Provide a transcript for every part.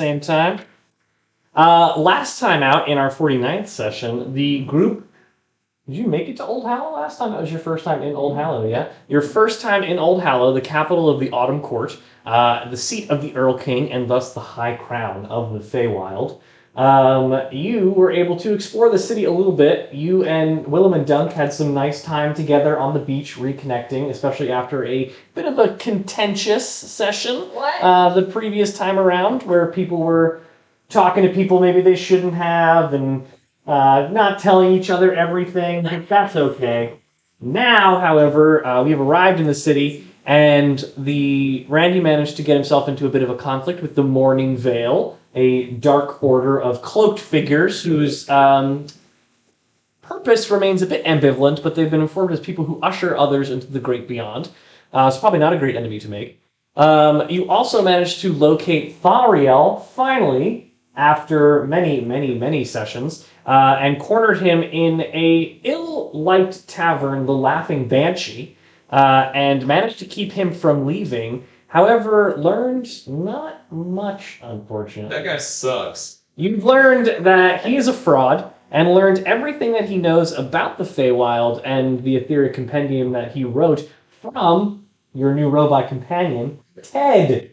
Same time. Last time out in our 49th session, the group. Did you make it to Oldhallow last time? That was your first time in Oldhallow, yeah? Your first time in Oldhallow, the capital of the Autumn Court, the seat of the Earl King, and thus the High Crown of the Feywild. You were able to explore the city a little bit. You and Willem and Dunk had some nice time together on the beach, reconnecting, especially after a bit of a contentious session the previous time around, where people were talking to people maybe they shouldn't have, and not telling each other everything. That's okay. Now, however, we have arrived in the city, and Randy managed to get himself into a bit of a conflict with the Morning Veil, a dark order of cloaked figures whose purpose remains a bit ambivalent, but they've been informed as people who usher others into the great beyond. It's probably not a great enemy to make. You also managed to locate Thariel, finally, after many sessions, and cornered him in a ill-liked tavern, the Laughing Banshee, and managed to keep him from leaving. However, learned not much, unfortunately. That guy sucks. You've learned that he is a fraud, and learned everything that he knows about the Feywild and the Etheric Compendium that he wrote from your new robot companion, Ted.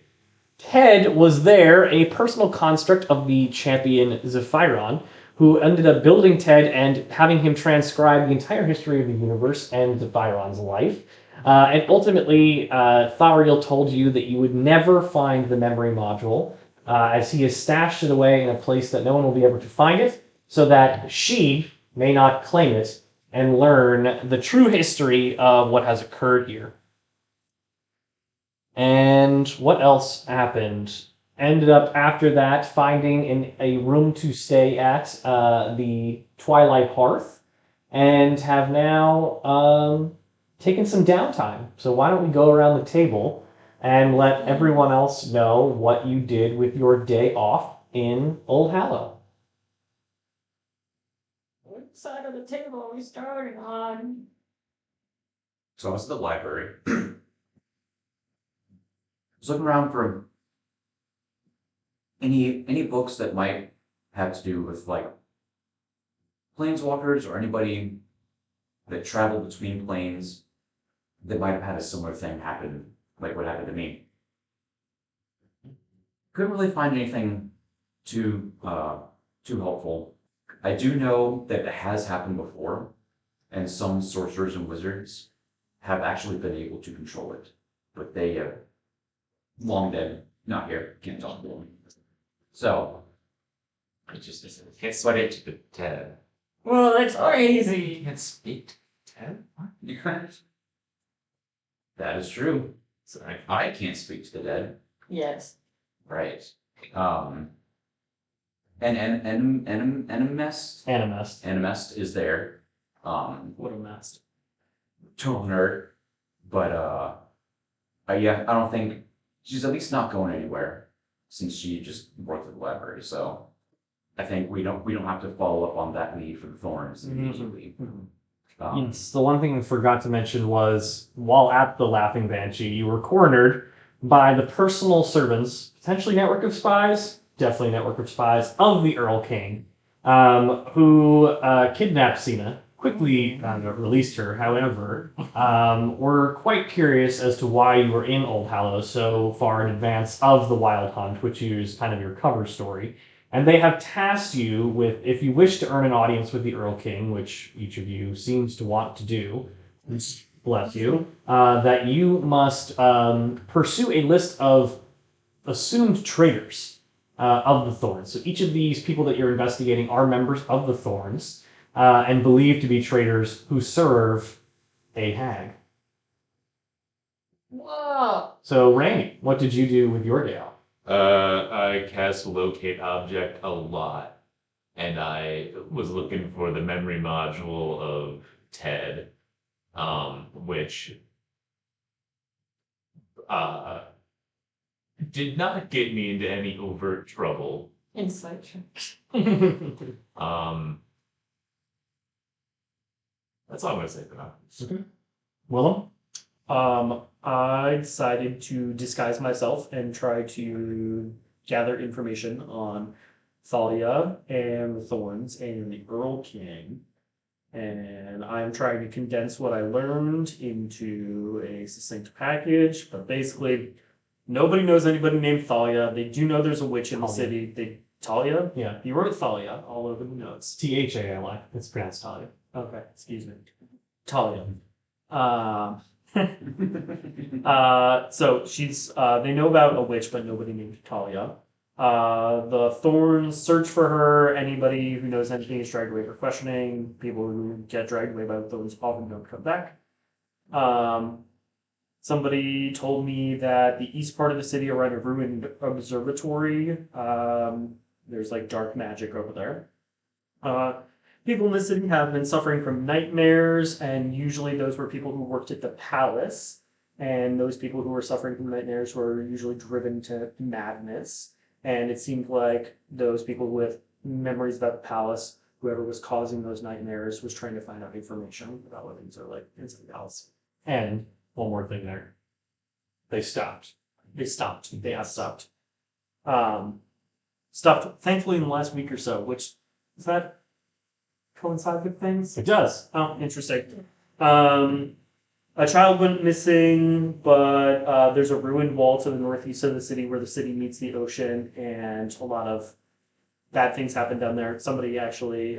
Ted was there, a personal construct of the champion Zephyron, who ended up building Ted and having him transcribe the entire history of the universe and Zephyron's life. And ultimately, Thariel told you that you would never find the memory module, as he has stashed it away in a place that no one will be able to find it, so that she may not claim it and learn the true history of what has occurred here. And what else happened? Ended up after that finding a room to stay at the Twilight Hearth, and have now taken some downtime. So why don't we go around the table and let everyone else know what you did with your day off in Oldhallow. What side of the table are we starting on? So I was at the library. I was looking around for any books that might have to do with like planeswalkers or anybody that traveled between planes that might have had a similar thing happen, like what happened to me. Couldn't really find anything too helpful. I do know that it has happened before, and some sorcerers and wizards have actually been able to control it, but they long dead, not here, can't talk to them. So, I just can't sweat it to the Ted. Well, that's crazy. You can't speak to Ted? What? that is true. Sorry. I can't speak to the dead. Yes. Right. Animest is there. What a mess. Total nerd. But yeah, I don't think she's at least not going anywhere since she just worked at the library. So I think we don't have to follow up on that need for the thorns immediately. Yes, the one thing I forgot to mention was, while at the Laughing Banshee, you were cornered by the personal servants, potentially network of spies, definitely network of spies, of the Earl King, who kidnapped Cena, quickly released her, however, were quite curious as to why you were in Oldhallow so far in advance of the Wild Hunt, which is kind of your cover story. And they have tasked you with, if you wish to earn an audience with the Earl King, which each of you seems to want to do, bless you, that you must pursue a list of assumed traitors of the Thorns. So each of these people that you're investigating are members of the Thorns, and believed to be traitors who serve a hag. Whoa. So, Randy, what did you do with your day off? I cast Locate Object a lot, and I was looking for the memory module of Ted, which did not get me into any overt trouble. Insight check. That's all I'm gonna say for now. Okay. Willem? I decided to disguise myself and try to gather information on Thalia and the Thorns and the Earl King. And I'm trying to condense what I learned into a succinct package, but basically, nobody knows anybody named Thalia. They do know there's a witch in the city. Talia? Yeah. You wrote Thalia all over the notes. Thali. It's pronounced Talia. Okay, excuse me. Talia. So she's, they know about a witch, but nobody named Talia. The Thorns search for her. Anybody who knows anything is dragged away for questioning. People who get dragged away by the Thorns often don't come back. Somebody told me that the east part of the city around a ruined observatory, there's like dark magic over there. People in the city have been suffering from nightmares, and usually those were people who worked at the palace. And those people who were suffering from nightmares were usually driven to madness. And it seemed like those people with memories about the palace, whoever was causing those nightmares, was trying to find out information about what things are like inside the palace. And one more thing there. They stopped. They have stopped. Stopped, thankfully, in the last week or so, which, does that coincide with things? It does. Oh, interesting. A child went missing, but there's a ruined wall to the northeast of the city where the city meets the ocean, and a lot of bad things happened down there. Somebody actually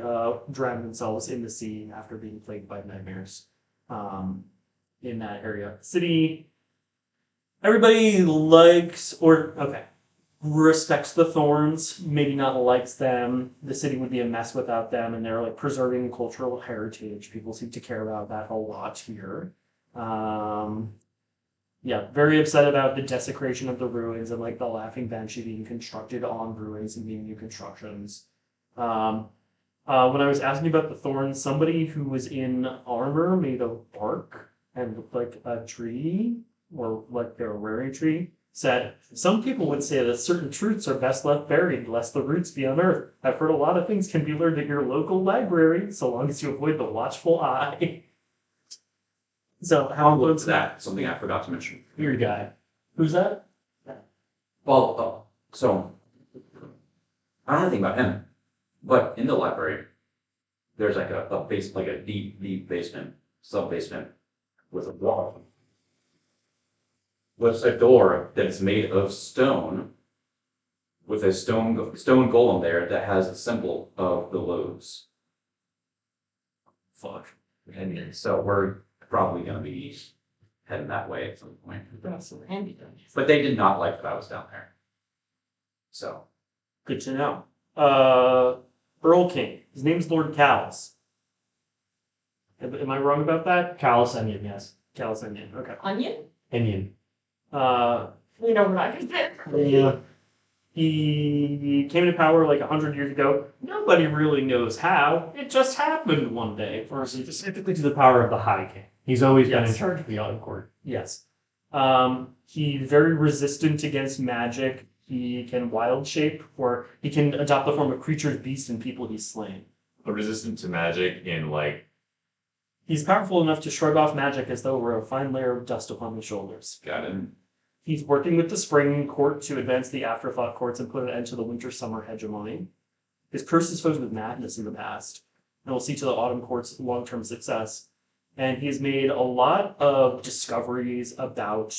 drowned themselves in the sea after being plagued by nightmares in that area. City, everybody respects the Thorns, maybe not likes them. The city would be a mess without them, and they're like preserving cultural heritage. People seem to care about that a lot here. Very upset about the desecration of the ruins and like the Laughing Banshee being constructed on ruins and being new constructions. When I was asking about the Thorns, somebody who was in armor made of bark and looked like a tree, or like they were wearing a tree, said, some people would say that certain truths are best left buried, lest the roots be unearthed. I've heard a lot of things can be learned at your local library, so long as you avoid the watchful eye. So, how Look, that something I forgot to mention. Your guy. Who's that? Well, so I don't know anything about him, but in the library, there's like a base, like a deep basement, sub basement, with a wall, with a door that's made of stone, with a stone golem there that has a symbol of the Loebs. Fuck. And so we're probably going to be heading that way at some point. But they did not like that I was down there. So. Good to know. Earl King. His name's Lord Callus. Am I wrong about that? Callus Onion, yes. Callus Onion. Okay. Onion? Onion. You know what I can say? Yeah. He came to power like 100 years ago. Nobody really knows how. It just happened one day. Or specifically to the power of the High King. He's always been in Yes. charge of the Autumn Court. Yes. He's very resistant against magic. He can wild shape, or he can adopt the form of creatures, beasts, and people he's slain. Resistant to magic in like. He's powerful enough to shrug off magic as though it were a fine layer of dust upon his shoulders. Got it. He's working with the Spring Court to advance the Afterthought Courts and put an end to the Winter-Summer hegemony. His curse is foes with madness in the past, and will see to the Autumn Court's long-term success. And he's made a lot of discoveries about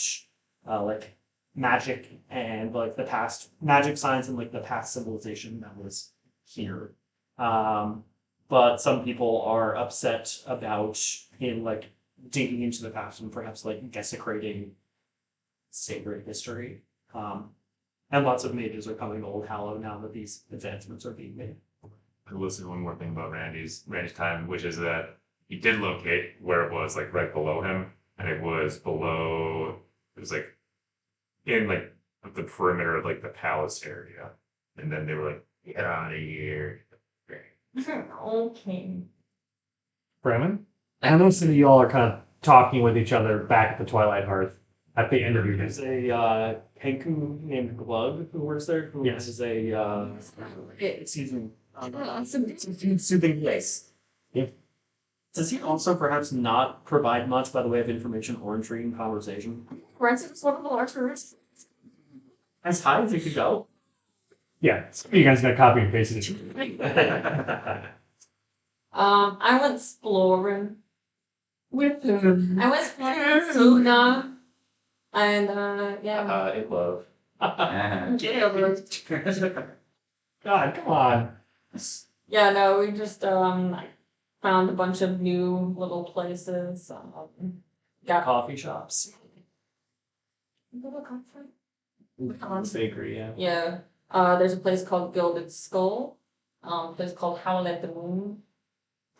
like magic and like the past magic science and like the past civilization that was here. But some people are upset about him like digging into the past and perhaps like desecrating sacred history. And lots of mages are coming to Oldhallow now that these advancements are being made. I will say one more thing about Randy's time, which is that he did locate where it was, like right below him, and it was like in like the perimeter of like the palace area, and then they were like, "Get out of here!" Okay. Bremen? I know some of you all are kind of talking with each other back at the Twilight Hearth at the end of your day. There's a Henku named Glug who works there, who Yes. is a excuse me, Awesome. soothing place. Yeah. Does he also perhaps not provide much by the way of information or intriguing conversation? Renson is one of the large rooms. As high as he could go. Yeah, some of you guys got copy and pasted it. I went exploring. With them. I went exploring Suna. And, yeah. In love. Yeah, God, come on. yeah, no, we just, found a bunch of new little places. Got Coffee shops. little comfort. Bakery, yeah. Yeah. There's a place called Gilded Skull. A place called Howl at the Moon.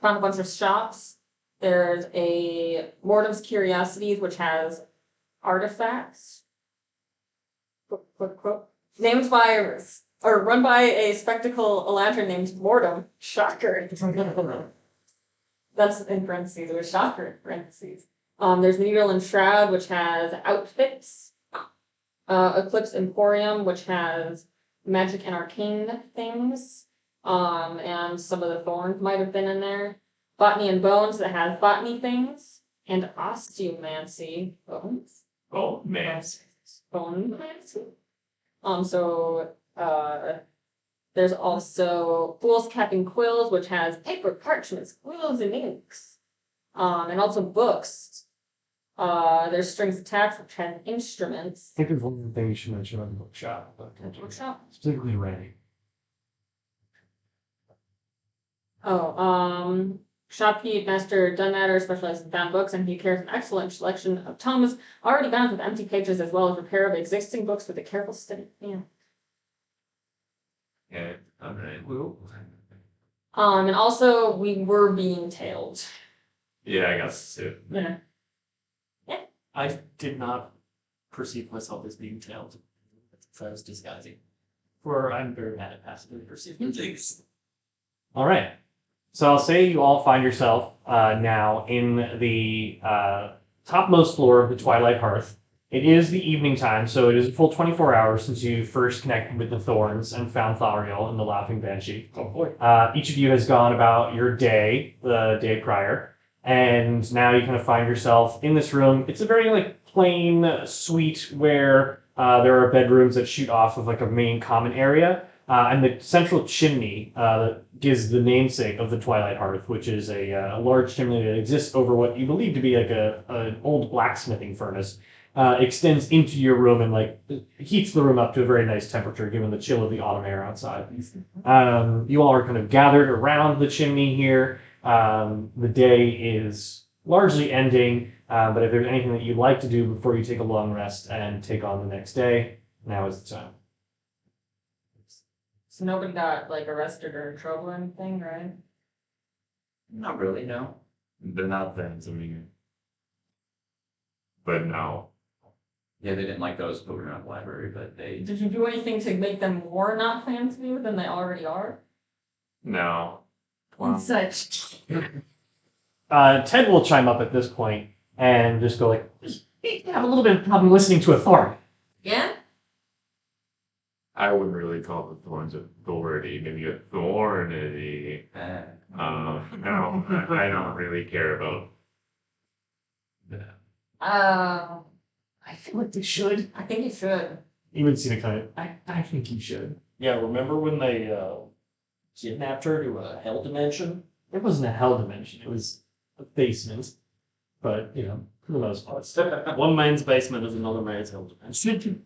Found a bunch of shops. There's a Mortem's Curiosities, which has artifacts. Named by, or run by a spectacle, a lantern named Mortem. Shocker. That's in parentheses. It was shocker in parentheses. There's Needle and Shroud, which has outfits. Eclipse Emporium, which has magic and arcane things. And some of the thorns might have been in there. Botany and Bones, that has botany things. And Osteomancy. Bones? Oh, man. Bonemancy. There's also Fool's Cap and Quills, which has paper, parchments, quills, and inks. And also books. There's Strings Attached, which has instruments. I think there's one more thing you should mention about the bookshop. Bookshop? Specifically Randy. Shopkeep Master Dunnatter specializes in bound books, and he carries an excellent selection of tomes already bound with empty pages, as well as repair of existing books with a careful study. Yeah. Yeah, alright. Well. And also we were being tailed. Yeah, I got to. Yeah. I did not perceive myself as being tailed. So I was disguising. For I'm very bad at passively perceiving things. All right. So I'll say you all find yourself now in the topmost floor of the Twilight Hearth. It is the evening time, so it is a full 24 hours since you first connected with the Thorns and found Thariel and the Laughing Banshee. Oh boy. Each of you has gone about your day, the day prior, and now you kind of find yourself in this room. It's a very plain suite where there are bedrooms that shoot off of a main common area. And the central chimney that gives the namesake of the Twilight Hearth, which is a large chimney that exists over what you believe to be an old blacksmithing furnace, extends into your room and heats the room up to a very nice temperature, given the chill of the autumn air outside. You all are kind of gathered around the chimney here. The day is largely ending, but if there's anything that you'd like to do before you take a long rest and take on the next day, now is the time. So nobody got arrested or in trouble or anything, right? Not really, no. They're not things, I mean. But no. Yeah, they didn't like those poking around the library, but they. Did you do anything to make them more not fans of you than they already are? No. And such. Ted will chime up at this point and just go "You have a little bit of problem listening to authority." Yeah? I wouldn't really call the Thorns authority, maybe authority. No, I don't really care about that. I feel like they should. I think you should. Even seen a kind of, I think you should. Yeah, remember when they kidnapped her to a hell dimension? It wasn't a hell dimension. It was a basement. But, for the most part. One man's basement is another man's hell dimension.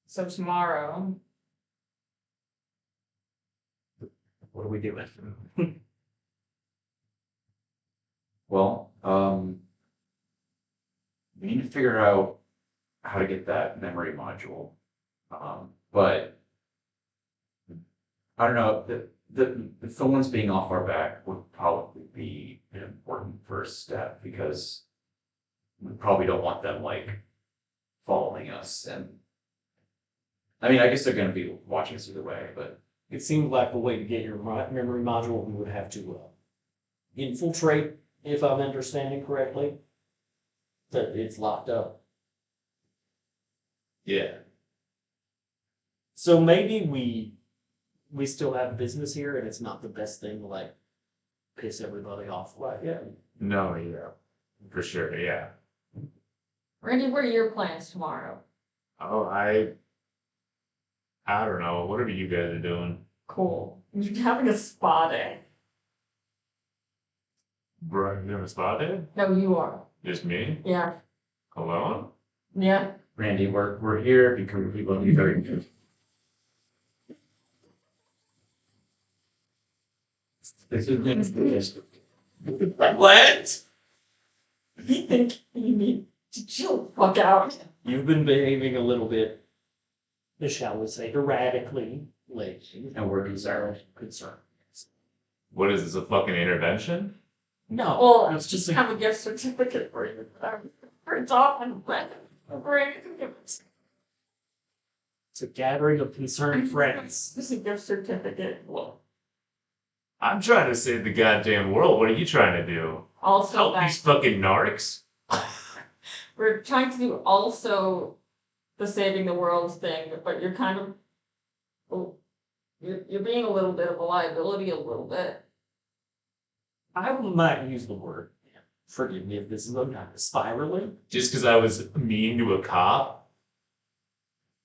So tomorrow, What are we doing? Well, we need to figure out how to get that memory module. But I don't know, the thorns being off our back would probably be an important first step, because we probably don't want them following us. And I mean, I guess they're going to be watching us either way, but It seemed like the way to get your memory module, we would have to infiltrate, if I'm understanding correctly. That it's locked up. Yeah. So maybe we still have business here, and it's not the best thing to piss everybody off. Right? Yeah. No, yeah. For sure, yeah. Randy, what are your plans tomorrow? Oh, I don't know. Whatever you guys are doing. Cool. You're having a spa day. Bro, you doing a spa day? No, you are. Just me? Yeah. Alone? Yeah. Randy, we're here because we love you very much. This is what? You think you need to chill the fuck out. You've been behaving a little bit, shall we say, erratically lately. And we're concerned. What is this, a fucking intervention? No, Well, it's just have a gift certificate for you. Print off and bring it. it's a gathering of concerned friends. This is a gift certificate. I'm trying to save the goddamn world. What are you trying to do? Also, Help that these fucking narcs? we're trying to do also the saving the world thing, but you're kind of, well, you're being a little bit of a liability, a little bit. I will not use the word. Forgive me if this is spiraling. Just because I was mean to a cop?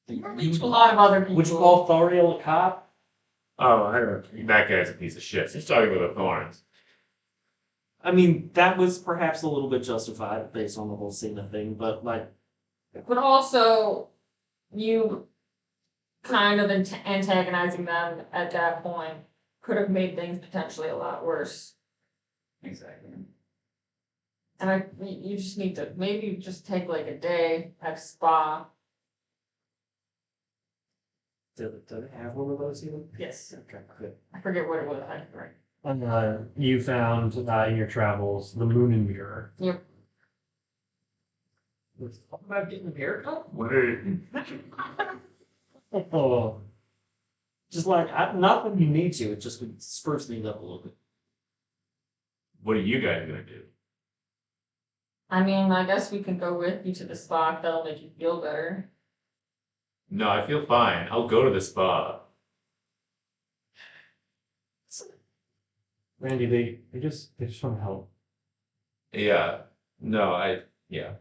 You're mean to a lot of other people. Would you call Thoriel a cop? Oh, I don't. That guy's a piece of shit. He's talking about the thorns. I mean, that was perhaps a little bit justified based on the whole Cena thing, but like, But also, you kind of antagonizing them at that point could have made things potentially a lot worse. Exactly. And you just need to maybe just take like a day at a spa. do they have one of those even? Yes. Okay, good. I forget what it was. Right. And you found in your travels the moon and mirror. Yep. Let's talk about getting a haircut. What are. Oh, just like not when you need to. It just would spruce things up a little bit. What are you guys gonna do? I mean, I guess we can go with you to the spa. That'll make you feel better. No, I feel fine. I'll go to the spa. Randy, they just want to help. Yeah. No, yeah.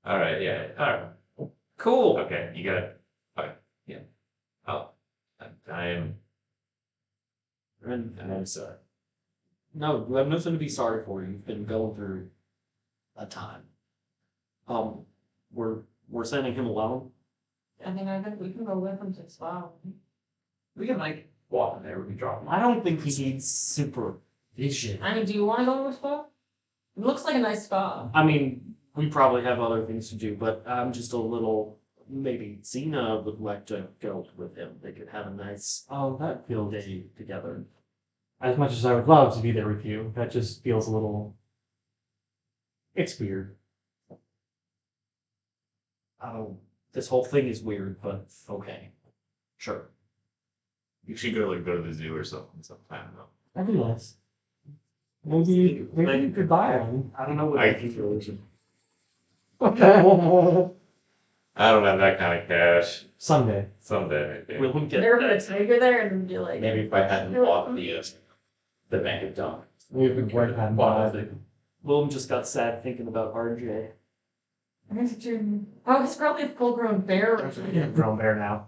Alright, yeah. Alright. Cool. Okay, you got it. Alright. Yeah. Oh. I'm And sorry. No, you have nothing to be sorry for. You've been going through a time. We're sending him alone. I think we can go with him to the spa. We can like walk in there. We can drop him. I don't think he needs supervision. I mean, do you want to go to a spa? It looks like a nice spa. I mean, we probably have other things to do, but I'm just a little. Maybe Xena would like to go with him. They could have a nice That feels. day together. As much as I would love to be there with you, that just feels a little. It's weird. Oh, this whole thing is weird, but okay, sure. You should go to the zoo or something sometime though. That'd be nice. Maybe you could buy one. I don't know what I- the future is. I don't have that kind of cash. Someday. Someday maybe. Willem get There put a that. tiger there and be like, Maybe if I hadn't bought the bank of done. Maybe we could have Bought buy. it. Willem just got sad thinking about RJ. oh, he's probably a full-grown bear. Grown bear now.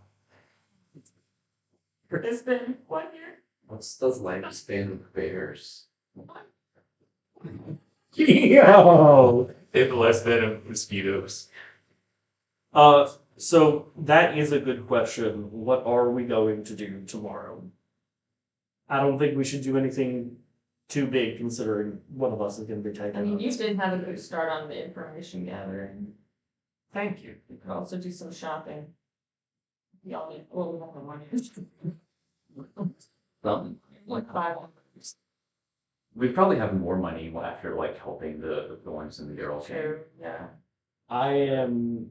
It's been 1 year. What's the lifespan of bears? Yo! If less than mosquitoes. So that is a good question. What are we going to do tomorrow? I don't think we should do anything too big considering one of us is going to be taking I mean, you notes. did have a good start on the information gathering. Thank you. You could also do some shopping. Y'all need, well, we don't have money. Like 500. We probably have more money after like helping the thorns and the girls. True, yeah. I am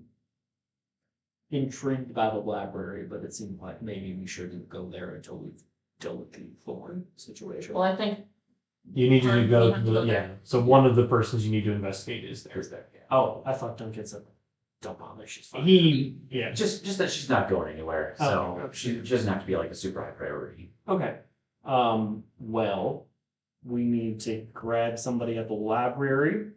intrigued by the library, but it seems like maybe we shouldn't go there until we've dealt with the thorn situation. Well, I think You need to go You to have to the, go yeah. there. So one of the persons you need to investigate is there. There's that. Yeah. Oh, I thought Duncan said, don't bother, she's fine. Yeah. Just that she's not going anywhere, so Okay. she doesn't have to be like a super high priority. Okay. Well, we need to grab somebody at the library.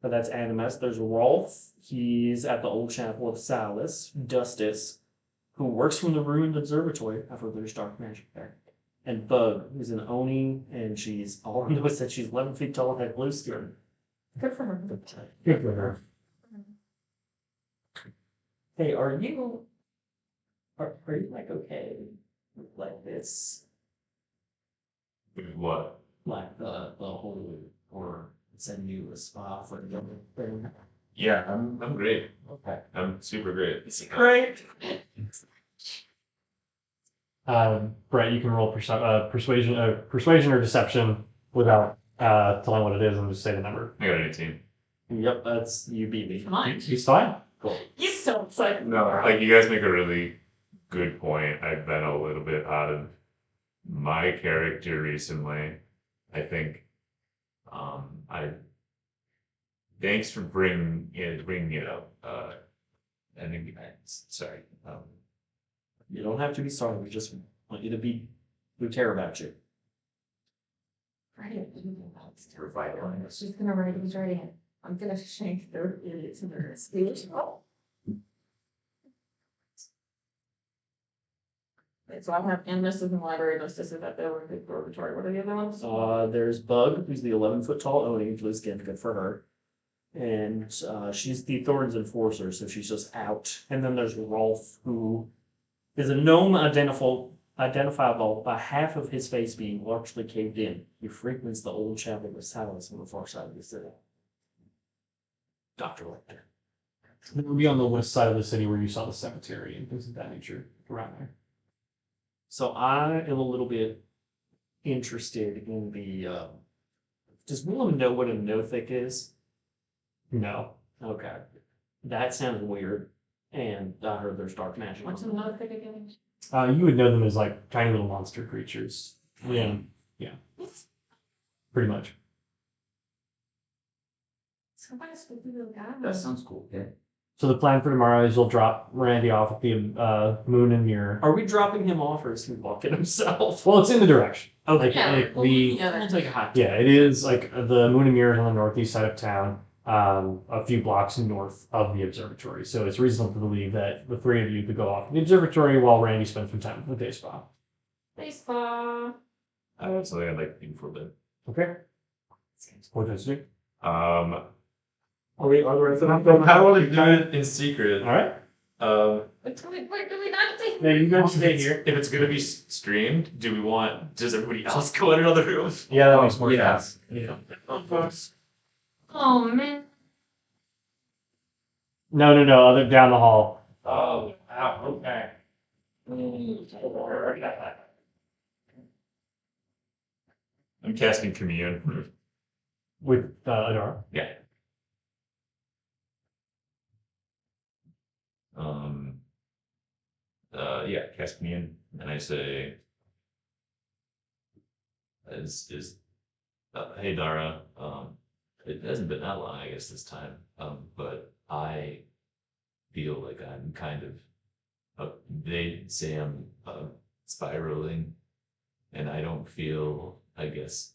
But that's Animus. There's Rolf. He's at the Old Chapel of Salus. Dustus, who works from the ruined observatory. I've heard there's dark magic there. And Bug, who's an Oni, and she's all I know is that she's 11 feet tall and had blue skin. Good for her. Good for her. Hey, are you like okay with like this? What? Like the whole or send you a spa for the thing? Yeah, I'm great. Okay. I'm super great. Great. Brett, you can roll persuasion or deception without telling what it is and just say the number. I got an 18. Yep, that's you beat me. Come on. He's fine. Cool. He's so excited. No, like you guys make a really good point. I've been a little bit out of my character recently. I think, I thanks for bringing it up. I think sorry. You don't have to be sorry. We just want you to be. We care about you. Write it. Revitalize. She's gonna write it. He's writing it. I'm gonna shank their idiots in their speech. Oh. Okay, so I have Animus in the library, Justice is at the observatory. What are the other ones? There's Bug, who's the 11-foot tall Oni, blue skin, good for her. And she's the Thorns Enforcer, so she's just out. And then there's Rolf, who is a gnome identifiable by half of his face being largely caved in. He frequents the Old Chapel of Salus on the far side of the city. Dr. Lecter. It would be on the west side of the city where you saw the cemetery and things of that nature around there. So I am a little bit interested in the. Does Willem know what a Nothic is? No. Okay. That sounds weird. And I heard there's dark magic. What's another thing again? You would know them as like tiny little monster creatures. Yeah. Yeah. Pretty much. Somebody's spooky little guy. That sounds cool. Yeah. So the plan for tomorrow is you'll drop Randy off at the moon and mirror. Are we dropping him off or is he walking himself? Well, it's in the direction. Okay. Like, Yeah, it- we'll be the together. We'll take a hot. yeah, it is like the moon and mirror is on the northeast side of town, a few blocks north of the observatory. So it's reasonable to believe that the three of you could go off to the observatory while Randy spends some time at the day spa. Baseball. I have something I'd like to do for a bit. Okay. What does it do? Are we I want to do it in secret. All right. Wait, do we not say? Now you guys stay here. If it's gonna be streamed, does everybody else go in another room? Yeah, that makes more Yeah. sense. Yeah. Oh man. No. Other down the hall. Oh, Okay. I'm casting Commune. With Adara. Yeah. Yeah, cast Commune, and I say, hey Dara, it hasn't been that long, I guess, this time, but I feel like I'm kind of, they say I'm spiraling, and I don't feel, I guess,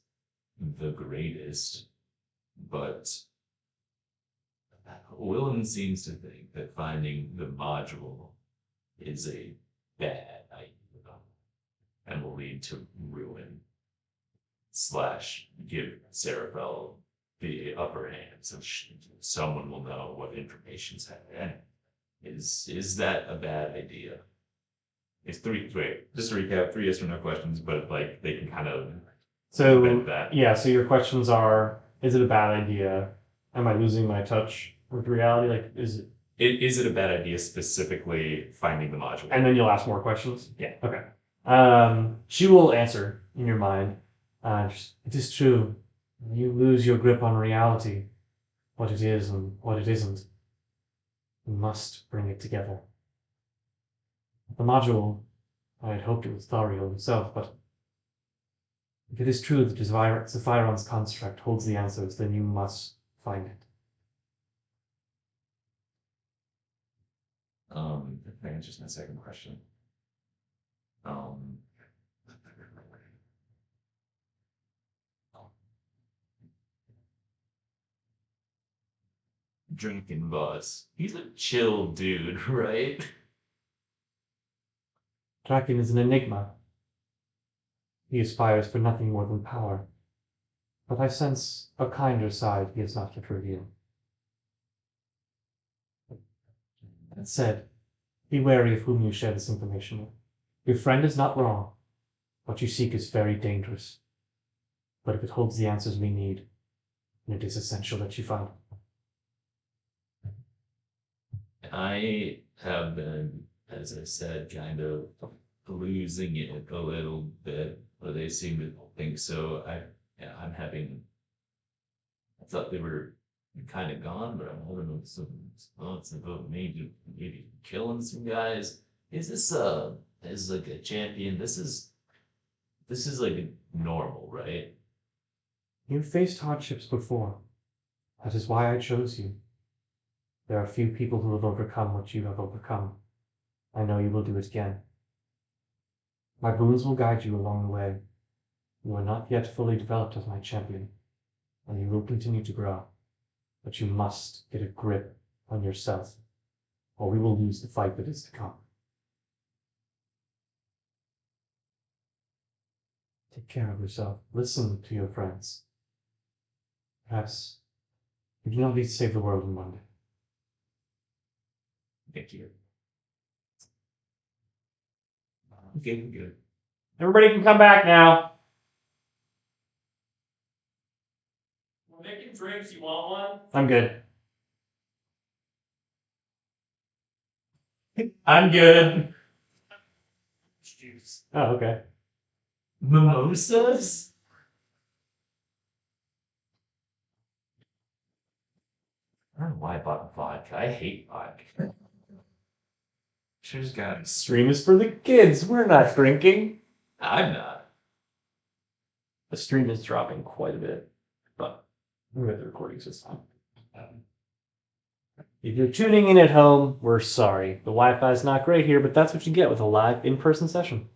the greatest, but Willem seems to think that finding the module is a bad idea and will lead to ruin / give Seraphel the upper hand, so someone will know what information's happening. Is that a bad idea? It's just to recap, 3 yes or no questions, but like they can kind of So bend that. yeah, so your questions are: is it a bad idea? Am I losing my touch with reality? Like, is it? Is it a bad idea specifically finding the module? And then you'll ask more questions. Yeah. Okay. She will answer in your mind. It is true. You lose your grip on reality, what it is and what it isn't. You must bring it together. The module, I had hoped it was Thariel himself, but if it is true that Zephyron's construct holds the answers, then you must find it. That answers my second question. drinking boss. He's a chill dude, right? Draken is an enigma. He aspires for nothing more than power. But I sense a kinder side he has not yet revealed. That said, be wary of whom you share this information with. Your friend is not wrong. What you seek is very dangerous. But if it holds the answers we need, then it is essential that you find them. I have been, as I said, kind of losing it a little bit, or they seem to think so. I'm having. I thought they were kind of gone, but I'm having some thoughts about maybe killing some guys. Is this like a champion? This is like normal, right? You've faced hardships before. That is why I chose you. There are few people who have overcome what you have overcome. I know you will do it again. My boons will guide you along the way. You are not yet fully developed as my champion, and you will continue to grow. But you must get a grip on yourself, or we will lose the fight that is to come. Take care of yourself. Listen to your friends. Perhaps you do not need to save the world in one day. Thank you. Okay, good. Everybody can come back now. We're making drinks. You want one? I'm good. I'm good. Juice. Oh, okay. Mimosas? I don't know why I bought vodka. I hate vodka. Should just got. Stream is for the kids. We're not drinking. I'm not. The stream is dropping quite a bit, but we have the recording system. If you're tuning in at home, we're sorry. The Wi-Fi is not great here, but that's what you get with a live in-person session.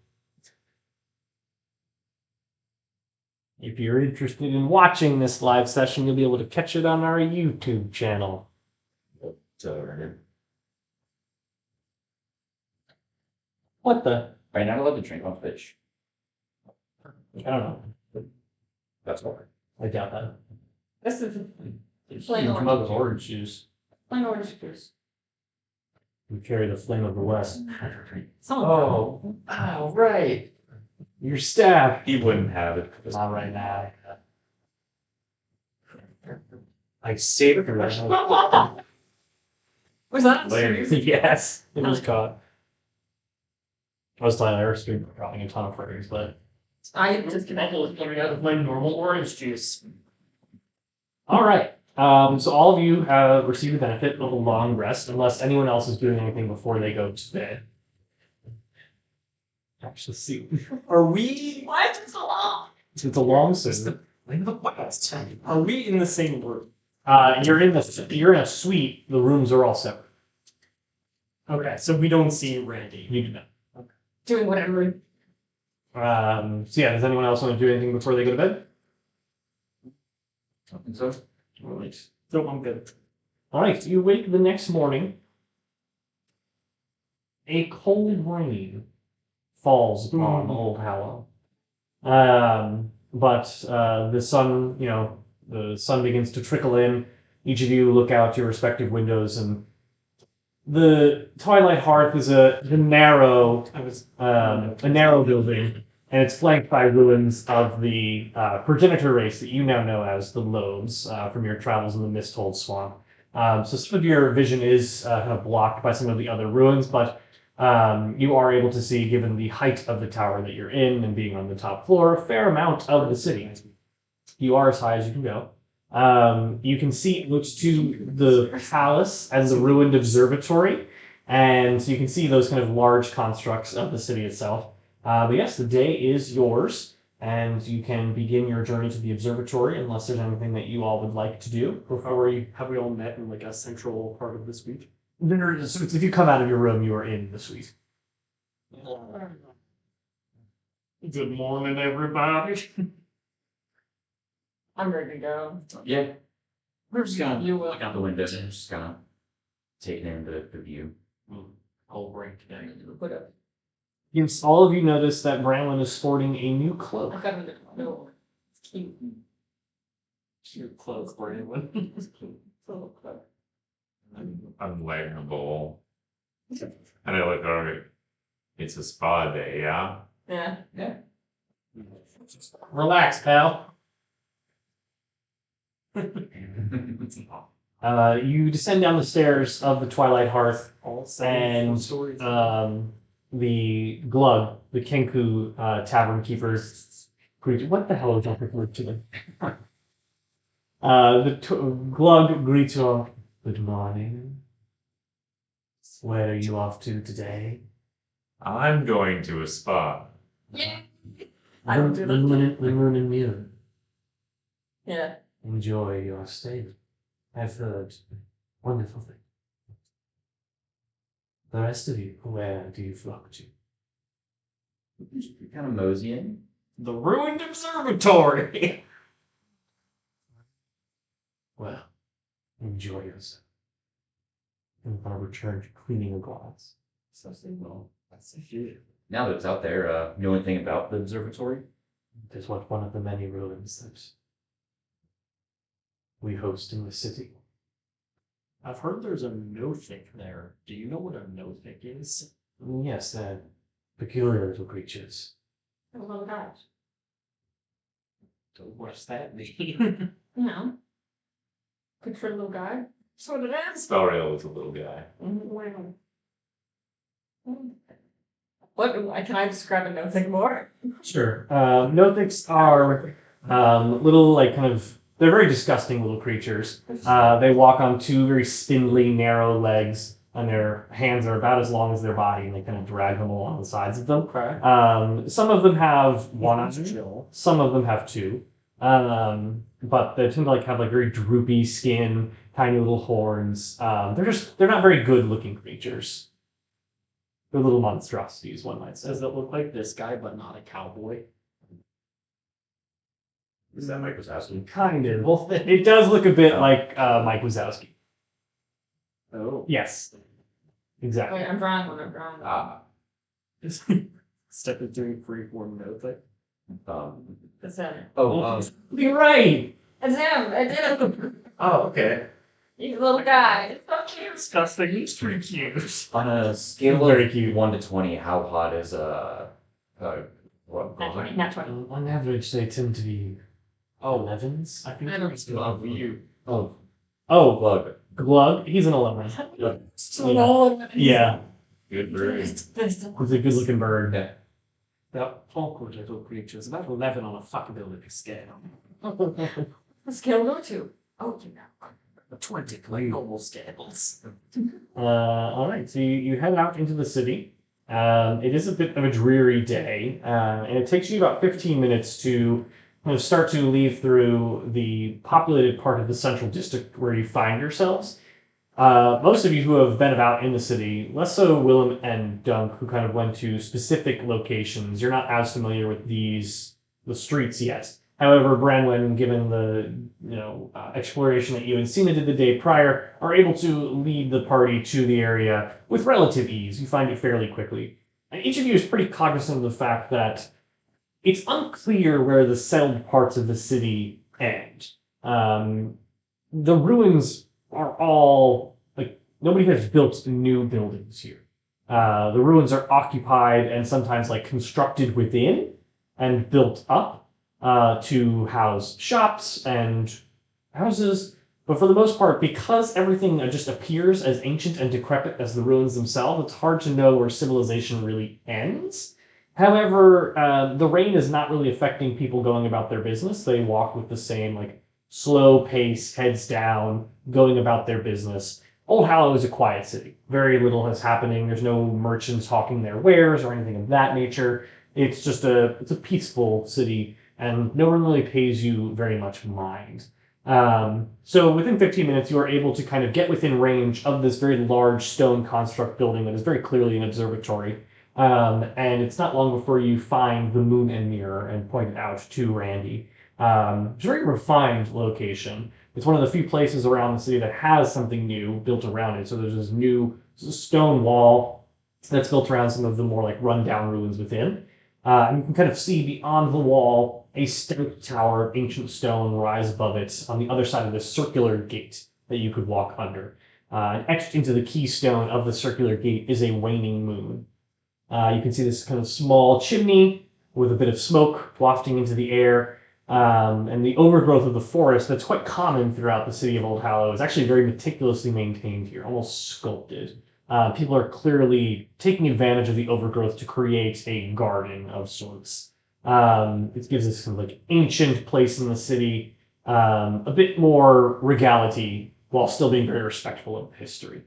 If you're interested in watching this live session, you'll be able to catch it on our YouTube channel. What the? Are you not allowed to drink on Twitch? I don't know. That's all. I doubt that. This is You plain can come up with orange. orange juice. Plain orange juice. We carry the flame of the West. Someone. Oh, right. Your staff. He wouldn't have it. Not right now. I saved her. Was that? Hilarious. Yes, it was caught. I was telling our stream dropping a ton of frames, but I Bubble disconnected. is coming out of my normal orange juice. all right. So all of you have received the benefit of a long rest, unless anyone else is doing anything before they go to bed. Actually, see, are we? Why is it so long? It's a long system. Are we in the same room? You're in a suite. The rooms are all separate. Okay, so we don't see Randy. You do not. Doing whatever. So yeah, does anyone else want to do anything before they go to bed? I think so. All right. So I'm good. All right. You wake the next morning. A cold rain falls on Oldhallow. But the sun, the sun begins to trickle in. Each of you look out your respective windows, and the Twilight Hearth is a narrow building, and it's flanked by ruins of the progenitor race that you now know as the Loebs from your travels in the Misthold Swamp. So some of your vision is kind of blocked by some of the other ruins, but you are able to see, given the height of the tower that you're in and being on the top floor, a fair amount of the city. You are as high as you can go. You can see it looks to the palace and the ruined observatory, and so you can see those kind of large constructs of the city itself. But yes, the day is yours, and you can begin your journey to the observatory unless there's anything that you all would like to do before you. Have we all met in like a central part of the suite? So if you come out of your room, you are in the suite. Good morning, everybody. I'm ready to go. Yeah. We're just gonna You will. look out the window and just kind of taking in the view. Whole brain today. Put up. Yes, all of you notice that Branlin is sporting a new cloak. I got it. No. It's cute. Cute clothes, Brandon. Little cloak. Unlightenable. And I look over. It's a spa day, yeah. Yeah. Relax, pal. You descend down the stairs of the Twilight Hearth, All and stories. the Glug, the Kenku tavern keepers, what the hell is that referred to them? Glug greets you. Good morning. Where are you off to today? I'm going to a spa. Yeah. I don't do The that. moon and mirror. Yeah. Enjoy your stay. I've heard wonderful things. The rest of you, where do you flock to? Kind of moseying. The ruined observatory. Well, enjoy yourself. And I'll return to cleaning a glass. So well, that's a few. Now that it's out there, know anything about the observatory? It is one of the many ruins that we host in the city. I've heard there's a no-thick there. Do you know what a no-thick is? Yes, they're peculiar little creatures. Oh my gosh. What's that mean? Yeah. Picture a little guy. That's what it is. Spellrail is a little guy. Wow. What can I describe a no thing more? Sure. Nothics are little, like, kind of, they're very disgusting little creatures. They walk on two very spindly, narrow legs, and their hands are about as long as their body, and they kind of drag them along the sides of them. Okay. Some of them have one eye, Chill. some of them have two. But they tend to have very droopy skin, tiny little horns. They're not very good looking creatures. They're little monstrosities, one might say. Does it look like this guy, but not a cowboy? Is that Mike was asking? Kind of. Well, it does look a bit like Mike Wazowski. Oh. Yes. Exactly. Wait, I'm drawing one. I'm drawing one. Step of doing freeform no-thick. It's him. You're right. It's him. I did it. Oh, okay. You little guy. It's so cute. Disgusting. He's pretty cute. On a scale Very of cute. 1 to 20, how hot is what? Nat 20. Nat 20. On average, they tend to be Oh, 11s. I think I don't- it's above you. Oh, Glug. Glug. He's an 11. So long. Yeah, Good bird. he's a good-looking bird. Yeah. They're awkward little creatures. About 11 on a fuckability scale. The scale go to. Oh, you know. A 20 like normal scales. All right, so you head out into the city. It is a bit of a dreary day, and it takes you about 15 minutes to start to leave through the populated part of the central district where you find yourselves. Most of you who have been about in the city, less so Willem and Dunk, who kind of went to specific locations. You're not as familiar with the streets yet. However, Branwyn, given the exploration that you and Cena did the day prior, are able to lead the party to the area with relative ease. You find it fairly quickly. And each of you is pretty cognizant of the fact that it's unclear where the settled parts of the city end. The ruins are all, nobody has built new buildings here. The ruins are occupied and sometimes constructed within and built up to house shops and houses. But for the most part, because everything just appears as ancient and decrepit as the ruins themselves, it's hard to know where civilization really ends. However, the rain is not really affecting people going about their business. They walk with the same slow pace, heads down, going about their business. Oldhallow is a quiet city. Very little is happening. There's no merchants hawking their wares or anything of that nature. It's just it's a peaceful city, and no one really pays you very much mind. So within 15 minutes, you are able to kind of get within range of this very large stone construct building that is very clearly an observatory. And it's not long before you find the moon and mirror and point it out to Randy. It's a very refined location. It's one of the few places around the city that has something new built around it. So there's this new stone wall that's built around some of the more like rundown ruins within. And you can kind of see beyond the wall a stout tower of ancient stone rise above it on the other side of this circular gate that you could walk under. And etched into the keystone of the circular gate is a waning moon. You can see this kind of small chimney with a bit of smoke wafting into the air. And the overgrowth of the forest that's quite common throughout the city of Oldhallow is actually very meticulously maintained here, almost sculpted. People are clearly taking advantage of the overgrowth to create a garden of sorts. It gives this kind of like ancient place in the city a bit more regality while still being very respectful of history.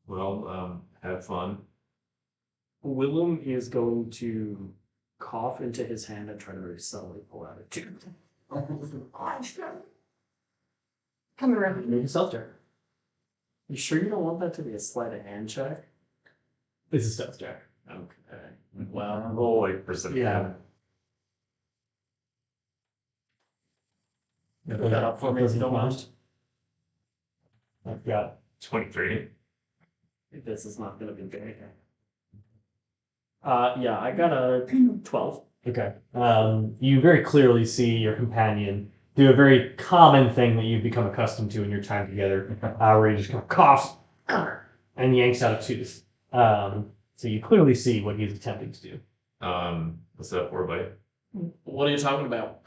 Well, have fun. Willem is going to cough into his hand and try to very subtly pull out a tooth. Come around. Make a stealth check. You sure you don't want that to be a sleight of hand check? It's a stealth check. Okay. Well, Roll like perception. Yeah. put that up for me if you don't mind. I've got 23. This is not going to be good. Yeah, I got a 12. okay. You very clearly see your companion do a very common thing that you've become accustomed to in your time together, where he just kind of coughs and yanks out a tooth. So you clearly see what he's attempting to do. What's that for, bite? What are you talking about?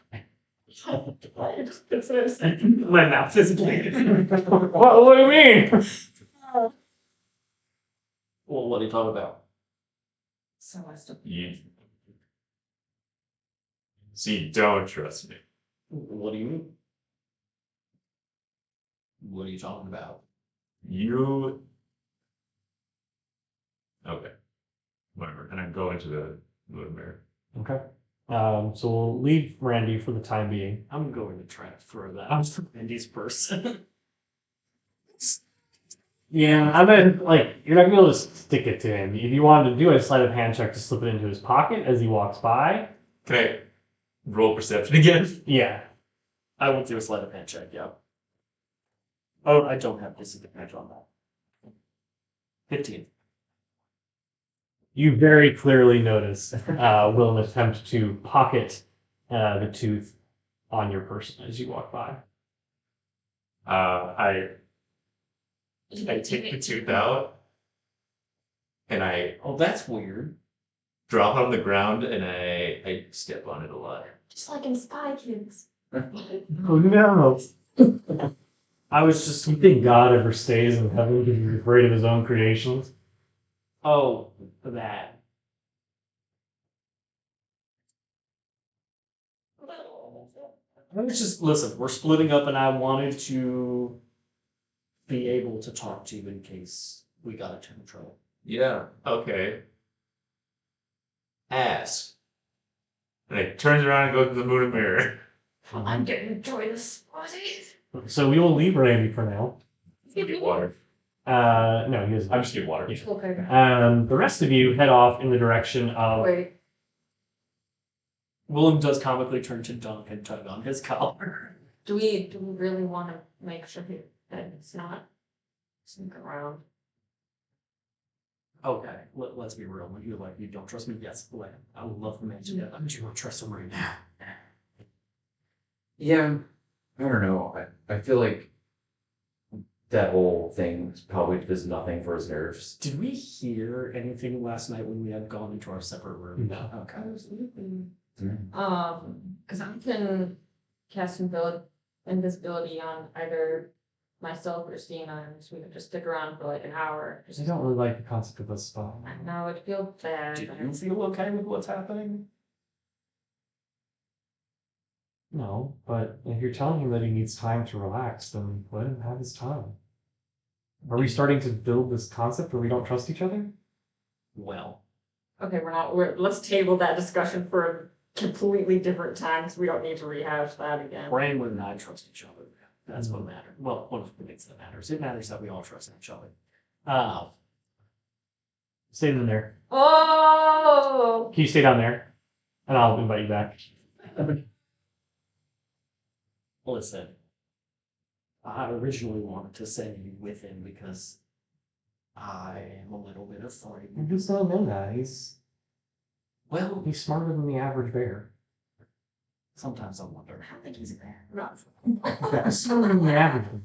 That's what I'm saying. My mouth is bleeding. What do you mean? Well, what are you talking about? So I still. You. So you don't trust me. What do you mean? What are you talking about? You. Okay. Whatever. And I go into the mirror. Okay. So we'll leave Randy for the time being. I'm going to try to throw that I'm- in Andy's person. Yeah, I mean, like, you're not gonna be able to stick it to him. If you wanted to do a sleight of hand check to slip it into his pocket as he walks by, Can I roll perception again? yeah. I will do a sleight of hand check, yeah. Oh, I don't have disadvantage on that. 15. You very clearly notice Willem attempt to pocket the tooth on your person as you walk by. I take the tooth out and I Oh, that's weird. drop it on the ground and I step on it a lot. Just like in Spy Kids. Oh no! I was just. You think God ever stays in heaven because he's afraid of his own creations? Oh, that. I was just. Listen, we're splitting up, and I wanted to be able to talk to you in case we got into trouble. Yeah, okay. Ask. And I turns around and goes to the moon and mirror. I'm gonna enjoy this. What is So we will leave Randy for now. Get water. No, he doesn't. I'm just getting water. Okay. The rest of you head off in the direction of. Wait. Willem does comically turn to Dunk and tug on his collar. Do we really want to make sure that it's not sneaking around? Okay, let's be real. When you're like, you don't trust me? Yes, Willem. I would love to mention that, but you don't trust him right now. Yeah, I don't know. I feel like that whole thing probably does nothing for his nerves. Did we hear anything last night when we had gone into our separate rooms? No. Okay. I was looking. Mm. Because I can cast invisibility on either myself or Stina, and so we could just stick around for like an hour. I don't really like the concept of a spy. I know it feels bad. Did you feel okay with what's happening? No, but if you're telling him that he needs time to relax, then let him have his time. Are we starting to build this concept where we don't trust each other? Well, Okay, let's table that discussion for a completely different time because we don't need to rehash that again. Brandon and I trust each other. That's what matters. Well, one of the things that matters. It matters that we all trust each other. Stay down there. Oh! Can you stay down there? And I'll invite you back. Listen, I originally wanted to send you with him because I am a little bit afraid. You just don't know that. He's smarter than the average bear. Sometimes I wonder. I don't think he's a bear. Not. He's smarter than the average bear.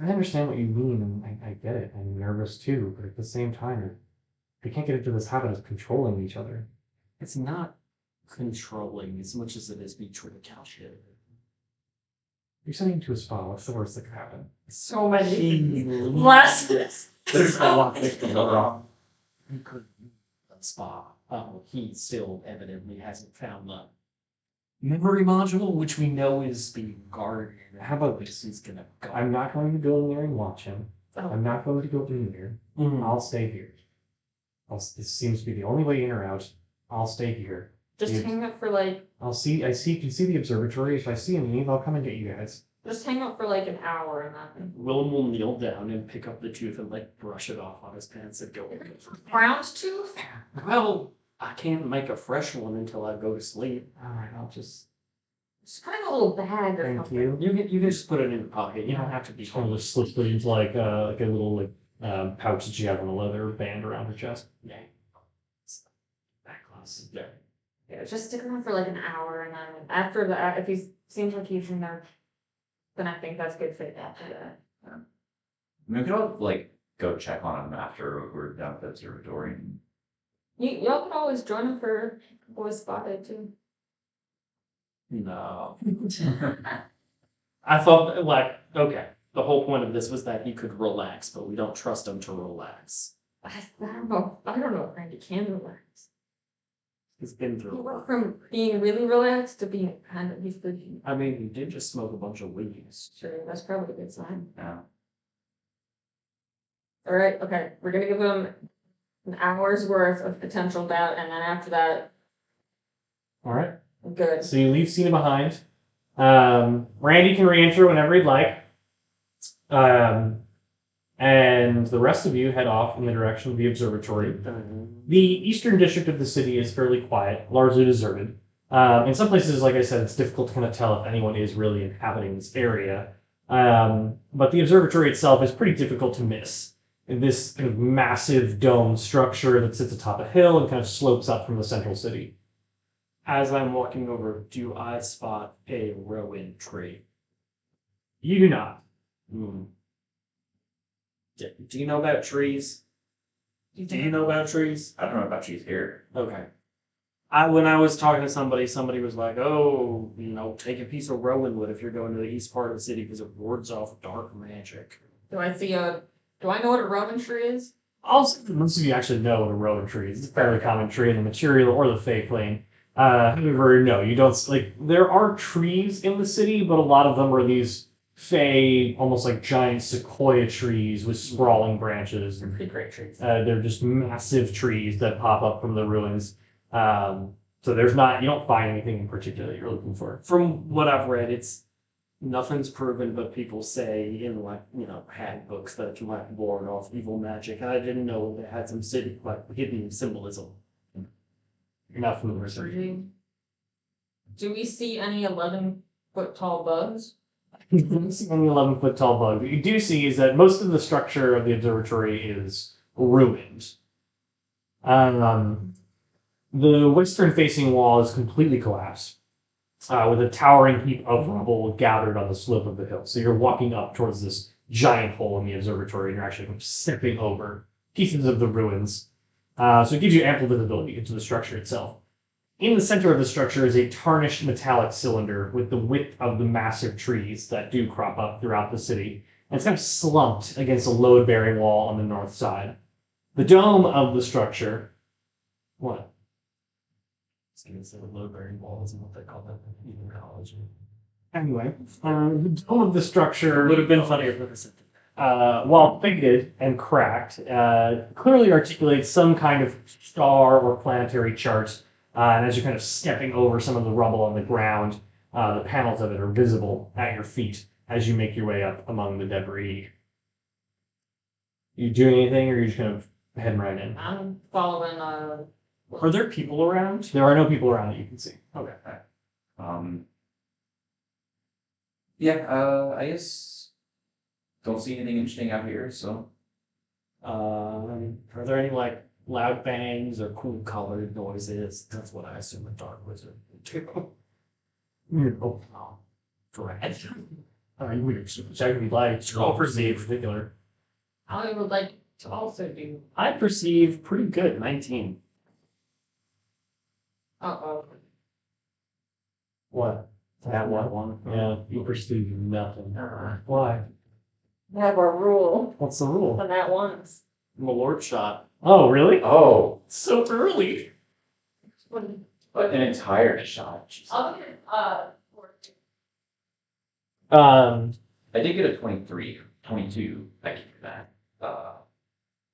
I understand what you mean, and I get it. I'm nervous too, but at the same time, we can't get into this habit of controlling each other. It's not controlling as much as it is being trying to couch it. You're sending him to a spa. What's the worst that could happen? So many Less. There's a lot that can go wrong. He could a spa. He still evidently hasn't found the memory module, which we know is being guarded. How about this? He's gonna go. I'm not going to go in there and watch him. Oh. I'm not going to go in there. Mhm. I'll stay here. This seems to be the only way in or out. I'll stay here. Just Yes. hang out for like, Can see the observatory. If I see him leave, I'll come and get you guys. just hang out for like an hour and then. Willem will kneel down and pick up the tooth and like brush it off on his pants and go. Round tooth? Well, I can't make a fresh one until I go to sleep. Alright, I'll just Just put in a little bag or thank something. you. You can just put it in your pocket. You don't have to be. Totally slips it into like a little pouch that you have on a leather band around her chest. Yeah. Back close. Yeah. Yeah, just stick around for like an hour and then after that, if he seems like he's in there, then I think that's good fit after that. I mean, we could all like go check on him after we're done with the observatory. Y'all could always join him for Boys Spotted too. No. I thought, like, okay, the whole point of this was that he could relax, but we don't trust him to relax. I don't know. I don't know if Randy can relax. He's been He through a went lot. from being really relaxed to being kind of, he's the, I mean, he did just smoke a bunch of weeds. sure, that's probably a good sign. Yeah. Alright, okay, we're gonna give him an hour's worth of potential doubt, and then after that, Alright. good. So you leave Cena behind. Randy can re-enter whenever he'd like. And the rest of you head off in the direction of the observatory. The eastern district of the city is fairly quiet, largely deserted. In some places, like I said, it's difficult to kind of tell if anyone is really inhabiting this area. But the observatory itself is pretty difficult to miss. This kind of massive dome structure that sits atop a hill and kind of slopes up from the central city. As I'm walking over, do I spot a rowan tree? You do not. Hmm. Do you know about trees? Do you know about trees? I don't know about trees here. Okay. When I was talking to somebody was like, oh, take a piece of rowan wood if you're going to the east part of the city because it wards off dark magic. Do I know what a Roman tree is? Also, most of you actually know what a rowan tree is. It's a fairly common tree in the material or the Fey plane. However, no, you don't, there are trees in the city, but a lot of them are these Fey, almost like giant sequoia trees with sprawling branches. And, Pretty great trees. they're just massive trees that pop up from the ruins. So you don't find anything in particular that you're looking for. From what I've read, nothing's proven, but people say in hag books that it can ward off evil magic, and I didn't know they had some hidden symbolism. You're not familiar with it. Do we see any 11-foot tall bugs? You don't see any 11-foot tall bug. What you do see is that most of the structure of the observatory is ruined. The western-facing wall is completely collapsed, with a towering heap of rubble gathered on the slope of the hill. So you're walking up towards this giant hole in the observatory, and you're actually stepping over pieces of the ruins. So it gives you ample visibility into the structure itself. In the center of the structure is a tarnished metallic cylinder with the width of the massive trees that do crop up throughout the city. And it's kind of slumped against a load-bearing wall on the north side. The dome of the structure... What? I was going to say the load-bearing wall isn't what they call that in college. Anyway, the dome of the structure... It would have been funnier if I said that. while faded and cracked, clearly articulates some kind of star or planetary chart. And as you're kind of stepping over some of the rubble on the ground, the panels of it are visible at your feet as you make your way up among the debris. You doing anything, or are you just kind of heading right in? I'm following Are there people around? There are no people around that you can see. Okay. Yeah, I guess don't see anything interesting out here, so Are there any like loud bangs or cool colored noises? That's what I assume a dark wizard would do. No. Oh, dread. You would check me like scroll perceive in particular. I would like to also do. I perceive pretty good, 19. Uh-oh. What? That one. Yeah, you perceive nothing. Why? I have a rule What's the rule? for that once. I'm a lord shot. Oh, really? oh, So early. When- an entire shot. Jesus. I'll get I did get a 23, 22. Thank you for that.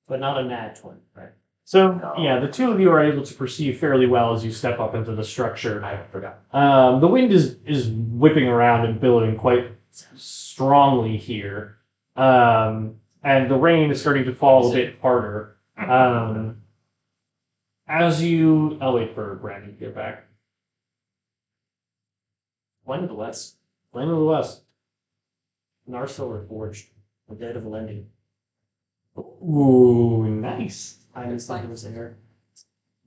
But not a nat 20, right? So, No. yeah, the two of you are able to perceive fairly well as you step up into the structure. I forgot. The wind is whipping around and billowing quite strongly here. And the rain is starting to fall a bit harder. As you... I'll wait for Brandon to get back. One to the west. Land of the West. Narsilver forged. The dead of lending. Ooh, nice. I understand it was there.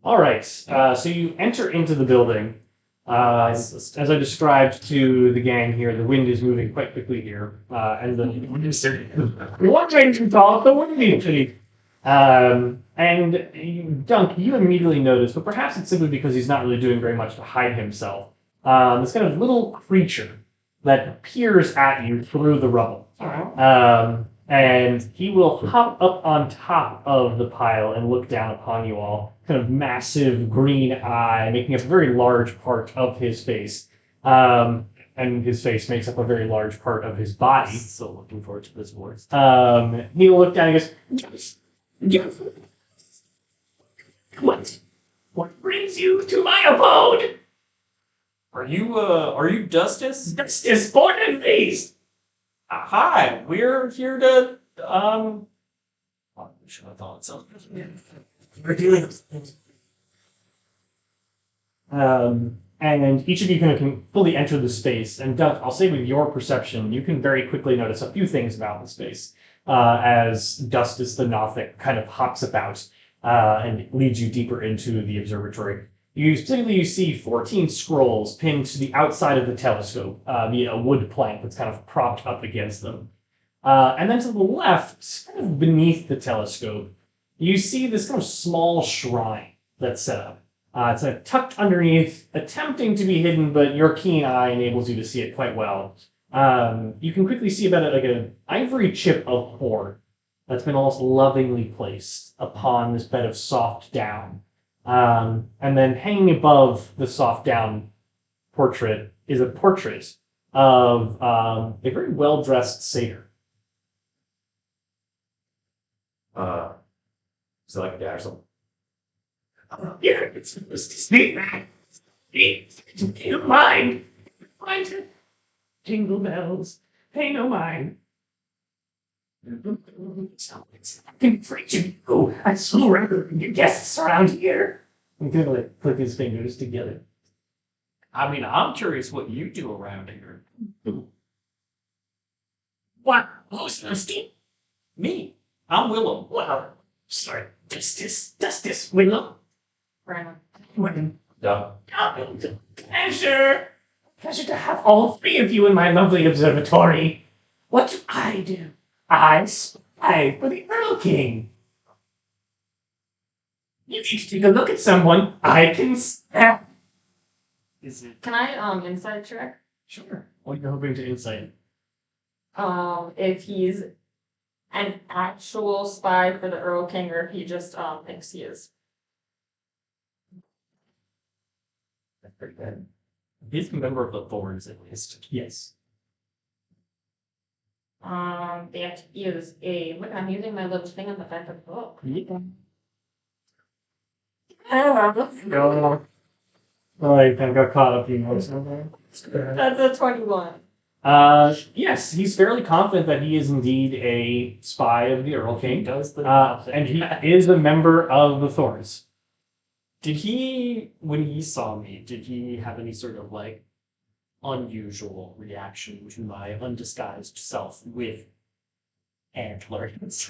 All right, so you enter into the building. As I described to the gang here, the wind is moving quite quickly here, and the one way to call it the windy city. Dunk, you immediately notice, but perhaps it's simply because he's not really doing very much to hide himself. This kind of little creature that peers at you through the rubble. And he will hop up on top of the pile and look down upon you all. Kind of massive green eye, making up a very large part of his face. And his face makes up a very large part of his body. So looking forward to this voice. He'll look down and goes, What brings you to my abode? Are you Dustus? This is born and raised. Hi, we're here to I should have thought so. And each of you can fully enter the space. And Duck, I'll say with your perception, you can very quickly notice a few things about the space as Dustus the Nothic kind of hops about and leads you deeper into the observatory. You see 14 scrolls pinned to the outside of the telescope via a wood plank that's kind of propped up against them. And then to the left, kind of beneath the telescope, you see this kind of small shrine that's set up. It's tucked underneath, attempting to be hidden, but your keen eye enables you to see it quite well. You can quickly see about it like an ivory chip of horn that's been almost lovingly placed upon this bed of soft down. And then hanging above the soft down portrait is a portrait of a very well-dressed satyr. Is it like a dad or something? Yeah, it's supposed to speak that. You mind? Mind it. Jingle bells, pay no mind. I'm preaching you. I saw your guests around here. I'm gonna like click his fingers together. I mean, I'm curious what you do around here. What? Who's thirsty? Me. I'm Willem. Well, sorry. Justice, Willem. Brandon. Willem. Yeah. Pleasure. Pleasure to have all three of you in my lovely observatory. What do? I spy for the Earl King. You need to take a look at someone I can snap. Is it Can I insight check? Sure. What are you hoping to insight? If he's an actual spy for the Earl King or if he just thinks he is. That's pretty good. he's a member of the Thorns at least? Yes. That is a look. I'm using my little thing on the back of the book. Yeah. No. Oh, I kind of got caught up in those. That's a 21. Yes, he's fairly confident that he is indeed a spy of the Earl He King. does the And he is a member of the Thorns. Did he, when he saw me, did he have any sort of like unusual reaction to my undisguised self with antlers?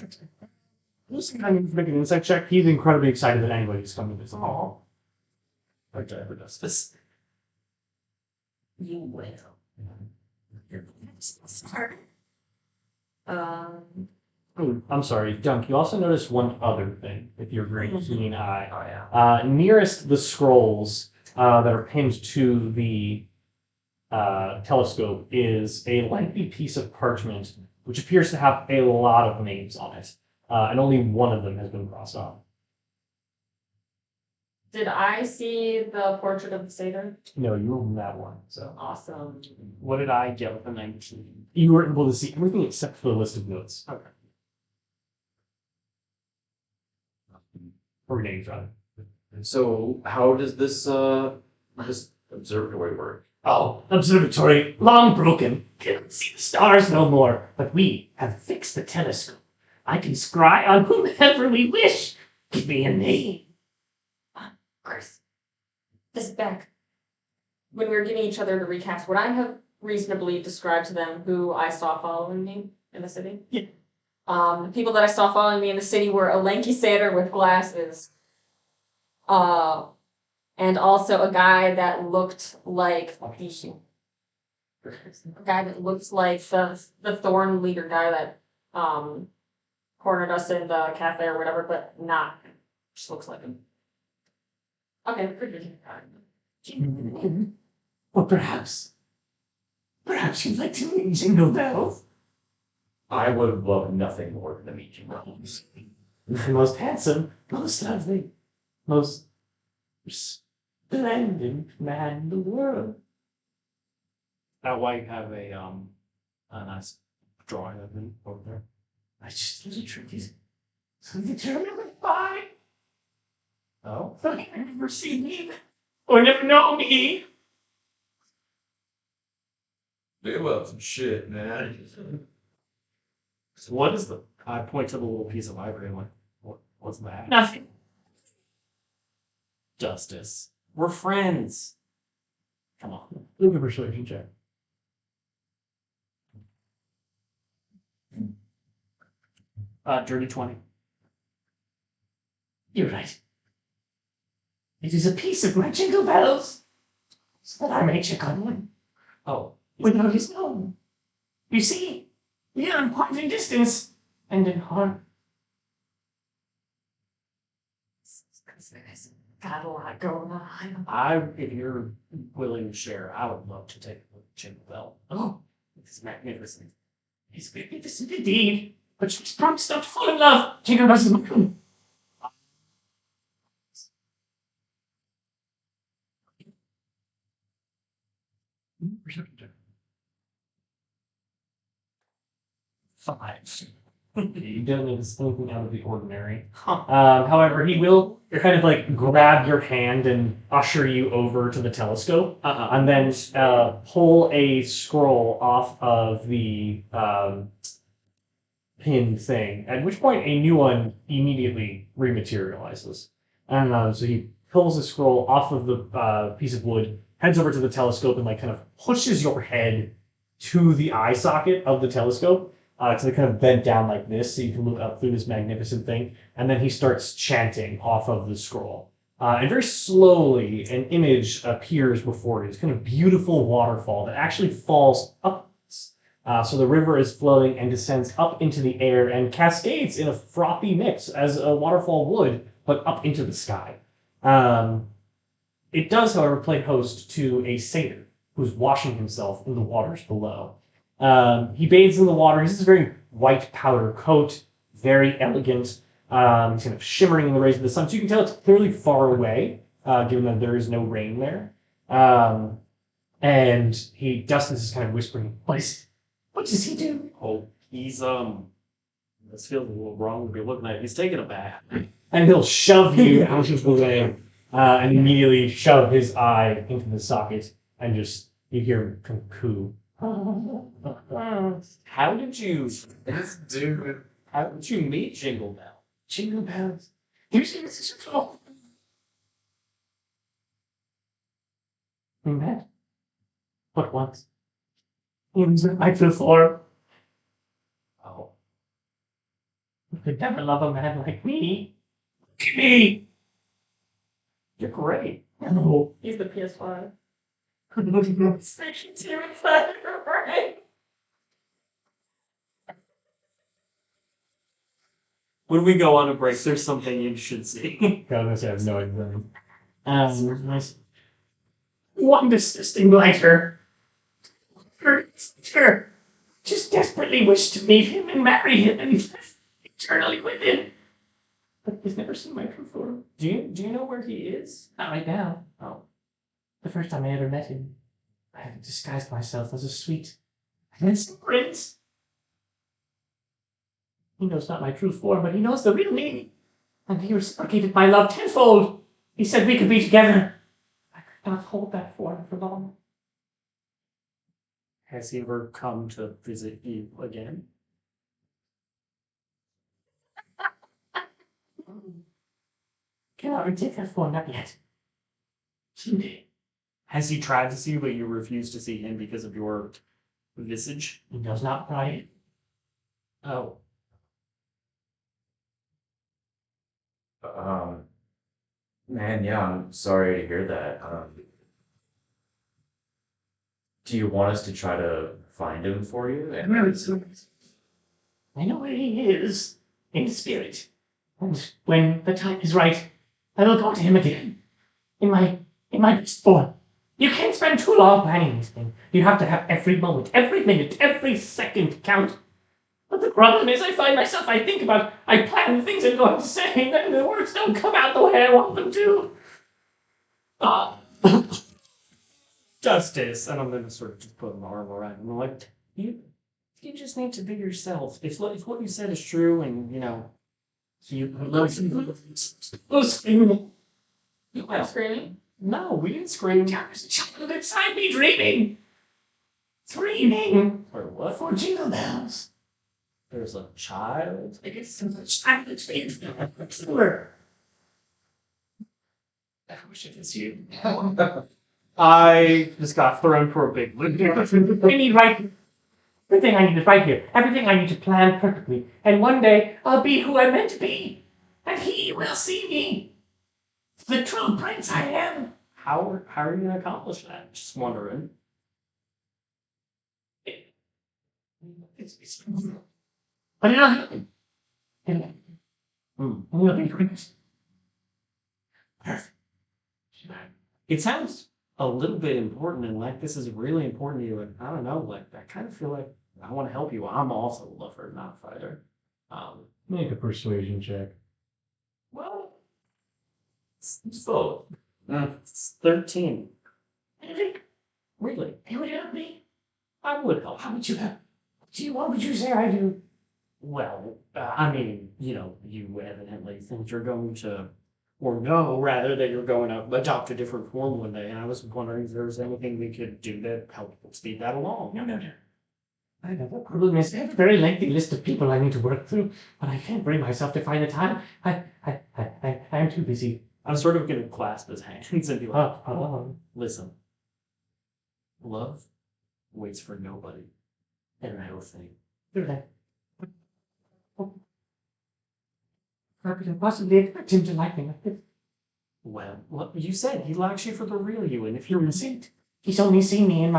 Who's kind of making an insight check? He's incredibly excited that anybody's coming to visit. Oh, Or ever does this? You will. Sorry. I'm sorry, Dunk. You also notice one other thing with your great keen eye. Oh, yeah. Nearest the scrolls that are pinned to the telescope is a lengthy piece of parchment which appears to have a lot of names on it, and only one of them has been crossed off. Did I see the portrait of the satyr? No, you were that one. So Awesome. What did I get with the 19? you were able to see everything except for the list of notes. Okay. Or names, rather. So how does this observatory work? Oh, observatory, long broken. Can't see the stars no more. But we have fixed the telescope. I can scry on whomever we wish. Give me a name. Chris, this back. When we were giving each other the recaps, would I have reasonably described to them who I saw following me in the city? Yeah. The people that I saw following me in the city were a lanky satyr with glasses. And also a guy that looked like the Thorn leader guy that cornered us in the cafe or whatever, but not just looks like him. Okay, pretty good. Or perhaps you'd like to meet Jingle Bells? I would love nothing more than to meet you. The most handsome, most lovely, most splendid man in the world. That why you have a nice drawing of him over there. I just was a tricky. Something to remember by. Oh. So you never see me or never know me. They love some shit, man. So what is the? I point to the little piece of ivory and like, what's that? Nothing. Justice. We're friends. Come on. Leave a persuasion check. Dirty 20. You're right. It is a piece of my Jingle Bells, so that I may check on one Oh. without his known. You see, we are quite in distance and in harm. There's got a lot going on. If you're willing to share, I would love to take a Jingle Bell. Oh, It's magnificent. he's magnificent indeed, but she's promised not to fall in love. Jingle Bells is mine. Perception check. 5. You don't notice anything out of the ordinary. However, he will kind of like grab your hand and usher you over to the telescope, and then pull a scroll off of the pin thing. At which point, a new one immediately rematerializes. So he pulls the scroll off of the piece of wood, heads over to the telescope, and like kind of pushes your head to the eye socket of the telescope. To kind of bent down like this so you can look up through this magnificent thing. And then he starts chanting off of the scroll. And very slowly, an image appears before you. It's kind of beautiful waterfall that actually falls up. So the river is flowing and descends up into the air and cascades in a frothy mix as a waterfall would, but up into the sky. It does, however, play host to a satyr who's washing himself in the waters below. He bathes in the water. He has this very white powder coat, very elegant. He's kind of shimmering in the rays of the sun. So you can tell it's clearly far away, given that there is no rain there. And Dustin's just kind of whispering, what does he do? Oh, he's this feels a little wrong to be looking at. He's taking a bath. And he'll shove you out of the way, and immediately shove his eye into the socket, and just, you hear him kind of coo. How did you meet Jingle Bell? Jingle bells. Here's your We met. But once. He was in my true form. Oh. You could never love a man like me. Look at me! You're great. No. He's the PS5. Section 2 and 5 are right. When we go on a break, there's something you should see. God, I have no idea. Nice. One desisting lighter. Sure. Just desperately wish to meet him and marry him and live eternally with him. But he's never seen my true form. Do you know where he is? Not right now. Oh. The first time I ever met him, I had disguised myself as a sweet, handsome prince. He knows not my true form, but he knows the real me. And he reciprocated my love tenfold. He said we could be together. I could not hold that form for long. Has he ever come to visit you again? Cannot retake that form, not yet. Someday. Has he tried to see you, but you refuse to see him because of your visage? He does not pry. Oh. Man, yeah, I'm sorry to hear that. Do you want us to try to find him for you? I know where he is, in spirit. And when the time is right, I will go to him again. In my best form. You can't spend too long planning these things. You have to have every moment, every minute, every second count. But the problem is I plan things I'm going to say, and then the words don't come out the way I want them to. Justice. And I'm going to sort of just put an arm around him. I'm like, you just need to be yourself. If what you said is true, and you Screaming. You were screaming? no, we didn't scream. There was a child inside me dreaming. Screaming Or what? for jingle bells. There's a child. I guess some child that's being killer. I wish it was you. I just got thrown for a big loop. I need right. Everything I need is right here. Everything I need to plan perfectly. And one day I'll be who I'm meant to be. And he will see me. The true prince I am. How are you going to accomplish that? Just wondering. But it'll happen. And we'll be prince. Perfect. It sounds a little bit important, and like this is really important to you. And I don't know, like I kind of feel like I want to help you. I'm also a lover, not a fighter. Make a persuasion check. Well, it's both. It's 13. Really? You would help me? I would help. How would you help? Gee, what would you say I do? Well, I mean, you evidently think you're going to, or no, rather, that you're going to adopt a different form one day. And I was wondering if there was anything we could do to help speed that along. No. I know the problem is I have a very lengthy list of people I need to work through, but I can't bring myself to find the time. I'm too busy. I'm sort of going to clasp his hands and be like, listen, love waits for nobody. And I will think, How could I possibly expect him to like me like this? well, you said he likes you for the real you, and if you're Innocent. He's only seen me in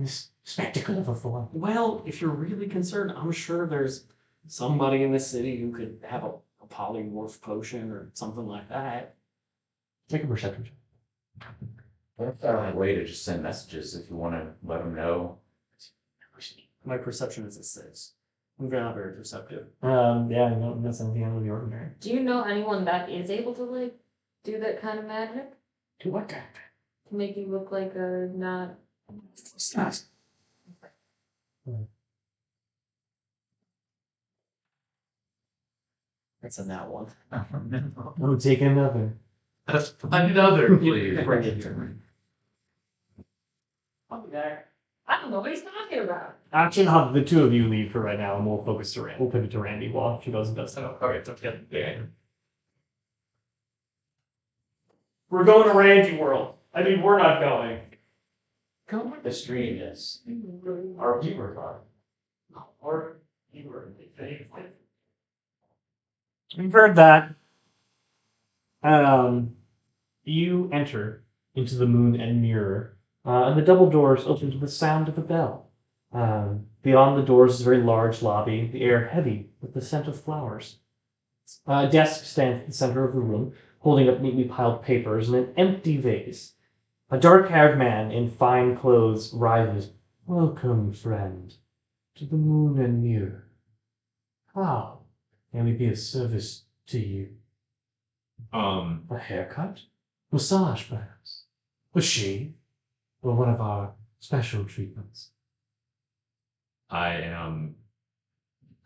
this spectacle of a form. well, if you're really concerned, I'm sure there's somebody in the city who could have a polymorph potion or something like that. Take a perception check. That's a way to just send messages if you want to let them know. My perception is a 6. I'm not very perceptive. Yeah, I don't miss anything out of the ordinary. Do you know anyone that is able to like do that kind of magic? To what kind? To make you look like a not That's a nat one. I'll take another. Another, please. Bring it to me. I'll be there. I don't know what he's talking about. Actually, I'll have the two of you leave for right now, and we'll focus to Randy. We'll pivot to Randy while she goes and does that. Okay. We're going to Randy World. I mean, we're not going. Go where the stream is. Or we were gone. Or you were faithful. We've heard that. You enter into the moon and mirror, and the double doors open to the sound of a bell. Beyond the doors is a very large lobby, the air heavy with the scent of flowers. A desk stands at the center of the room, holding up neatly piled papers and an empty vase. A dark-haired man in fine clothes rises. Welcome, friend, to the moon and mirror. How may we be of service to you? A haircut? Massage, perhaps? A shave? Or one of our special treatments? I am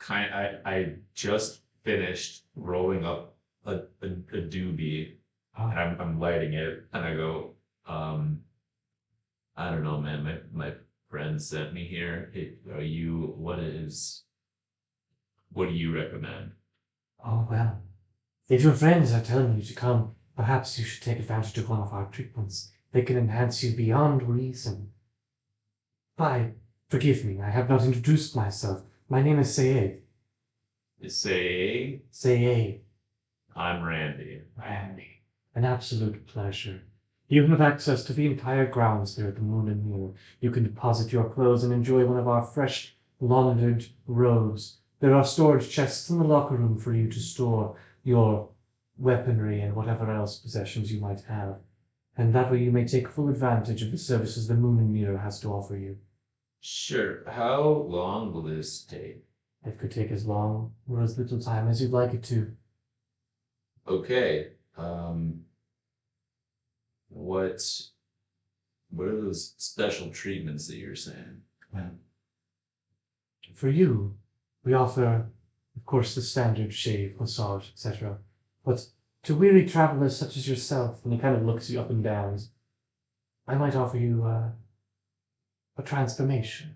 I just finished rolling up a doobie and I'm lighting it and I go, I don't know, man, my friend sent me here. What do you recommend? Oh, well. If your friends are telling you to come, perhaps you should take advantage of one of our treatments. They can enhance you beyond reason. Forgive me, I have not introduced myself. My name is Sayed. Say, Sayed. I'm Randy. Randy. An absolute pleasure. You have access to the entire grounds here at the Moon and Mirror. You can deposit your clothes and enjoy one of our fresh, laundered robes. There are storage chests in the locker room for you to store your weaponry and whatever else possessions you might have. And that way you may take full advantage of the services the Moon and Mirror has to offer you. Sure. How long will this take? It could take as long or as little time as you'd like it to. Okay. What are those special treatments that you're saying? Well, for you, we offer, of course, the standard shave, massage, etc. But to weary travelers such as yourself, and he kind of looks you up and down, I might offer you a transformation,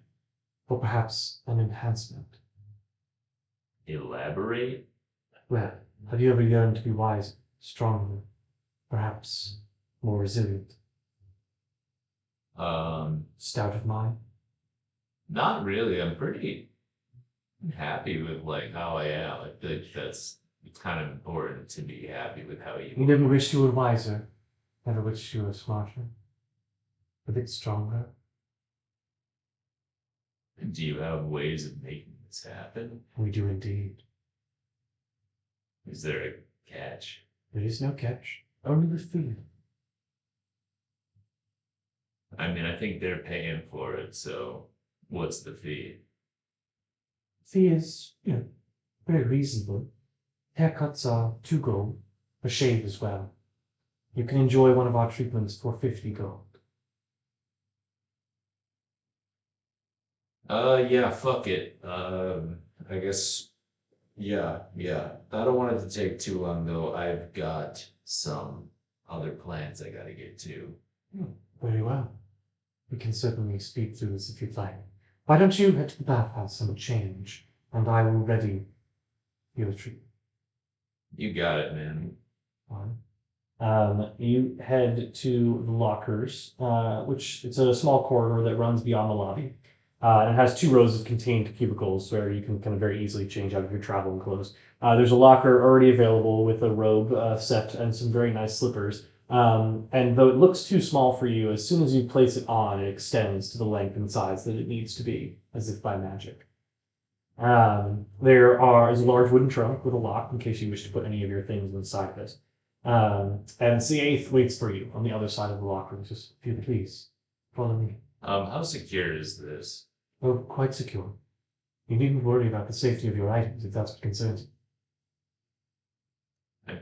or perhaps an enhancement. Elaborate? Well, have you ever yearned to be wiser, stronger, perhaps more resilient, stout of mind? Not really. I'm pretty happy with like how I am. I feel like it's kind of important to be happy with how you You never wished you were wiser, never wished you were smarter, a bit stronger. Do you have ways of making this happen? We do indeed. Is there a catch? There is no catch, only the fee. I mean, I think they're paying for it, so what's the fee? Fee is, very reasonable. Haircuts are 2 gold, a shave as well. You can enjoy one of our treatments for 50 gold. Yeah, fuck it. I guess, yeah. I don't want it to take too long though. I've got some other plans I gotta get to. Very well. We can certainly speak through this if you'd like. Why don't you head to the bathhouse and change, and I will ready your treatment. You got it, man. You head to the lockers, which it's a small corridor that runs beyond the lobby. And it has 2 rows of contained cubicles where you can kind of very easily change out of your traveling clothes. There's a locker already available with a robe set and some very nice slippers. And though it looks too small for you, as soon as you place it on, it extends to the length and size that it needs to be, as if by magic. There is a large wooden trunk with a lock in case you wish to put any of your things inside of it. And C8 waits for you on the other side of the locker. Just, if you please, follow me. How secure is this? Oh, quite secure. You needn't worry about the safety of your items if that's what concerns you.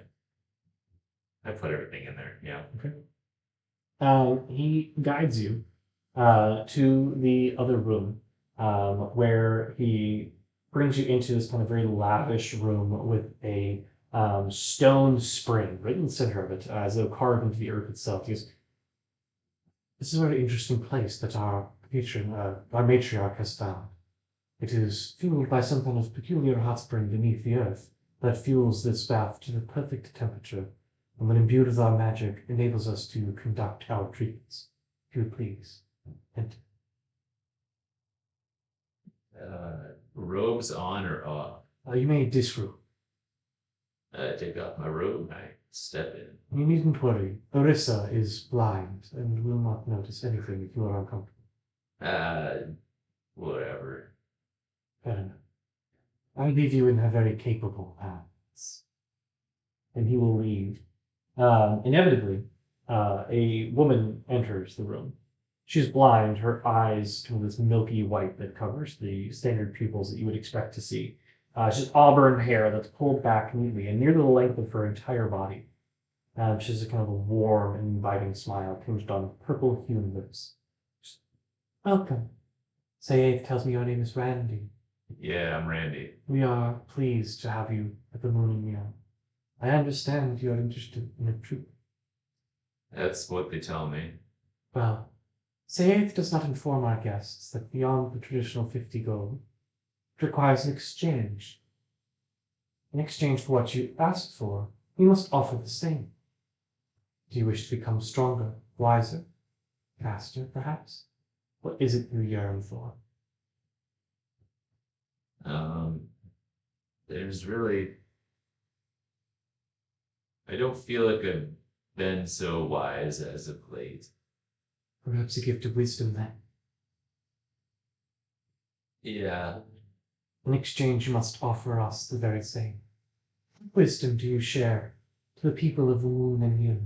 I put everything in there, yeah. Okay. He guides you to the other room, where he brings you into this kind of very lavish room with a stone spring right in the center of it, as though carved into the earth itself. He goes, "This is a very interesting place that our matriarch has found. It is fueled by some kind of peculiar hot spring beneath the earth that fuels this bath to the perfect temperature, and when imbued with our magic, enables us to conduct our treatments. If you would please, And Robes on or off? you may disrobe. Take off my robe, I step in. You needn't worry. Orissa is blind and will not notice anything if you are uncomfortable. Whatever. Fair enough. I leave you in her very capable hands. And he will leave. Inevitably, a woman enters the room. She's blind, her eyes kind of this milky white that covers the standard pupils that you would expect to see. She's auburn hair that's pulled back neatly and near the length of her entire body. She has a kind of a warm and inviting smile tinged on purple hued lips. Welcome. Sayeth tells me your name is Randy. Yeah, I'm Randy. We are pleased to have you at the Moon and Meow. I understand you are interested in a troop. That's what they tell me. Well, Sayeth does not inform our guests that beyond the traditional 50 gold, it requires an exchange. In exchange for what you asked for, we must offer the same. Do you wish to become stronger, wiser, faster, perhaps? What is it you yearn for? There's really. I don't feel like I've been so wise as of late. Perhaps a gift of wisdom, then. Yeah, In exchange, you must offer us the very same. What wisdom do you share to the people of the Moon and Meow?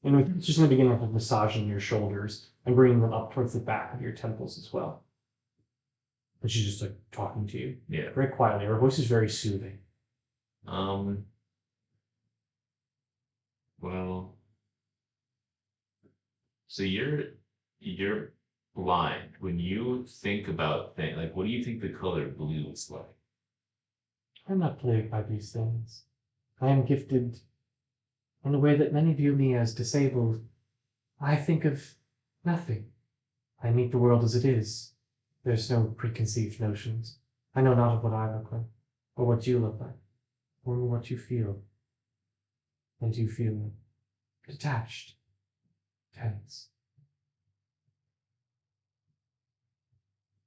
And it's just going to begin with massaging your shoulders and bringing them up towards the back of your temples as well. And she's just like talking to you yeah. very quietly. Her voice is very soothing. Well, so you're blind. When you think about things, like, what do you think the color blue is like? I'm not plagued by these things. I am gifted in a way that many view me as disabled. I think of nothing. I meet the world as it is. There's no preconceived notions. I know not of what I look like, or what you look like, or what you feel. And you feel detached, tense.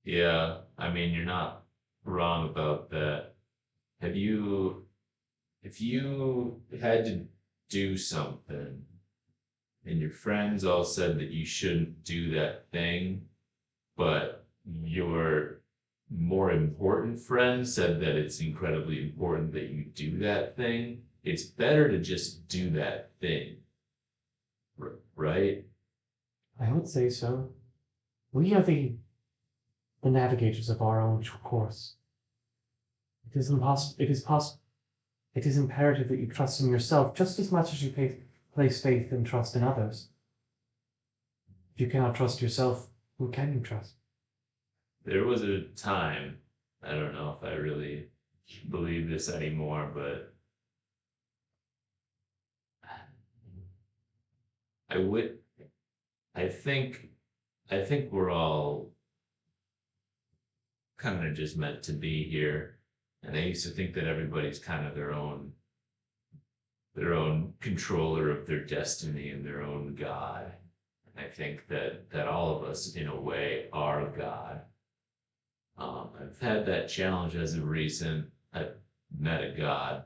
Yeah, I mean, you're not wrong about that. If you had to do something and your friends all said that you shouldn't do that thing, but your more important friend said that it's incredibly important that you do that thing, it's better to just do that thing. Right? I would say so. We are the navigators of our own course. It is impossible. It is imperative that you trust in yourself just as much as you place faith and trust in others. If you cannot trust yourself, who can you trust? There was a time, I don't know if I really believe this anymore, but I would, I think, I think we're all kind of just meant to be here. And I used to think that everybody's kind of their own controller of their destiny and their own God. And I think that all of us, in a way, are God. I've had that challenge as of recent. I met a God,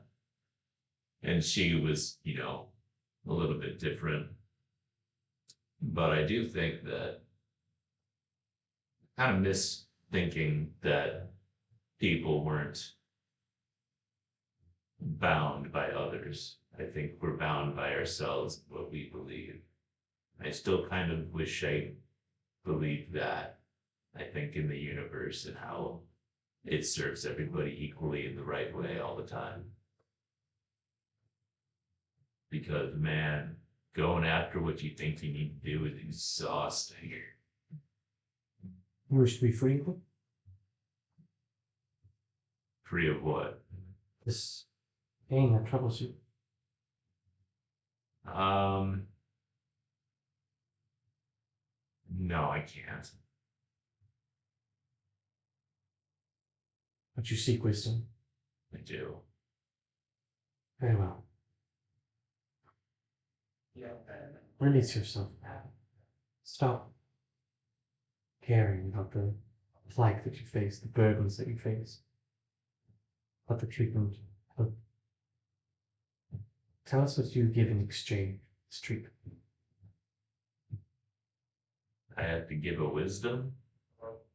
and she was, a little bit different. But I do think that I kind of miss thinking that people weren't bound by others. I think we're bound by ourselves, what we believe. I still kind of wish I believed that. I think in the universe and how it serves everybody equally in the right way all the time. Because, man, going after what you think you need to do is exhausting. You wish to be free? Free of what? This pain that troubles you. No, I can't. But you seek wisdom. I do. Very well. Release yourself. Stop. caring about the plight that you face, the burdens that you face, about the treatment. Tell us what you give in exchange for this treatment. I have to give a wisdom.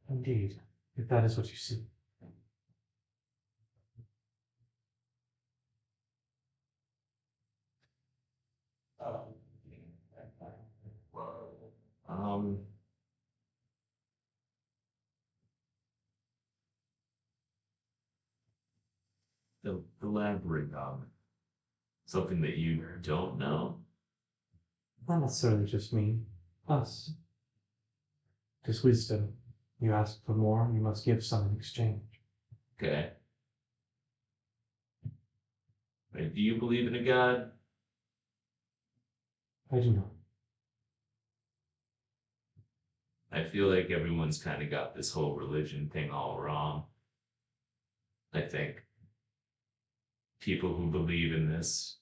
Indeed, if that is what you seek. Um, elaborate on something that you don't know. Not necessarily just me, us. Just wisdom. You ask for more, you must give some in exchange. Okay. Wait, do you believe in a god? I do not. I feel like everyone's kind of got this whole religion thing all wrong. I think people who believe in this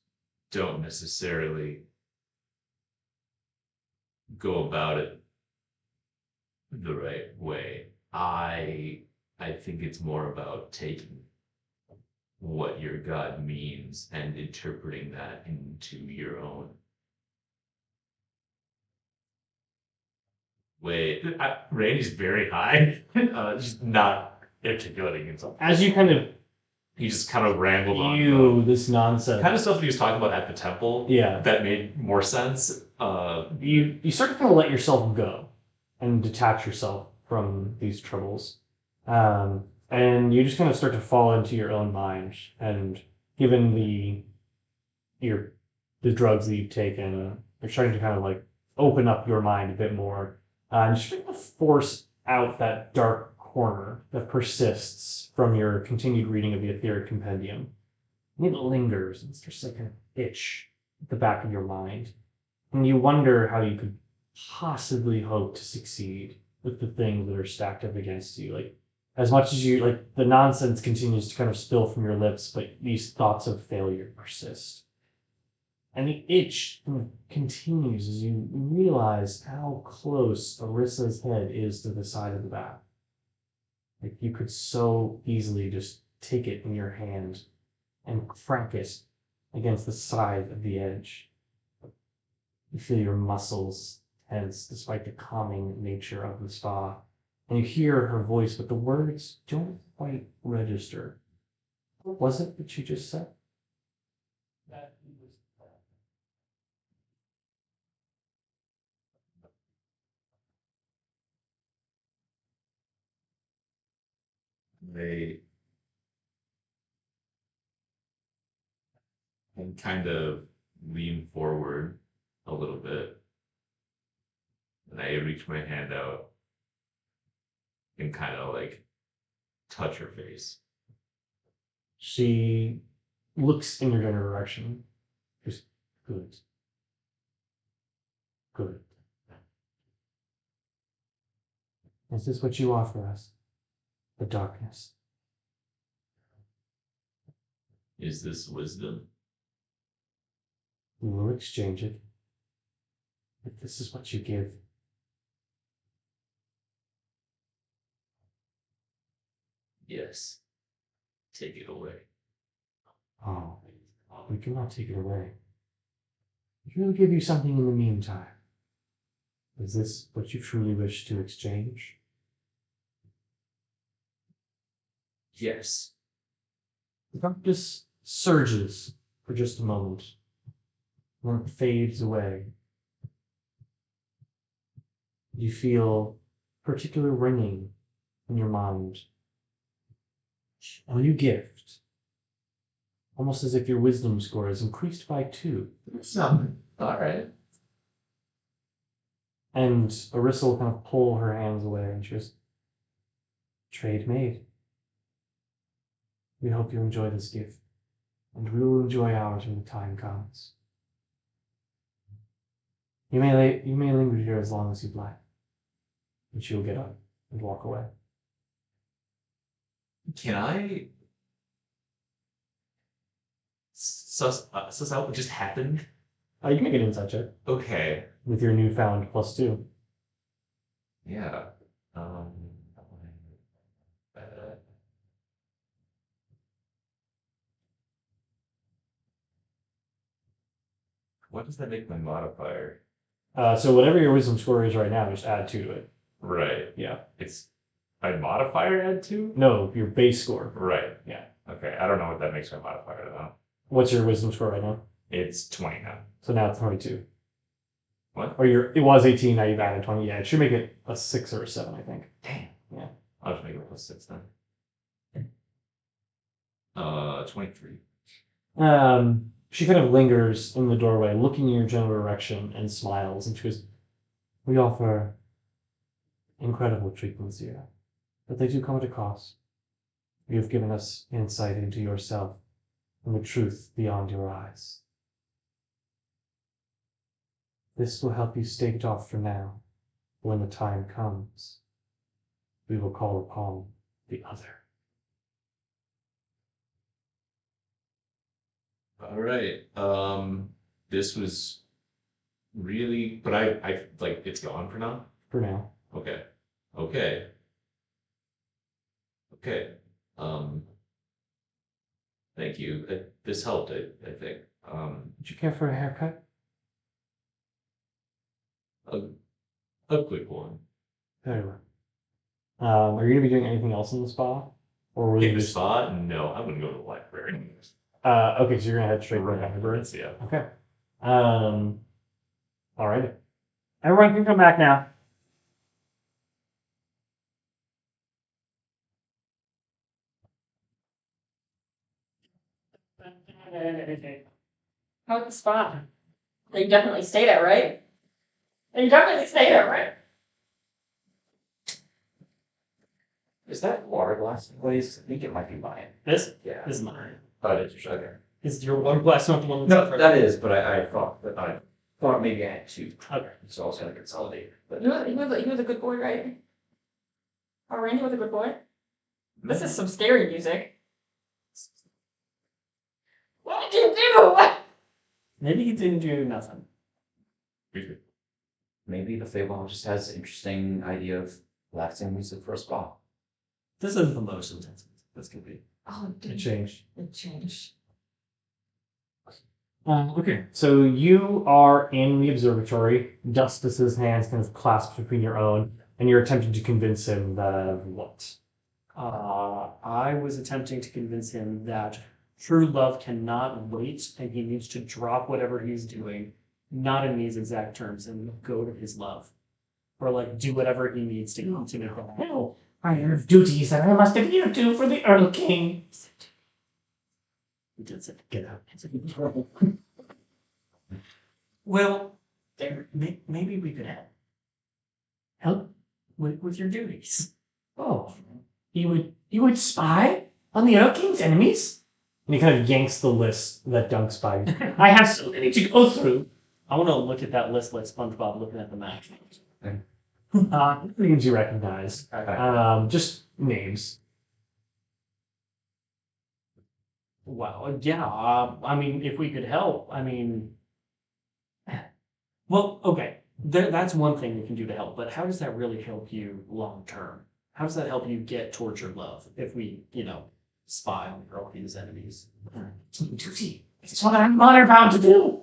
don't necessarily go about it the right way. I think it's more about taking what your God means and interpreting that into your own way. Randy's very high, just not articulating himself. As you kind of He just kind of rambled on view about this nonsense, kind of stuff that he was talking about at the temple. yeah, That made more sense. you start to kind of let yourself go and detach yourself from these troubles. And you just kind of start to fall into your own mind. And given the drugs that you've taken, you're starting to kind of like open up your mind a bit more. And you're starting to force out that dark corner that persists from your continued reading of the Etheric Compendium. And it lingers and starts to like an itch at the back of your mind. And you wonder how you could possibly hope to succeed with the things that are stacked up against you. Like, as much as you, like, the nonsense continues to kind of spill from your lips, but these thoughts of failure persist. And the itch continues as you realize how close Arissa's head is to the side of the bath. Like, you could so easily just take it in your hand and crack it against the side of the edge. You feel your muscles tense despite the calming nature of the spa. And you hear her voice, but the words don't quite register. What was it that you just said? They and kind of lean forward a little bit, and I reach my hand out and kind of like touch her face. She looks in your general direction. Just good. Good. Is this what you offer us? The darkness. Is this wisdom? We will exchange it. If this is what you give. Yes. Take it away. Oh, we cannot take it away. We will give you something in the meantime. Is this what you truly wish to exchange? Yes. The darkness surges for just a moment, then it fades away. You feel particular ringing in your mind. A new gift, almost as if your wisdom score is increased by 2. Something. All right. And Arissa will kind of pull her hands away and she goes, trade made. We hope you enjoy this gift, and we will enjoy ours when the time comes. You may linger here as long as you'd like. And she'll get up and walk away. Can I suss out what just happened? You can make an insight check Okay. with your newfound +2. Yeah. What does that make my modifier? So whatever your wisdom score is right now, just add 2 to it. Right. Yeah. It's my modifier add 2? No, your base score. Right. Yeah. Okay, I don't know what that makes my modifier though. What's your wisdom score right now? It's 20 now. So now it's 22. What? Or it was 18, now you've added 20. Yeah, it should make it a 6 or a 7, I think. Damn. Yeah. I'll just make it +6 then. 23. She kind of lingers in the doorway, looking in your general direction, and smiles, and she goes, "We offer incredible treatments here, but they do come at a cost. You have given us insight into yourself and the truth beyond your eyes. This will help you stake it off for now. When the time comes, we will call upon the other." All right. This was really, but I like it's gone for now. For now. Okay. Okay. Okay. Thank you. This helped. I think. Would you care for a haircut? A quick one. Very well. Are you going to be doing anything else in the spa? Or will you In the just... spa? No, I'm gonna go to the library. Okay, so you're going to head straight to the library? Yeah. Okay. Alrighty. Everyone can come back now. How's the spot? You definitely stayed at, right? You definitely stayed at, right? Is that water glass place? I think it might be mine. This Yeah. is mine. Oh, it is. Okay. Is your water glass not the one No, that's up that is, but I thought maybe I had 2. Okay. So I was gonna consolidate. But He was a good boy, right? Oh, Randy was a good boy. This is some scary music. What did you do? Maybe he didn't do nothing. maybe the Feywild just has an interesting idea of relaxing music for a spa. This is the most intense music this could be. Oh, It changed. It changed. Okay, so you are in the observatory. Justice's hands kind of clasped between your own, and you're attempting to convince him that what? I was attempting to convince him that true love cannot wait and he needs to drop whatever he's doing, not in these exact terms, and go to his love. Or like do whatever he needs to continue. No, I have duties that I must adhere to for the Earl King. He did say, get out. Well, there, maybe we could help with your duties. Oh, you would spy on the Earl King's enemies? And he kind of yanks the list that Dunk's by. I have so many to go through. I want to look at that list like SpongeBob looking at the map. Names you recognize. Just names. Wow, yeah, I mean, if we could help, I mean, well, okay, that's one thing we can do to help, but how does that really help you long term? How does that help you get towards your love if we, spy on Earl King's enemies? Duty. It's what I'm honor bound to do.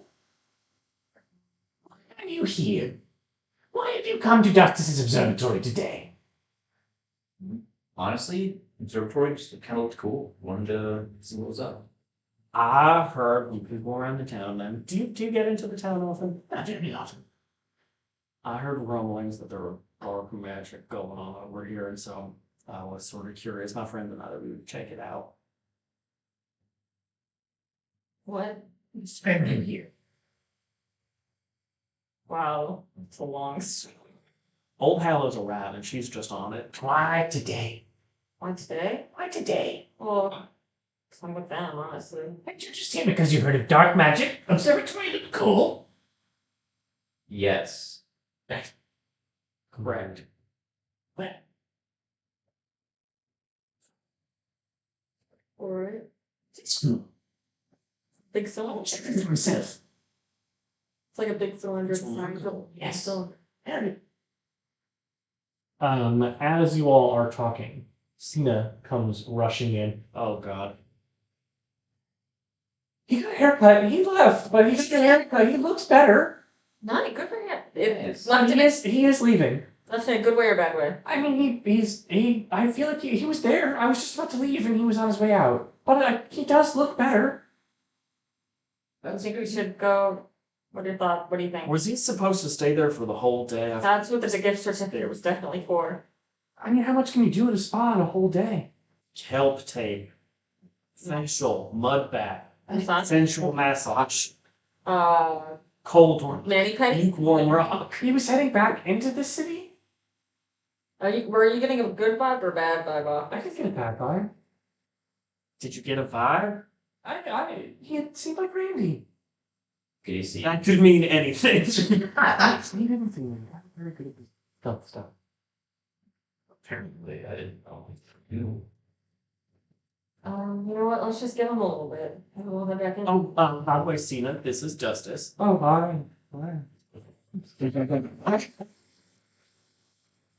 Why are you here? Why have you come to Justice's observatory today? Honestly, observatory just kind of looked cool. Wanted to see what was up. I've heard from people around the town, then. Do you get into the town often? Not very often. I heard rumblings that there were dark magic going on over here, and so I was sort of curious. My friend and I, we would check it out. What? Spend him here. Wow, it's a long story. Oldhallow's a rat, and she's just on it. Why today? Why today? Why today? Well, I'm with them, honestly. Aren't you just here because you heard of dark magic? Observatory looked cool. Yes. Correct. Well, Alright. it's cool. Big cylinder. Check it for himself. It's like a big cylinder. Yes. Cylinder. As you all are talking, Cena comes rushing in. Oh, God. He got a haircut. He left, but he got a haircut. He looks better. Not good for him. It's Yes. left him in, He is leaving. left in a good way or bad way. I mean, he. I feel like he was there. I was just about to leave, and he was on his way out. But he does look better. I think we should go. What are your thoughts? What do you think? Was he supposed to stay there for the whole day? That's what the gift certificate was definitely for. I mean, how much can you do at a spa in a whole day? Kelp tape, facial, mud bath, Massage. sensual massage, Uh, cold one, Manny Penny. lukewarm rock. He was heading back into the city. Were you getting a good vibe or bad vibe off? I could get a bad vibe. Did you get a vibe? He had seemed like Randy. Can you see? That could mean anything. He didn't seem like very good at this stealth stuff. Apparently, I didn't know. You know what? Let's just give him a little bit. A little bit back in. Oh, by the way, Cena, this is Justice. Oh, hi. Hi.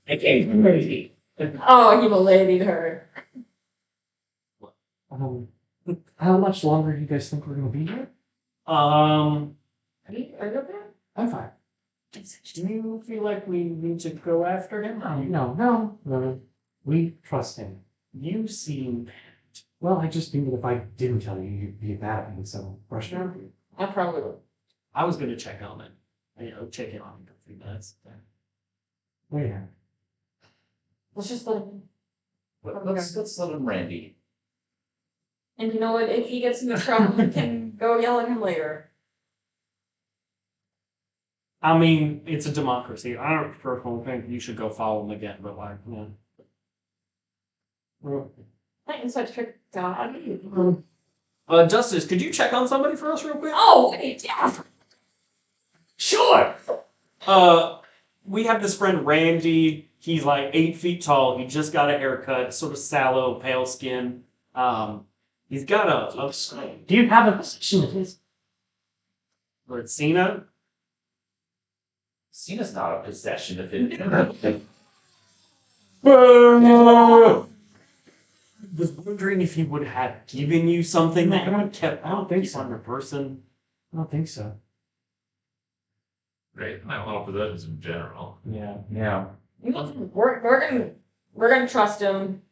I came crazy. Oh, you ladied her. How much longer do you guys think we're gonna be here? Are you okay? I'm fine. Do you feel like we need to go after him? No. We trust him. You seem. Well, I just knew that if I didn't tell you, you'd be mad at me, so brush it off. I probably would. I was gonna check on it. Check in on him for 3 minutes. Oh, yeah. Let's just let him. Let's let him Randy. And you know what? If he gets into trouble, we can go yell at him later. I mean, it's a democracy. I don't personally think you should go follow him again, but Like such trick God. Justice, could you check on somebody for us real quick? Oh, wait, yeah. Sure! We have this friend Randy. He's like 8 feet tall. He just got a haircut, sort of sallow, pale skin. He's got a Do you have a position of his? Lord Cena. Cena's not a possession of it. Was wondering if he would have given you something that would kept I don't think so. on your person. I don't think so. Right, not all possessions in general. Yeah. Yeah. We're gonna trust him.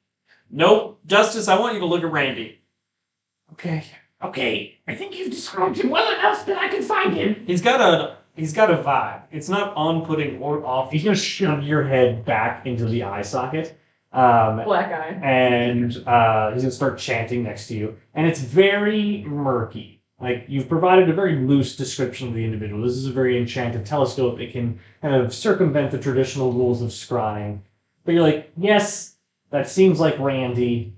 Nope, Justice. I want you to look at Randy. Okay. I think you've described him well enough that I can find him. He's got a vibe. It's not on putting or off. He's gonna shove your head back into the eye socket. Black guy. And he's gonna start chanting next to you. And it's very murky. Like, you've provided a very loose description of the individual. This is a very enchanted telescope. It can kind of circumvent the traditional rules of scrying. But you're like, yes, that seems like Randy.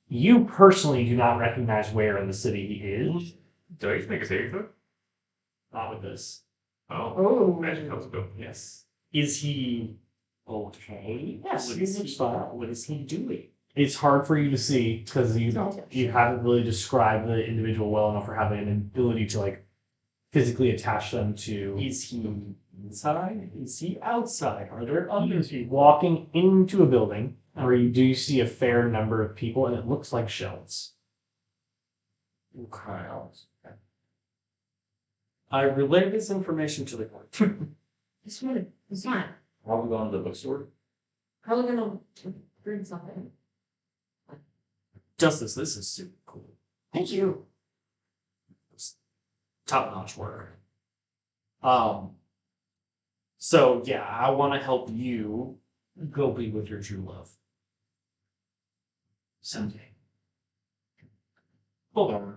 You personally do not recognize where in the city he is. Do I get to make a saving throw? Not with this. Oh, Oh. magic telescope. Yes. Is he okay? Yes, What he's is fine. what is he doing? It's hard for you to see because you haven't really described the individual well enough or have an ability to like physically attach them to. Is he inside? Is he outside? Are there other He's people? walking into a building where you do see a fair number of people, and it looks like shells. Okay. I relay this information to the court. It's fine. It's fine. Are we going to the bookstore? Probably gonna read something. Justice, this is super cool. Thank you. Top-notch work. So yeah, I want to help you go be with your true love. Someday. Hold on.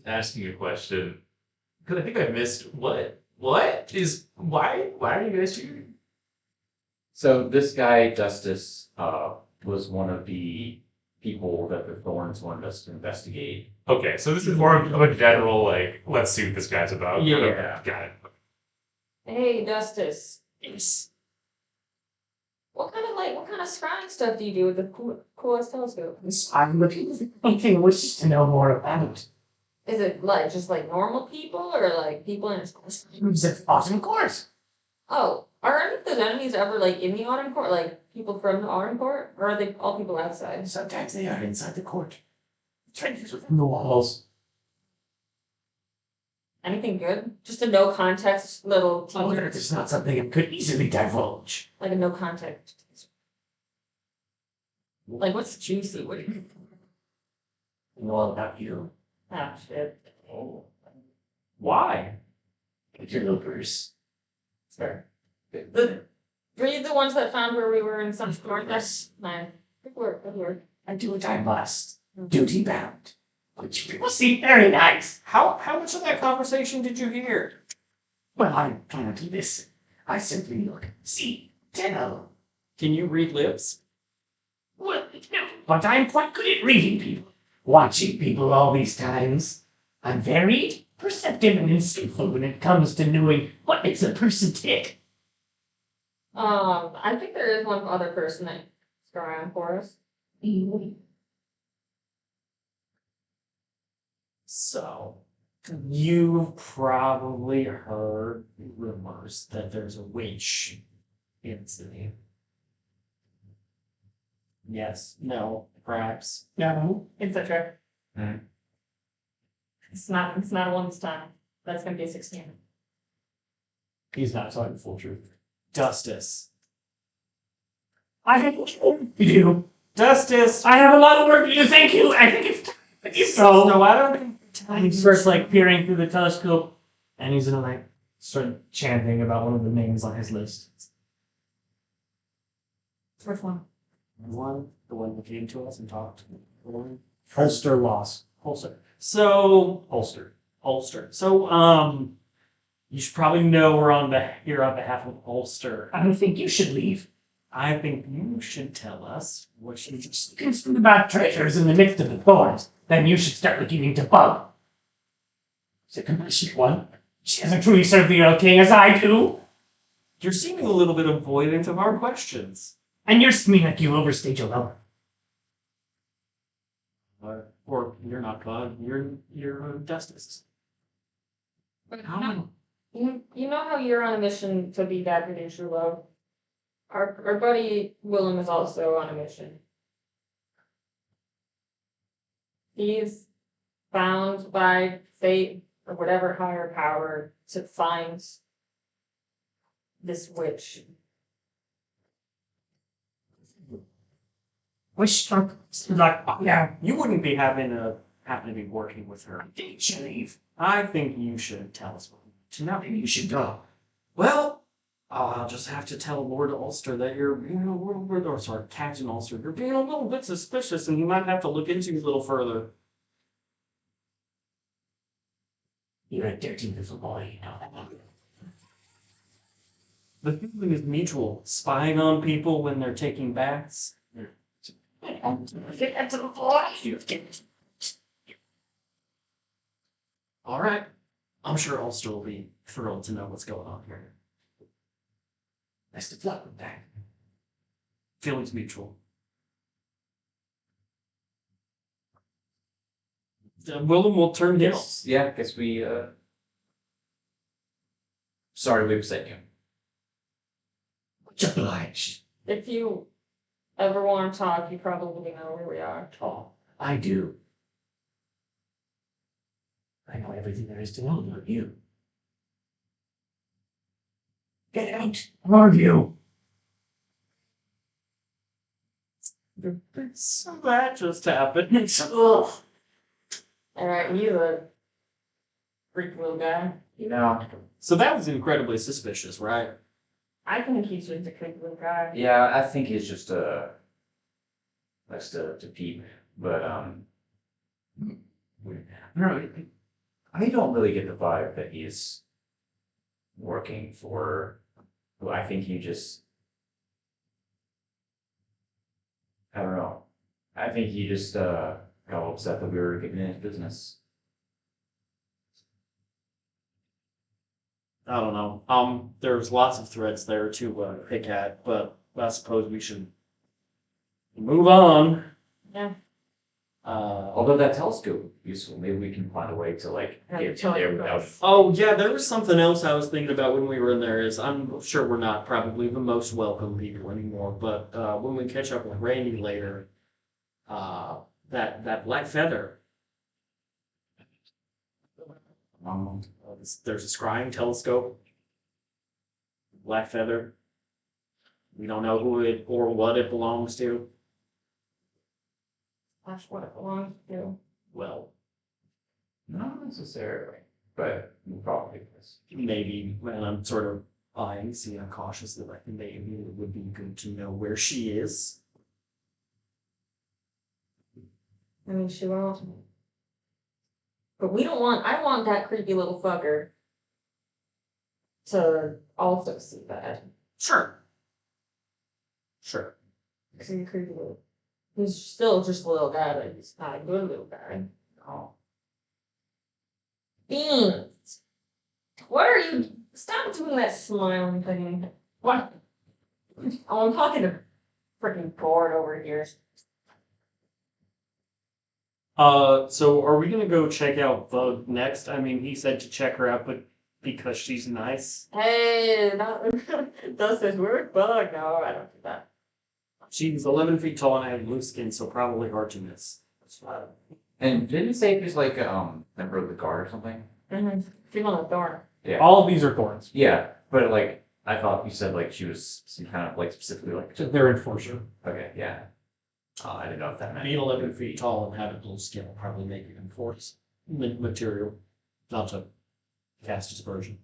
Asking a question. Because I think I missed what? What is why are you guys shooting? So this guy, Justice, was one of the people that the Thorns wanted us to investigate. Okay, so this is more of a general, like, let's see what this guy's about. kind of- Yeah. Got it. Hey, Justice. Yes. What kind of scrying stuff do you do with the coolest telescope? I'm repeating anything wishes to know more about. Is it like just like normal people or like people in Who's at Autumn Court? Oh, are any of those enemies ever like in the Autumn Court, like people from the Autumn Court, or are they all people outside? Sometimes they are inside the court. Traitors within the walls. Anything good? Just a no context little Oh, teaser. that is not something I could easily divulge. Like a no context teaser. Like what's juicy? What do you I know all about you. ah shit. Oh, Why? your Loebs. Sure. Were you the ones that found where we were in some store? Yes, Nice. Good work, good work. I do what I must. Duty bound. Which people seem very nice. How much of that conversation did you hear? Well, I can't listen. I simply look, see, tell. Can you read lips? Well, no, but I'm quite good at reading people, watching people all these times. I'm varied, perceptive, and insightful when it comes to knowing what makes a person tick. I think there is one other person that's around for us. So, you've probably heard rumors that there's a witch in the city. Yes, no, perhaps. No. Etc. Hmm. It's not a one this time. That's gonna be a 16. He's not telling the full truth. Justice. I have to do. Justice! I have a lot of work to do, thank you. I think it's So I don't think And he starts like peering through the telescope, and he's gonna like start chanting about one of the names on his list. Which one? the one that came to us and talked. The one- Holster loss. Holster. So Holster. Ulster. So you should probably know here on behalf of Ulster. I think you should leave. I think you should tell us what you just. Concerned about treasures in the midst of the thorns, then you should start looking into Bug. She's a compassionate one. She hasn't truly served the Earl King as I do. You're seeming a little bit avoidant of our questions. And you're seeming like you overstayed your welcome. Or you're not Bud. You're Justice. How many? You know how you're on a mission to be that producer love? Our buddy Willem is also on a mission. He's bound by fate or whatever higher power to find this witch. Wish like yeah. You wouldn't be happen to be working with her. Did you leave? I think you should tell us what. Now maybe you should go. Well, I'll just have to tell Lord Ulster that Captain Ulster, you're being a little bit suspicious, and he might have to look into you a little further. You're a dirty little boy, you know that. The feeling is mutual. Spying on people when they're taking baths. All right. I'm sure Ulster will be thrilled to know what's going on here. Best of luck with that. Feelings mutual. Willem will turn down. Yes, yeah, guess we, sorry we upset you. Much obliged. If you ever want to talk, you probably know where we are. Oh, I do. I know everything there is to know about you. Get out, all of you. So that just happened. Ugh. Alright, he's a freak little guy. You know, So that was incredibly suspicious, right? I think he's just a freak little guy. yeah, I think he's just, likes to peep, but, I don't know, I don't really get the vibe that he's working for, well, I think he just, I don't know, I think he just, got upset that we were getting in his business. I don't know. There's lots of threads there to pick at, but I suppose we should move on. Yeah. Although that telescope would be useful, maybe we can find a way to like Yeah, get the in there telescope. without. Oh yeah, there was something else I was thinking about when we were in there. Is I'm sure we're not probably the most welcome people anymore, but when we catch up with Randy later, that black feather. There's a scrying telescope. Black feather. We don't know who it or what it belongs to. That's what it belongs to. Well, Not necessarily, but probably this. maybe, and I'm sort of eyeing, see, I'm cautious that like maybe it would be good to know where she is. I mean, she won't. But we don't want, I want that creepy little fucker to also see that. Sure. Sure. See, creepy little. He's still just a little guy, but he's not a good little guy. Oh. Beans! What are you? Stop doing that smiling thing. What? Oh, I'm talking to freaking board over here. So are we gonna go check out Bug next? I mean, he said to check her out, but because she's nice. Hey, not does this weird bug? No, I don't do that. She's 11 feet tall and has blue skin, so probably hard to miss. And didn't you say he's like member of the guard or something? Mm-hmm. She's on a thorn. Yeah. All of these are thorns. Yeah, but like I thought you said like she was some kind of like specifically like. They're enforcer. Okay, yeah. I didn't know if that meant. Being 11 feet tall and having blue skin will probably make you enforce material, not to cast dispersion.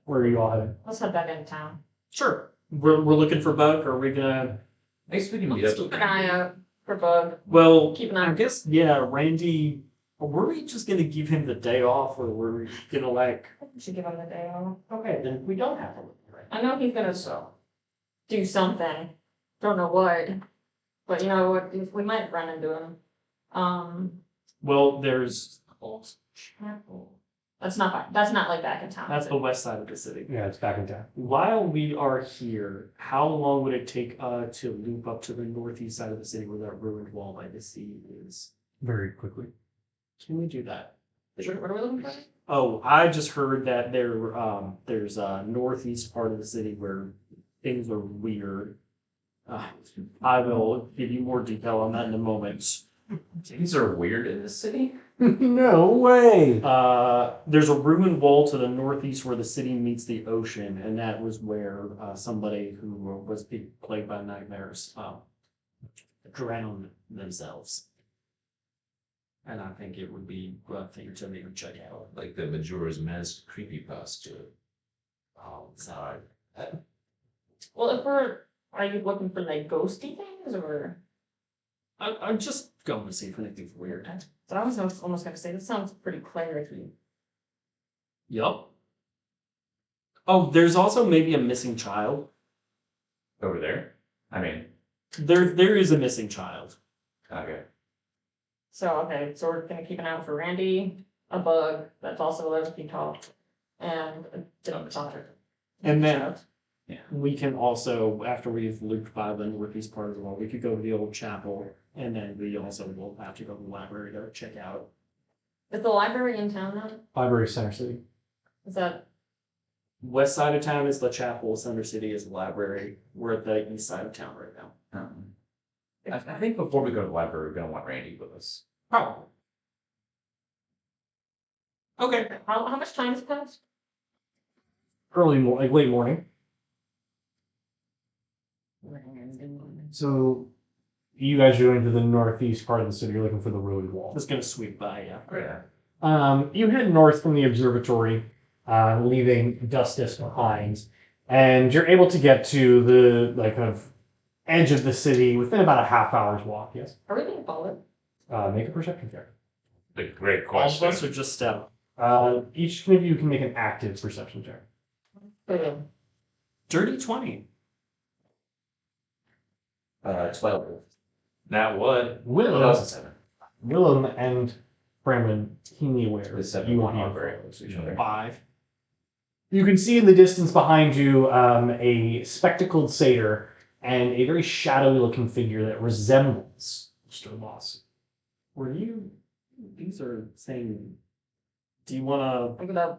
Where are you all headed? Let's head back into town. Sure. We're looking for Bug, or are we gonna... I guess we can meet Let's up. keep an eye out for bug. Well, Keep an eye I out. guess, yeah, Randy... Were we just gonna give him the day off, or were we gonna like... We should give him the day off. Okay, then we don't have to look right I know he's gonna do something. Don't know what. But you know what? We might run into him. Well, there's... Chapel. That's not like back in town. That's is the it? west side of the city. Yeah, it's back in town. While we are here, how long would it take to loop up to the northeast side of the city where that ruined wall by the sea is? Very quickly. Can we do that? What are we looking for? Oh, I just heard that there's a northeast part of the city where things are weird. I will give you more detail on that in a moment. Things are weird in this city. No way. There's a ruined wall to the northeast where the city meets the ocean, and that was where somebody who was being plagued by nightmares drowned themselves. And I think it would be a thing to maybe check out. Like the Majora's Mask creepypasta. Oh, sorry. Well, are you looking for like ghosty things or? I'm just going to see if anything's weird. So I was almost gonna say that sounds pretty clericy. Yup. Oh, there's also maybe a missing child. Over there. I mean, There is a missing child. okay. So okay, so we're gonna keep an eye out for Randy, a bug that's also 11 feet tall, and a different child. And then Yeah. we can also, after we've looped by the northeast part of the wall, we could go to the old chapel, and then we also will have to go to the library to check out. Is the library in town now? Library Center City. Is that West side of town is the chapel, Center City is the library. We're at the east side of town right now. I think before we go to the library, we're gonna want Randy with us. Probably. Okay. how much time has passed? Like late morning. So you guys are going to the northeast part of the city. You're looking for the ruined wall. Just gonna sweep by, yeah. Yeah. You head north from the observatory, leaving Dustis behind, and you're able to get to the kind of edge of the city within about a half hour's walk. Yes. Are we being followed? Make a perception check. A great All of question. us are just step. Each of you can make an active perception check. Boom. Dirty 20. 12. That would. Willem, That was a 7. Willem and Brandon keenly aware The 7 you were are not very close to each other. 5. You can see in the distance behind you a spectacled satyr and a very shadowy looking figure that resembles Mr. Moss. Were you? These are saying. Do you want I'm gonna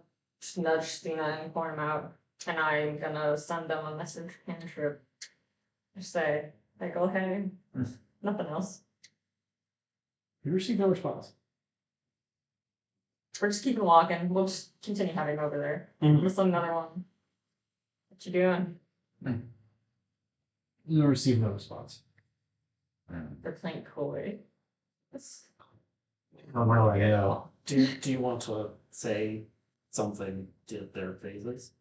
nudge Stina and point him out, and I'm gonna send them a message cantrip. Just say, hey, go ahead. Nothing else. You receive no response. We're just keeping walking. We'll just continue heading over there. Mhm. There's another one. What you doing? You receive no response. They're playing coy. Oh no, I know. Do you want to say something to their faces?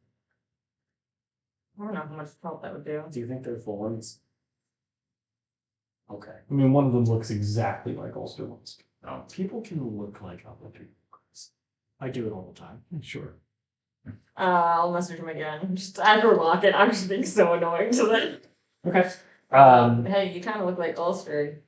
I don't know how much help that would do. Do you think they're full ones? Okay. I mean, one of them looks exactly like Ulster ones. People can look like other people. I do it all the time. Sure. I'll message him again. Just after we're walking, I'm just being so annoying to them. Okay. Hey, you kind of look like Ulster.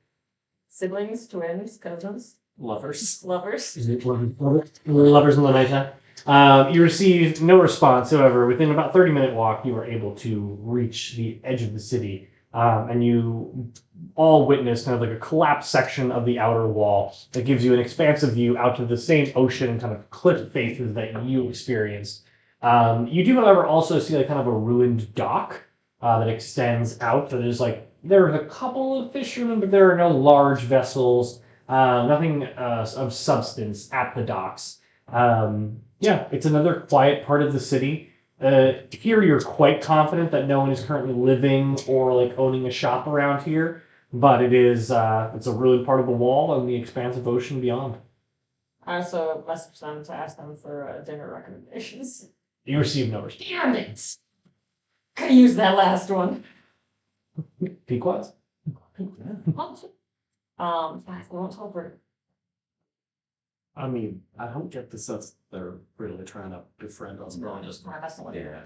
Siblings, twins, cousins, Lovers. lovers. Is it lovers in the nighttime? You receive no response. However, within about 30-minute walk, you are able to reach the edge of the city, and you all witness kind of like a collapsed section of the outer wall that gives you an expansive view out to the same ocean kind of cliff faces that you experienced. You do, however, also see like kind of a ruined dock that extends out. That is like there's a couple of fishermen, but there are no large vessels. Nothing of substance at the docks. Yeah, it's another quiet part of the city. Here, you're quite confident that no one is currently living or like owning a shop around here, but it's a ruined part of the wall and the expansive ocean beyond. I also messaged them to ask them for dinner recommendations. You receive no response. Damn it! Could use that last one. Pequods? We won't tell Bert. I mean, I don't get the sense they're really trying to befriend us. No, but just my best one. Yeah.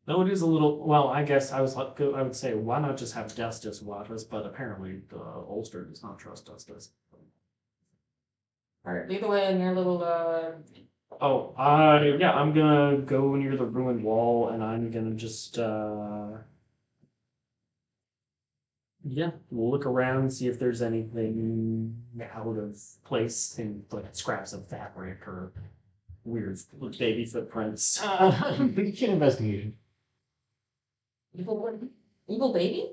No, it is a little. Well, I guess I would say why not just have Justice watch us? But apparently the Ulster does not trust Justice. Alright, lead the way in your little Oh, yeah, I'm gonna go near the ruined wall, and I'm gonna just yeah, we'll look around, see if there's anything out of place, in like scraps of fabric or weird baby footprints. Make an investigation. evil baby?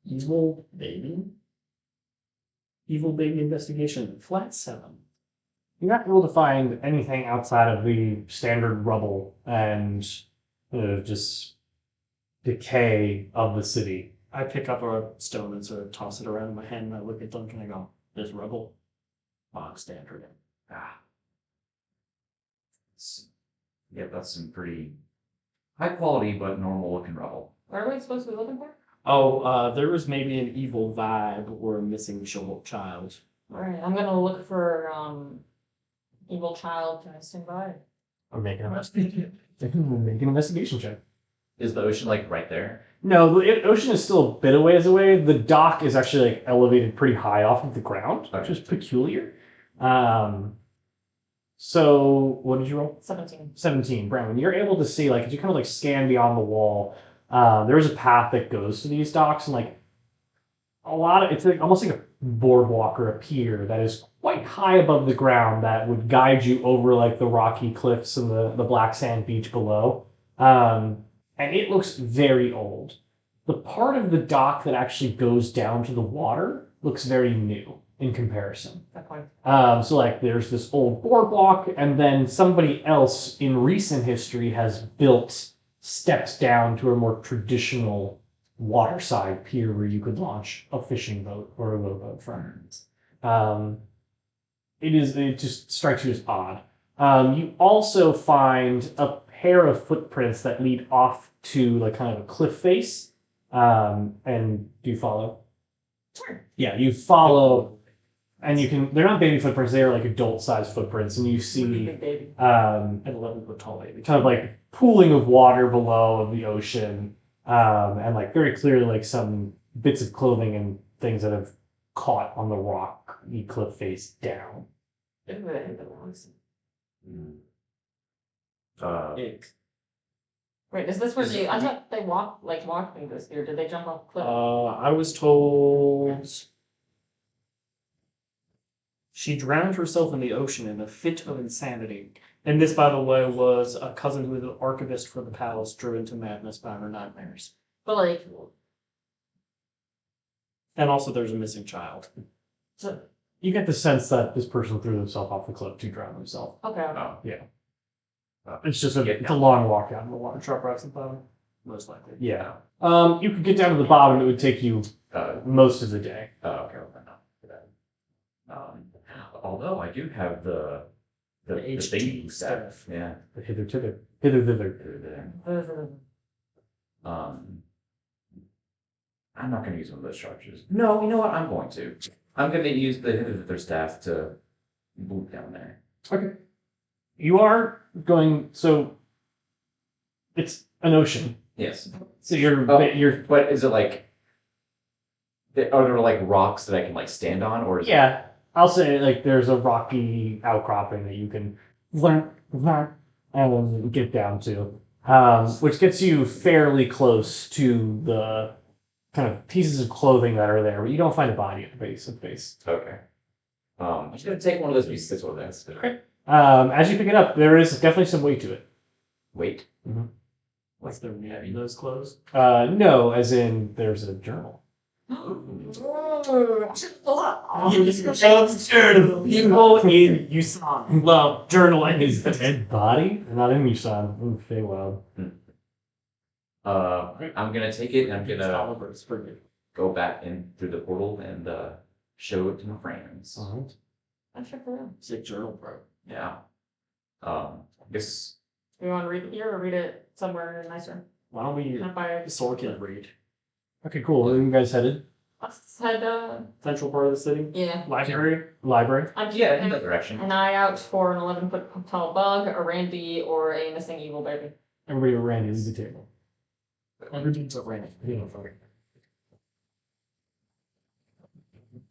Evil baby. Evil baby investigation, flat 7. You're not able to find anything outside of the standard rubble and just decay of the city. I pick up a stone and sort of toss it around in my hand, and I look at Duncan and I go, "There's rubble, bog standard." Yeah, that's some pretty high quality but normal looking rubble. What are we supposed to be looking for? Oh, there was maybe an evil vibe or a missing child. Alright, I'm gonna look for evil child missing by. Or make an investigation. Make an investigation check. Is the ocean like right there? No, the ocean is still a bit of ways away. The dock is actually like elevated pretty high off of the ground, which is peculiar. So what did you roll? 17. 17. Brandon, you're able to see like as you kind of like scan beyond the wall. There's a path that goes to these docks, and like it's like almost like a boardwalk or a pier that is quite high above the ground that would guide you over like the rocky cliffs and the black sand beach below. And it looks very old. The part of the dock that actually goes down to the water looks very new in comparison. That point. So like there's this old boardwalk, and then somebody else in recent history has built steps down to a more traditional waterside pier where you could launch a fishing boat or a rowboat from. It just strikes you as odd. You also find a pair of footprints that lead off to like kind of a cliff face. And do you follow? Sure. Yeah, you follow, and they're not baby footprints, they are like adult sized footprints, and you see Big baby. An 11-foot tall baby. kind of like pooling of water below of the ocean, and like very clearly like some bits of clothing and things that have caught on the rocky cliff face down. Ick. Wait, is this where I thought they walked through this here. Did they jump off a cliff? I was told she drowned herself in the ocean in a fit of insanity. And this, by the way, was a cousin who was an archivist for the palace, driven to madness by her nightmares. But like, And also, there's a missing child. so You get the sense that this person threw themselves off the cliff to drown himself. Okay. Oh, It's just a, Yeah. it's a long walk down to the water. Sharp rocks and bottom, most likely. Yeah. You could get down to the bottom. It would take you most of the day. okay, well, not for that. Although I do have the HD thinking staff. Yeah. The hither thither. Hither thither. I'm not going to use one of those structures. No, you know what? I'm going to. I'm going to use the hither thither staff to move down there. Okay. You are going. So it's an ocean. Yes. So you're. But is it like? Are there like rocks that I can like stand on, or is Yeah. I'll say like there's a rocky outcropping that you can and get down to, which gets you fairly close to the kind of pieces of clothing that are there, but you don't find a body at the base of the base. Okay. I'm just gonna take one of those pieces over there. Okay. As you pick it up, there is definitely some weight to it. Wait. What's their name in those clothes? No, as in there's a journal. People in Yusan love journaling. Is the dead body? Not in Yusan. Ooh, Feywild. I'm gonna take it and I'm gonna Oliver's forget. go back in through the portal and show it to my friends. Alright. I'm sure for them. Sick journal, bro. Yeah. I guess. Do you want to read it here or read it somewhere nicer? Why don't we Not by. Sorkin read? Okay, cool. Where are you guys headed? Let's head. Central part of the city? Yeah. Library? Library? I'm Yeah, in keeping that direction. an eye out for an 11-foot tall bug, a Randy, or a missing evil baby. Everybody at Randy, leave the table. Everything's a random.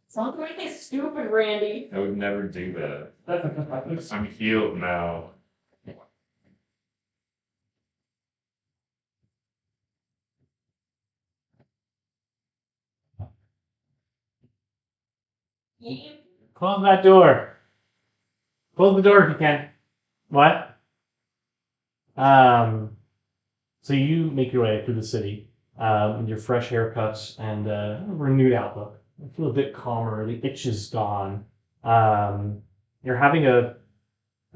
Sounds like it's stupid, Randy. I would never do that. I'm healed now. Close that door. Close the door if you can. What? So you make your way through the city with your fresh haircuts and a renewed outlook. You feel a bit calmer. The itch is gone. You're having a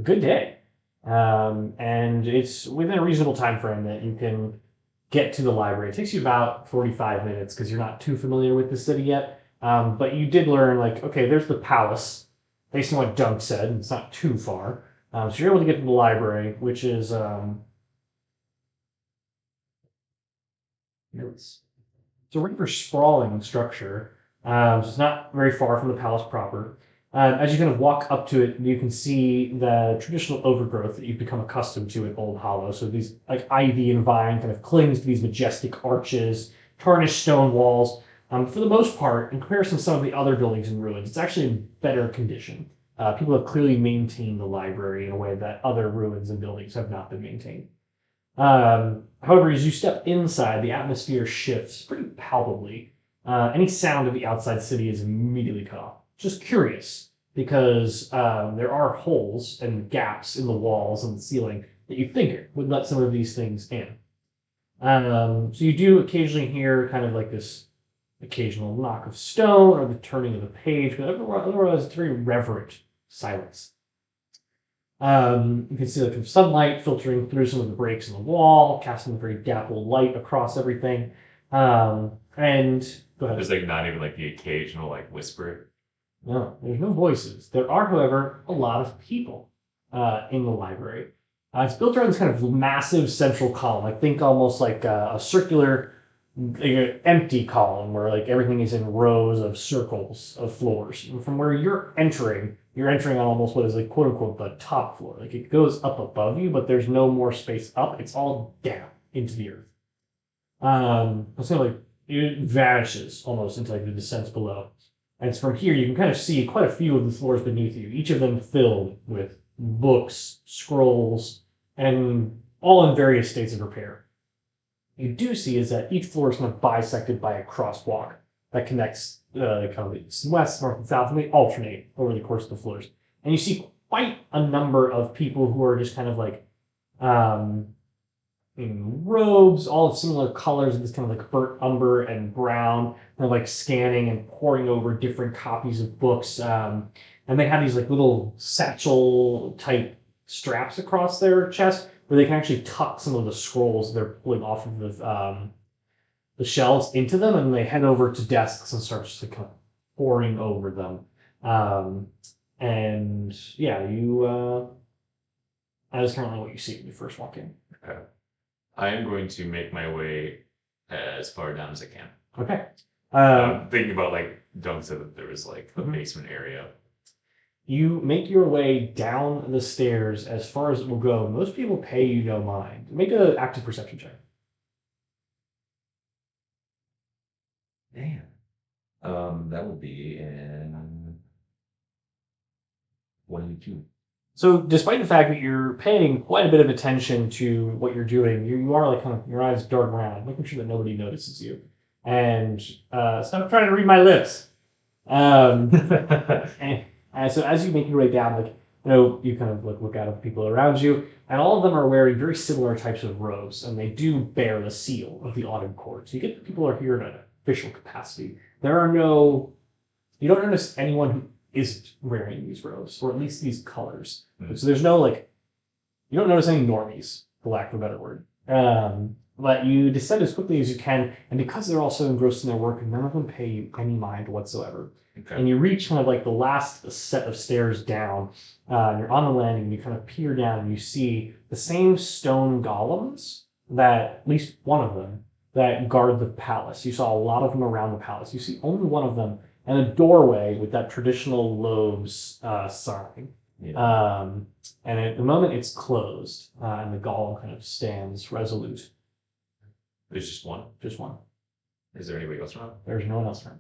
good day, and it's within a reasonable time frame that you can get to the library. It takes you about 45 minutes because you're not too familiar with the city yet. But you did learn, like, okay, there's the palace, based on what Dunk said, and it's not too far. So you're able to get to the library, which is it's a rather sprawling structure. So it's not very far from the palace proper. As you kind of walk up to it, you can see the traditional overgrowth that you've become accustomed to at Oldhallow. So these like ivy and vine kind of clings to these majestic arches, tarnished stone walls. For the most part, in comparison to some of the other buildings in ruins, it's actually in better condition. People have clearly maintained the library in a way that other ruins and buildings have not been maintained. However, as you step inside, the atmosphere shifts pretty palpably. Any sound of the outside city is immediately cut off. Just curious, because there are holes and gaps in the walls and the ceiling that you think would let some of these things in. So you do occasionally hear kind of like this occasional knock of stone or the turning of the page, but otherwise it's very reverent silence. You can see like sunlight filtering through some of the breaks in the wall, casting a very dappled light across everything. And go ahead. There's like not even like the occasional like whisper. No, there's no voices. There are, however, a lot of people in the library. It's built around this kind of massive central column. I think almost like a circular, like, empty column where like everything is in rows of circles of floors. And from where you're entering on almost what is like quote unquote the top floor. Like it goes up above you, but there's no more space up. It's all down into the earth. It's kind of like it vanishes almost into like the descents below. And it's from here you can kind of see quite a few of the floors beneath you, each of them filled with books, scrolls, and all in various states of repair. You do see is that each floor is kind of bisected by a crosswalk that connects kind of east and west, north and south, and they alternate over the course of the floors. And you see quite a number of people who are just kind of like in robes, all of similar colors, this kind of like burnt umber and brown. They're like scanning and poring over different copies of books. And they have these like little satchel type straps across their chest where they can actually tuck some of the scrolls they're pulling off of the shelves into them, and they head over to desks and start just like kind of poring over them. And yeah, that is currently what you see when you first walk in. Okay. I am going to make my way as far down as I can. Okay. I'm thinking about like, don't say that there was like a basement area. You make your way down the stairs as far as it will go. Most people pay you no mind. Make an active perception check. Damn. That would be in 182. So, despite the fact that you're paying quite a bit of attention to what you're doing, you are like kind of your eyes dart around, making sure that nobody notices you. And stop trying to read my lips. And so, as you make your way down, like you kind of like look out at the people around you, and all of them are wearing very similar types of robes, and they do bear the seal of the Autumn Court. So you get the people are here in an official capacity. You don't notice anyone who isn't wearing these robes, or at least these colors. So there's no like, you don't notice any normies, for lack of a better word. But you descend as quickly as you can, and because they're all so engrossed in their work, none of them pay you any mind whatsoever. Okay. And you reach kind of like the last set of stairs down, and you're on the landing, and you kind of peer down, and you see the same stone golems that, at least one of them, that guard the palace. You saw a lot of them around the palace. You see only one of them, and a doorway with that traditional Loebs sign. Yeah. And at the moment it's closed, and the golem kind of stands resolute. There's just one. Just one. Is there anybody else around? There's no one else around.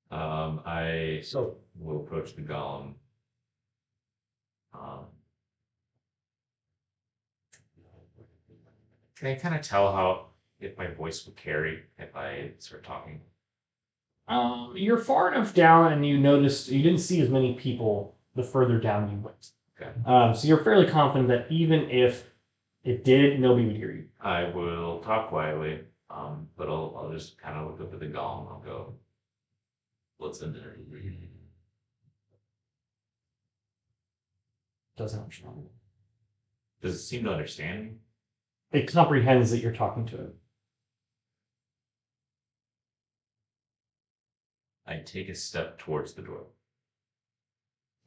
I will approach the golem. Can I kind of tell how if my voice would carry if I start talking? You're far enough down, and you noticed you didn't see as many people the further down you went. Okay. So you're fairly confident that even if it did, nobody would hear you. I will talk quietly, but I'll just kind of look up at the golem. I'll go, what's in there? Doesn't understand. Does it seem to understand me? It comprehends that you're talking to it. I take a step towards the door.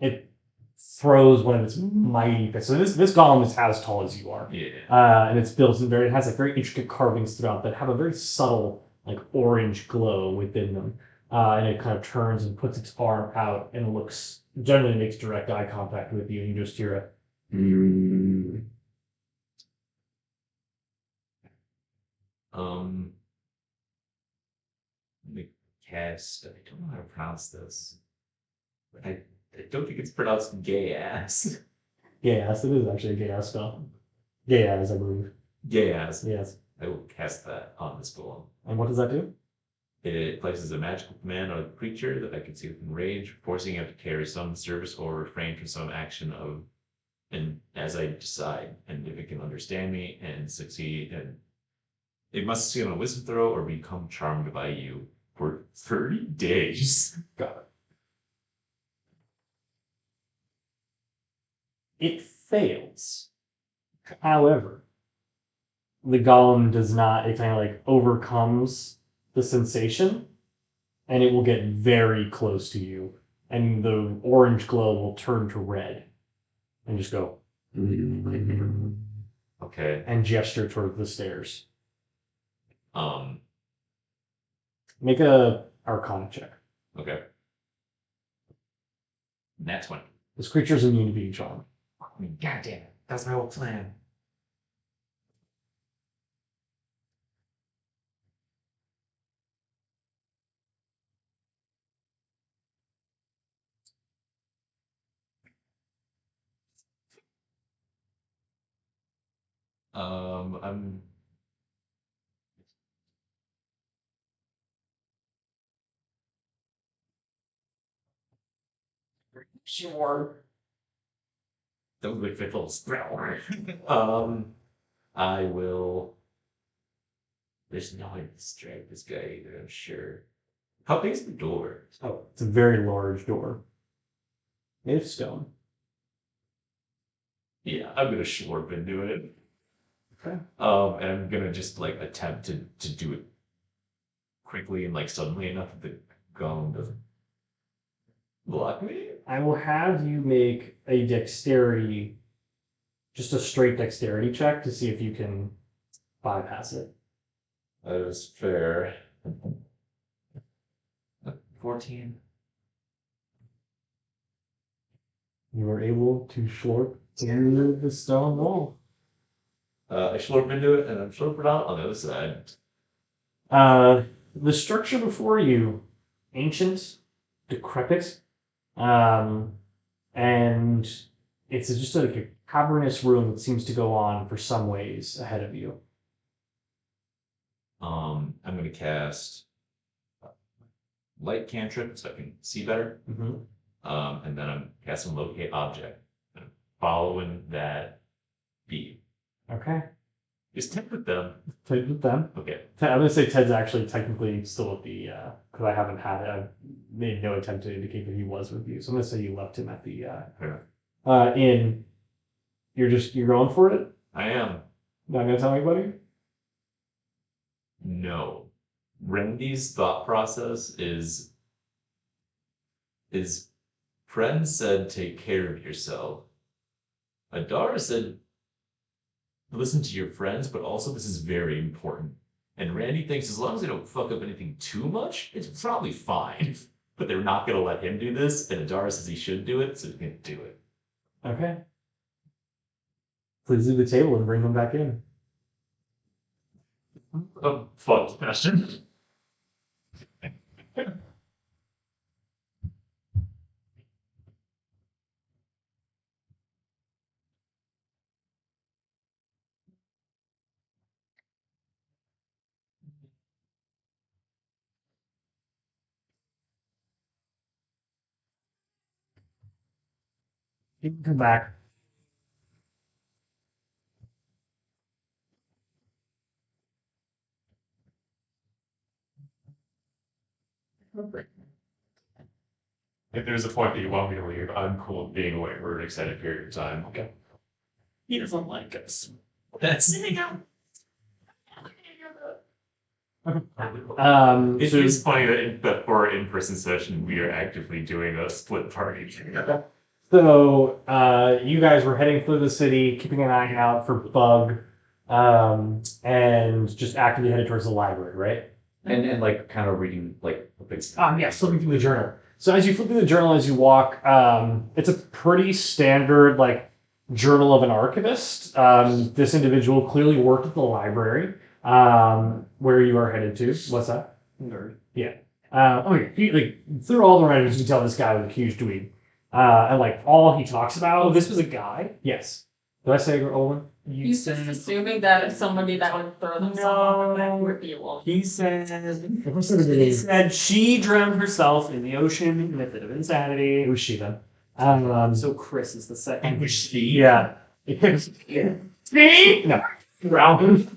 It throws one of its mighty fists. So this golem is as tall as you are. Yeah. And it's built in it has like very intricate carvings throughout that have a very subtle like orange glow within them. And it kind of turns and puts its arm out and generally makes direct eye contact with you, and you just hear a Let me cast. I don't know how to pronounce this. I don't think it's pronounced gay ass. gay ass. It is actually a gay ass spell. Gay ass, I believe. Gay ass. Yes. I will cast that on this golem. And what does that do? It places a magical command on a creature that I can see within range, forcing it to carry some service or refrain from some action and as I decide, and if it can understand me and succeed, and it must succeed on a wisdom throw or become charmed by you for 30 days. Got it. It fails. However, the golem does not, it kind of like overcomes the sensation, and it will get very close to you, and the orange glow will turn to red and just go Okay. and gesture toward the stairs. Um. Make a Arcana check. Okay. Nat20. This creature is immune to being charmed. God damn it. That's my whole plan. I'm Sure. That was my fifth little spell. I will. There's no way to distract this guy either, I'm sure. How big is the door? Oh, it's a very large door. Made of stone. Yeah, I'm gonna slurp into it. Okay. And I'm gonna just like attempt to do it quickly and like suddenly enough that the golem doesn't block me. I will have you make a dexterity, just a straight dexterity check to see if you can bypass it. That is fair. 14. You were able to slurp through the stone wall. I slurp into it and I'm slurping out on the other side. The structure before you, ancient, decrepit, and it's just like a cavernous room that seems to go on for some ways ahead of you. I'm gonna cast light cantrip so I can see better. Mm-hmm. And then I'm casting locate object. And I'm following that beam. Okay. Is Ted with them? Ted with them. Okay. I'm gonna say Ted's actually technically still at the because I haven't had I've made no attempt to indicate that he was with you. So I'm gonna say you left him at the inn. You're going for it? I am. Not gonna tell anybody? No. Randy's thought process is friend said take care of yourself. Adara said listen to your friends, but also this is very important. And Randy thinks as long as they don't fuck up anything too much, it's probably fine. But they're not gonna let him do this, and Adara says he should do it, so he's gonna do it. Okay. Please leave the table and bring them back in. Fuck question. You can come back. If there's a point that you want me to leave, I'm cool with being away for an extended period of time. Okay. He doesn't like us. That's Sitting out. It So is funny that for our in-person session, we are actively doing a split party. you guys were heading through the city, keeping an eye out for Bug, and just actively headed towards the library, right? And like kind of reading like a big Yeah, flipping through the journal. So as you flip through the journal as you walk, it's a pretty standard like journal of an archivist. This individual clearly worked at the library, where you are headed to. What's that? Nerd. Through all the writings, you can tell this guy was a huge dweeb. And like all he talks about. Oh, this was a guy? Yes. Did I say Olin? He's just assuming that it's somebody that would throw themselves No. off would be a wolf. He said she drowned herself in the ocean in a bit of insanity. It was she then. So Chris is the second. and was she? Yeah. See? No. Drowned.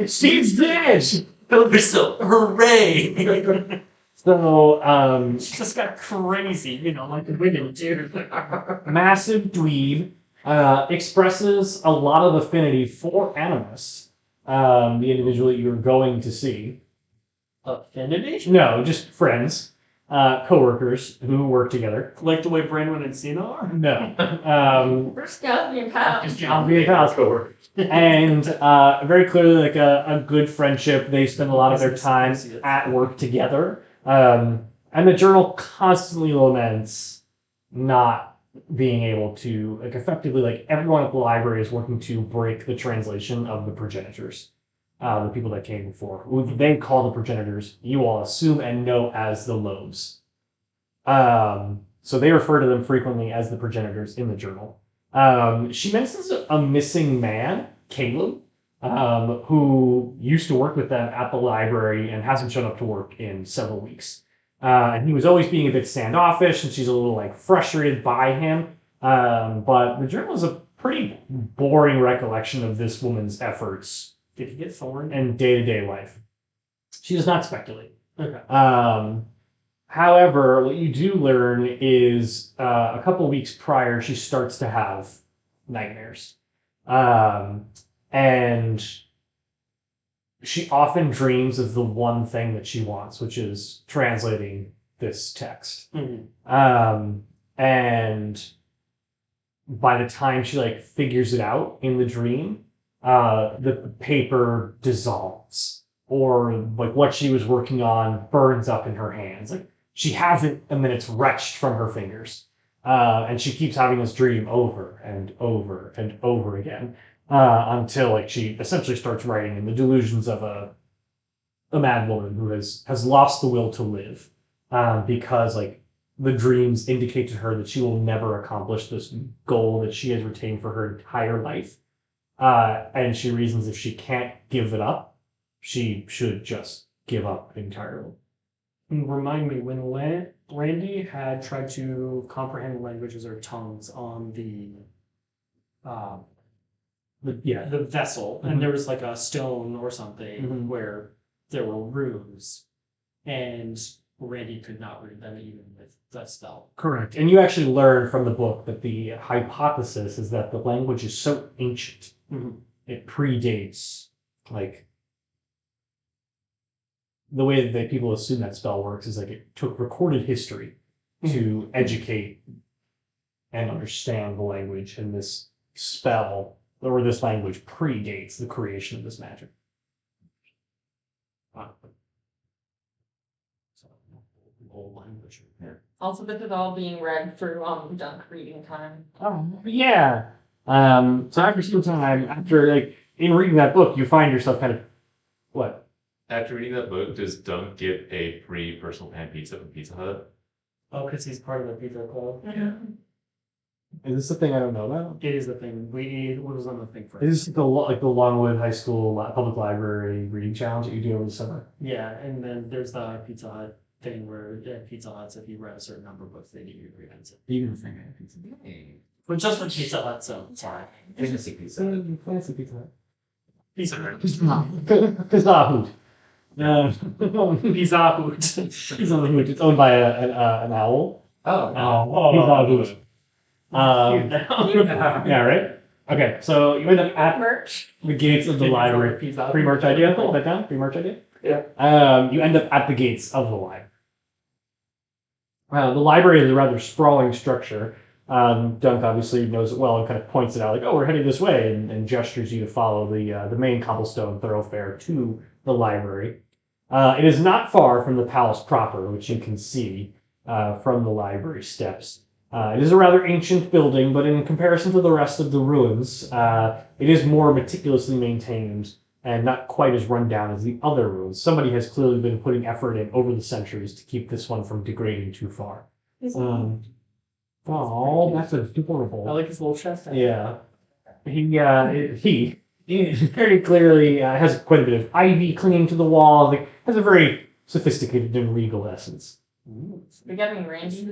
She's dead. So hooray! So, She just got crazy, you know, like the women do. massive dweeb, expresses a lot of affinity for Animus, the individual that you're going to see. Affinity? No, just friends, coworkers who work together. Like the way Brandon and Cena are? No. We're scouts being pals. I'll be a pals coworker. And very clearly, like a good friendship. They spend a lot of their time at work together. And the journal constantly laments not being able to, like, effectively, like, everyone at the library is working to break the translation of the progenitors, the people that came before, who they call the progenitors, you all assume and know as the Loebs. So they refer to them frequently as the progenitors in the journal. She mentions a missing man, Caleb, who used to work with them at the library and hasn't shown up to work in several weeks. And he was always being a bit standoffish, and she's a little like frustrated by him. But the journal is a pretty boring recollection of this woman's efforts Did he get thorned? and day-to-day life. She does not speculate. Okay. However, what you do learn is a couple weeks prior, she starts to have nightmares. And she often dreams of the one thing that she wants, which is translating this text. And by the time she like figures it out in the dream, the paper dissolves, or like what she was working on burns up in her hands. Like she has it, and then it's wrenched from her fingers. And she keeps having this dream over and over and over again, until like she essentially starts writing in the delusions of a mad woman who has lost the will to live, because like the dreams indicate to her that she will never accomplish this goal that she has retained for her entire life. And she reasons if she can't give it up, she should just give up entirely. Remind me, when Randy had tried to comprehend languages or tongues on the vessel, and there was like a stone or something where there were runes, and Randy could not read them even with that spell. Correct. And you actually learn from the book that the hypothesis is that the language is so ancient, it predates, like, the way that people assume that spell works is like it took recorded history to educate and understand the language, and this spell or this language predates the creation of this magic. Wow. So, old language. Yeah. Also, this is all being read through Dunk reading time. Oh, yeah. So after some time, after like in reading that book, you find yourself kind of what? After reading that book, does Dunk get a free personal pan pizza from Pizza Hut? Oh, because he's part of the pizza club. Yeah. Is this the thing I don't know about? It is the thing. What was on the thing for? Is this the Longwood High School Public Library reading challenge that you do over the summer? Yeah, and then there's the Pizza Hut thing where at Pizza Hut, if you read a certain number of books, they give you a free pizza. You can think of pizza. But just for Pizza Hut, so sorry. Fantasy pizza. Fancy pizza. Pizza Hut. Pizza Hut. Pizza Hut. Pizza Hut. It's owned by an owl. Pizza Hut. Yeah, right? Okay, so you end up at Merch. the gates of the library. Pizza Free merch idea? Put that down. Free merch idea? Yeah. You end up at the gates of the library. The library is a rather sprawling structure. Dunk obviously knows it well and kind of points it out, like, oh, we're heading this way, and gestures you to follow the main cobblestone thoroughfare to the library. It is not far from the palace proper, which you can see from the library steps. It is a rather ancient building, but in comparison to the rest of the ruins, it is more meticulously maintained and not quite as run down as the other ruins. Somebody has clearly been putting effort in over the centuries to keep this one from degrading too far. Oh, that's adorable. I like his little chest. Yeah. He very clearly has quite a bit of ivy clinging to the wall. Like, has a very sophisticated and regal essence. We got any Randy? Do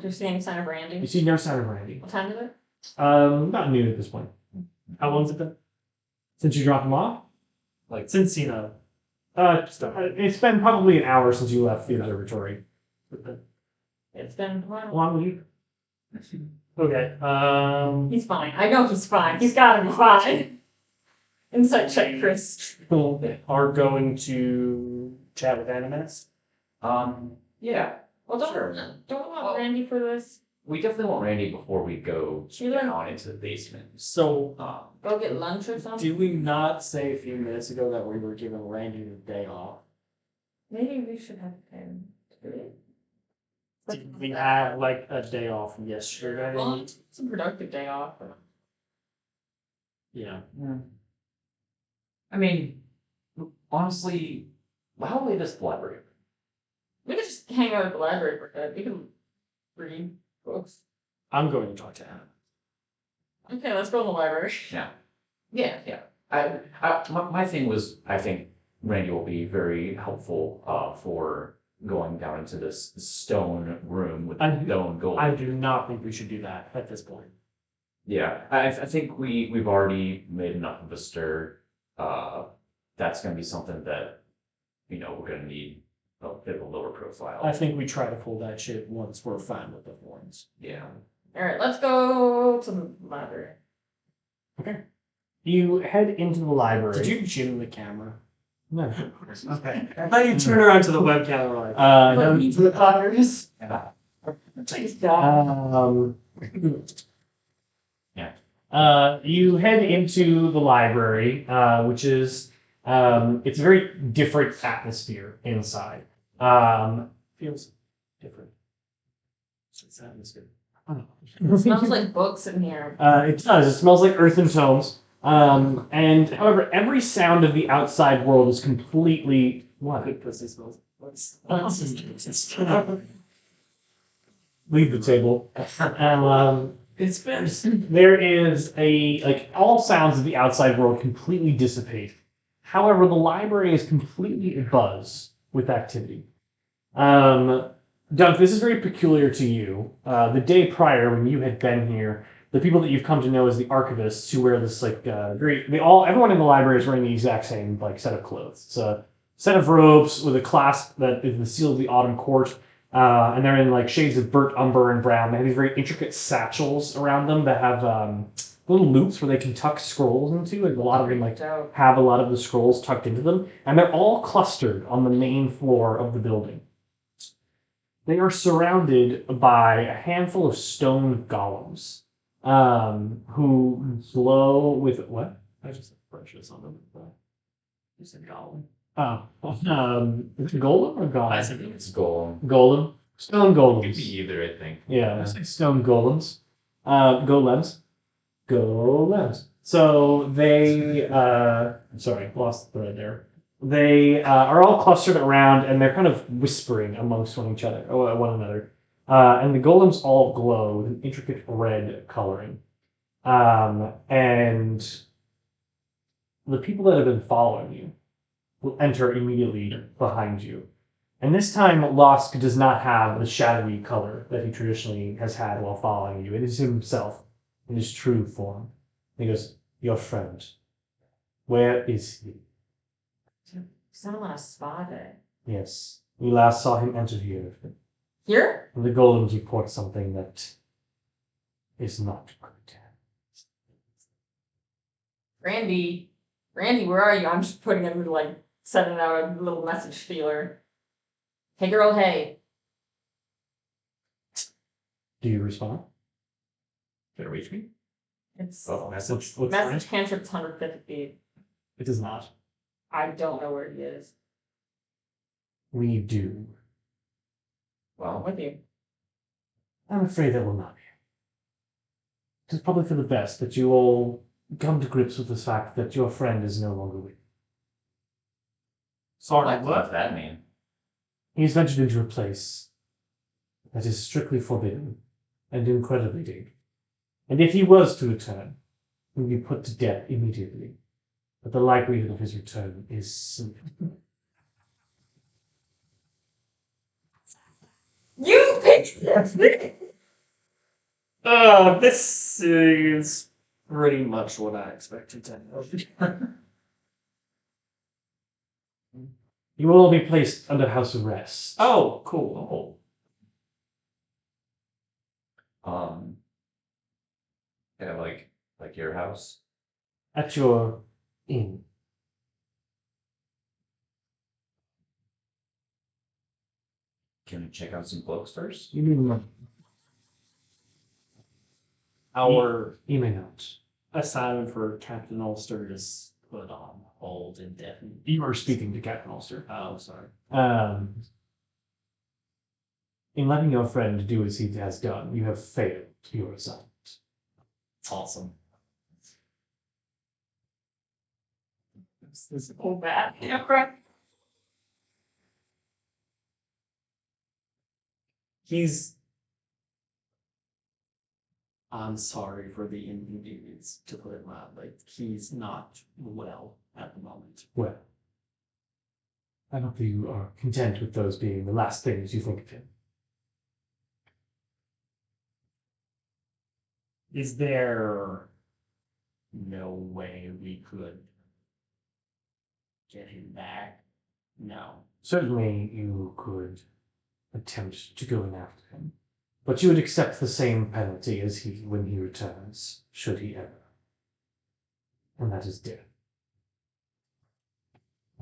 you see any sign of You Randy? see no sign of Randy. What time is it? Not noon at this point. How long's it been? Since you dropped him off? Like since It's been probably an hour since you left the observatory. It's been a while. Long week. Okay. He's fine. I know he's fine. He's gotta be fine. Insight check, Chris. Are going to chat with Animus. Yeah, Well, don't Sure. don't want Randy for this. we definitely want Randy before we go Should we learn- down into the basement. So, Go get lunch or something. did we not say a few minutes ago that we were giving Randy the day off? Maybe we should have him. Did we have like a day off yesterday? Well, it's a productive day off. Yeah. I mean, honestly, how late is the library? We could just hang out at the library for a bit. We can read books. I'm going to talk to Anna. Okay, let's go to the library. Yeah. Yeah. My thing was, I think Randy will be very helpful for going down into this stone room with I- stone gold. I do not think we should do that at this point. Yeah, I think we've already made enough of a stir. That's gonna be something that, we're gonna need a bit of a lower profile. I think we try to pull that shit once we're fine with the horns. Yeah. Alright, let's go to the library. You head into the library. Did you jim the camera? No. Okay. I thought you turned around to the webcam and were like, No. To the Potters. Please God. You head into the library, which is it's a very different atmosphere inside. feels different. It's atmosphere. It smells like books in here. It does. It smells like earth and tomes. And however, every sound of the outside world is completely what? Good pussy smells. Let's Leave the table. It's been. There is all sounds of the outside world completely dissipate. However, the library is completely abuzz with activity. Doug, this is very peculiar to you. The day prior, when you had been here, the people that you've come to know as the archivists, who wear this everyone in the library is wearing the exact same set of clothes. It's a set of robes with a clasp that is the seal of the Autumn Court, and they're in shades of burnt umber and brown. They have these very intricate satchels around them that have little loops where they can tuck scrolls into, and a lot of them have a lot of the scrolls tucked into them, and they're all clustered on the main floor of the building. They are surrounded by a handful of stone golems, who glow with what? I just said precious on them. You said golem. Oh, is it golem or I golem? said It's golem. Golem, stone Could golems. be either, I think. Yeah, it's stone golems. Golems. Golems. So they, sorry, lost the thread there. They are all clustered around, and they're kind of whispering amongst one another. And the golems all glow with an intricate red coloring. And the people that have been following you will enter immediately behind you. And this time, Losk does not have the shadowy color that he traditionally has had while following you. It is himself in his true form. And he goes, "Your friend, where is he?" Someone on a spa day. Yes, we last saw him enter here. Here? And the golems report something that is not good. Randy, where are you? I'm just putting him sending out a little message feeler. Hey girl, hey. Do you respond? Did it reach me? It's Oh, message. What's message cantrip's 150 feet. It does not. I don't know where he is. We do. I'm Well, with you. I'm afraid that will not be. It is probably for the best that you all come to grips with the fact that your friend is no longer with you. Sorry, what what? does that mean? He has ventured into a place that is strictly forbidden and incredibly dangerous. And if he was to return, he would be put to death immediately. But the likelihood of his return is slim. You picked this! This is pretty much what I expected to know. You will all be placed under house arrest. Oh, cool. Yeah, like your house. At your inn. Can we check out some books first? You mean Our you may not. assignment for Captain Ulster is put on hold indefinitely. You are speaking to Captain Ulster. Oh, sorry. In letting your friend do as he has done, you have failed your assignment. Awesome. This is so bad. Yeah, right. I'm sorry for the inconvenience, to put it mildly. He's not well at the moment. Well, I hope you are content with those being the last things you think of him. Is there no way we could get him back? No. Certainly you could attempt to go in after him, but you would accept the same penalty as he when he returns, should he ever. And that is death.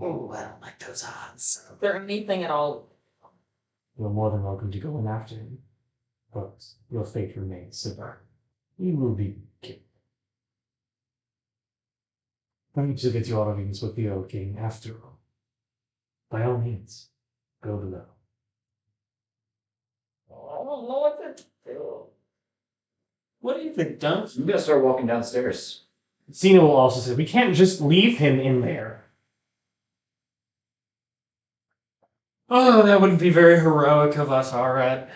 Oh, I don't like those odds. Is there anything at all? You're more than welcome to go in after him, but your fate remains severe. You will be killed. Trying to get your audience with the old king after all. By all means, go below. I don't know what to do. What do you think, Dunn? I'm gonna start walking downstairs. Cena will also say, we can't just leave him in there. Oh, that wouldn't be very heroic of us, alright.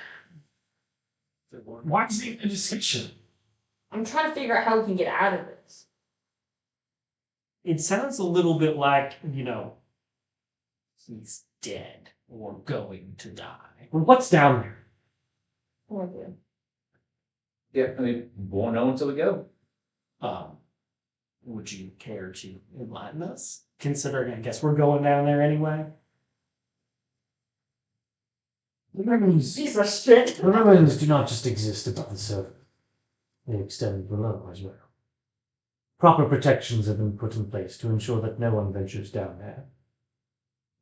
Why is it a decision? I'm trying to figure out how we can get out of this. It sounds a little bit like, he's dead or going to die. Well, what's down there? Oh, dear. Yeah, I mean, won't know until we go. Would you care to enlighten us? Considering, I guess, we're going down there anyway. The ruins, Piece of shit. the ruins do not just exist above the surface. They extend below as well. Proper protections have been put in place to ensure that no one ventures down there.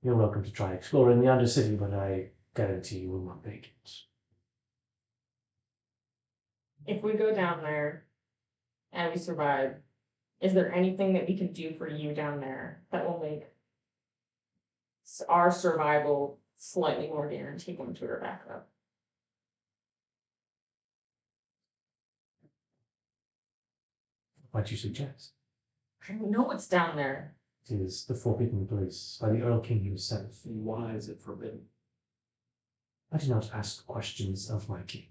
You're welcome to try exploring the Undercity, but I guarantee you will not make it. If we go down there and we survive, is there anything that we can do for you down there that will make our survival slightly more guaranteed once we're back up? What you suggest? I don't know what's down there. It is the forbidden place by the Earl King himself. Why is it forbidden? I do not ask questions of my king.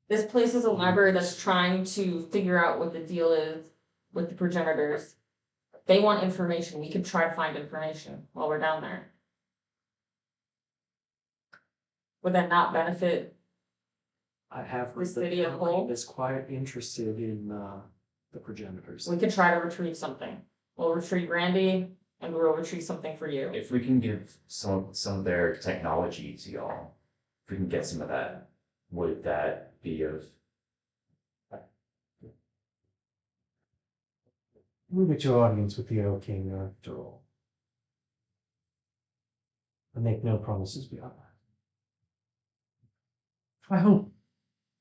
This place is a library that's trying to figure out what the deal is with the progenitors. They want information. We could try to find information while we're down there. Would that not benefit? I have The heard city that of Conklin Hull? is quite interested in the progenitors. We could try to retrieve something. We'll retrieve Randy, and we'll retrieve something for you. If we can give some of their technology to y'all, if we can get some of that, would that be of? You get your audience with the Earl King after all. I make no promises beyond that. I hope,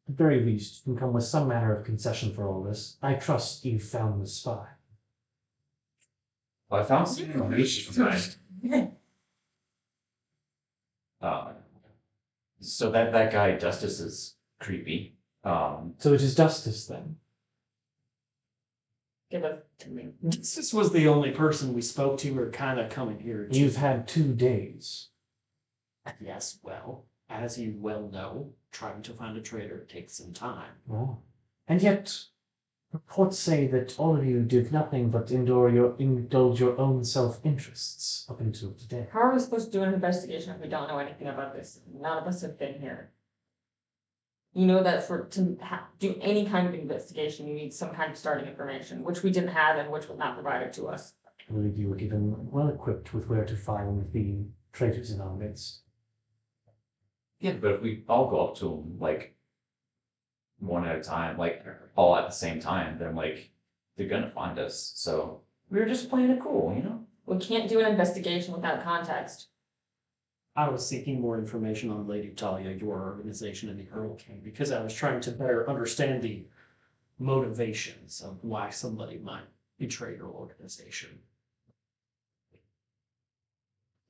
at the very least, you can come with some manner of concession for all this. I trust you've found the spy. Well, I found some information tonight. So that guy Justice is creepy. So it is justice then. Give us to me. This was the only person we spoke to or kind of coming here to. You've had 2 days. Yes, well, as you well know, trying to find a traitor takes some time. Oh. And yet, reports say that all of you did nothing but indulge your own self-interests up until today. How are we supposed to do an investigation if we don't know anything about this? None of us have been here. You know that to do any kind of investigation, you need some kind of starting information, which we didn't have and which was not provided to us. I believe you were given well equipped with where to find the traitors in our midst. Yeah, but if we all go up to him, like, one at a time, like, all at the same time, then, like, they're gonna find us. So we were just playing it cool, you know? We can't do an investigation without context. I was seeking more information on Lady Talia, your organization, and the Earl King, because I was trying to better understand the motivations of why somebody might betray your organization.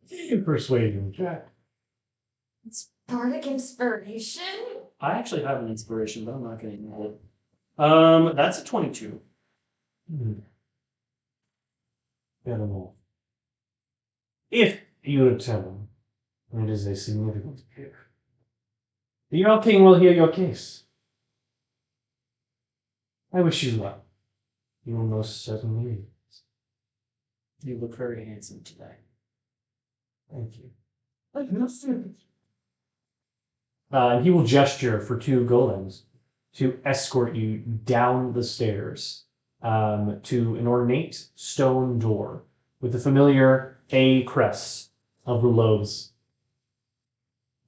You persuaded him, Jack. Bardic inspiration? I actually have an inspiration, but I'm not going to use it. That's a 22. Fair enough. If you return, it is a significant gift. The Earl King will hear your case. I wish you luck. You will most certainly need it. You look very handsome today. Thank you. And he will gesture for 2 golems. to escort you down the stairs to an ornate stone door with the familiar A crest of the Loebs.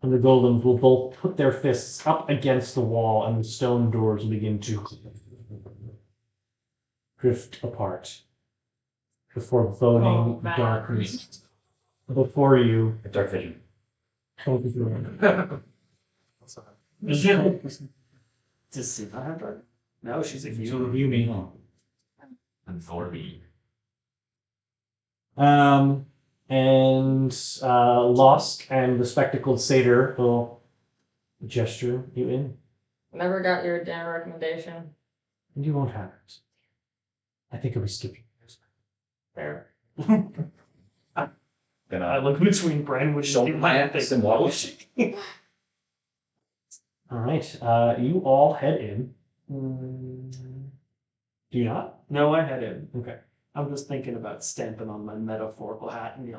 And the golems will both put their fists up against the wall, and the stone doors will begin to drift apart before boning Oh, man. darkness before you. Dark vision. Does Siva have dark? No, she's a You, human. you mean? And Thorby. And Losk and the spectacled satyr will gesture you in. Never got your dinner recommendation. And you won't have it. I think it was skipping. Fair. I Gonna look between Brandon show and my ass and walk. All right. You all head in. Do you not? No, I had him. Okay. I'm just thinking about stamping on my metaphorical hat and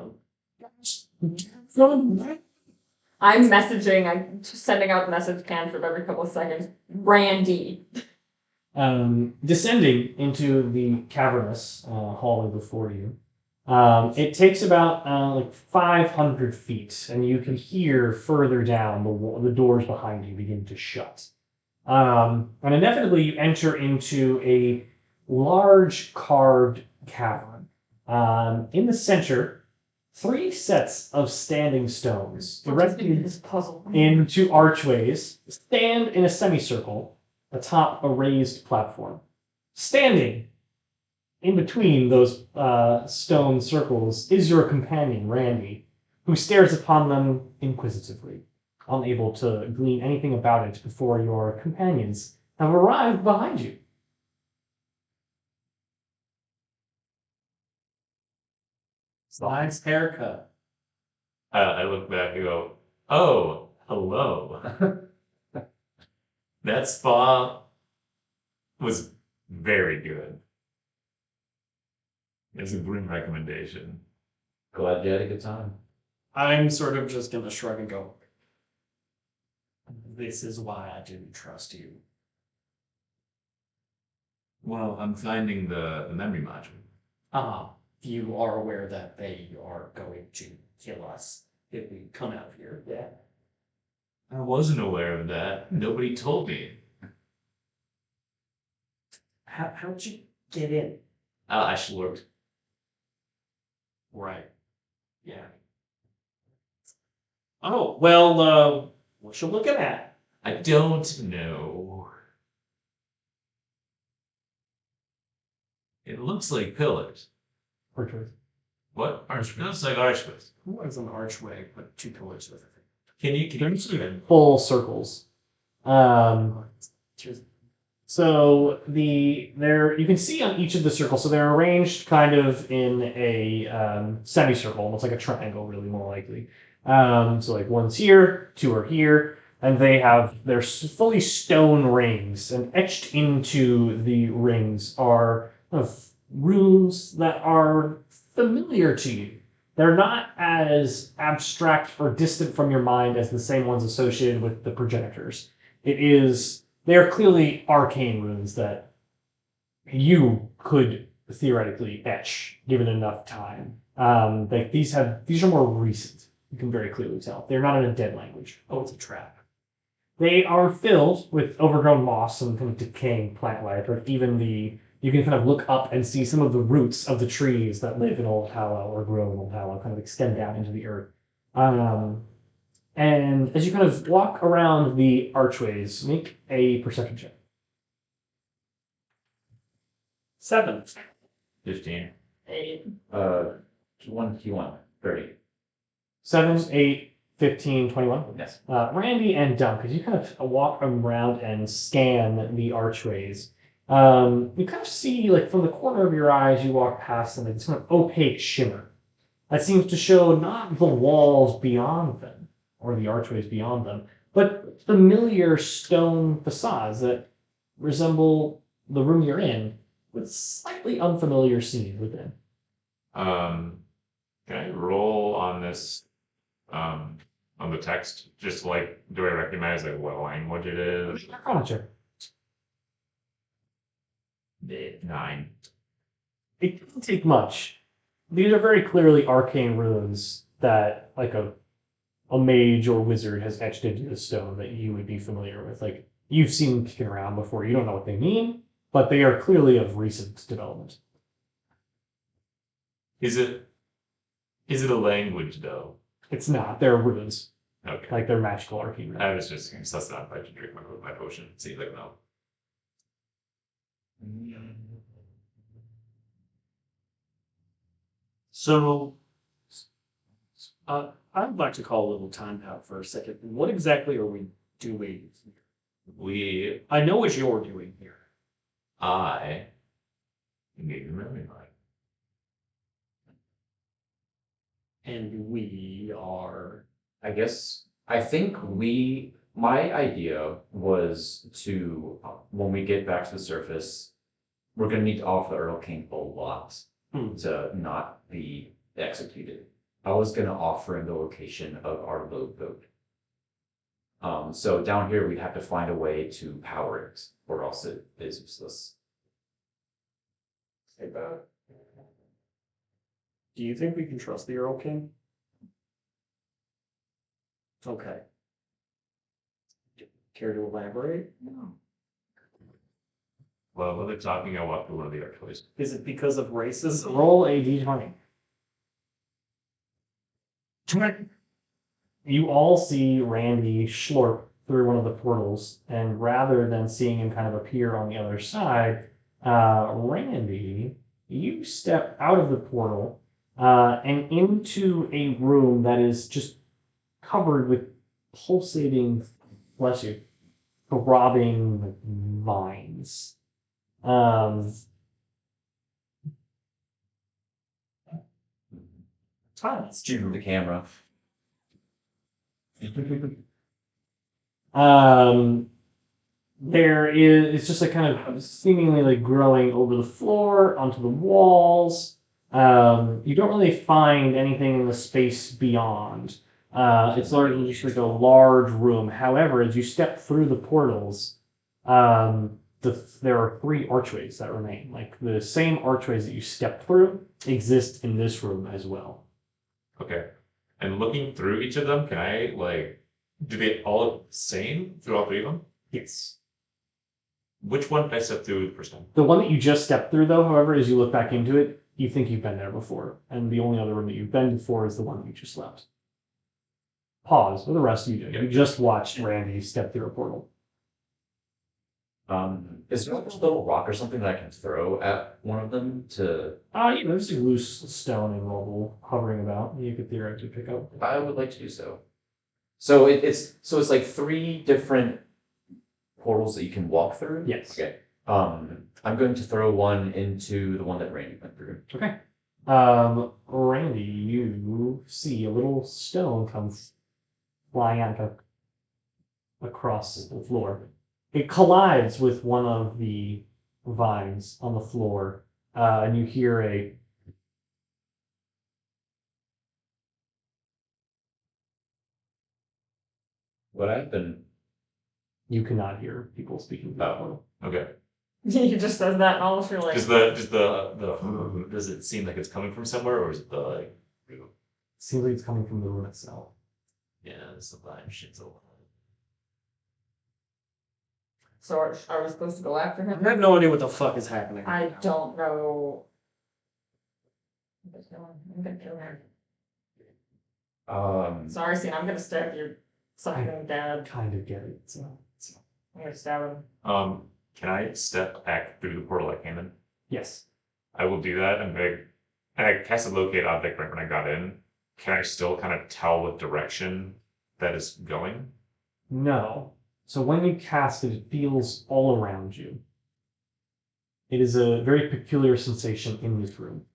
I'm messaging, I'm sending out message cantrip every couple of seconds. Randy. Descending into the cavernous hallway before you, it takes about like 500 feet, and you can hear further down the doors behind you begin to shut. And inevitably, you enter into a large carved cavern. In the center, 3 sets of standing stones erected This puzzle. into archways stand in a semicircle atop a raised platform. Standing in between those stone circles is your companion, Randy, who stares upon them inquisitively, unable to glean anything about it before your companions have arrived behind you. nice haircut. I look back and go, oh, hello. That spa was very good. It's a grim recommendation. Glad you had a good time. I'm sort of just gonna shrug and go, this is why I didn't trust you. Well, I'm finding the memory module. You are aware that they are going to kill us if we come out of here. Yeah. I wasn't aware of that. Nobody told me. How'd you get in? I slurped. Right. Yeah. Oh, well, what you looking at? I don't know. It looks like pillars. Archways. What? Archways? It looks like archways. Who has an archway with 2 pillars with it? Can you see them? Full circles. Cheers. So there you can see on each of the circles. So they're arranged kind of in a semicircle, almost like a triangle, really more likely. So like one's here, 2 are here, and they're fully stone rings, and etched into the rings are kind of runes that are familiar to you. They're not as abstract or distant from your mind as the same ones associated with the progenitors. They are clearly arcane runes that you could theoretically etch, given enough time. Like these are more recent. You can very clearly tell. They're not in a dead language. Oh, it's a trap. They are filled with overgrown moss and kind of decaying plant life, or even you can kind of look up and see some of the roots of the trees that live in Oldhallow or grow in Oldhallow kind of extend down into the earth. And as you kind of walk around the archways, make a perception check. 7. 15. 8. Q1, 30. 7, 8, 15, 21. Yes. Randy and Dunk, as you kind of walk around and scan the archways, you kind of see, like from the corner of your eyes, you walk past them, like this kind of opaque shimmer that seems to show not the walls beyond them or the archways beyond them, but familiar stone facades that resemble the room you're in, with slightly unfamiliar scenes within. Can I roll on this, on the text? Just like, do I recognize like what language it is? Arcana check. 9. It doesn't take much. These are very clearly arcane runes that like a mage or wizard has etched into the stone that you would be familiar with. Like you've seen them kicking around before. You don't know what they mean, but they are clearly of recent development. Is it a language though? It's not. They're runes. Okay. Like they're magical arcane runes. I was just sussing out if I should drink my potion. See if I can help. So, I'd like to call a little time out for a second. What exactly are we doing here? I know what you're doing here. I gave them everything. And we are. I think my idea was to, when we get back to the surface, we're gonna need to offer the Earl King a lot to not be executed. I was gonna offer him the location of our load boat. So down here, we'd have to find a way to power it, or else it is useless. Say that. Do you think we can trust the Earl King? Okay. Care to elaborate? No. Well, while they're talking, I walk through one of the archways. Is it because of racism? Roll a d20. You all see Randy schlorp through one of the portals, and rather than seeing him kind of appear on the other side, Randy, you step out of the portal and into a room that is just covered with pulsating, bless you, throbbing vines. Tiles. Shoot the camera. There is, it's just like kind of seemingly like growing over the floor, onto the walls. You don't really find anything in the space beyond. It's largely just like a large room. However, as you step through the portals, there are 3 archways that remain. Like the same archways that you stepped through exist in this room as well. Okay. And looking through each of them, can I, like, do they all look the same through all 3 of them? Yes. Which one did I step through the first time? The one that you just stepped through, though, however, as you look back into it, you think you've been there before. And the only other room that you've been before is the one that you just left. Pause. What the rest of you do? Yeah. You just watched Randy step through a portal. Is there like a little rock or something that I can throw at one of them to? There's a loose stone and rubble hovering about. You could theoretically pick up. I would like to do so. So it's like 3 different portals that you can walk through? Yes. Okay. I'm going to throw one into the one that Randy went through. Okay. Randy, you see a little stone come flying out across the floor. It collides with one of the vines on the floor, and you hear a What happened? You cannot hear people speaking through the portal. Okay. He just says that and all of you are like, Does it seem like it's coming from somewhere, or is it the, like, Seems like it's coming from the room itself. Yeah, it's the vibe shit's over. so are we supposed to go after I him? have no idea what the fuck is happening. I don't know. I'm gonna kill him. Sorry, Cena, I'm gonna stab your sucking dad. Kind of get it. So. I'm gonna stab him. can I step back through the portal I came in? Yes. I will do that. And I cast a locate object right when I got in. Can I still kind of tell what direction that is going? No. So when you cast it, it feels all around you. It is a very peculiar sensation in this room.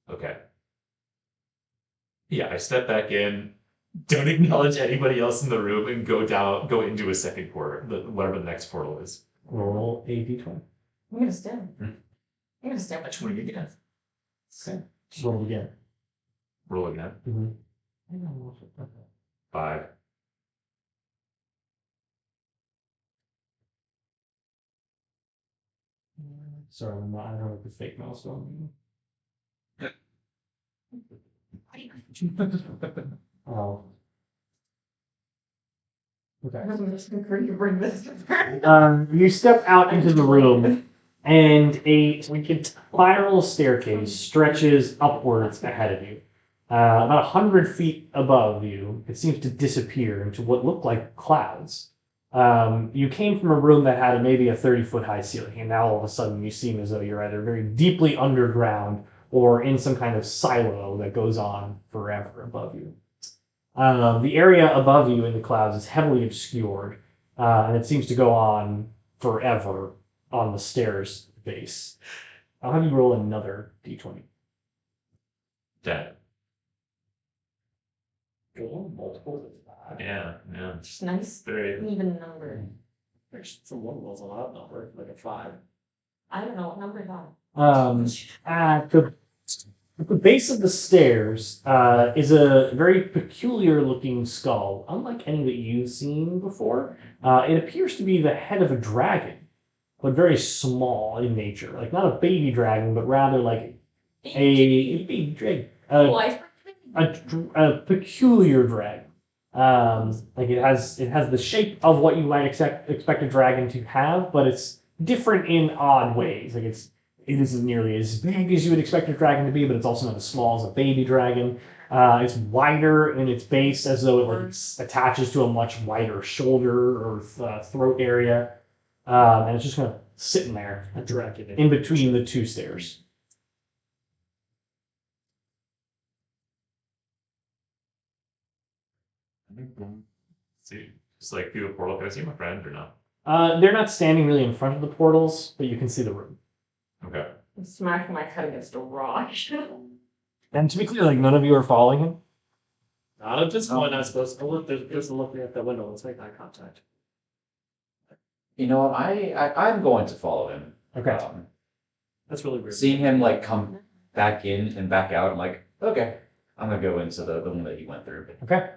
Okay. Yeah, I step back in, don't acknowledge anybody else in the room, and go into a second portal, whatever the next portal is. Roll a d20. I'm gonna stab him. I'm gonna stab him. 20 again. Okay. Roll again. Roll again. Mm-hmm. 5. Sorry, I don't have the fake mouse on. Oh. Okay. I'm just going to bring this. You step out into the room, and a spiral staircase stretches upwards ahead of you. About 100 feet above you, it seems to disappear into what look like clouds. You came from a room that had maybe a 30-foot high ceiling, and now all of a sudden you seem as though you're either very deeply underground or in some kind of silo that goes on forever above you. The area above you in the clouds is heavily obscured, and it seems to go on forever on the stairs base. I'll have you roll another d20. 10. Roll multiples of that. Yeah, yeah. Just nice, Very. even number. Actually, some one was a lot number, like a 5. I don't know what number is on. At the base of the stairs is a very peculiar looking skull, unlike any that you've seen before. It appears to be the head of a dragon, but very small in nature. Like not a baby dragon, but rather like a baby dragon. A peculiar dragon. Like it has the shape of what you might expect a dragon to have, but it's different in odd ways. Like it isn't nearly as big as you would expect a dragon to be, but it's also not as small as a baby dragon. It's wider in its base, as though it attaches to a much wider shoulder or throat area, and it's just kind of sitting there in between the two stairs. See, just like through the portal, can I see my friend or not? They're not standing really in front of the portals, but you can see the room. Okay. I'm smacking my head against a rock. And to be clear, like none of you are following him. Not at this point, I suppose. Oh, look, there's a person looking at that window. Let's make eye contact. You know what? I'm going to follow him. Okay. That's really weird. Seeing him like come back in and back out, I'm like, okay, I'm gonna go into the one that he went through. Okay.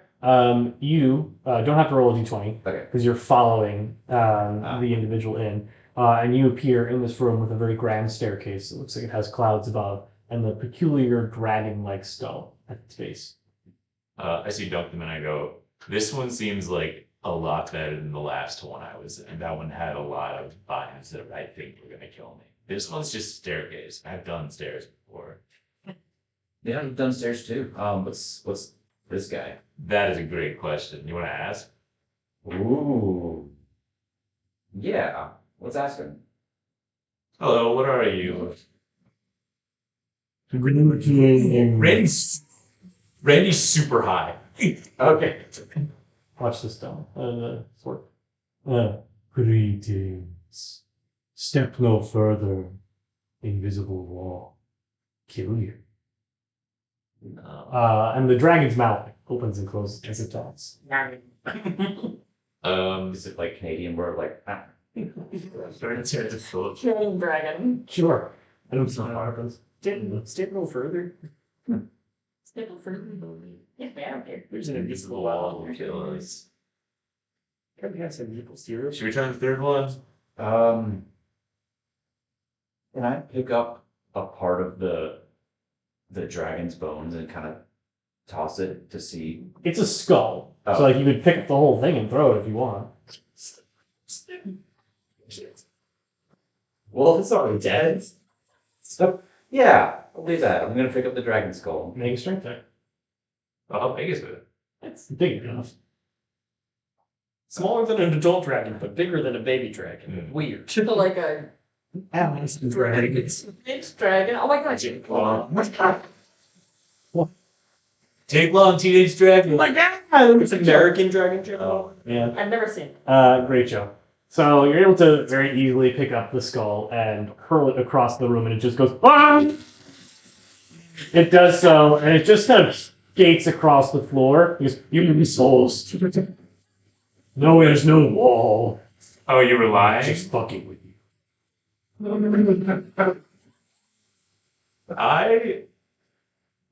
You don't have to roll a d20 Okay. because you're following the individual in, and you appear in this room with a very grand staircase. It looks like it has clouds above and the peculiar dragon-like skull at its base. I see Duncan and I go, this one seems like a lot better than the last one I was in. That one had a lot of vines that I think were gonna kill me. This one's just staircase. I've done stairs before. Yeah, I've done stairs too. What's this guy? That is a great question. You want to ask? Ooh. Yeah. Let's ask him. Hello, what are you? Randy's super high. Okay. Watch this down. The sword. Greetings. Step no further. Invisible wall. Kill you. And the dragon's mouth opens and closes as it talks. Is it like Canadian word like Killing dragon. Sure. I don't know how it happens. Step no further. Stipple for yeah, I don't care. There's an invisible wall. Kill us. Can we have some people steer? Should we try the third one? Can I pick up a part of the dragon's bones and kind of toss it to see? It's a skull. Oh. So like you could pick up the whole thing and throw it if you want. Well, it's already dead. So yeah, I'll do that. I'm gonna pick up the dragon skull. Make a strength check. Oh, how big is it? It's big enough. Smaller than an adult dragon, but bigger than a baby dragon. Weird. So like a Dragon. mixed dragon. Oh my god. Take long, teenage dragon. Oh my god. It's American dragon. Yeah. I've never seen it. Great show. So you're able to very easily pick up the skull and hurl it across the room, and it just goes. Ah! It does so, and it just kind of skates across the floor. It goes, "You souls. No, there's no wall. Oh, you were lying? Just fucking with you."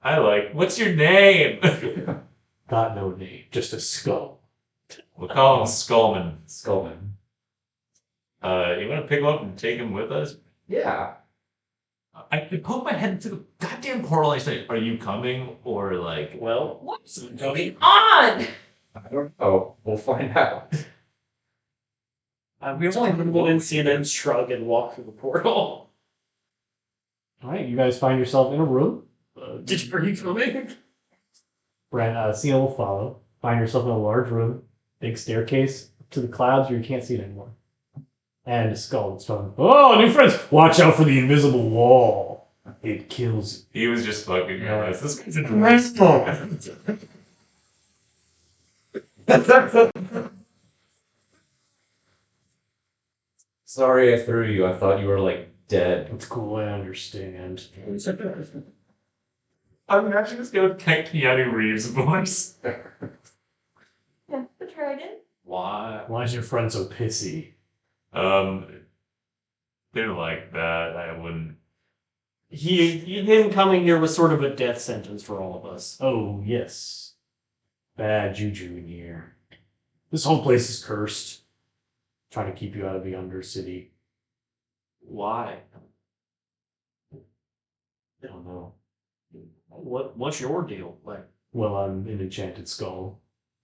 I like, what's your name? Got no name, just a skull. We'll call him Skullman. Skullman. You want to pick him up and take him with us? Yeah. I poke my head into the goddamn portal. I say, "Are you coming?" Or like, Well, What's going on? I don't know. We'll find out. we only go in, see, and then shrug and walk through the portal. Alright, you guys find yourself in a room. Are you coming? Brent, Cena will follow. Find yourself in a large room, big staircase to the clouds where you can't see it anymore. And a skull that's telling, "Oh, new friends! Watch out for the invisible wall. It kills He was just fucking Yeah. us. This guy's a Sorry I threw you. I thought you were like dead. It's cool, I understand. I'm actually just going with Keanu Reeves' voice. Yeah, but try again. why? Why is your friend so pissy? They're like that. I wouldn't. Him coming here was sort of a death sentence for all of us. Oh, yes. Bad juju in here. This whole place is cursed. Trying to keep you out of the Undercity. Why? Don't know. What's your deal? Like, Well, I'm an enchanted skull.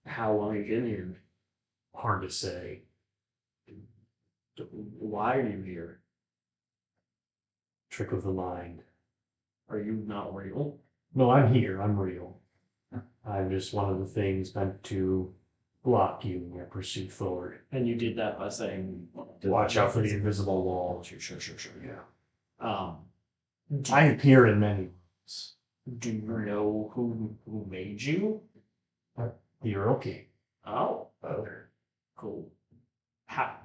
how long you been here? Hard to say. Why are you here? Trick of the mind. Are you not real? No, I'm here. I'm real. I'm just one of the things meant to block you in your pursuit forward. And you did that by saying, Watch out for the invisible wall. Sure. Yeah. Um, do, I appear in many ways. do you know who made you? You're okay. Oh, cool. How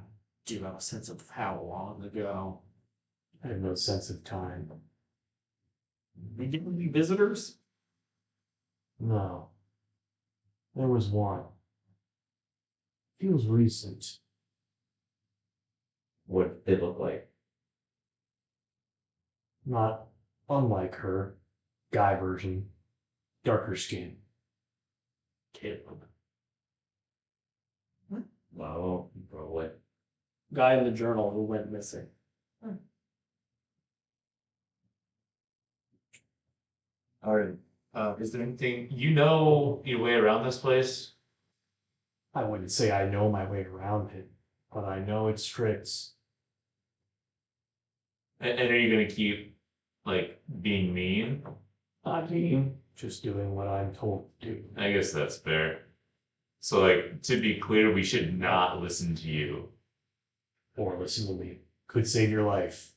do you have a sense of how long ago? I have no sense of time. We didn't be visitors? No. There was one. Feels recent. What did it look like? Not unlike her. Guy version. Darker skin. Caleb. Well, probably. Guy in the journal who went missing. Alright. Is there anything you know your way around this place? I wouldn't say I know my way around it, but I know its tricks. And are you gonna keep like being mean? I mean, just doing what I'm told to do. I guess that's fair. So like to be clear, we should not listen to you. Or listen to me. Could save your life.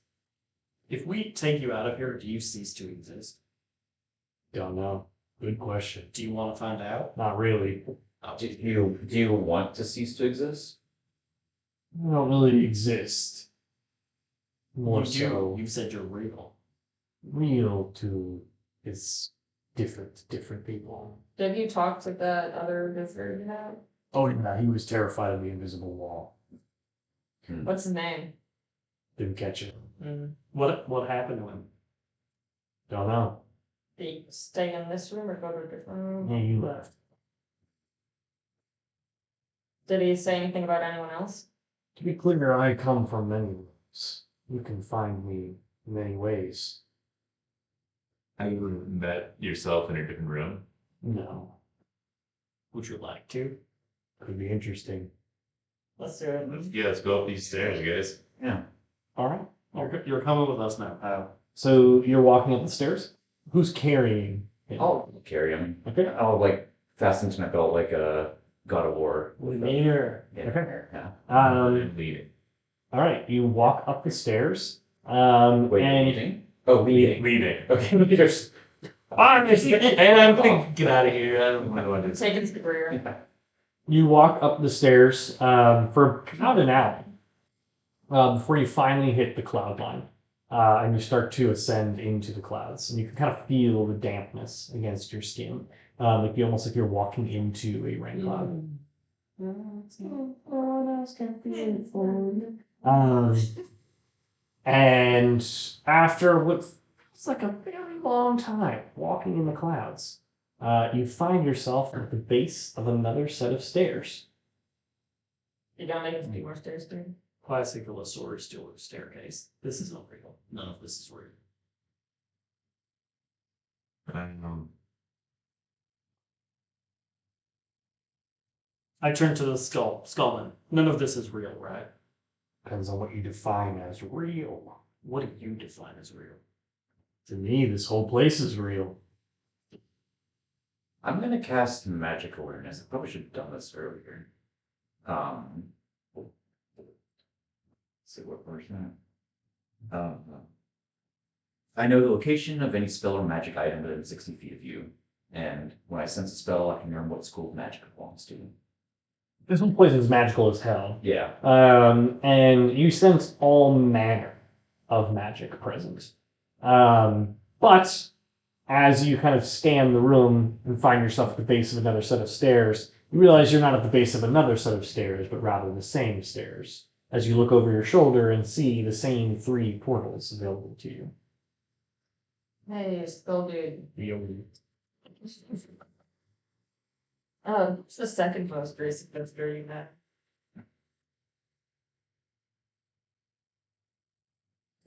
If we take you out of here, do you cease to exist? Don't know. Good question. Do you want to find out? Not really. Do you want to cease to exist? I don't really exist. More You do. so, You said you're real. real to is different to different people. Have you talked to that other visitor you have? Oh yeah, he was terrified of the invisible wall. What's his name? Didn't catch it. What happened to him? Don't know. Did he stay in this room or go to a different room? Yeah, you left. Did he say anything about anyone else? To be clear, I come from many rooms. You can find me in many ways. Have you met yourself in a different room? No. Would you like to? Could be interesting. Let's do it. Yeah, let's go up these stairs, guys. Yeah. Alright. You're coming with us now. So you're walking up the stairs? Who's carrying him? I'll carry him. Okay. I'll like fasten to my belt like a God of War. Here. Yeah. Okay. Yeah. And leading. Alright, you walk up the stairs. Wait, and leading? Oh, leading. Leading. Okay, leaders. And I'm gonna get out of here. I don't know what it is. Take his career. you walk up the stairs for about an hour before you finally hit the cloud line. And you start to ascend into the clouds. And you can kind of feel the dampness against your skin. Like you almost like you're walking into a rain cloud. And after what's like a very long time walking in the clouds, you find yourself at the base of another set of stairs. You gotta make us do more stairs, dude. Classic Allosaurus staircase. This is not real. None of this is real. I turn to the Skullman. None of this is real, right? Depends on what you define as real. What do you define as real? To me, this whole place is real. I'm gonna cast magic awareness. I probably should have done this earlier. Let's see what version. I know the location of any spell or magic item within 60 feet of you, and when I sense a spell, I can learn what school of magic it belongs to. This whole place is magical as hell. Yeah. And you sense all manner of magic present. But as you kind of scan the room and find yourself at the base of another set of stairs, you realize you're not at the base of another set of stairs, but rather the same stairs, as you look over your shoulder and see the same 3 portals available to you. Hey, spell dude. It's the second most basic that's during that.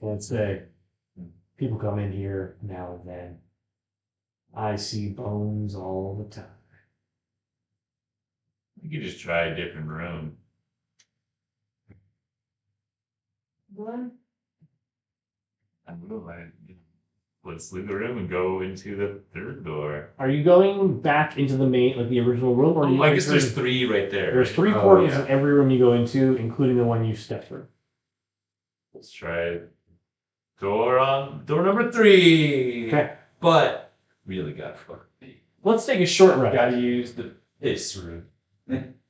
Let's say people come in here now and then. I see bones all the time. You could just try a different room. What? I don't know. Let's leave the room and go into the third door. Are you going back into the main, like the original room, or are you I guess entering- there's 3 right there. There's right? 3 Oh, portals yeah. in every room you go into, including the one you step through. Let's try door number 3. Okay. But really got fucked me. Let's take a short rest. Gotta use the piss room.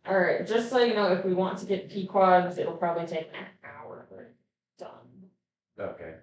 Alright, just so you know, if we want to get Pequods, it'll probably take an hour. We're done. Okay.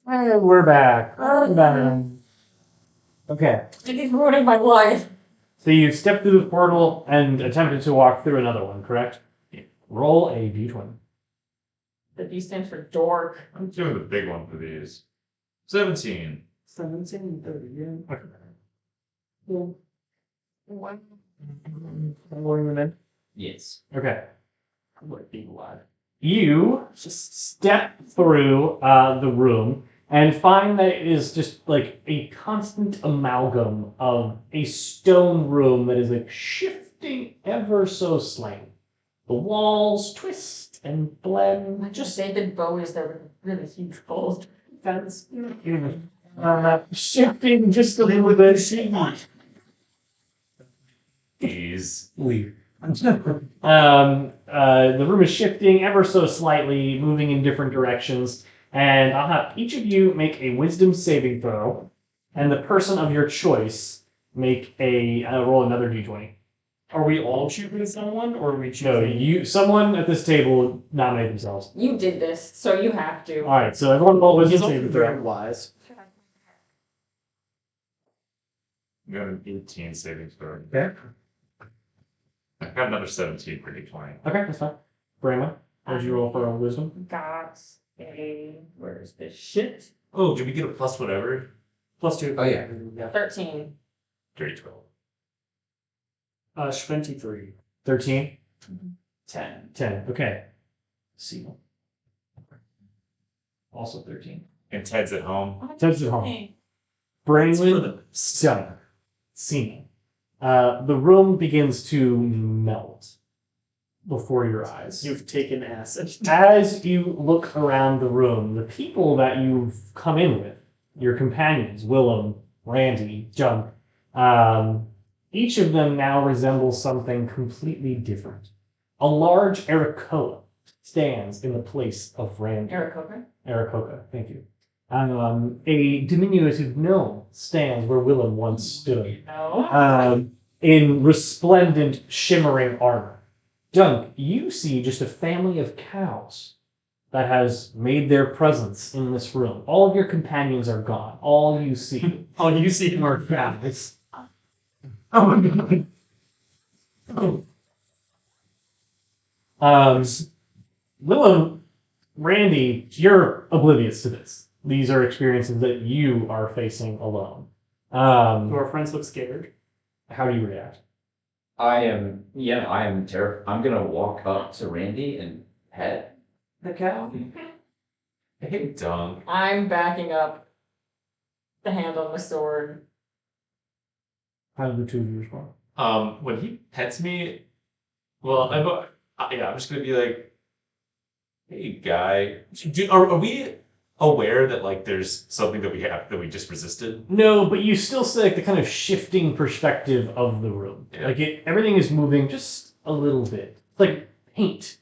And we're back. We're back. Okay. He's ruining my life. So you stepped through the portal and attempted to walk through another one, correct? Roll a d20. The D stands for dork. I'm doing the big one for these. 17. 17, 30, yeah. Yes. Okay. I'm like being alive. You just step through the room and find that it is just like a constant amalgam of a stone room that is like shifting ever so slightly. The walls twist and blend, Just David Bowie's there with really huge holes. Fence. shifting just a little bit. These. Leave. The room is shifting ever so slightly, moving in different directions, and I'll have each of you make a wisdom saving throw, and the person of your choice make a roll another d20. Are we all choosing someone, or are we No, choosing? someone at this table nominate themselves. You did this, so you have to. All right, so everyone roll wisdom He's also saving very throw. wise. I got an 18 saving throw. Okay. I got another 17 for D20. Okay, that's fine. Brandon, what did you roll for wisdom? Got where's this shit? Oh, did we get a plus whatever? +2. Oh, yeah. 13. Dirty 12. 23. 13? 10. 10. Okay. See. Also 13. And Ted's at home. Ted's at home. Hey. Brainley, stunning. Scene. The room begins to melt before your eyes. You've taken acid. As you look around the room, the people that you've come in with, your companions, Willem, Randy, Junk, each of them now resembles something completely different. A large Arakoa stands in the place of Randy. Aarakocra? Aarakocra, thank you. A diminutive gnome stands where Willem once stood, No. in resplendent, shimmering armor. Dunk, you see just a family of cows that has made their presence in this room. All of your companions are gone. All you see All you see are cows. Oh my god. Willem, Randy, you're oblivious to this. These are experiences that you are facing alone. Do our friends look scared? How do you react? I am terrified. I'm gonna walk up to Randy and pet the cow. Hey, Dunk. I'm backing up the hand on the sword. How do the two of you respond? When he pets me, well, I'm just gonna be like, hey, guy. Are we aware that like there's something that we just resisted? No, but you still see like the kind of shifting perspective of the room. Yeah. Like everything is moving just a little bit. It's like paint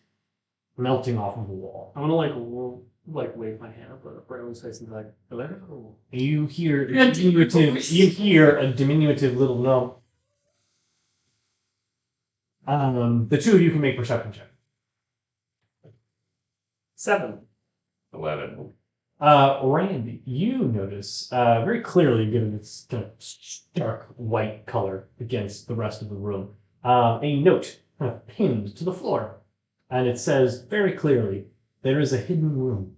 melting off of the wall. I want to wave my hand up at Braylon's face and be like, hello. You hear a diminutive little gnome. The two of you can make perception check. 7. 11. Randy, you notice very clearly, given its kind of stark white color against the rest of the room, a note kind of pinned to the floor. And it says very clearly, there is a hidden room.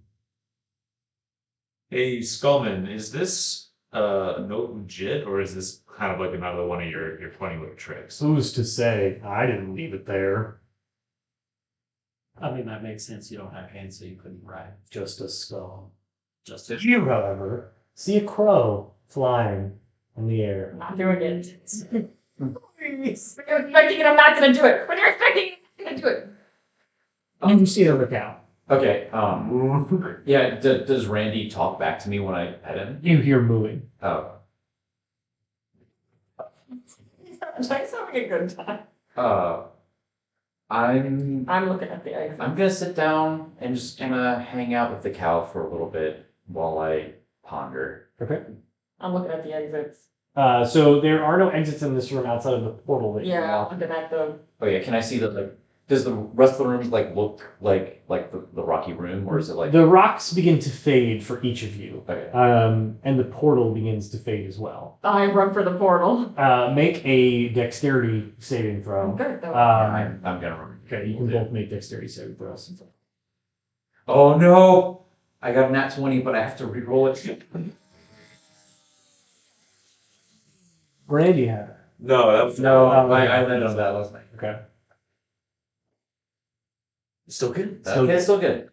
Hey, Skullman, is this note legit, or is this kind of like another one of your funny little tricks? Who's to say? I didn't leave it there. I mean, that makes sense. You don't have hands, so you couldn't write. Just a skull. Just You, however, see a crow flying in the air. Not doing it. When you're expecting it, I'm not gonna do it. When you're expecting it, I'm gonna do it. You see a lookout. Okay. Yeah. Does Randy talk back to me when I pet him? You hear mooing. Oh. He's having a good time. I'm looking at the eggs. gonna sit down and just gonna hang out with the cow for a little bit while I ponder. Okay. I'm looking at the exits. So there are no exits in this room outside of the portal that you Yeah, I'm walked. looking at the. Oh yeah, can I see the Does the rest of the room like look like the rocky room, or is it like The rocks begin to fade for each of you, okay? and the portal begins to fade as well. I run for the portal. Make a dexterity saving throw. Good though. I'm gonna remember. Okay, you can both make dexterity saving throws. Oh no! I got a nat 20, but I have to re-roll it. Randy had it. No, that was No, Oh, I landed on that last night. Okay. still good. Still Okay, good. still good.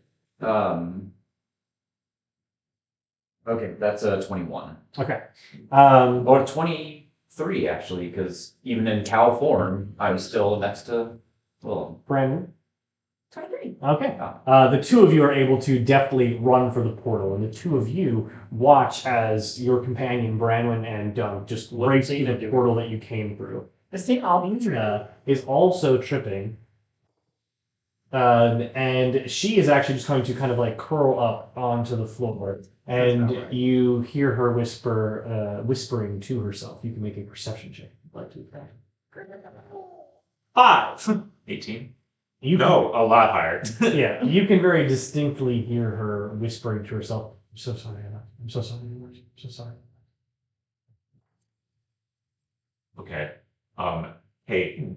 Okay, that's a 21. Okay. Or 23, actually, because even in cow form, I'm still next to Willem. Brandon. 23. Okay. The two of you are able to deftly run for the portal, and the two of you watch as your companion Branwyn and Dunk just What's race Zena through the doing? portal that you came through. The same album. Is also tripping, and she is actually just going to kind of like curl up onto the floor, and That's not right. you hear her whispering to herself. You can make a perception check if you'd like to. 5. 18. You No, a lot higher. Yeah, you can very distinctly hear her whispering to herself, "I'm so sorry, Anna. I'm so sorry. I'm so sorry." Okay. Hey,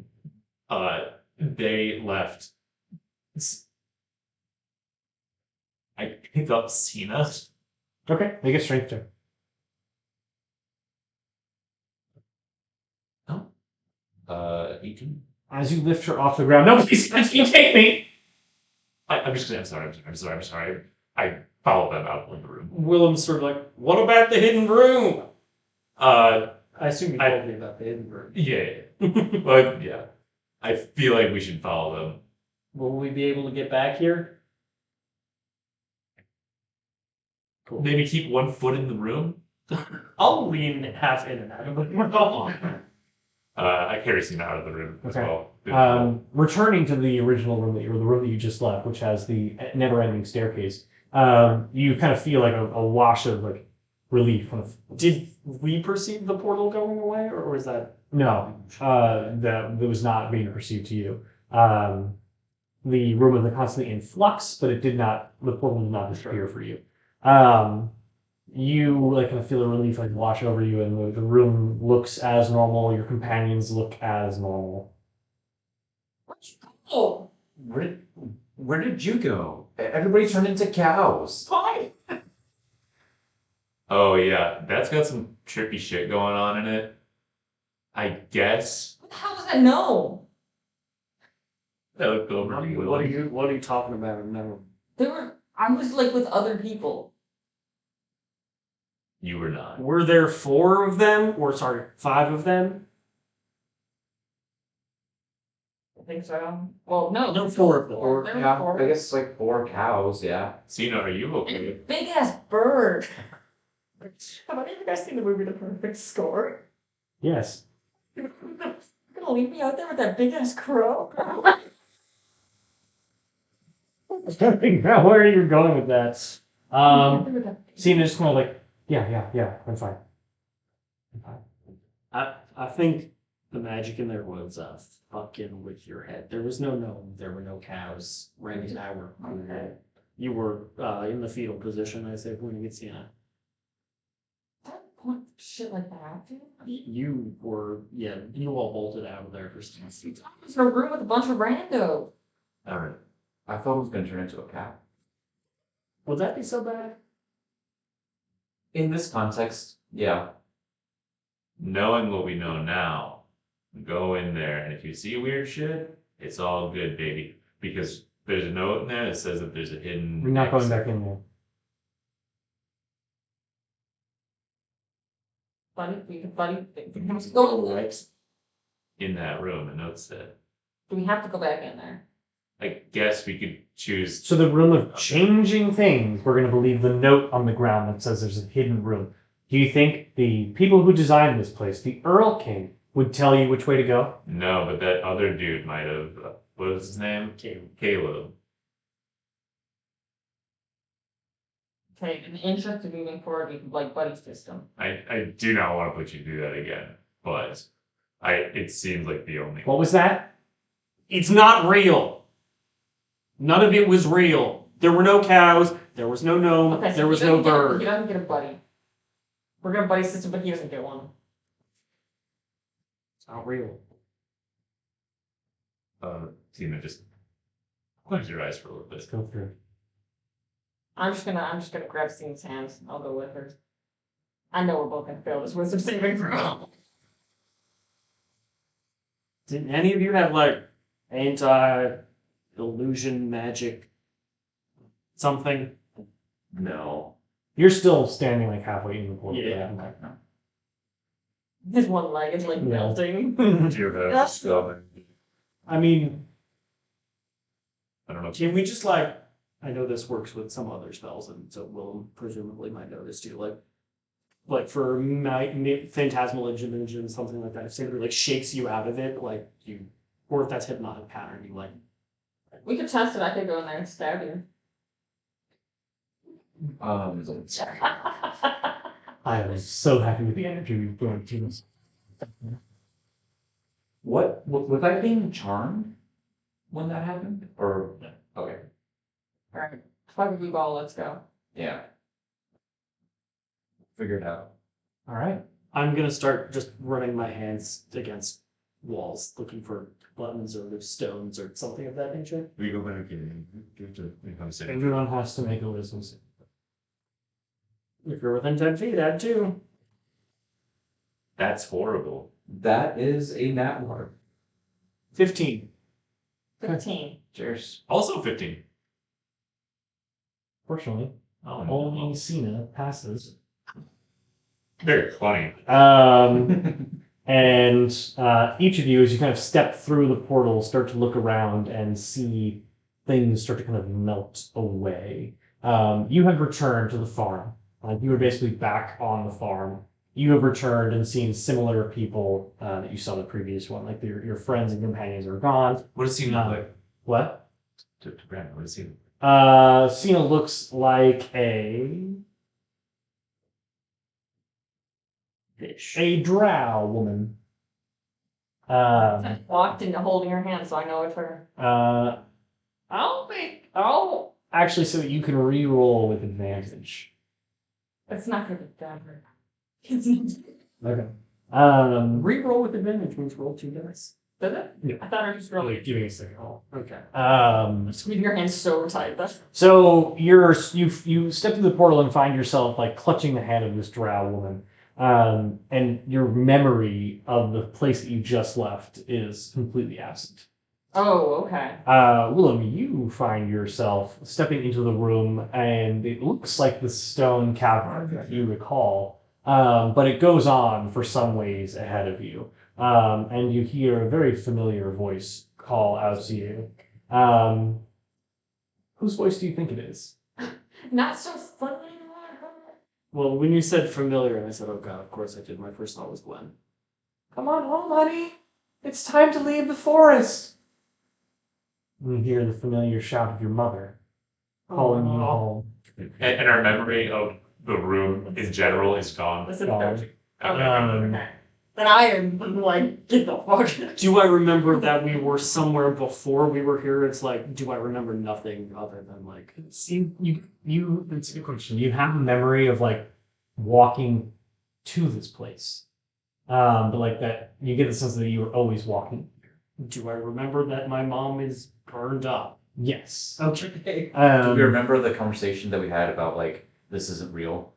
they left. I pick up Cena. Okay, make a strength check. 18. As you lift her off the ground, no, please, you take me. I'm sorry. I follow them out of the room. Willem's sort of like, what about the hidden room? Uh, I assume you I- told me about the hidden room. yeah. But yeah. I feel like we should follow them. Will we be able to get back here? Cool. Maybe keep one foot in the room. I'll lean half in and out of it. I carry Cena out of the room as Okay. well. Returning to the original room the room that you just left, which has the never-ending staircase, you kind of feel like a wash of like relief. Kind of, Did we perceive the portal going away, or was that? no, that was not being perceived to you. The room was constantly in flux, but it did not. The portal did not disappear for you. You like kind of feel a relief like wash over you, and the room looks as normal. Your companions look as normal. Oh, Where did you go? Everybody turned into cows. fine. Oh yeah, that's got some trippy shit going on in it. I guess. What the hell does that know? I looked over What at are you talking about? No. I was like with other people. You were not. Were there 4 of them, or sorry, 5 of them? I think so. Well, no. No, 4 of them. Or There were yeah, 4. I guess like 4 cows. Yeah. Cena, are you okay? Big ass bird. Have any of you guys seen the movie The Perfect Score? Yes. You're gonna leave me out there with that big ass crow? I don't think where you're going with that. Cena just kind of like, yeah, I'm fine. I think the magic in there was fucking with your head. There was no gnome, there were no cows. Randy and I were. Okay. You were in the fetal position, I say, pointing at Sienna. Don't point shit like that, dude. You were, yeah, you all bolted out of there for some reason. I was in a room with a bunch of rando. Alright. I thought it was gonna turn into a cow. Would that be so bad? In this context, yeah. Knowing what we know now, go in there, and if you see weird shit, it's all good, baby. Because there's a note in there that says that there's a hidden. We're not going back in there. Buddy. We have to go in there. In that room, a note said. Do we have to go back in there? I guess we could choose. So the room of changing things, we're going to believe the note on the ground that says there's a hidden room. Do you think the people who designed this place, the Earl King, would tell you which way to go? No, but that other dude might have. What was his name? Caleb. Okay, in the interest of moving forward, we could like buddy system. I do not want to put you through that again, but it seems like the only. What was that? It's not real. None of it was real. There were no cows. There was no gnome. Okay, so there was he no doesn't bird. He doesn't get a buddy. We're gonna buddy system, but he doesn't get one. It's not real. Tina, just close your eyes for a little bit. Go through. I'm just gonna grab Steen's hands. I'll go with her. I know we're both gonna fail this wisdom saving throw. Did any of you have like anti-illusion magic something? No. You're still standing like halfway in the portal. Yeah. His one leg is like Yeah. melting. Do you have Yeah. spell? I mean, I don't know. Can we just like? I know this works with some other spells, and so Willem presumably might know this too. Like for phantasmal illusion, something like that. If somebody like shakes you out of it, like you, or if that's hypnotic pattern, you like. We could test it. I could go in there and stab you. I am so happy with the energy we've brought to this. What was I being charmed when that happened? Or okay, Alright. Fuck blue ball, let's go. yeah. Figure it out. All right. I'm gonna start just running my hands against walls, looking for buttons or stones or something of that nature. We go back in. You have to become safe. Everyone has to make a wisdom save. If you're within 10 feet, add 2. That's horrible. That is a nat 1. 15. 15. Cheers. Also 15. Fortunately, Oh, only Cena passes. Very funny. And each of you, as you kind of step through the portal, start to look around and see things start to kind of melt away. You have returned to the farm. You were basically back on the farm. You have returned and seen similar people that you saw in the previous one. Like your friends and companions are gone. What does he look like? What? To Brandon, what does he look Cena looks like a Fish. drow woman. Walked into holding her hand, so I know it's her. I'll actually say that you can re-roll with advantage. It's not gonna be that hard. Okay. Reroll with advantage means roll 2 dice. Did it? Yeah. I thought I was just really Giving a second roll. Okay. squeezing your hands so tight. So you step through the portal and find yourself like clutching the hand of this drow woman. And your memory of the place that you just left is completely absent. Oh, okay. Willem, you find yourself stepping into the room, and it looks like the stone cavern that you recall, but it goes on for some ways ahead of you. And you hear a very familiar voice call out to you. Whose voice do you think it is? Not so funny. Well, when you said familiar, and I said, oh god, of course I did. My first thought was Gwen. Come on home, honey. It's time to leave the forest. And you hear the familiar shout of your mother calling you home. And our memory of the room in general is gone. Listen, Gone. okay. Um, Then I am like, get the fuck. Do I remember that we were somewhere before we were here? It's like, do I remember nothing other than like... See, it's a good question. You have a memory of like walking to this place. But like that, you get the sense that you were always walking. Do I remember that my mom is burned up? Yes. Okay. Do we remember the conversation that we had about like this isn't real?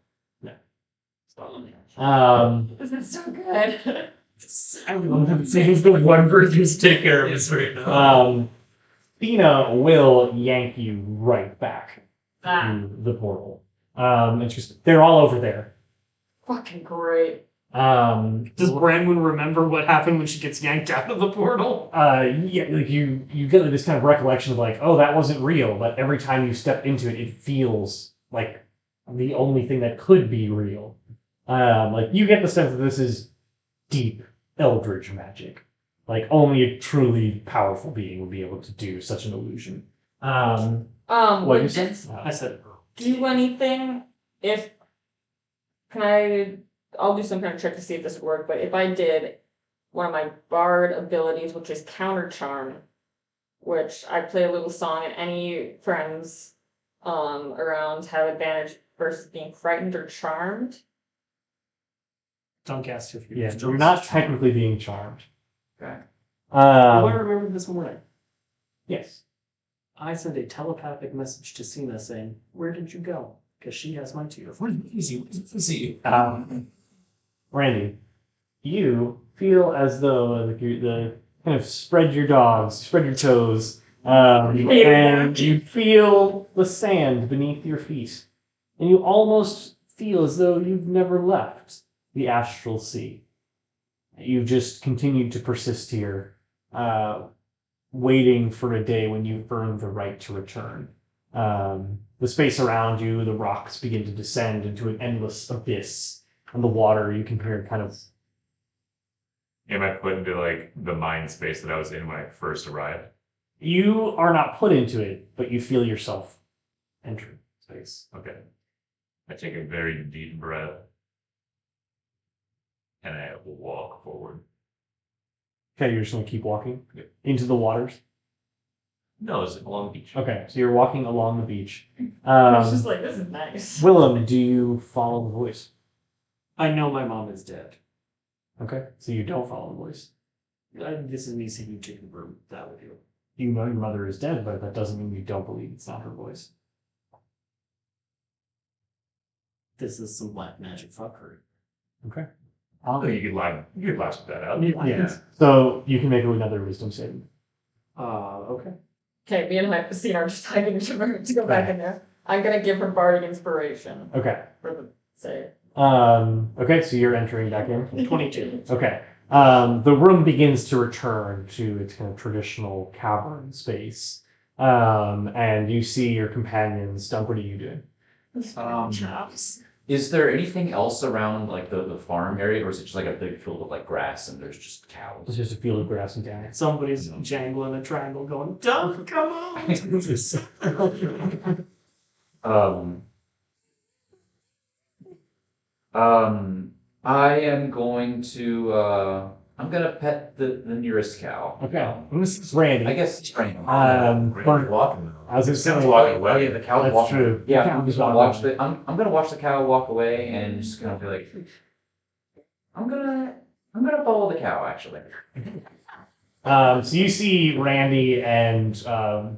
This is so good. I don't think the one person take care of this right now. Thina will yank you right back Ah, to the portal. It's just they're all over there. fucking great. Does Branwen remember what happened when she gets yanked out of the portal? Yeah, like you get this kind of recollection of like, oh, that wasn't real, but every time you step into it, it feels like the only thing that could be real. Like you get the sense that this is deep eldritch magic. Like only a truly powerful being would be able to do such an illusion. What Would you said? this I said, do anything if, I'll do some kind of check to see if this would work, but if I did one of my bard abilities, which is counter charm, which I play a little song, and any friends around have advantage versus being frightened or charmed. Dunk asked if you. Yeah, you're not technically being charmed. Okay. Do I Um, remember this morning? yes. I sent a telepathic message to Cena saying, "Where did you go?" Because she has my tier. See. Randy, you feel as though like you the kind of spread your dogs, spread your toes, and you feel the sand beneath your feet, and you almost feel as though you've never left the astral sea. You've just continued to persist here, waiting for a day when you've earned the right to return. The space around you, the rocks begin to descend into an endless abyss, and the water you can hear kind of. Am I put into like the mind space that I was in when I first arrived? You are not put into it, but you feel yourself enter space. Okay. I take a very deep breath and I walk forward. Okay, you're just gonna keep walking Yep. into the waters. No, it's along the beach. Okay, so you're walking along the beach. It's just like, this is nice. Willem, do you follow the voice? I know my mom is dead. Okay, so you don't follow the voice. This is me seeing you take the room that with you. You know your mother is dead, but that doesn't mean you don't believe it's not her voice. This is some black magic fuckery. Okay. Oh, you could latch that out. Yeah. So you can make another wisdom saving. Okay. Okay, me and Hypocene are just hiding to go back in there. I'm gonna give her bardic inspiration Okay. for the save. Okay, so you're entering back in. 22. Okay. The room begins to return to its kind of traditional cavern space. And you see your companions. Dunk, what are you doing? Is there anything else around like the farm area, or is it just like a big field of like grass and there's just It's cows? just a field of grass and down. Somebody's jangling a triangle going, "Don't come on!" I am going to I'm gonna pet the nearest cow. Okay. This is Randy. I guess it's raining. Randy's walking though. I was gonna say, walking Oh away. yeah, the cow's That's walking. true. Yeah, The I'm cow's just gonna walking watch I'm gonna watch the cow walk away and just gonna be like, I'm gonna follow the cow actually. So you see Randy and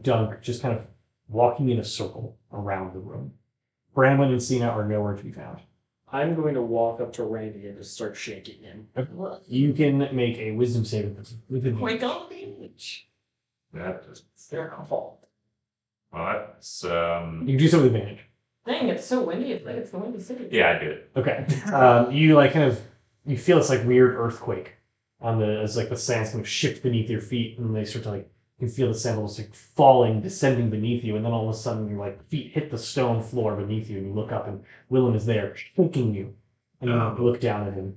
Dunk just kind of walking in a circle around the room. Bramlin and Cena are nowhere to be found. I'm going to walk up to Randy and just start shaking him. You can make a wisdom saving with Wake advantage. on the beach. That just, It's their fault. well, that's, You can do so with advantage. Dang, it's so windy. It's like it's the windy city. yeah, I did it. Okay. You like kind of you feel this like weird earthquake on the as like the sands kind of shift beneath your feet and they start to like you can feel the sand almost like falling, descending beneath you, and then all of a sudden your like feet hit the stone floor beneath you and you look up and Willem is there shaking you. And you look down at him.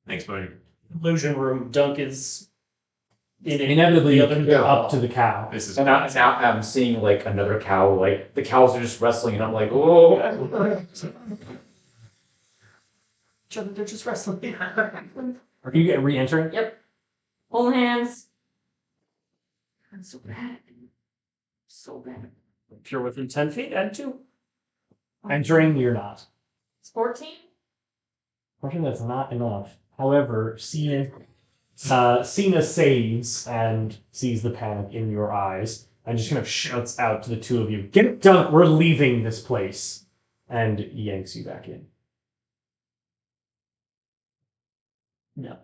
Thanks, buddy. Illusion room. Dunk is Inevitably the other up to the cow. This is And now I'm seeing like another cow, like the cows are just wrestling and I'm like, oh. each other. They're just wrestling. Are you re-entering? Hold hands. I'm so bad. So bad. If you're within 10 feet, add 2. Entering, you're not. It's 14? Unfortunately, that's not enough. However, Cena saves and sees the panic in your eyes and just kind of shouts out to the two of you, "Get it done, we're leaving this place," and yanks you back in. No.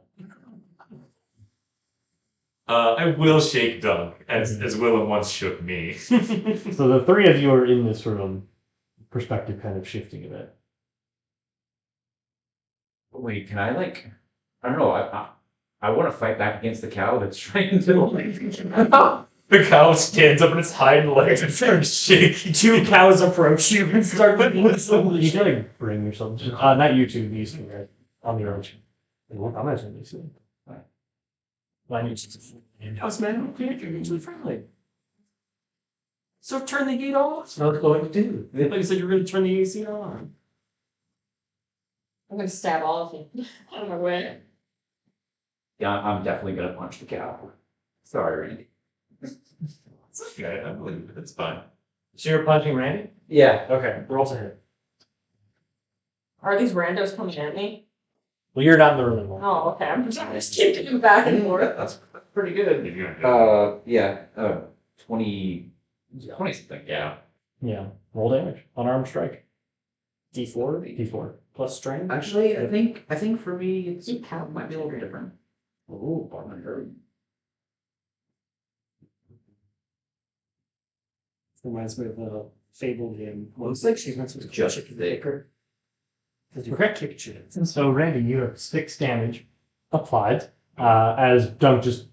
I will shake Dunk, as Willem once shook me. So the three of you are in this room, perspective kind of shifting a bit. Wait, can I like? I don't know. I want to fight back against the cow that's trying to. The cow stands up on its hind legs and starts shaking. 2 cows approach you and start whistling. You gotta bring yourself. Not you two, these two, right? On the orange. I'm not saying these two. I need you. House man, you're usually friendly. So turn the heat off. That's what I was going to do. Like you said, you were going to turn the AC on. I'm gonna stab all of you. Out of my way. Yeah, I'm definitely gonna punch the cow. Sorry, Randy. It's okay. I believe it. It's fine. So you're punching Randy? Yeah. Okay, roll to hit. Are these randos coming at me? Well, you're not in the room anymore. Oh, okay. I'm just keeping him back and forth. That's pretty good. If you're gonna do it. Yeah, 20 something, yeah. Yeah. Roll damage. Unarmed strike. D4 D4. plus strength. Actually, I think for me, it might be a little bit different. Oh, bottom hurt. Reminds me of a Fable game. Looks like she went to Just chicken thick. kicker. Okay. Kick chicken. And so, Randy, you have 6 damage applied as Dunk just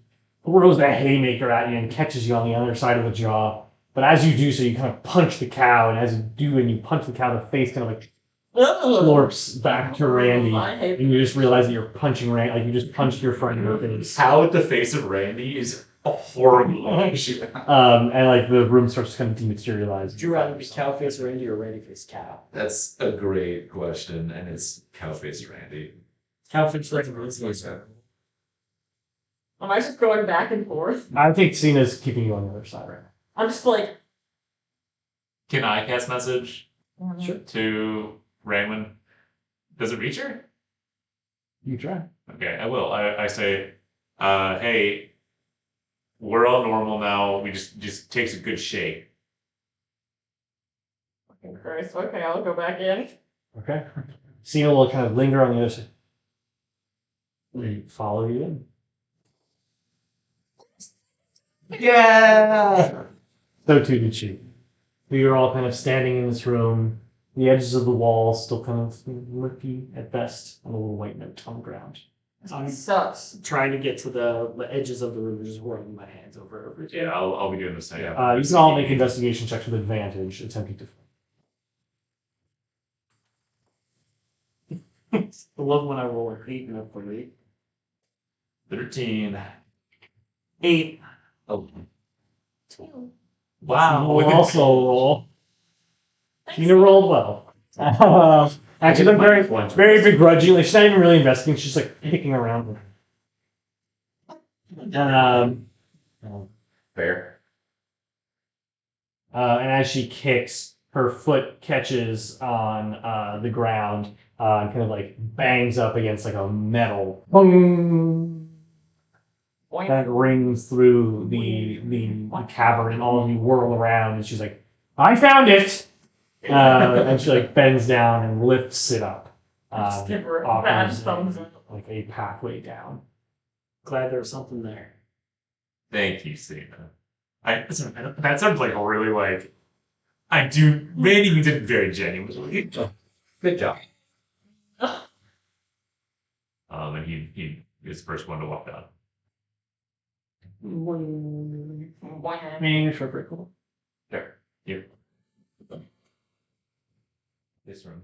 throws that haymaker at you and catches you on the other side of the jaw. But as you do so, you kind of punch the cow, and as you do, and you punch the cow, the face kind of like slurps back to Randy. I hate And you just realize that you're punching Randy, like you just punched your friend in the face. How at the face of Randy is a horrible location. And like the room starts to kind of dematerialize. Would you rather be cow face Randy or Randy face cow? That's a great question, and it's cow-faced Randy. Cow face Randy is Am I just going back and forth? I think Cena's keeping you on the other side right now. I'm just like, Can I cast message Sure. to Raymond? Does it reach her? You try. Okay, I will. I say, hey, we're all normal now. We just takes a good shake. fucking Christ. Okay, I'll go back in. Okay. Cena will kind of linger on the other side. We follow you in. Yeah. So too did she. We were all kind of standing in this room. The edges of the wall still kind of murky at best, and a little white note on the ground. I'm Sucks. trying to get to the edges of the room, just rolling my hands over everything. Yeah, I'll be doing the same. You can all make investigation checks with advantage, attempting to. I love when I roll an 8 and a 3. 13. 8. Oh, Wow. With Also roll. Cena rolled well. Actually, like very begrudgingly. She's not even really investigating. She's just like picking around. fair. And as she kicks, her foot catches on the ground and kind of like bangs up against like a metal. Boom! That rings through the cavern, and all of you whirl around, and she's like, "I found it!" And she like bends down and lifts it up. Just give her a bad Offers thumbs up. like a pathway down. Glad there's something there. Thank you, Cena. That sounds like really like I do. Randy means it very genuinely. Good job. And he is the first one to walk down. Main short break. Cool. Sure. You. This room.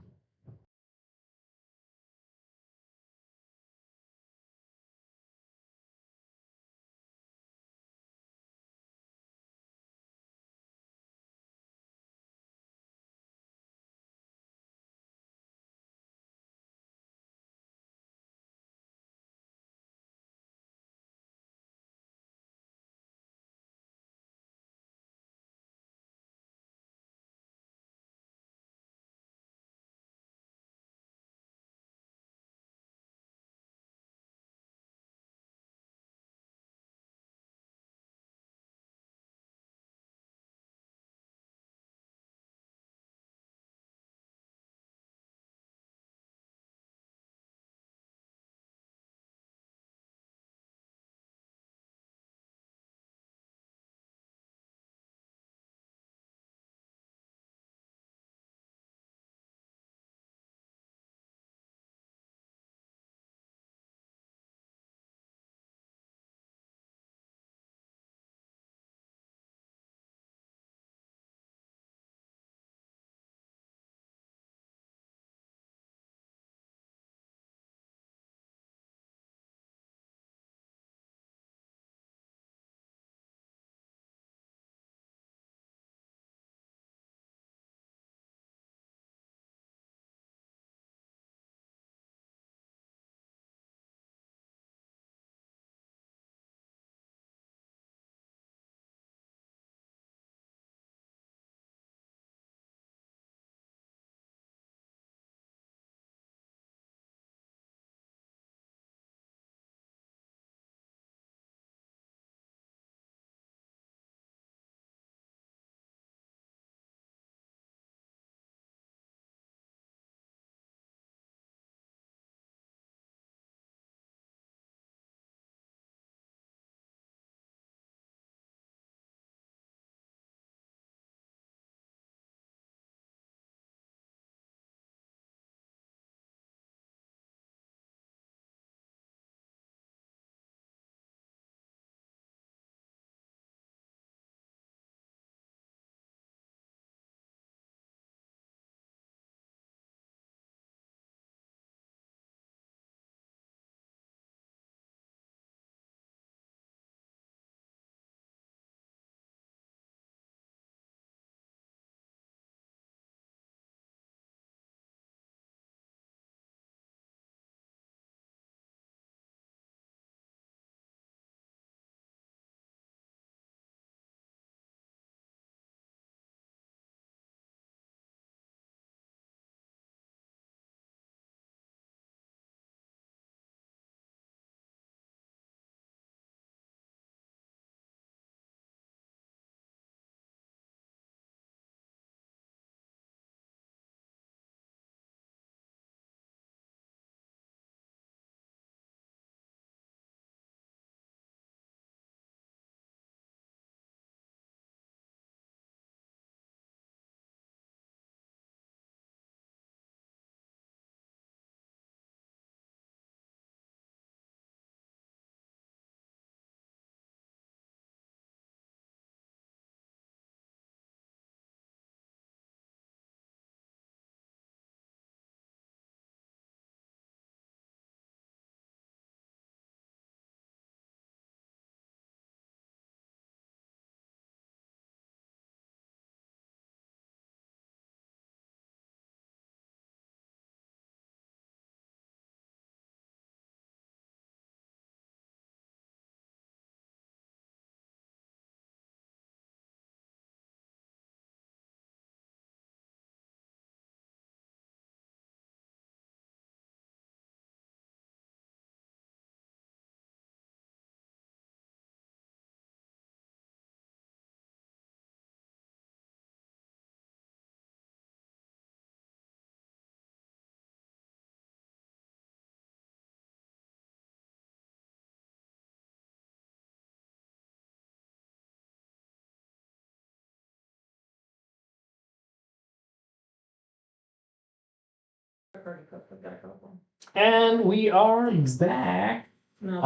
already cooked. I've got a couple. And we are back. No,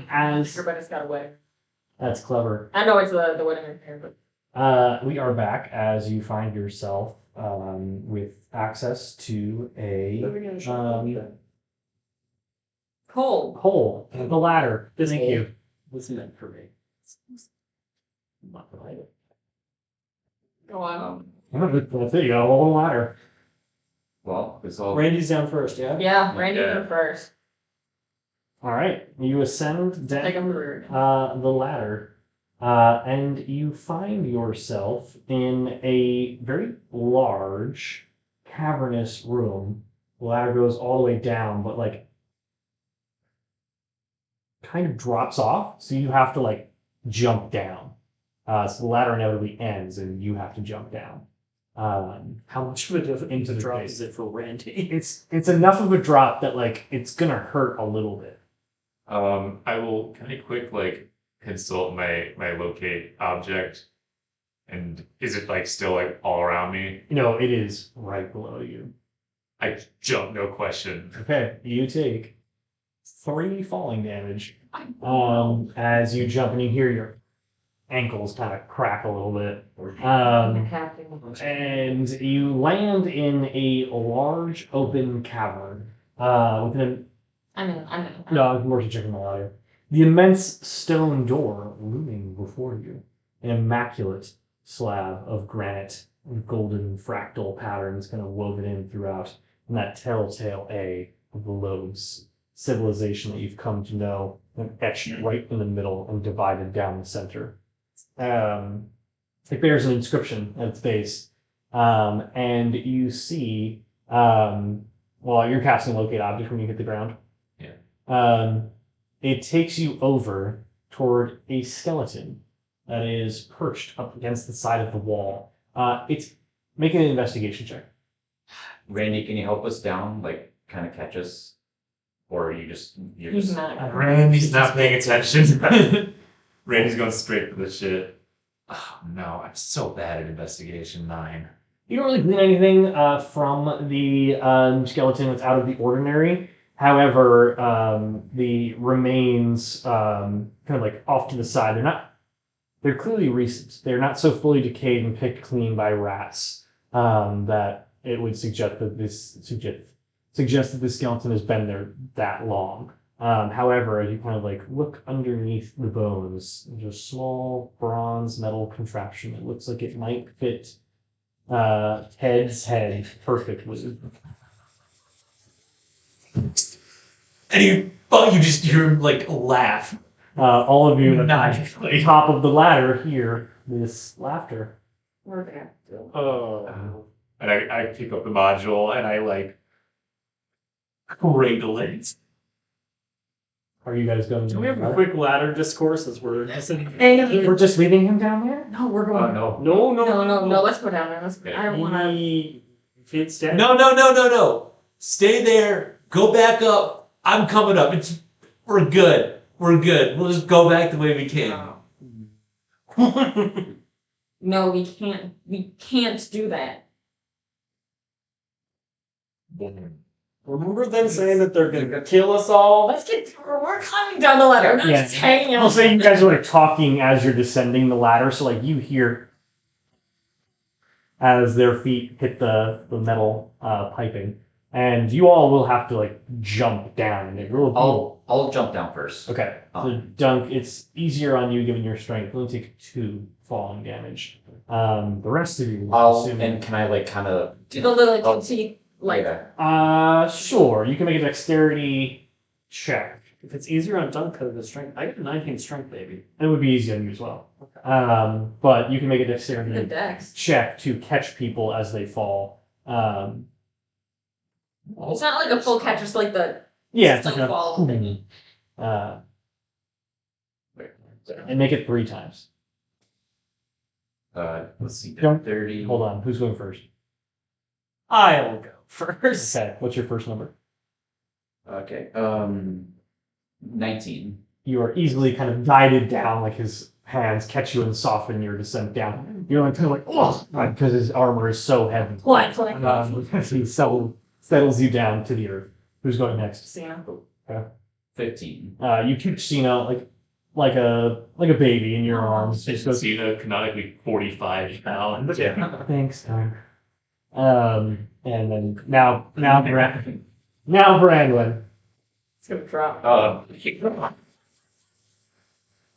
As everybody's got a wedding. that's clever. I know it's the wedding in here, but We are back as you find yourself with access to a cold. hole, the ladder. This Thank hole you. was meant for me. Not right. Oh, wow. That's it. You got a hole in the ladder. Well, it's all. Randy's down first, yeah? Yeah, Randy Yeah. went first. All right. You ascend Take down him through. the ladder, and you find yourself in a very large, cavernous room. The ladder goes all the way down, but like kind of drops off, so you have to like jump down. So the ladder inevitably ends, and you have to jump down. How much of a Into the drop face. is it for Randy? It's enough of a drop that like it's gonna hurt a little bit. I will kind of quick like consult my locate object, and is it like still like all around me? You know, it is right below you. I jump, no question. Okay, you take 3 falling damage. As you jump and you hear your ankles kind of crack a little bit. And you land in a large open cavern. With an I'm in. no, I'm more checking the audio. The immense stone door looming before you, an immaculate slab of granite with golden fractal patterns kind of woven in throughout, and that telltale A of the Loebs civilization that you've come to know, and etched right in the middle and divided down the center. It bears an inscription at its base, and you see, well, you're casting locate object when you hit the ground. It takes you over toward a skeleton that is perched up against the side of the wall. It's making an investigation check. Randy, can you help us down? Like, kind of catch us? Or you're He's just. not. Randy's not paying attention. Randy's going straight for the shit. Oh no, I'm so bad at investigation 9. You don't really glean anything from the skeleton that's out of the ordinary. However, the remains kind of like off to the side. They're clearly recent. They're not so fully decayed and picked clean by rats that it would suggest that this skeleton has been there that long. However, as you kind of like look underneath the bones, there's a small bronze metal contraption that looks like it might fit Ted's head perfectly. And you just hear him like laugh. All of you at Nice. the top of the ladder hear this laughter. We're gonna do. Oh. And I pick up the module and I like Cradle it. Are you guys going? Can we have a quick ladder discourse as we're just in... We're just leaving him down there? No, we're Oh, going. no. No. Let's go down there. I don't want to. He feet stand. No. Stay there. Go back up. I'm coming up. We're good. We're good. We'll just go back the way we came. No, we can't. We can't do that. Remember them saying that they're gonna kill us all? Let's get. We're climbing down the ladder. We're not just hanging out. I'll say you guys are like talking as you're descending the ladder, so like you hear as their feet hit the metal piping, and you all will have to like jump down. And it will I'll jump down first. okay. So Dunk, it's easier on you given your strength. You'll only take 2 falling damage. The rest of you, And can I like kind of Do the little teeth like. sure, you can make a dexterity check. If it's easier on Dunk because of his strength, I got a 19 strength, baby. It would be easy on you as well. Okay. But you can make a The dexterity dex. check to catch people as they fall. It's not like a full catch, just like the. Yeah, it's like Don't a fall thingy. and make it 3 times. let's see, Don't- 30. Hold on, who's going first? I'll go first. Okay, what's your first number? Okay. 19. You are easily kind of guided down, like his hands catch you and soften your descent down. You're like kind of like, oh, because his armor is so heavy. What? He's so settles you down to the earth. Who's going next? Cena. 15. You catch Cena like a baby in your arms. She just goes, Cena canonically 45 pounds. thanks, Tom. And then now Brandon. It's gonna drop.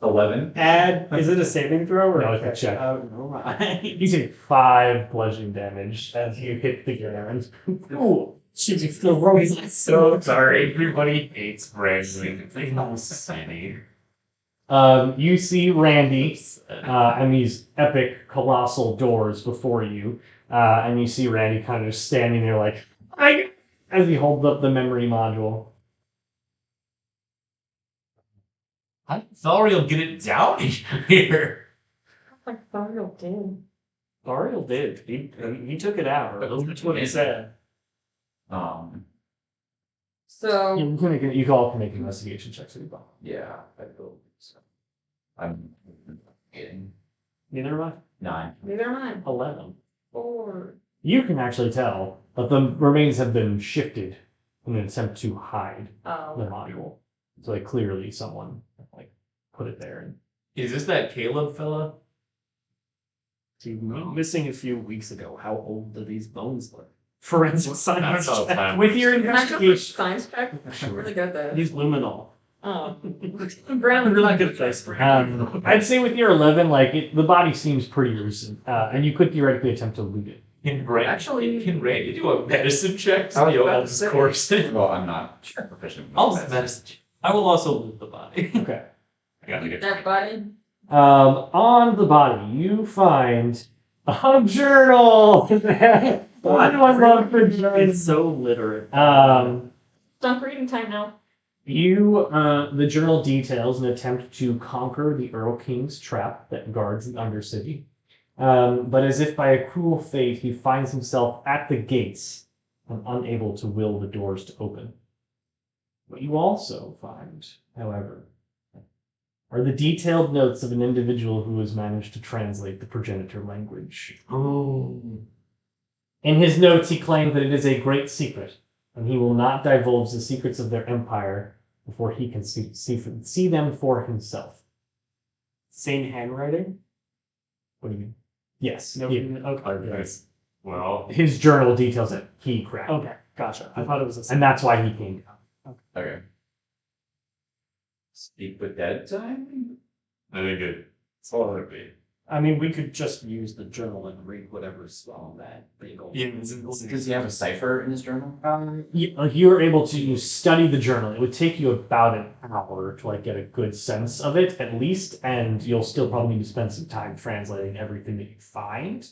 11. Is it a saving throw or No, it's a check. Oh, no, right. You take 5 bludgeoning damage as you hit the ground. Ooh, she just still rolls. So sorry, everybody hates Brandon. They know City. You see Randy and these epic colossal doors before you, and you see Randy kind of just standing there like, as he holds up the memory module. I'm sorry you'll get it down here. Like Thariel did. Ariel did. He took it out. Or that's what he said. So You all can make investigation checks if you want. Yeah, I believe so. I'm getting Neither of us. 9. neither am I. 11. 4. You can actually tell that the remains have been shifted in an attempt to hide the Oh. module. So like clearly someone like put it there. And Is this that Caleb fella? See, missing a few weeks ago. How old do these bones look? Forensic science. That's all check. time. with your Can I go for investigation, science check? I'm really good at this. Use luminol. Oh. We're Brandon, not good at this. I'd say with your 11, the body seems pretty recent, and you could theoretically attempt to loot it. Can Randy do a medicine check to I was the about old to say. corpse? Well, I'm not proficient. with I'll do medicine. medicine check. I will also loot the body. Okay. I gotta get that body. On the body, you find a journal. Why do I love the journal? It's so literate. Dunk reading time now. The journal details an attempt to conquer the Earl King's trap that guards the Undercity. But as if by a cruel fate, he finds himself at the gates and unable to will the doors to open. What you also find, however, are the detailed notes of an individual who has managed to translate the progenitor language. In his notes, he claimed that it is a great secret, and he will not divulge the secrets of their empire before he can see them for himself. Same handwriting? What do you mean? Yes. No. he- Okay. Yes. Well, his journal details that he cracked. Okay. Gotcha. I thought it was a. And that's why he came down. Okay. Speak with dead time? I think it's all it'll be. I mean, we could just use the journal and read whatever's on that big old. Yeah, Does he have a cipher in his journal? You were able to study the journal. It would take you about an hour to get a good sense of it, at least, and you'll still probably need to spend some time translating everything that you find.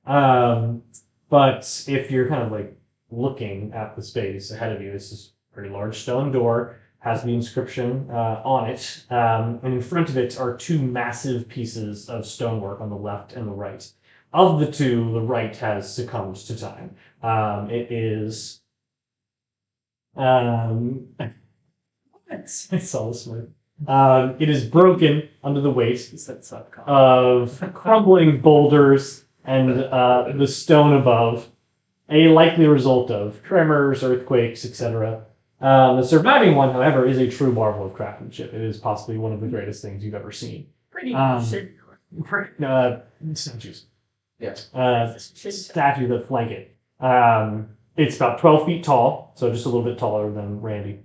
But if you're kind of looking at the space ahead of you, this is a pretty large stone door, has the inscription on it, and in front of it are 2 massive pieces of stonework on the left and the right. Of the 2, the right has succumbed to time. It is. It's all smooth. It is broken under the weight of crumbling boulders and the stone above, a likely result of tremors, earthquakes, etc. The surviving one, however, is a true marvel of craftsmanship. It is possibly one of the greatest things you've ever seen. Pretty shit. Statues. Yes. Statue that flank it. It's about 12 feet tall, so just a little bit taller than Randy.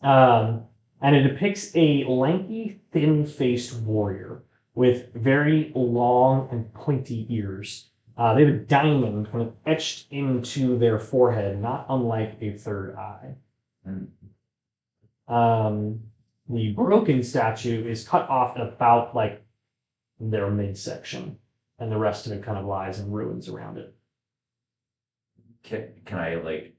And it depicts a lanky, thin-faced warrior with very long and pointy ears. They have a diamond kind of etched into their forehead, not unlike a third eye. The broken statue is cut off at about their midsection, and the rest of it kind of lies in ruins around it. Can I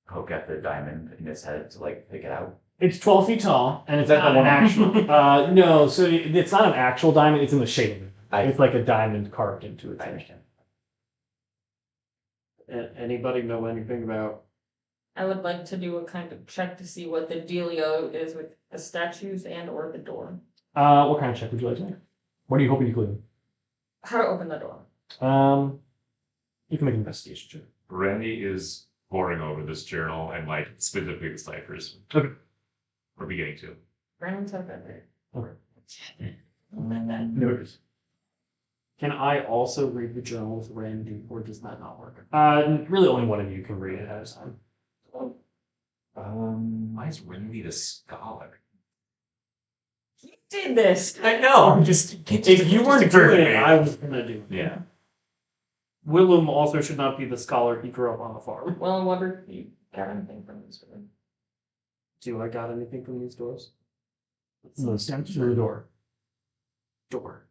poke at the diamond in his head to pick it out? It's 12 feet tall, and it's Is that not the an one- actual. No, so it's not an actual diamond. It's in the shape of it. It's like a diamond carved into it. I understand. Anybody know anything about? I would like to do a kind of check to see what the dealio is with the statues and or the door. What kind of check would you like to make? What are you hoping to clean? How to open the door. You can make an investigation check. Randy is poring over this journal and like specifically the ciphers. Okay. We're beginning to. Brandon said that there. Okay. Notice. Can I also read the journal with Randy, or does that not work? Really, only one of you can read it at a time. Why is Randy the scholar? He did this. I know. I'm just. If you weren't doing it, I was gonna do it. Yeah. Willem also should not be the scholar. He grew up on a farm. Well, I wonder if you got anything from this room. Do I got anything from these doors? No, stand through the door. Door.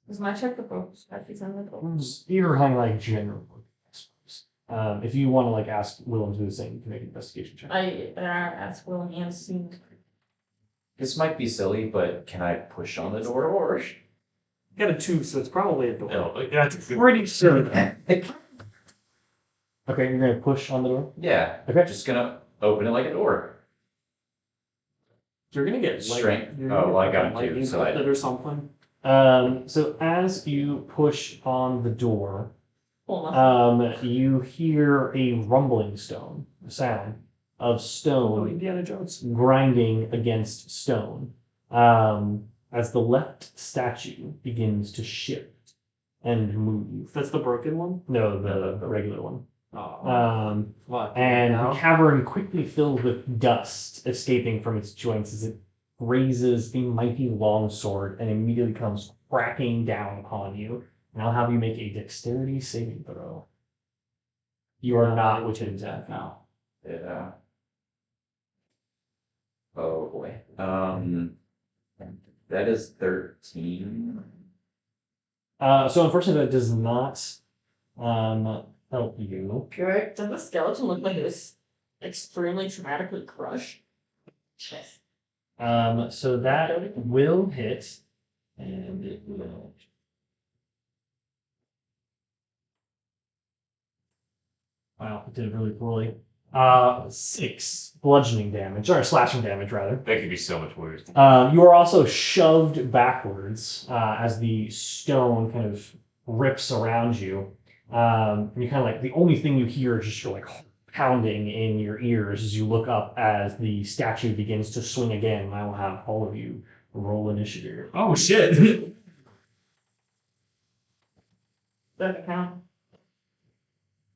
Is my checkbook that he's in the door? You're hung like general. I suppose. If you want to like ask Willem to do the same, you can make an investigation check. I asked Willem and Sue. This might be silly, but can I push on the door or? You got a 2, so it's probably a door. No, that's Pretty sure. Okay, you're gonna push on the door. Yeah. Okay. Just gonna open it like a door. You're gonna get Strength? You're Oh, gonna well, I get got it lightning too, so I- bolted or something. So as you push on the door, Hold on. you hear a rumbling sound of Oh, stone Indiana Jones. grinding against stone, as the left statue begins to shift and move. That's the broken one. No, the regular one. Oh, fuck. And Now? the cavern quickly filled with dust escaping from its joints as it raises a mighty longsword and immediately comes cracking down upon you. And I'll have you make a dexterity saving throw. You are not within 10 feet. now. Yeah. Oh boy. That is 13. So unfortunately, that does not help you. Okay. Does the skeleton look like it was extremely traumatically crushed? Yes. So that will hit, and it will. Wow, it did really poorly. 6 bludgeoning damage, or slashing damage rather. That could be so much worse. You are also shoved backwards as the stone kind of rips around you. And you kind of like, the only thing you hear is just your like pounding in your ears as you look up as the statue begins to swing again. And I will have all of you roll initiative. Oh shit! Doesn't count.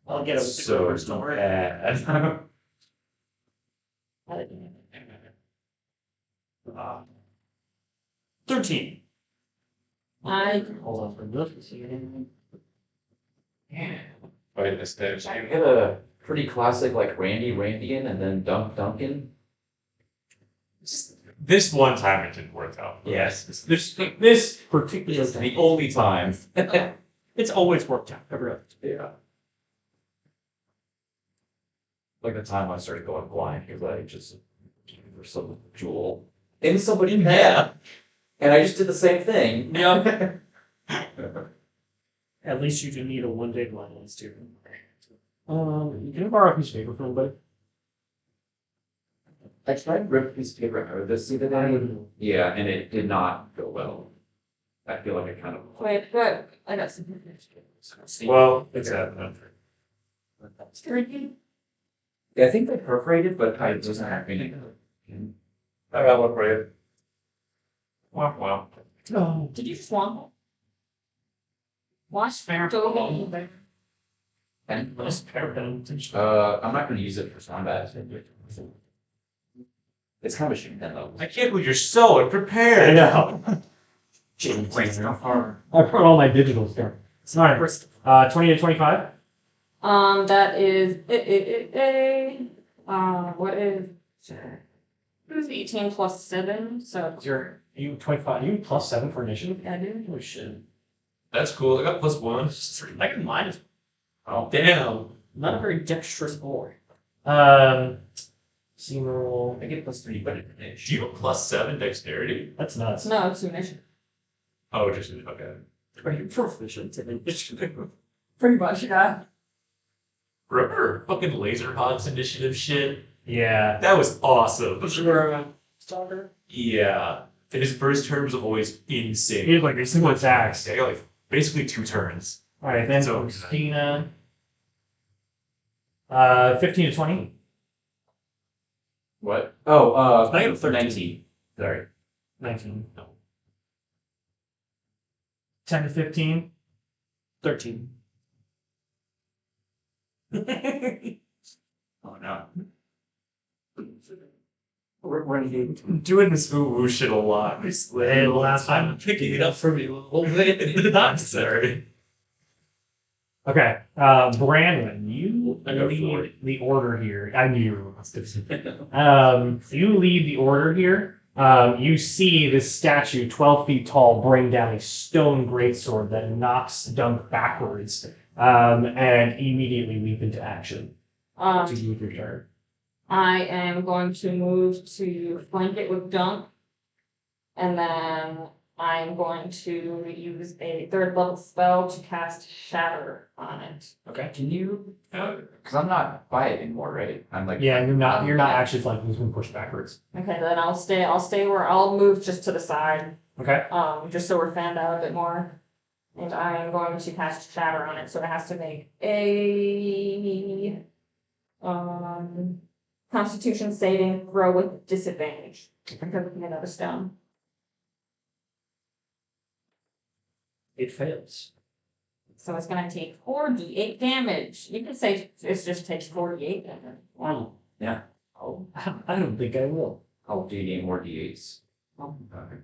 I'll get it with the So first door. bad. 13. I Hold on for just a second. Wait, this stage. I hit a pretty classic like Randian and then Duncan. This one time it didn't work out. Yes. This particular It's the only time. It's always worked out. Every other. Yeah. Like the time I started going blind because I just for some jewel in somebody's head. And I just did the same thing. Yeah. At least you do need a 1-day blindness too. you can borrow a piece of paper from anybody. I tried to rip a piece of paper out of this the other day. Yeah, and it did not go well. I feel like I kind of. wait, good. I got some. Well, it's happening. Yeah, I think they perforated, but I wasn't having it. I got one for you. Wow. Oh. Did you swamp? Watch Fair. And Let's pair them. I'm not going to use it for combat. It's kind of a shame though. I can't believe you're so unprepared. I know. Wait, how far? I brought all my digitals there. Sorry. 20 to 25? That is what is it was 18 plus 7, so You 25. You plus 7 for initiative? I do. Oh shit. That's cool. I got +1. I can minus. Oh damn. Not a very dexterous boy. Scene roll. I get +3, but Do you have +7 dexterity? That's nuts. No, it's initiative. Oh, just okay. Are you proficient in initiative? Pretty much, yeah. Remember fucking Laserhawk's initiative shit? Yeah. That was awesome. You're a stalker? Yeah. And his first turn was always insane. He had like a single attacks. Yeah, he got like basically 2 turns. Alright, then So- Christina. 15 to 20. What? Oh, I got a 13. 19. Sorry. 19. No. 10 to 15. 13. Oh no. Renegade. Doing this ooh shit a lot. Hey, the last I'm one. picking it up from you a little bit. It's not necessary. Okay. Brandon, you I go for lead the order here. I knew you were you lead the order here. You see this statue, 12 feet tall, bring down a stone greatsword that knocks Dunk backwards, and immediately leap into action. To you with your turn. I am going to move to flank it with Dunk. And then I'm going to use a 3rd level spell to cast Shatter on it. Okay. Can you? Because I'm not by it anymore, right? I'm like. Yeah, you're not actually flanking, you've been pushed backwards. Okay, then I'll stay where I'll move just to the side. Okay. Just so we're fanned out a bit more. And I am going to cast Shatter on it, so it has to make a Constitution saving throw with disadvantage. Because it's made out of stone. It fails. So it's gonna take 4d8 damage. You can say it just takes 48 damage. Wow. Yeah. Oh, I don't think I will. Oh, do you need more d8s? Oh. Okay.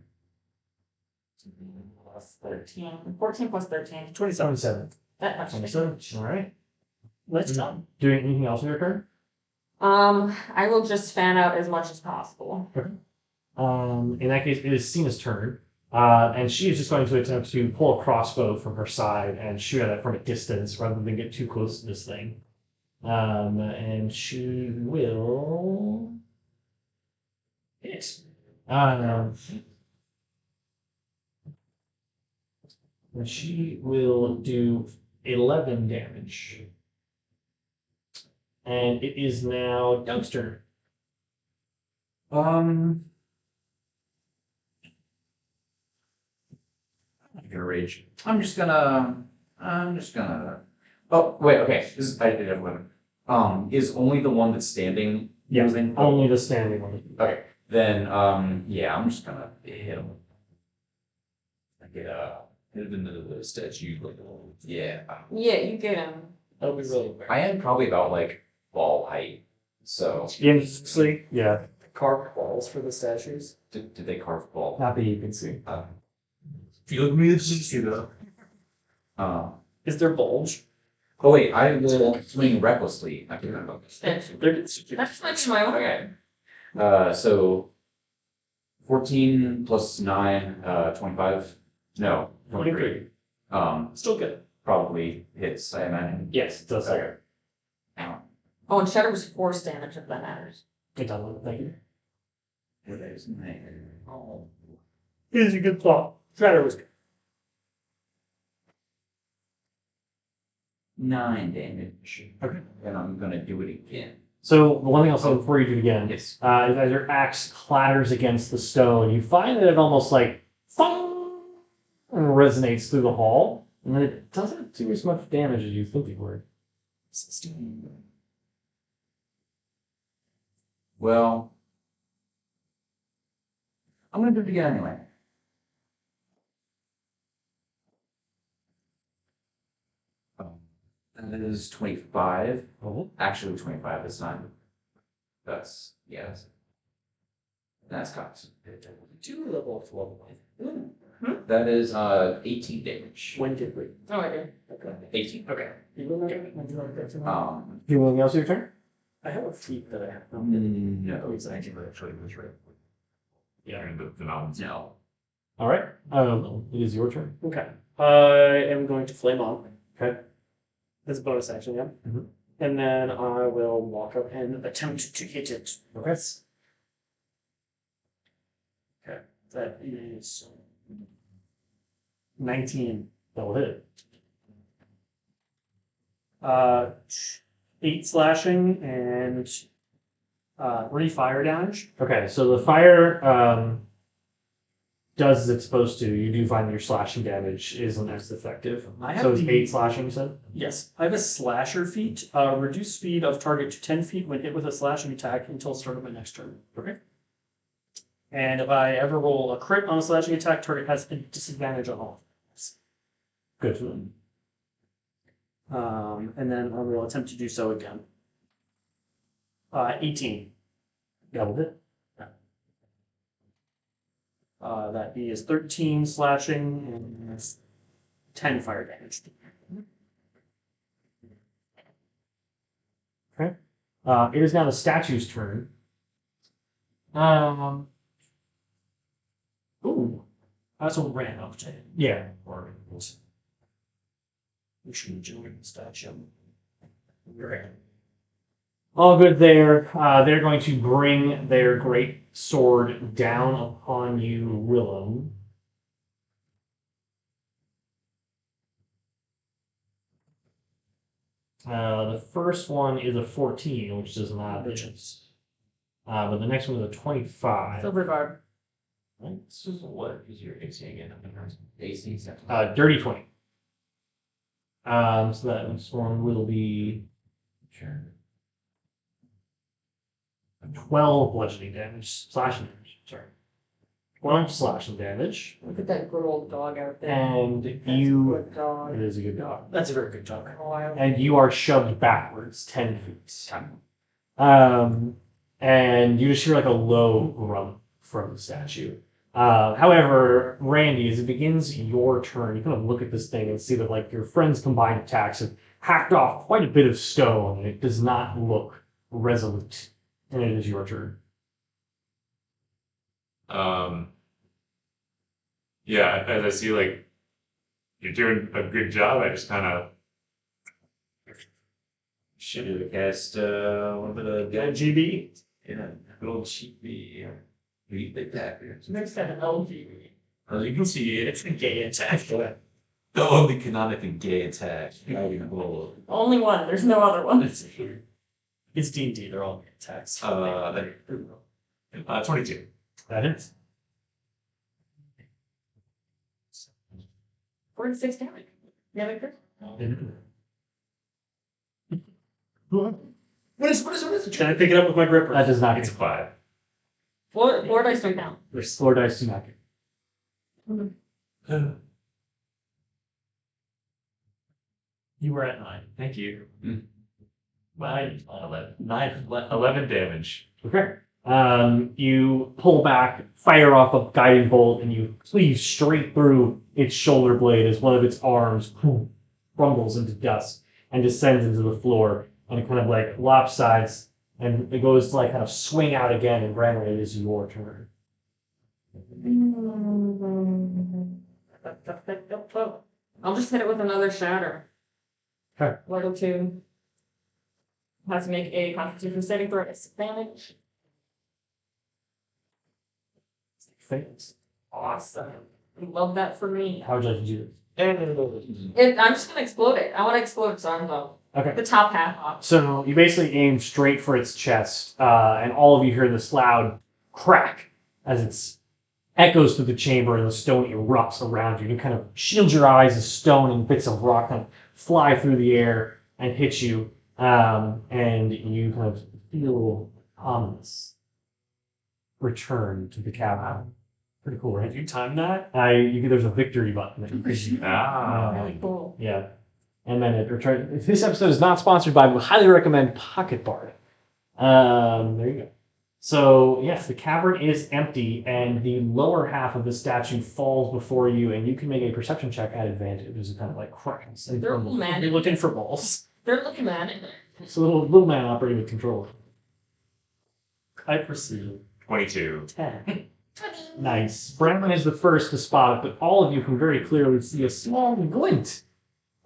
Plus 13. 14 plus 13. 27. That much. 27. All right. Let's done. Doing anything else in your turn? I will just fan out as much as possible. In that case, it is Cena's turn. And she is just going to attempt to pull a crossbow from her side and shoot at it from a distance rather than get too close to this thing. And she will hit. And she will do 11 damage. And it is now Dunk's turn. I'm gonna rage. I'm just gonna. Oh wait, okay. This is I did have one. Is only the one that's standing using? Only the standing one. Okay. Then yeah, I'm just gonna hit him. Hit it into the statue. Yeah. Yeah, you get him. That'll be really weird. I am probably about like ball height. So Yeah. Carved balls for the statues. did they carve ball? Not that you can see. Feel me to see though. Is there bulge? Oh wait, I will swing recklessly. I can remember this. That's much my own. Okay. So 14 plus 9, 25. No, 23. Still good. Probably hits, I imagine. Yes, it does. Okay. Oh, and Shatter was force damage if that matters. Good done. Thank you. What is name? Oh. Here's a good thought. Shatter was good. 9 damage. Okay. And I'm gonna do it again. So the one thing I'll say before you do it again Yes. is as your axe clatters against the stone, you find that it almost like thong, resonates through the hall, and then it doesn't do as much damage as you think it would. 16. Well, I'm gonna do it again anyway. That is 25. Oh. Actually, 25 this time. That's, yes. That's cops. 2 level 4. That is 18 damage. When did we? Oh, I do. Okay. 18. Okay. You remember? Would you like that to know? You anything else your turn? I have a feat that I have. No. Oh, he's actually. Actually, it was right. Yeah. In the mountains. No. All right. It is your turn. Okay. I am going to flame on. Okay. As a bonus action, yeah. Mhm. And then I will walk up and attempt to hit it. Okay. Okay. That is 19. That will hit. 8 slashing and 3 fire damage. Okay. So the fire does as it's supposed to, you do find that your slashing damage isn't as effective. I have So it's the- 8 slashing, you said? Yes, I have a slasher feat. Reduce speed of target to 10 feet when hit with a slashing attack until start of my next turn. Okay. And if I ever roll a crit on a slashing attack, target has a disadvantage on all. Good for them. And then I will attempt to do so again. 18. Doubled it. That is 13 slashing and 10 fire damage. Okay. It is now the statue's turn. Ooh. That's a ran up to him. Yeah. Or we should join the statue. All good there. They're going to bring their great sword down upon you, Willem. The first one is a 14, which does not hit. But the next one is a 25. Silver guard. Right? So what is your AC again? AC. Dirty 20. So that next one will be Sure. 12 bludgeoning damage. Slashing damage. Sorry. 12 slashing damage. Look at that good old dog out there. And That's a you. good dog. It is a good dog. That's a very good dog. And you are shoved backwards 10 feet. And you just hear like a low grunt from the statue. However, Randy, as it begins your turn, you kind of look at this thing and see that like your friend's combined attacks have hacked off quite a bit of stone, and it does not look resolute. And it is your turn. Yeah, as I see, like, you're doing a good job, I just kind of. Should have cast a little bit of GB. Yeah, good old cheapy. Read the attackers. Next time, LG. As you can see, It's a gay attack. the only canonically gay attack. Cool. Only one. There's no other one. It's D&D. They're all gay attacks. 22. That hits. 46 damage. Yeah, like this. What is it? Can I pick it up with my gripper? That does not It's a hit. 5. Floor dice don't count. There's 4 dice to knock it. You were at 9. Thank you. 11 damage. Okay. You pull back, fire off a guiding bolt, and you cleave straight through its shoulder blade as one of its arms crumbles into dust and descends into the floor, and it kind of like lopsides, and it goes to like kind of swing out again, and Brandon, it is your turn. I'll just hit it with another shatter. Okay. Level 2. Has to make a Constitution saving throw at disadvantage. Thanks. Awesome. Love that for me. How would you like to do I'm just gonna explode it. I want to explode its arms off. this? Okay. The top half off. So you basically aim straight for its chest, and all of you hear this loud crack as it echoes through the chamber and the stone erupts around you. You kind of shield your eyes as stone and bits of rock kind of fly through the air and hit you, and you kind of feel ominous return to the cavern. Pretty cool, right? Have you timed that? There's a victory button that you can use. Really cool. Yeah. And then it returns. If this episode is not sponsored by, we highly recommend Pocket Bard. There you go. So, yes, the cavern is empty, and the lower half of the statue falls before you, and you can make a perception check at advantage. There's a kind of like cracks. And They're a little Are mad. you looking for balls? They're looking at it. It's a little man operating with control. I perceive 22. 10. Nice. Brandon is the first to spot it, but all of you can very clearly see a small glint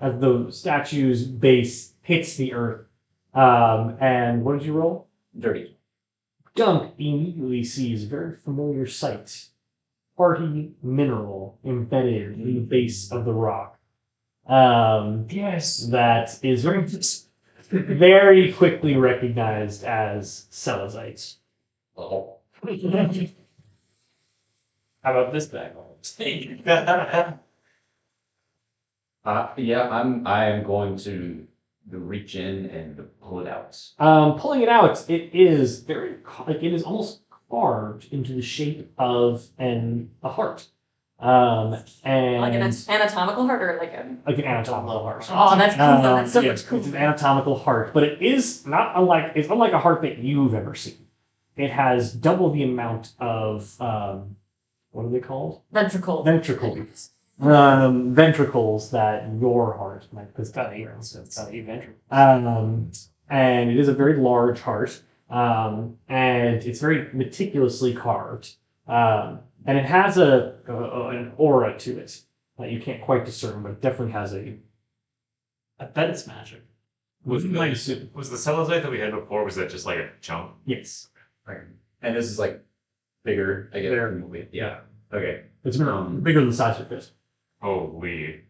as the statue's base hits the earth. And what did you roll? Dirty. Dunk immediately sees a very familiar sight. Hearty mineral embedded in the base of the rock. Yes. That is very quickly recognized as Celesite. Oh. How about this bag? Yeah, I am going to reach in and pull it out. Pulling it out, it is very like it is almost carved into the shape of a heart. Like And an anatomical heart or like a. like an anatomical heart. Oh, that's cool. That's so Yes, much cool. it's an anatomical heart, but it is not unlike it's unlike a heart that you've ever seen. It has double the amount of what are they called? Ventricle. Ventricles. Ventricles that your heart might possess. And it is a very large heart, and it's very meticulously carved, and it has an aura to it that you can't quite discern, but it definitely has a. I bet it's magic. Was You might assume. the cellulite that we had before, was that just like a chunk? Yes, Right. And this is like bigger, I guess. Very. Yeah. Okay. it's bigger than the size of your fist. Holy.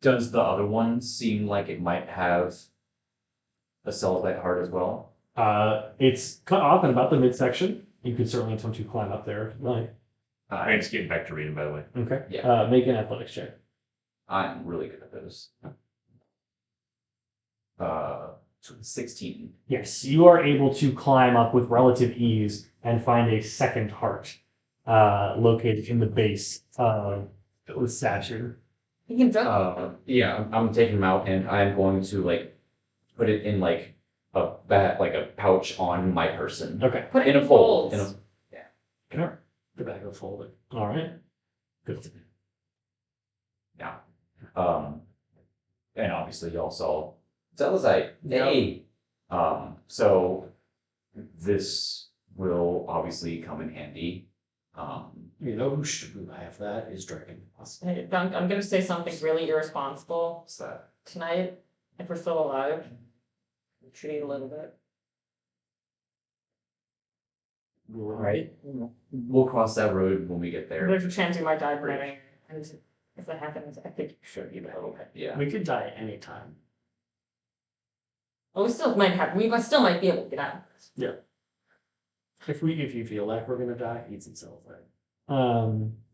Does the other one seem like it might have a cellulite heart as well? It's cut off in about the midsection. You could certainly attempt to climb up there if you like. I'm just getting back to reading, by the way. Okay. Yeah. Make an athletics check. I'm really good at those. 16. Yes, you are able to climb up with relative ease and find a second heart located in the base of the statue. You can jump. Yeah, I'm taking them out and I'm going to like put it in like a pouch on my person. Okay. Put it In a fold. folds. Sure. The bag of folded. All right. Good. Yeah. And obviously y'all saw Zelazite. Hey. So this will obviously come in handy. You know who should have that is Dragon. Hey, I'm gonna say something really irresponsible What's that? tonight. If we're still alive, we should eat a little bit. Right. We'll cross that road when we get there. There's a chance we might die from it, and if that happens, I think you should eat a little bit. Yeah. We could die at any time. Well, we still might have. Still might be able to get out. If you feel like we're gonna die, eat some cellulite.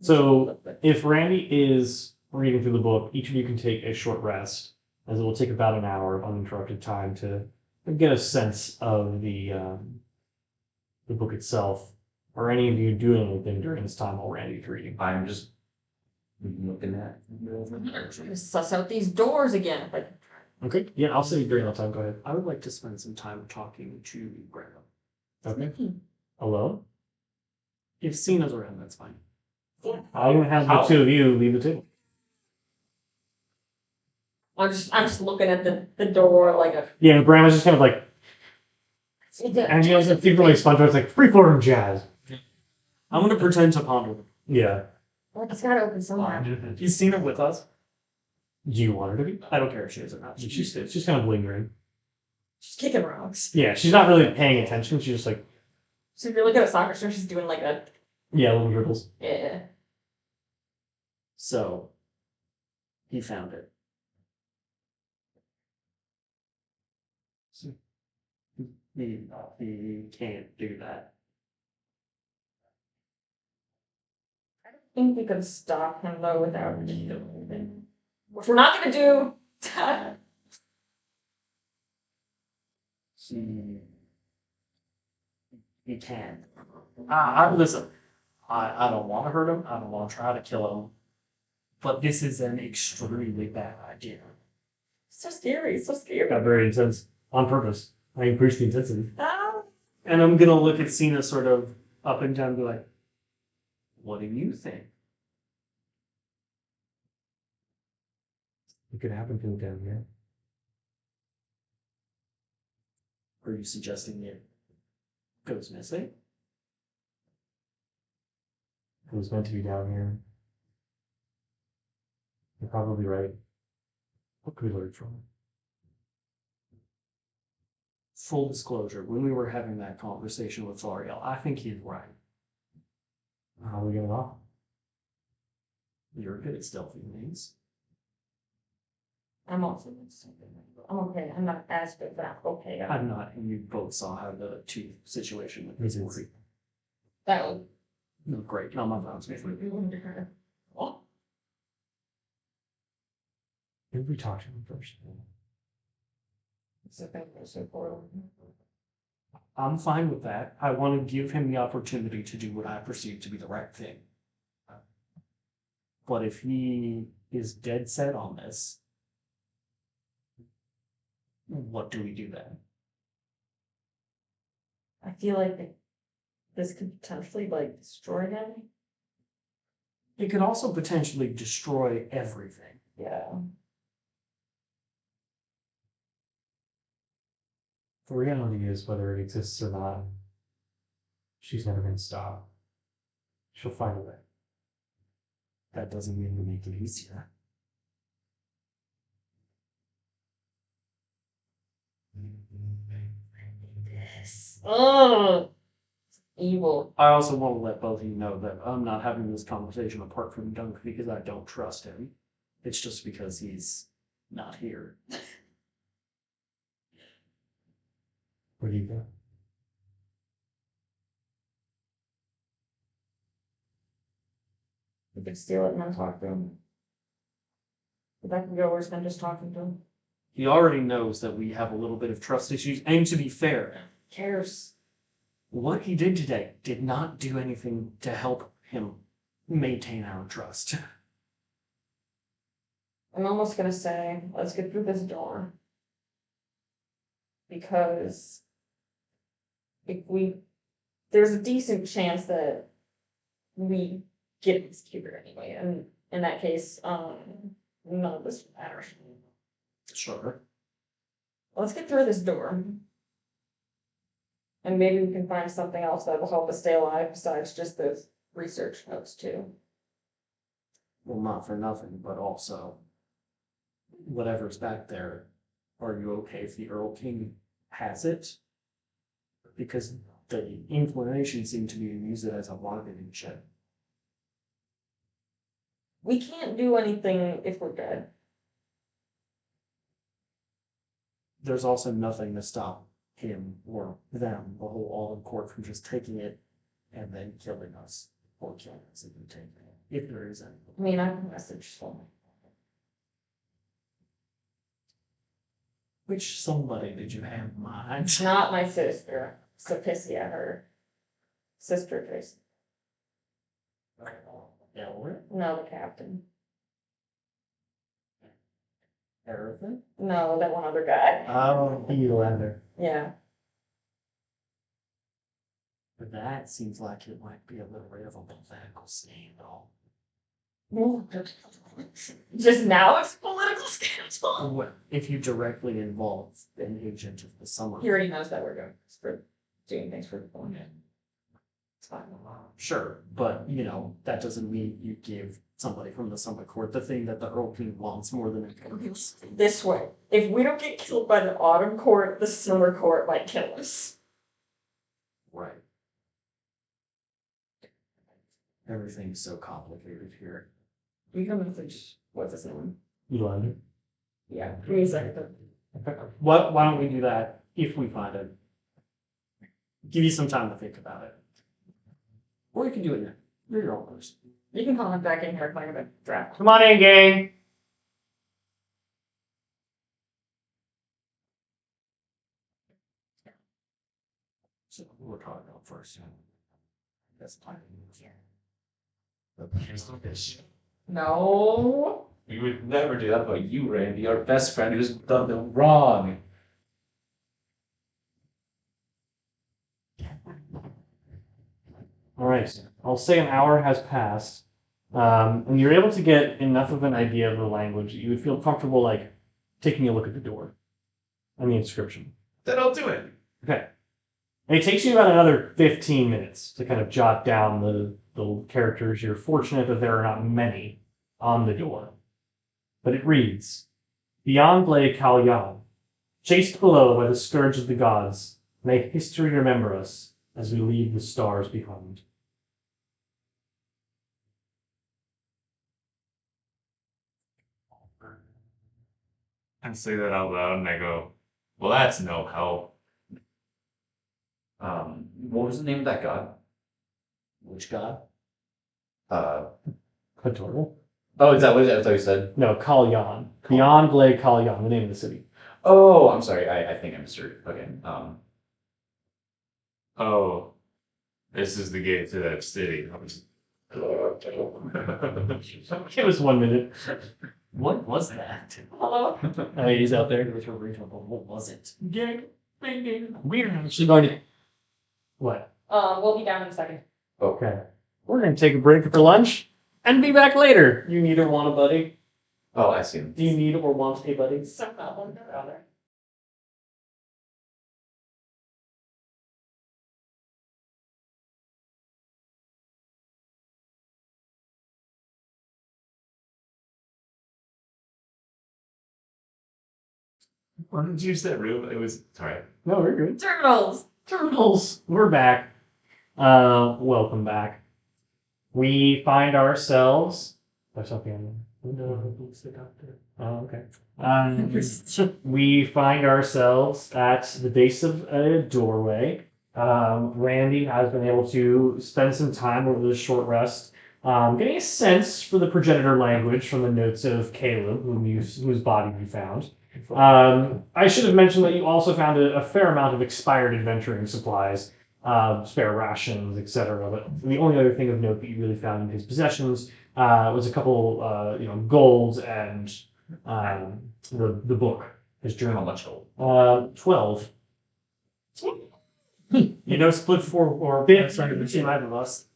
So if Randy is reading through the book, each of you can take a short rest, as it will take about an hour of uninterrupted time to get a sense of the book itself. Are any of you doing anything during this time while Randy's reading? I'm just looking at. Suss out these doors again. But Okay. Yeah, I'll say during that time. Go ahead. I would like to spend some time talking to Graham. Okay. Alone? If Cena's around, that's fine. I'm gonna have the two of you leave the table. I'm just looking at the door like a. Yeah, Bram is just kind of like, and you know, it's really SpongeBob. It's like free form jazz. I'm gonna pretend to ponder. Yeah. Like it's gotta open somewhere. Is Cena with us? Do you want her to be? I don't care if she is or not. She's kind of lingering. She's kicking rocks. Yeah, she's not really paying attention. She's just like, She's really good at soccer, so she's doing like a. yeah, little dribbles. Yeah. So he found it. He can't do that. I don't think we could stop him though without anything. Which we're not gonna do. He can. Listen. I don't want to hurt him. I don't want to try to kill him. But this is an extremely bad idea. So scary. So scary. Got very intense on purpose. I increased the intensity. Ah. And I'm gonna look at Cena sort of up and down and be like, what do you think? It could happen to him down here. Are you suggesting it goes missing? It was meant to be down here. You're probably right. What could we learn from it? Full disclosure, when we were having that conversation with L'Oreal, I think he's right. How do we get it off? You're good at stealthy things. I'm also I'm okay. I'm not as good, but I'm okay. I'm not, and you both saw how the tooth situation with It's his worry. That would No, great. No, my mom's be making. wonderful. Did we talk to him first? So that was so cool. I'm fine with that. I want to give him the opportunity to do what I perceive to be the right thing. But if he is dead set on this, what do we do then? I feel like this could potentially like destroy him. It could also potentially destroy everything. Yeah. The reality is, whether it exists or not, she's never going to stop. She'll find a way. That doesn't mean we make it easier. This. Oh, evil. I also want to let both of you know that I'm not having this conversation apart from Dunk because I don't trust him. It's just because he's not here. Where do you go? We could steal it and then talk to him. But that could go worse than just talking to him. He already knows that we have a little bit of trust issues, and to be fair, Cares. what he did today did not do anything to help him maintain our trust. I'm almost gonna say, let's get through this door. Because there's a decent chance that we get executed anyway, and in that case, none of this matters. Sure. Let's get through this door. And maybe we can find something else that will help us stay alive besides just those research notes too. Well, not for nothing, but also, whatever's back there, are you okay if the Earl King has it? Because the inclination seemed to be to use it as a marketing chip. We can't do anything if we're dead. There's also nothing to stop him or them, the whole all in court, from just taking it and then killing us or killing us if we take it, if there is any. I mean, I can message someone. Which somebody did you have in mind? Not my sister. Sapicia, her sister Tracy. Elric? No, the captain. Everything? No, that one other guy. Oh, Elander. Yeah. but that seems like it might be a little bit of a political scandal. Just now it's a political scandal. Well, if you directly involve an agent of the summer. He already knows that we're doing things for the phone. It's fine. Sure, but that doesn't mean you give somebody from the summer court the thing that the Earl King wants more than anything else. This way. If we don't get killed by the autumn court, the summer court might kill us. Right. Everything's so complicated here. We can message, what's his name? Elander. Yeah, give me a second. Why don't we do that if we find it? Give you some time to think about it. Or you can do it now. You're your own person. You can call him back in here if I'm gonna draft. Come on in, gang. So we're talking about first. That's fine. No. We would never do that by you, Randy, our best friend who's done them wrong. All right. I'll say an hour has passed, and you're able to get enough of an idea of the language that you would feel comfortable, like, taking a look at the door and the inscription. Then I'll do it. Okay. And it takes you about another 15 minutes to kind of jot down the characters. You're fortunate that there are not many on the door. But it reads, Beyond lay Kalyan, chased below by the scourge of the gods, may history remember us as we leave the stars behind. I say that out loud and I go, well, that's no help. What was the name of that god? Which god? Hator? Oh, is that what I thought you said? No, Kalyan. Beyond Lake Kalyan, the name of the city. Oh, I'm sorry. I think I misheard. Okay. Oh, this is the gate to that city. Give us 1 minute. What was that? Hello? Oh, he's out there. It was a regional, but what was it? We're actually going to. What? We'll be down in a second. Okay. We're going to take a break for lunch and be back later. You need or want a buddy? Oh, I see. Do you need or want a buddy? Somehow, one or other. Why did you use that room? It was sorry. No, we're good. Turtles! Turtles, we're back. Welcome back. We find ourselves. There's something on there. No, who's the doctor? Oh, okay. We find ourselves at the base of a doorway. Randy has been able to spend some time over this short rest, getting a sense for the progenitor language from the notes of Caleb, whose body you found. I should have mentioned that you also found a fair amount of expired adventuring supplies, spare rations, etc. But the only other thing of note that you really found in his possessions was a couple, golds and the book, his How journal. much gold? 12. Split 4 or between 5 of us.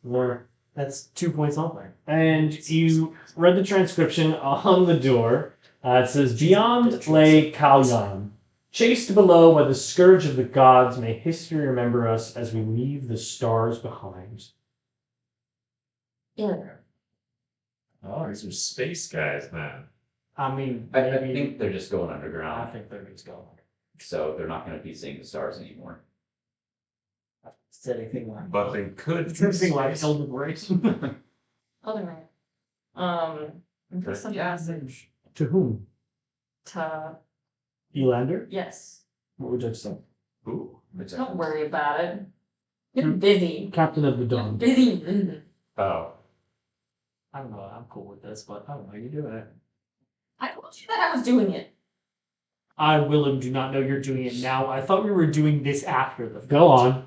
That's 2 points off there. And you read the transcription on the door. It says, Beyond lay Kalyan. Chased below by the scourge of the gods, may history remember us as we leave the stars behind. Yeah. Oh, these are space guys, man. I mean, I maybe think they're just going I underground, think they're just going. so they're not going to be seeing the stars anymore. Said anything like But they could. something like Elden Ring. Other there's some passage To whom? to, Elander? yes. What would you say? Ooh. Don't worry about it. You're busy. Captain of the You're Dawn. busy. Oh. I don't know. I'm cool with this, but I don't know. You doing it. I told you that I was doing it. I, Willem, do not know you're doing it now. I thought we were doing this after the. Go on.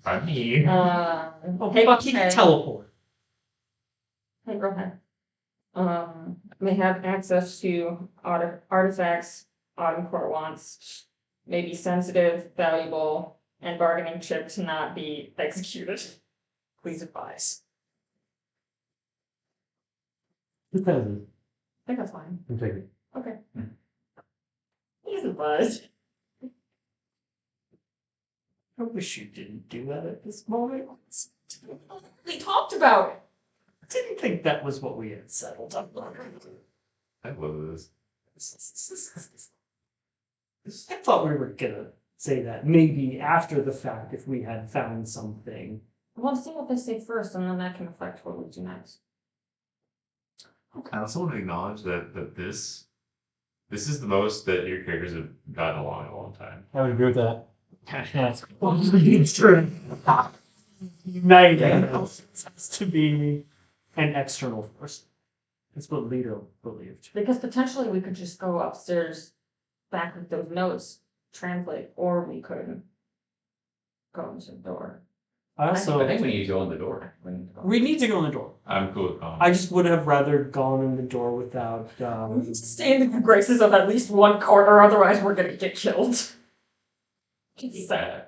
I mean. Hey, Fuck, you can teleport. Hey, go ahead. May have access to artifacts Autumn Court wants. May be sensitive, valuable, and bargaining chip to not be executed. Please advise. Depends. I think that's fine. I'm taking. Okay. Please advise. I wish you didn't do that at this moment. We talked about it. Didn't think that was what we had settled on. I love this. I thought we were gonna say that maybe after the fact if we had found something. Well, see what they say first, and then that can affect what we do next. I also want to acknowledge that this is the most that your characters have gotten along in a long time. I would agree with that. That's true. United has to be an external force. That's what Leto believed. Because potentially we could just go upstairs, back with those notes, translate, or we could go into the door. I also I think we need to go in the door. we need to go in the door. I'm cool with calling. I just would have rather gone in the door without. We need to stay in the good graces of at least one corner, otherwise we're gonna get killed. Just saying.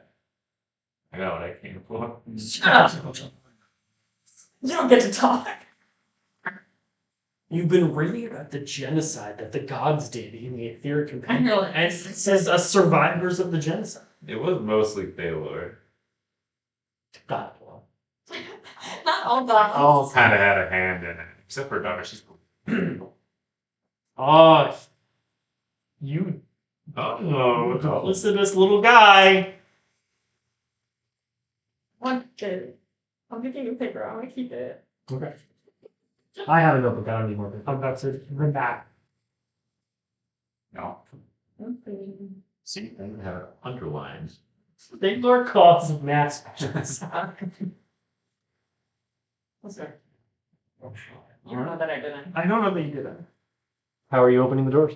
I know what I came for. Shut up. You don't get to talk. You've been reading about the genocide that the gods did in the Etheric Companion, I know. and it says us survivors of the genocide. It was mostly Thaylor. God, well. Not all dogs. Oh, Kind of had a hand in it, except for Donna. She's cool. oh, you Oh, duplicitous little guy. One kid. I'm picking a paper. I want to keep it. Okay. I have a notebook. I don't need more paper. I'm about to bring back. No. see, I have underlined. Ignore cause of mass. Okay. You don't know that I didn't. I don't know that you did that. How are you opening the doors?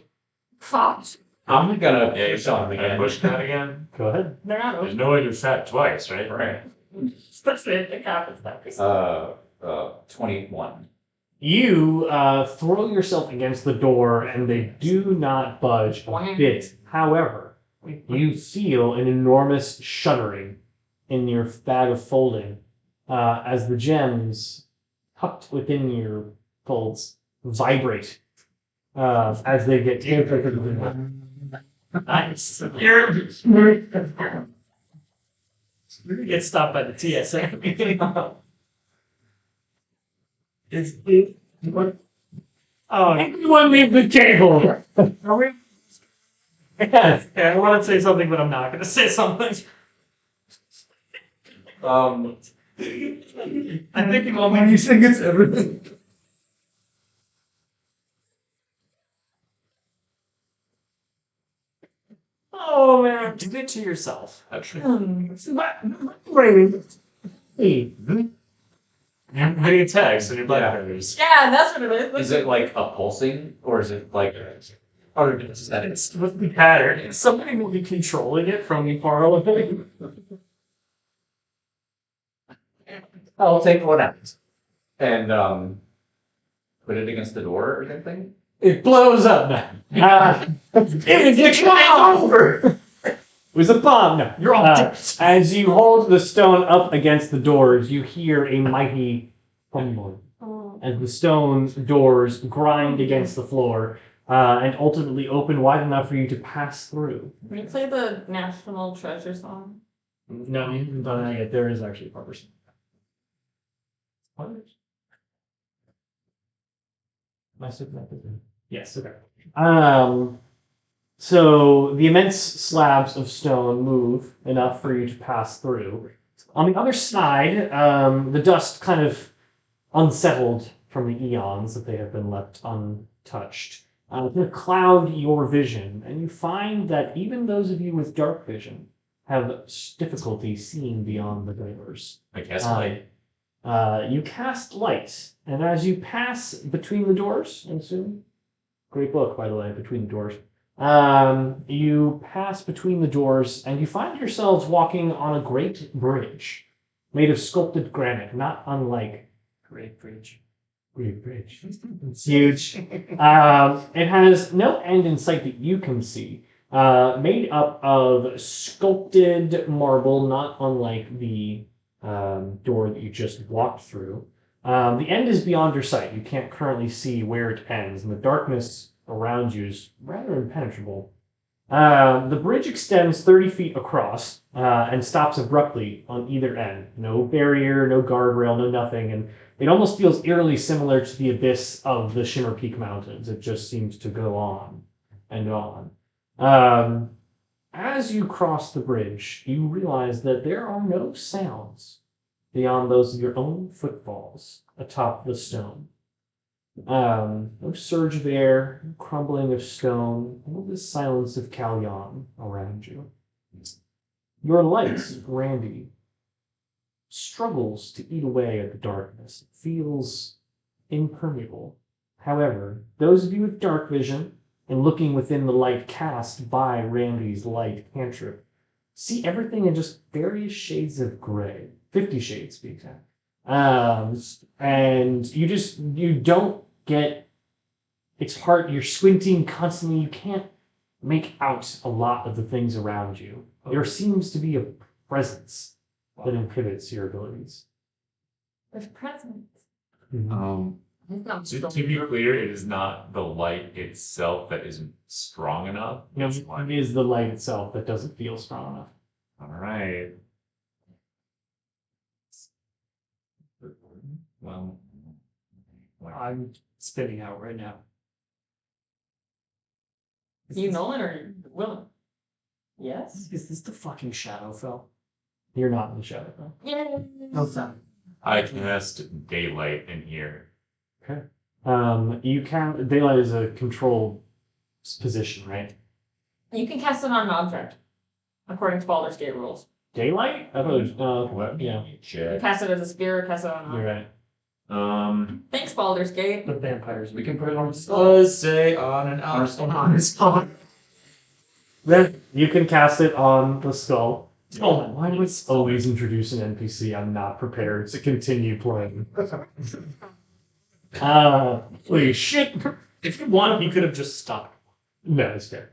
Fuck. I'm gonna Yeah, push on I again. push that again. Go ahead. They're not There's open. no way to fat twice, right? Right. Especially if it happens that way. 21. You throw yourself against the door and they do not budge a bit. However, you feel an enormous shuddering in your bag of folding as the gems tucked within your folds vibrate as they get closer to the door. Nice. You're gonna get stopped by the TSA. What? Oh, Anyone leave the table? are we? Yes. Yeah, I want to say something, but I'm not going to say something. Um, I think when you think it's everything. Oh man, do it to yourself. Actually. Hey, You're getting a text on your Yeah. Blackberries. Yeah, that's what it is. Is it like a pulsing, or is it like? Or is that It's with the pattern. It's somebody maybe controlling it from far away. I'll take one out. And put it against the door or something. it blows up now. It's over. It was a bomb. No. You're all dead. As you hold the stone up against the doors, you hear a mighty rumble as the stone doors grind against the floor and ultimately open wide enough for you to pass through. Can you play the National Treasure song? No, you haven't done that yet. There is actually a proper song. What? Am I super connected? Yes, okay. So the immense slabs of stone move enough for you to pass through. On the other side, the dust kind of unsettled from the eons that they have been left untouched. To cloud your vision, and you find that even those of you with dark vision have difficulty seeing beyond the doors. I guess like You cast light, and as you pass between the doors, I assume, great book, by the way, Between the Doors. You pass between the doors, and you find yourselves walking on a great bridge made of sculpted granite, not unlike Great bridge. Great Bridge. It's huge. It has no end in sight that you can see. Made up of sculpted marble, not unlike the door that you just walked through. The end is beyond your sight. You can't currently see where it ends, and the darkness around you is rather impenetrable. The bridge extends 30 feet across and stops abruptly on either end. No barrier, no guardrail, no nothing, and it almost feels eerily similar to the abyss of the Shimmer Peak Mountains. It just seems to go on and on. As you cross the bridge, you realize that there are no sounds beyond those of your own footfalls atop the stone. No surge of air, no crumbling of stone, all the silence of Kalyan around you. Your light, Randy, struggles to eat away at the darkness. It feels impermeable. However, those of you with dark vision and looking within the light cast by Randy's light cantrip see everything in just various shades of gray. 50 shades, to be exact. And you don't get, it's hard, you're squinting constantly, you can't make out a lot of the things around you. There seems to be a presence that inhibits your abilities. There's presents. to be clear, it is not the light itself that isn't strong enough. No, It's it is the light itself that doesn't feel strong enough. all right. Well, I'm spinning out right now. You Nolan or Willem? Yes? Is this the fucking Shadowfell? You're not in the shadow, though. Yeah. No, son. I cast daylight in here. You can, daylight is a controlled position, right? You can cast it on an object. according to Baldur's Gate rules. Daylight? I thought it was, Let me yeah, You check. cast it as a spear, cast it on. you're right. Thanks, Baldur's Gate. The vampires. We can put it on does say on an on. Then you can cast it on the skull. Oh, Why would always introduce an NPC? I'm not prepared to continue playing. Holy shit. if you wanted, you could have just stopped. No, it's good.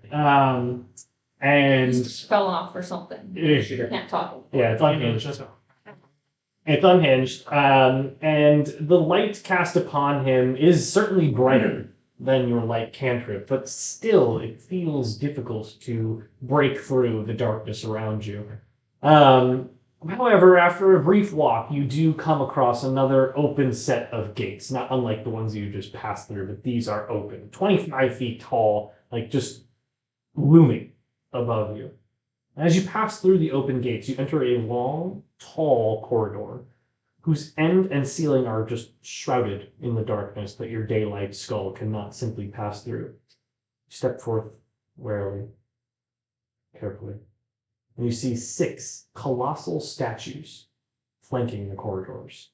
And Just fell off or something. yeah, Can't talk. it's unhinged. It's unhinged. And the light cast upon him is certainly brighter than your light cantrip, but still it feels difficult to break through the darkness around you. However, after a brief walk, you do come across another open set of gates, not unlike the ones you just passed through, but these are open, 25 feet tall, like just looming above you. As you pass through the open gates, you enter a long, tall corridor whose end and ceiling are just shrouded in the darkness that your daylight skull cannot simply pass through. You step forth warily, carefully, and you see 6 colossal statues flanking the corridors.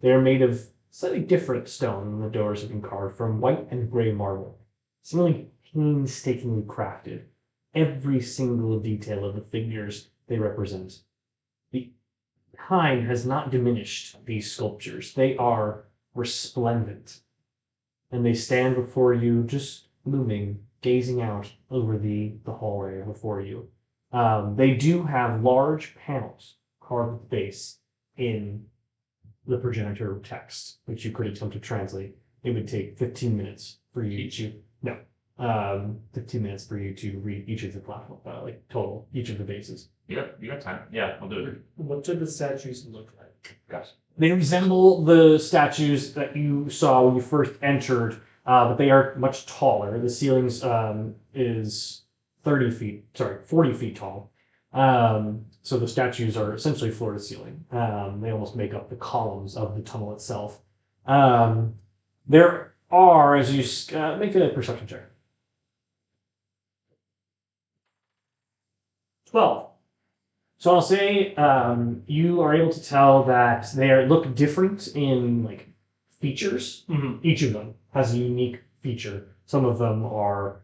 They are made of slightly different stone than the doors have been carved from white and gray marble, seemingly painstakingly crafted. Every single detail of the figures they represent. The time has not diminished these sculptures. They are resplendent. And they stand before you, just looming, gazing out over the hallway before you. They do have large panels carved at the base in the progenitor text, which you could attempt to translate. It would take 15 minutes for you to... No. 15 minutes for you to read each of the platform, total, each of the bases. You got time. Yeah, I'll do it. What did the statues look like? Gotcha. They resemble the statues that you saw when you first entered, but they are much taller. The ceilings is 40 feet tall. So the statues are essentially floor to ceiling. They almost make up the columns of the tunnel itself. There are, as you make a perception check. 12. So I'll say you are able to tell that they look different in features. Mm-hmm. Each of them has a unique feature. Some of them are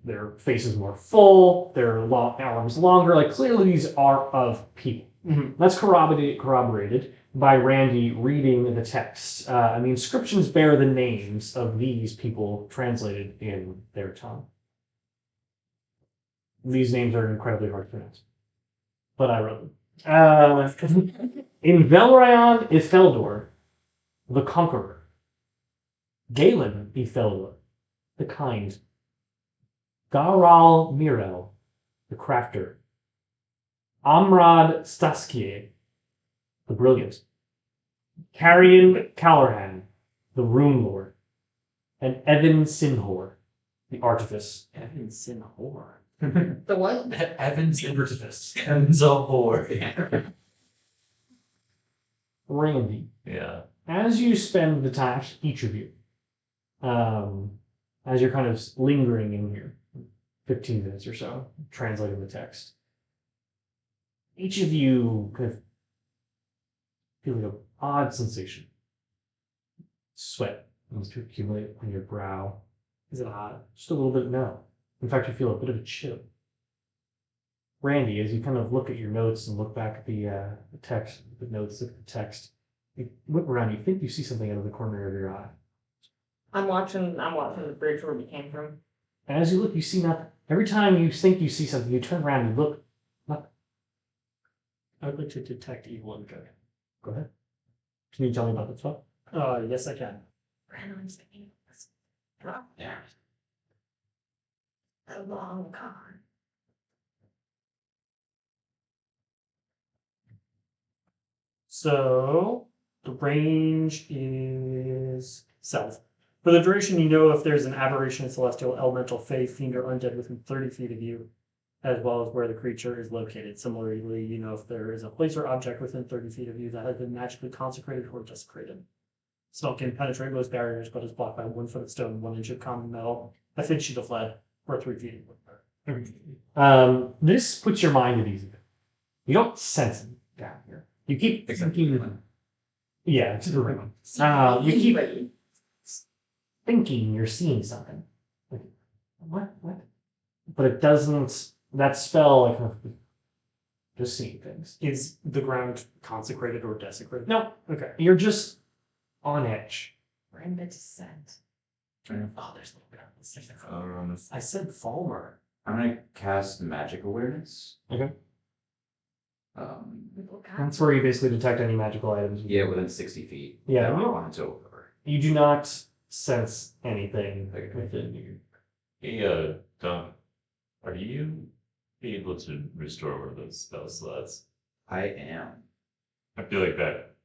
their face is more full, their arms longer. Clearly these are of people. Mm-hmm. That's corroborated by Randy reading the text. And the inscriptions bear the names of these people translated in their tongue. These names are incredibly hard to pronounce, but I wrote them. In Velryon Itheldor, the Conqueror. Galen Itheldor, the Kind. Garal Mirel, the Crafter. Amrad Staskier, the Brilliant. Carrion Callahan, the Rune Lord. And Evan Sinhor, the Artifice. Evan Sinhor. The what? Evans Artifice. Evans a whore. Randy. Yeah. As you spend the time, each of you, as you're kind of lingering in here, 15 minutes or so, translating the text, each of you kind of feel an odd sensation. Sweat begins to accumulate on your brow. Is it hot? Just a little bit, no. In fact, you feel a bit of a chill. Randy, as you kind of look at your notes and look back at the text, the notes, look at the text, you whip around, you think you see something out of the corner of your eye. I'm watching the bridge where we came from. And as you look, you see nothing. Every time you think you see something, you turn around and look, nothing. I would like to detect evil and good. Go ahead. Can you tell me about the stuff? Yes, I can. Brandon's thinking drop there. A long con. So the range is south. For the duration, you know if there's an aberration, celestial, elemental, fey, fiend, or undead within 30 feet of you, as well as where the creature is located. Similarly, you know if there is a place or object within 30 feet of you that has been magically consecrated or desecrated. Spell can penetrate most barriers, but is blocked by 1 foot of stone, 1 inch of common metal, a thin sheet of lead, or 3 feet of wood. This puts your mind at ease. You don't sense it down here. You keep Except thinking. Yeah, it's the room. You keep thinking you're seeing something. Like, what? But it doesn't. That spell, like, just seeing things. Is the ground consecrated or desecrated? No, Okay. you're just on edge. We're in the descent. Oh, there's a little bit of this. I said Falmer. I'm gonna cast magic awareness. Okay. People That's where you basically detect any magical items. Yeah, within 60 feet. Yeah, that I you- want to over. You do not sense anything Okay. within you. Hey, Tom, are you able to restore one of those spell slots? I am. I feel like that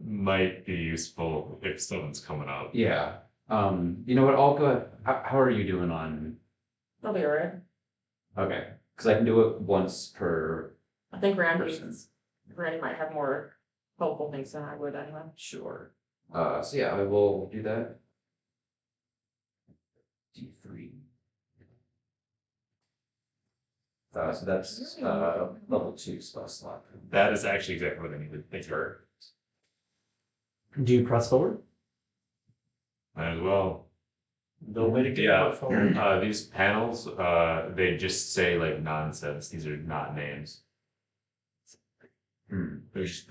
might be useful if someone's coming up. Yeah. You know what? I'll go. How are you doing on? I'll be alright. Okay, because I can do it once per I think person. Randy might have more helpful things than I would anyway. Sure. So yeah, I will do that. D3. So that's level 2 spell slot. That is actually exactly what I needed. Thank you. Do you press forward? Might as well. No way to get Yeah. it forward. These panels, they just say like nonsense. These are not names. There's-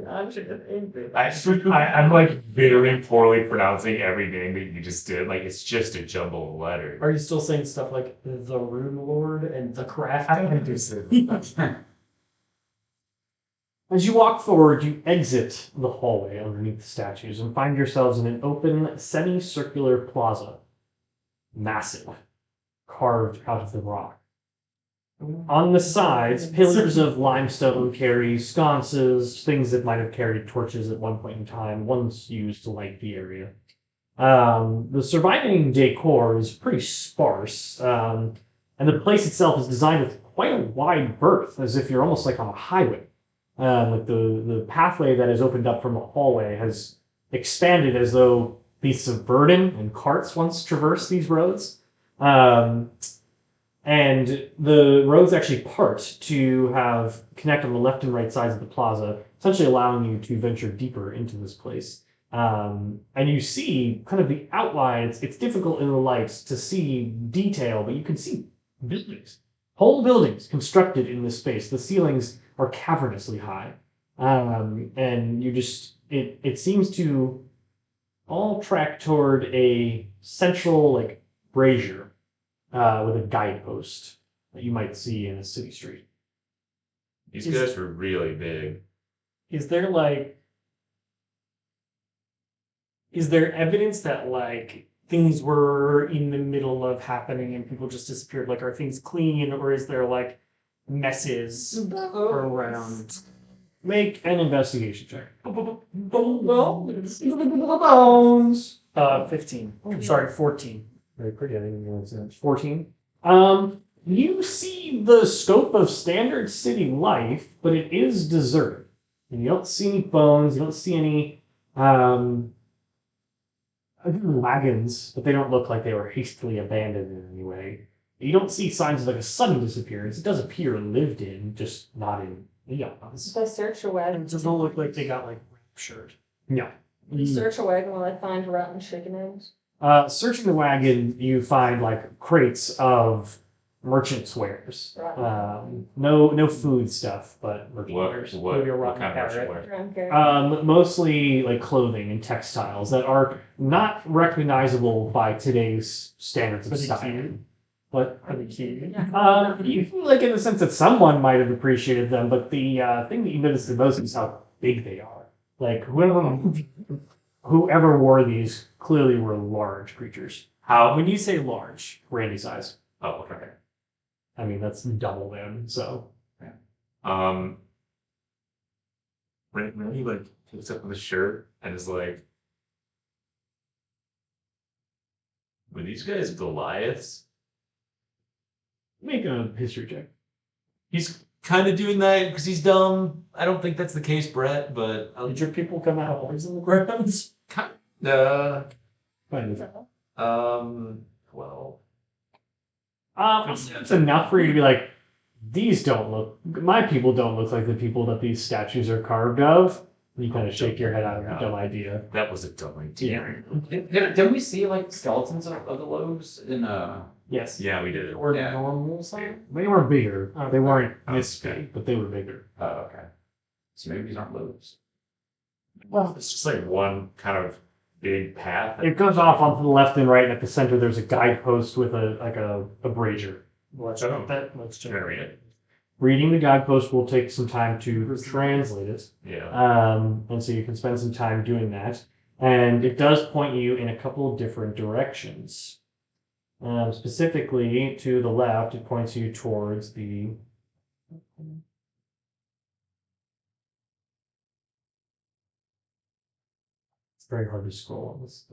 I'm like very poorly pronouncing every name that you just did. Like it's just a jumble of letters. Are you still saying stuff like the Rune Lord and the Craft? I can do so. As you walk forward, you exit the hallway underneath the statues and find yourselves in an open, semicircular plaza. Massive, carved out of the rock. On the sides, pillars of limestone carry sconces, things that might have carried torches at one point in time, once used to light the area. The surviving decor is pretty sparse, and the place itself is designed with quite a wide berth, as if you're almost like on a highway. Like the pathway that has opened up from the hallway has expanded as though beasts of burden and carts once traversed these roads. And the roads actually part to have connect on the left and right sides of the plaza, essentially allowing you to venture deeper into this place. And you see kind of the outlines. It's difficult in the lights to see detail, but you can see buildings, whole buildings constructed in this space. The ceilings are cavernously high, and you just it seems to all track toward a central like brazier with a guidepost that you might see in a city street. These guys were really big. Is there evidence that like things were in the middle of happening and people just disappeared? Like, are things clean, or is there like messes around? Make an investigation check. Bones. 15. Sorry, 14. Very pretty. I think it's 14. You see the scope of standard city life, but it is deserted. And you don't see any bones. You don't see any wagons, but they don't look like they were hastily abandoned in any way. You don't see signs of like a sudden disappearance. It does appear lived in, just not in eons. If I search a wagon, It doesn't look like they got like raptured. No. search a wagon while I find rotten chicken eggs. Searching the wagon, you find like crates of merchants' wares. No food stuff, but merchant wares. Maybe a What rotten kind of parrot. wear? Mostly like clothing and textiles that are not recognizable by today's standards of Are they style. cute? But Are they cute? you feel like in the sense that someone might have appreciated them, but the thing that you notice the most is how big they are. Like whoever wore these clearly were large creatures. When you say large, Randy size. Oh, okay. I mean, that's double them, so. Randy like picks up the shirt and is like, Were these guys Goliaths? Make a history check. He's kind of doing that because he's dumb. I don't think that's the case, Brett, but did your people come out of holes in the ground? uh, Fine. 12. It's enough for you to be like, these don't look, my people don't look like the people that these statues are carved of. You kind of shake your head out of a dumb idea. That was a dumb idea. Did we see like skeletons of the Loebs in Yes. Yeah, we did. Or Yeah. normal size. They were bigger. They weren't this Okay. big, but they were bigger. Oh, okay. So maybe these aren't Loebs. Well, It's just like one kind of big path. it goes off onto the left and right, and at the center there's a guidepost with a brazier. Let's Oh. check that. Let's check. Can I read it? Reading the guidepost will take some time to translate it. Yeah. And so you can spend some time doing that. And it does point you in a couple of different directions. Specifically, to the left, it points you towards the. It's very hard to scroll on this.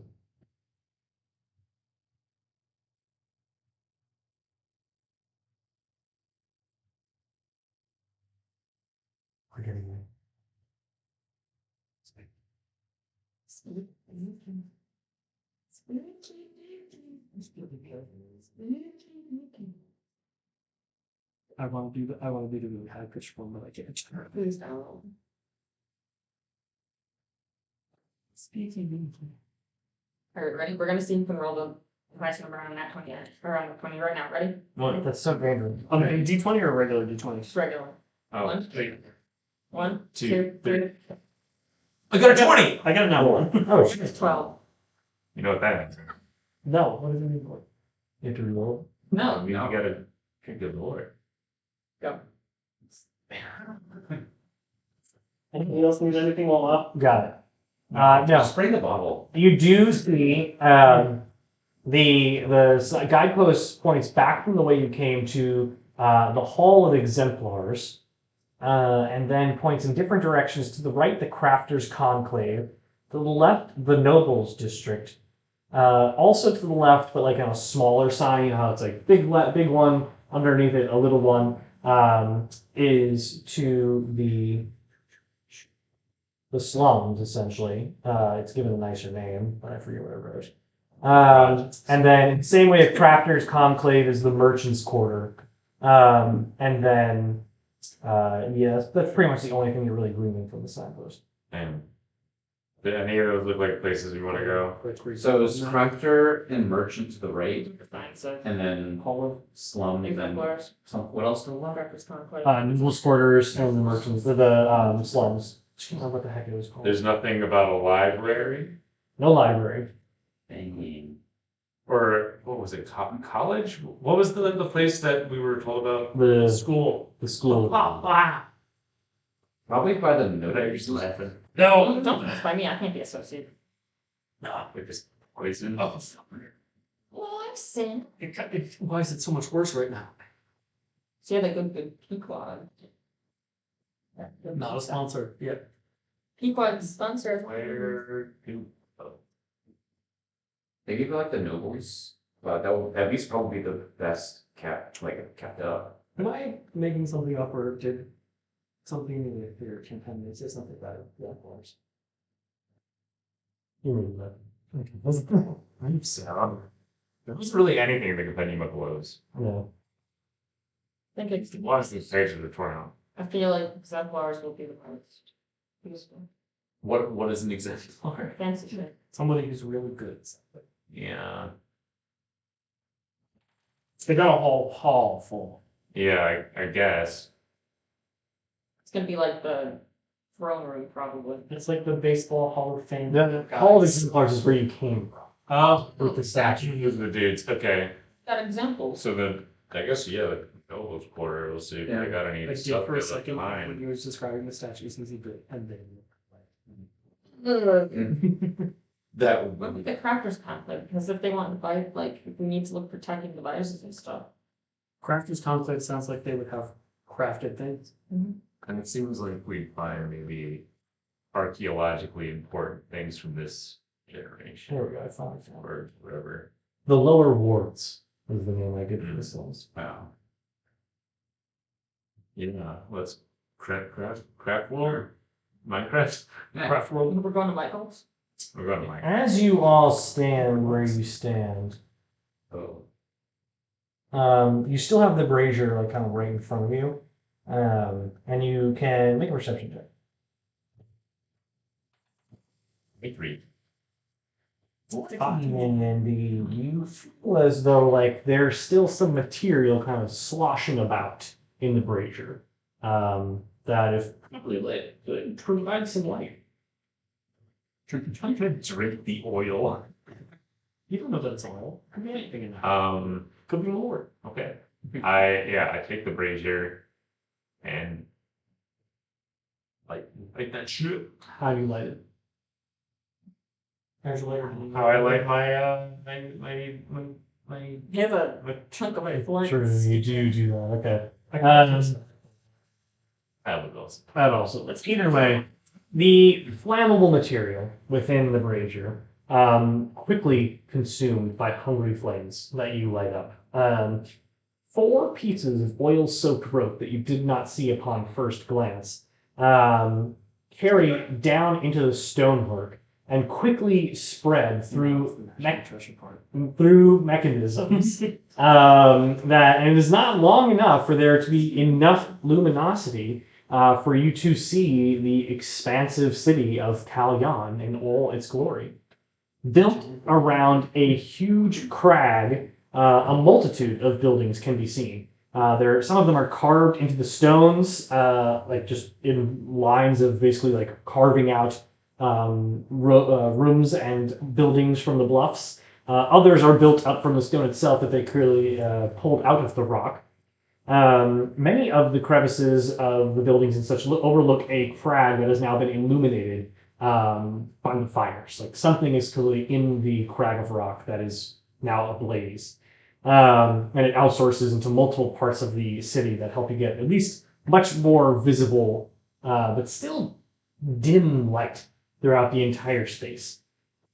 We're getting there. I want to do the really high pitched one, but I can't. Please don't. Speaking. All right, ready? We're gonna see who can roll the device number on that 20 or on the 20 right now. Ready? One. That's so dangerous. On a D20 or a regular D20? Just regular. Oh, One. wait. 1, Two, 2, 3. I got a 20! I got another one. Oh, It's shit. 12. You know what that means? No, what does it mean? You have to reload. No. I mean, you gotta pick good lord. Go. Anybody else need anything while up? Got it. No. Just bring the bottle. You do see the guidepost points back from the way you came to the Hall of Exemplars, and then points in different directions. To the right, the Crafters Conclave. To the left, the Nobles District. Also to the left, but like on a smaller sign, you know how it's like big one underneath it, a little one, is to the slums, essentially. It's given a nicer name, but I forget what I wrote. And then, same way of Crafters Conclave is the Merchants Quarter. And then, yes, that's pretty much the only thing you're really gleaning from the signpost. And do any of those look like places we want to go? So it's crafter and merchant to the right, Fine, so. and then slum, and then Exemplars. what else to the left? Breakfast Conclave. Nobles Quarters and the Merchants, the slums. I don't know what the heck it was called. There's nothing about a library? No library. Banging. Or what was it? College? What was the place that we were told about? The School. school. Probably by the That I notes. used to laugh at. No, don't mess by me. I can't be associated. No, with this poison. Oh. Listen. Why is it so much worse right now? So you had a good Pequod. Not a sponsor yet. Pequod sponsor. Where do Maybe like the nobles, but that will at least probably be the best kept up. Am I making something up or did something in your campaign say something about it? Yeah, of course. You remember that. I'm sad. There wasn't really anything in the compendium of blows. Yeah. I think it's. It was the pages were torn out. I feel like Exemplars will be the most useful. What is an exemplar? Fancy shit. Somebody who's really good at something. Yeah. They got a whole hall full. Yeah, I guess. It's gonna be like the throne room, probably. It's like the baseball Hall of Fame. The Hall of Exemplars is where you came from. Oh, With the statue. Statues of the dudes. Okay. Got examples. So then, I guess, yeah, the Nobles Quarter, we'll see if Yeah. they got any I did stuff for a that look second when fine. he was describing the statues and he did, and then. That What would with the Crafters Conclave? Because if they want to buy, like, if we need to look for teching devices and stuff. Crafters Conclave sounds like they would have crafted things. And it seems like we'd find maybe archaeologically important things from this generation. There we go. I found it. Or whatever. The Lower Wards is the name I give to the slums. wow. Yeah, let's craft war? Minecraft? Craft world. We're going to Michael's. We're going to Minecraft. As you all stand where you stand, Oh. You still have the brazier like kind of right in front of you, and you can make a perception check. Make 3. And you feel as though like there's still some material kind of sloshing about in the brazier, that if properly lit could provide some light. I'm trying to drink the oil. You don't know that it's oil. Could be anything in there. Could be more. Okay. I take the brazier and like that shit. How do you light it? There's a layer. How I light my You have a chunk of it. Sure, you do that. Okay. that would also. That also. But either way, the flammable material within the brazier quickly consumed by hungry flames that you light up. 4 pieces of oil-soaked rope that you did not see upon first glance carry down into the stonework and quickly spread through mechanisms that, and it is not long enough for there to be enough luminosity for you to see the expansive city of Kalyan in all its glory. Built around a huge crag, a multitude of buildings can be seen. Some of them are carved into the stones, like just in lines of basically like carving out rooms and buildings from the bluffs. Others are built up from the stone itself that they clearly pulled out of the rock. Many of the crevices of the buildings and such overlook a crag that has now been illuminated by the fires. Like something is clearly in the crag of rock that is now ablaze. And it outsources into multiple parts of the city that help you get at least much more visible, but still dim light throughout the entire space.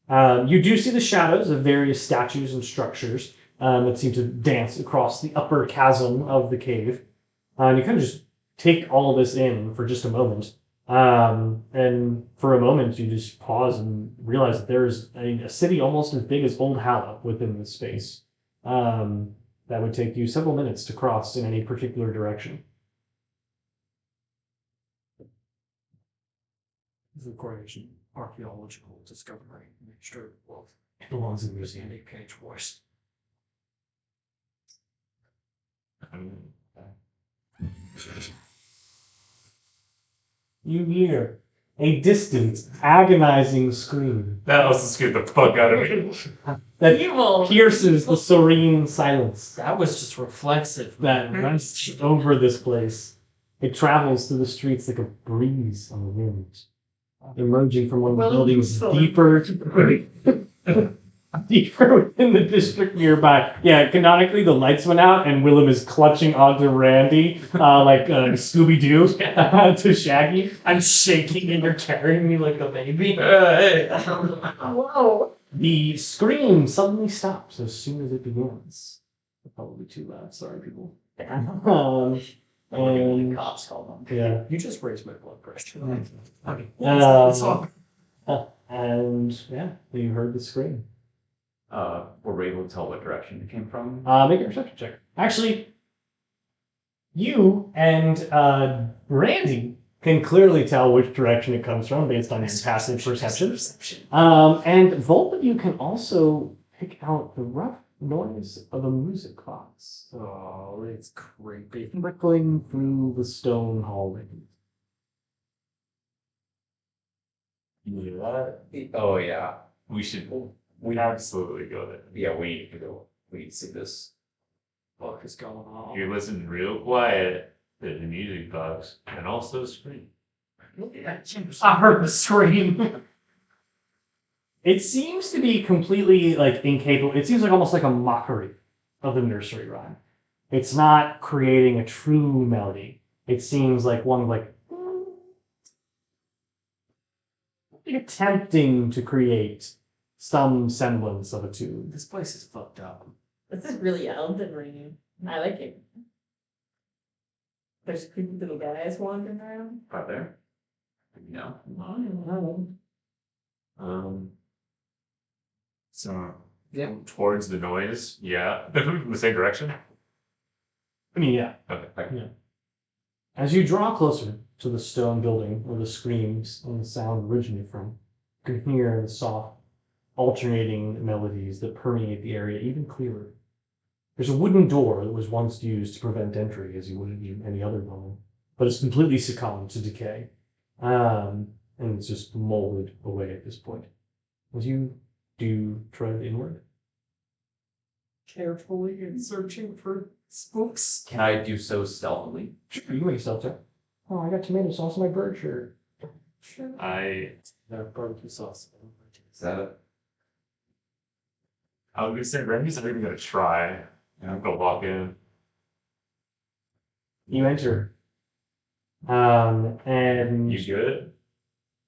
You do see the shadows of various statues and structures that seem to dance across the upper chasm of the cave. And you kind of just take all of this in for just a moment. And for a moment, you just pause and realize that there is a city almost as big as Oldhallow within this space. That would take you several minutes to cross in any particular direction. This is an archaeological discovery. Make sure It belongs in the museum. page voice. You hear a distant, agonizing scream That also scared the fuck out of me. that Evil. pierces the serene silence That was just reflexive. that rests over this place. It travels through the streets like a breeze on the wind, emerging from one of the buildings deeper, deeper within the district nearby. Yeah, canonically, the lights went out, and Willem is clutching onto Randy like Scooby-Doo to Shaggy. I'm shaking and you're carrying me like a baby. Whoa. The scream suddenly stops as soon as it begins. Probably too loud. Sorry, people. And Cops call them. yeah. You just raised my blood pressure. And yeah, you heard the scream. Were we able to tell what direction it came from? Make a perception check. Actually, you and Randy can clearly tell which direction it comes from based on his passive perception. And both of you can also pick out the rough noise of a music box Oh, it's creepy. rippling through the stone hallway. Oh yeah, We absolutely go there. yeah. We need to go. We need to see this. What is going on? You listen real quiet to the music box and also scream. I heard the scream. It seems to be completely like incapable. It seems like almost like a mockery of the nursery rhyme. It's not creating a true melody. It seems like one like attempting to create some semblance of a tune. This place is fucked up. This is really Elden Ring. I like it. There's creepy little guys wandering around. Are there? No. So yeah, towards the noise, yeah. They're moving from the same direction. I mean, yeah. Okay. As you draw closer to the stone building where the screams and the sound originate from, you can hear the soft, alternating melodies that permeate the area even clearer. There's a wooden door that was once used to prevent entry, as you would in any other building, but it's completely succumbed to decay, and it's just molded away at this point. As you do tread inward, Carefully and searching for spooks. Can I do so stealthily? you can make yourself check. Oh, I got tomato sauce on my bird shirt. Sure. I Barbecue sauce. Is that it? was gonna say Randy's not even gonna try. I'm gonna walk in. You enter, and You good?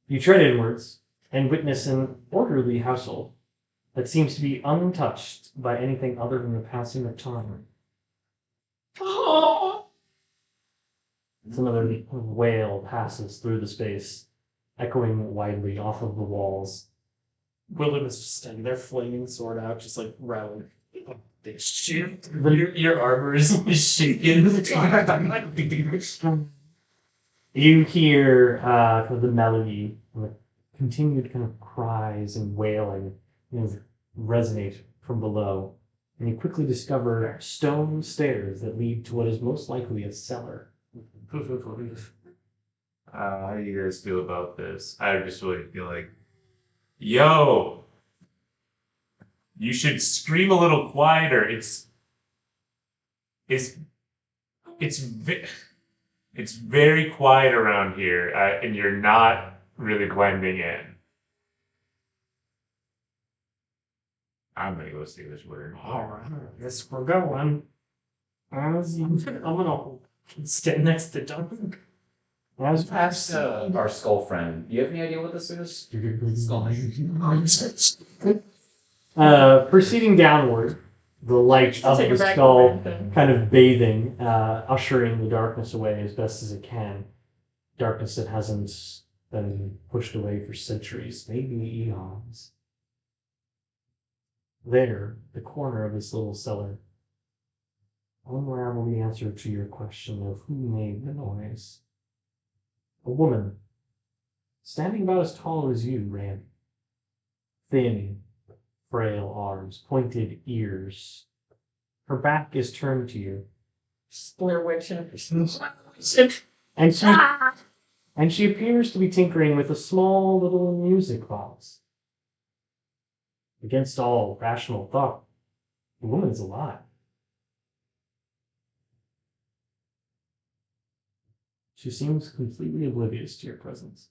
you tread inwards and witness an orderly household that seems to be untouched by anything other than the passing of time. It's another wail passes through the space, echoing widely off of the walls. Willem is just standing there, flaming sword out, just like rattling. They shoot. Your armor is shaking. You hear kind of the melody and the continued kind of cries and wailing resonate from below, and you quickly discover stone stairs that lead to what is most likely a cellar. How do you guys feel about this? I just really feel like, yo, you should scream a little quieter. It's very quiet around here, and you're not really blending in. I'm gonna go see this word. Alright, I guess we're going. I'm gonna stand next to Doug. As Ask our skull friend. Do you have any idea what this is? Skull. proceeding downward, the light of Take the it back skull to the- kind of bathing, ushering the darkness away as best as it can. Darkness that hasn't been pushed away for centuries, maybe eons. There, the corner of this little cellar, unravel the answer to your question of who made the noise. A woman, standing about as tall as you, Randy. Thin, frail arms, pointed ears. Her back is turned to you, Blair Witch and and she appears to be tinkering with a small little music box. Against all rational thought, the woman is alive. She seems completely oblivious to your presence.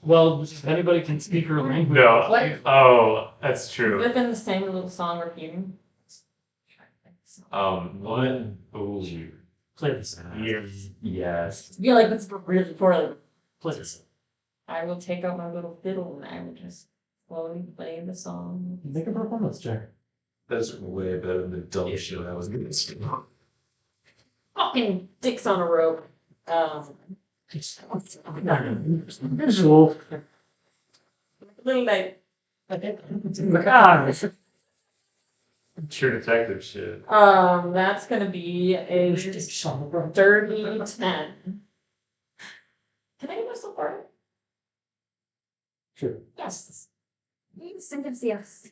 Well, if anybody can speak her language. No. What? Oh, that's true. Live in the same little song repeating. What? Oh, Play this. Yes. I feel like that's really poorly. Play this. I will take out my little fiddle and I will just slowly play the song. Make a performance check. That's way better than the dumb shit I was gonna say. Fucking dicks on a rope. Visual. Little like True detective shit. that's gonna be a dirty 10. Can I get myself part? Sure. Yes. Yes.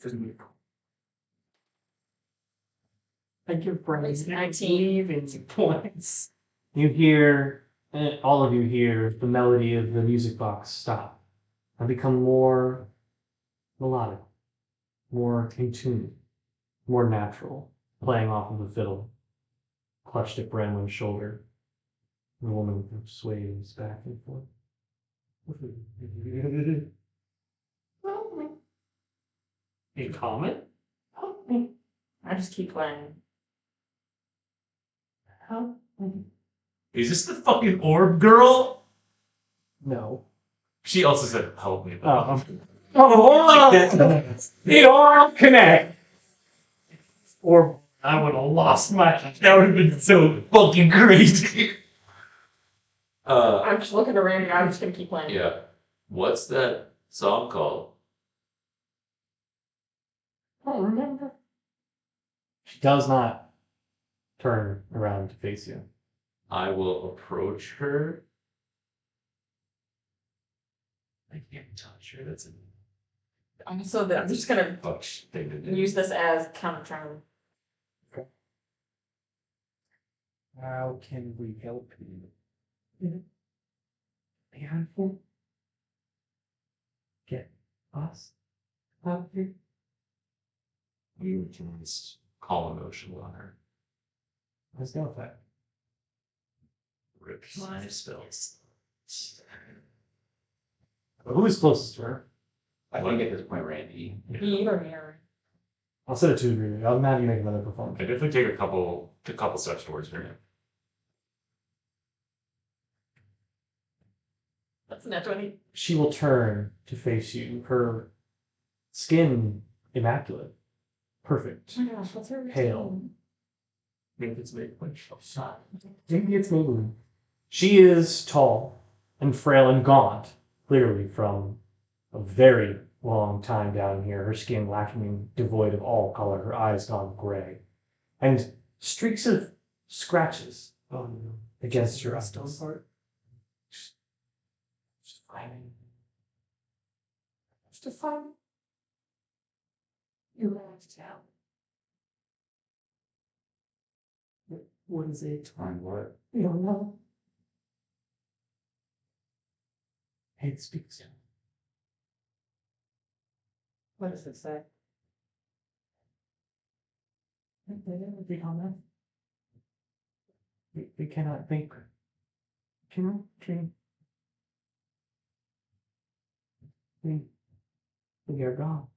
I give Brian 19. leaving points. You hear, all of you hear the melody of the music box stop and become more melodic, more in tune, more natural, playing off of the fiddle, clutched at Branwen's shoulder. The woman sways back and forth. Help me. A comment? Help me. I just keep playing. Help me. Is this the fucking orb girl? No. She also said, help me. Oh. It all connect. Or I would have lost my. That would have been so fucking crazy. I'm just looking around. I'm just gonna keep playing. Yeah. What's that song called? I don't remember. She does not turn around to face you. I will approach her. I can't touch her. That's a So I'm just gonna touch thing to do. use this as counter. How can we help you? Beautiful. Get us out here. You can just call emotion on her. Let's go with that. Rip my spells. Who is closest to her? I think at this point, Randy. Me or mirror. I'll set it to agree. I'll have you make another performance. I definitely take a couple steps towards her. That's Nat 20. She will turn to face you. Her skin immaculate, perfect. Oh my gosh, what's her Pale. routine? Maybe it's made like Maybe it's Maybelline. She is tall and frail and gaunt, clearly from a very long time down here. Her skin lacking, devoid of all color. Her eyes gone gray, and streaks of scratches against your eyes. stone part. Just to find you have to help. What is it? On what? You don't know. It speaks. What does it say? We don't know. We cannot think. Can we are gone.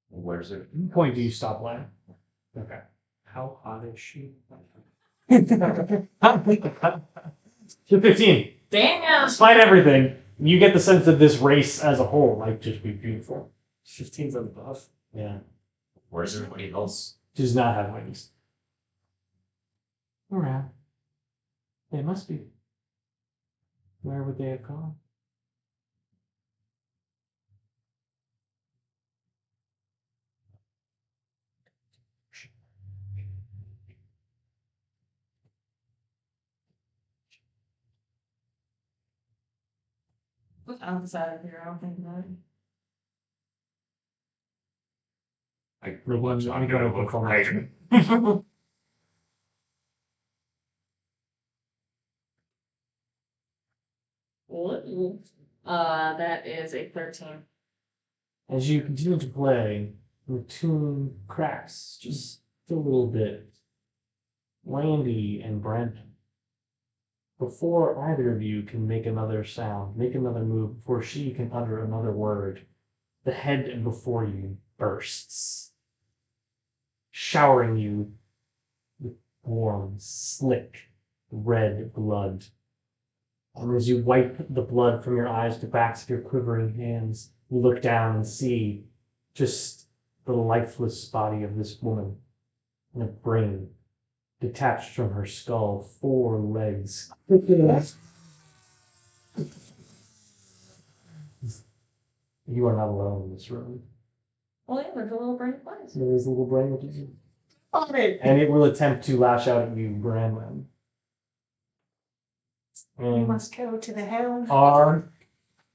Where's it? At what point do you stop laughing? Okay. How hot is she? You're 15. Damn! Despite everything, you get the sense that this race as a whole might just be beautiful. 15's on the buff. Yeah. Where's everybody else? She does not have wings. Around. They must be. Where would they have gone? I'm decided here, I don't think about it. I Make one- I'm make gonna one look performance. right. That is a 13. As you continue to play, the tune cracks just a little bit. Randy and Brandon, before either of you can make another sound, make another move, before she can utter another word, the head before you bursts, showering you with warm, slick, red blood. And as you wipe the blood from your eyes to backs of your quivering hands, you look down and see just the lifeless body of this woman and a brain detached from her skull, 4 legs. You are not alone in this room. Well, yeah, there's a little brain place. There is a little brain with you. And it will attempt to lash out at you, Brandon. And go to the hell. are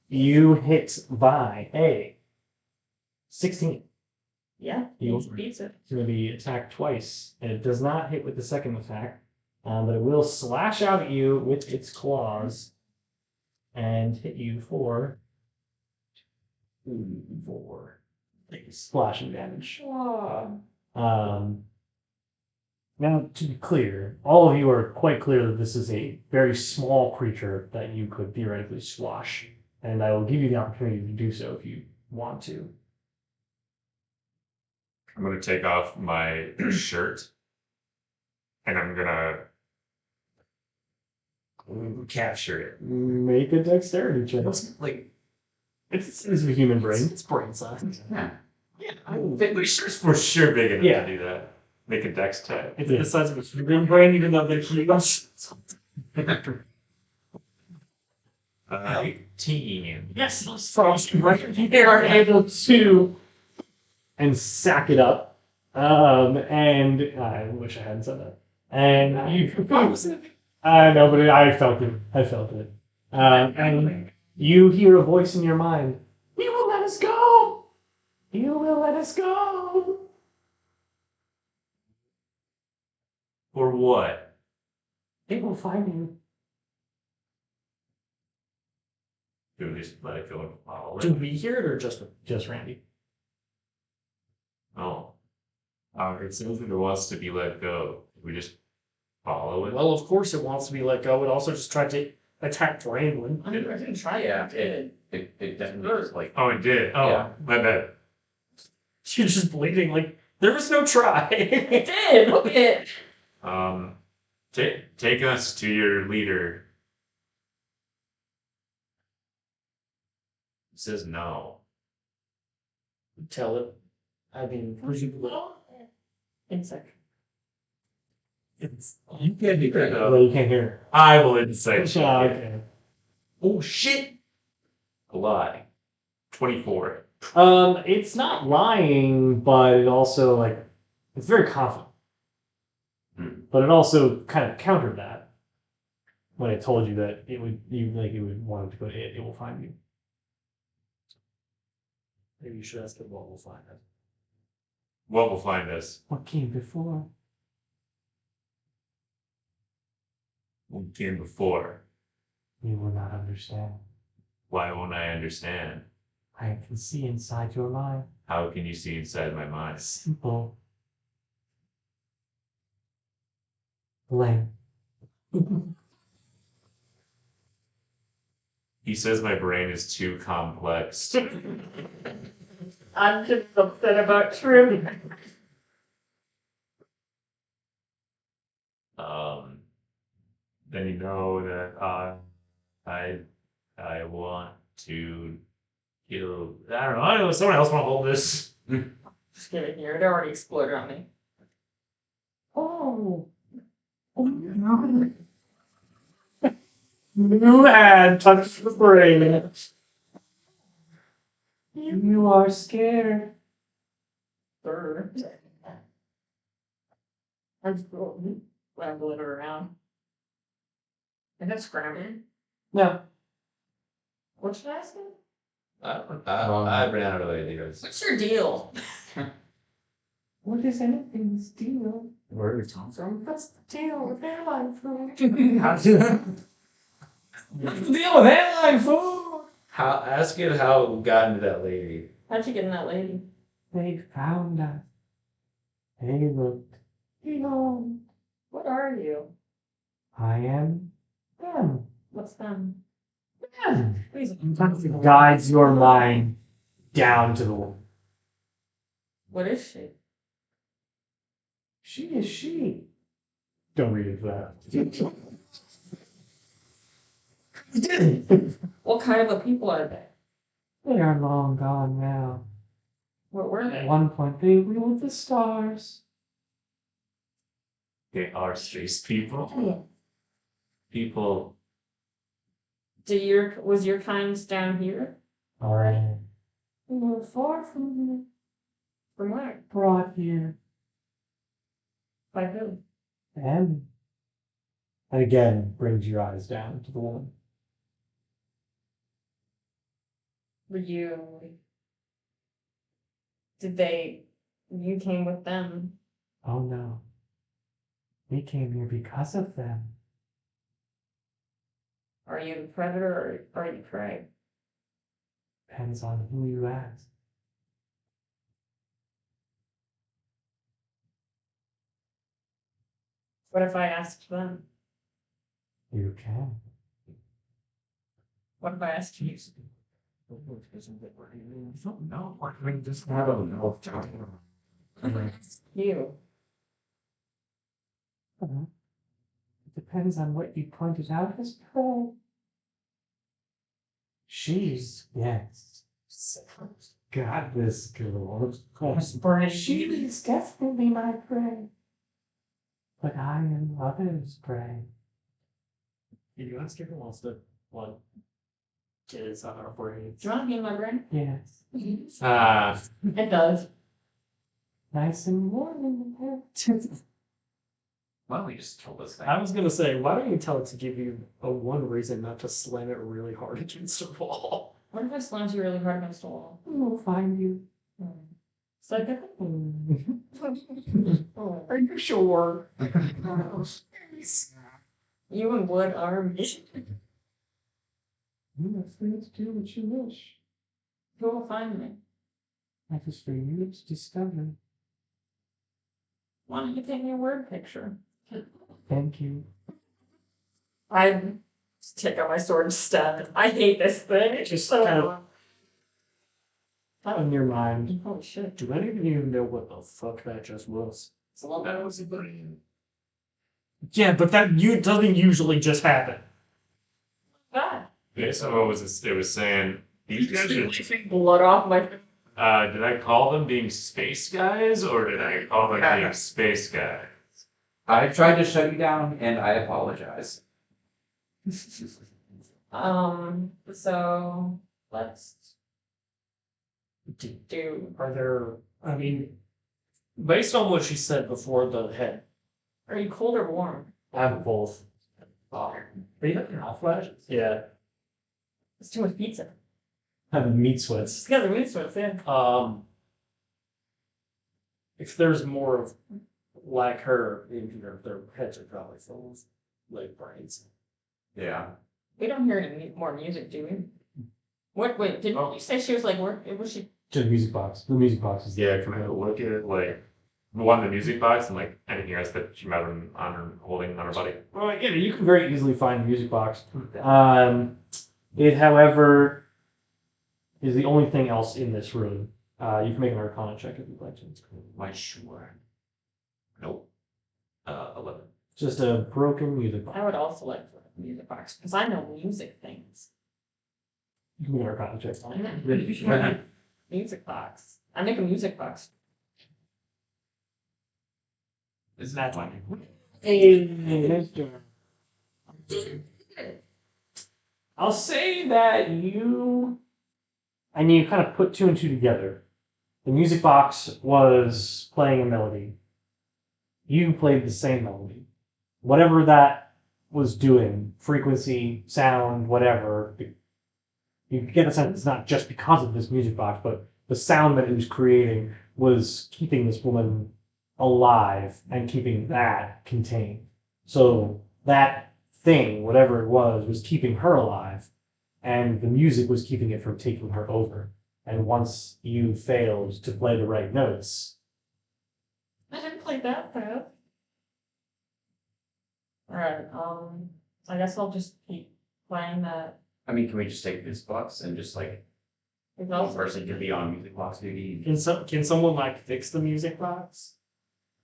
you hit by a 16? Yeah, You- he beats it. It's going to be attacked twice, and it does not hit with the second attack, but it will slash out at you with its claws and hit you for 4 slashing damage. Now, to be clear, all of you are quite clear that this is a very small creature that you could theoretically squash, and I will give you the opportunity to do so if you want to. I'm gonna take off my shirt, and I'm gonna capture it. Make a dexterity check. Like It's a human brain. It's brain size. Yeah. my shirt's for sure big enough Yeah. to do that. Make a dex check. It's Yeah. the size of a human brain, even though they're huge. 18. Yes, those frogs right there are able to and sack it up. And I wish I hadn't said that. And you, I know, but I felt it. I felt it. And you hear a voice in your mind. You will let us go. You will let us go. For what? It will find you. Do we just let it go and follow Do it? we hear it or just Randy? Oh. It seems like it wants to be let go. We just follow it. Well, of course it wants to be let go. It also just tried to attack Brandon. I didn't try it. Yeah, It did. It definitely just like, Oh, it did. Oh, Yeah. my bad. She was just bleeding. Like there was no try. It did. Look at it. Take us to your leader. He says no. Tell it. I mean, Insect. You can't do that Well, though. you can't hear. I will incite you. Okay. Oh shit! A lie. 24. It's not lying, but it also like it's very confident. But it also kind of countered that when it told you that it would want to go to it will find you. maybe you should ask it what we'll find it. What will find us? What came before? What came before? You will not understand. Why won't I understand? I can see inside your mind. How can you see inside my mind? Simple. Blank. He says my brain is too complex. I'm just upset about shrimp. Then you know that I want to kill. I don't know. I don't know. Someone else want to hold this. Just give it here. It already exploded on me. Oh. New hand touched the brain. You are scared. Third. I'm just rambling it around. And that's scrambling. No. What should I ask him? I ran out of ideas. What's your deal? What is anything's deal? Where are we talking So what's the deal with airline food? What's the deal with Airline food! How? Ask it how we got into that lady. How'd you get in that lady? They found us. They looked. What are you? I am them. What's them? Them. Please. Guides your mind down to the woman. What is she? She is she. Don't read into that. What kind of a people are they? They are long gone now. What were At they? one point they ruled the stars. They are space people. People. Was your kind down here? Alright. We were far from here. From where? Brought here. By who? And again brings your eyes down to the woman. Were you? You came with them? Oh no. We came here because of them. Are you the predator or are you prey? Depends on who you ask. What if I asked them? You can. What if I asked you? No, I mean, just I don't know. You. It depends on what you pointed out as prey. She's, yes. God, this girl. She is definitely my prey. But I am others' prey. Can you ask if it wants to one? get inside our brains. Do you want to be in my brain? Yes. It does. Nice and warm. Why don't we just kill this thing? I was gonna say, why don't you tell it to give you a one reason not to slam it really hard against a wall? What if I slammed you really hard against a wall? We'll find you. Psychic? Are you sure? You and Wood are me. You are free to do what you wish. Who will find me? Life is for you to discover. Why don't you take me a word picture? Thank you. I just take out my sword and stab it. I hate this thing. It's Just so kind of- On your mind. Holy shit. Do any of you know what the fuck that just was? It's a little bit. That was a brain. Yeah, but that doesn't usually just happen. bad. Based on what it was saying, these guys are. Blood off my. Did I call them being space guys, or did I call them being space guys? I tried to shut you down, and I apologize. So let's do. Are there, I mean, based on what she said before the head, Are you cold or warm? I have both. Fire. Are you having hot flashes? Yeah. It's too much pizza. Having meat sweats. It's got the meat sweats in. If there's more of like her, their heads are probably full of like brains. Yeah. We don't hear any more music, do we? What? Wait, did you say she was like, where was she? To the music box. The music box is Yeah, can I look at like one the music box and like anything else that she might have been on her holding on her body? Well, yeah, you can very easily find the music box. It, however, is the only thing else in this room. You can make an Arcana check if you'd like to. Why, sure. Nope. 11. Just a broken music box. I would also like to look at the music box because I know music things. You can make an Arcana check. Music box. I make a music box. Isn't that like? Hey, Mr. I'll say that you kind of put two and two together. The music box was playing a melody. You played the same melody. Whatever that was doing, frequency, sound, whatever, you get the sense it's not just because of this music box, but the sound that it was creating was keeping this woman alive and keeping that contained. So that thing, whatever it was keeping her alive, and the music was keeping it from taking her over. And once you failed to play the right notes, I didn't play that bad. Alright, I guess I'll just keep playing that. I mean, can we just take this box and just like It's one also person can be on music box duty? Can someone like fix the music box?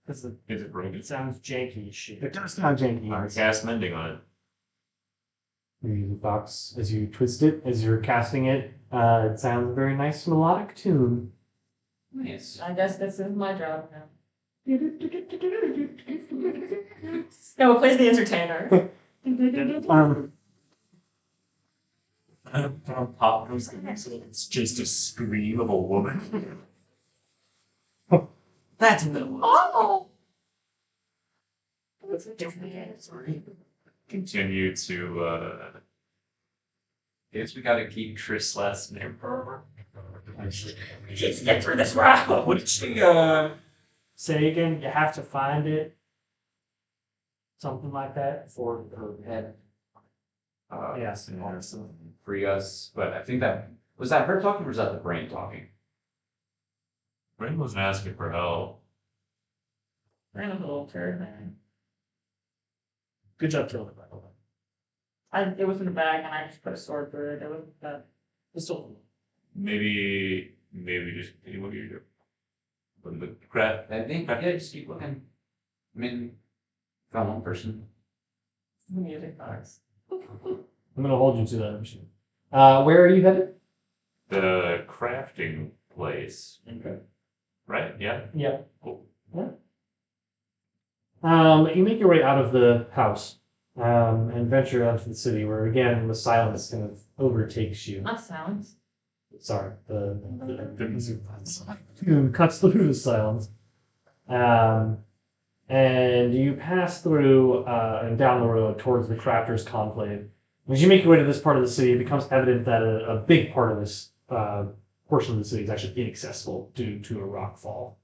Because Is it broken? it sounds janky as shit. it does sound janky. Or cast mending on it? The music box, as you twist it, as you're casting it, it sounds a very nice melodic tune. Nice. I guess this is my job now. No, it plays the entertainer. Pop music, so it's just a scream of a woman. That's a little. Oh! That's a different answer. Continue to Guess we gotta keep Trish last name. Let's get through this round. What did she say again? You have to find it. Something like that for her head. Yes, and yeah. also free us. But I think that was that her talking or was that the brain talking? Brain wasn't asking for help. Random little turd, man. Good job killing it, by the way. It was in a bag and I just put a sword through it. It was that. It's still Maybe just continue what you're doing. But the crap. I think yeah, just keep looking. I mean, found one person. The music box. I'm going to hold you to that machine. Where are you headed? The crafting place. Okay. Right? Yeah. Yeah. Cool. You make your way out of the house and venture out to the city, where again the silence kind of overtakes you. That sounds. Sorry, Didn't see cuts through the silence. And you pass through and down the road towards the Crafters Conclave. As you make your way to this part of the city, it becomes evident that a big part of this portion of the city is actually inaccessible due to a rock fall.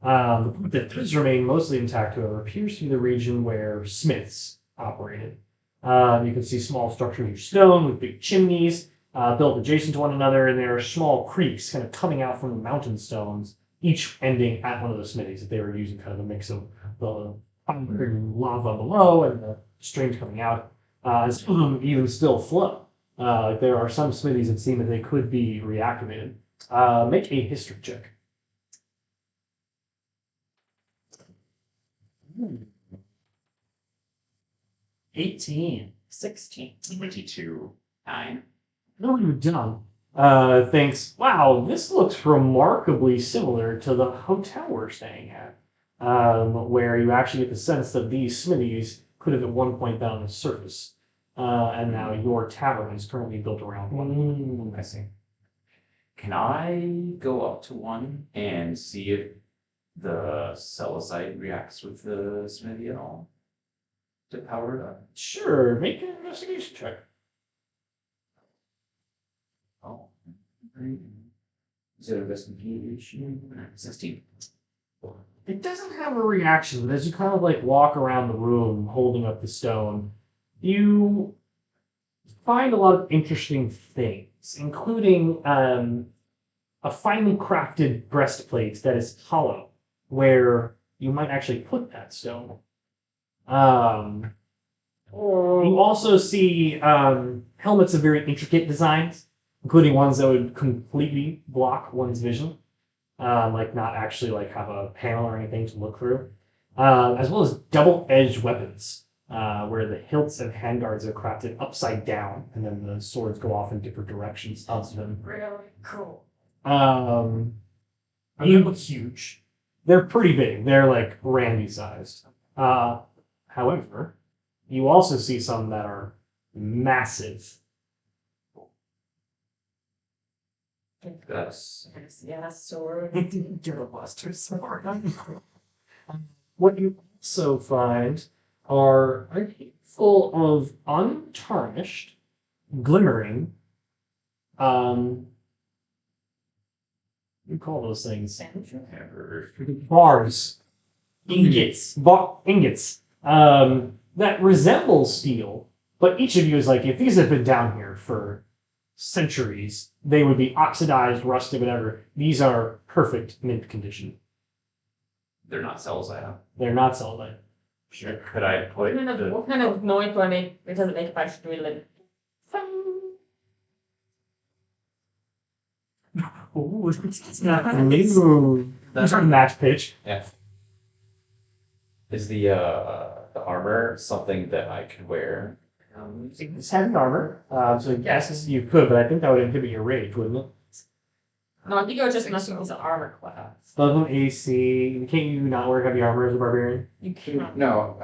The part that does remain mostly intact, however, appears to be the region where smiths operated. You can see small structures of stone with big chimneys built adjacent to one another, and there are small creeks kind of coming out from the mountain stones, each ending at one of the smithies. That they were using kind of a mix of the lava below and the streams coming out. And some of them even still flow. There are some smithies that seem that they could be reactivated. Make a history check. 18. 16. 22. 9. No, you've done. Thinks, wow, this looks remarkably similar to the hotel we're staying at, where you actually get the sense that these smithies could have at one point been on the surface, and now your tavern is currently built around one. I see. Can I go up to one and see if the celestite reacts with the smithy at all? To power it up? Sure, make an investigation check. Oh. Is it investigation? 16. It doesn't have a reaction, but as you kind of like walk around the room holding up the stone, you find a lot of interesting things, including a finely crafted breastplate that is hollow, where you might actually put that stone. You also see helmets of very intricate designs, including ones that would completely block one's vision, like not actually like have a panel or anything to look through, as well as double-edged weapons, where the hilts and handguards are crafted upside down, and then the swords go off in different directions of them. Really cool. They look huge. They're pretty big. They're like Randy-sized. However, you also see some that are massive. That's Yeah, sword. Buster sword. What you also find are a handful of untarnished, glimmering, you call those things? never. Bars. Ingots. Ingots. That resemble steel, but each of you is like, if these have been down here for centuries, they would be oxidized, rusted, whatever. These are perfect mint condition. They're not celestite. They're not solid. Sure. Could I put the What kind of noise do I make? It doesn't make if I should do it. Ooh, it's not amazing. That's our match pitch. Yeah. Is the armor something that I could wear? It's heavy armor, so yes, you could, but I think that would inhibit your rage, wouldn't it? No, I think I was just messing with the armor class. Level AC. Can't you not wear heavy armor as a barbarian? You can't. No,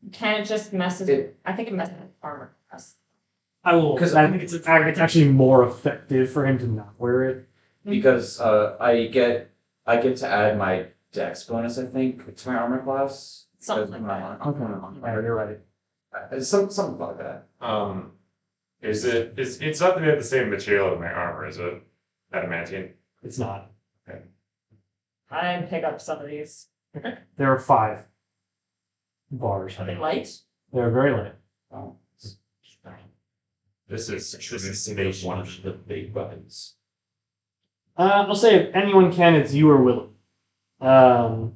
You can't just mess with. I think it messes with armor class. I will, 'Cause I think it's actually more effective for him to not wear it. because I get to add my dex bonus, I think, to my armor class. Something like that. Okay, you're right. Something like that. It's not made of the same material as my armor, is it? Adamantine. It's not. I pick up some of these. There are 5 bars. Are they light? They're very light. Oh. This is One of the big weapons. I'll say if anyone can, it's you or Willem.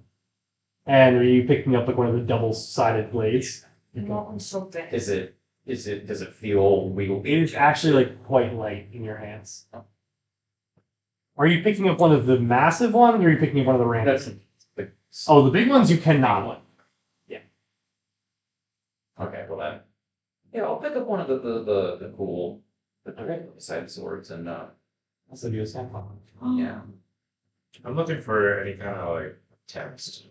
And are you picking up like one of the double-sided blades? I'm so big. Does it feel wieldy? It is actually like quite light in your hands. Are you picking up one of the massive ones, or are you picking up one of the random? Oh, the big ones you cannot. Okay, well then. Yeah, I'll pick up one of the cool side swords and Also do a sample. yeah. I'm looking for any kind of like text.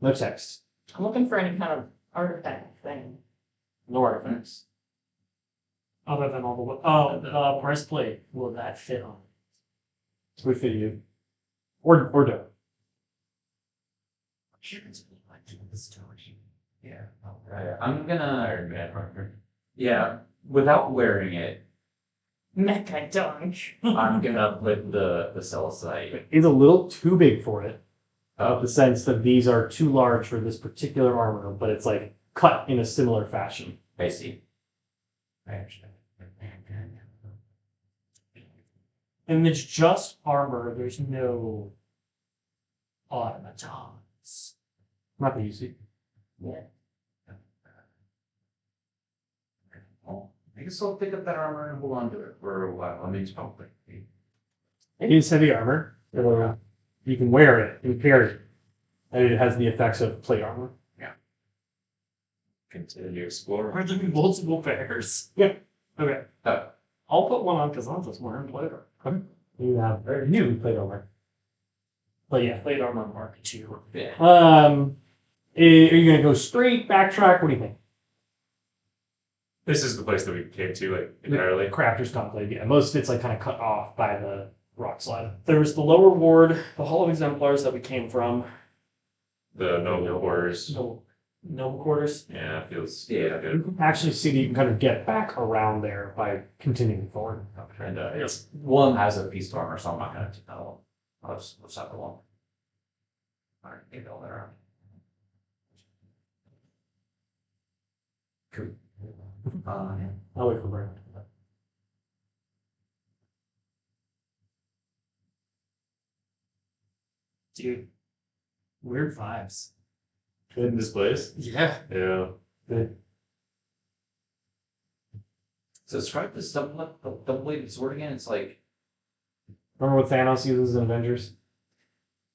No text. I'm looking for any kind of artifact thing. No artifacts. Other than all the the breastplate, will that fit on? Would fit you. Or don't. Yeah. I'm gonna. Iron Man armor. Yeah. Without wearing it, Mecha dunk. I'm gonna put the celestite. It's a little too big for it. Oh, The sense that these are too large for this particular armor, but it's like cut in a similar fashion. I see. I understand. And it's just armor. There's no automatons. Not that you see. Well, I guess I'll pick up that armor and hold on to it for a while. I mean, it's probably. It is heavy armor. So you can wear it and carry it. And it has the effects of plate armor. Continue to explore. Are there multiple pairs? Yeah. Okay. I'll put one on because I'm just wearing plate armor. You have very new plate armor. But yeah, plate armor Mark II. Yeah. Are you gonna go straight, backtrack? What do you think? This is the place that we came to, like, entirely. Crafter's Conclave, yeah. Most of it's like kind of cut off by the rock slide. There's the lower ward, the Hall of Exemplars that we came from. The noble quarters. Noble quarters. Yeah, it feels Yeah. good. You can actually see that you can kind of get back around there by continuing forward. And it's Willem has a piece of armor, so I'm not gonna take that one. I'll just have the one. Alright, maybe all that around. Cool. I'll wait for Brent. Dude. Weird vibes. In this place? Yeah. Yeah. Good. So describe this double-bladed sword again. It's like Remember what Thanos uses in Avengers?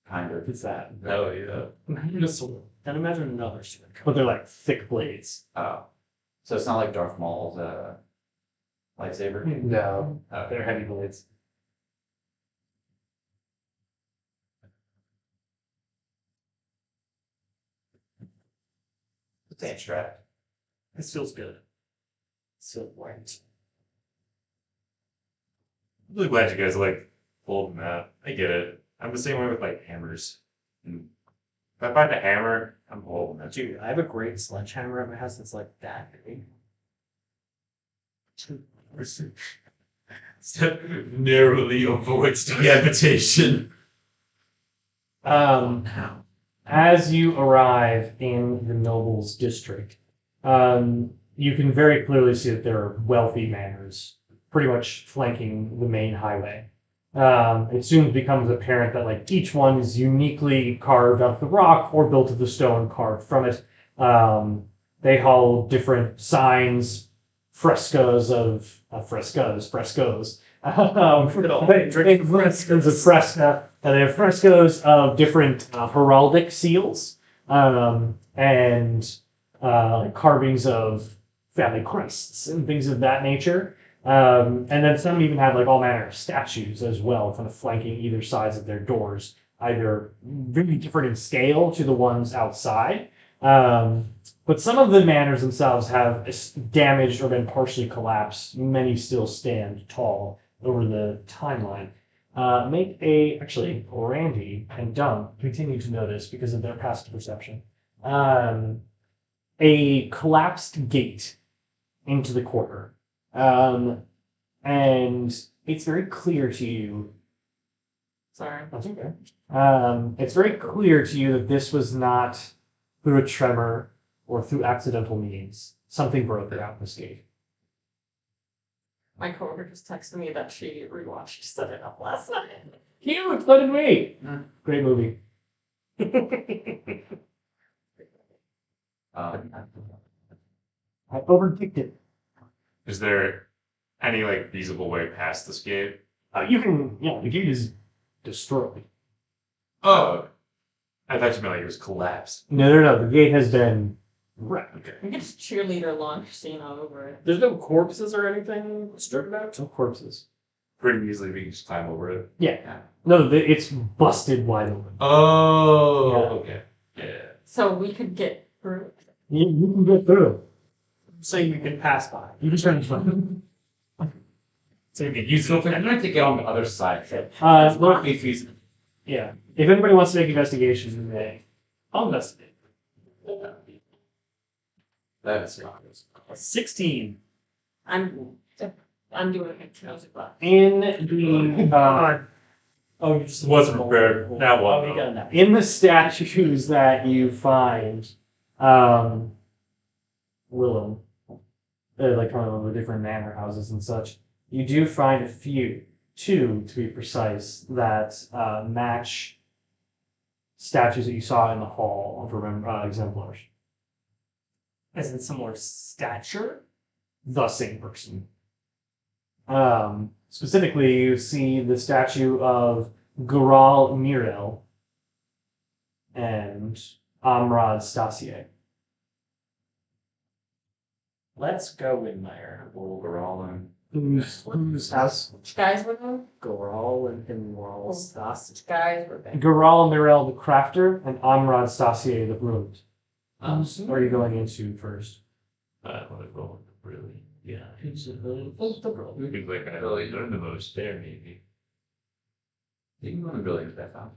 kind of. It's that. Oh, yeah. Imagine a sword. Then imagine another sword. But they're like thick blades. Oh, so it's not like Darth Maul's lightsaber. No. Oh, They're heavy blades. it's abstract. This feels good. So right. I'm really glad you guys like holding that. I get it. I'm the same way with like hammers. And if I find a hammer, I'm holding it. Dude, I have a great sledgehammer at my house that's like that big. Narrowly avoids decapitation. As you arrive in the nobles district, you can very clearly see that there are wealthy manors pretty much flanking the main highway. It soon becomes apparent that like each one is uniquely carved out of the rock or built of the stone carved from it. They hold different signs, frescoes. They have frescoes of fresca, and they have frescoes of different heraldic seals, and carvings of family crests and things of that nature. And then some even have like all manner of statues as well, kind of flanking either sides of their doors, either very different in scale to the ones outside. But some of the manors themselves have damaged or been partially collapsed. Many still stand tall over the timeline. Actually, Randy and Dunn continue to notice because of their past perception. A collapsed gate into the quarter. And it's very clear to you. Sorry. That's okay. It's very clear to you that this was not through a tremor or through accidental means. Something broke out this gate. My coworker just texted me that she rewatched Set It Up last night. Cute! So did we! Great movie. I overdicted. Is there any like feasible way past this gate? The gate is destroyed. Oh, I thought you meant like it was collapsed. No, the gate has been wrecked. Okay. We could just cheerleader launch scene all over it. There's no corpses or anything stripped out? No corpses. Pretty easily we can just climb over it. Yeah. No, it's busted wide open. Oh, Yeah. okay. Yeah. So we could get through. You can get through. So you can pass by. You can try to find. So you can use So it. if I'd like to get on the other side, Uh, would be feasible. yeah. If anybody wants to make investigations, you may. I'll investigate. That's fine. 16. I'm doing a music box. In the Oh, you just Wasn't prepared. That one, Oh, you got a nat. in the statues that you find, Willem, like kind of the different manor houses and such, you do find a few, two to be precise, that match statues that you saw in the hall of exemplars. As in similar stature? The same person. Specifically, you see the statue of Gural Mirel and Amrad Stasier. Let's go in there. Overall, and Whose house? Which guys were those? Goral and Moral Stas. Which guys were they? Gural Mirel, the crafter, and Amrad Stasier, the brilliant. What are you going into first? I want to go with the brilliant. Yeah, it's a It's like I learned the most there, maybe. you can go to brilliant that found.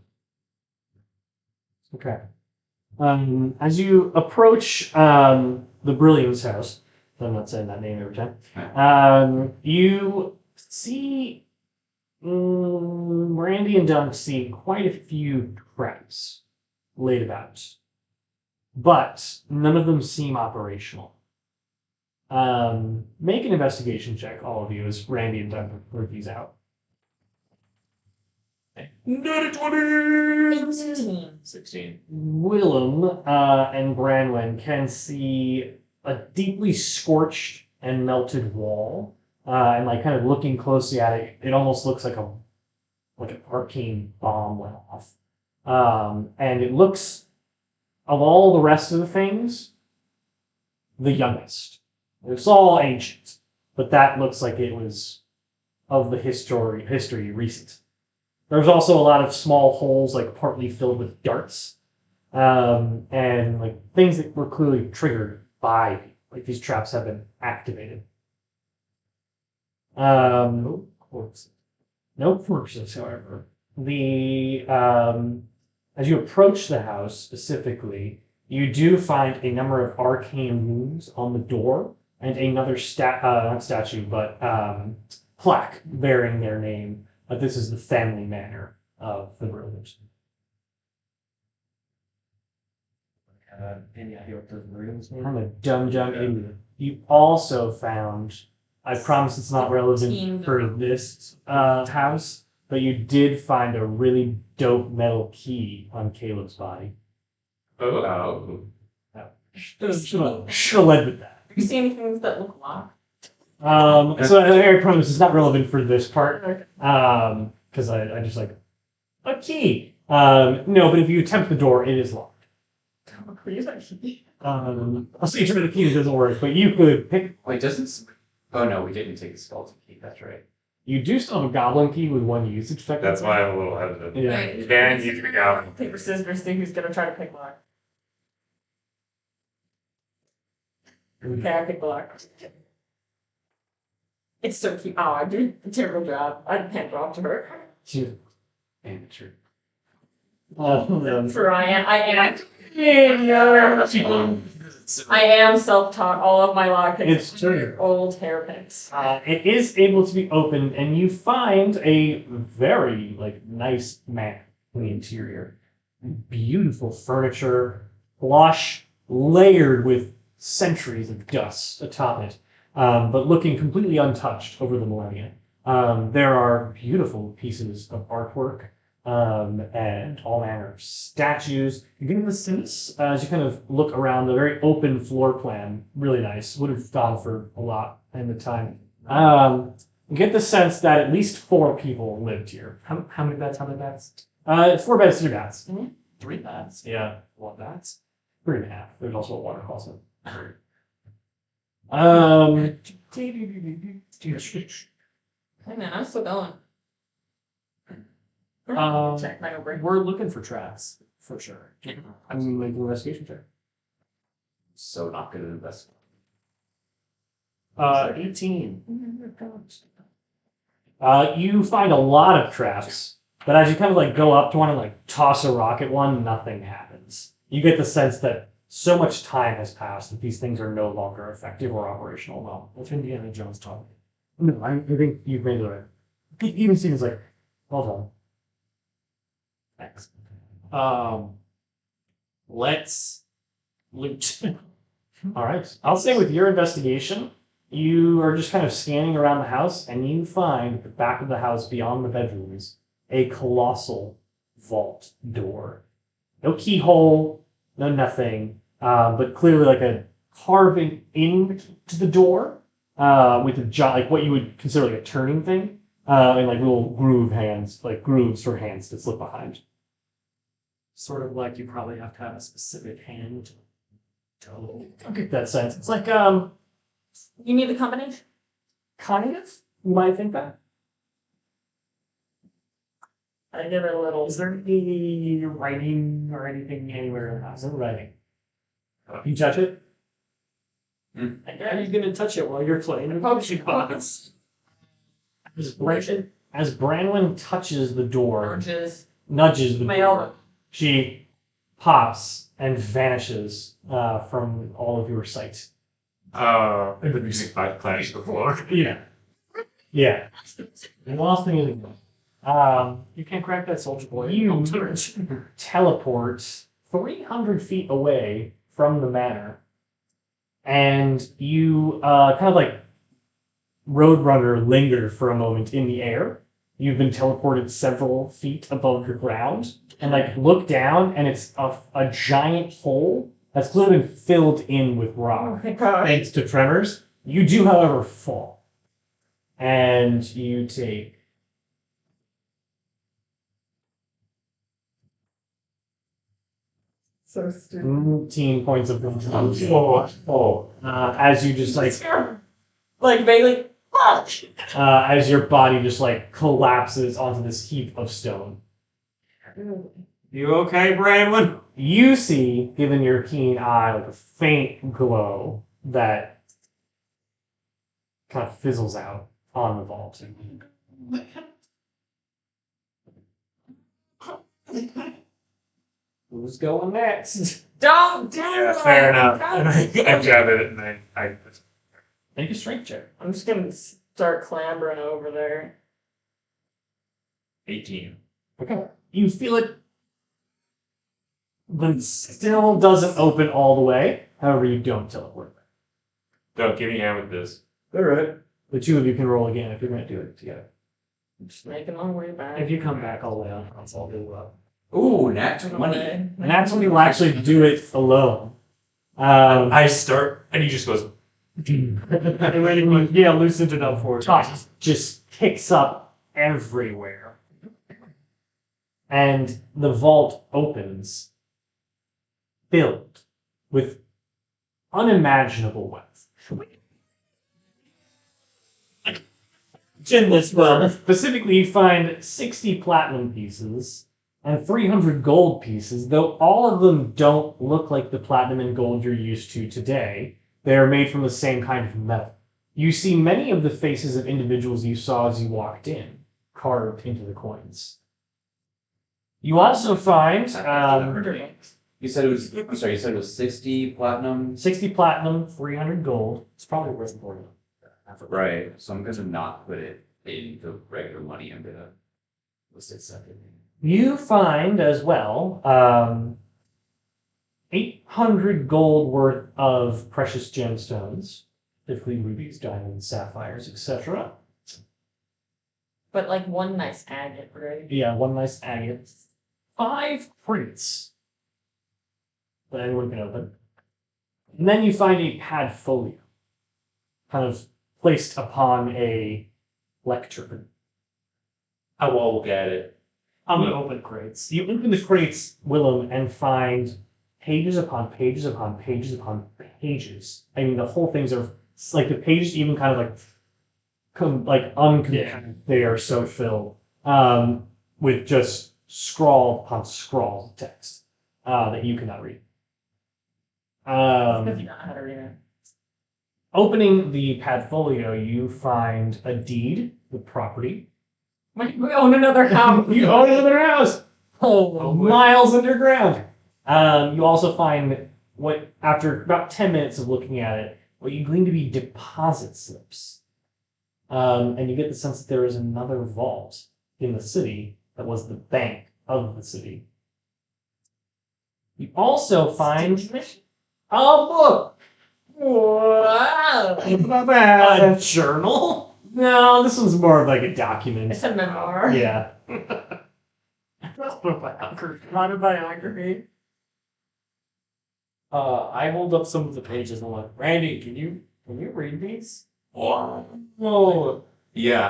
Okay. As you approach the Brilliant's house, I'm not saying that name every time, you see Randy and Dunk see quite a few traps laid about, but none of them seem operational. Make an investigation check, all of you, as Randy and Dunk work these out. Nat20! 16. Willem and Branwen can see a deeply scorched and melted wall, and like kind of looking closely at it, it almost looks like an arcane bomb went off. And it looks, of all the rest of the things, the youngest. It's all ancient, but that looks like it was of the history recent. There's also a lot of small holes, like partly filled with darts, and like things that were clearly triggered by, like these traps have been activated. No corpses, however. As you approach the house specifically, you do find a number of arcane wounds on the door and another not statue, but plaque bearing their name. But this is the family manor of the Brilliant. Any idea what those rooms were? I'm a dumb idiot. You also found, I promise it's not relevant for this house, but you did find a really dope metal key on Caleb's body. Oh. Should have led with that. Have you seen any things that look locked? So I promise it's not relevant for this part, because I just like a key. No, but if you attempt the door, it is locked. I'll say for the key it doesn't work, but you could pick. Wait, doesn't? Oh no, we didn't take the skeleton key. That's right. You do still have a goblin key with one usage technically. That's why I'm a little hesitant. Yeah. Right. Dan, you can go. Paper, scissors, see who's gonna try to pick lock. Okay, I picked the lock. It's so cute. Oh, I did a terrible job. I hand it off to her. Amateur. For I am self-taught. All of my lock picks It's true. old hairpins. It is able to be opened, and you find a very nice man in the interior. Beautiful furniture, plush, layered with centuries of dust atop it, but looking completely untouched over the millennia. There are beautiful pieces of artwork and all manner of statues. You're getting the sense, as you kind of look around, the very open floor plan, really nice, would have gone for a lot in the time. You get the sense that at least 4 people lived here. How many beds? How many beds? 4 beds, 3 baths. 3 beds. Yeah. What beds? 3.5. There's also a water closet. Hey man, I'm still going. Check my over. We're looking for traps for sure. I'm making an investigation check. So not good at investing. 18. You find a lot of traps, but as you kind of like go up to one and like toss a rock at one, nothing happens. You get the sense that so much time has passed that these things are no longer effective or operational well. That's Indiana Jones talking. No, I think you've made it right. Even Steven's like, well done. Thanks. Let's loot. All right. I'll say with your investigation, you are just kind of scanning around the house and you find at the back of the house beyond the bedrooms a colossal vault door. No keyhole, no nothing, but clearly like a carving into the door with a like what you would consider like a turning thing and like little grooves for hands to slip behind. Sort of like you probably have to have a specific hand to I'll get that sense. It's like You need the combination? kind of. You might think that. I give it a little. Is there any writing or anything anywhere in the house? No writing. You touch it? How are you gonna touch it while you're playing a potion box? As Branwyn touches the door, Nudges nudges the my door, elbow. she pops and vanishes from all of your sight. The music box clash the floor. Yeah. Yeah. And the last thing is, You can't crack that soldier boy. You- Turn. teleport 300 feet away from the manor, and you kind of like Roadrunner linger for a moment in the air. You've been teleported several feet above the ground, and like look down, and it's a giant hole that's clearly been filled in with rock. Oh my god. Thanks to tremors. You do, however, fall, and you take So stupid. 19 points of damage. As you just Like vaguely. Fuck! as your body just like collapses onto this heap of stone. You okay, Branwyn? You see, given your keen eye, like a faint glow that kind of fizzles out on the vault. Who's going next? Don't do Yeah, it! fair enough. Don't And do I it. grab it and I Make a strength check. I'm just gonna start clambering over there. 18. Okay. You feel it, but it still doesn't open all the way. However, you don't teleport. Don't give me a hand with this. All right. The two of you can roll again if you're going to do it together. I'm just making my way back. If you come back all the way up, I'll do Ooh, nat 20. And that's when you'll actually do it alone. I start and he just goes. Yeah, loosened it up for you. Just picks up everywhere. And the vault opens, filled with unimaginable wealth. In this world. Specifically, you find 60 platinum pieces and 300 gold pieces, though all of them don't look like the platinum and gold you're used to today. They are made from the same kind of metal. You see many of the faces of individuals you saw as you walked in, carved into the coins. You also find You said it was, I'm sorry, you said it was 60 platinum? 60 platinum, 300 gold. It's probably worth more than that. Right, so I'm gonna not put it in the regular money, I'm gonna list it separately. You find as well 800 gold worth of precious gemstones, typically rubies, diamonds, sapphires, etc. But like one nice agate, right? Yeah, one nice agate. 5 crates that anyone can open. And then you find a padfolio, kind of placed upon a lectern. I will look at it. I'm gonna open crates. You open the crates, Willem, and find pages upon pages upon pages upon pages. I mean, the whole things are like the pages even kind of like uncompacted. They are so filled with just scrawl upon scrawl of text that you cannot read. Because you don't know how to read it. Opening the padfolio, you find a deed, the property, We own another house. You own another house. Oh, boy. Miles underground. You also find what, after about 10 minutes of looking at it, what you glean to be deposit slips. And you get the sense that there is another vault in the city that was the bank of the city. You also find a book. Wow. A journal? No, this one's more of like a document. It's a memoir. Yeah. Autobiography. I hold up some of the pages and I'm like, Randy, can you read these? Whoa. Yeah,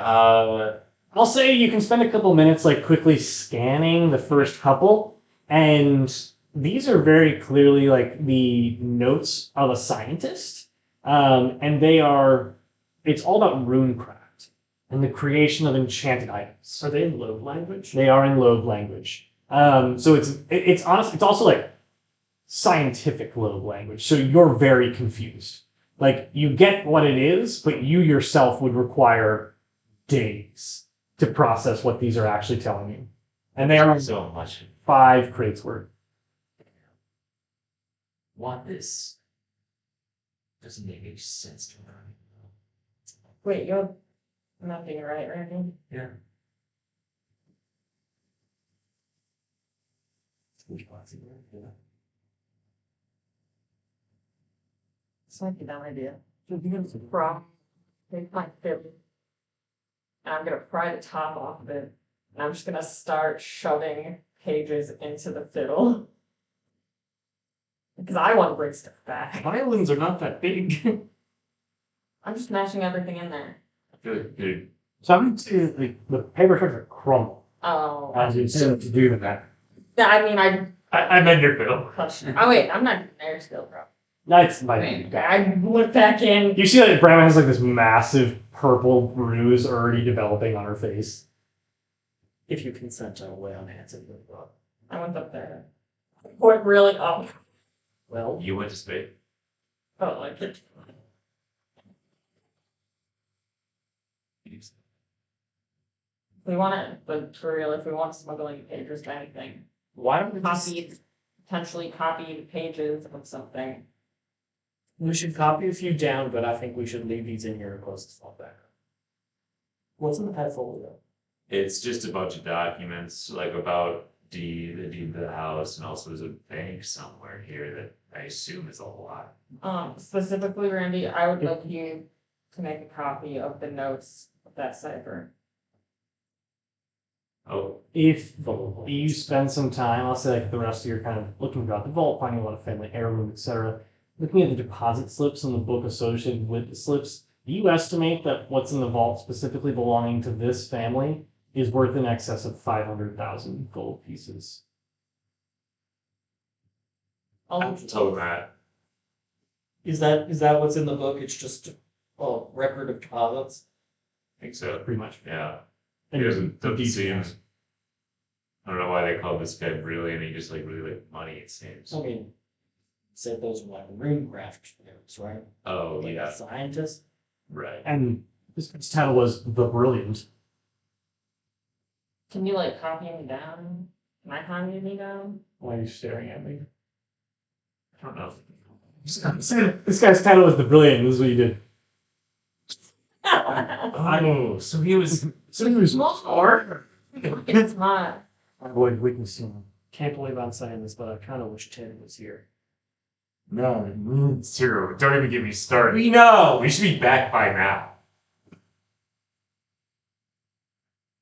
I'll say you can spend a couple minutes like quickly scanning the first couple, and these are very clearly like the notes of a scientist. And it's all about runecraft and the creation of enchanted items. Are they in Loeb language? They are in Loeb language. So it's honest. It's also like scientific Loeb language. So you're very confused. Like you get what it is, but you yourself would require days to process what these are actually telling you. And they are So much. 5 crates worth. Want this? Doesn't make any sense to me. Wait, you're nothing right, Randy? Yeah. This might be a dumb idea. From take my fiddle, and I'm gonna pry the top off of it, and I'm just gonna start shoving pages into the fiddle. Because I want to bring stuff back. Violins are not that big. I'm just mashing everything in there. I feel like dude, So I'm going to like the paper starts to crumble Oh. as you attempt to do that. Yeah, I mean, I meant your fiddle. oh wait, I'm not there still, bro. That's my I went back in. You see that Brahma has like this massive purple bruise already developing on her face. If you consent, I will lay on hands and move up. I went up there. Went really up. Well, You went to space. Felt like it. We want it, but for real, if we want smuggling pages to anything, why don't we potentially copy the pages of something. We should copy a few down, but I think we should leave these in here close to fall back. What's in the pet folder? It's just a bunch of documents, like about the deed of the house, and also there's a bank somewhere here that I assume is a lot. Specifically, Randy, I would like you to make a copy of the notes of that cipher. Oh, If you spend some time, I'll say like the rest of your kind of looking throughout the vault, finding a lot of family heirloom, etc., looking at the deposit slips and the book associated with the slips, do you estimate that what's in the vault specifically belonging to this family is worth in excess of 500,000 gold pieces? I'm told that. Is that what's in the book? It's just a record of deposits? I think so. Pretty much. Yeah. And He doesn't deeds seem. ones. I don't know why they call this guy brilliant. He just like really like money. It seems. I mean, said those were like runecraft notes, right? Oh Like yeah, a scientist. right. And this guy's title was The Brilliant. Can you like copy me down? Can I copy me down? Why are you staring at me? I don't know. This guy's title was The Brilliant. This is what you did. Oh, so he was. Or it's not. I avoid witnessing. Can't believe I'm saying this, but I kind of wish Ted was here. No, zero. Don't even get me started. We know! We should be back by now.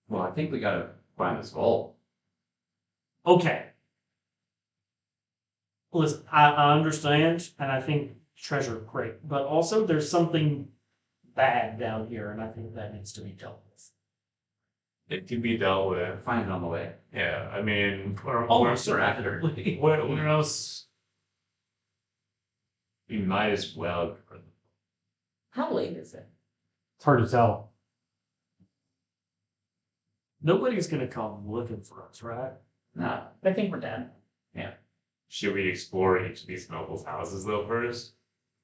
Well, I think we gotta find this vault. Okay. Listen, I understand, and I think treasure, great. But also, there's something bad down here, and I think that needs to be dealt with. It can be dealt with. Find it on the way. Yeah, I mean, where or after. where else? We might as well. How late is it? It's hard to tell. Nobody's gonna come looking for us, right? Nah. I think we're dead. Should we explore each of these nobles' houses though first?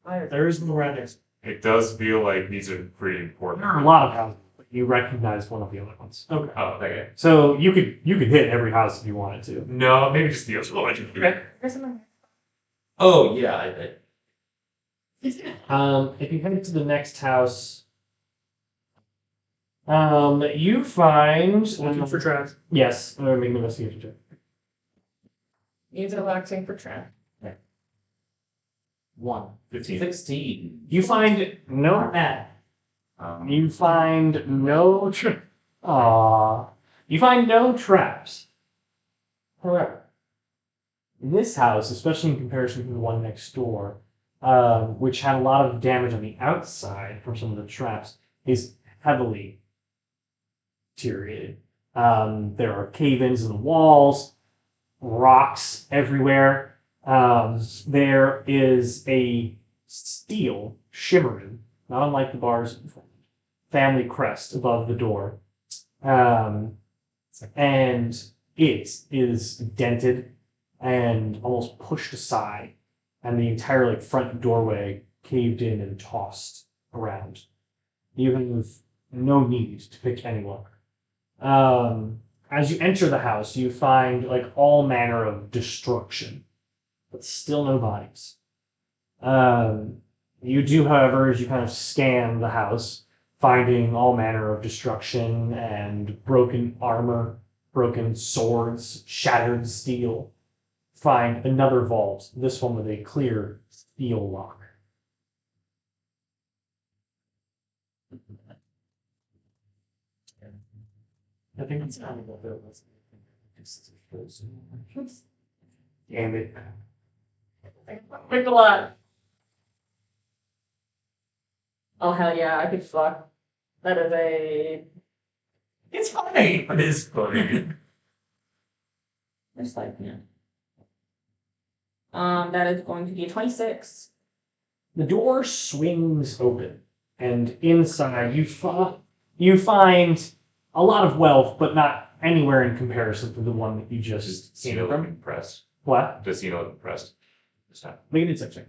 There is no radix. It does feel like these are pretty important. There are a lot of houses. you recognize one of the other ones. Okay. Oh, okay. So you could hit every house if you wanted to. No, maybe just the other one. Okay. There's something. Oh, yeah, If you head to the next house, you find Looking for trash. yes, make an investigation check. Use relaxing for track. 1. 15. 16. You find no You find no You find no traps. However, this house, especially in comparison to the one next door, which had a lot of damage on the outside from some of the traps, is heavily deteriorated. There are cave-ins in the walls, rocks everywhere. There is a steel shimmering, not unlike the bar's family crest above the door. And it is dented and almost pushed aside, and the entire front doorway caved in and tossed around. You have no need to pick any lock. As you enter the house, you find all manner of destruction, but still no bodies. You do, however, as you kind of scan the house, finding all manner of destruction and broken armor, broken swords, shattered steel. Find another vault, this one with a clear steel lock. I think it's kind of a bit of damn it. Picked a lot. Oh hell yeah, I picked fuck. That is a. It's funny. It is funny. Just like yeah. That is going to be a 26. The door swings open, and inside you find a lot of wealth, but not anywhere in comparison to the one that you just Just seen Cena from. looking impressed. What? Just Cena looking impressed. This time. Make an insight check.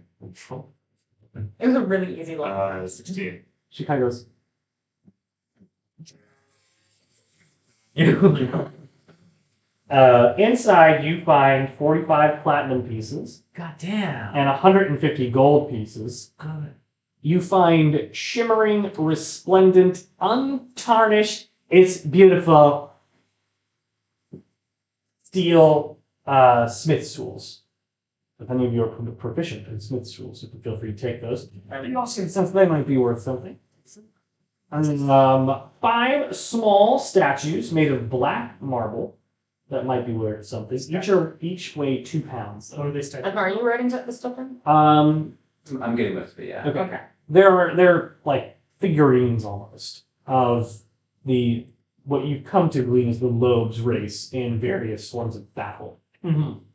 It was a really easy one. 16. She kind of goes. Inside, you find 45 platinum pieces God damn. and 150 gold pieces. Good. You find shimmering, resplendent, untarnished, it's beautiful steel smith's tools. If any of you are proficient in smith's tools, you can feel free to take those. And you also get a sense they might be worth something. 5 small statues made of black marble that might be worth something. Each weigh 2 pounds. What are they start? And are you writing this stuff in? I'm getting most of it, yeah. Okay. They're like figurines almost of what you come to glean as the Loebs race in various forms of battle.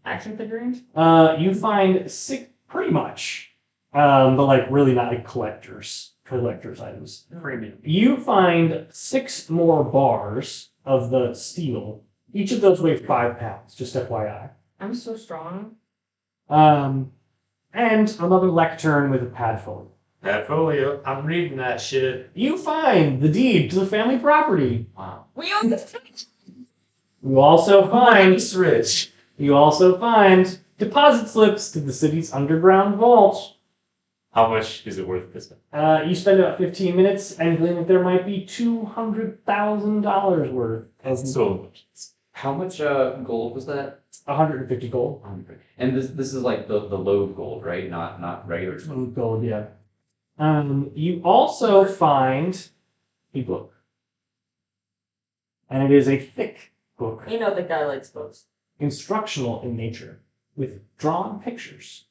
Action figurines? You find 6, pretty much, but really not collector's items. Premium. You find 6 more bars of the steel. Each of those weigh 5 pounds, just FYI. I'm so strong. And another lectern with a padfolio. Portfolio. I'm reading that shit. You find the deed to the family property. Wow. We own this. You also find Nice, Rich. deposit slips to the city's underground vault. How much is it worth this time? You spend about 15 minutes and glean that there might be $200,000 worth. So How much gold was that? 150 gold. And this is like the low gold, right? Not regular. Gold, yeah. You also find a book. And it is a thick book, You know the guy likes books. instructional in nature, with drawn pictures.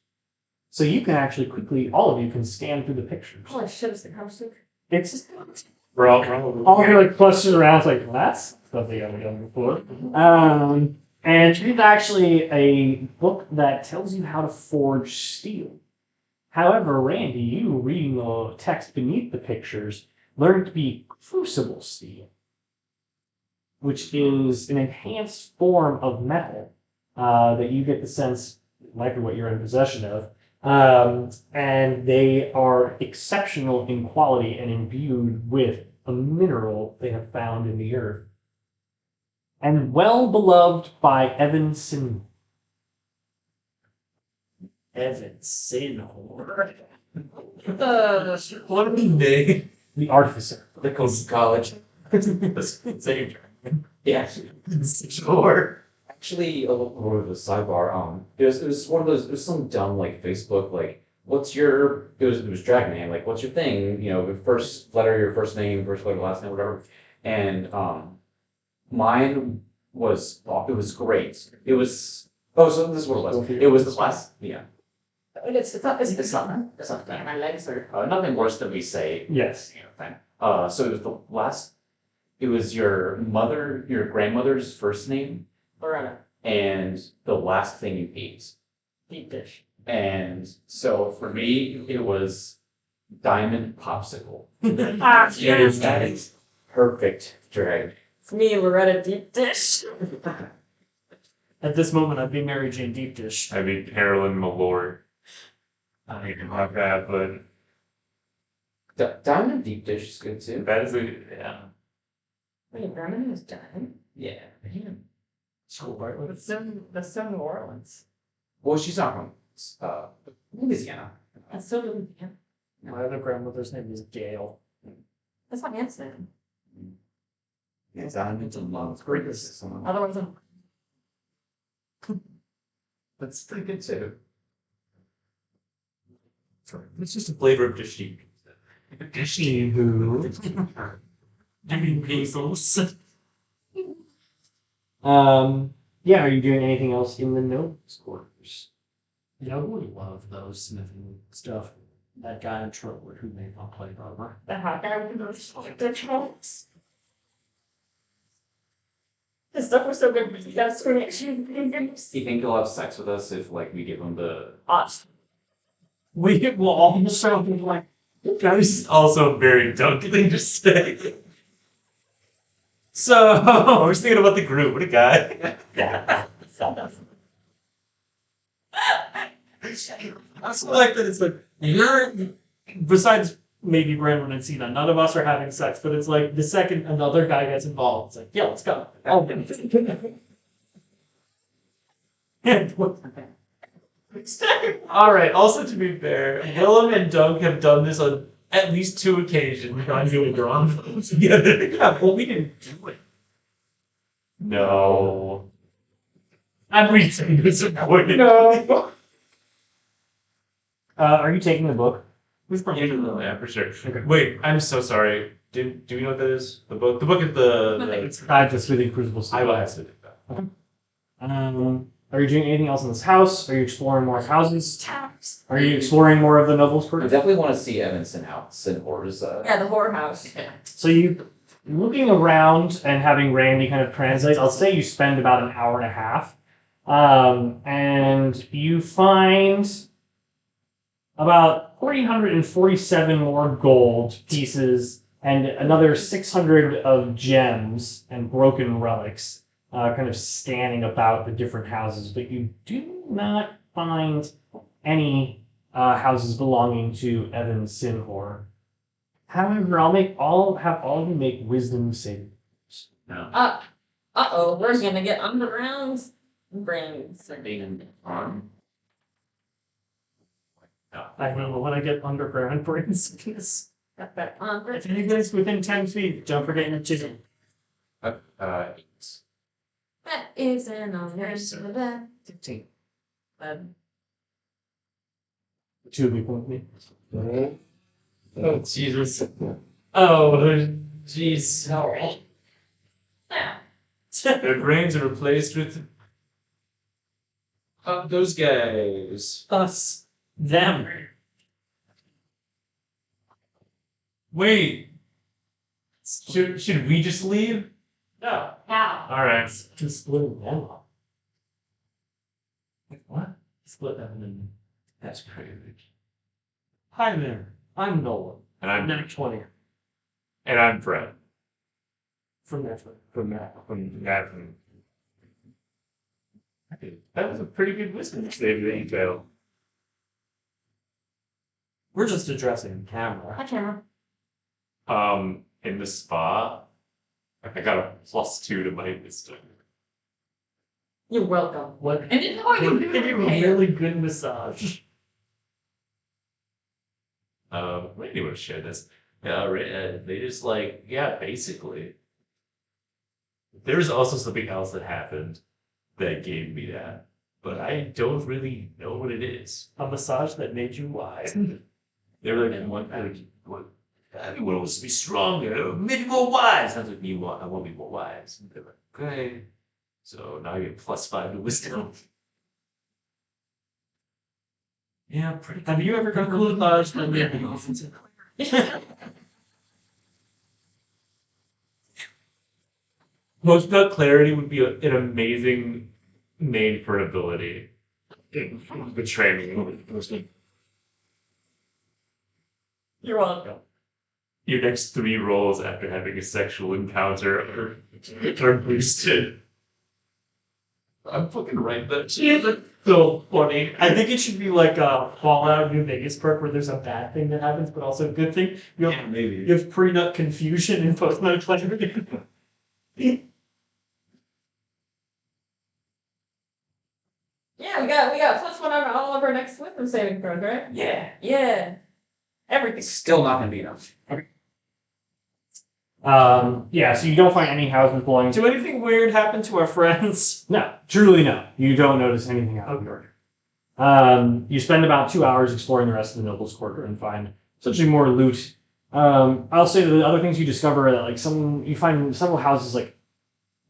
So you can actually quickly, all of you can scan through the pictures. Holy shit, is the conversation? It's just we're all all of you clusters around. It's like, that's something I haven't done before. And it's actually a book that tells you how to forge steel. However, Randy, you reading the text beneath the pictures, learned to be crucible steel, which is an enhanced form of metal that you get the sense might be what you're in possession of. And they are exceptional in quality and imbued with a mineral they have found in the earth, and well beloved by Evan Sin. Evan Sinhor. What are they? The artificer. The Coast College. Same dragon. Yeah. Sure. Actually, a little more of a sidebar. It was one of those. It was some dumb like Facebook like, what's your? It was drag name. Like, what's your thing? You know, the first letter, your first name, first letter, last name, whatever. And mine was it was great. It was so this is what it was. It was the last yeah. It's not bad. My legs are nothing worse than we say. Yes. You know, thing. So it was the last. It was your grandmother's first name, Loretta. and the last thing you ate. Deep dish. And so for me, it was diamond popsicle. Yes. That is perfect drag. For me, Loretta deep dish. At this moment, I'd be Mary Jane Deep Dish. I mean, Carolyn Malort. I hate like that, but Diamond deep dish is good too. that is a yeah. Wait, Birmingham is done? Yeah. School right with That's so New Orleans. Well, she's not from Louisiana. That's so Louisiana. my other grandmother's name is Gail. That's my aunt's name. Yeah, diamond and love. Greatness. Otherwise, That's pretty good too. It's just a flavor of dishy. Disney who? Jimmy Bezos. Yeah, are you doing anything else in the notes quarters? Yeah, I would love those smithing stuff. That guy in Trotwood who made my plate over. the hot guy with those trunks. His stuff was so good, but that's when it should be. Do you think he'll have sex with us if like we give him the? We will all show him like, That is also a very Doug thing to say. So, I was thinking about the group. What a guy. I also like that it's like, you're, besides maybe Brandon and Cena, none of us are having sex, but it's like the second another guy gets involved, it's like, yeah, let's go. Oh. And what? Alright, also to be fair, Willem and Doug have done this on at least 2 occasions. Trying to draw together. Yeah, well, we didn't do it. No. I'm reaching disappointed. No. Are you taking the book? Yeah, for sure. Wait, I'm so sorry. Do we know what that is? The book? The book is the It's Guide to Smithing Crucible. I will have to do that. Are you doing anything else in this house? Are you exploring more houses? Are you exploring more of the nobles' I quarters? definitely want to see Evanston House and Horror's. Yeah, the whorehouse. So you, looking around and having Randy kind of translate, I'll say you spend about an hour and a half. And you find about 347 more gold pieces and another 600 of gems and broken relics kind of scanning about the different houses, but you do not find any houses belonging to Evan Sinhor. However, have all of you make wisdom saving. Uh-oh, we're gonna get underground brains. I know when I get underground brain sickness. Got that If anybody's within 10 feet, don't forget your chisel. 8. That is an honor. 15. Two of you point me. Oh, Jesus. Oh, jeez. Their brains are replaced with those guys. Us. Them. Wait. Should we just leave? No. How? Alright. Just splitting them up. What? Split them in. That's crazy. Hi there. I'm Nolan. And I'm Nat20. and I'm Fred From Nat20. from that. That was a pretty good wisdom save that you failed. We're just addressing the camera. Hi, camera. in the spa. I got a +2 to my wisdom. You're welcome. What? And it's how you do Give you a it. really good massage. Randy would have shared this. They just like, yeah, basically. There was also something else that happened that gave me that, but I don't really know what it is. A massage that made you wise. They were like, what? I want us to be stronger, maybe more wise. That's what you want. I want to be more wise. And they're like, okay. So now you get +5 to wisdom. Yeah, pretty. Have you ever gotten a massage that made you wise? Most Nut Clarity would be an amazing name for an ability. Betray me. You're welcome. Your next 3 rolls after having a sexual encounter are boosted. I'm fucking right that shit. That's so funny. I think it should be like a Fallout New Vegas perk where there's a bad thing that happens, but also a good thing. You have, maybe. you have pre-nut confusion and post-nut clarity. Yeah, we got +1 on all of our next wisdom saving throws, right? Yeah. Yeah. Everything. It's still not gonna be enough. Yeah, so you don't find any houses belonging to. Do anything weird happen to our friends? No, truly no. You don't notice anything out of the ordinary. You spend about 2 hours exploring the rest of the nobles' quarter and find essentially more loot. I'll say that the other things you discover are that you find several houses like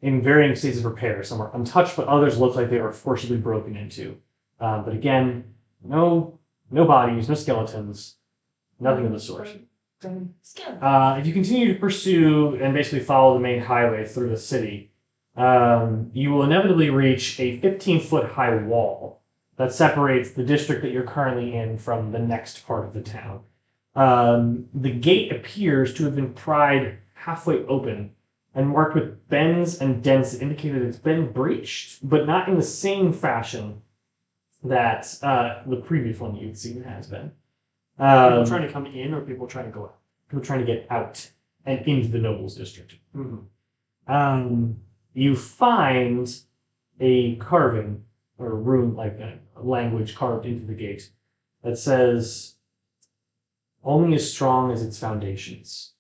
in varying states of repair. Some are untouched, but others look like they were forcibly broken into. But again, no bodies, no skeletons, nothing of the sort. If you continue to pursue and basically follow the main highway through the city, you will inevitably reach a 15-foot high wall that separates the district that you're currently in from the next part of the town. The gate appears to have been pried halfway open and marked with bends and dents that indicate that it's been breached, but not in the same fashion that the previous one you've seen has been. People trying to come in or people trying to go out? People trying to get out and into the nobles district. Mm-hmm. You find a carving or a rune, like a language carved into the gate that says, "Only as strong as its foundations."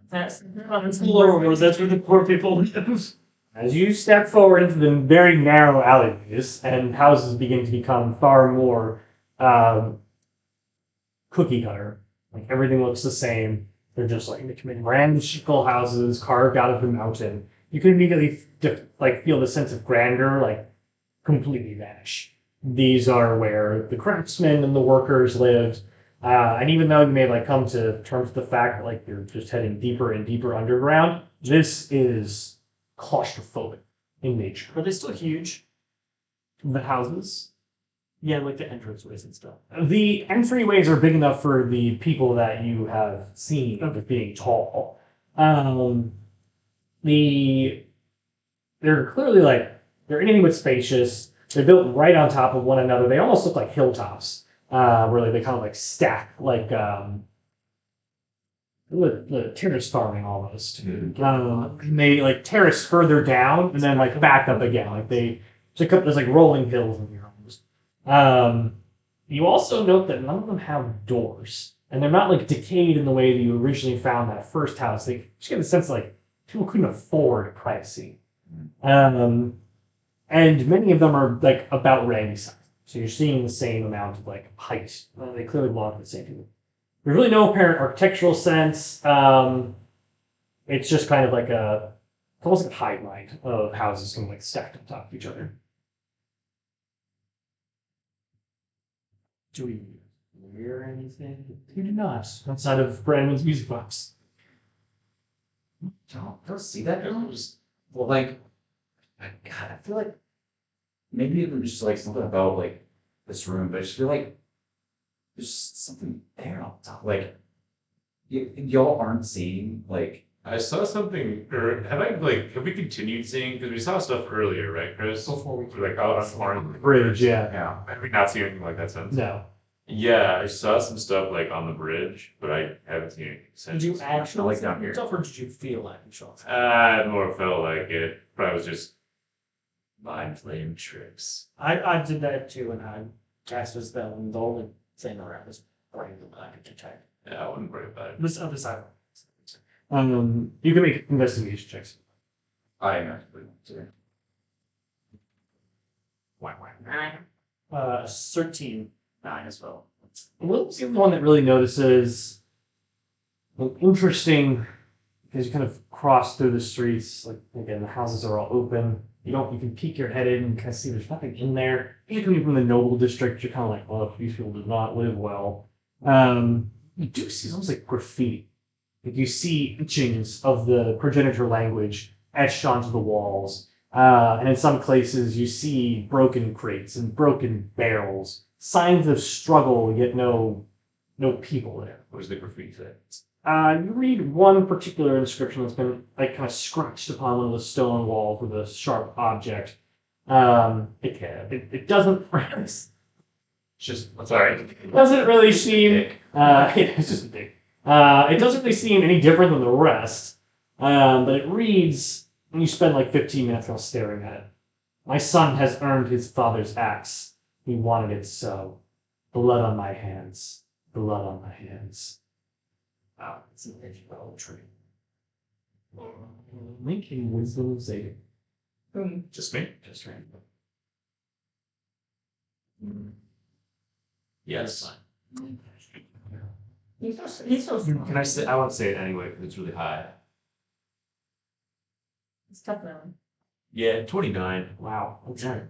That's It's the lower ones, that's where the poor people live. As you step forward into the very narrow alleyways, and houses begin to become far more cookie cutter, like everything looks the same. They're just like ramshackle houses carved out of the mountain. You can immediately feel the sense of grandeur completely vanish. These are where the craftsmen and the workers lived. And even though you may come to terms with the fact that you're just heading deeper and deeper underground, this is claustrophobic in nature. Are they still huge? The houses, Yeah, like the entranceways and stuff. the entryways are big enough for the people that you have seen as being tall. They're clearly they're anything but spacious. They're built right on top of one another. They almost look like hilltops, where they kind of stack the terrace farming almost. And they terrace further down and then back up again. There's rolling hills in here almost. You also note that none of them have doors, and they're not decayed in the way that you originally found that first house. They just get the sense people couldn't afford privacy. And many of them are about Randy size. So you're seeing the same amount of height. They clearly belong to the same people. There's really no apparent architectural sense. It's just kind of it's almost like a hive mind of houses kind of stacked on top of each other. Do we hear anything? You do not, outside of Brandon's music box. Don't see that. Well, God, I feel like maybe it was just something about this room, but I just feel like there's something there on top. Y'all aren't seeing I saw something, or have we continued seeing? Because we saw stuff earlier, right, Chris? Before we Out on Orange Bridge, yeah. yeah. Have we not seen anything like that since? No. Yeah, I saw some stuff like on the bridge, but I haven't seen anything since. Did you actually like see down here? stuff, or did you feel like you saw something? I more felt like it. Probably was just Mind playing tricks. I did that too, and I cast a spell, and the only thing around was bring the black detect. yeah, I wouldn't worry about it. This other side. You can make investigation checks. I am actually. Whack, whack. 13. 9 as well. Will's the one that really notices an interesting, because you kind of cross through the streets, like again, the houses are all open. You can peek your head in and kind of see there's nothing in there. Usually coming from the noble district, you're kind of like, well, these people do not live well. You do see almost like graffiti. Like you see etchings of the progenitor language etched onto the walls. And in some places you see broken crates and broken barrels. Signs of struggle, yet no people there. What does the graffiti say? You read one particular inscription that's been like kind of scratched upon one of the stone walls with a sharp object. It doesn't. It's just Sorry. it doesn't really seem. It's just a dick. It doesn't really seem any different than the rest. But it reads, and you spend like 15 minutes kind of staring at it. My son has earned his father's axe. He wanted it so. Blood on my hands. Blood on my hands. Wow, it's an edgy tree. Making wisdom saving. Just me? Just random. Yes. He's so small. Can I say? I want to say it anyway because it's really high. It's tough now. Yeah, 29. Wow. Okay.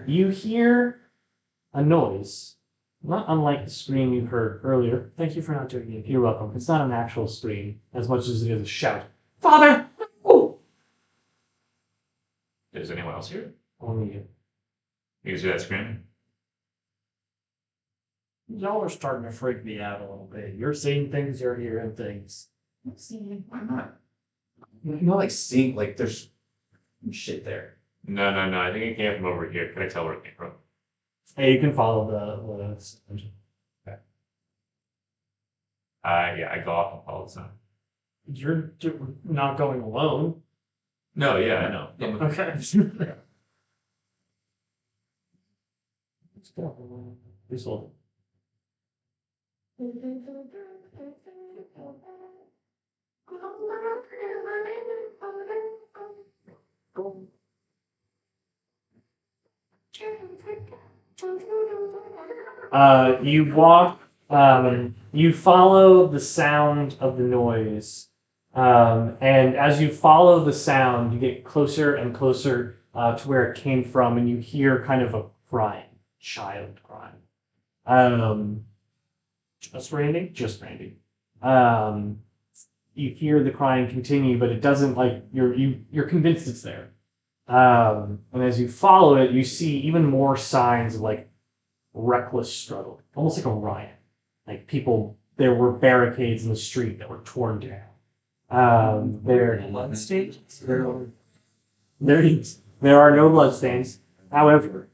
You hear a noise, not unlike the scream you heard earlier. Thank you for not doing it. You're welcome. It's not an actual scream as much as it is a shout. Father! Oh! Is anyone else here? Only you. You can see that screaming? Y'all are starting to freak me out a little bit. You're seeing things, you're hearing things. I'm not. You're not like seeing, like, there's shit there. No. I think it came from over here. Can I tell where it came from? Hey, you can follow the Yeah, I go off and follow the sign. You're not going alone. No, yeah, I know. Okay. Please hold you walk, you follow the sound of the noise. And as you follow the sound, you get closer and closer to where it came from, and you hear kind of a crying, child crying. Just Randy? Just Randy. You hear the crying continue, but it doesn't like you're convinced it's there. And as you follow it, you see even more signs of like reckless struggle, almost like a riot. Like there were barricades in the street that were torn down. There are no bloodstains. However,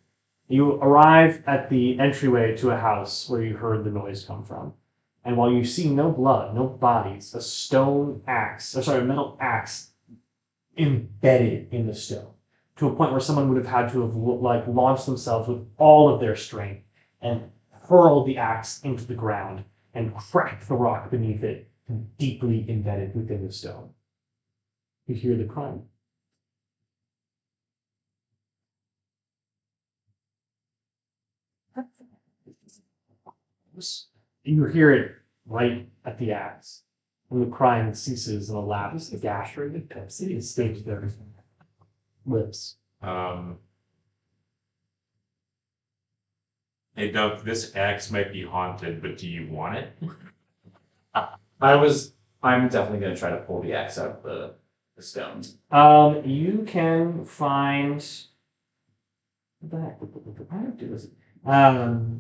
you arrive at the entryway to a house where you heard the noise come from. And while you see no blood, no bodies, a metal axe embedded in the stone to a point where someone would have had to have like launched themselves with all of their strength and hurled the axe into the ground and cracked the rock beneath it, deeply embedded within the stone. You hear the crying. You hear it right at the axe. When the crying ceases and elapses, the gash-rated Pepsi is staged there. Lips. Hey, Doug, this axe might be haunted, but do you want it? I'm definitely gonna try to pull the axe out of the stones. You can find. What the heck? How do I do this?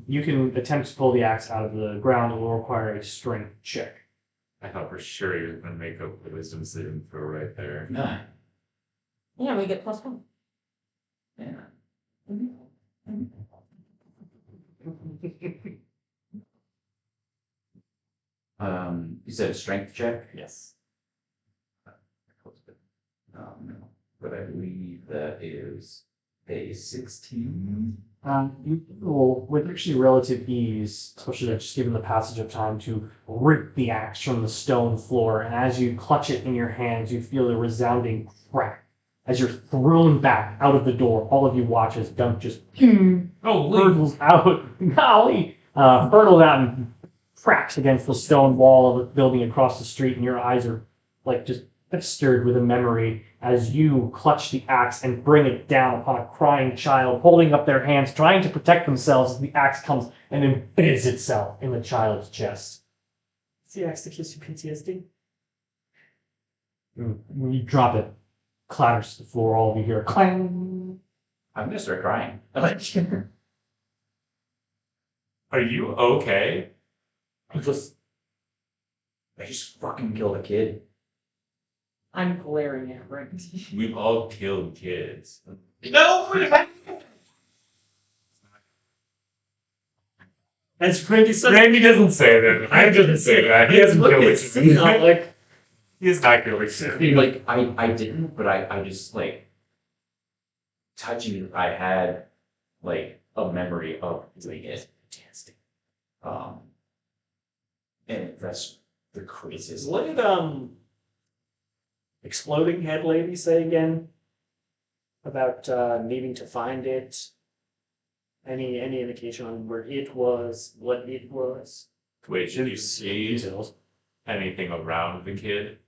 You can attempt to pull the axe out of the ground. It will require a strength check. I thought for sure he was going to make a wisdom saving throw right there. Yeah, we get +1. Yeah. You said a strength check? Yes. But I believe that is a 16. You will, with actually relative ease, especially just given the passage of time, to rip the axe from the stone floor, and as you clutch it in your hands, you feel a resounding crack. As you're thrown back out of the door, all of you watch as Dunk just hurtles out, golly, hurtles out and cracks against the stone wall of the building across the street, and your eyes are like just stirred with a memory as you clutch the axe and bring it down upon a crying child, holding up their hands, trying to protect themselves as the axe comes and embeds itself in the child's chest. Is the axe that gives you PTSD? When you drop it, clatters to the floor, all of you hear a clang. I'm gonna start crying. Are you okay? I just fucking killed a kid. I'm glaring at Rick. We've all killed kids. As Randy said, Randy doesn't say that. Randy doesn't say that. He hasn't killed it. He has not killed it. Like, I didn't, but I just, like, touching it, I had, like, a memory of doing it. And that's the craziest. what did Exploding Head Lady say again? About needing to find it? Any indication on where it was, what it was? Wait, did you see Details. anything around the kid?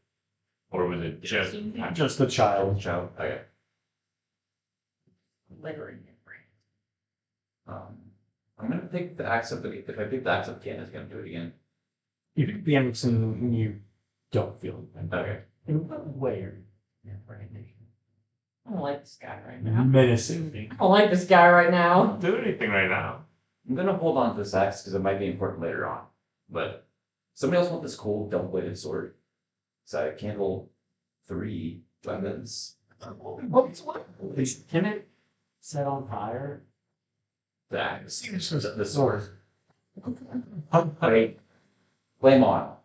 Or was it just Just the child. Child. Okay. Glaring at Rick. I'm gonna pick the axe up. If I pick the axe up again, it's gonna do it again. You pick the axe and you don't feel it. Okay. In what way are you? I don't like this guy right now. Menacingly. I don't like this guy right now. Don't do anything right now? I'm gonna hold on to this axe because it might be important later on. But somebody else want this cool double-bladed sword. So I can't hold 3 weapons. Can it set on fire? The axe. The sword. Okay. Flame on.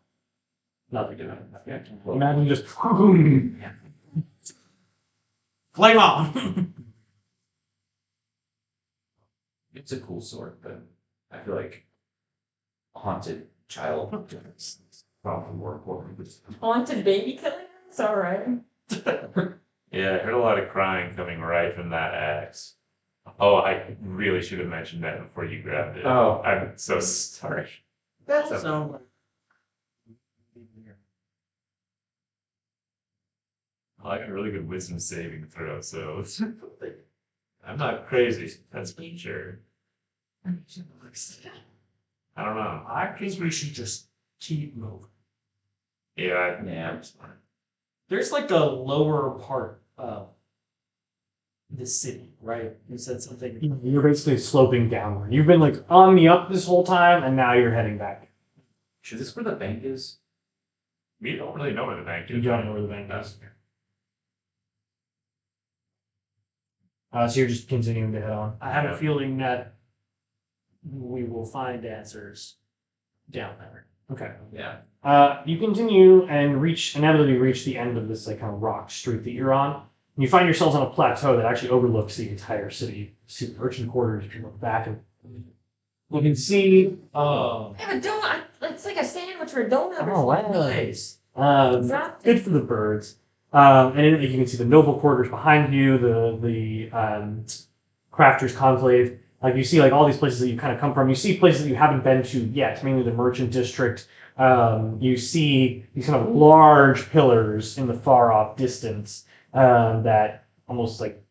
Nothing to it. Yeah. Imagine just. Flame on! It's a cool sword, but I feel like a haunted child is probably more important. Haunted baby killing? It's alright. Yeah, I heard a lot of crying coming right from that axe. Oh, I really should have mentioned that before you grabbed it. Oh. I'm so sorry. That's So, Well, I got a really good wisdom saving throw, so I'm not crazy. That's for sure. I don't know. I think we should just keep moving. Yeah, Yeah. There's like a lower part of the city, right? You said something. You're basically sloping downward. You've been like on the up this whole time, and now you're heading back. Is this where the bank is? we don't really know where the bank is. You don't know where the bank is. So you're just continuing to head on. I have Yeah. a feeling that we will find answers down there. Okay. Yeah. You continue and inevitably reach the end of this like kind of rock street that you're on. And you find yourselves on a plateau that actually overlooks the entire city. See the merchant quarters. If you look back, and you can see. Oh. I have a donut. It's like a sandwich or a donut or Oh, wow. something. Nice. Dropped Good it. for the birds. And in it, you can see the noble quarters behind you, the crafters conclave. Like you see, like all these places that you kind of come from. You see places that you haven't been to yet, mainly the merchant district. You see these kind of large pillars in the far off distance that almost like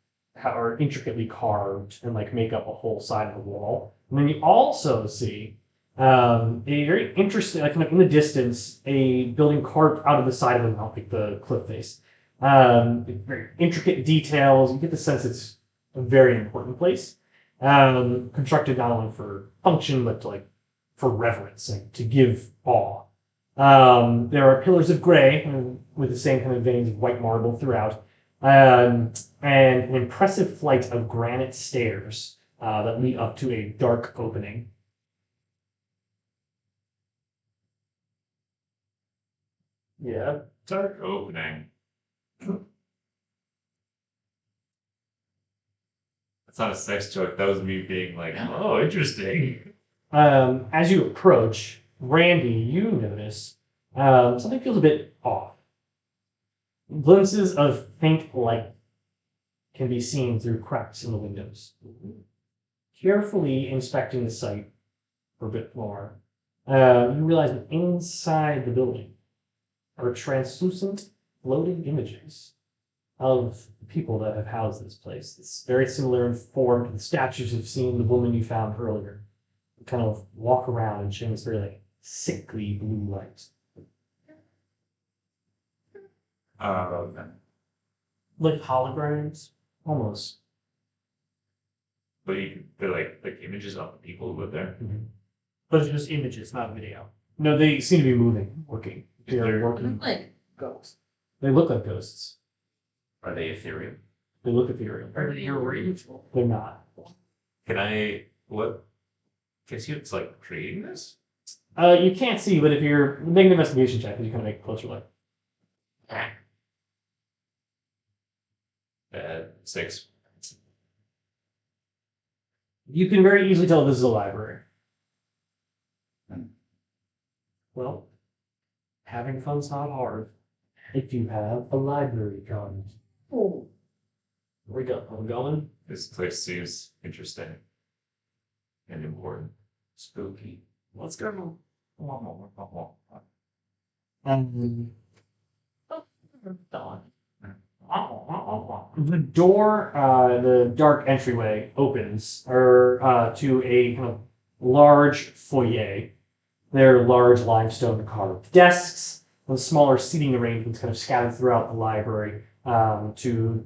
are intricately carved and like make up a whole side of the wall. And then you also see a very interesting, like kind of in the distance, a building carved out of the side of the mountain, like the cliff face. Very intricate details. You get the sense it's a very important place. Constructed not only for function, but to, like for reverence, like to give awe. There are pillars of gray with the same kind of veins of white marble throughout, and an impressive flight of granite stairs that lead up to a dark opening. Yeah. Dark opening. That's not a sex joke. That was me being like, oh, interesting. As you approach, Randy, you notice something feels a bit off. Glimpses of faint light can be seen through cracks in the windows. Carefully inspecting the site for a bit more, you realize that inside the building are translucent floating images of the people that have housed this place. It's very similar in form to the statues you've seen the woman you found earlier. You kind of walk around and shine this very like sickly blue light. Like holograms. Almost. But they're like images of the people who live there. But it's just images, not video. No, they seem to be moving, working. They are working. Like ghosts. They look like ghosts. Are they ethereal? They look ethereal. Are they irreachable? They're not. Can I what? Can I see what's like creating this? You can't see, but if you're making an investigation check, you kind of make a closer look. 6. You can very easily tell this is a library. Well, having fun's not hard. If you have a library card. Oh. Where we go? Are we going? This place seems interesting and important. Spooky. Let's go. The door, the dark entryway opens to a kind of large foyer. There are large limestone carved desks with smaller seating arrangements kind of scattered throughout the library to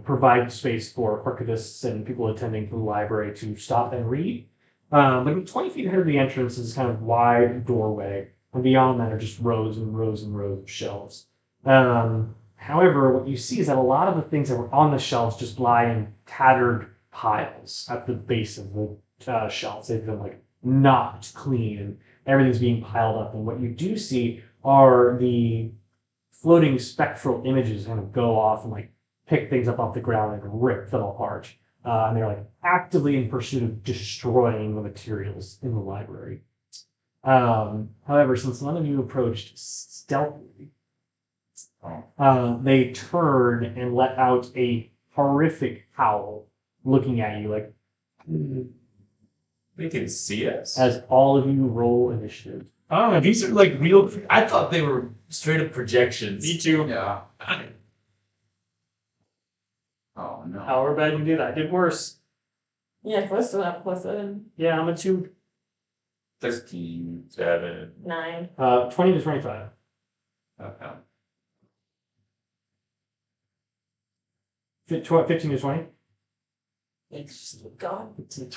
provide space for archivists and people attending to the library to stop and read. But 20 feet ahead of the entrance is kind of wide doorway, and beyond that are just rows and rows and rows of shelves. However, what you see is that a lot of the things that were on the shelves just lie in tattered piles at the base of the shelves. They've been like knocked clean, and everything's being piled up. And what you do see are the floating spectral images kind of go off and like pick things up off the ground and rip them apart. And they're like actively in pursuit of destroying the materials in the library. However, since none of you approached stealthily, they turn and let out a horrific howl, looking at you like They can see us. as all of you roll initiative. Oh, these are like real. I thought they were straight up projections. Me too. Yeah. Oh no. However bad you did, I did worse. Yeah, plus to that, plus 7, Yeah, I'm a 2. 13. 7. 9. 20 to 25. Okay. 15 to 20. It's God. 10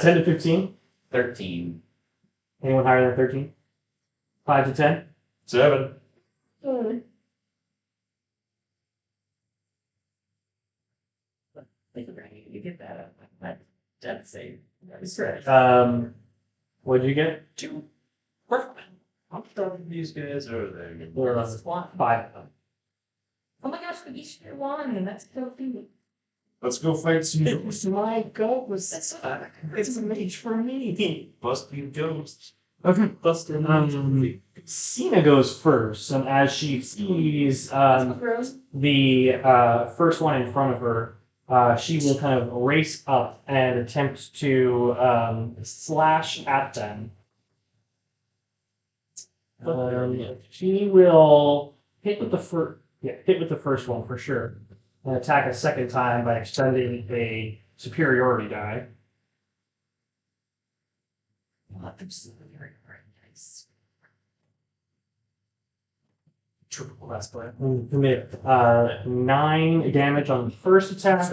to 15. 13. Anyone higher than 13? 5 to 10. 7. You get that. That's safe. What did you get? 2. How dumb these guys are there? That's 1. 5. Oh my gosh, we each get 1. That's so cute. Let's go fight some ghosts. My God, was That's it's a mage for me. Busting ghosts. Okay. Buster. Cena goes first, and as she sees the first one in front of her, she will kind of race up and attempt to slash at them. She will hit with the first one for sure, and attack a second time by extending a superiority die. Very, very nice. Triple class player. Commit 9 damage on the first attack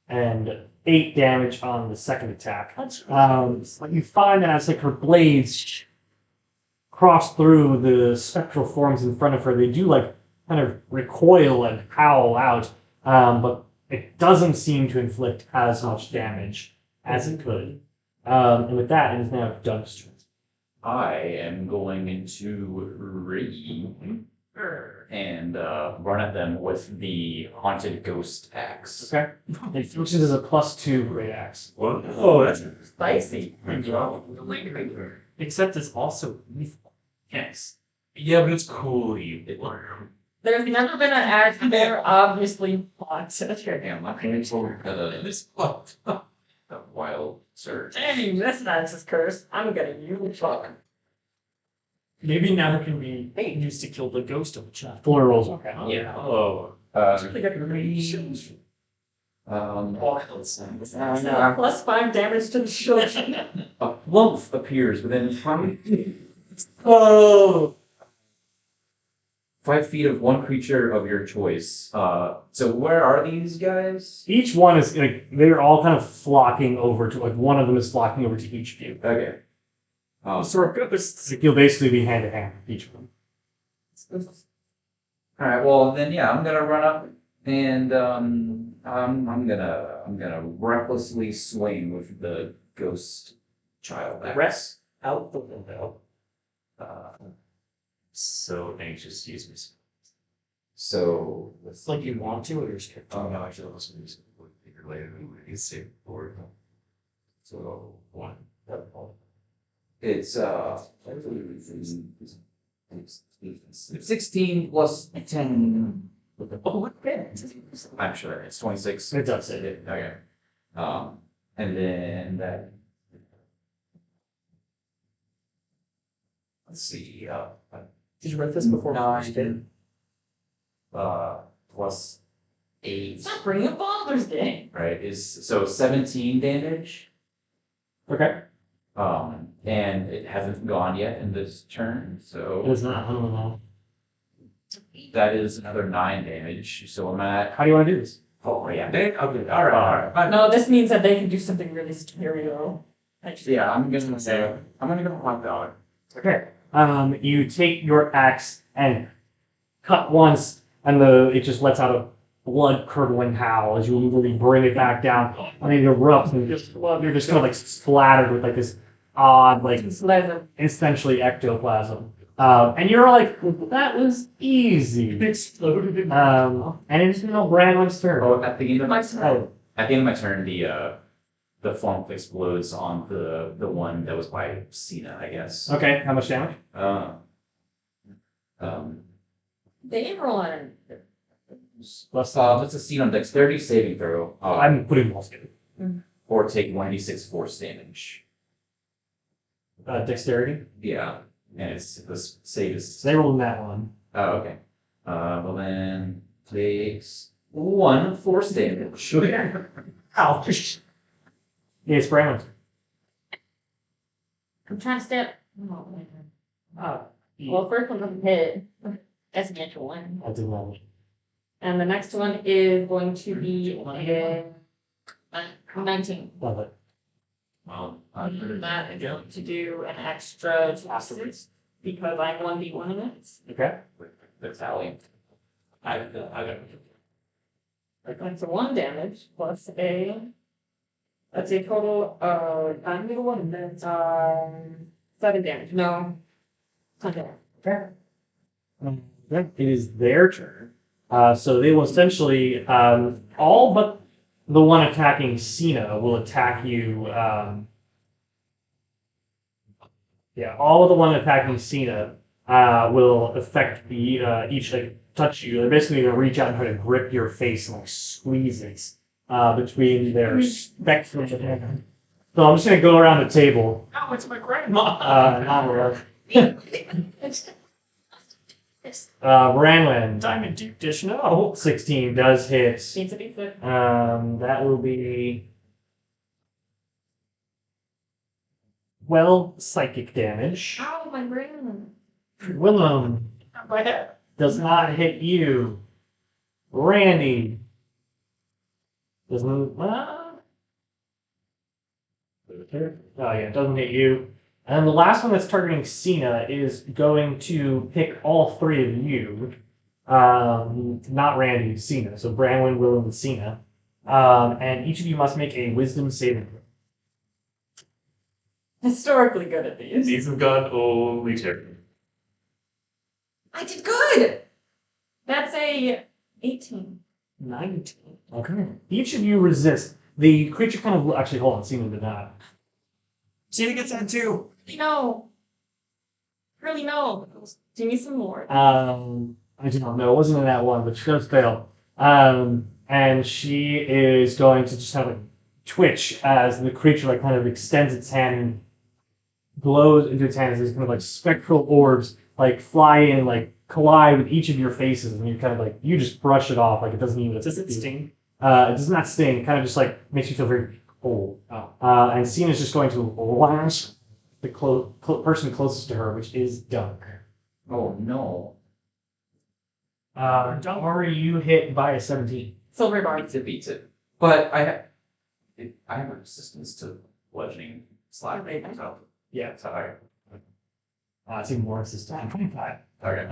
and 8 damage on the second attack. But you find that as like her blades cross through the spectral forms in front of her, they do like kind of recoil and howl out, but it doesn't seem to inflict as much damage as it could. And with that, it is now Doug's turn. I am going into read and run at them with the haunted ghost axe. Okay. It functions as a +2 great axe. Oh, that's Spicy. Except it's also lethal. Yes. Yeah, but it's cool. You. There's never been an axe there, obviously hot. Damn, my hands are This what? A wild surge. Dang, this axe is cursed. I'm getting you. Fuck. Maybe now it can be used to kill the ghost of a child. Full rolls. Okay. Yeah. oh. Actually, got really +5 damage to the shield. a lump appears within 5 Oh! feet of one creature of your choice. So where are these guys? Each one is like they're all kind of flocking over to like one of them is flocking over to each of you. Okay. So you'll basically be hand to hand with each of them. All right. Well, then yeah, I'm gonna run up and I'm gonna recklessly swing with the ghost child. axe. Rest out the window. So anxious to use me. So It's like you want to, or you're scared. Oh no, actually, let's use it later. He's safe forward. So 1. it's 16 plus 10. Oh, what bit? I'm sure it's 26. It does it. Okay. And then that. Let's see. Did you write this before? 9 plus 8. Stop bringing up Baldur's Gate. Right, is so 17 damage. Okay. And it hasn't gone yet in this turn, It so is not. I don't know. that is another 9 damage. So I'm at. How do you want to do this? Oh yeah. Okay, all right. No, this means that they can do something really scary though. Yeah, I'm gonna go hot dog. Okay. You take your axe and cut once, and it just lets out a blood-curdling howl as you literally bring it back down, and it erupts, and you're just kind of like splattered with like this odd, like essentially ectoplasm. And you're like, that was easy. Exploded in And it's now Brandon's turn. Oh, at the end of my turn. Oh, At the end of my turn, the flump explodes on the one that was by Cena, I guess. okay. How much damage? They didn't roll on it. Less That's a Cena dexterity saving throw. I'm putting balls in. Or take 1d6 force damage. Dexterity. Yeah, and it's the save is. So they rolled that one. Oh, okay. Well then takes 1 force damage. Ouch. Yeah, it's Brandon's. I'm trying to step. Oh, Ah, well, first one doesn't hit. That's a natural one. I did not. And the next one is going to be a 19. Love it. Well, That is going to do an extra 2 because I'm 1d1 in it. Okay. The tally. I got That's 1 damage plus that's a total of 7 damage. No. 10 damage. Okay. It is their turn. So they will essentially, all but the one attacking Cena will attack you. All of the one attacking Cena will affect each like touch you. They're basically going to reach out and try to grip your face and like squeeze it between their spectrum. So I'm just going to go around the table. oh, it's my grandma. Branwyn, Diamond Deep Dish, no. 16 does hit. Needs to be fit. That will be 12 psychic damage. Ow, my brain. Willem My head. does not hit you. Randy doesn't. Doesn't hit you. And the last one that's targeting Cena is going to pick all 3 of you. Not Randy, Cena. So Branwyn, Willem, and Cena. And each of you must make a wisdom saving throw. historically good at these. These have gone only terrible. I did good. That's a 18. 19. Okay. Each of you resist. The creature kind of actually hold on, Cena did not. Cena gets that too. No. Really no. Do you need some more? I do not know. It wasn't in that one, but she does fail. And she is going to just kind of like twitch as the creature like kind of extends its hand and blows into its hand as these kind of like spectral orbs like fly in, like collide with each of your faces, and you kind of like you just brush it off like it doesn't even. Does it sting? It does not sting. It kind of just like makes you feel very cold. Oh. And Cena's just going to lash the person closest to her, which is Dunk. Oh no. Dunk, are you hit by a 17? Silver bar. Beats it. But I have a resistance to bludgeoning slapping. Okay. So Yeah. it's higher. It's even more resistant. 25. Okay.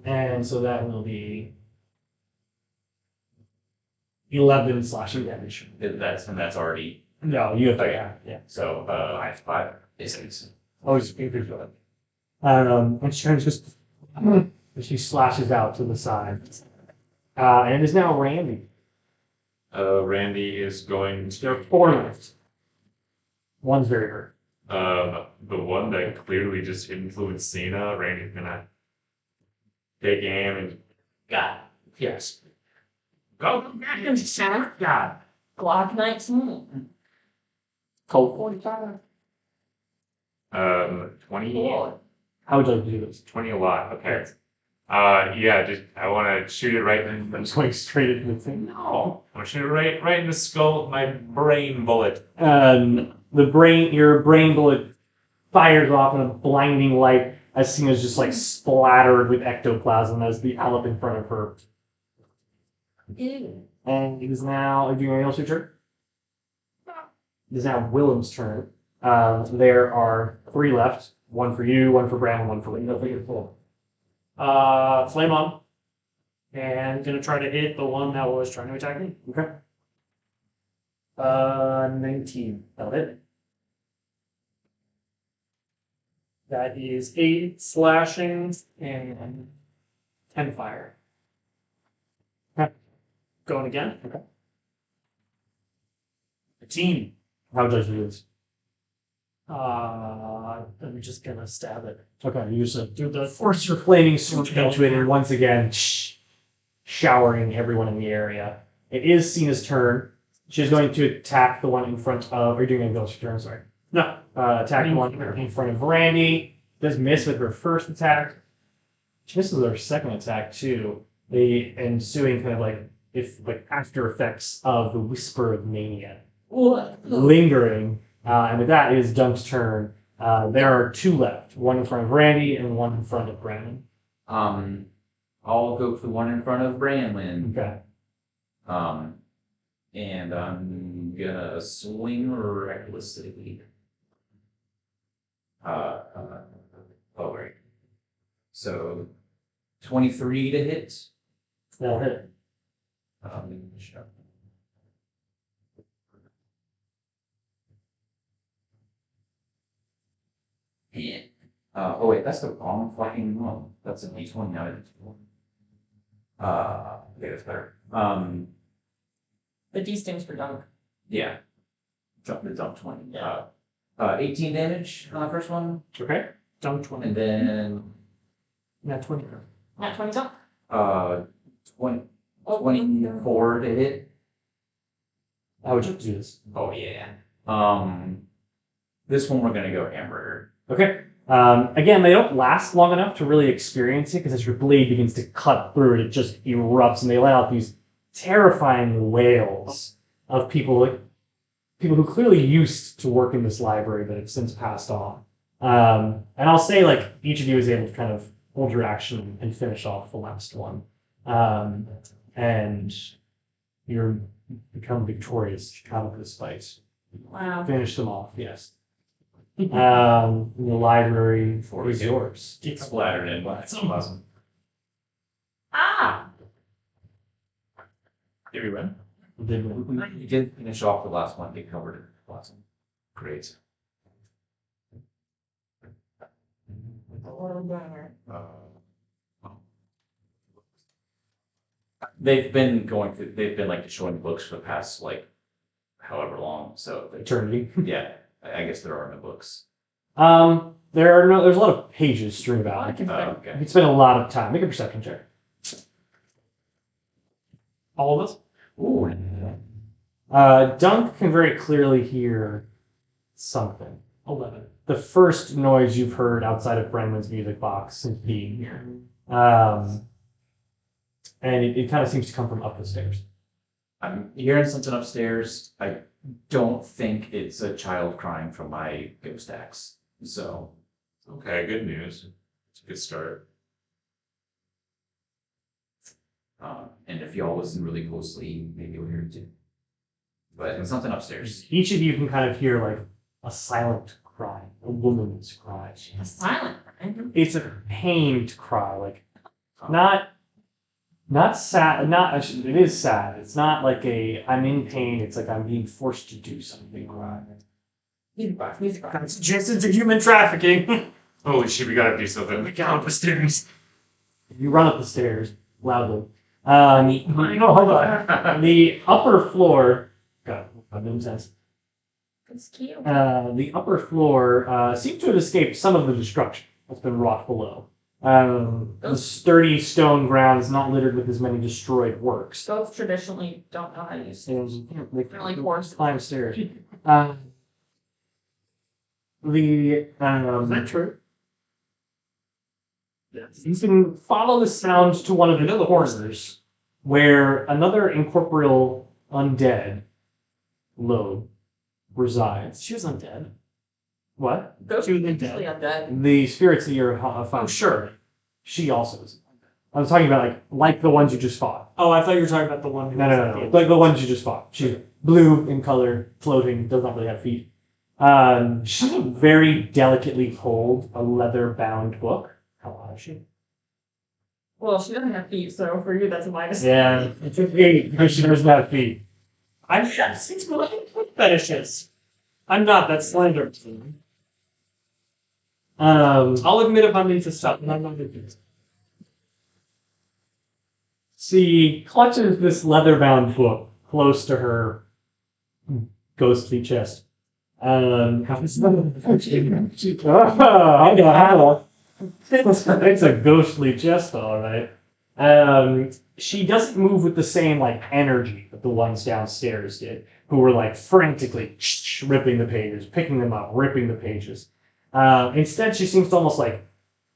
And so that will be 11 slashing damage. That's already. No, you have to. Okay. Yeah. So I have 5 d6. Oh, it's good. And she kind of just she slashes out to the side. And it is now Randy. Randy is going There are to 4 left. One's very hurt. the one that clearly just influenced Cena. Randy's gonna take aim and God. Yes. go back into center. God. Glock 19. Cold 45. 20. How would you like to do this? 20 a lot. Okay. Yeah, just I want to shoot it right in. I'm just going straight into the thing. No, I want to shoot it right in the skull with my brain bullet. Your brain bullet fires off in a blinding light as Cena's just like splattered with ectoplasm as the allop in front of her. Ew. And it is now, are you doing anything else your turn? It is now Willem's turn. There are 3 left. 1 for you, 1 for Bram, and 1 for Lee. Flame on. And gonna try to hit the one that was trying to attack me. Okay. 19. That'll hit. That is 8 slashing and 10 fire. Okay. Going again. Okay. 13. How would you like to do this? I'm just gonna stab it. Okay, you just Do the force your flaming sword into it, and once again, showering everyone in the area. It is Cena's turn. She's going to attack the one in front of. Are you doing anything else your turn? Sorry. no. Attack the one in front of Randy. Does miss with her first attack. She misses with her second attack too. The ensuing kind of like after effects of the whisper of mania lingering. And with that, it is Dunk's turn. There are 2 left. 1 in front of Randy and 1 in front of Brandon. I'll go for the one in front of Branlin. Okay. And I'm gonna swing recklessly. Right. So 23 to hit. That'll hit. Sure. Yeah. Oh wait, that's the wrong fucking one. That's a D20, not a D20. Okay, that's better. The D stings for Dunk. Yeah. Jump 20. Yeah. 18 damage on the first one, Okay. Dunk 20. and then Not 20. Not 20 Dunk. 20, Oh, 24 to hit. How would you do this? Oh yeah. This one we're gonna go hamburger. Okay. Again, they don't last long enough to really experience it because as your blade begins to cut through it, it just erupts and they let out these terrifying wails of people who clearly used to work in this library but have since passed on. And I'll say like each of you is able to kind of hold your action and finish off the last one. And you're become victorious out of this fight. Wow. Finish them off, yes. The library is yours. Get Splattered in. Awesome. Ah! Did we win? Did We did finish off the last one. They covered it. Awesome. Great. They've been going through. They've been like destroying books for the past like however long. So Eternity. yeah, I guess there are no books. There's a lot of pages strewn about. I can Oh, You okay. could spend a lot of time. Make a perception check. All of us? Ooh. Dunk can very clearly hear something. 11. The first noise you've heard outside of Brendan's music box since being here. And it kind of seems to come from up the stairs. I'm hearing something upstairs. I don't think it's a child crying from my ghost axe. So Okay, good news. It's a good start. and if y'all listen really closely, maybe you'll hear it too. But it's something upstairs. Each of you can kind of hear like a silent cry, a woman's cry. A silent, right? It's a pained cry, like not sad, it is sad. It's not like a I'm in pain, it's like I'm being forced to do something cry. Music box, music box. That's just into human trafficking. Holy shit, we gotta do something. We Get up the stairs. You run up the stairs loudly. No, hold on. The upper floor, God, that makes sense. It's cute. The upper floor seems to have escaped some of the destruction that's been wrought below. The sturdy stone ground is not littered with as many destroyed works. Ghosts traditionally don't know how to use stairs. And they They're like horses. climb stairs. Is that true? You can follow the sound to one of the corners where another incorporeal undead, Loeb, resides. She was undead. What? Ghosts She was are undead. usually undead. The spirits that you're finding. Oh, sure. She also is. I was talking about like the ones you just fought. Oh, I thought you were talking about the one who was at the No. end. Like the ones you just fought. She's blue in color, floating, does not really have feet. She's a very delicately pulled, a leather-bound book. How loud is she? Well, she doesn't have feet, so for you that's a minus. Yeah, it's an 8 because she doesn't have feet. I'm got 6 foot fetishes. I'm not, that's slander. I'll admit if I'm into stuff, and I'm not into it. She clutches this leather-bound book close to her ghostly chest. It's a ghostly chest, all right. She doesn't move with the same like energy that the ones downstairs did, who were like frantically ripping the pages, picking them up, ripping the pages. Instead, she seems to almost like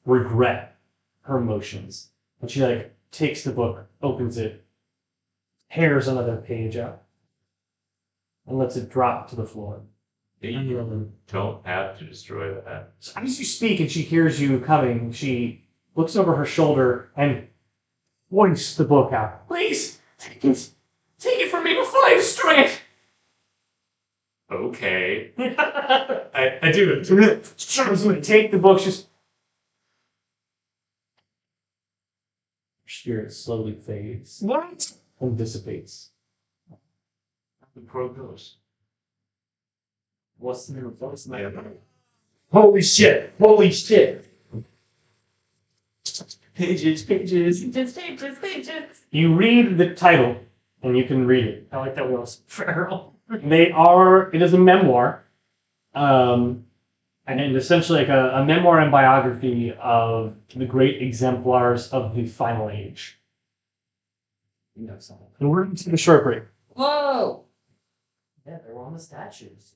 regret her motions, and she like takes the book, opens it, tears another page out, and lets it drop to the floor. You don't have to destroy that. So as you speak and she hears you coming, she looks over her shoulder and points the book out. Please, take it. Take it from me before I destroy it. Okay. I do it. So take the book, just... Her spirit slowly fades What? and dissipates. The pro ghost. What's the name? What's the name? Holy shit! Holy shit! Pages. Pages. You read the title, and you can read it. I like that Will's feral. It is a memoir, and essentially like a memoir and biography of the great exemplars of the final age. You know something. And we're into the short break. Whoa! Yeah, they were on the statues.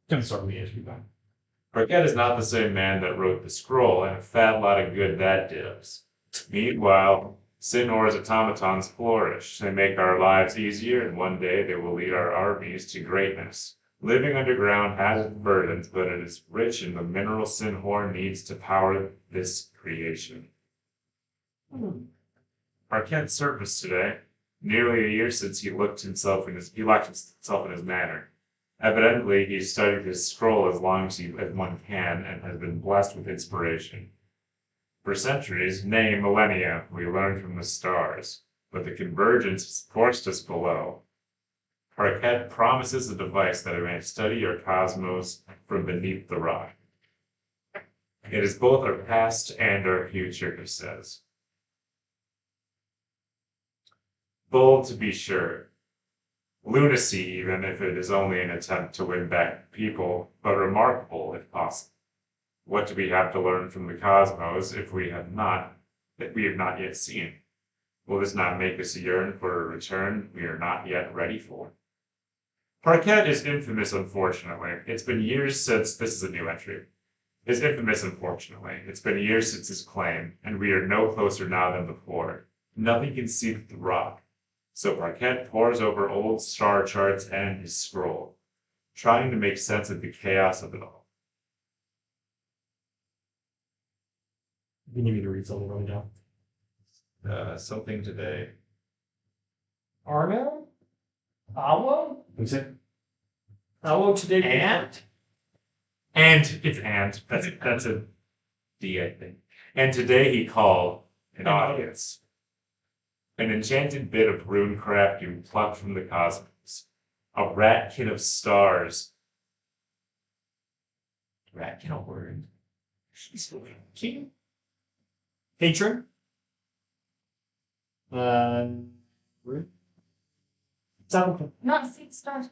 Gonna start with the HP back. Parquet is not the same man that wrote the scroll, and a fat lot of good that does. Meanwhile, Sinhor's automatons flourish. They make our lives easier, and one day they will lead our armies to greatness. Living underground has its burdens, but it is rich in the mineral Sinhor needs to power this creation. Parquet surfaced today, nearly a year since he locked himself in his manor. Evidently, he studied his scroll as long as one can and has been blessed with inspiration. For centuries, nay millennia, we learned from the stars, but the convergence forced us below. Parquet promises a device that it may study our cosmos from beneath the rock. It is both our past and our future, he says. Bold to be sure. Lunacy, even if it is only an attempt to win back people, but remarkable if possible. What do we have to learn from the cosmos if we have not yet seen? Will this not make us yearn for a return we are not yet ready for? Parquet is infamous, unfortunately. It's been years since this is a new entry. Is infamous, unfortunately. It's been years since his claim, and we are no closer now than before. Nothing can see through the rock. So Parquet pores over old star charts and his scroll, trying to make sense of the chaos of it all. You need me to read something really down. Something today. Arno? Awo? What's it? Awo today. And it's and. That's a D, I think. And today he called an audience. An enchanted bit of runecraft you plucked from the cosmos. A ratkin of stars. Ratkin a word? She's king. Patron? Something. Not seed stars.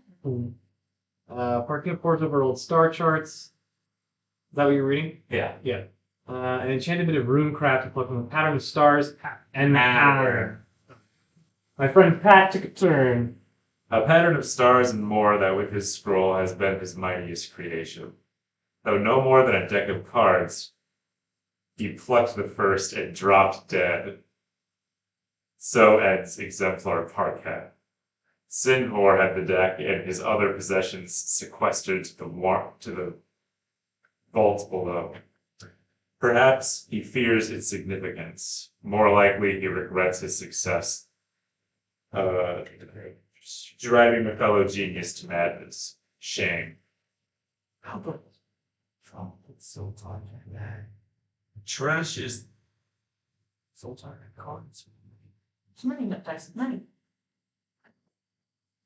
Parquet pours over old star charts. Is that what you're reading? Yeah. Yeah. An enchanted bit of runecraft to pluck from the pattern of stars and the pattern. My friend Pat took a turn. A pattern of stars and more that with his scroll has been his mightiest creation. Though no more than a deck of cards, he plucked the first and dropped dead. So ends Exemplar Parquet. Sinhor had the deck and his other possessions sequestered to the vault below. Perhaps he fears its significance. More likely he regrets his success. Driving a fellow genius to madness. Shame. How the fuck it's so tired of that? Trash is so tired of cards. It's money, that dice is money.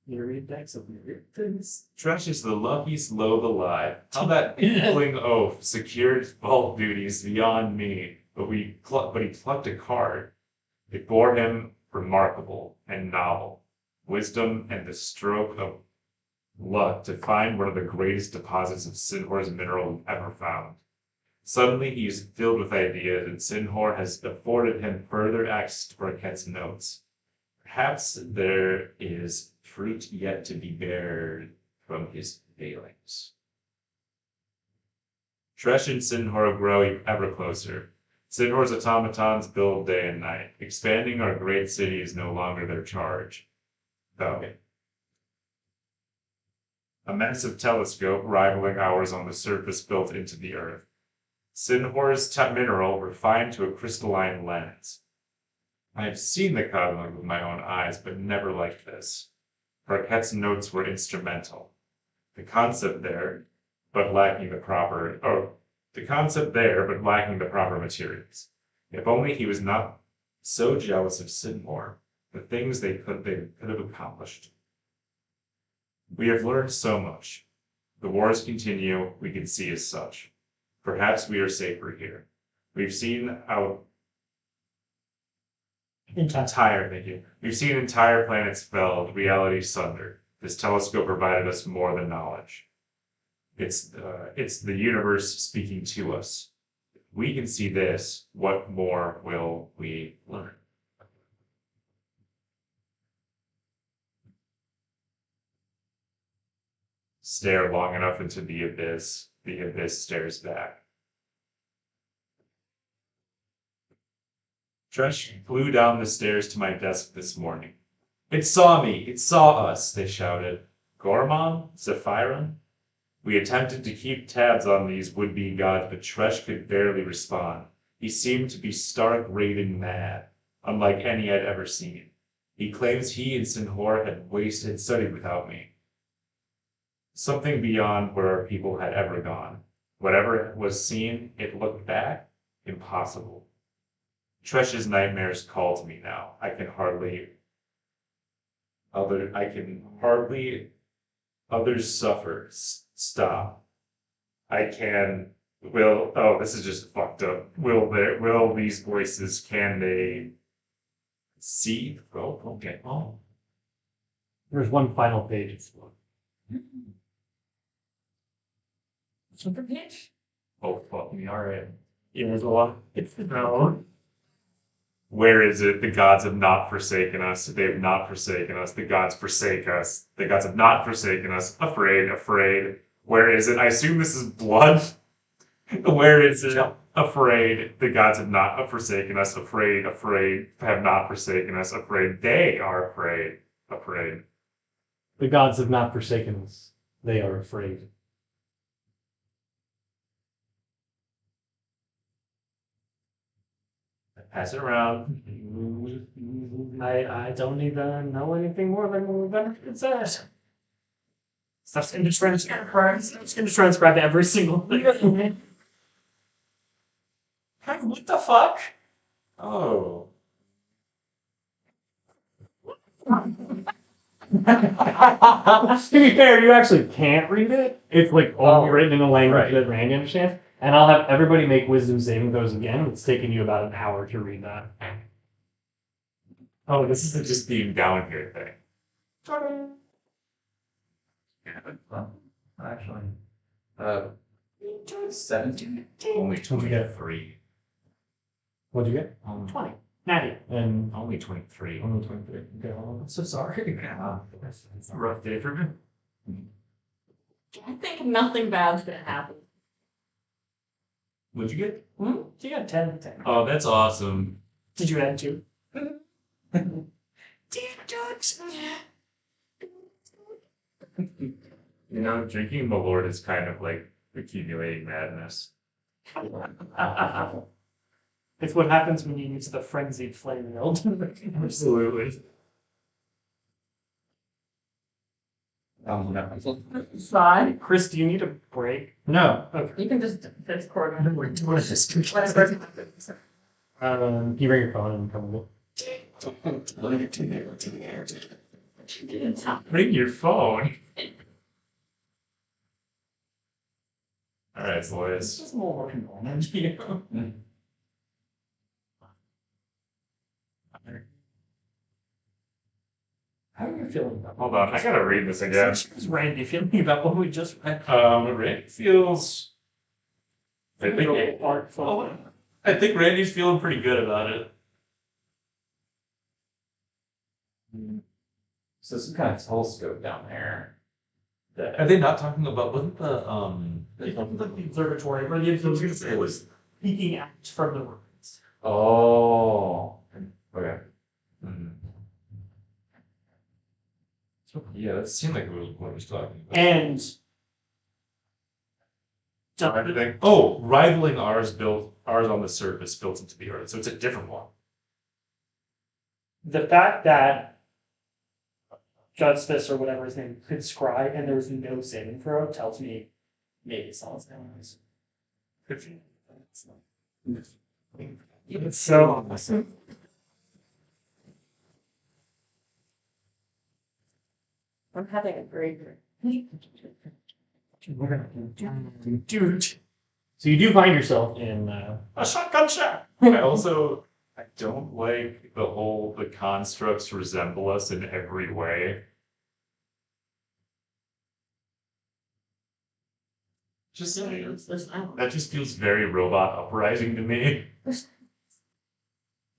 Myriad decks of myriad things. Trash is the luckiest lobe alive. How that inkling oaf secured vault duties beyond me, but he plucked a card. It bore him remarkable and novel. Wisdom and the stroke of luck to find one of the greatest deposits of Sinhor's mineral ever found. Suddenly he is filled with ideas, and Sinhor has afforded him further access to Parquet's notes. Perhaps there is fruit yet to be bared from his failings. Tresh and Sinhor grow ever closer. Sinhor's automatons build day and night. Expanding our great city is no longer their charge. Though a massive telescope rivaling ours on the surface built into the earth. Sinhor's mineral refined to a crystalline lens. I have seen the cosmos with my own eyes, but never like this. Parquet's notes were instrumental. The concept there, but lacking the proper materials. If only he was not so jealous of Sinhor, the things they could have accomplished. We have learned so much. The wars continue, we can see as such. Perhaps we are safer here. We've seen We've seen entire planets felled, reality sundered. This telescope provided us more than knowledge. It's the universe speaking to us. If we can see this, what more will we learn? stare long enough into the abyss stares back. Tresh flew down the stairs to my desk this morning. It saw me! It saw us! They shouted. Gormon? Zephyron? We attempted to keep tabs on these would-be gods, but Tresh could barely respond. He seemed to be stark raving mad, unlike any I'd ever seen. He claims he and Sinhor had studied without me. Something beyond where our people had ever gone. Whatever was seen, it looked back, impossible. Tresh's nightmares call to me now. I can hardly others suffer. Stop. This is just fucked up. Will these voices, can they see? Oh, okay. Oh. There's one final page. Super page? Oh, fuck me. All right. There's a lot. No. Where is it? The gods have not forsaken us. They have not forsaken us. The gods forsake us. The gods have not forsaken us. Afraid, afraid. Where is it? I assume this is blood. Where is it? Afraid. The gods have not forsaken us. Afraid, afraid. Have not forsaken us. Afraid. They are afraid. Afraid. The gods have not forsaken us. They are afraid. Pass it around. I don't even know anything more than what it says. Stuff's going to transcribe. Stuff's going to transcribe every single thing. Hey, what the fuck? Oh. To be fair, you actually can't read it. It's like only written in a language right. that Randy understands. And I'll have everybody make wisdom saving throws again. It's taking you about an hour to read that. Oh, this isn't just being down here thing. Well, actually, 17. Only What'd you get? 23. What'd you get? 20. Natty. And Only 23. only 23. Okay, hold on. I'm so sorry. Yeah. It's a rough day for me. I think nothing bad's gonna happen. What'd you get? So you got 10. Oh, that's awesome. Did you add 2? You know, drinking the Lord is kind of like accumulating madness. It's what happens when you use the frenzied flame wield. Absolutely. Sigh. Chris, do you need a break? No. Okay. You can just Discord me. We're doing this. Whatever. Can you bring your phone and come with Bring your phone. All right, It's boys. just more convenient to you. How are you feeling about Hold on, I gotta read this again. How's Randy feeling about what we just read? Randy feels. I think Randy's feeling pretty good about it. So some kind of telescope down there. Are they not talking about wasn't the It's like the observatory where the observatory was peeking out from the ruins. Oh. Okay. Mhm. So, yeah, that seemed like it was what I was talking about. And Rivaling ours on the surface built into the earth. So it's a different one. the fact that Justice or whatever his name could scry and there was no saving throw tells me maybe it's not as nice. It's so awesome. I'm having a great Dude, So you do find yourself in a shotgun shot. I don't like the constructs resemble us in every way. Just that just feels very robot uprising to me.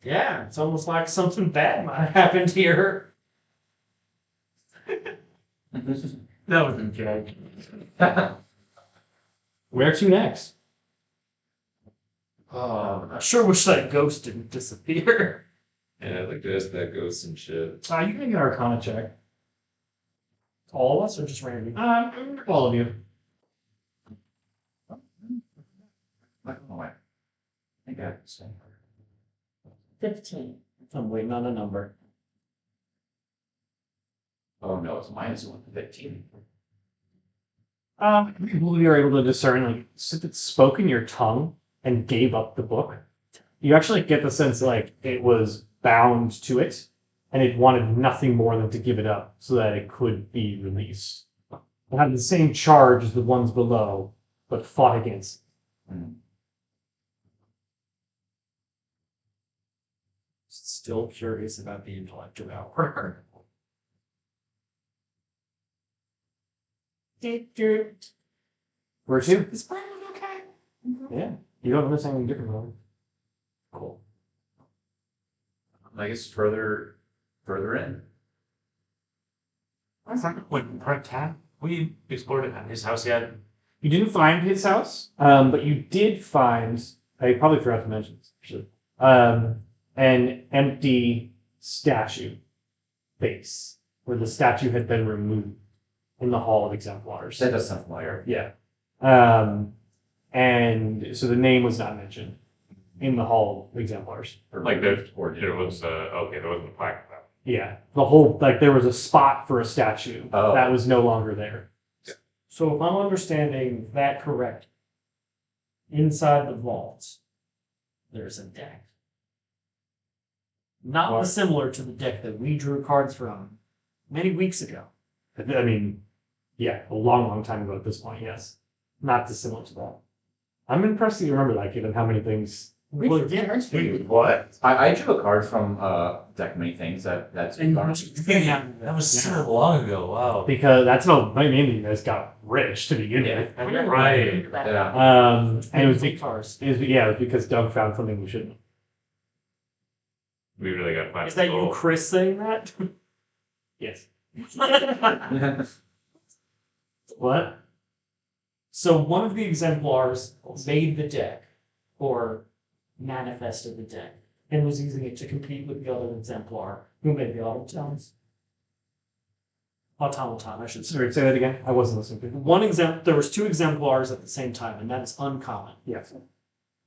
Yeah, it's almost like something bad might have happened here. That was a joke. Where to next? Oh, I sure wish that ghost didn't disappear. Yeah, I'd like to ask that ghost and shit. You can make an Arcana check. All of us or just Randy? All of you. I think I say. 15. I'm waiting on a number. Oh no, it's -1 to 15. People you're able to discern, like, since it spoke in your tongue and gave up the book, you actually get the sense like it was bound to it, and it wanted nothing more than to give it up so that it could be released. It had the same charge as the ones below, but fought against. Still curious about the intellect devourer. Where to? Is Brian okay? Yeah. You don't notice anything different about it. Cool. I guess further in. We explored his house yet? You didn't find his house, but you did find, I probably forgot to mention this, actually, an empty statue base where the statue had been removed in the Hall of Exemplars. That does sound familiar. Yeah. And so the name was not mentioned in the Hall of Exemplars. Like there was okay, there wasn't a plaque for that. Yeah. The whole, like, there was a spot for a statue Oh. that was no longer there. So if I'm understanding that correct, inside the vault, there's a deck. Not What? dissimilar to the deck that we drew cards from many weeks ago. I mean, yeah, a long, long time ago at this point, yes. Not dissimilar to that. I'm impressed that you remember that, given how many things. Well, yeah, What? I drew a card from deck many things that's and gone. That was so long ago. Wow. Because that's how mainly you guys got rich to begin with. Right. Yeah. And it was, cars. it was because Doug found something we shouldn't. We really got to find Is that you, gold. Chris, saying that? Yes. What? So one of the exemplars made the deck, or manifested the deck, and was using it to compete with the other exemplar, who made the automatons. Automaton, I should say. Sorry, say that again. I wasn't listening to you. There was two exemplars at the same time, and that is uncommon. Yes.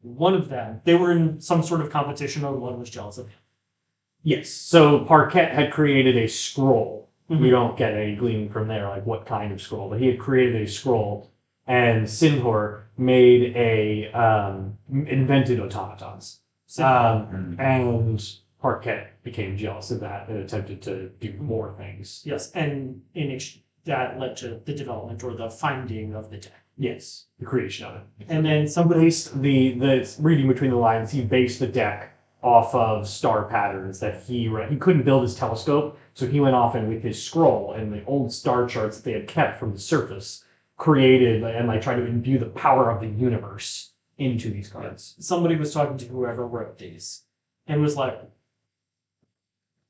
One of them, they were in some sort of competition, or one was jealous of him. Yes. So Parquet had created a scroll. Mhm. We don't get any gleaning from there, like what kind of scroll, but he had created a scroll, and Sinhor made invented automatons. And Parquet became jealous of that and attempted to do more things. Yes, and that led to the development or the finding of the deck. Yes, the creation of it. And then Somebody, the reading between the lines, he based the deck off of star patterns that he couldn't build his telescope, so he went off and with his scroll and the old star charts that they had kept from the surface, created and like tried to imbue the power of the universe into these cards. somebody was talking to whoever wrote these and was like,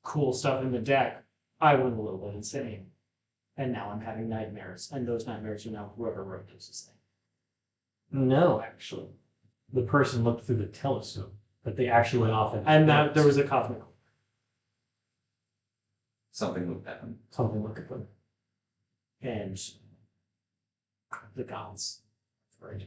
cool stuff in the deck. I went a little bit insane. And now I'm having nightmares. And those nightmares are now whoever wrote this is saying. No, actually, the person looked through the telescope, but they actually went off And that there was a cosmic. Something looked at him. something look at them. And the gods. Right.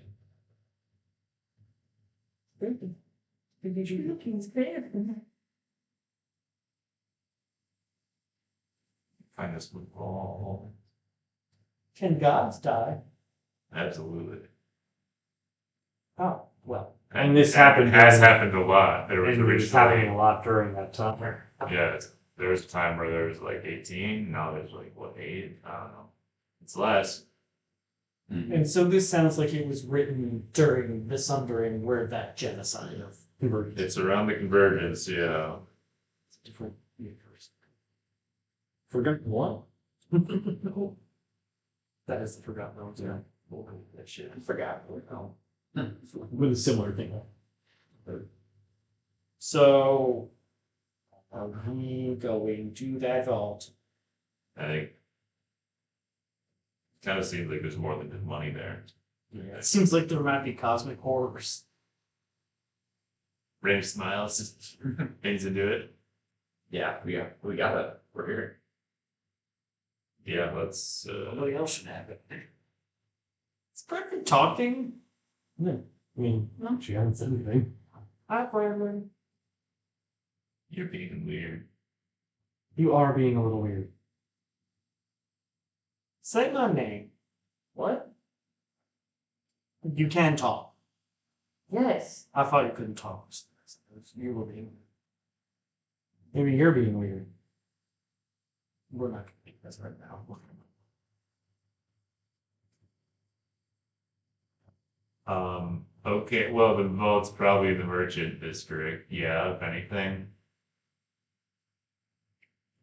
Find this with all. Can gods die? Absolutely. Oh, well. And this happened It has during- happened a lot. There was And it was happening originally, a lot during that time. yeah, there was a time where there was like 18. Now there's like what 8? I don't know. It's less. And so this sounds like it was written during the Sundering, where that genocide of Convergence. It's around the convergence. Yeah. different universe. Forgotten what? That is the Forgotten Realms. Yeah. That shit. I forgot. Oh. With a similar thing. So, are we going to that vault? I think Kind of seems like there's more than just money there. Yeah, it seems like there might be cosmic horrors. Range smiles, things to do it. Yeah, we got it. We're here. Yeah, let's. Nobody else should have it. It's pretty talking. I mean, she hasn't said anything. Hi, Brandon. You're being weird. You are being a little weird. Say my name. What? You can talk. Yes. I thought you couldn't talk. You were being. Maybe you're being weird. We're not going to make this right now. Okay, well, the vault's probably the merchant district. Yeah, if anything.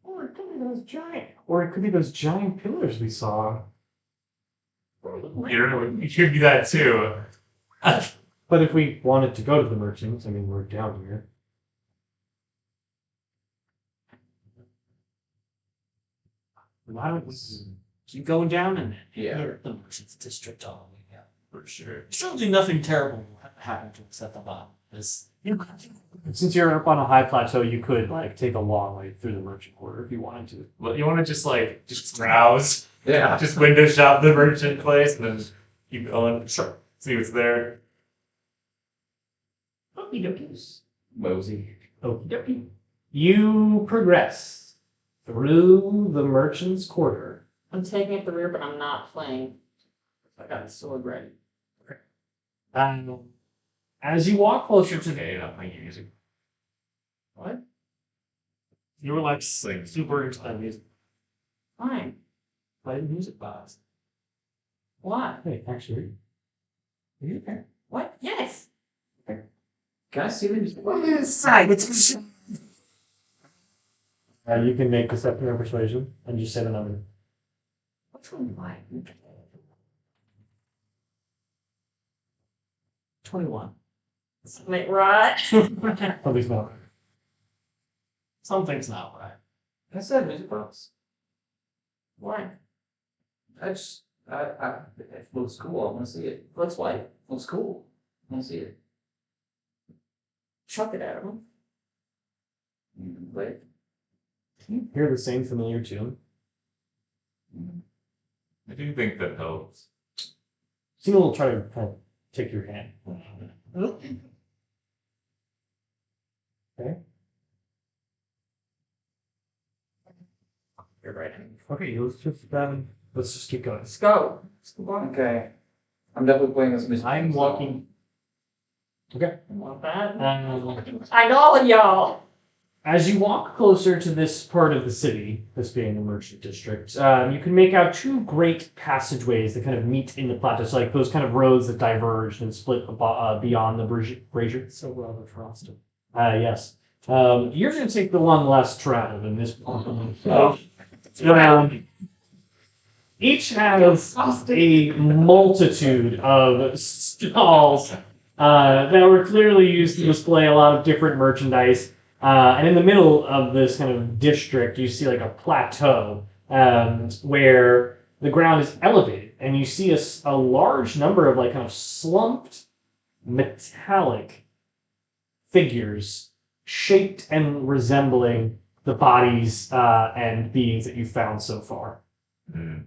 Or it could be those giant pillars we saw. It could be that too. But if we wanted to go to the merchants, I mean, we're down here. Why don't we keep going down and Yeah. hit the merchant's district all the way up? For sure. Surely nothing terrible will happen to us at the bottom. Since you're up on a high plateau, you could like take a long way through the merchant quarter if you wanted to. Well, you want to just browse, Yeah. just window shop the merchant place, and then keep going. Sure. See what's there. Okie dokies. Mosey. Okie dokie. You progress through the merchant's quarter. I'm taking up the rear, but I'm not playing. I got the sword ready. As you walk closer to Okay, not playing music. What? You were like Sing. super into that music. Fine. Play the music box. Why? Hey, actually, are you okay? What? Yes. Can I see the music? You can make deception or persuasion and just say the number. Which one do I? 21. Something right. Something's not right. Something's not right. I said music box. Why? It looks cool. I want to see it. Looks white. Looks cool. I want to see it. Chuck it at him. Wait. You hear the same familiar tune. I do think that helps. Cena will try to kind of take your hand. Okay. You're right. Okay, let's just keep going. Let's go. Let's go on. Okay. I'm definitely playing this music. I'm walking. Okay. I want that. I know all of y'all. As you walk closer to this part of the city, this being the merchant district, you can make out two great passageways that kind of meet in the plateau. So like those kind of roads that diverge and split beyond the brazier. So rather frosted. Yes. You're going to take the one less traveled in this one. Each has a multitude of stalls that were clearly used to display a lot of different merchandise. And in the middle of this kind of district, you see like a plateau where the ground is elevated, and you see a large number of like kind of slumped metallic figures shaped and resembling the bodies and beings that you found so far. Hmm.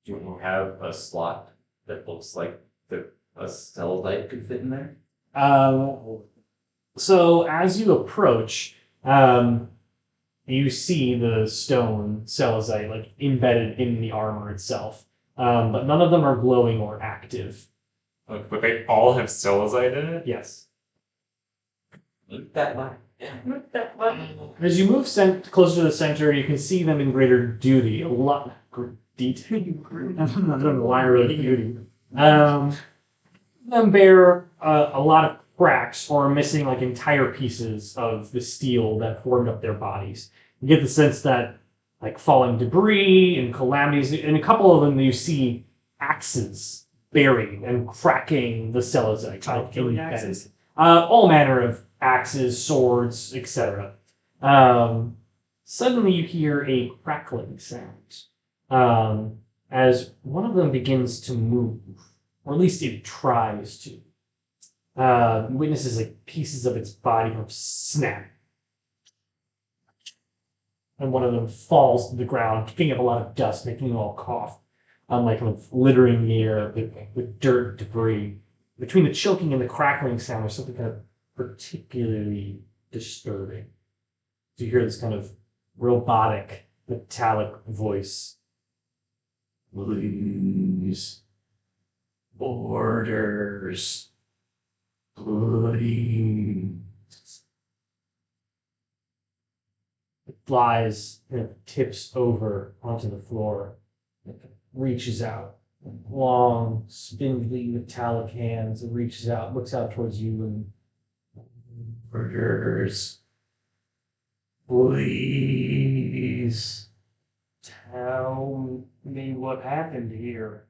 Do you have a slot that looks like a cell light could fit in there? So as you approach, you see the stone celestite like embedded in the armor itself, but none of them are glowing or active. But they all have stelazite in it? Yes. Look that light. As you move closer to the center, you can see them in greater duty. A lot detail. I don't know why I wrote beauty. Them bear a lot of cracks or missing like entire pieces of the steel that formed up their bodies. You get the sense that like falling debris and calamities, and a couple of them you see axes burying and cracking the celestite. Killing axes? All manner of axes, swords, etc. Suddenly you hear a crackling sound as one of them begins to move, or at least it tries to. Witnesses like pieces of its body kind of snap, and one of them falls to the ground, kicking up a lot of dust, making you all cough, like kind of littering the air with dirt and debris. Between the choking and the crackling sound, there's something kind of particularly disturbing. So you hear this kind of robotic, metallic voice. Please. Orders. Please. It flies, tips over onto the floor, reaches out. Long, spindly, metallic hands. It reaches out, looks out towards you, and orders. Please Tell me what happened here.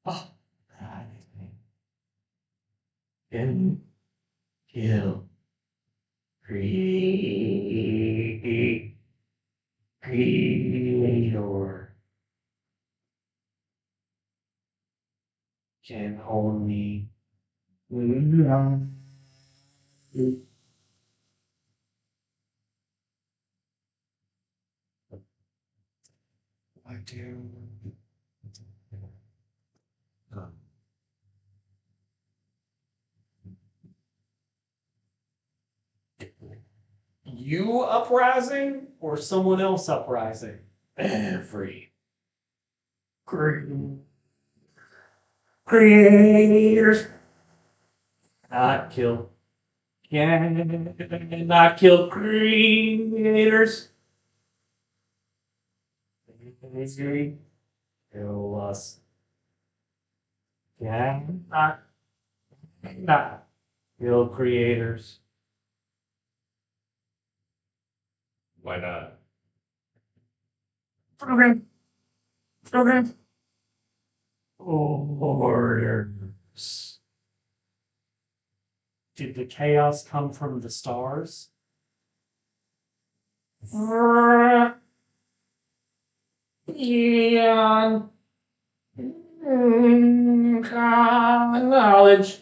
Oh, God. And kill. Creator can only I do. You uprising or someone else uprising? Every creators not kill. Cannot kill creators. Kill us. Cannot kill creators. Why not? Program. Orders. Did the chaos come from the stars? Beyond knowledge.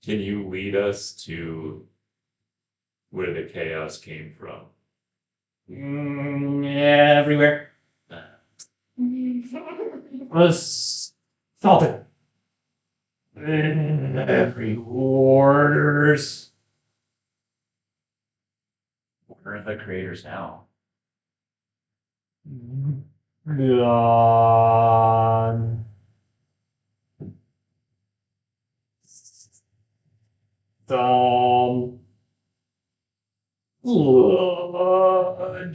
Can you lead us to where the chaos came from? Everywhere. Was salted. Every orders. Where are the creators now? Gone. Dumb. Blood.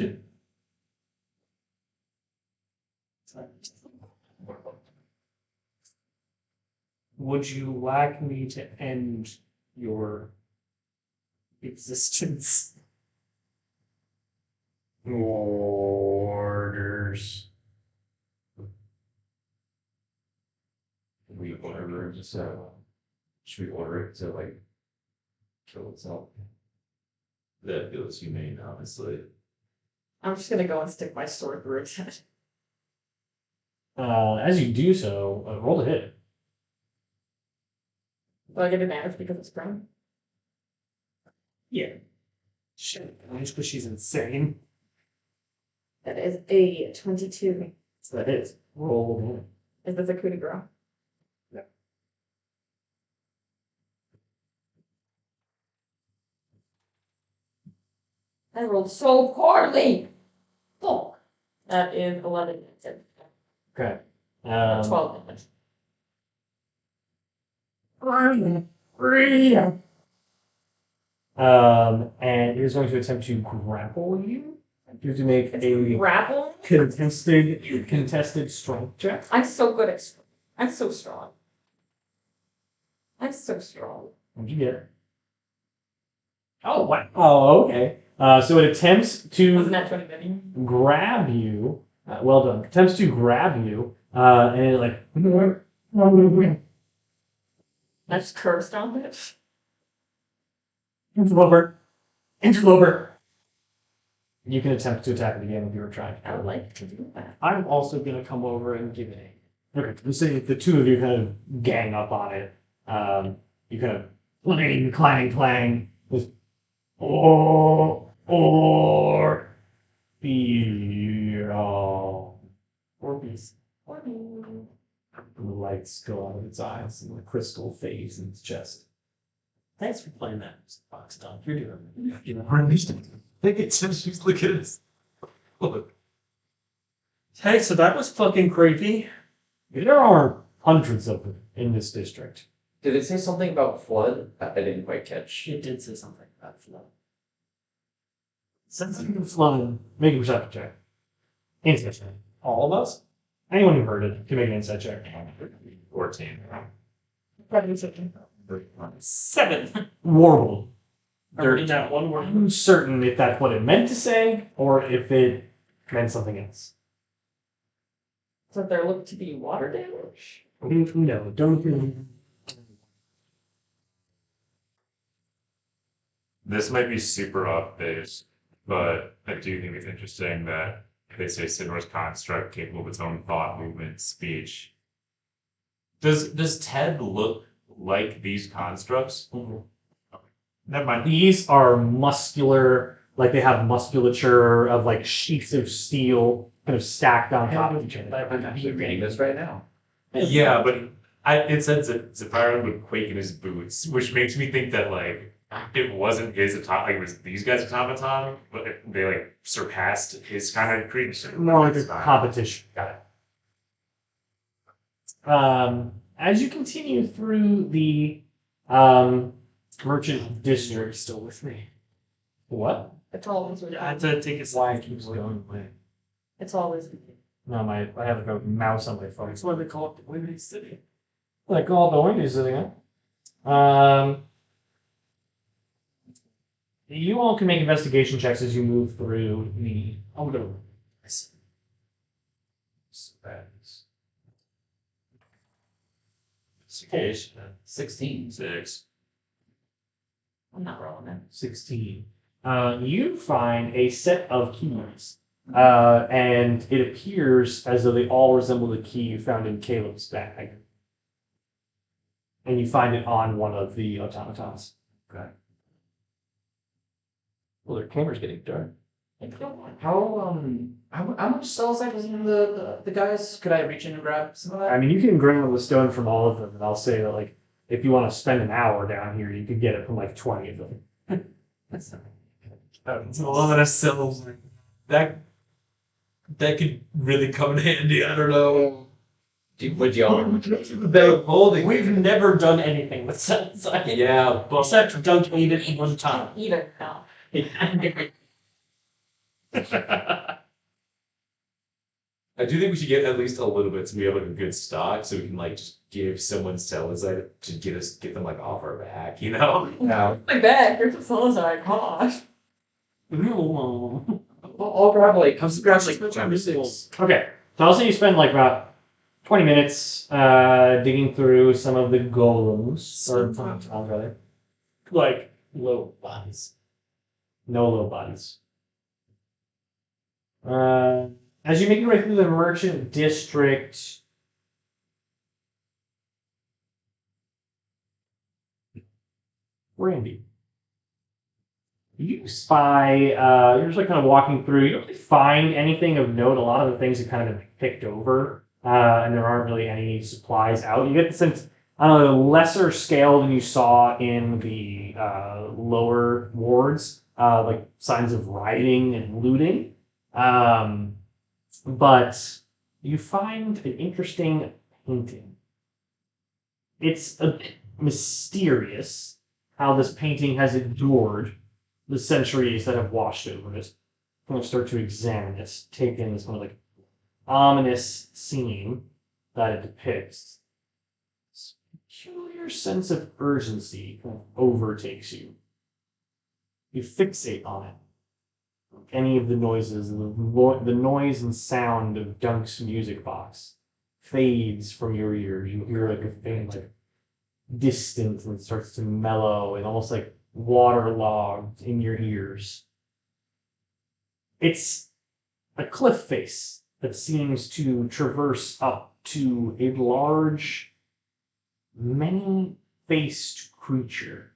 Would you like me to end your existence? Orders. We order it to, should we order it to like kill itself? That feels humane, honestly. I'm just gonna go and stick my sword through its head. As you do so, roll to hit. Do I get advantage because it's prone? Yeah. Shit, because she's insane. That is a 22. So that is. Roll to hit. Is this a coup de grace? Yeah. I rolled so poorly. Fuck. That is 11 damage. Okay. 12 damage. And he's going to attempt to grapple you. You have to make It's a grapple? contested strength check. I'm so good at strength. I'm so strong. I'm so strong. What'd you get? Oh, wow. Oh, okay. So it attempts to Wasn't that 2050? grab you. Well done. Attempts to grab you, and it like. That's cursed on it. Interloper. Interloper. You can attempt to attack it again if you were trying. I would like to do that. I'm also gonna come over and give it a. Okay. Let's say the two of you kind of gang up on it. You kind of clang. This or feel. Orbeez. The lights go out of its eyes and the crystal fades in its chest. Thanks for playing that box, Don. You're doing it. You know, or at least I think it's just she's looking at us. Look. Hey, so that was fucking creepy. There are hundreds of them in this district. Did it say something about flood? I didn't quite catch. It did say something about flood. Sensing the flood. Make a perception check. Insight check. All of us? Anyone who heard it can make an insight check. 14. Probably something. 7. Warbled. In that one word. I'm uncertain if that's what it meant to say or if it meant something else. So there looked to be water damage. No, don't. This might be super off base, but I do think it's interesting that they say Sidor's construct capable of its own thought, movement, speech. Does Ted look like these constructs? Never mind. These are muscular, like they have musculature of like sheets of steel kind of stacked on top of each other. I'm actually reading this right now. Yeah, but it said Zephyron would quake in his boots, which makes me think that like it wasn't his like it was these guys' automaton, but they like surpassed his kind of creation. More like a competition. Got it. As you continue through the merchant district, Still with me. what? It's always with I had to take a Why second. it keeps going away? It's always with you. No, I have a mouse on my phone. That's why they call it the Windy City. Like all the windows sitting up. You all can make investigation checks as you move through the. I'm gonna. Investigation. 16. 6. I'm not rolling it. 16. You find a set of keys, and it appears as though they all resemble the key you found in Caleb's bag. And you find it on one of the automatons. Okay. Well, their camera's getting dark. How much cells I was in the guys? Could I reach in and grab some of that? I mean, you can grab the stone from all of them, and I'll say that, like, if you want to spend an hour down here, you could get it from, like, 20 of them. That's not It's a lot of cells. That could really come in handy. I don't know. Would y'all? They're holding. We've never done anything with Sunshine. Yeah, but Except Dunk ate it one time. Eat it now. I do think we should get at least a little bit so we have like a good stock so we can like just give someone Celazite to get them like off our back, you know? No. My bag, here's the Celazite, gosh. I'll grab like 5 or 6. Okay, so I'll say you spend, like, about 20 minutes digging through some of the golems, or automatons, rather. Like low bodies. No low bodies. As you make your way through the merchant district, Randy, you spy. You're just like kind of walking through. You don't really find anything of note. A lot of the things have kind of been picked over, and there aren't really any supplies out. You get the sense on a lesser scale than you saw in the lower wards, like signs of rioting and looting. But you find an interesting painting. It's a bit mysterious how this painting has endured the centuries that have washed over it. I'm going to start to examine this, take in this kind of like ominous scene that it depicts. This peculiar sense of urgency kind of overtakes you. You fixate on it any of the noises, the noise and sound of Dunk's music box fades from your ears. You hear like a faint, like distance, and it starts to mellow and almost like waterlogged in your ears. It's a cliff face that seems to traverse up to a large, many-faced creature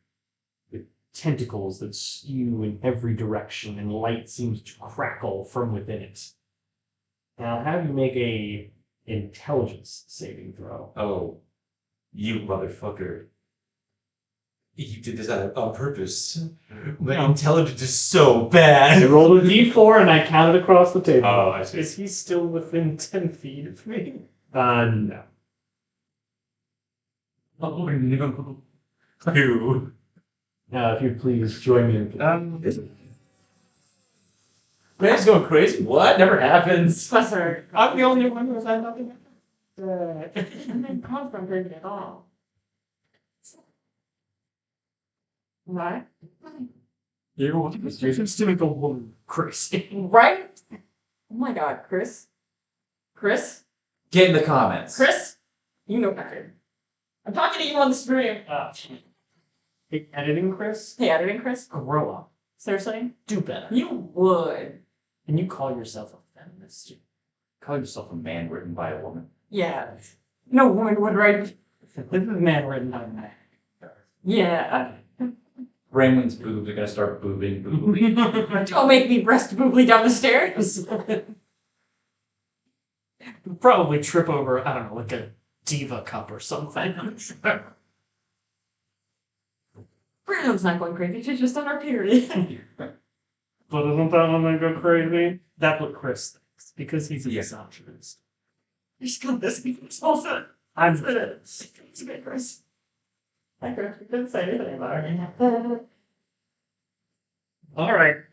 with tentacles that skew in every direction, and light seems to crackle from within it. Now, have you make a intelligence saving throw? Oh, you motherfucker. You did this on purpose. My No. intelligence is so I bad. rolled a d4 and I counted across the table. Oh, I see. Is he still within 10 feet of me? No. Oh no. Who? If you'd please join me in. Man's going crazy. What? Never happens. Professor. I'm the only one who's had nothing. I didn't come from prison at all. Right? You're just to make a woman crazy. Right? Oh my god, Chris. Chris? Get in the comments. Chris? You know better. I'm talking to you on the stream. Hey, editing, Chris? Hey, editing Chris? Grow up. Seriously? Do better. You would. And you call yourself a feminist. Call yourself a man written by a woman. Yeah. No woman would write. This is a man written by a man. Yeah. Brainwind's boobs are gonna start boobing. Don't make me breast boobly down the stairs. You'd probably trip over, I don't know, like a diva cup or something. Brandon's not going crazy. She's just on her period. But isn't that when they go crazy? That's what Chris thinks, because he's a Yeah. misogynist. She's got this. Also, I'm it's a bit Chris. I couldn't say anything about her. All right.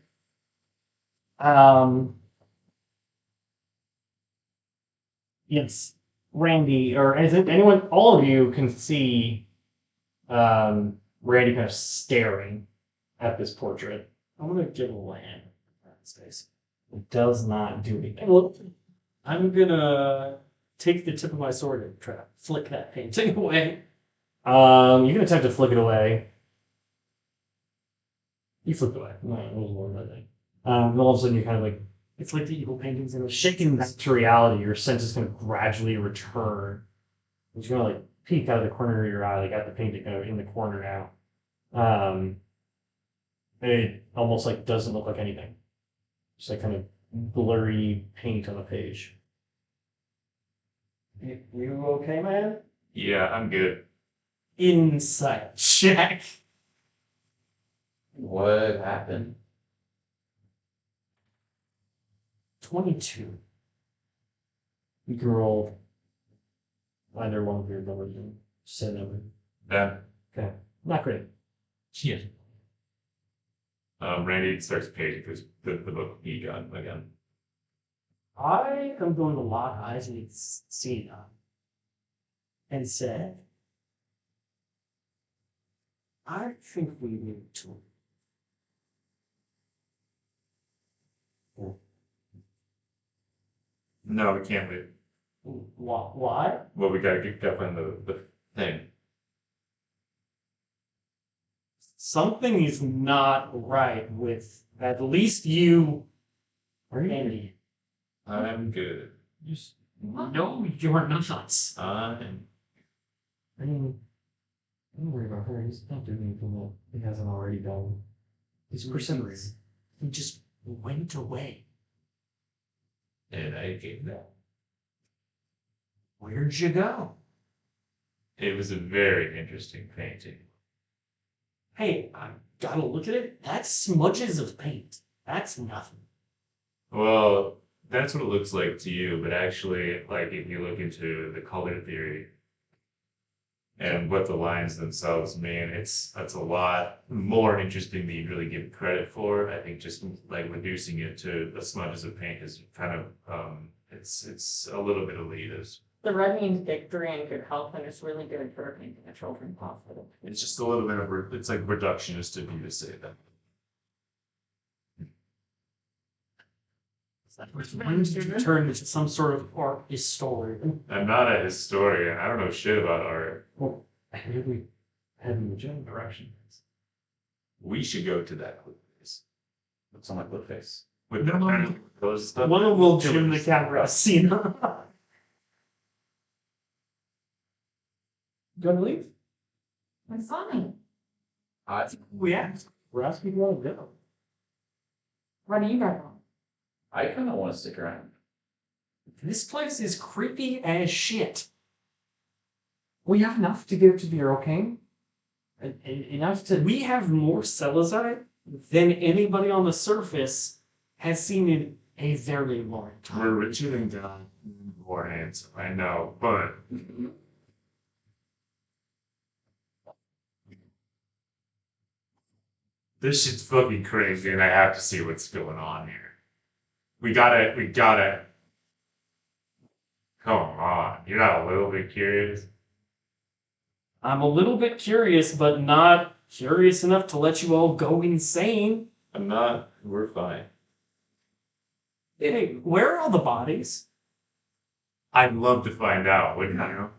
Yes, Randy, or is it anyone? All of you can see Randy kind of staring at this portrait. I'm gonna give a land in that space. It does not do anything. Well, I'm gonna take the tip of my sword and try to flick that painting away. You can attempt to flick it away. You flicked away. No, it was more than that. And all of a sudden, you're kind of like It's like the evil paintings in a shaking back to reality. Your senses kind of gradually return. You're gonna like peek out of the corner of your eye, like at the painting kind of in the corner now. It almost like doesn't look like anything. Just like kind of blurry paint on the page. You okay, man? Yeah, I'm good. insight check. What happened? 22. You can roll either one of your numbers and say number. Yeah. Okay. Not great. Yeah. Randy starts paging through the book he got again. I am going to lock eyes with Cena and say, I think we need to. No, we can't leave. Why? Well, we gotta get up on the thing. Something is not right with at least you Are you? Andy. I'm good. No, you're not. I'm I mean, don't worry about her. He's not doing anything that he hasn't already done. He's persevering. He just went away. And I gave that. Where'd you go? It was a very interesting painting. Hey, I gotta look at it. That's smudges of paint. That's nothing. Well, that's what it looks like to you, but actually, like if you look into the color theory and what the lines themselves mean, that's a lot more interesting than you really give credit for. I think just like reducing it to the smudges of paint is kind of it's a little bit elitist. The red means victory and good health, and it's really good for making a children hospital. It's just a little bit of it's like reductionist of you to say that. Turn into some sort of art historian. I'm not a historian. I don't know shit about art. Well, maybe we head in the general direction. We should go to that place. What's on my clip face? With the those stuff. One will Jim the camera scene. Gonna leave? I'm fine. We asked. We're asking if you want to go. What do you guys want? I kind of want to stick around. This place is creepy as shit. We have enough to give to the Earl King. Enough to. We have more Celesite than anybody on the surface has seen in a very long time. We're richer than God, more handsome. I know, but this shit's fucking crazy, and I have to see what's going on here. We gotta. Come on, you're not a little bit curious? I'm a little bit curious, but not curious enough to let you all go insane. I'm not. We're fine. Hey, where are all the bodies? I'd love to find out, wouldn't you?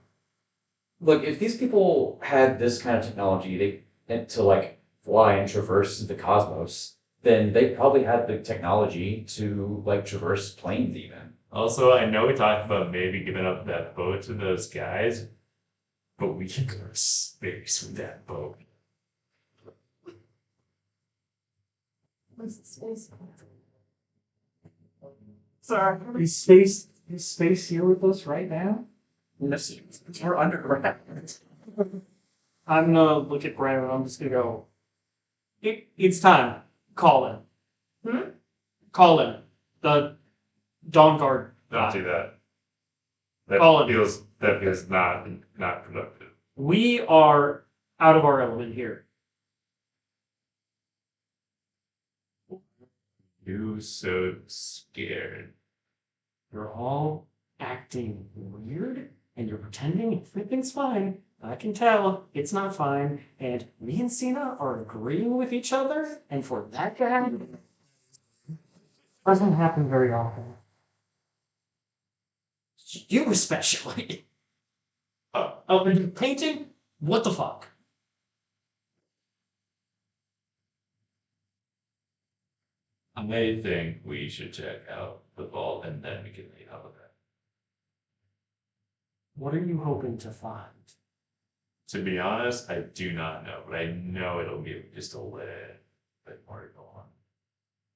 Look, if these people had this kind of technology, to like fly and traverse the cosmos, then they probably had the technology to like traverse planes even. Also, I know we talked about maybe giving up that boat to those guys, but we can go to space with that boat. What's the space? Sorry. Is space here with us right now? We're underground. I'm gonna look at Brandon. I'm just gonna go. It's time. Call him. Call him. The Dawn Guard. Don't do that. That Colin. feels not productive. We are out of our element here. You so scared. You're all acting weird, and you're pretending everything's fine. I can tell it's not fine, and me and Cena are agreeing with each other, and for that to happen, Doesn't happen very often. you especially. And painting? What the fuck? I think we should check out the vault and then we can leave out of that. What are you hoping to find? To be honest, I do not know, but I know it'll be just a little bit more to go on.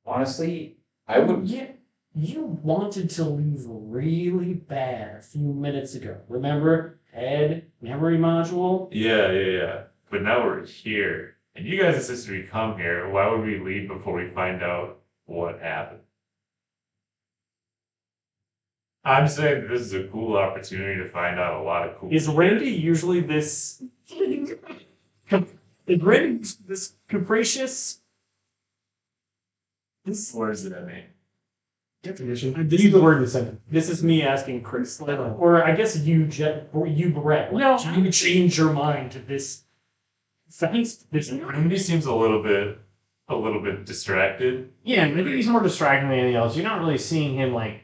Honestly, I would. Yeah, you wanted to leave really bad a few minutes ago. Remember? Head memory module? Yeah. But now we're here, and you guys insisted we come here. Why would we leave before we find out what happened? I'm saying this is a cool opportunity to find out a lot of cool Is shit. Randy usually this? Is Randy this capricious? What does that mean? Definition. Use the word in the sentence. This is me asking Chris, or I guess you, Brett. No. Do you change your mind to this? This Randy seems a little bit distracted. Yeah, I think he's more distracting than anything else. You're not really seeing him like.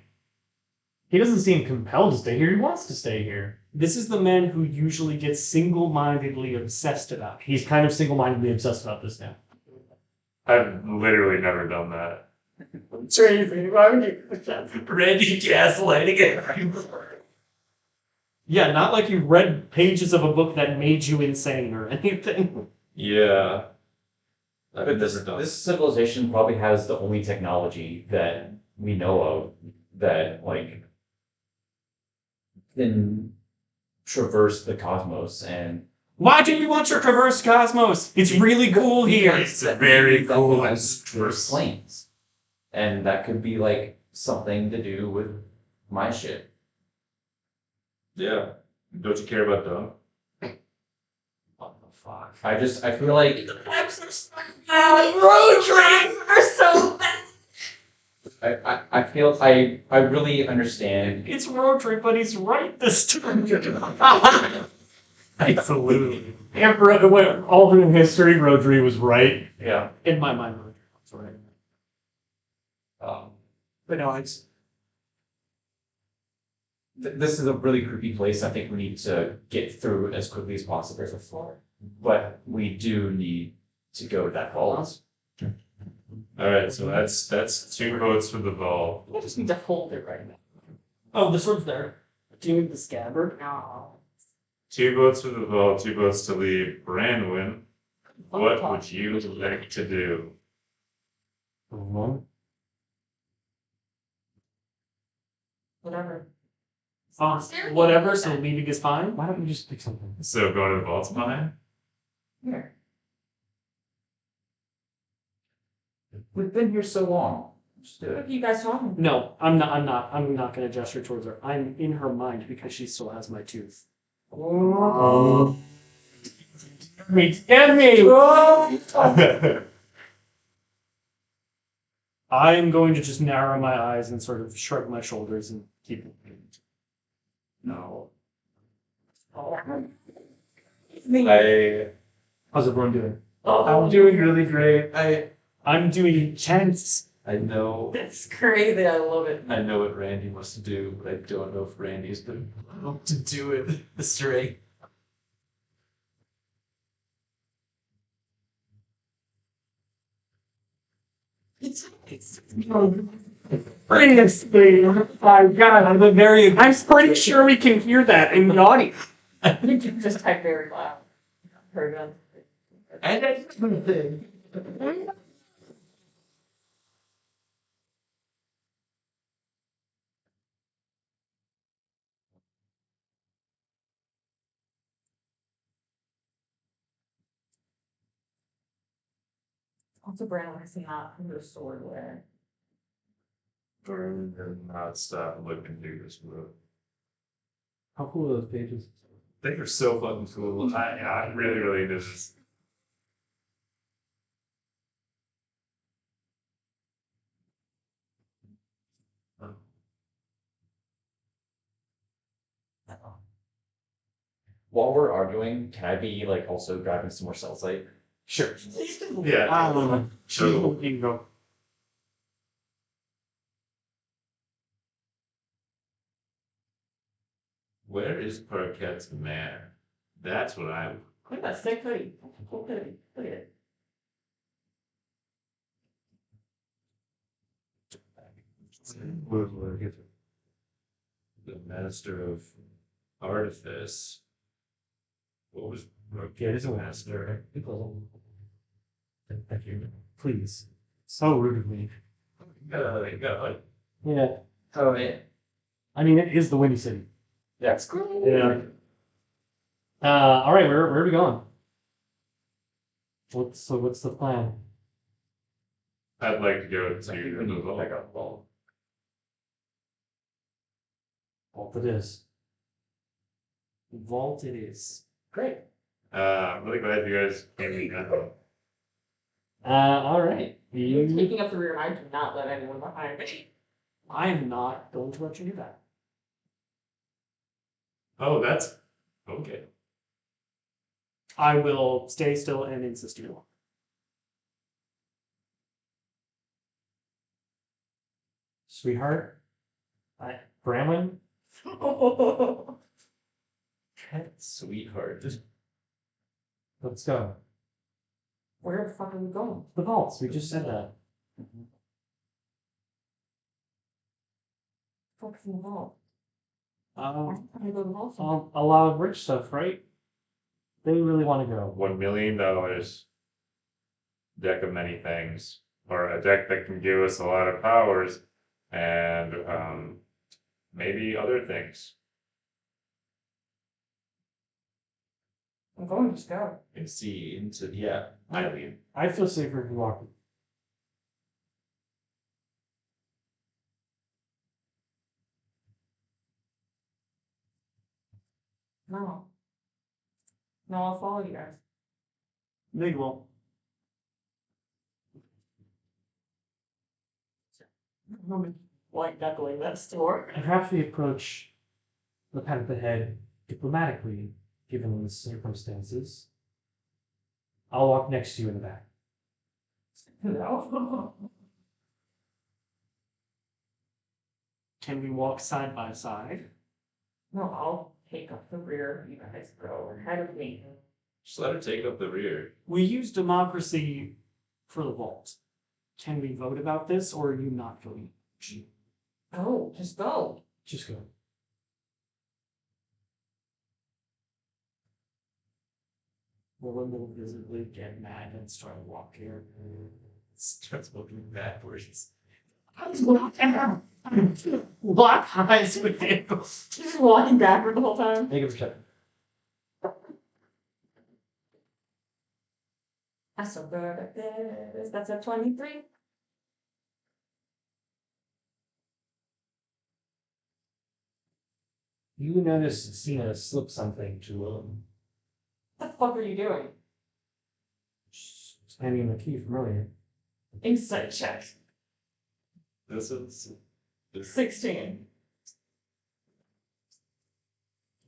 He doesn't seem compelled to stay here. He wants to stay here. This is the man who usually gets single-mindedly obsessed about. He's kind of single-mindedly obsessed about this now. I've literally never done that. Crazy. Why would you? Randy gaslighting it. Yeah, not like you read pages of a book that made you insane or anything. Yeah. But this civilization probably has the only technology that we know of that like can traverse the cosmos and Why do you want your traverse cosmos? It's really cool here. It's very cool and traverse planes. And that could be like something to do with my shit. Yeah. Don't you care about them? What the fuck? I feel like Road trips are so bad. I feel I really understand. It's road trip, but he's right this time. Absolutely. Yeah, alternate history, Rodri was right. Yeah. In my mind, road trip. That's right. Um, But no, This is a really creepy place. I think we need to get through as quickly as possible. But we do need to go to that vault. All right, so that's 2 votes for the vault. I just need to hold it right now. Oh, the sword's there. Do you need the scabbard? No. 2 votes for the vault, 2 votes to leave. Branwyn, what would you like to do? Whatever. Whatever, so leaving is fine. Why don't you just pick something? So going to the vault's fine? Here. We've been here so long. Just do What it. are you guys talking about? No, I'm not gonna gesture towards her. I'm in her mind because she still has my tooth. Get me! I'm going to just narrow my eyes and sort of shrug my shoulders and keep it. No. How's everyone doing? I'm doing really great. I'm doing chants. I know It's crazy. I love it. I know what Randy wants to do, but I don't know if Randy's been able to do it this straight. Seriously, my God, I'm pretty sure we can hear that in the audience. You can just type very loud. Very good. And that's the thing. Also, Brandon has not your sword wear. Or not stop looking through this book. How cool are those pages? They are so fucking cool. I really, really just. While we're arguing, can I be like also grabbing some more cell site? Sure. Yeah. Sure. You can go. Where is Parquette's manor? That's what I. Look at that sick hoodie. Cool hoodie. Look at it. The master of artifice. What was Yeah, it is a master? Thank you. Please. So rude of me. God. Yeah. Oh yeah. I mean, it is the Windy City. That's cool. Yeah. All right, where are we going? What's the plan? I'd like to go I think we to need the to vault. check out the vault. Vault it is. Vault it is. Great. I'm really glad you guys came in. All right. You're You, taking up the rear, and I do not let anyone behind me. I am not going to let you do that. Oh, that's okay. I will stay still and insist you. sweetheart, Bramlin, Sweetheart. let's go. Where the fuck are we going? The vaults. We just said that. Focus on the vault. Uh, Why can't I go to the vault? a lot of rich stuff, right? They really want to go. $1 million. Deck of many things, or a deck that can give us a lot of powers, and maybe other things. I'm going to go. And see into I leave. I feel safer if you walk. No. No, I'll follow you guys. They will. White knuckling that store. Perhaps we approach the path ahead diplomatically, given the circumstances. I'll walk next to you in the back. No. Can we walk side by side? No, I'll take up the rear. You guys go ahead of me. Just let her take up the rear. We use democracy for the vault. Can we vote about this, or are you not voting? Go, just go. Just go. Willem will visibly get mad and start walking. Starts looking backwards. Black eyes with him. Just walking backward the whole time. Make a perception. I'm so good at this. That's a 23. You notice Cena slip something to Willem. What the fuck are you doing? Just handing him the key from earlier. Insight check. This is 16.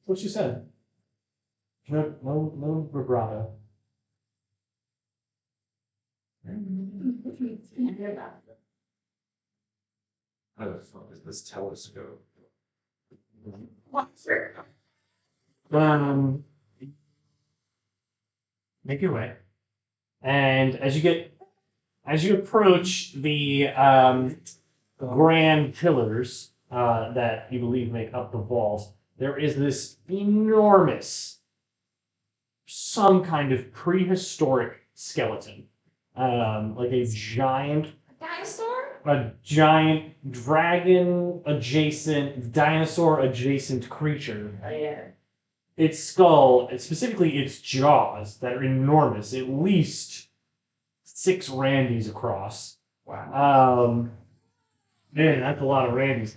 What she said. No vibrato. how the fuck is this telescope? Make your way. And as you approach the grand pillars that you believe make up the vault, there is this enormous, some kind of prehistoric skeleton, like a giant dragon adjacent, dinosaur adjacent creature. Oh, yeah. Its skull, and specifically its jaws, that are enormous, at least 6 Randys across. Wow. Man, that's a lot of Randys.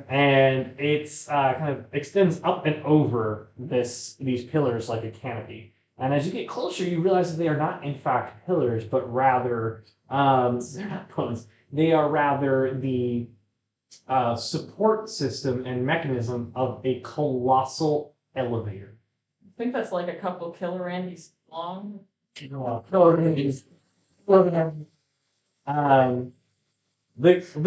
And it's kind of extends up and over these pillars like a canopy. And as you get closer, you realize that they are not in fact pillars, but rather they're not pillars. They are rather the support system and mechanism of a colossal elevator. I think that's like a couple killer Randys long. The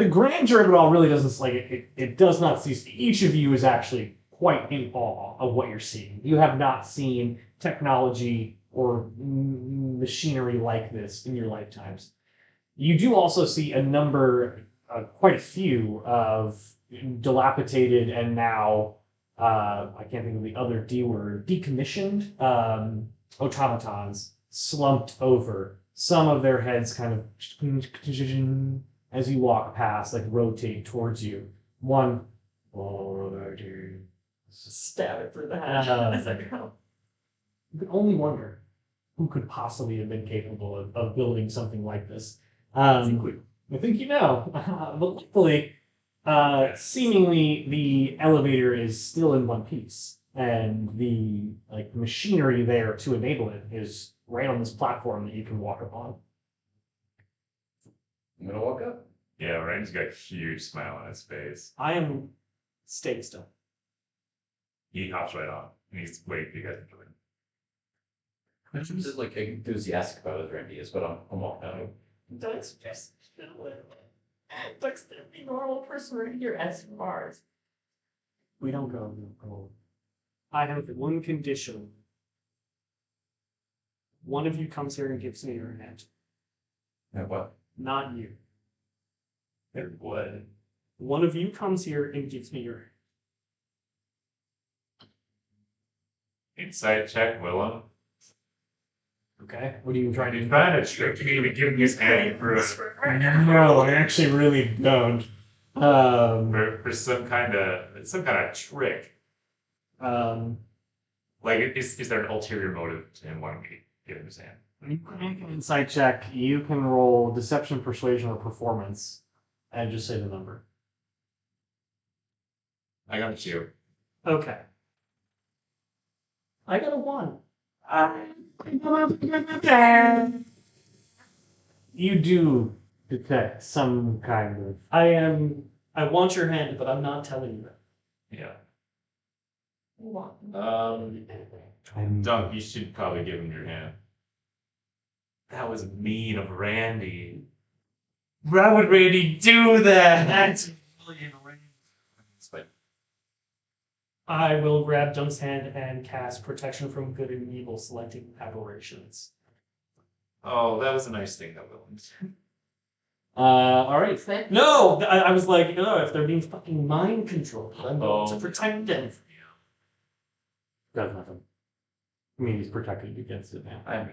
grandeur of it all really doesn't it does not cease. Each of you is actually quite in awe of what you're seeing. You have not seen technology or machinery like this in your lifetimes. You do also see a number, quite a few of dilapidated and now I can't think of the other D word, decommissioned automatons slumped over. Some of their heads kind of as you walk past, like rotate towards you. One, Stab it through the head as I go. you can only wonder who could possibly have been capable of building something like this. I think you know, but luckily, seemingly the elevator is still in one piece, and the machinery there to enable it is right on this platform that you can walk upon. I'm gonna walk up. Yeah, Ryan's got a huge smile on his face. I am staying still. He hops right on, and he's waiting for you guys to join. I'm just like enthusiastic about his Randy is, but I'm walking out. Doug's just chilling. Doug's the normal person right here as Mars. We don't go. I have one condition. One of you comes here and gives me your hand. And what? Not you. What? One of you comes here and gives me your hand. Insight check, Willem. Okay, what are you trying to He's do? trying to trick me into giving his hand No, I actually really don't. for some kind of trick. Like, is there an ulterior motive to him wanting me to give him his hand? You can make an insight check. You can roll deception, persuasion, or performance, and just say the number. I got you. Okay. I got a 1. You do detect some kind of. I want your hand, but I'm not telling you that. Yeah. What? Doug, you should probably give him your hand. That was mean of Randy. Why would Randy do that? That's really Randy. I will grab Dunk's hand and cast Protection from Good and Evil, selecting Aberrations. Oh, that was a nice thing that Willem. All right. No! I was like, oh, if they're being fucking mind controlled, I'm going to protect them. Does nothing. I mean, he's protected against it now. I'm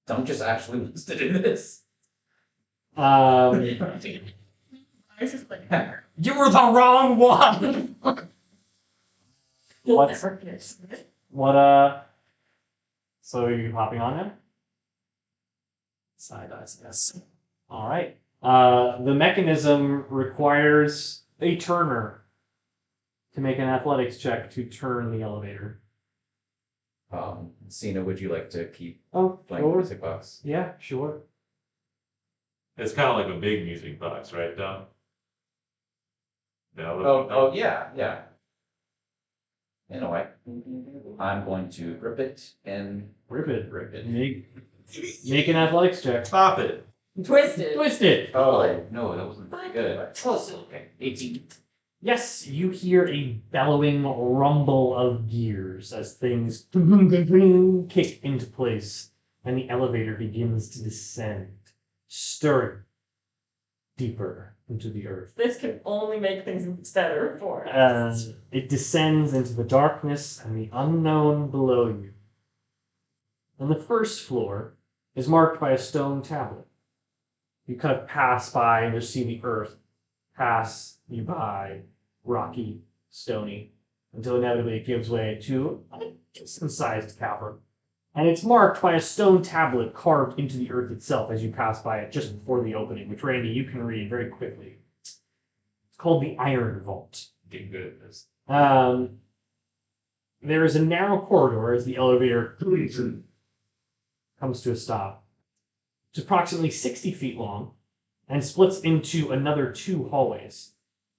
Dunk just actually wants to do this. Um, I was just like, You were the wrong one! you'll What's- never get it. what, so are you hopping on him? Side eyes, yes. All right. The mechanism requires a turner to make an athletics check to turn the elevator. Cena, would you like to keep Oh, playing sure. music box? Yeah, sure. It's kind of like a big music box, right, Dom? Oh, yeah. In a way. I'm going to grip it and Rip it. rip it. Make an athletics check. Pop it. Twisted. Twist it. Oh, no, that wasn't very good. Okay. 18. Yes, you hear a bellowing rumble of gears as things kick into place and the elevator begins to descend, stirring deeper into the earth. This can only make things better for us. It descends into the darkness and the unknown below you. And the first floor is marked by a stone tablet. You kind of pass by and you see the earth pass you by, rocky, stony, until inevitably it gives way to a decent-sized cavern. And it's marked by a stone tablet carved into the earth itself as you pass by it just before the opening, which, Randy, you can read very quickly. It's called the Iron Vault. Getting good at this. There is a narrow corridor as the elevator comes to a stop. It's approximately 60 feet long and splits into another 2 hallways.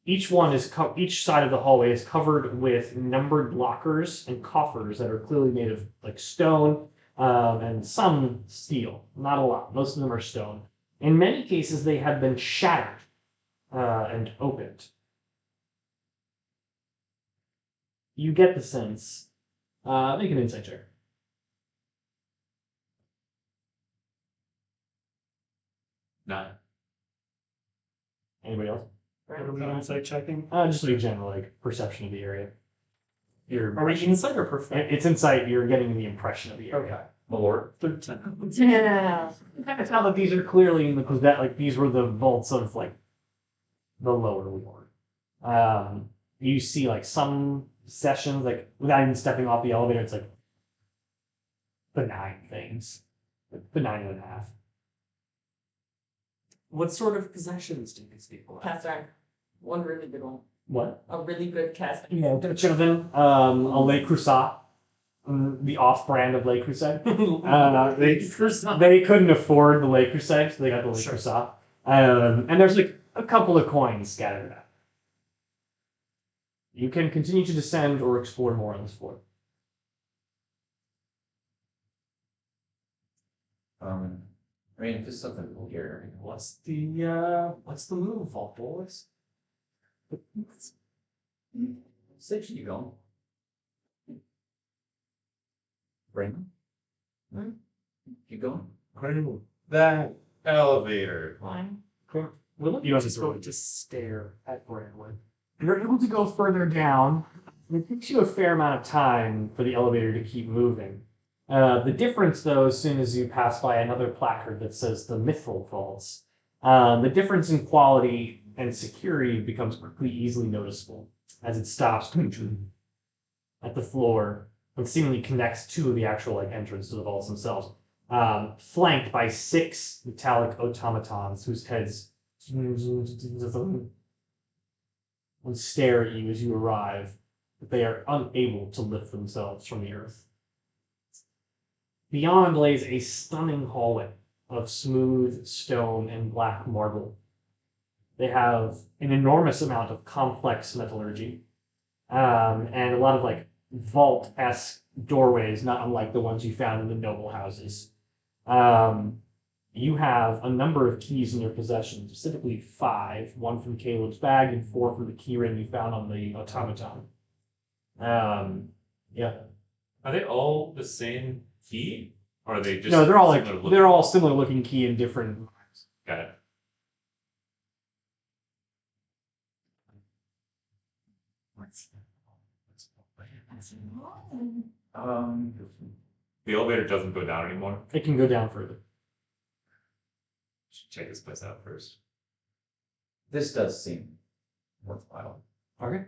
Each side of the hallway is covered with numbered lockers and coffers that are clearly made of like stone and some steel. Not a lot. Most of them are stone. In many cases, they have been shattered and opened. You get the sense. Make an insight check. Nine. Anybody else? What are we inside checking? Just like a general like perception of the area. Are we inside or perfect? It's insight. You're getting the impression of the area. Okay. Malort. 13. Yeah. You kind of tell that these are clearly in the that like these were the vaults of like the lower ward. You see like some sessions like without even stepping off the elevator, it's like benign things, benign and a half. What sort of possessions do these people have? Cast iron. One really good one. What? A really good cast iron. Yeah, they're chosen. A Le Creuset, the off-brand of Le Creuset. They couldn't afford the Le Creuset, so they got the Le Sure. Creuset. And there's like a couple of coins scattered about. You can continue to descend or explore more on this floor. I mean, if there's something cool here. What's the move, Vault Boys? Stage you going? Bring them. Keep going. That elevator. Fine. Willem, You have just to go throw it. just stare at Brandon. You're able to go further down. It takes you a fair amount of time for the elevator to keep moving. The difference, though, as soon as you pass by another placard that says the Mithril Falls, the difference in quality and security becomes quickly easily noticeable as it stops at the floor and seemingly connects to the actual like entrance to the vaults themselves, flanked by 6 metallic automatons whose heads will stare at you as you arrive, but they are unable to lift themselves from the earth. Beyond lays a stunning hallway of smooth stone and black marble. They have an enormous amount of complex metallurgy, and a lot of like vault-esque doorways, not unlike the ones you found in the noble houses. you have a number of keys in your possession, specifically 5, 1 from Caleb's bag and 4 from the key ring you found on the automaton. Yeah. Are they all the same key? Or are they just No, they're all similar looking? they're all similar looking key in different. Got it. The elevator doesn't go down anymore. It can go down further. Should check this place out first. This does seem worthwhile. Okay.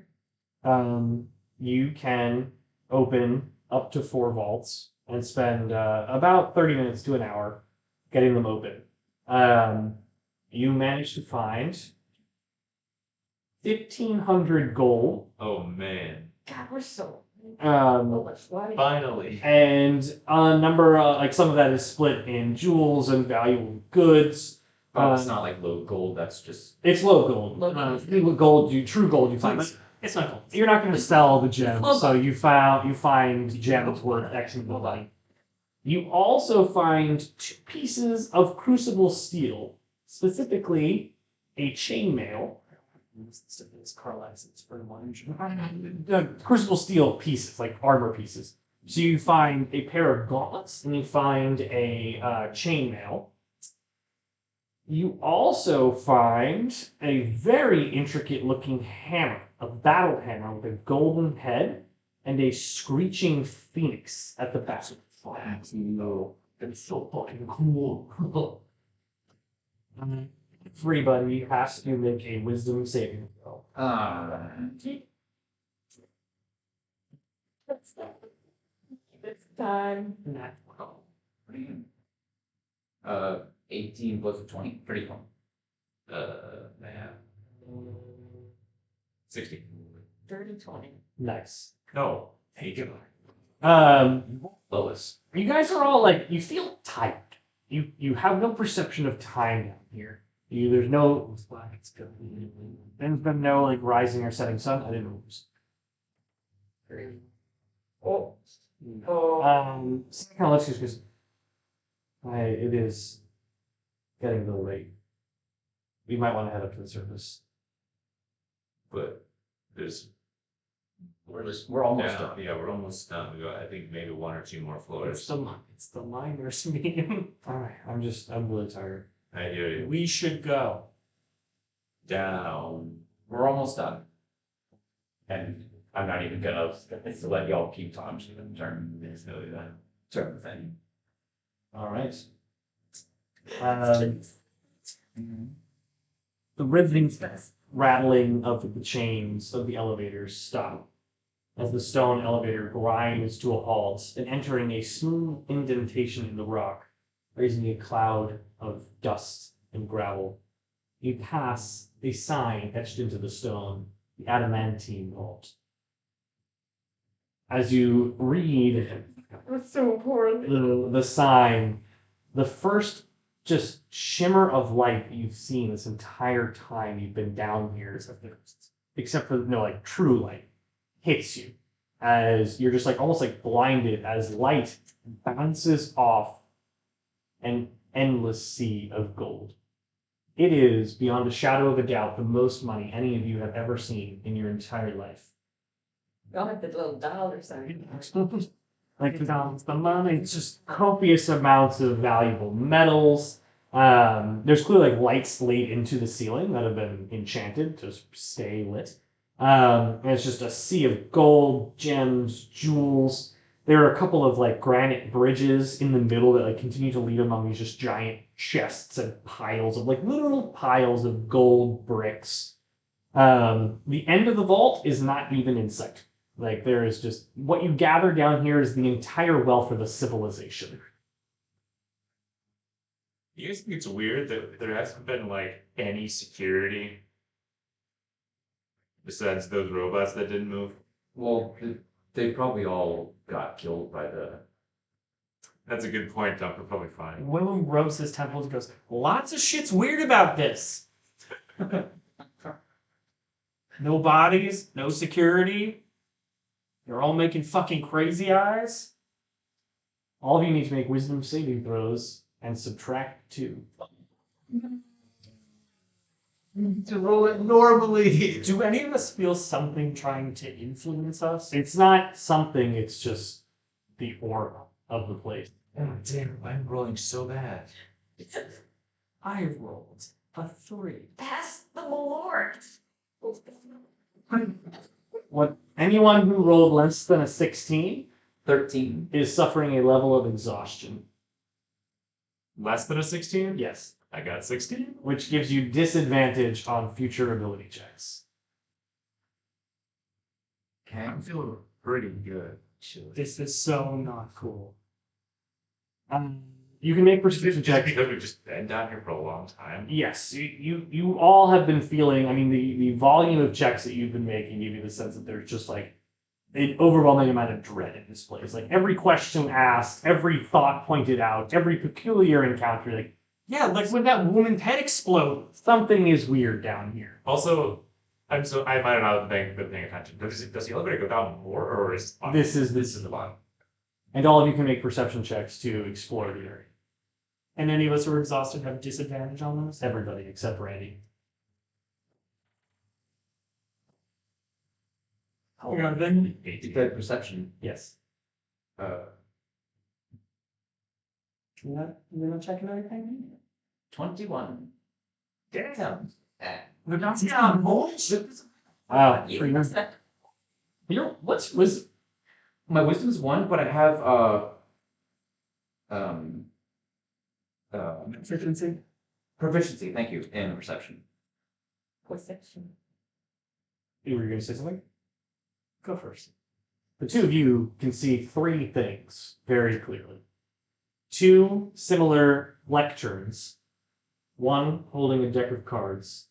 You can open up to 4 vaults and spend about 30 minutes to an hour getting them open. You manage to find 1,500 gold. Oh man. God, we're so Um, Finally. and a number, like some of that is split in jewels and valuable goods. Oh, it's not like low gold, that's just. It's low gold. Low gold. True gold, you find. Please. It's not gold. You're not going to sell the gems, Oh, so you find gems worth X amount of money. You also find 2 pieces of crucible steel, specifically a chainmail. It's car license for one. Crucible steel pieces, like armor pieces. So you find a pair of gauntlets and you find a chainmail. You also find a very intricate looking hammer, a battle hammer with a golden head and a screeching phoenix at the back. No, that's so fucking cool. Everybody has to make a wisdom saving throw. This time. Nat. 18 plus 20, 31. Man. 60. Dirty 20. Nice. No. Take it. Lowest. You guys are all like, you feel tired. You have no perception of time down here. There's no, there's been no like rising or setting sun. I didn't lose. Oh. So kind of lets you because it is getting a little late. We might want to head up to the surface. But there's We're almost down. done. Yeah, we're almost done. We got, I think maybe 1 or 2 more floors. It's the miners meme. All right, I'm really tired. I hear you. We should go. Down. We're almost done. And I'm not even gonna let y'all keep time to turn the thing. All right. The riveting rattling of the chains of the elevators stop as the stone elevator grinds to a halt and entering a smooth indentation in the rock, raising a cloud of dust and gravel. You pass a sign etched into the stone, the adamantine vault. As you read That's so poorly. the sign, the first just shimmer of light that you've seen this entire time you've been down here, except for no like true light, hits you as you're just like almost like blinded as light bounces off an endless sea of gold. It is beyond a shadow of a doubt the most money any of you have ever seen in your entire life. We all have the little dollar sign. Like the money, it's just copious amounts of valuable metals. There's clearly like lights laid into the ceiling that have been enchanted to stay lit. And it's just a sea of gold, gems, jewels. There are a couple of like granite bridges in the middle that like continue to lead among these just giant chests and piles of like literal piles of gold bricks. The end of the vault is not even in sight. Like there is just what you gather down here is the entire wealth of a civilization. You guys think it's weird that there hasn't been like any security besides those robots that didn't move? Well, they probably all got killed by the. That's a good point, Tom. We're probably fine. Willem rubs his temples and goes, lots of shit's weird about this. No bodies, no security. You're all making fucking crazy eyes. All of you need to make wisdom saving throws and subtract 2. To roll it normally. Do any of us feel something trying to influence us? It's not something, it's just the aura of the place. Oh, damn, I'm rolling so bad. I rolled a 3. Pass the Lord. What anyone who rolled less than a 16 13. is suffering a level of exhaustion. Less than a 16? Yes, I got 16. which gives you disadvantage on future ability checks. Okay. I'm feeling pretty good. This is so not cool. You can make Just perception checks. because we've just been down here for a long time. Yes, you all have been feeling, I mean, the volume of checks that you've been making give you the sense that there's just like an overwhelming amount of dread in this place. Like every question asked, every thought pointed out, every peculiar encounter, like Yeah, like when that woman's head exploded. something is weird down here. Also, I might not have been paying attention. Does the elevator go down more, or is This is the bottom? and all of you can make perception checks to explore the area. And any of us who are exhausted have disadvantage on those? Everybody except Randy. Oh, God, then. You said perception. Yes. You're not checking anything? 21. Damn. We're not down, Wow. What's wisdom? My wisdom is 1, but I have Efficiency? proficiency. Thank you in perception. Perception. You were going to say something? Go first. The two of you can see 3 things very clearly. 2 similar lecterns, one holding a deck of cards,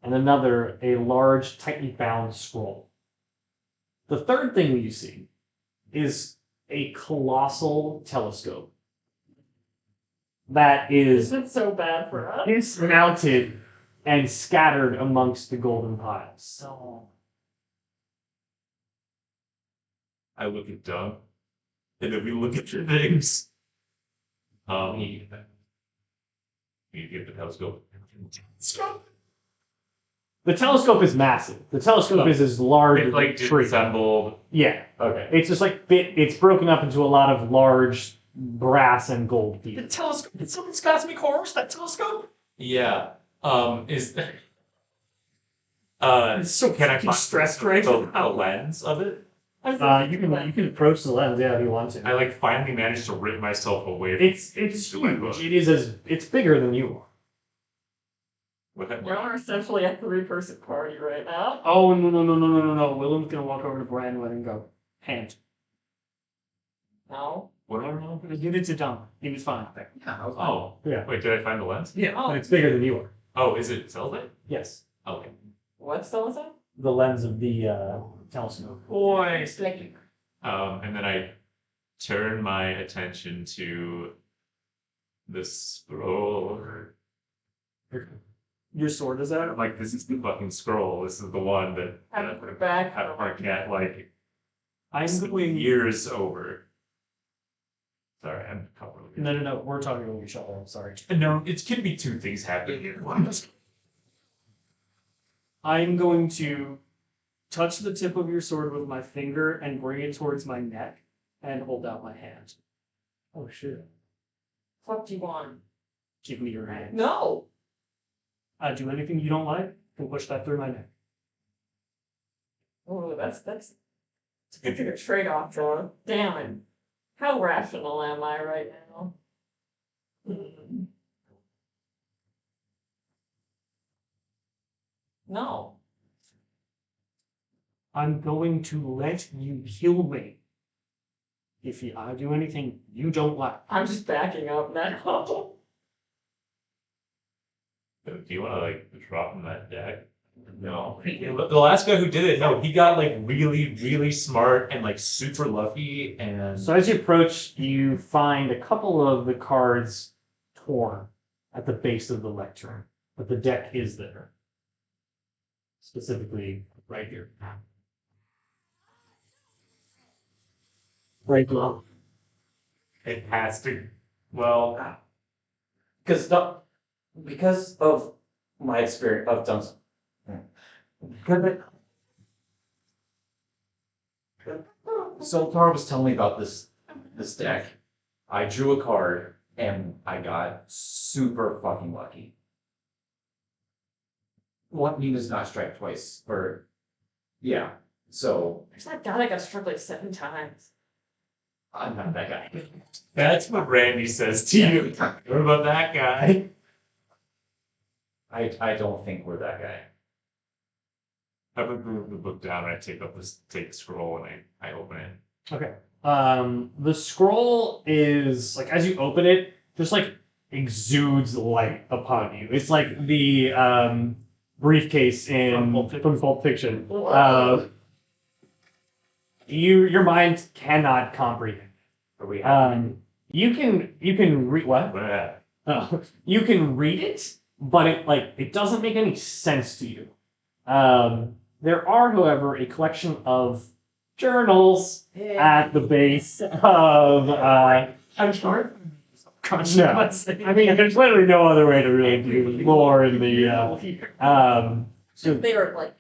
and another a large, tightly bound scroll. The third thing that you see is a colossal telescope that is This is so bad for us. dismounted and scattered amongst the golden piles. So, I look at Doug, and then we look at your things. You get the telescope. The telescope is massive. The telescope is as large It's as like a tree. disassembled. Yeah. Okay. It's just like it's broken up into a lot of large brass and gold the pieces. telescope. Did someone's cosmic horrors? That telescope? Yeah. Is It's so can I fucking find stressed right the now. lens of it? You can approach the lens, yeah, if you want to. I like finally managed to rip myself away from It's the web huge. book. It's bigger than you are. With that You're essentially a 3-person party right now. Oh, no. Willem's gonna walk over to Brandon and go, hand. No. what am I wrong? Give it to Dom. He was fine. Yeah, Oh, Yeah. wait, did I find the lens? Yeah, Oh. but it's bigger than you are. Oh, is it Zelda? Yes. Okay. What's still is it? The lens of the telescope. Boy. And then I turn my attention to the scroll. Your sword is out? I'm like, this is the fucking scroll. This is the one that Have to put it back. I can't like I'm spend going. years over. Sorry, I'm covering. No. We're talking over each other. I'm sorry. No, it can be 2 things happening here. I'm going to touch the tip of your sword with my finger and bring it towards my neck and hold out my hand. Oh shit. What do you want? Give me your hand. No. Do anything you don't like, and push that through my neck. Oh, that's a good trade-off, John. Damn it. How rational am I right now? No. I'm going to let you kill me. If I do anything you don't like. I'm just backing up now. Do you want to like drop him that deck? No. The last guy who did it, no, he got like really, really smart and like super lucky and. So as you approach, you find a couple of the cards torn at the base of the lectern, but the deck is there. Specifically, right here. Right below. It has to. Well, because of my experience of done. So Tara was telling me about this deck. I drew a card and I got super fucking lucky. What means not strike twice? Or yeah. So There's that guy that got struck like 7 times. I'm not that guy. That's what Randy says to you. What about that guy? I don't think we're that guy. I would move the book down and I take the scroll and I open it. Okay. The scroll is like as you open it, just like exudes light upon you. It's like the briefcase from Pulp Fiction. Your mind cannot comprehend. Are we happy? You can read what? But You can read it, but it doesn't make any sense to you. There are, however, a collection of journals at the base of. I'm short. No, I mean, there's literally no other way to really do lore in the. So They were like,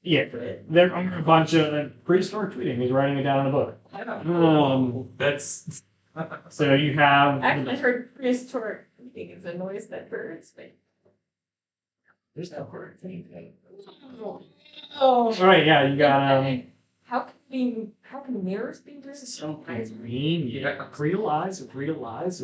yeah, there are a bunch of prehistoric tweeting. He's writing it down in a book. that's So you have. actually, I heard prehistoric reading is a noise that birds make. There's no word for anything. Oh. All right, yeah, you got How can mirrors be prehistoric? Realize. realize.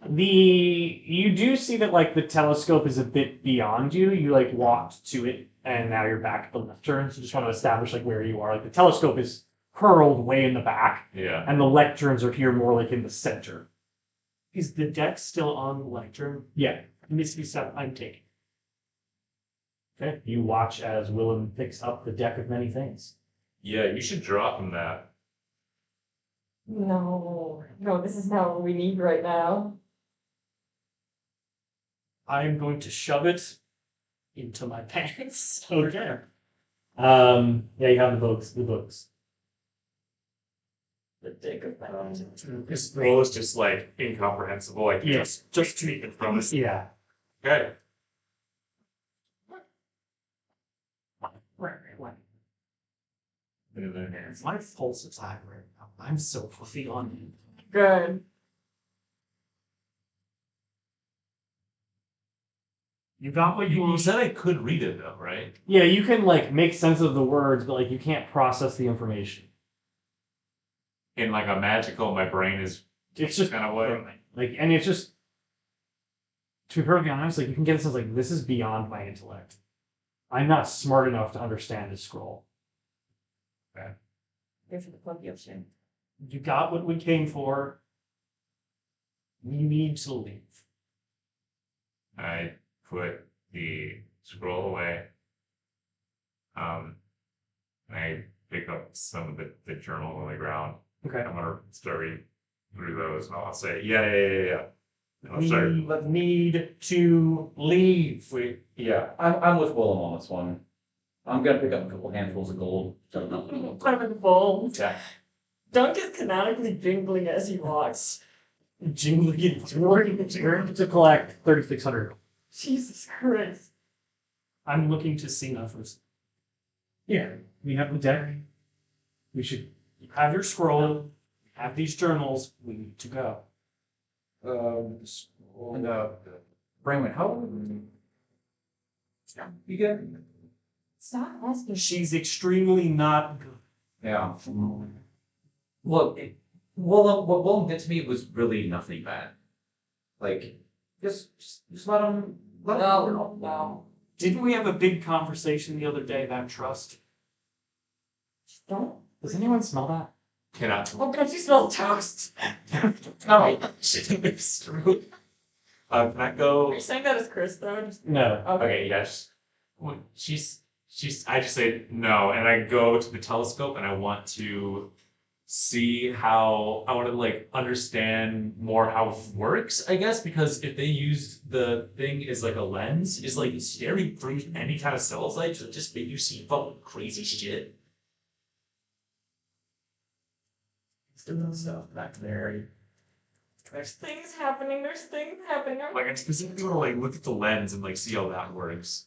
You do see that like the telescope is a bit beyond you. You like walked to it, and now you're back at the left turn. So just want to establish like where you are. Like the telescope is hurled way in the back, yeah. and the lecterns are here more like in the center. Is the deck still on the lectern? Yeah. It needs to be set. I'm taking. Okay. You watch as Willem picks up the deck of many things. Yeah, you should draw from that. No, this is not what we need right now. I am going to shove it into my pants. Okay. Yeah, you have the books. The dick of my This scroll is just like incomprehensible. Like Yes. just treatment from this. Yeah. Okay. My pulse is high right now. I'm so fluffy on it. Good. You got what you You want. said I could read it though, right? Yeah, you can like make sense of the words, but like you can't process the information. In like a magical, my brain is It's just kind of way. like, and it's just to be perfectly honest, like you can get a sense like this is beyond my intellect. I'm not smart enough to understand this scroll. There's the plug ocean. You got what we came for. We need to leave. I put the scroll away. I pick up some of the journal on the ground. Okay. I'm gonna start reading through those, and I'll say, yeah. And I'll start. We need to leave. Yeah, I'm with Willem on this one. I'm gonna pick up a couple handfuls of gold. Put him in the bowl. Yeah. Don't get canonically jingling as he walks. Jingling it. You're going to collect 3,600. Jesus Christ. I'm looking to Cena first. Yeah, we have the deck. We should. You have your scroll. You have these journals. We need to go. And Brainwin, how you get? Stop asking. She's extremely not good. Yeah. Look, what Willem did to me was really nothing bad. Like, just let him. No. Didn't we have a big conversation the other day about trust? Don't. Does anyone smell that? Cannot. Oh, don't you smell toast? No. It's true. Can I Are go? you saying that as Chris though? Just, No. Okay, yes. Well, she's. I just say no, and I go to the telescope, and I want to see how. I want to like understand more how it works. I guess because if they used the thing as like a lens, is like staring through any kind of cells, like just make you see fucking crazy shit. Let's do that stuff back there. There's things happening. There's things happening. Like I specifically want to like look at the lens and like see how that works.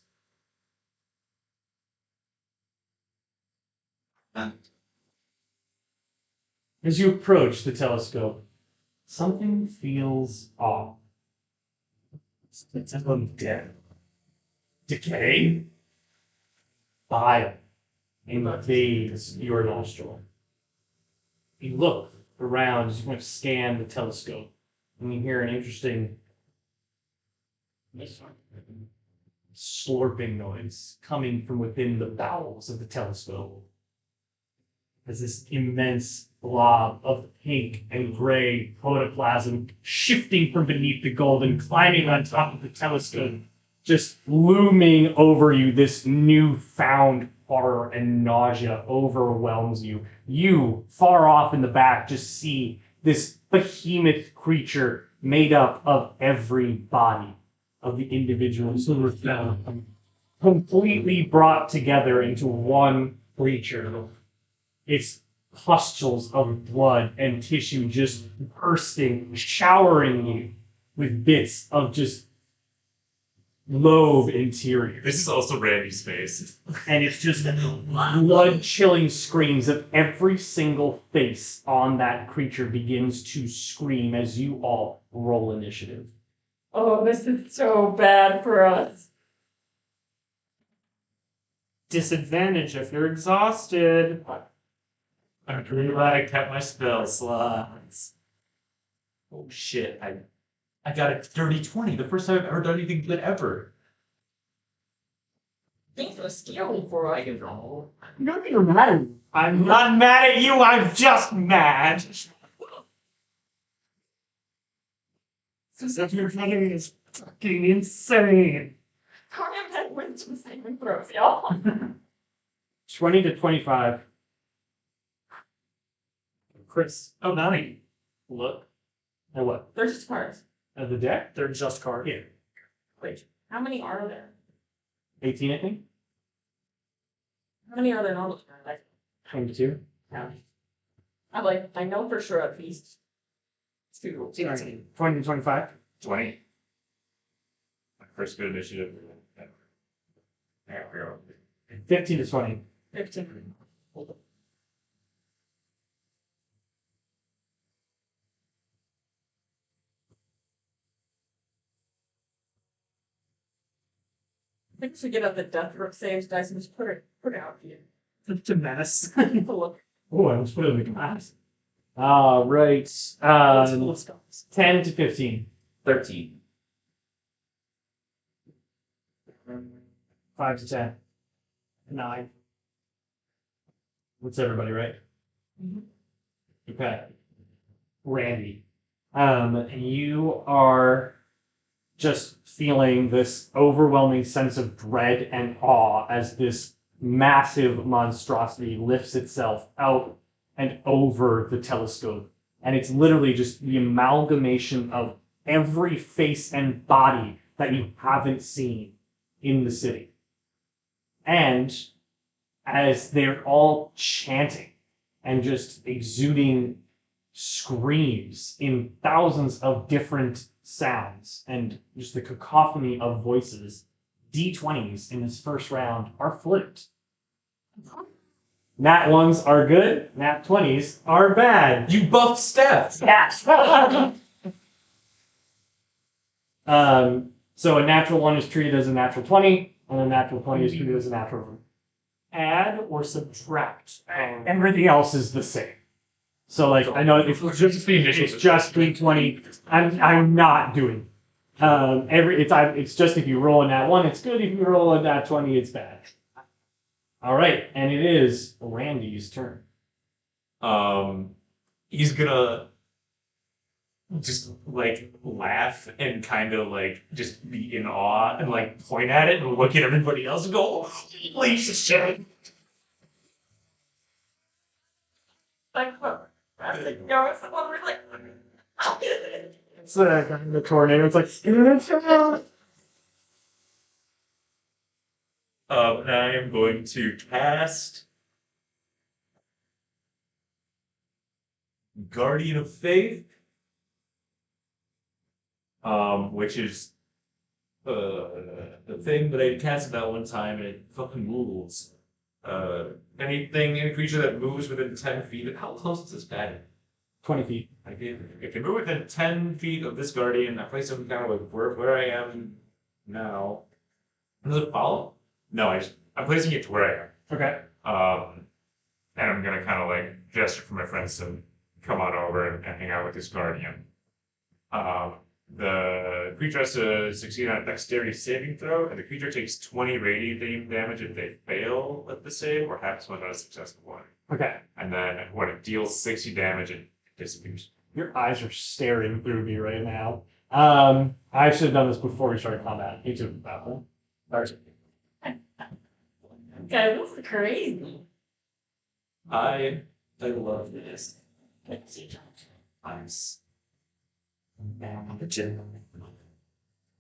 As you approach the telescope, something feels off. It's dead. Decay? Bile invades your nostril. You look around as you kind of scan the telescope, and you hear an interesting slurping noise coming from within the bowels of the telescope. As this immense blob of pink and gray protoplasm shifting from beneath the gold and climbing on top of the telescope, just looming over you, this newfound horror and nausea overwhelms you. You, far off in the back, just see this behemoth creature made up of every body of the individuals who were found, completely brought together into one creature. Its pustules of blood and tissue just bursting, showering you with bits of just lobe interior. This is also Randy's face. And it's just blood-chilling screams of every single face on that creature begins to scream as you all roll initiative. Oh, this is so bad for us. Disadvantage if you're exhausted. I'm really glad I kept my spell slots. Oh shit, I got a dirty 20. The first time I've ever done anything good ever. Things are scary for us. You're mad at me. I'm not mad at you, I'm just mad. This everything is fucking insane. Corium had wins from saving throws, y'all. 20 to 25. Chris, oh, 9. Look, And what? They're just cards. The deck? they're just cards. Yeah. Wait, how many are there? 18, I think. How many are there normal cards? 22. I know for sure at least 2. 20 to 25. 20. My first good initiative. There we go. 15 to 20. 15. I think we should get out the death rook saves dice and just put it out here. To menace. Look. Oh, I almost put it in the glass. Right. It's full of scars. 10 to 15. 13. 5 to 10. 9. What's everybody, right? Mhm. Okay. Randy. You are just feeling this overwhelming sense of dread and awe as this massive monstrosity lifts itself out and over the telescope. And it's literally just the amalgamation of every face and body that you haven't seen in the city. And as they're all chanting and just exuding screams in thousands of different sounds and just the cacophony of voices, D20s in this first round are flipped. Nat 1s are good, Nat 20s are bad. You buffed Steph! Yes. So a natural 1 is treated as a natural 20, and a natural 20 is treated as a natural 1. Add or subtract. Everything else is the same. So like I know if it's just D20, I'm not doing. It's just if you roll a nat 1, it's good. If you roll a nat 20, it's bad. All right, and it is Randy's turn. He's gonna just like laugh and kind of like just be in awe and like point at it and look at everybody else and go, holy shit. Like, what? No, it's the one where like. It's the tornado. It's like. And I am going to cast Guardian of Faith which is The thing that I cast that one time and it fucking moves. any creature that moves within 10 feet. How close is this guy? 20 feet. Like if they move within 10 feet of this guardian, I place them kind of like where I am now. Does it follow? No, I'm placing it to where I am. Okay. And I'm gonna kind of like gesture for my friends to come on over and hang out with this guardian. The creature has to succeed on a dexterity saving throw, and the creature takes 20 radiant damage if they fail at the save, or half as much on a successful one. Okay. And then when it deals 60 damage, it disappears. Your eyes are staring through me right now. I should have done this before we started combat. You took that one. Guys, this is crazy. I love this.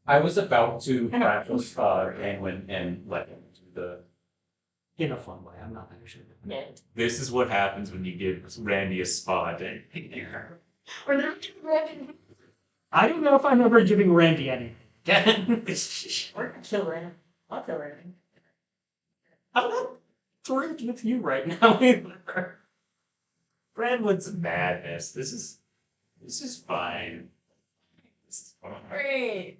I was about to rattle Penguin and let him do the. In a fun way, I'm not actually. This is what happens when you give Randy a spot. We're not ready. I don't know if I'm ever giving Randy any. We're gonna kill Randy. I'll kill Randy. I'm not thrilled with you right now either. Brandwood's madness. This is fine. This is fine. Great.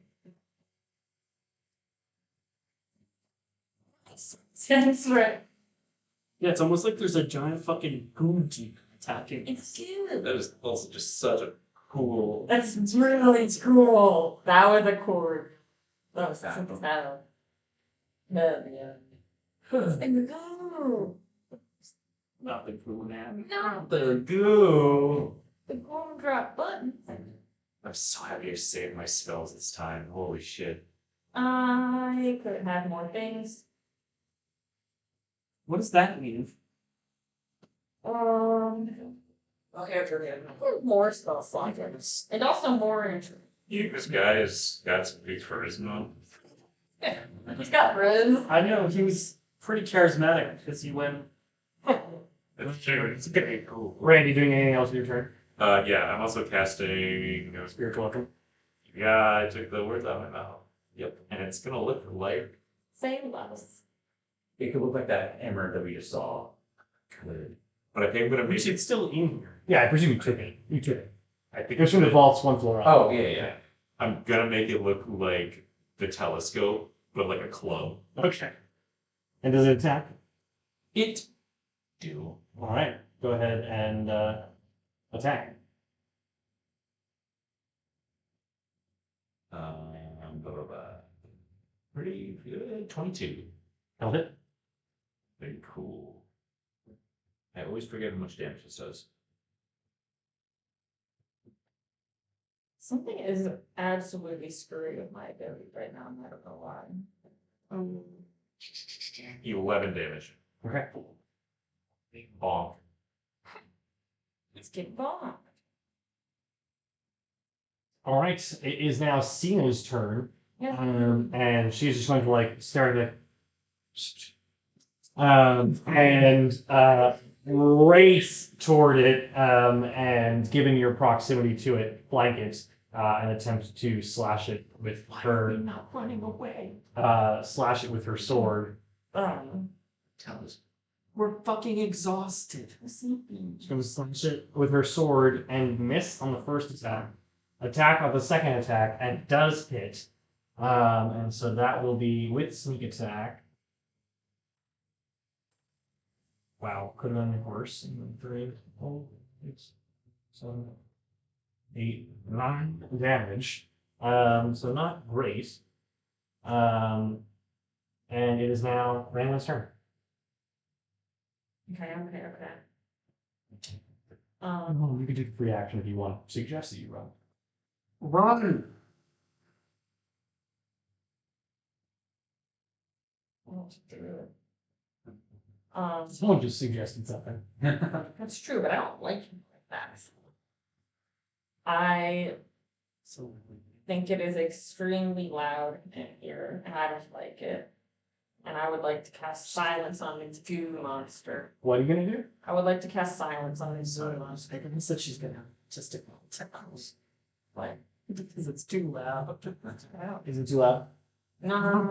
Sounds right. Yeah, it's almost like there's a giant fucking goon team attacking. It's cute. That is also just such a cool. That's really cool. That was a cool review. That was simple battle. No, yeah. And go. Not the goon man. No, The goo. the golden drop button. I'm so happy I saved my spells this time. Holy shit. I could have more things. What does that mean? Okay. More spell slots. And also more entry. This guy has got some big charisma. He's got Riz. I know he was pretty charismatic because he went. It's true. It's pretty cool. Randy, doing anything else with your turn? Yeah, I'm also casting. Spiritual weapon. Yeah, I took the words out of my mouth. Yep, and it's gonna look like. Same levels. It could look like that hammer that we just saw. But I think I'm gonna make Which it's still in here. Yeah, I presume you took it. You took it. I think It's from the vaults one floor up. Oh, yeah. I'm gonna make it look like the telescope, but like a club. Okay. And does it attack? It do. All right. Go ahead and attack. Pretty good. 22. Held it. Very cool. I always forget how much damage this does. Something is absolutely screwing with my ability right now, and I don't know why. 11 damage. Okay. Bonk. Let's get bombed. All right. It is now Cena's turn. Yeah. And she's just going to like stare at it. And race toward it, and given your proximity to it, flank it, and attempt to slash it with her. Not running away. Slash it with her sword. Tell us. We're fucking exhausted. She's going to slash it with her sword and miss on the first attack. Attack on the second attack and does hit. And so that will be with sneak attack. Wow, could have been worse. 3, 4, 6, 7, 8, 9 damage. So not great. And it is now Randall's turn. Okay. You can take a free action if you want. Suggest that you run. Run! Someone just suggested something. That's true, but I don't like him like that. I think it is extremely loud in here, and I don't like it. And I would like to cast silence on this goo monster. What are you gonna do? I would like to cast silence on this goo monster. Megan said she's gonna just ignore tickles. Like, Because it's too loud. Is it too loud? No.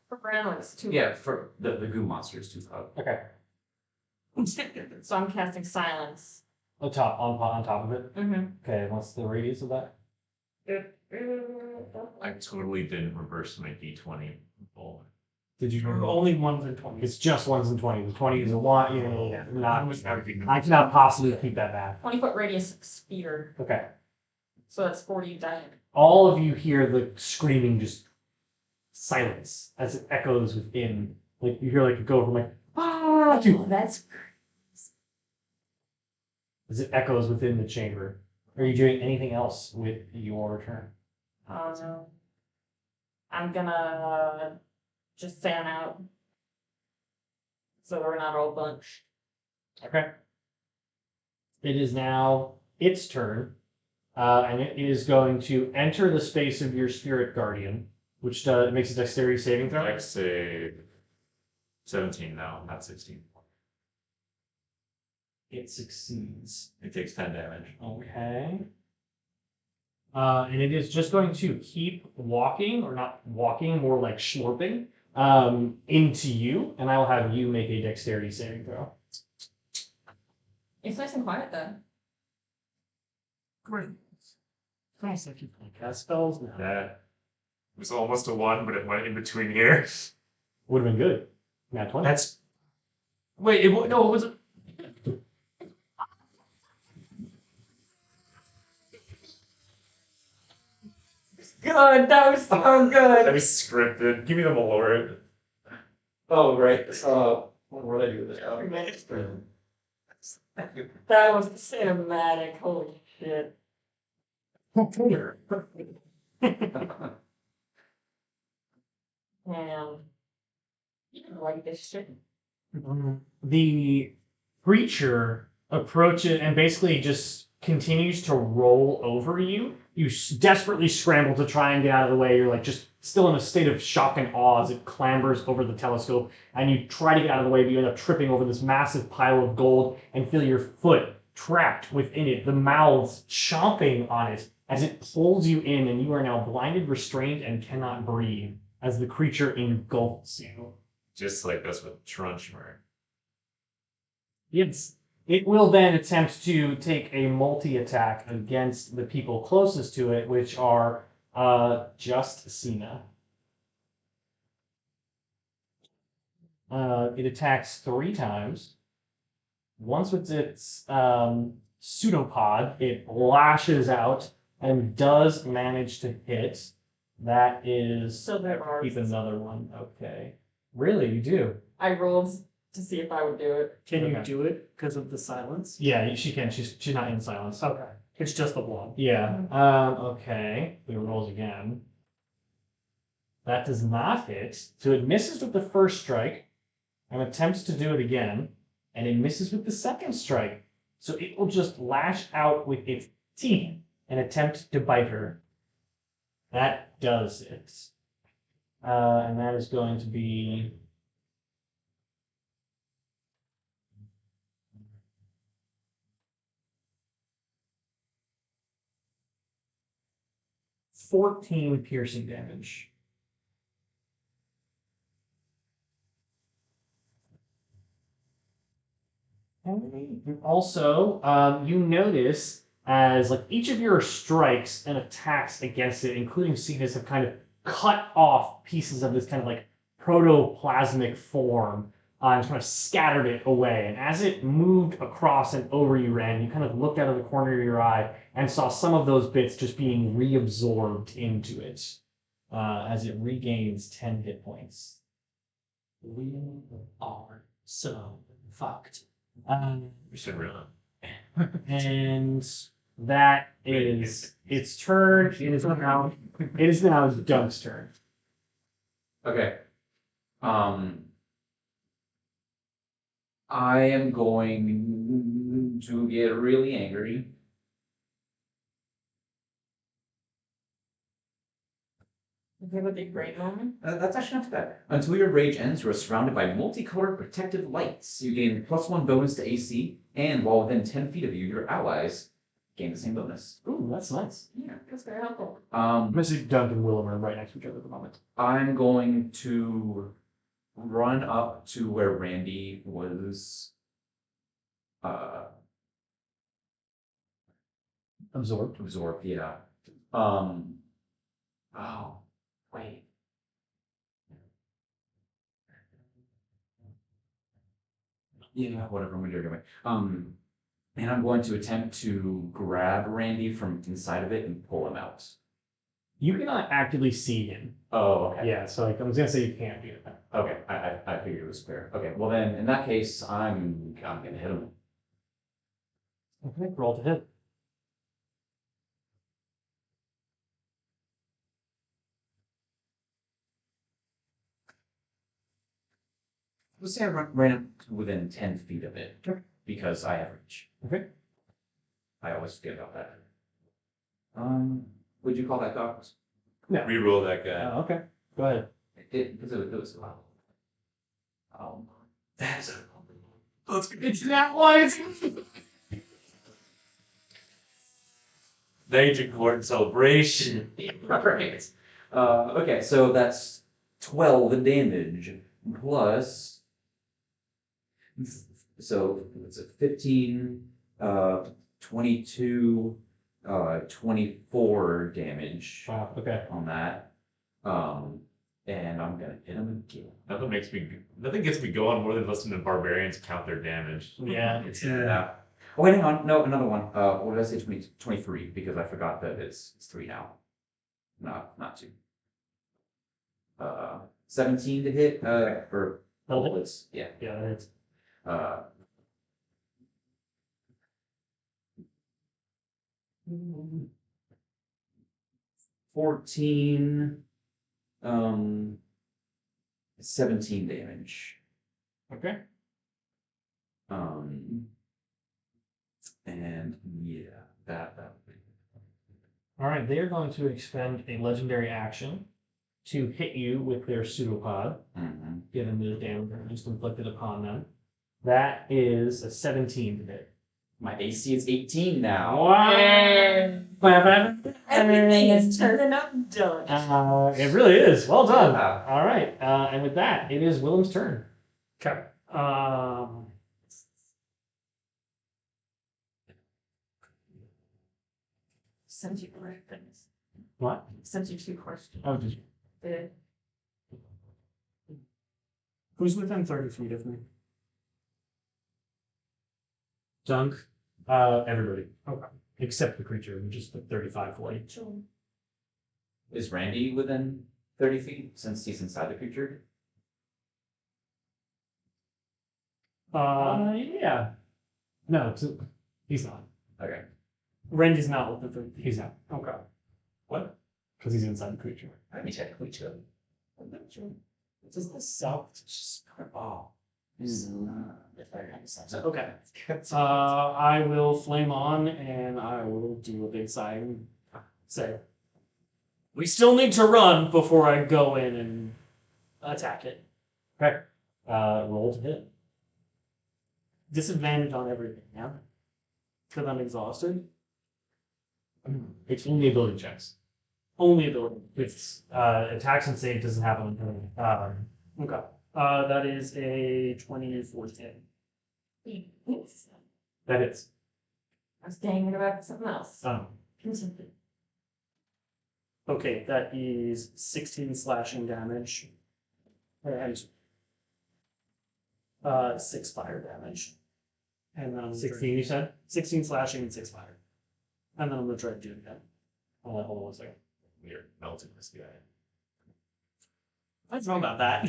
For Brandon, it's too. Yeah, for the goo monster is too loud. Okay. So I'm casting silence. On top of it. Mm-hmm. Okay, what's the radius of that? I totally didn't reverse my D20 roll. Did you? Only 1s and 20s. It's just 1s and 20s. The 20 is a 1. Yeah. Not. Everything. I cannot possibly keep that back. 20-foot radius sphere. Okay. So that's 40 diameter. All of you hear the screaming, just silence as it echoes within. Like you hear like it go from like ah to That's. as it echoes within the chamber. Are you doing anything else with your turn? I'm gonna just fan out. So we're not all bunched. Okay. It is now its turn, and it is going to enter the space of your spirit guardian, which makes a dexterity saving throw. Dex save 17 now, not 16. It succeeds. It takes 10 damage. Okay. And it is just going to keep walking, or not walking, more like slurping, into you, and I will have you make a dexterity saving throw. It's nice and quiet then. Great. Nice, I can cast spells now. That was almost a 1, but it went in between here. Would have been good. Nat 20. That's. Wait, no, it wasn't. Good, that was so That good. was scripted. Give me the Malort. Oh, right. What did I do with That was cinematic. Holy shit. Man. You don't like this shit. The creature approaches and basically just continues to roll over you. You desperately scramble to try and get out of the way. You're like just still in a state of shock and awe as it clambers over the telescope, and you try to get out of the way, but you end up tripping over this massive pile of gold and feel your foot trapped within it, the mouths chomping on it as it pulls you in, and you are now blinded, restrained, and cannot breathe as the creature engulfs you. Just like us with Trunchmer. Yes. It will then attempt to take a multi-attack against the people closest to it, which are just Cena. It attacks 3 times. Once with its pseudopod, it lashes out and does manage to hit. That is... So there are. Keep another one. Okay. Really? You do? I rolled to see if I would do it. Can you Okay. do it because of the silence? Yeah, she can. She's not in silence. Okay. It's just the blob. Yeah. Okay. We rolls again. That does not hit. So it misses with the first strike and attempts to do it again. And it misses with the second strike. So it will just lash out with its teeth and attempt to bite her. That does it. And that is going to be... $14 piercing damage. And also, you notice as like each of your strikes and attacks against it, including Cena's, have kind of cut off pieces of this kind of like protoplasmic form and kind of scattered it away. And as it moved across and over you, Rand, you kind of looked out of the corner of your eye and saw some of those bits just being reabsorbed into it as it regains 10 hit points. We are so fucked. We should really. And that is its turn. It is now Doug's turn. Okay. I am going to get really angry. Okay, with a great moment. That's actually not too bad. Until your rage ends, you are surrounded by multicolored protective lights. You gain +1 bonus to AC, and while within 10 feet of you, your allies gain the same bonus. Ooh, that's nice. Yeah. That's very helpful. Mr. Dunk and Willem are right next to each other at the moment. I'm going to run up to where Randy was. Absorbed, yeah. Oh, wait. Yeah, whatever, I'm gonna do it anyway. And I'm going to attempt to grab Randy from inside of it and pull him out. You cannot actively see him. Oh, okay. Yeah, so like I was gonna say you can't do that. Okay, I figured it was clear. Okay, well then, in that case, I'm gonna hit him. Okay, roll to hit. Let's say I ran up to within 10 feet of it, Okay. because I have reach. Okay. I always forget about that. Would you call that goggles? Reroll that guy. Okay, go ahead. It was that's a It's that one. Major court celebration. right. Okay, so that's 12 damage plus. So it's a 15, 22, 24 damage Wow. Okay. on that. And I'm gonna hit him again. Nothing gets me going more than listening to barbarians count their damage. Yeah. Yeah. Oh, wait, hang on. No, another one. What did I say? 23, because I forgot that it's 3 now. Not 2. 17 to hit, for That'll hit. bullets. Yeah. Yeah, that hits. 14, 17 damage. Okay. And yeah, that. All right, they are going to expend a legendary action to hit you with their pseudopod, Mm-hmm. given the damage just inflicted upon them. That is a 17 to hit. My AC is 18 now. Wow! Everything is turning up done. It really is. Well done. Yeah. All right, and with that, it is Willem's turn. Okay. 72 questions. What? 72 questions. Oh, did you? Did. Who's within 30 feet of me? Dunk. Everybody. Okay. Except the creature, which is like 35, 40. Is Randy within 30 feet since he's inside the creature? Yeah. No, he's not. Okay. Randy's not within 30 feet. He's not. Okay. What? Because he's inside the creature. I mean, technically, too. I'm not sure. Does this suck? Just oh. Okay. I will flame on and I will do a big sigh and say, we still need to run before I go in and attack it. Okay. Roll to hit. Disadvantage on everything, yeah? Because I'm exhausted. It's only ability checks. Only ability. It's attacks and save doesn't have an Okay. That is a 24 to hit. that hits. I was thinking about something else. Oh. Continue. Okay, that is 16 slashing damage. And 6 fire damage. And then I'm 16, you said? 16 slashing and 6 fire. And then I'm gonna try to do it again. Hold on 1 second. We're melting this guy. I don't know about that.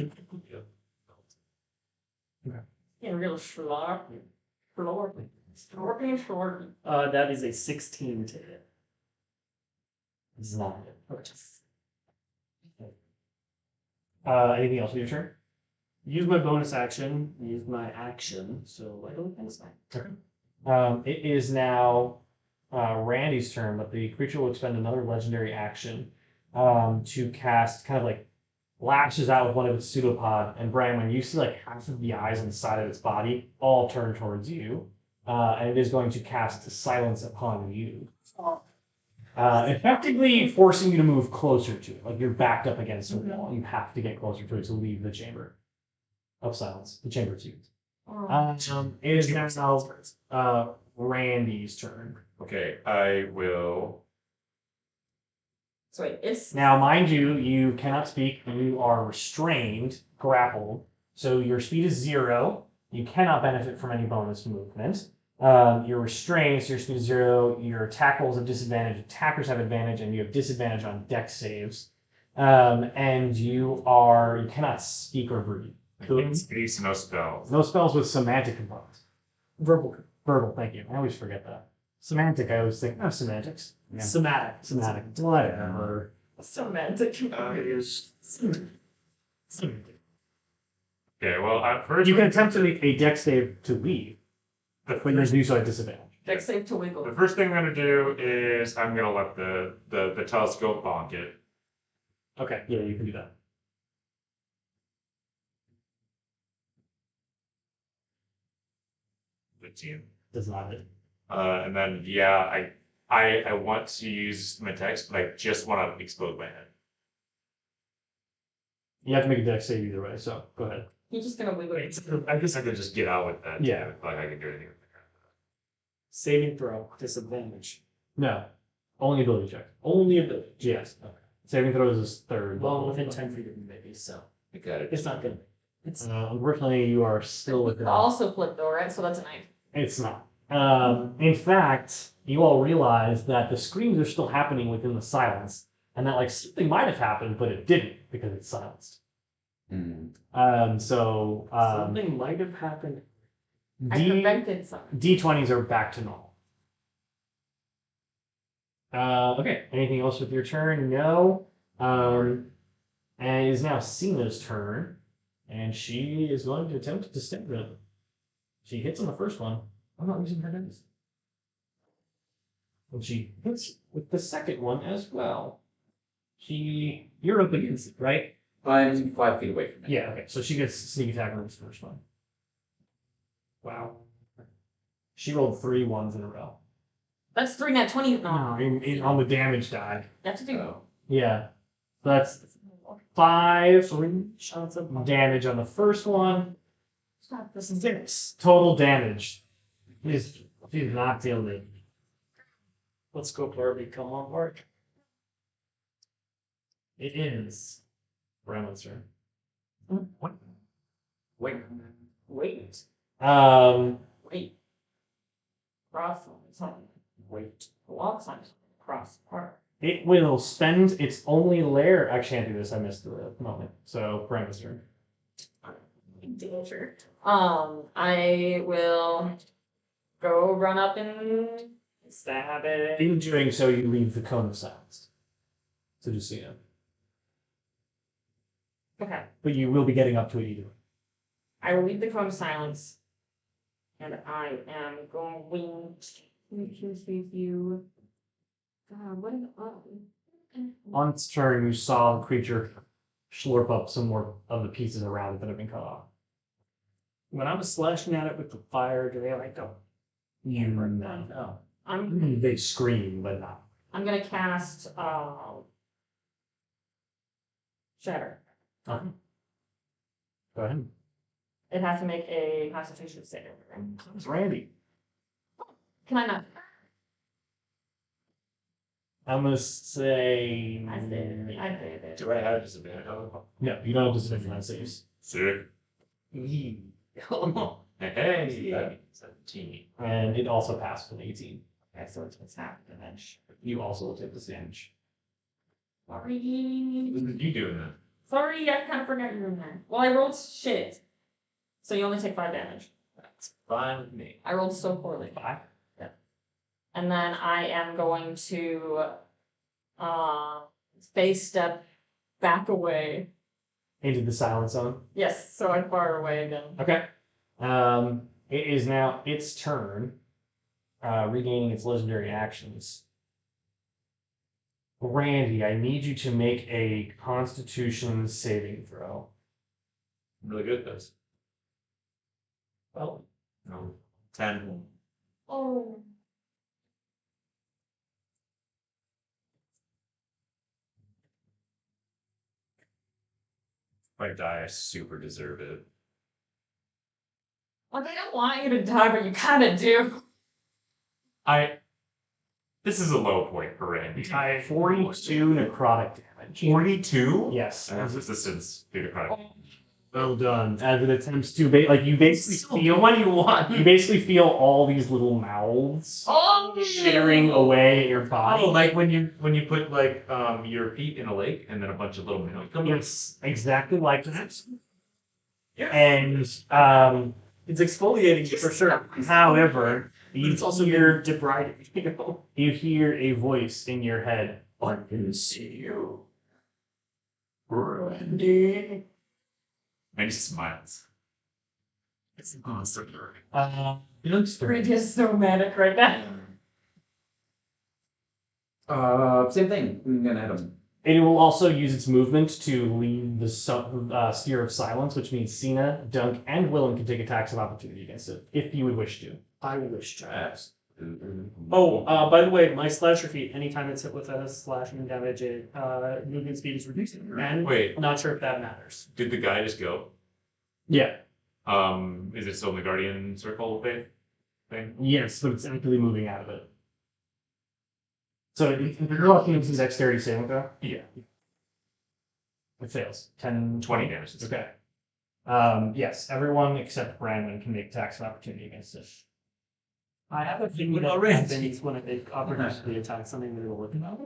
Getting real slurpy. Slurpy. That is a 16 to hit. This is not it. Okay. Anything else with your turn? Use my bonus action, use my action, so I don't think so. It is now Randy's turn, but the creature will expend another legendary action to cast kind of like lashes out with one of its pseudopod. And Bran, when you see like half of the eyes on the side of its body all turn towards you, and it is going to cast silence upon you. Effectively forcing you to move closer to it. Like you're backed up against a wall. You have to get closer to it to leave the chamber of silence. The chamber of secrets. It is now Randy's turn. Okay, I will. So wait, it's Now, mind you, you cannot speak. You are restrained, grappled. So your speed is 0. You cannot benefit from any bonus movement. You're restrained, so your speed is 0. Your attack rolls have disadvantage. Attackers have advantage, and you have disadvantage on dex saves. And you cannot speak or breathe. Space, no spells. No spells with semantic components. Verbal. Verbal, thank you. I always forget that. Semantic, I always think, semantics. Yeah. Somatic. Semantic. Whatever. semantic. Okay, well, at first You can attempt to make a dex save to leave, but you do so at disadvantage. Dex save to wiggle. the first thing I'm gonna do is I'm gonna let the telescope bonk it. Okay, yeah, you can do that. Does not hit. And then yeah, I want to use my text, but I just want to explode my head. You have to make a dex save either way, so go ahead. He's just gonna wiggle it. I guess I could just get out with that. Yeah. Too. Like I can do anything with the Saving throw. Disadvantage. No, only ability check. Only ability. Yes. Okay. Saving throws is third. Well, within 10 feet of me, maybe, so. I got it. It's not good. It's Unfortunately, you are still You within. could also flip though, right? So that's a 9. It's not. In fact, you all realize that the screams are still happening within the silence, and that like something might have happened, but it didn't because it's silenced. something might have happened. I prevented something. D20s are back to normal. Okay. Anything else with your turn? No. And it is now Cena's turn, and she is going to attempt to stab him. She hits on the first one. I'm not using her dice. And she hits with the second one as well. You're up against it, right? I'm 5 feet away from it. Yeah. Okay. So she gets sneak attack on this first one. Wow. She rolled 3 ones in a row. That's 3 nat 20. No. On the damage die. That's a 2. Oh. Yeah. So that's 5 Shots of damage on the first one. Stop this. 6 total damage. She's not feeling it. Let's go, Barbie. Come on, Bart. It is Brandon's turn. Wait. Um, Wait. Cross something. Wait. Walk something. Cross part. it will spend its only lair. Actually, I can't do this. I missed the moment. So Brandon's turn. Danger. I will go run up and stab it. In doing so, you leave the cone of silence. So just so you know. Okay. But you will be getting up to it either way. I will leave the cone of silence. And I am going to save you. God, what is On its turn, you saw the creature slurp up some more of the pieces around it that have been cut off. When I was slashing at it with the fire, do they like go? No. I'm They scream, but not. I'm gonna cast Shatter. Okay. Go ahead. It has to make a Constitution saving throw. It's Randy. Can I not? I'm gonna say. I did it. Do I have disadvantage on it? No, you don't have disadvantage on saves. Sick. Yee. Hey, 17. And it also passed with an 18. Okay, so it's half damage. You also will take disadvantage. Sorry. What did you do then? Sorry, I kind of forgot you were in there. Well, I rolled shit. So you only take 5 damage. That's fine with me. I rolled so poorly. 5. And then I am going to face step back away. Into the silent zone. Yes, so I'm far away again. Okay. It is now its turn, regaining its legendary actions. Randy, I need you to make a Constitution saving throw. I'm really good at this. Well, No. 10. Oh. If I die, I super deserve it. Well, they don't want you to die, but you kind of do. This is a low point for Randy. 42 necrotic damage. 42? Yes. I have resistance due to chronic. Well done. As it attempts to, you basically feel What do you want? you basically feel all these little mouths shittering away at your body. Oh, like when you put like your feet in a lake and then a bunch of little minnows come. Yes, exactly like that. Yeah. And It's exfoliating you for sure. however, But you it's also hear debriding, you know? you hear a voice in your head. I can see you. Randy. Randy smiles. It's awesome. It looks Randy is so manic right now. Same thing. I'm gonna hit him. It will also use its movement to leave the sphere of silence, which means Cena, Dunk, and Willem can take attacks of opportunity against it, if you would wish to. I wish to. Yes. Oh, by the way, my slasher feat, anytime it's hit with a slashing damage, movement speed is reduced. And Wait. not sure if that matters. Did the guy just go? Yeah. Is it still in the Guardian Circle thing? Yes, but it's actively moving out of it. So if you're looking into the dexterity saving throw, Yeah. it fails. 10, 20 damage. Okay. Yes, everyone except Brandon can make attacks of opportunity against it. I have a feeling What that about Randy? happens when I make opportunity attack, something that it'll look about.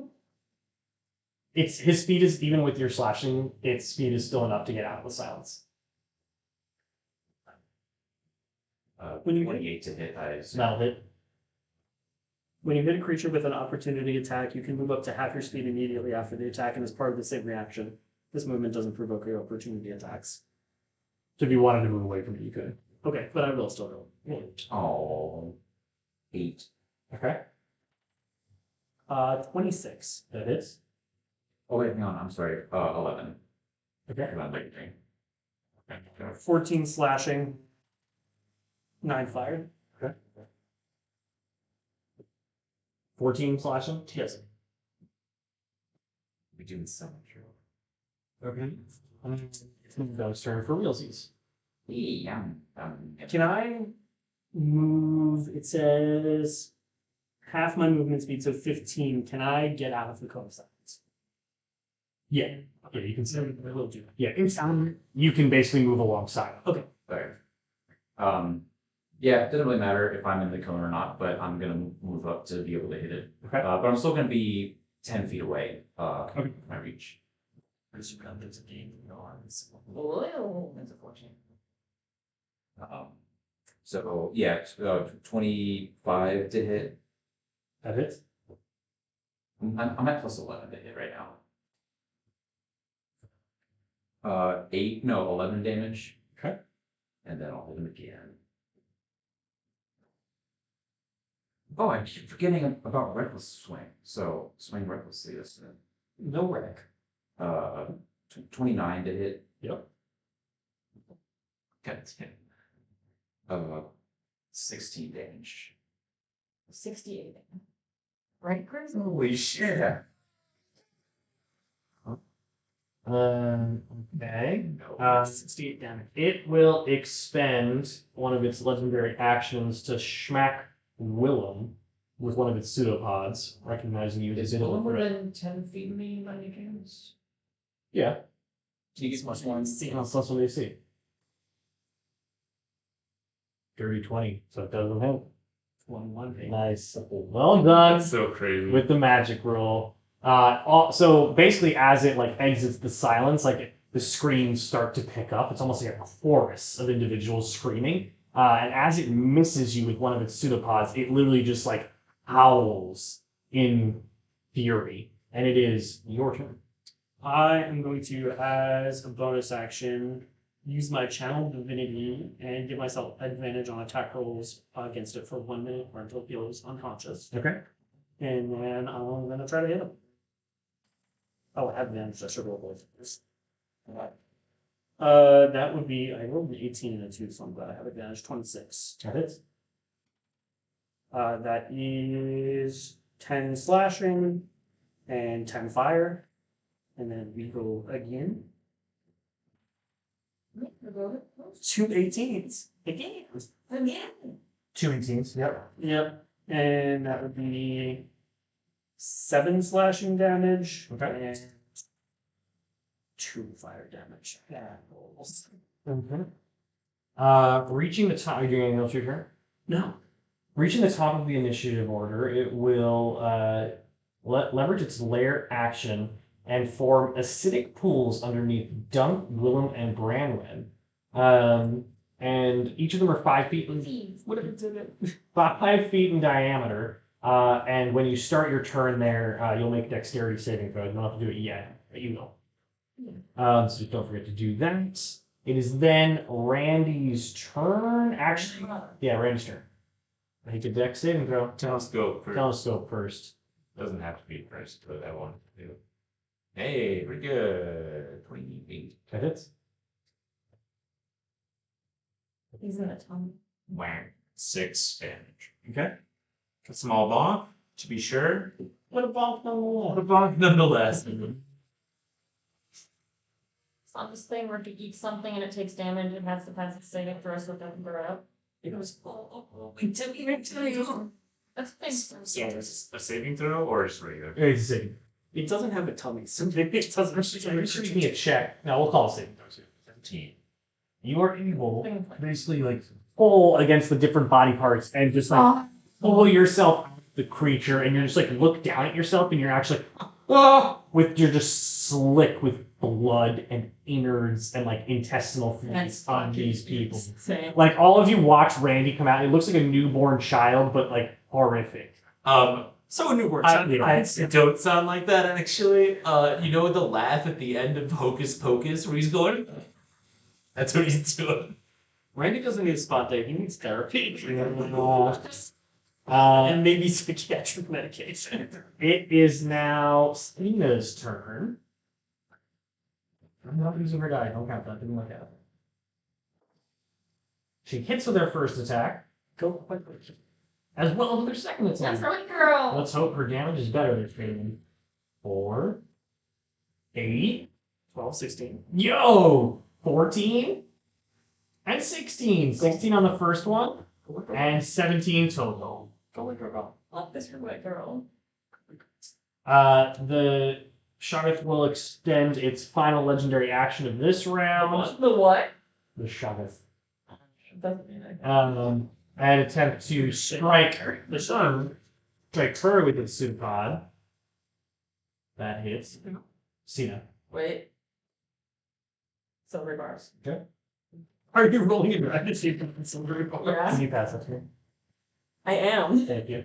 It's his speed is even with your slashing, its speed is still enough to get out of the silence. When you 28 to hit, I assume. That'll hit. When you hit a creature with an opportunity attack, you can move up to half your speed immediately after the attack, and as part of the same reaction, this movement doesn't provoke your opportunity attacks. So if you wanted to move away from it, you could. Okay, but I will still go. Oh. 8. Okay. 26. That hits. Oh wait, hang on. I'm sorry. 11. Okay. Come on, wait, wait. 14 slashing. 9 fire. 14 slashing. Yes. We're doing so much. Okay. It's Doug's turn for realsies. Yeah. Can I move? It says half my movement speed, so 15. Can I get out of the cone of silence? Yeah. Yeah, you can say. I will do that. Yeah, it's you can basically move alongside. Okay. Okay. Yeah, it doesn't really matter if I'm in the cone or not, but I'm gonna move up to be able to hit it. Okay. But I'm still gonna be 10 feet away. Okay. From my reach. There's a game going on. That's unfortunate. So yeah, 25 to hit. That hits. I'm at plus 11 to hit right now. 11 damage. Okay. And then I'll hit him again. Oh, I keep forgetting about reckless swing. So swing recklessly this time. No wreck. 29 to hit. Yep. God damn. 16 damage. 68. Right, Chris? Holy shit. Okay. No. 68 damage. It will expend one of its legendary actions to schmack Willem with one of its pseudopods, recognizing you as a bit of a threat. within 10 feet of me by any chance? Yeah. Can you get plus 1? Plus one AC. Dirty 20, so it doesn't hit. 1 thing. Nice. Well done That's so crazy. with the magic roll. So basically, as it exits the silence, the screams start to pick up. It's almost like a chorus of individuals screaming. And as it misses you with one of its pseudopods, it literally just howls in fury. And it is your turn. I am going to, as a bonus action, use my channel divinity and give myself advantage on attack rolls against it for 1 minute or until it feels unconscious. Okay. And then I'm going to try to hit him. Oh, I have advantage. I should roll both of this. That would be, I rolled an 18 and a 2, so I'm glad I have advantage. 26. That hits. That is 10 slashing and 10 fire. And then we go again. 2 18s. Again. 2 18s. Yep. Yep. And that would be 7 slashing damage. Okay. And 2 fire damage. Mm-hmm. Reaching the top. Are you doing anything else your turn? No. Reaching the top of the initiative order, it will leverage its lair action and form acidic pools underneath Dunk, Willem, and Branwen. And each of them are 5 feet. What if it's in it? 5 feet in diameter. And when you start your turn there, you'll make dexterity saving throws. You don't have to do it yet, but you will. So don't forget to do that. It is then Randy's turn. Actually, yeah, Randy's turn. Make a dex saving throw. Telescope for Telescope first. doesn't have to be first, but I want to do. Hey, pretty good. 28. That hits. He's in the tongue. Wham. 6 damage. Okay. A small bonk, to be sure. What a bonk nonetheless. A bonk nonetheless. It's not this thing where if you eat something and it takes damage, it has to pass a saving throw so it doesn't throw out. It was That's the thing. So is a saving throw or just regular? It's a saving. It doesn't have a tummy, so maybe it doesn't. Should give me a check. No, we'll call it saving throw. 17. You are able, basically, like, pull against the different body parts and just like pull yourself out of the creature, and you're just like look down at yourself, and you're actually you're just slick with blood and innards and like intestinal fluids on these people. Same. Like all of you watch Randy come out. It looks like a newborn child, but like horrific. So a newborn I- child. It don't sound like that actually. You know the laugh at the end of Hocus Pocus where he's going? That's what he's doing. Randy doesn't need a spot day, he needs therapy. And And maybe psychiatric medication. it is now Stina's turn. I'm not using her die. Don't count that. Didn't look at it. She hits with her first attack, Go. as well as with her second attack. That's right, girl. Let's hope her damage is better than Phelan. 4, 8, 12, 16. yo, 14, and 16. 16 on the first one, and 17 total. Go like a girl. Love this right, girl. The Shoggoth will extend its final legendary action of this round. The what? The Shoggoth. Doesn't mean I And attempt to strike her with its pseudopod. That hits. Cena. Wait. Silver bars. Are you rolling in gratitude for silver bar? Yeah. Can you pass that to me? I am. Thank you.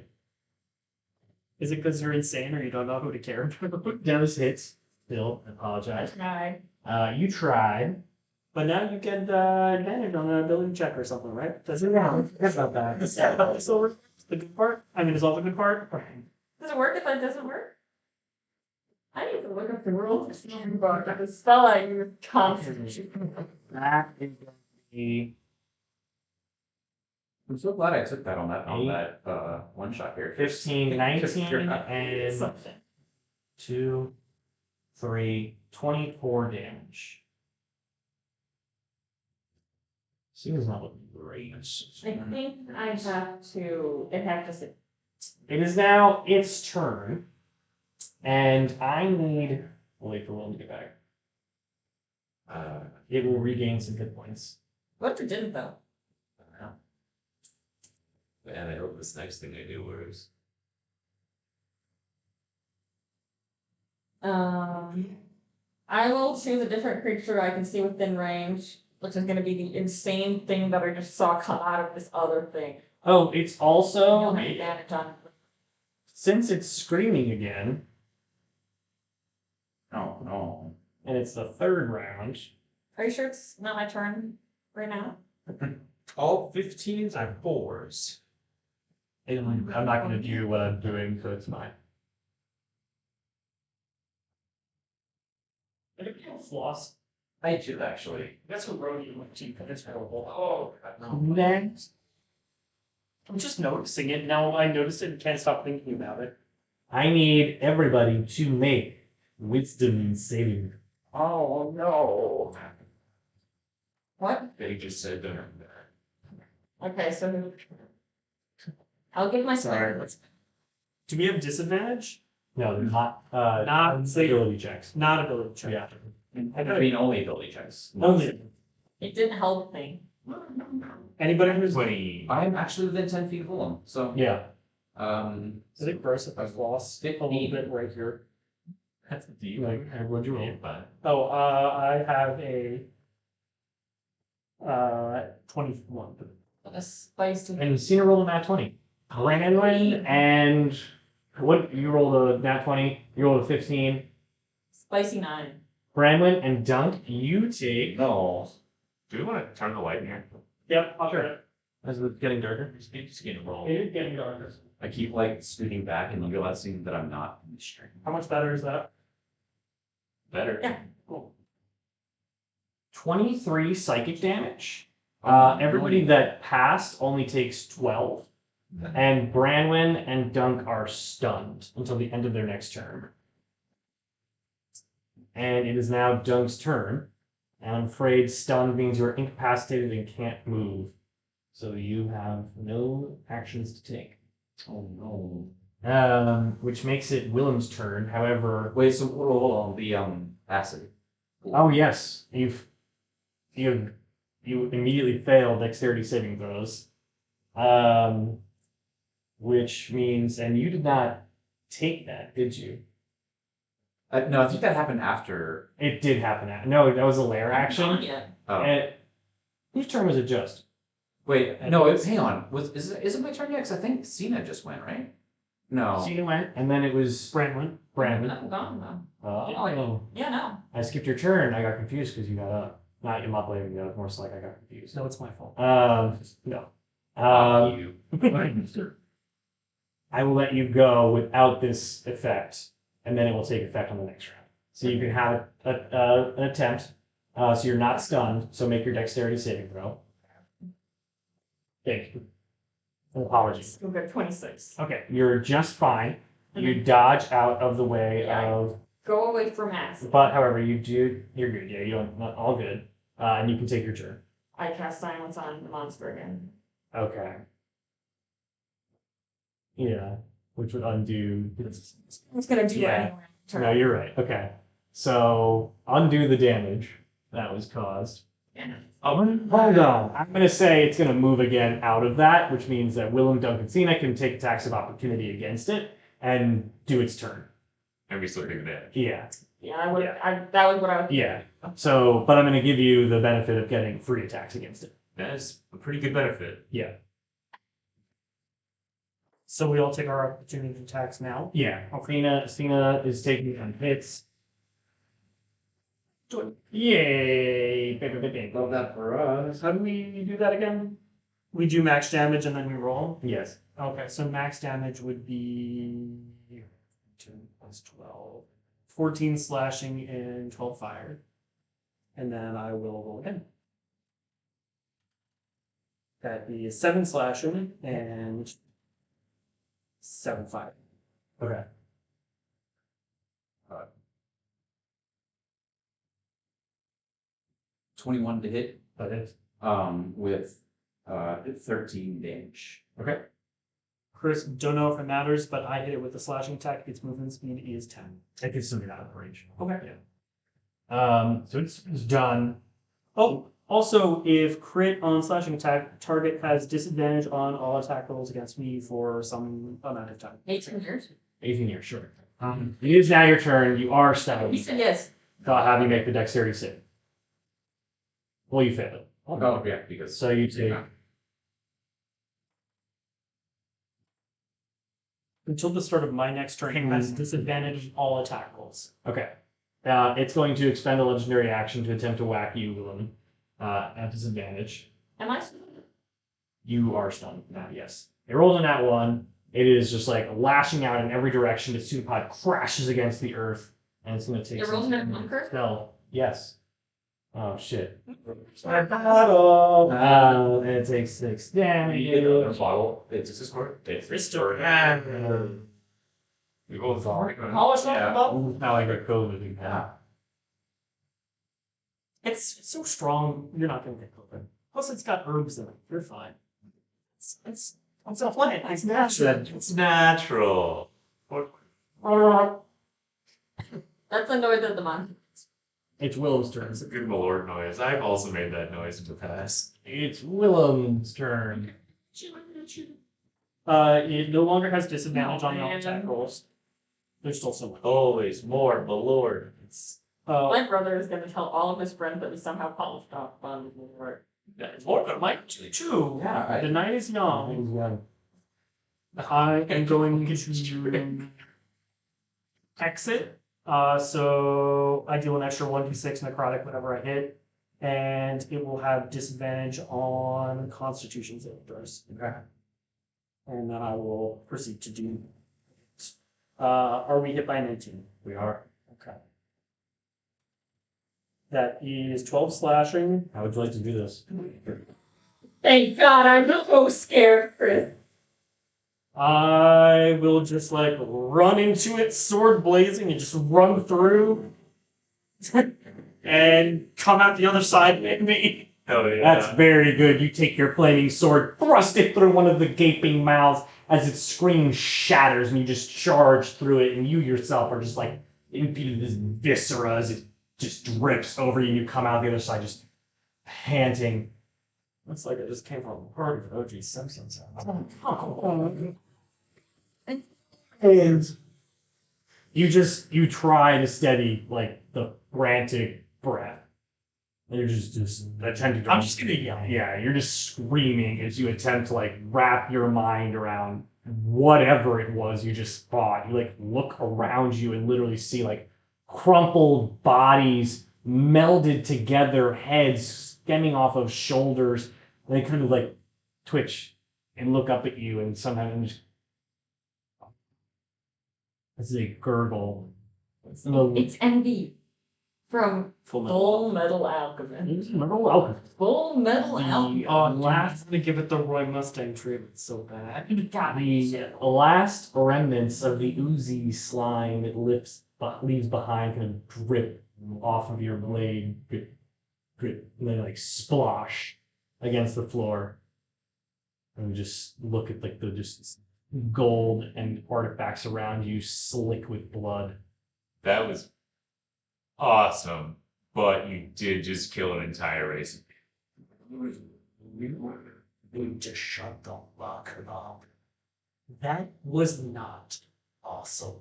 Is it because you're insane or you don't know who to care about? Those hits. Still, I I apologize. tried. You tried. But now you get advantage on an ability check or something, right? Does it? Forget about that. Is that silver the good part? I mean, is all the good part? Does it work if that doesn't work? I need to look up the rules for silver bar. The spell I use constantly. That is going to be I'm so glad I took that on that one shot here. 15, 19, and Something. 2, 3, 24 damage. Seems not looking great. I think I have to. It has to. It is now its turn, and I need. Wait for Willem to get back. It will regain some hit points. What if it didn't though? And I hope this next thing I do works. I will choose a different creature I can see within range, which is going to be the insane thing that I just saw come out of this other thing. Oh, it's You'll also have advantage on it. since it's screaming again, Oh no. and it's the third round. Are you sure it's not my turn right now? All 15s are 4s. I'm not going to do what I'm doing, so it's fine. I think you floss. I do actually. That's what wrote you in my teeth. That's horrible. Oh, God, no. Next I'm just noticing it now. I noticed it and can't stop thinking about it. I need everybody to make wisdom saving. Oh no. What? They just said that. Okay, so I'll give my Sorry. Do we have disadvantage? No, they're not. Not ability checks. Not ability check. Yeah. I mean, only ability checks. Only. It didn't help me. Anybody who's 20. I'm actually within 10 feet of Willem, so Yeah. Is it gross if I've lost a little 15. bit right here? That's deep. Like, what'd you roll? But Oh, I have a 21. A spicy. And Cena rolled a nat 20. Brandon and what you rolled a nat 20, you rolled a 15. Spicy 9. Brandon and Dunk, you take. no. Do we want to turn the light in here? Yep, I'll try it. As it's getting darker. it's gonna roll. It is getting darker. I keep like scooting back and realizing that I'm not in the stream. How much better is that? Better. Yeah. Cool. 23 psychic damage. Oh, Everybody no. that passed only takes 12. And Branwyn and Dunk are stunned until the end of their next turn. And it is now Dunk's turn. And I'm afraid stunned means you're incapacitated and can't move. So you have no actions to take. Oh no. Which makes it Willem's turn. However, Wait, so hold on. The acid. oh yes, you immediately fail dexterity saving throws. Which means, and you did not take that, did you? No, I think that happened after. It did happen. No, that was a lair Not action. yet. Oh. And whose turn was it just? Wait, no, hang on. Is it my turn yet? Because I think Cena just went, right? No. Cena went, and then it was Brandwyn. Brandon. I'm gone now. Oh, Yeah, no. I skipped your turn. I got confused because you got up. I'm not blaming you. More so like I got confused. No, it's my fault. No. You. I will let you go without this effect, and then it will take effect on the next round. So you can have an attempt. So you're not stunned. So make your dexterity saving throw. Thank you. Apologies. We'll go 26. Okay, you're just fine. You dodge out of the way Yeah. of, Go away from acid. but however, you're good. Yeah, you don't, not all good. And you can take your turn. I cast silence on the monster again. Okay. Yeah, which would undo. It's gonna do Yeah. it anyway. Turn. No, you're right. Okay. So undo the damage that was caused. Yeah. Hold on. I'm going to say it's going to move again out of that, which means that Willem, Duncan, Cena can take attacks of opportunity against it and do its turn. And we still take the damage. Yeah. Yeah, I would. Yeah. That was what I was. Yeah. So, but I'm going to give you the benefit of getting 3 attacks against it. That is a pretty good benefit. Yeah. So we all take our opportunity attacks now. Yeah. Cena is taking some hits. Yay! Love that for us. How do we do that again? We do max damage and then we roll. Yes. Okay, so max damage would be 2 plus 12. 14 slashing and 12 fire. And then I will roll again. That'd be 7 slashing and 7 fire. Okay. 21 to hit. That is. With 13 damage. Okay. Chris, don't know if it matters, but I hit it with the slashing attack. Its movement speed is 10. It can still get out of range. Okay. So it's done. Oh, also, if crit on slashing attack, target has disadvantage on all attack rolls against me for some amount of time. 18 years. 18 years, sure. It is now your turn. You are He stunned. said yes. I'll have you make the dexterity save. Well, you failed. Oh, yeah, because. So you take. Until the start of my next turn, it has disadvantage on all attack rolls. Okay. It's going to expend a legendary action to attempt to whack you, Willem, at disadvantage. Am I? You are stunned now, yes. It rolls a nat 1. It is just like lashing out in every direction. The pseudopod crashes against the earth, and it's going to take. It rolls a nat 1 first? Stealth. Yes. Oh shit. Battle. It takes 6 You damage. get another bottle. It's just score. It's Crystal. We both Polish off the bottle. Now I got COVID. Yeah. It's so strong, you're not gonna get COVID. Plus, it's got herbs in it. You're fine. It's a plant. It's natural. It's natural. That's the noise of the month. It's Willem's turn. It's a good Malort noise. I've also made that noise in the past. It's Willem's turn. It no longer has disadvantage on all attack rolls. There's still so much. Always more Malort. It's My brother is gonna tell all of his friends that we somehow polished off on work. More than Mike too. Yeah, The night is young. Yeah. I am going to exit. So I deal an extra 1d6 necrotic whenever I hit, and it will have disadvantage on Constitution saving throws. Okay. And then I will proceed to do. Are we hit by 19? We are. Okay. That is 12 slashing. How would you like to do this? Thank God, I'm so scared, Chris. I will just like run into it, sword blazing, and just run through and come out the other side maybe. Hell yeah. That's very good. You take your flaming sword, thrust it through one of the gaping mouths as its screen shatters, and you just charge through it, and you yourself are just like imbued with this viscera as it just drips over you, and you come out the other side just panting. Looks like I just came from a party with OG Simpsons. And you try to steady like the frantic breath. And you're just attempting to. I'm just gonna yell. Yeah, you're just screaming as you attempt to like wrap your mind around whatever it was you just fought. You like look around you and literally see like crumpled bodies melded together, heads stemming off of shoulders, and they kind of like twitch and look up at you, and sometimes just as they gurgle. It's MV from Full Metal Alchemist. Full Metal Alchemist. I'm gonna give it the Roy Mustang treatment so bad. The last remnants of the oozy slime it leaves behind kind of drip off of your blade, drip, drip, and then like splosh against the floor. And you just look at like the just gold and artifacts around you slick with blood. That was awesome. But you did just kill an entire race. You need to shut the fuck up. That was not awesome.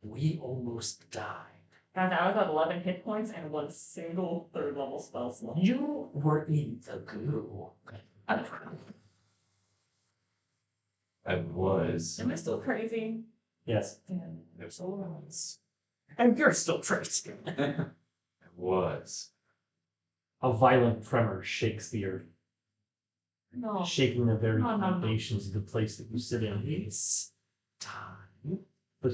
We almost died. God, I was at 11 hit points and 1 single 3rd level spell slot. You were in the goo. I was. Am I still crazy? Yes. There's a lot. And you're still crazy. I was. A violent tremor shakes the earth, No. shaking the very No, no, no. foundations of the place that you sit in. It's time. But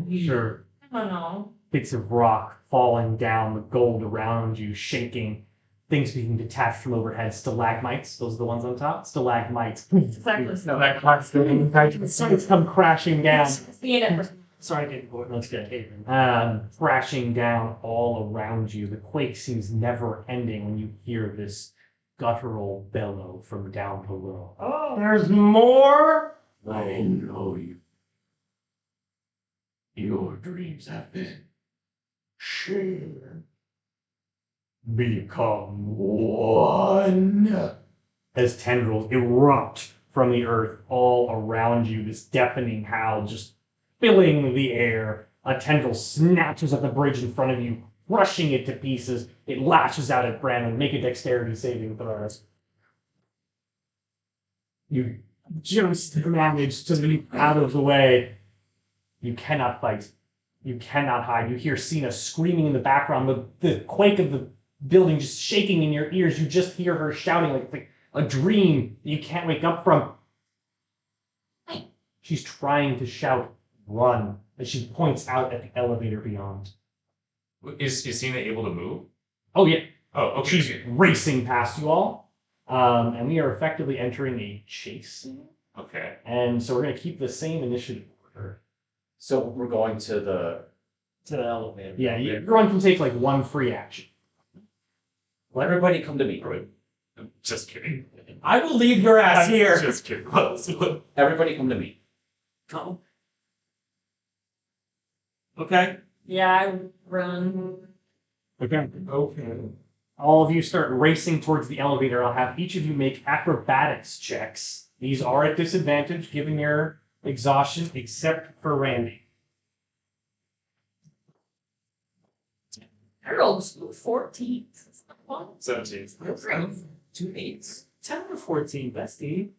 sure, No. bits of rock falling down, the gold around you shaking, things being detached from overhead, stalagmites, those are the ones on top, stalagmites. Exactly. It's come crashing down. Seeing it for Sorry, I didn't go. That's good. Crashing down all around you. The quake seems never ending when you hear this guttural bellow from down below. Oh. There's more? I know you. Your dreams have been shared. Become one. As tendrils erupt from the earth all around you, this deafening howl just filling the air. A tendril snatches at the bridge in front of you, crushing it to pieces. It lashes out at Brandon. Make a dexterity saving throw. You just manage to leap out of the way. You cannot fight. You cannot hide. You hear Cena screaming in the background. The quake of the building just shaking in your ears. You just hear her shouting like it's like a dream that you can't wake up from. She's trying to shout, run, as she points out at the elevator beyond. Is Cena able to move? Oh, yeah. Oh, okay. She's racing past you all. And we are effectively entering a chase scene. Okay. And so we're going to keep the same initiative order. So we're going to the elevator. Yeah, everyone can take like one free action. Let everybody come to me. I'm just kidding. I will leave your ass here. Just kidding. Everybody come to me. Come. Okay. Yeah, I run. Okay. Okay. All of you start racing towards the elevator. I'll have each of you make acrobatics checks. These are at disadvantage given your exhaustion, except for Randy. Harold's 14. 17. Great. 2 8s. 10 or 14, bestie.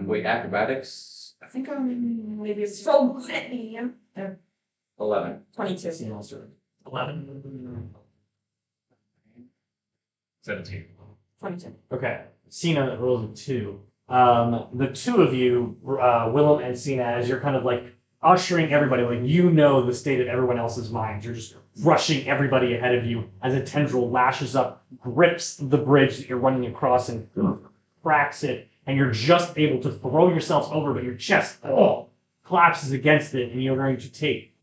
Wait, acrobatics. I think I'm maybe So good at me. 11. 22. 11. 17. 22. Okay. Cena rolls a 2. The two of you, Willem and Cena, as you're kind of like ushering everybody, like you know the state of everyone else's minds. You're just rushing everybody ahead of you as a tendril lashes up, grips the bridge that you're running across and cracks it, and you're just able to throw yourselves over, but your chest collapses against it, and you're going to take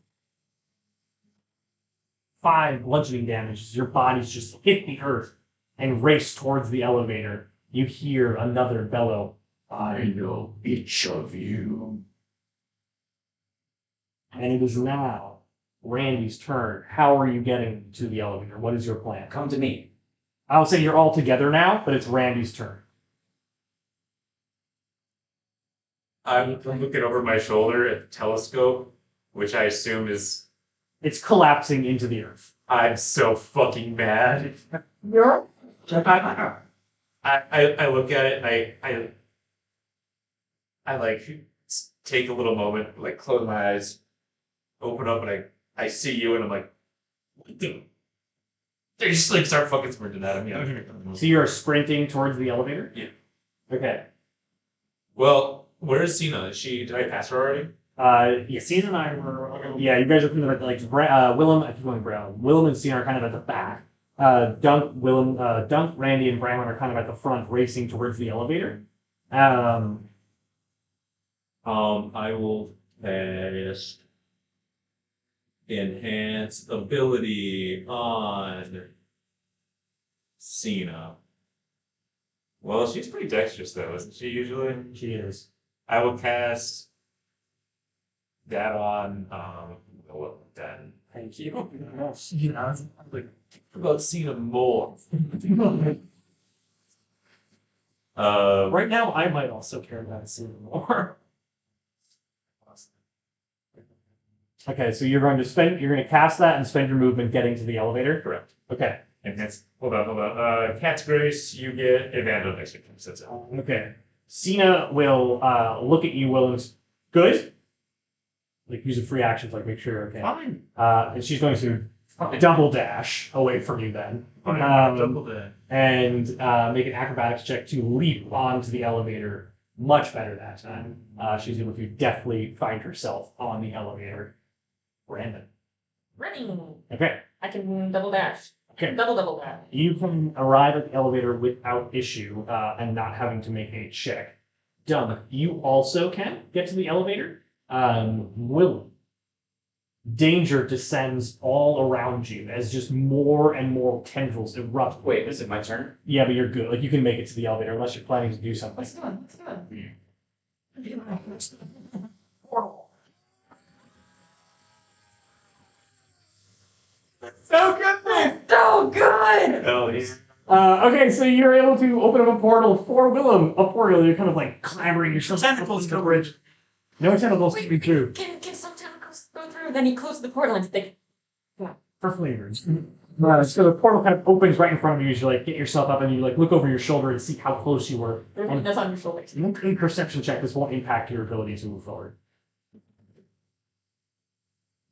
5 bludgeoning damage as your bodies just hit the earth and race towards the elevator. You hear another bellow. I know each of you. And it is now Randy's turn. How are you getting to the elevator? What is your plan? Come to me. I'll say you're all together now, but it's Randy's turn. I'm looking over my shoulder at the telescope, which I assume is. It's collapsing into the earth. I'm so fucking mad. You're I look at it and I like take a little moment, like close my eyes, open up, and I see you, and I'm like, what the? They just like start fucking sprinting at me. So you're sprinting towards the elevator? Yeah. Okay. Well, where is Cena? Is she? Did I pass her already? Yeah. Cena and I were. Yeah, you guys are kind of like Willem. I keep going Brown. Willem and Cena are kind of at the back. Dunk, Randy, and Brown are kind of at the front, racing towards the elevator. I will cast enhance ability on Cena. Well, she's pretty dexterous though, isn't she? Usually, She is. I will cast that on then. Thank you. Like about Cena more. Right now, I might also care about Cena more. Okay, so you're going to cast that and spend your movement getting to the elevator? Correct. Okay. And that's hold on. Cat's Grace, you get advantage on next victim. That's it. Okay. Cena will look at you, Williams. Good? Like, use a free action to, like, make sure you're okay. Fine. And she's going to double dash away from you then. Double that. And make an acrobatics check to leap onto the elevator. Much better that time. She's able to deftly find herself on the elevator. Brandon. running. Okay. I can double dash. Okay. Double dash. You can arrive at the elevator without issue and not having to make a check. Done. You also can get to the elevator. Willem. Danger descends all around you as just more and more tendrils erupt. Wait, is it my turn? Yeah, but you're good. Like, you can make it to the elevator unless you're planning to do something. Let's do it. So good! So good! Hell yeah. Okay, so you're able to open up a portal for Willem. A portal, you're kind of like clambering yourself. Tentacles the bridge. No tentacles can be through. Can some tentacles go through? Then he closed the portal and they For flavors. So the portal kind of opens right in front of you as you like get yourself up and you like look over your shoulder and see how close you were. And that's on your shoulders. make a perception check. This won't impact your ability to move forward.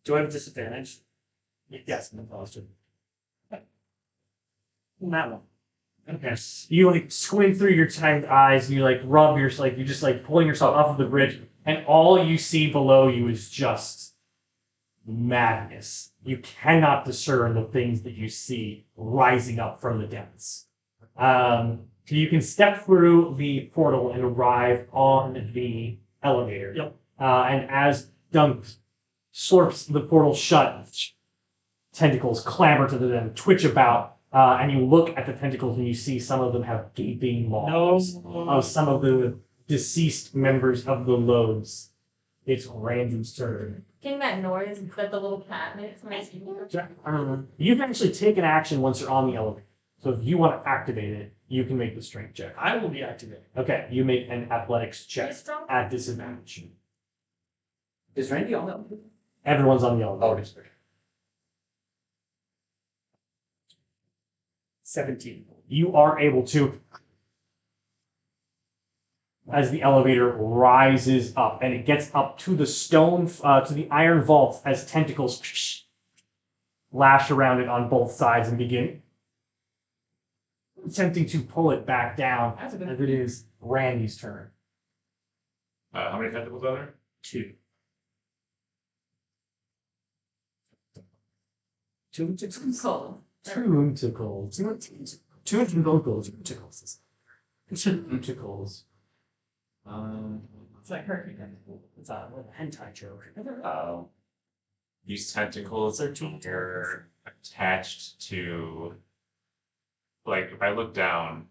Do I have disadvantage? Yes, I'm exhausted. That one. Okay. You like squint through your tight eyes and you like rub your like you're just like pulling yourself off of the bridge and all you see below you is just madness. you cannot discern the things that you see rising up from the depths. So you can step through the portal and arrive on the elevator. Yep. And as Dunk slurps the portal shut, tentacles clamber to them, twitch about, and you look at the tentacles and you see some of them have gaping maws of some of the deceased members of the Loebs. It's Randy's turn. Getting that noise that the little cat makes when I see you. You can actually take an action once you're on the elevator. So if you want to activate it, you can make the strength check. I will be activated. Okay, you make an athletics check You're strong? at disadvantage. Is Randy on that? Everyone's on the elevator. Oh, it is. 17. You are able to, as the elevator rises up and it gets up to the stone, to the iron vaults as tentacles lash around it on both sides and begin attempting to pull it back down as it is Randy's turn. How many tentacles are there? 2. 2 tickles. Cool. Two tickles. Two tickles. Tentacles. It's like hurting. It's a hentai joke. These tentacles are attached to, like, if I look down,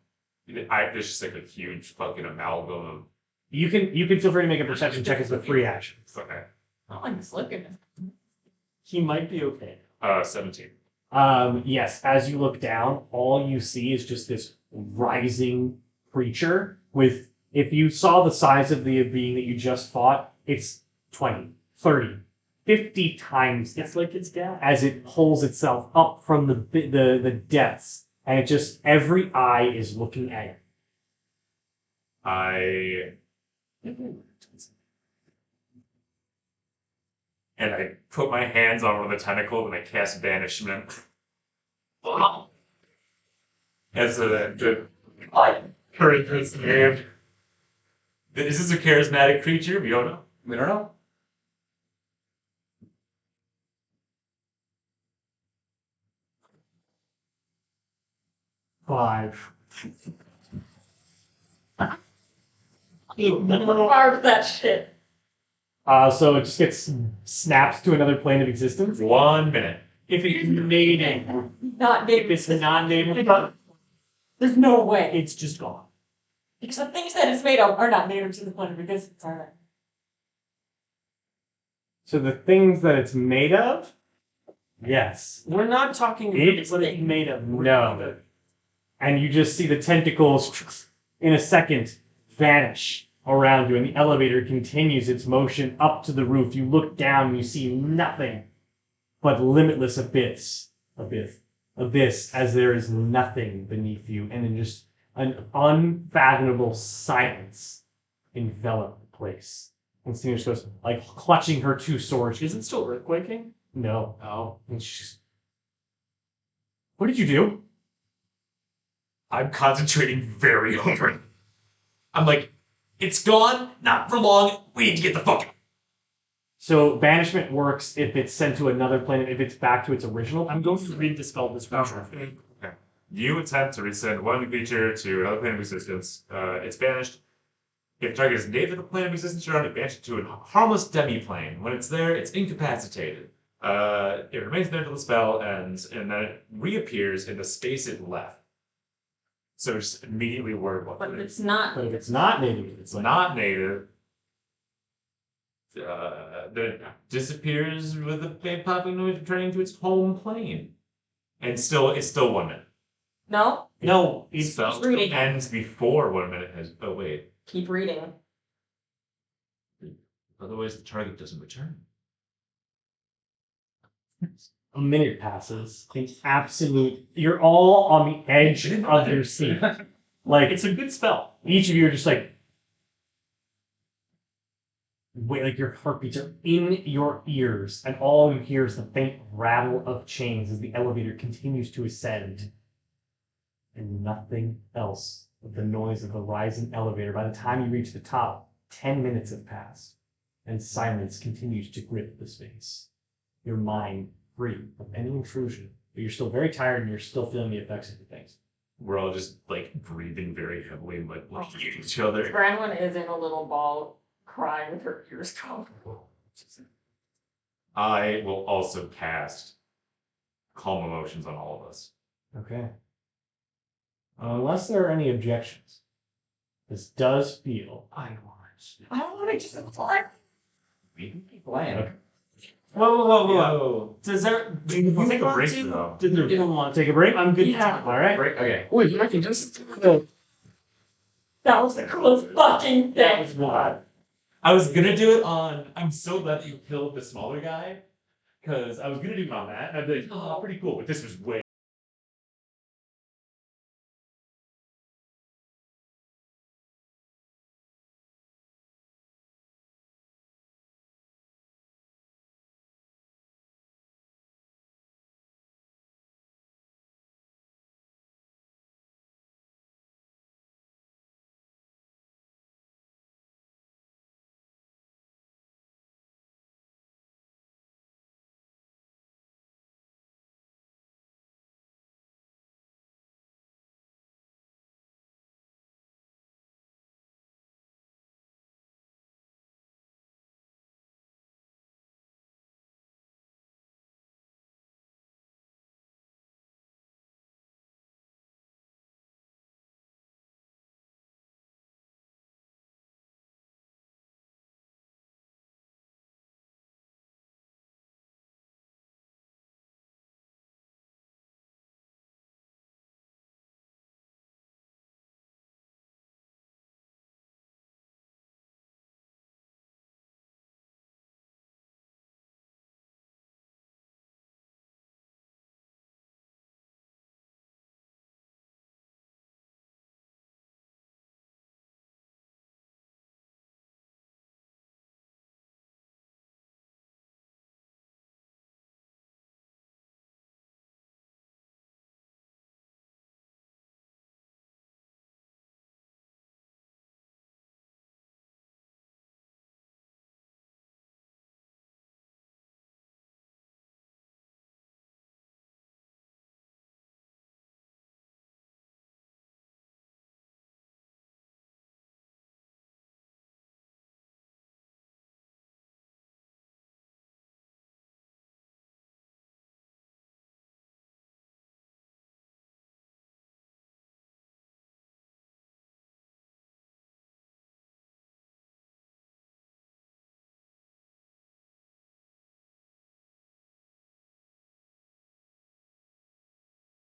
there's just like a huge fucking amalgam of. You can feel free to make a perception check as a free action. Okay. I'm just looking. He might be okay. 17. Yes, as you look down, all you see is just this rising creature with, if you saw the size of the being that you just fought, it's 20, 30, 50 times that It's like it's gas. as it pulls itself up from the depths, and it just, every eye is looking at it. And I put my hands on one of the tentacles and I cast banishment. As the current person named. Is this a charismatic creature? We don't know. We don't know. Five. Carve that shit. So it just gets snaps to another plane of existence. 1 minute. If it's native, Not if David. it's non-native, There's no way. It's just gone. Because the things that it's made of are not native to the planet because it's alright. so the things that it's made of, yes. We're not talking It's what it's made of. We're No. talking about- And you just see the tentacles in a second vanish around you, and the elevator continues its motion up to the roof. You look down and you see nothing but limitless abyss, as there is nothing beneath you, and then just an unfathomable silence envelop the place. And Stina just goes, like, clutching her two swords. Is it still earthquaking? No. Oh. And she's, what did you do? I'm concentrating very hard. I'm like, it's gone, not for long, we need to get the fuck out. So banishment works if it's sent to another planet, if it's back to its original. I'm going to read dispel this creature. Okay. You attempt to resend one creature to another plane of existence. It's banished. If the target is native to the plane of existence you're on, it banished to a harmless demi-plane. When it's there, it's incapacitated. It remains there until the spell ends, and then it reappears in the space it left. So it's immediately worried about But it. it's not. But if it's not native, It's not native. Then it disappears with a faint popping noise returning to its home plane. And it's still 1 minute. No? No, The it's spell reading. ends before 1 minute has. Oh wait. Keep reading. Otherwise, the target doesn't return. a minute passes. It's absolute. You're all on the edge of your seat. Like, it's a good spell. each of you are just like, wait, like your heartbeats are in your ears, and all you hear is the faint rattle of chains as the elevator continues to ascend. And nothing else but the noise of the rising elevator. By the time you reach the top, 10 minutes have passed, and silence continues to grip the space. Your mind free of any intrusion, but you're still very tired and you're still feeling the effects of the things. We're all just like breathing very heavily and like looking at each other. Branwen is in a little ball crying with her ears covered. I will also cast calm emotions on all of us. Okay. Unless there are any objections, this does feel. I don't want to just fly. We can keep playing. Whoa. Does there, do you We'll take a want break, to? though. Did you don't want to? Take a break? I'm good. Yeah. All right. Break, okay. Wait, I can just. That was the coolest fucking That was thing. wild. I was gonna do it on. I'm so glad that you killed the smaller guy, because I was gonna do it on that, and I'd be like, oh, pretty cool. But this was way.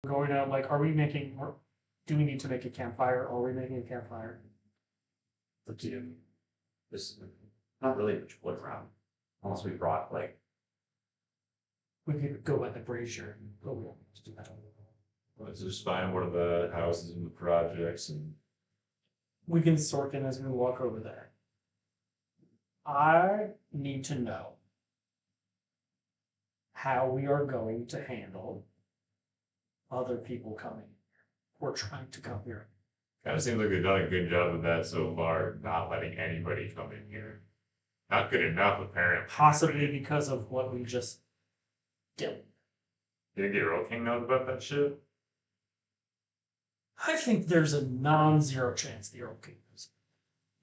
Going out, like, are we making, or do we need to make a campfire, or are we making a campfire? It's up to you. There's not really much wood around, unless we brought like. We could go at the brazier and go to do that. Let's just find one of the houses in the projects and. We can sort them as we walk over there. I need to know how we are going to handle other people coming here or trying to come here. Kind of seems like they've done a good job of that so far, not letting anybody come in here. Not good enough, apparently. Possibly because of what we just did. You think the Earl King knows about that shit? I think there's a non-zero chance the Earl King knows.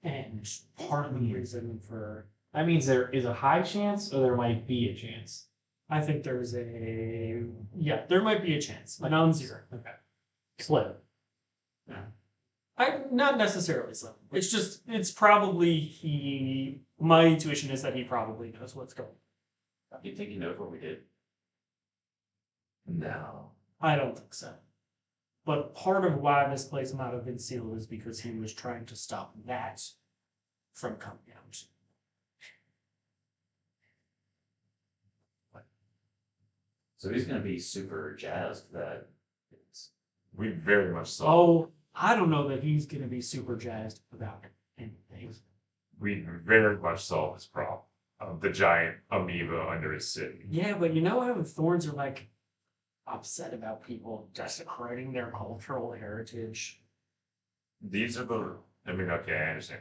And part of the reason for, That means there is a high chance, or there might be a chance. I think there's there might be a chance, a non-zero. Okay. Slim. Yeah. Not necessarily slim. It's just, it's probably my intuition is that he probably knows what's going on. Do you think he knows what we did? No. I don't think so. But part of why this place might have been sealed is because he was trying to stop that from coming out. So he's gonna be super jazzed that it's. We very much saw. Oh, I don't know that he's going to be super jazzed about anything. We very much saw this problem of the giant amoeba under his city. Yeah, but you know how the Thorns are like upset about people desecrating their cultural heritage. These are the. I mean, okay, I understand.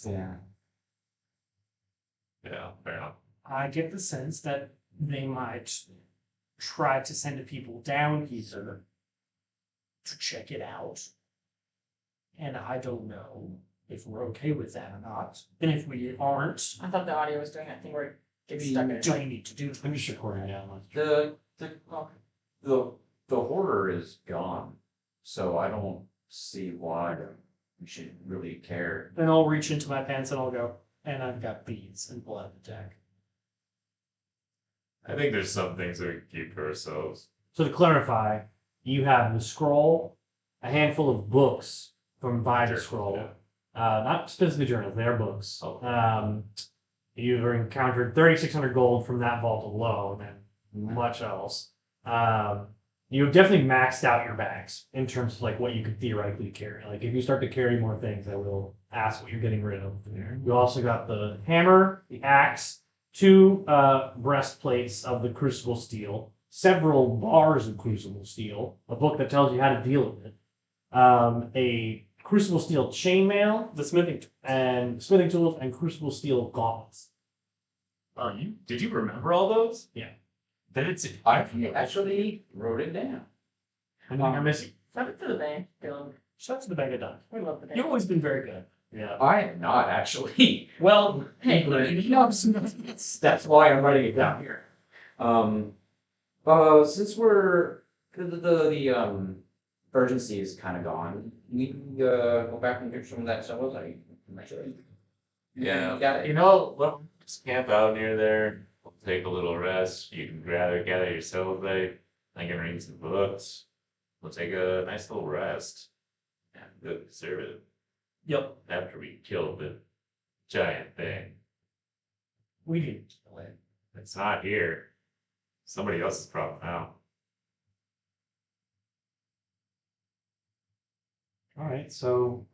Yeah. Yeah, fair enough. I get the sense that they might try to send people down here to check it out. And I don't know if we're okay with that or not. And if we aren't, I thought the audio was doing that thing where it gets stuck in it. do we need to do I'm that? just recording now. The hoarder is gone, so I don't see why we should really care. Then I'll reach into my pants and I'll go, and I've got beads and blood the deck. I think there's some things that we can keep for ourselves. So to clarify, you have the scroll, a handful of books from by the scroll, Yeah. not specifically journals, they are books. Oh. You've encountered 3,600 gold from that vault alone, and much else. You've definitely maxed out your bags in terms of like what you could theoretically carry. Like if you start to carry more things, I will ask what you're getting rid of. You also got the hammer, the axe, 2 breastplates of the crucible steel, several bars of crucible steel, a book that tells you how to deal with it, a crucible steel chainmail, The smithing. and smithing tools, and crucible steel gauntlets. Oh, did you remember all those? Yeah. That's I actually wrote it down. Anything I'm missing? Send it to the bank, Dylan. Shout out to the bag of duck. We love the bank. You've always been very good. Yeah. I am not actually. Well, Hey, That's why I'm writing it down here. Since we're the urgency is kind of gone, we can go back and get some of that cells. Yeah. Got it. You know, well, just camp out near there. We'll take a little rest. You can gather your celebrate. I can read some books. We'll take a nice little rest. And go serve it yep, after we kill the giant thing. we didn't kill it. It's not here. Somebody else's problem now. All right, so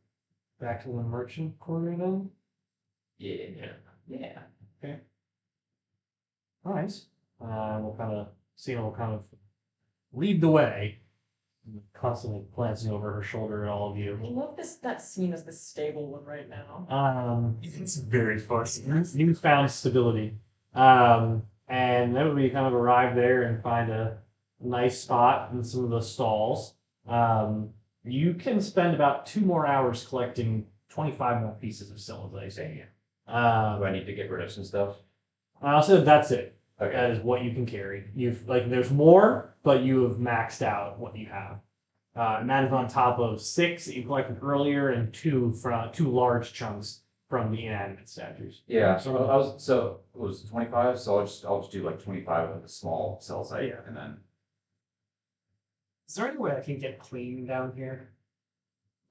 back to the merchant quarter then. Yeah. Yeah. All right. We'll kind of Cena will kind of lead the way, constantly glancing over her shoulder at all of I you. love that scene as this stable one right now. It's very funny. Newfound stability. And then we kind of arrive there and find a nice spot in some of the stalls. You can spend about 2 more hours collecting 25 more pieces of civilization. Do I need to get rid of some stuff? So that's it. Okay. That is what you can carry. You've like there's more, but you have maxed out what you have. And that is on top of 6 that you collected earlier and 2 large chunks from the inanimate statues. Yeah. So it was 25. So I'll just do like 25 of the small cell site, Yeah. and then. Is there any way I can get clean down here?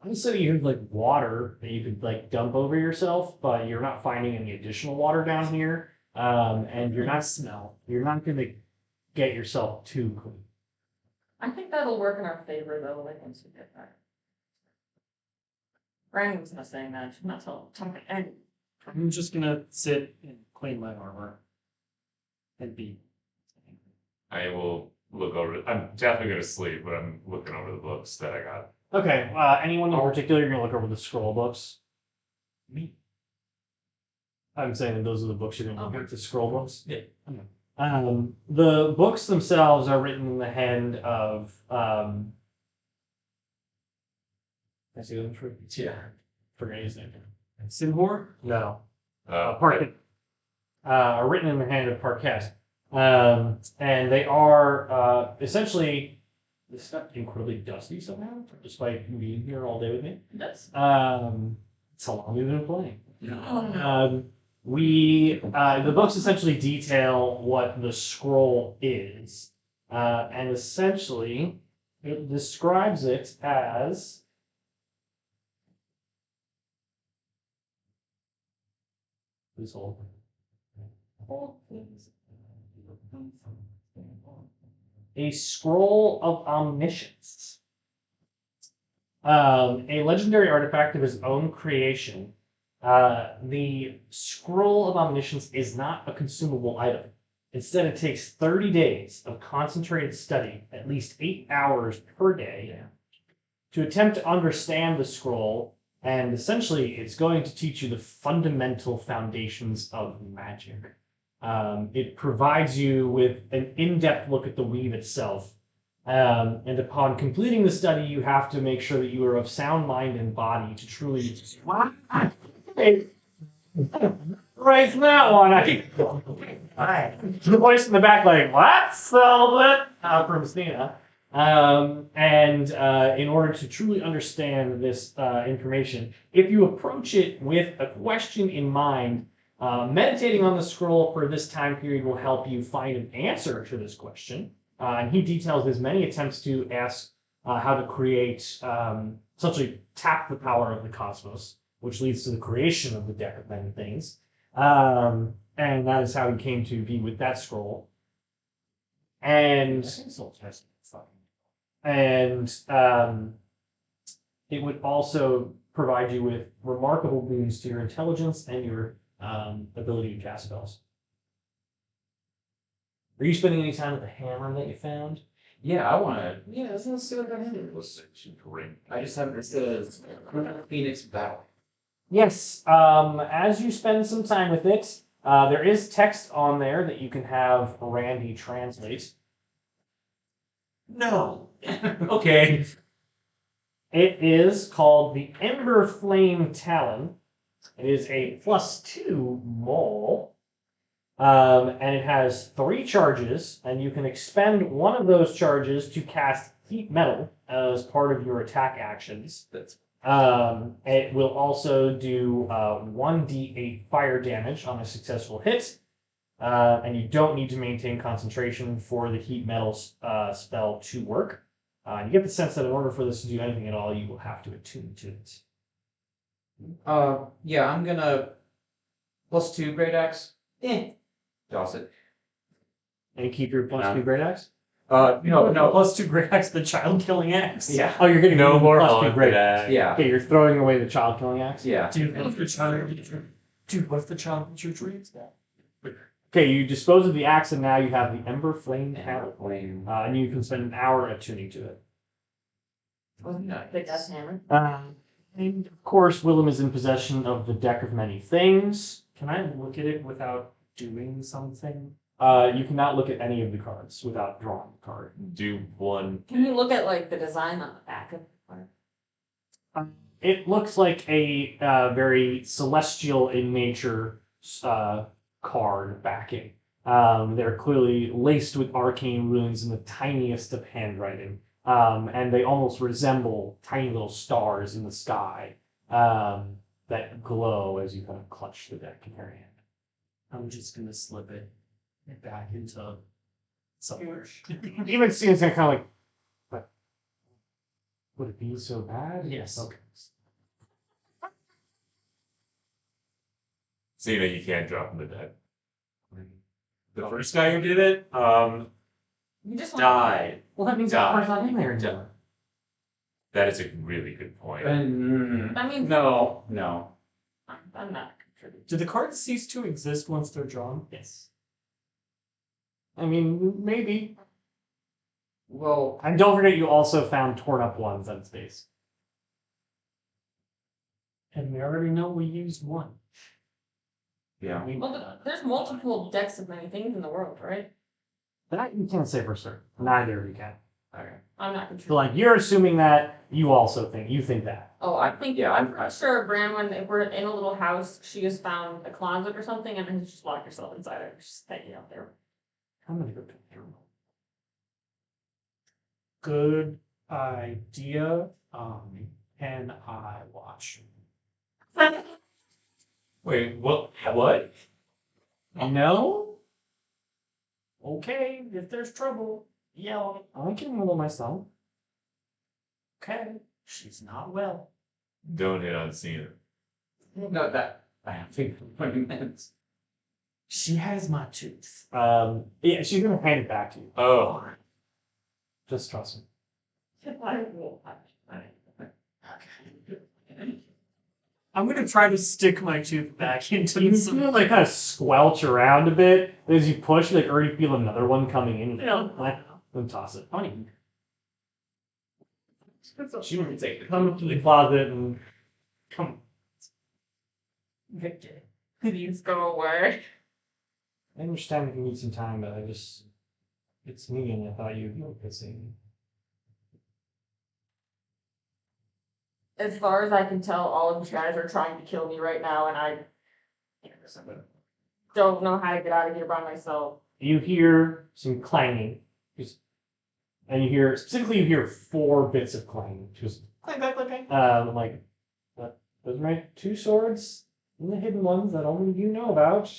Honestly, you have like water that you could like dump over yourself, but you're not finding any additional water down here. And you're not going to get yourself too clean. I think that'll work in our favor though, like once we get back. Brandon was not saying that, not tell me, and I'm just gonna sit and clean my armor. And be. I will look over. I'm definitely gonna sleep, but I'm looking over the books that I got. Okay, anyone in particular, you're gonna look over the scroll books? Me. I'm saying those are the books you're gonna look at, the scroll books? Yeah. Okay. The books themselves are written in the hand of, can I see them for? Yeah. Forget his name. Simhor? No. Uh, Parket. Are written in the hand of Parquet. And they are, essentially, it's not incredibly dusty somehow, despite you being here all day with me. that's It's how long we've been playing. The books essentially detail what the scroll is, and essentially it describes it as this whole a scroll of omniscience, a legendary artifact of his own creation. The scroll of omniscience is not a consumable item. Instead, it takes 30 days of concentrated study, at least 8 hours per day, to attempt to understand the scroll. And essentially, it's going to teach you the fundamental foundations of magic. It provides you with an in-depth look at the weave itself. And upon completing the study, you have to make sure that you are of sound mind and body to truly. Right from that one, the voice in the back, like, what? Sold it from Stina. In order to truly understand this information, if you approach it with a question in mind, meditating on the scroll for this time period will help you find an answer to this question. And he details his many attempts to ask how to create, essentially tap the power of the cosmos, which leads to the creation of the deck of many things. And that is how he came to be with that scroll. And it would also provide you with remarkable boons to your intelligence and your ability to cast spells. Are you spending any time with the hammer that you found? Yeah, I want to. Yeah, let's see what that is. I just have this Phoenix Battle. Yes. As you spend some time with it, there is text on there that you can have Randy translate. No. Okay. It is called the Ember Flame Talon. It is a +2 maul. And it has 3 charges, and you can expend one of those charges to cast Heat Metal as part of your attack actions. It will also do 1d8 fire damage on a successful hit, and you don't need to maintain concentration for the Heat Metal spell to work. You get the sense that in order for this to do anything at all, you will have to attune to it. Yeah, I'm gonna +2 Great Axe. Toss it. And keep your +2 Great Axe? No. +2 Great Axe, the child killing axe. Yeah. Oh, you're getting No more +2 Great Axe. Yeah. Okay, you're throwing away the child killing axe? Yeah. Dude, what if the child retreats? Okay, you dispose of the axe, and now you have the Ember Flame Talon. And you can spend an hour attuning to it. The death hammer. And of course, Willem is in possession of the Deck of Many Things. Can I look at it without doing something? You cannot look at any of the cards without drawing a card. Do one. Can you look at like the design on the back of the card? It looks like a very celestial in nature card backing. They're clearly laced with arcane runes in the tiniest of handwriting. And they almost resemble tiny little stars in the sky that glow as you kind of clutch the deck in your hand. I'm just gonna slip it back into somewhere. Even seeing it's kind of like, but would it be so bad? Yes. Okay. So you can't drop in the deck. The first guy who did it, You just died. Well, that means the Die. card's not in there anymore. That is a really good point. I mean, No. I'm not contributing. Do the cards cease to exist once they're drawn? Yes. I mean, maybe. Well, And don't forget, you also found torn up ones on space. And we already know we used one. yeah. Well, there's multiple decks of many things in the world, right? That you can't say for certain. Neither of you can. Okay. I'm not So, contributing. like, you're assuming that you also think that. Oh, I think Yeah, I'm pretty sure Bran, if we're in a little house, she has found a closet or something and has just locked herself inside it, just hanging out there. I'm gonna go to the journal. Good idea. Can I watch? Wait, what? What? No? Okay, if there's trouble, yell. I can handle myself. Okay, she's not well. Don't hit on Cena. No, that I have to 20 minutes. She has my tooth. Yeah, she's gonna hand it back to you. Oh, Just trust me. I'm gonna try to stick my tooth back into You some. feel like kind of squelch around a bit. As you push, you like already feel another one coming in. Then toss it. Funny. She would take it. Come to the closet and come. Please go away. I understand if you need some time, but it's me, and I thought you'd be pissing. As far as I can tell, all of you guys are trying to kill me right now, and I don't know how to get out of here by myself. You hear some clanging, and you hear 4 bits of clanging, just Clang, clang, clang, clang. like those are my 2 swords, and the hidden ones that only you know about.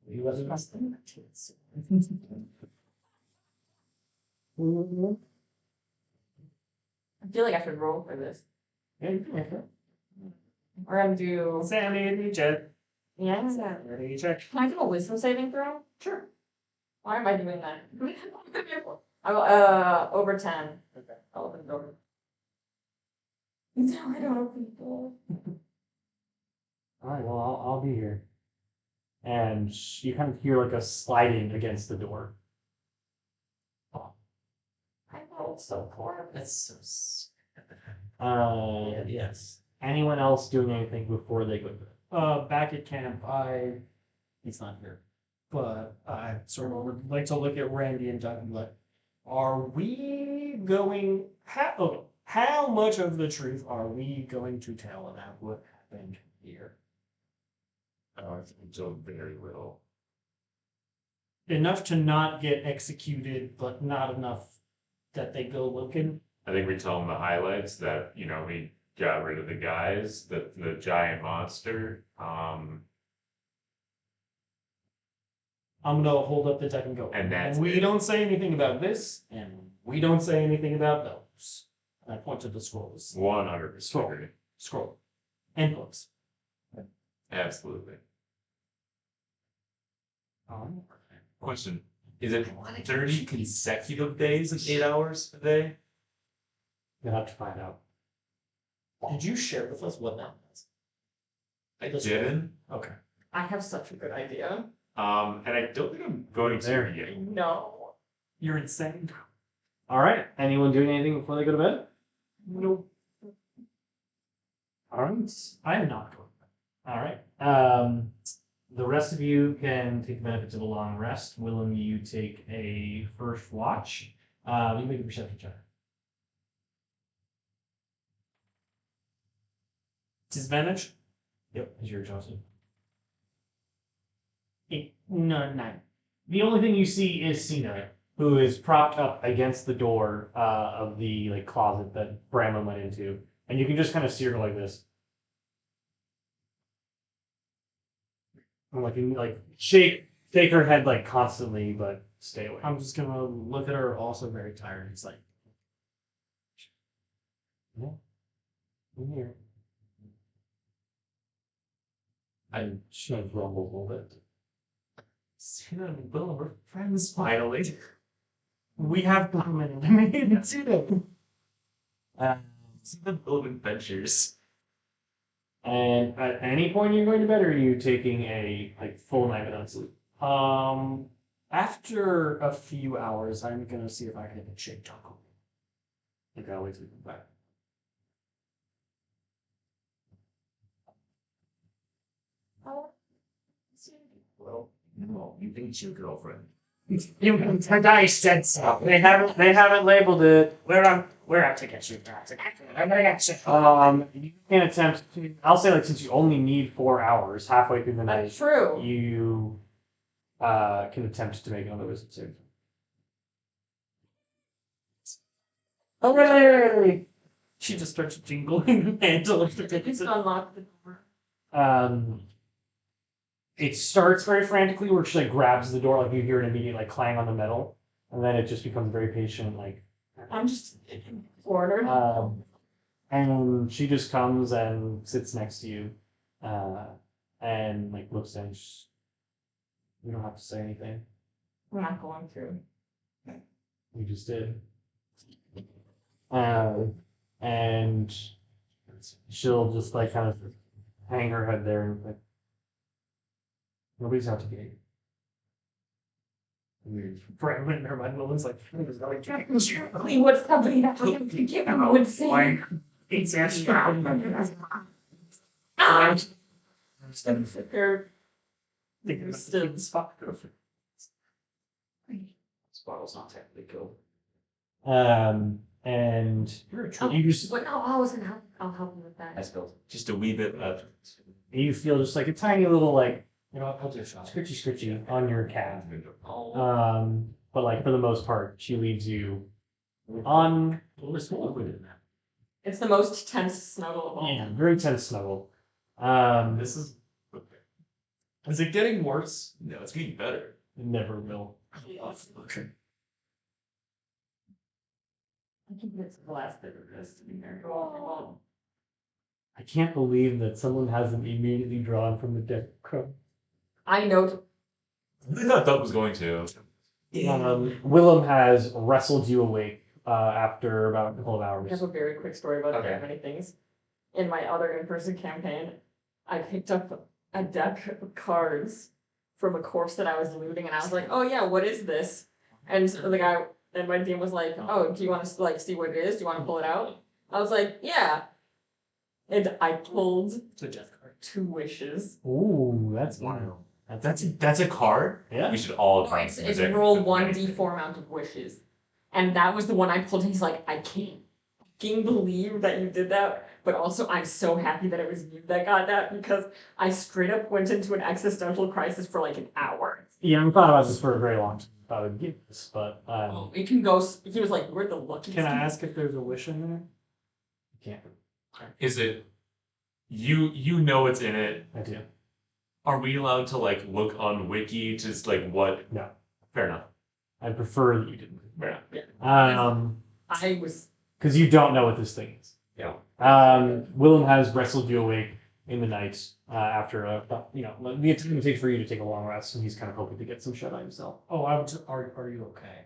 You wasn't. I feel like I should roll for this. Yeah, you can make it. We're gonna do. Sanity check. Yeah. Sanity check. Can I do a wisdom saving throw? Sure. Why am I doing that? Over 10. Okay. I'll open the door. No, I don't open the door. All right, well, I'll be here. And you kind of hear like a sliding against the door. I rolled so poor. That's so. Yes. Anyone else doing anything before they go to bed? Back at camp, he's not here, but I sort of would like to look at Randy and Doug and be like, are we going, how much of the truth are we going to tell about what happened here? Until very little. Enough to not get executed, but not enough that they go looking. I think we tell them the highlights that, you know, we got rid of the guys, the giant monster. I'm gonna hold up the deck and go. And that's we it. don't say anything about this, and we don't say anything about those. And I point to the scrolls. 100% agree. Scroll. And books. Absolutely. Question: is it 30 consecutive days and 8 hours a day? You'll have to find out. Did you share with us what that was? I This didn't. Okay. I have such a good idea. And I don't think I'm going to There. yet. No. You're insane. All right. Anyone doing anything before they go to bed? Nope. All right. I'm not going. All right. The rest of you can take the benefits of a long rest. Willem, you take a first watch. You make a perception check. Disadvantage? Yep, as you're exhausted. 8. No, 9. The only thing you see is Cena, who is propped up against the door of the closet that Bramlin went into, and you can just kind of see her like this. And shake her head constantly, but stay away. I'm just gonna look at her, also very tired. It's like, I'm here. She rumbles a little bit. Sina and Willem are friends finally. we have dominated. Sina and Willem adventures. And at any point you're going to bed, or are you taking a full night without sleep? After a few hours, I'm gonna see if I can get shake taco. Okay, I'll wait till you come back. Well, no, you hate your girlfriend. I said so. They haven't labeled it. We're out to get you. I'm gonna get you. You can attempt to. I'll say since you only need 4 hours, halfway through the night, That's true. you can attempt to make another wisdom save. Hooray! She just starts jingling the handle of the Just ticket. unlock the door. It starts very frantically, where she grabs the door, you hear an immediate clang on the metal, and then it just becomes very patient, I'm just ordered. and she just comes and sits next to you, and looks at you. You don't have to say anything. I'm not going to. You just did. And she'll just kind of hang her head there and nobody's out to get you. Weird. Brandon, never mind. Willem's like, Exactly what somebody that was going to give him would say. exactly. They're Thinking about Still- the kid's father. This bottle's not technically killed. And You're a Oh, true. you just Wait, I'll help you with I that. spilled. Just a wee bit of. you feel just like a tiny little like I'll do a shot. scritchy on your calf. Oh. But like for the most part, she leaves you on It's the most tense snuggle of all. yeah, very tense snuggle. This is. Is it getting worse? No, it's getting better. It never will. Okay. I think it's the last bit of this to be very I can't believe that someone hasn't immediately drawn from the deck. I know. I thought that was going to. Willem has wrestled you awake after about a couple of I hours. have a very quick story about Okay. very many things. In my other in-person campaign, I picked up a deck of cards from a course that I was looting, and I was like, "Oh yeah, what is this?" And so the guy and my team was like, "Oh, do you want to like see what it is? Do you want to pull it out?" I was like, "Yeah." And I pulled It's a death card. 2 wishes. Ooh, that's wild. That's a card. Yeah. We should all. No, it's roll 1d4 amount of wishes. And that was the one I pulled, and he's like, "I can't fucking believe that you did that, but also I'm so happy that it was you that got that because I straight up went into an existential crisis for like an hour." Yeah, I've thought about this for a very long time. I would get this, but It can go. He was like, "We're the luckiest." Can I ask if there's a wish in there? can't. Is it? You know it's in it. I do. Are we allowed to like look on Wiki to just like what? No. Fair enough. I prefer that you didn't. Fair enough. I was. Because you don't know what this thing is. Yeah. Willem has wrestled you awake in the night after the time it takes for you to take a long rest, and he's kind of hoping to get some shut eye himself. Oh, are you okay?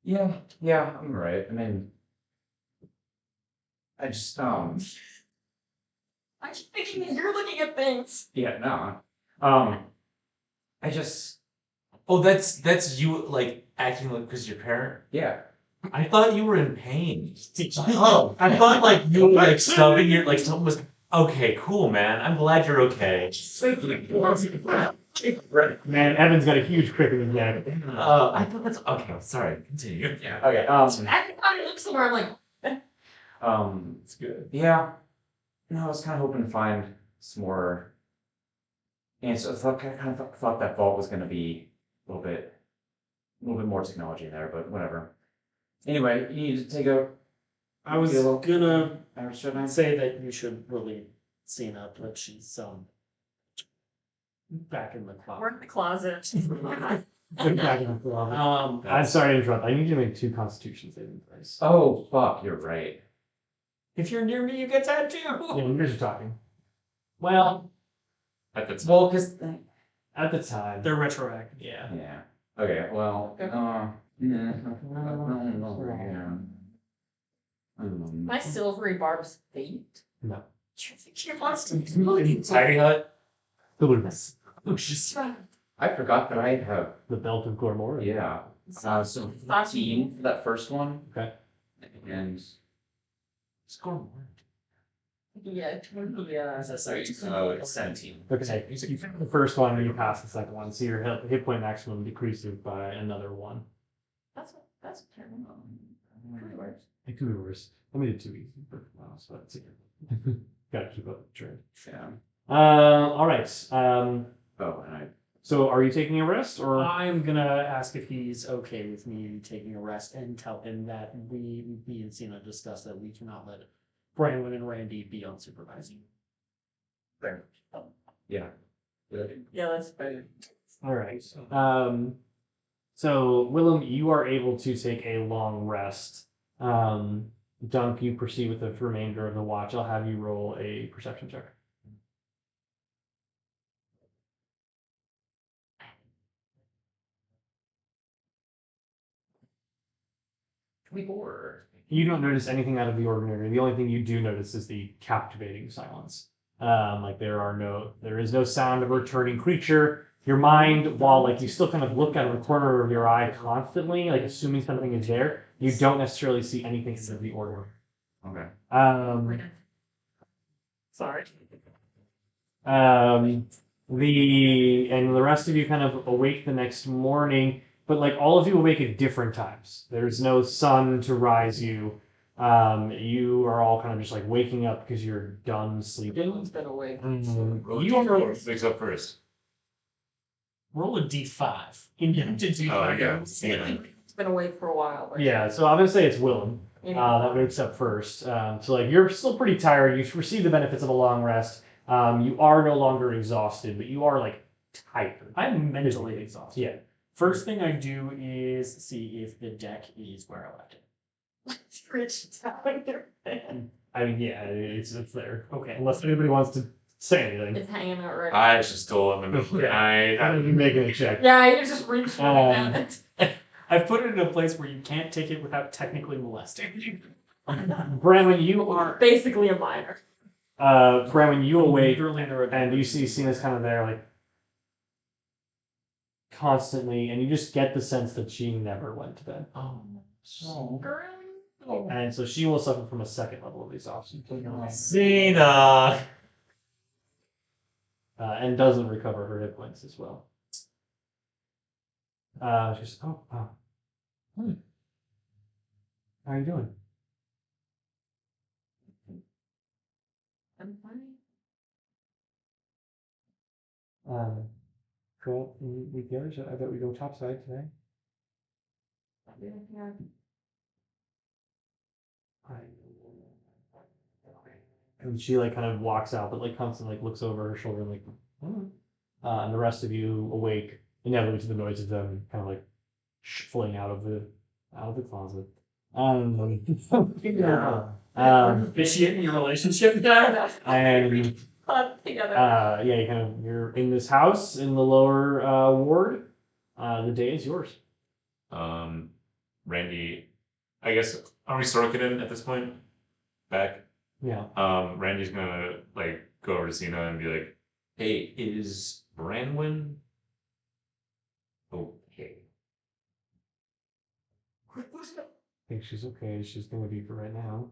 Yeah, I'm right. I mean, I just I keep thinking that you're looking at things. yeah, no. I just Oh, that's you like acting like because your parent. yeah. I thought you were in pain. Oh, I thought like you were like stubbing your like something was. Okay, cool, man. I'm glad you're okay. Man, Evan's got a huge crick in his neck. I thought that's okay. Sorry, continue. Yeah. Okay. I thought it looked somewhere. I'm like, It's good. Yeah. No, I was kind of hoping to find some more answers. I kind of thought that vault was going to be a little bit more technology in there, but whatever. Anyway, you need to take a. I was Yellow. gonna Should I say that you should really see enough, but she's back in the we're closet. in the closet. I'm sorry to interrupt. I need you to make 2 Constitution saving throws. Oh fuck! You're right. If you're near me, you get that too. Yeah, you guys are talking. Well, At the time. Well, because at the time. They're retroactive. Yeah. yeah. Okay. Well. Okay. Yeah. My silvery barbs fate. No. You think he wants to do it? Tiny hut. Silverness. I forgot that I have. The Belt of Gormora. Yeah. So 15 for that first one, Okay. and Score more. Yeah, it's 17. Okay. You found the first one and you passed the second one, so your hit point maximum decreases by another 1. That's terrible. Pretty worse. It could be worse. Let me do 2 easy for now, so that's it. Gotta keep up the trend. Yeah. All right. Oh, and I. So are you taking a rest or? I'm gonna ask if he's okay with me taking a rest and tell him that me and Cena discussed that we cannot let Brandon and Randy be unsupervised. Fair. Yeah. Yeah, that's better. All right. So Willem, you are able to take a long rest. Dunk, you proceed with the remainder of the watch. I'll have you roll a perception check. You don't notice anything out of the ordinary. The only thing you do notice is the captivating silence. There is no sound of a returning creature. Your mind, while like you still kind of look out of the corner of your eye constantly, like assuming something is there, you don't necessarily see anything out of the ordinary. Okay. Sorry. And the rest of you kind of awake the next morning, but like all of you awake at different times. There's no sun to rise you. You are all kind of just like waking up because you're done sleeping. Everyone's been awake. You are wakes up first. Roll a d5. Injected d5. Oh, yeah. It's been awake for a while. But yeah. So I'm gonna say it's Willem. That wakes up first. So like you're still pretty tired. You've received the benefits of a long rest. You are no longer exhausted, but you are like tired. I'm mentally exhausted. Yeah. First thing I do is see if the deck is where I left it. Rich down your bed. I mean, yeah, it's there. Okay. Unless anybody wants to say anything. It's hanging out right. I just stole him in the middle of the night. I don't even making a check. Yeah, you just reach down it. I've put it in a place where you can't take it without technically molesting. Brandon, you are Basically a minor. Brandon, you awake Literally there and you see Cena's kind of there like constantly, and you just get the sense that she never went to bed. And so she will suffer from a second level of exhaustion. Cena. And doesn't recover her hit points as well. She's oh wow. How are you doing? I'm fine. Cool. We good? I bet we go topside today. Yeah. And she like kind of walks out, but like constantly like looks over her shoulder and like, oh. And the rest of you awake inevitably to the noise of them kind of like shuffling out of the closet. Officiating your relationship. And Together. yeah, you're in this house in the lower ward. The day is yours. Randy, I guess, are we Sorkin at this point? Back? Yeah. Randy's gonna like go over to Cena and be like, "Hey, is Branwyn okay?" I think she's okay. She's gonna be for right now.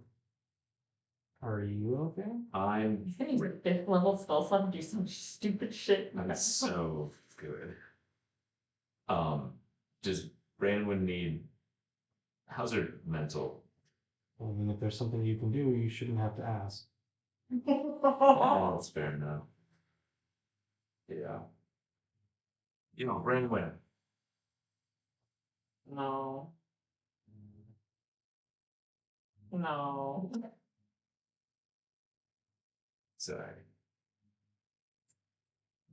Are you okay? I'm He's getting fifth level spell slot and do some stupid shit. That's so good. Does Branwyn need? How's her mental? I mean, if there's something you can do, you shouldn't have to ask. Oh, that's fair enough. Yeah. You know, Branwyn. No. No. Sorry.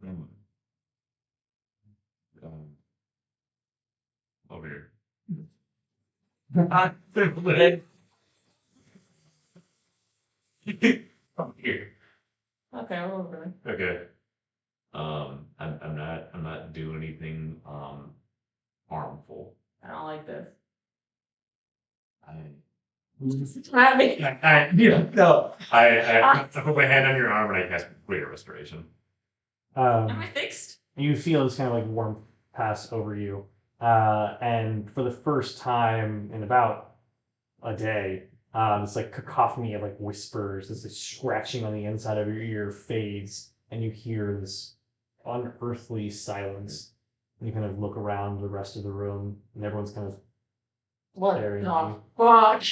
Um, over here. From here. Okay, I'm over. Okay. I'm not doing anything harmful. I don't like this. I Slap me. I put my hand on your arm and I cast Greater Restoration. Am I fixed? You feel this kind of like warmth pass over you. And for the first time in about a day, this like cacophony of like whispers, this like scratching on the inside of your ear fades, and you hear this unearthly silence. And you kind of look around the rest of the room, and everyone's kind of What staring the at you. fuck?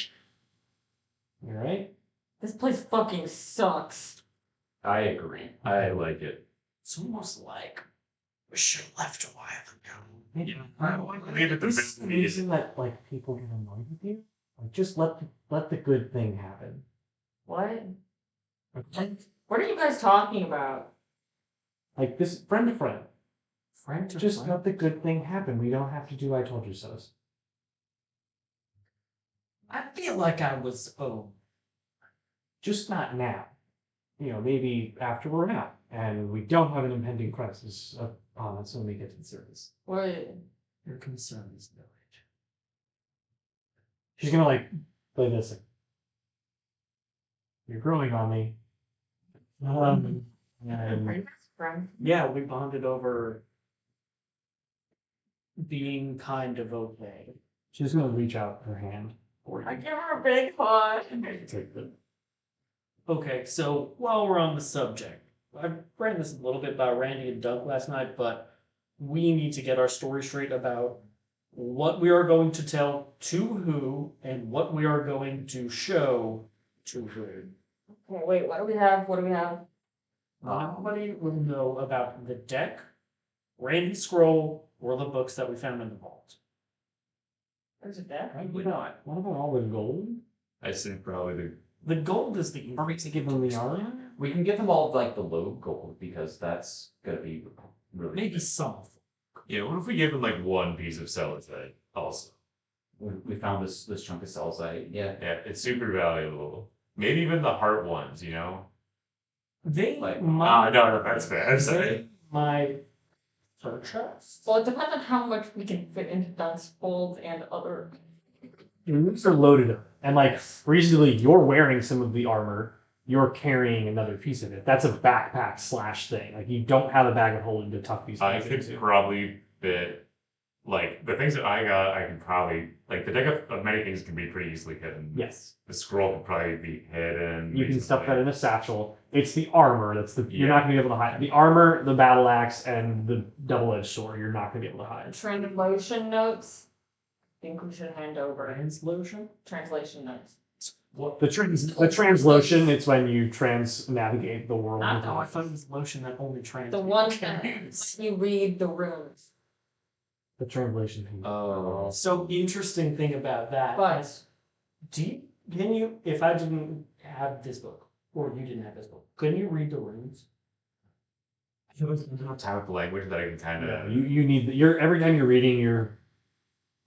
You alright? This place fucking sucks. I agree. I like it. It's almost like we should have left a while ago. Maybe I want to leave it to this this the reason that like people get annoyed with you. Like just let the good thing happen. What? What are you guys talking about? Like this friend to friend. Friend to Just friend. let the good thing happen. We don't have to do I told you so's. I feel like I was Just not now. You know, maybe after we're out and we don't have an impending crisis upon us when we get to the surface. What? your concerns, village. She's gonna like play this. Like, you're growing on me. And Are you best friends? Yeah, we bonded over being kind of okay. she's gonna reach out her hand for you. I give her a big hug. Take the Okay, so while we're on the subject, I ran this a little bit about Randy and Doug last night, but we need to get our story straight about what we are going to tell to who and what we are going to show to who. Okay, wait, what do we have? What do we have? Nobody will know about the deck, Randy's scroll, or the books that we found in the vault. There's a deck. Probably not. What about all the gold? I think probably The gold is the Are we to give them the armor? We can give them all like the low gold because that's gonna be really maybe some. Yeah, what if we give him like one piece of celluloid also? We found this chunk of celluloid. Yeah. Yeah, it's super valuable. Maybe even the heart ones, you know? They Like, might. No, that's fair. I'm sorry. They might purchase. Well, it depends on how much we can fit into Dunk's folds and other. These are loaded up. And like reasonably, you're wearing some of the armor. You're carrying another piece of it. That's a backpack slash thing. Like you don't have a bag of holding to tuck these I things could into. probably fit, like, the things that I got, I can probably, like, the deck of many things can be pretty easily hidden. Yes. The scroll can probably be hidden. You can stuff that reasonably. in a satchel. It's the armor that's the you're Yeah. not gonna be able to hide. The armor, the battle axe, and the double-edged sword, you're not gonna be able to hide. Translation notes. I think we should hand over Translation? translation notes. The translotion, it's when you trans-navigate the world. Not with the Oh, I it. thought it was lotion that only trans. The people ones can that use. you read the runes. The translation piece. Oh. So interesting thing about that. But is, can you, if I didn't have this book, or you didn't have this book, couldn't you read the runes? I feel like there's enough time with the language that I can kind Yeah, of. you need you're every time you're reading, you're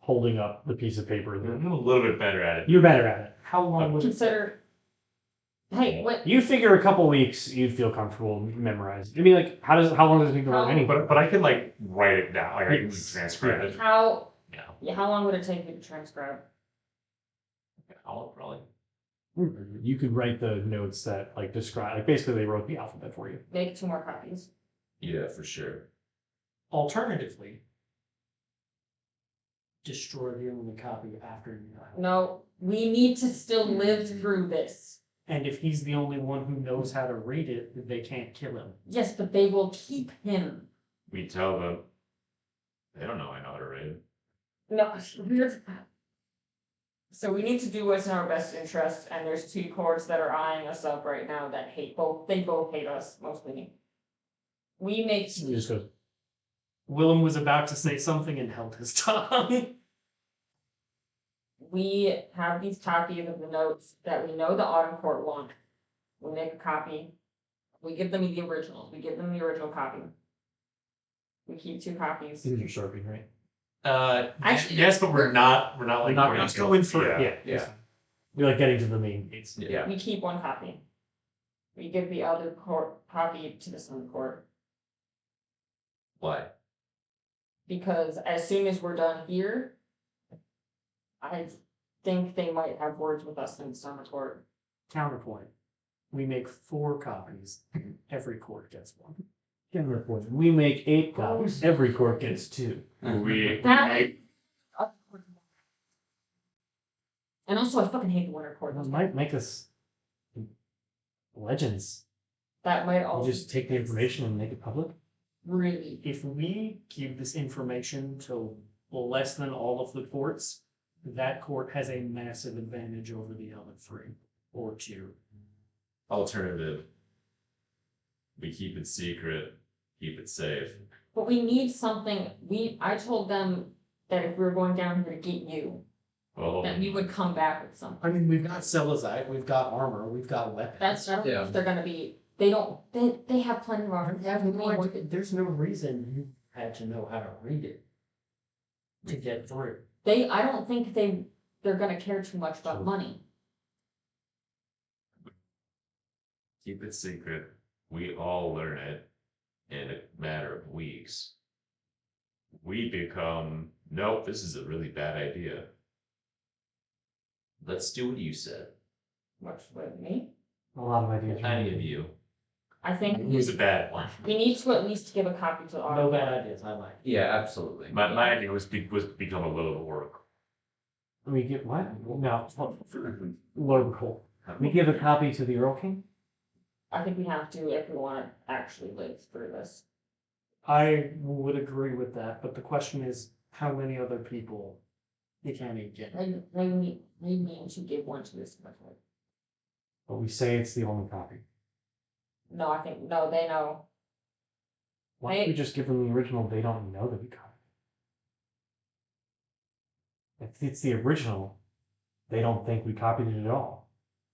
holding up the piece of paper. I'm a little bit better at it. You're better at it. How long would it take? consider. Hey, what? You figure a couple weeks, you'd feel comfortable memorizing. I mean, like, how long does it take to learn How- anything? But I can, like, write it down. Like, I can Yes. transcribe it. How? Yeah. Yeah, how long would it take you to transcribe? I'll probably. You could write the notes that like describe, like basically they wrote the alphabet for you. Make 2 more copies. yeah, for sure. Alternatively, destroy the only copy after you know. No, we need to still live through this. And if he's the only one who knows how to read it, they can't kill him. Yes, but they will keep him. We tell them. They don't know I know how to read. No, here's. So we need to do what's in our best interest, and there's 2 courts that are eyeing us up right now that hate both. They both hate us, mostly me. We make. You just go, Willem was about to say something and held his tongue. We have these copies of the notes that we know the Autumn Court want. We make a copy. We give them the originals. We give them the original copy. We keep 2 copies. these are Sharpie, right? Actually, yes, but we're not like. not going Let's to- go in for yeah. Yeah. You're like getting to the main gates. Yeah. We keep 1 copy. We give the other court copy to the Sun Court. Why? Because as soon as we're done here, I think they might have words with us in the Summer Court. Counterpoint. We make 4 copies. Every court gets 1. Counterpoint. We make 8 copies. Every court gets 2. We That- make And also, I fucking hate the Winter Court. That might make us legends. That might You also just take the information and make it public. really. If we keep this information to less than all of the courts, that court has a massive advantage over the other 3 or 2. Alternative. We keep it secret, keep it safe. But we need something. I told them that if we were going down here to get you, well, that we would come back with something. I mean, we've got celluloid, we've got armor, we've got weapons. That's I don't know Yeah. if they're gonna be. They don't. They have plenty of armor. They have There's no reason you had to know how to read it to get through. I don't think they're gonna care too much about money. Keep it secret. We all learn it in a matter of weeks. We become, nope, this is a really bad idea. Let's do what you said. Much with me. A lot of ideas. Any of you. I think who's a bad one? we need to at least give a copy to the No auditor. bad ideas, I like. Yeah, absolutely. My idea was become a little oracle. We give what? No. Local. We give a copy to the Earl King. I think we have to if we want to actually live through this. I would agree with that, but the question is, how many other people you can't even get? I need to give one to this person. But we say it's the only copy. No, I think, no, they know. Why don't we just give them the original? They don't know that we copied it. If it's the original, they don't think we copied it at all.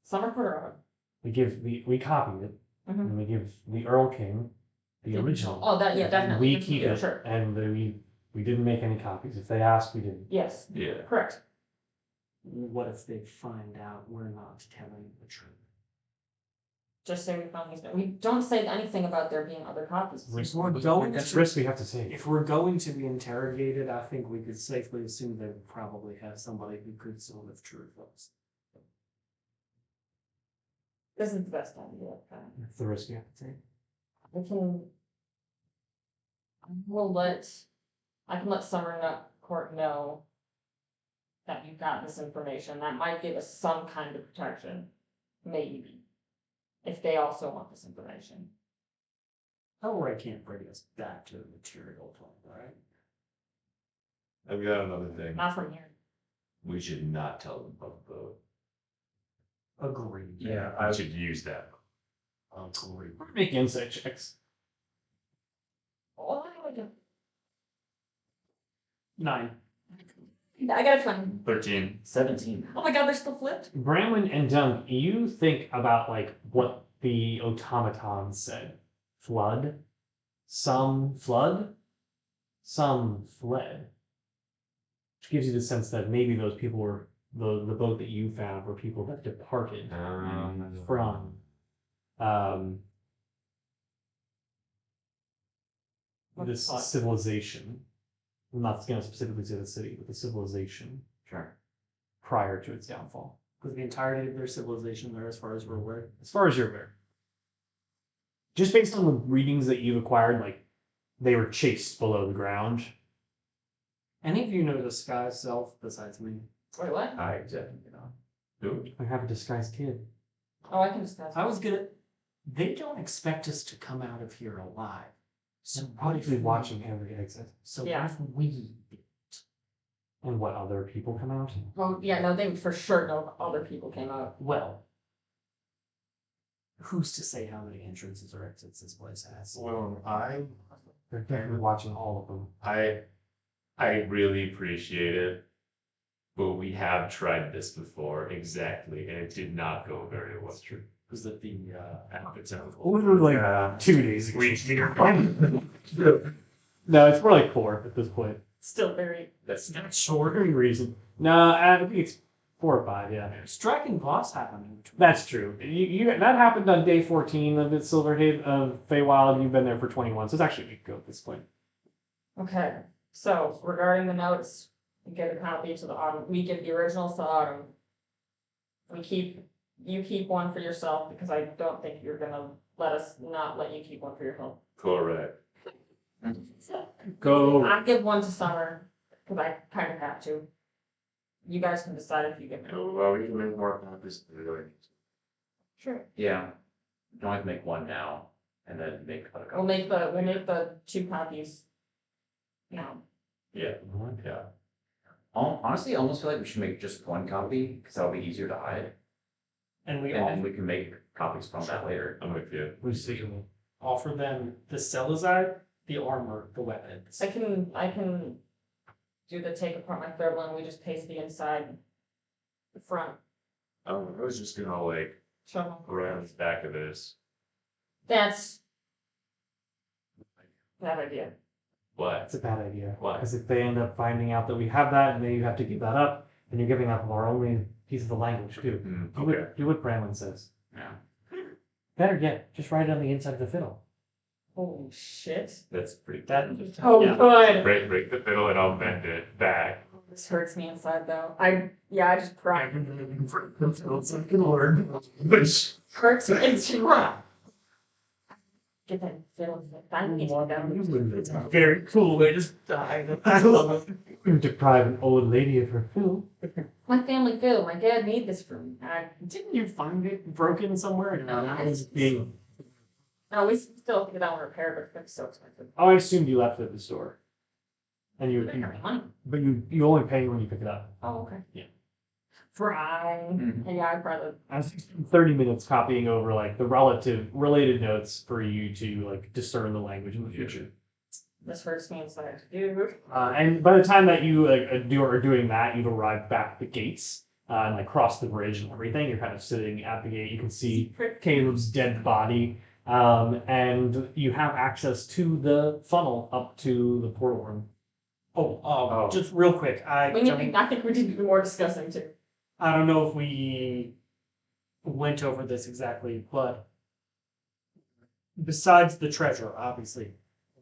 Summer Quarter. We copied it, and we give the Earl King the original. Oh, that, yeah, definitely. We keep it, Sure. and we didn't make any copies. If they asked, we didn't. Yes, Yeah. correct. What if they find out we're not telling the truth? Just say we found these. We don't say anything about there being other copies. If we're going That's to, risk we have to take. if we're going to be interrogated, I think we could safely assume they would probably have somebody who could sort of truth us. This is the best idea. Okay. That's the risk we have to take. I can let Summer Court know that you've got this information. That might give us some kind of protection. Maybe. If they also want this information. Elroy can't bring us back to the material plane, right? I've got another thing. Not from here. We should not tell them about the boat. Agreed. Yeah, I should use that. Agreed. Make insight checks. Oh, I got 9. a 20. 13. 17. Oh my god, they're still flipped? Bramwin and Dunk, you think about like what the automatons said. Flood. Some flood. Some fled. Which gives you the sense that maybe those people were the boat that you found were people that departed from this civilization. I'm not going to specifically say the city, but the civilization. Sure. Prior to its downfall. Because the entirety of their civilization there, as far as we're aware. As far as you're aware. Just based on the readings that you've acquired, like, they were chased below the ground. Any of you know disguise self besides me? Wait, what? I definitely not. Who? I have a disguised kid. Oh, I can discuss. I was gonna. They don't expect us to come out of here alive. So what if Probably we watching every exit. So Yeah. what if we? And what other people come out? Oh, yeah, no, they would for sure know other people came out. Well, who's to say how many entrances or exits this place has? Well, They're definitely watching all of them. I really appreciate it, but we have tried this before exactly, and it did not go very well. True. Was it the Literally Yeah. 2 days ago. We No, it's more like 4 at this point. Still very. That's not For short. any reason. No, I think it's 4 or 5, yeah. Striking boss happened in between. That's true. That happened on day 14 of the Silverhaven of Feywild. You've been there for 21, so it's actually a week ago at this point. Okay, so regarding the notes, we give a copy to the Autumn. We give the originals to Autumn. You keep one for yourself because I don't think you're gonna let us not let you keep one for yourself. correct. Go. I give one to Summer because I kind of have to. You guys can decide if you give me. Well, we can make more copies. Sure. Yeah. You can only make one now, and then make other We'll copies. make the 2 copies now. Yeah. Yeah. Honestly, I almost feel like we should make just one copy, because that'll be easier to hide. And we And then we can make copies from that later. I'm with you. offer them the Celazide, the armor, the weapons. I can do the take apart my third one. We just paste the inside, the front. I was just gonna like Show around the back of this. That's bad idea. What? That's a bad idea. Why? Because if they end up finding out that we have that and then you have to give that up, then you're giving up our only piece of the language too. Okay. Do what Bramlin says. Yeah. Better yet, just write it on the inside of the fiddle. Holy shit. That's pretty. Oh, Yeah. good. Break the fiddle and I'll bend it back. This hurts me inside though. I just cried. Hurts me inside. Get that fiddle. Very cool. They just died. I love it. You deprive an old lady of her fiddle. My family fiddle. My dad made this for me. Didn't you find it broken somewhere? It was being No, we still get that one repaired, but it's gonna be so expensive. Oh, I assumed you left it at the store. And We you, didn't have any money. but you only pay when you pick it up. Oh, okay. Yeah. And yeah, I probably. I was 30 minutes copying over like the related notes for you to like discern the language in the future. This first means that I have to do. And by the time that you are doing that, you've arrived back at the gates and like crossed the bridge and everything. You're kind of sitting at the gate. You can see Caleb's dead body, and you have access to the funnel up to the portal room. Just real quick, I think we did more discussing too. I don't know if we went over this exactly, but besides the treasure, obviously,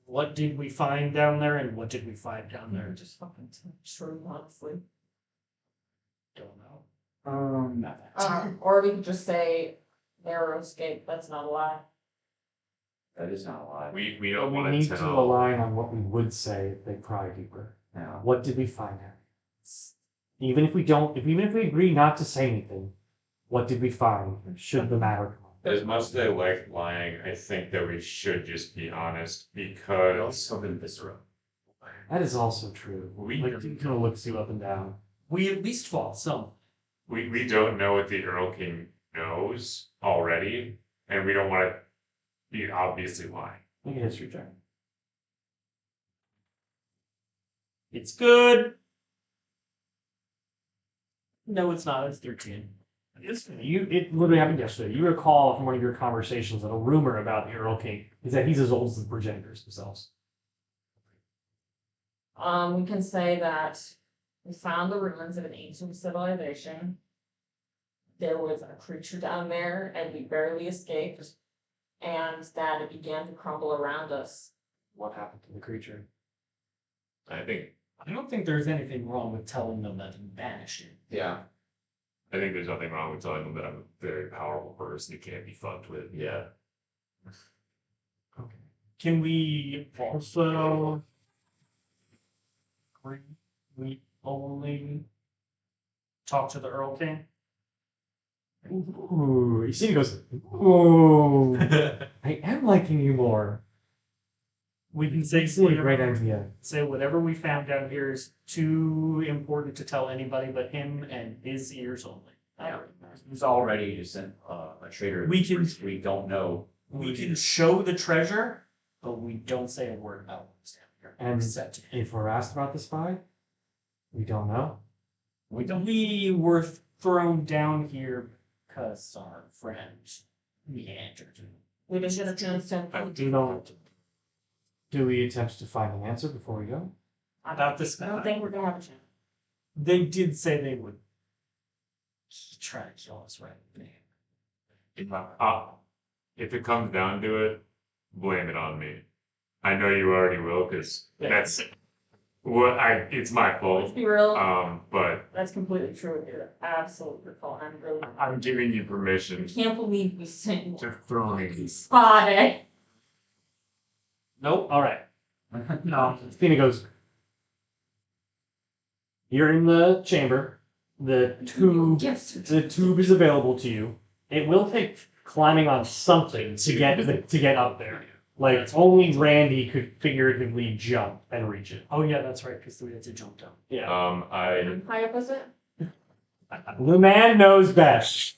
what did we find down there and what did we find down there? Just fucking true, honestly. Don't know. Nothing. Or we could just say narrow escape. That's not a lie. That is not a lie. We But don't we want need to to tell. align on what we would say if they pry deeper. Yeah. What did we find out? Even if we agree not to say anything, what did we find? Should the matter come up? As much as I like lying, I think that we should just be honest We because also been visceral. That is also true. We- Like, he kind of looks you up and down. We at least fought some. we don't know what the Earl King knows already, and we don't want to be obviously lying. Make a history check. It's good. No, it's not. It's 13. It literally happened yesterday. You recall from one of your conversations that a rumor about the Earl King is that he's as old as the progenitors themselves. We can say that we found the ruins of an ancient civilization. There was a creature down there, and we barely escaped, and that it began to crumble around us. What happened to the creature? I don't think there's anything wrong with telling them that he vanished. Yeah. I think there's nothing wrong with telling them that I'm a very powerful person who can't be fucked with. Yeah. Okay. Can we also we only talk to the Earl King? Ooh, you see he goes, ooh, I am liking you more. We can say This is a great idea. say whatever we found down here is too important to tell anybody but him and his ears only. Yeah. He's already just a traitor. We can- We don't know. We can show the treasure, but we don't say a word about what's down here. And Except to him. if we're asked about the spy, we don't know. We were thrown down here because our friends meandered. We didn't get a chance to. Do we attempt to find an answer before we go? About this I don't think we're gonna have a chance. They did say they would try to kill us, right? If it comes down to it, blame it on me. I know you already will, because that's what it's my Let's fault. be real. But That's completely true. You're absolutely your fault. I'm really. I'm giving you permission Can't believe we sent you to throw me. spotted. Nope. All right. No. Athena goes, you're in the chamber. The tube is available to you. It will take climbing on something to get up there. Like only Randy could figuratively jump and reach it. Oh yeah, that's right, because we had to jump down. Yeah. I How high up is it? The man knows best.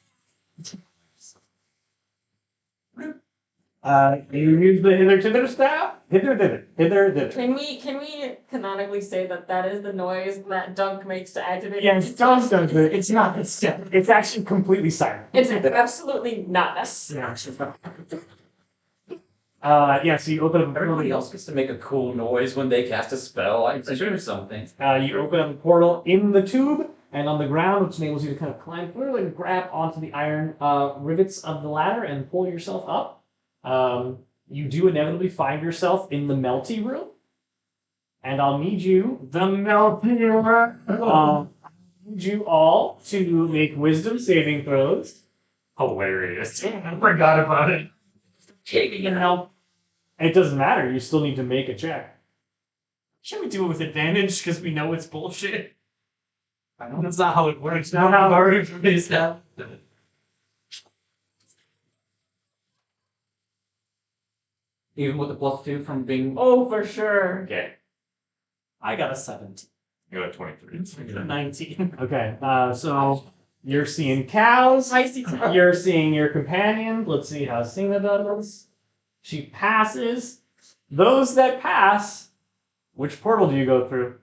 You use the hither thither staff? Hither thither. Can we canonically say that is the noise that Dunk makes to activate? Yes, Dunk does it. It's not. It's actually completely silent. It's absolutely not necessary. Yeah, so you open up a Everybody portal. else gets to make a cool noise when they cast a spell. I'm sure something. You open up a portal in the tube and on the ground, which enables you to kind of climb through and grab onto the iron rivets of the ladder and pull yourself up. You do inevitably find yourself in the melty room. And I'll need you, need you all to make wisdom saving throws. hilarious. I forgot about it. It doesn't matter, you still need to make a check. Should we do it with advantage because we know it's bullshit? I don't That's not how it works. Not how it works for me now. Even with the +2 from being. Oh, for sure. Okay. I got a 17. You got a 23. 19. Okay, so you're seeing cows. I see two. You're seeing your companion. Let's see how Cena does. She passes. Those that pass, which portal do you go through?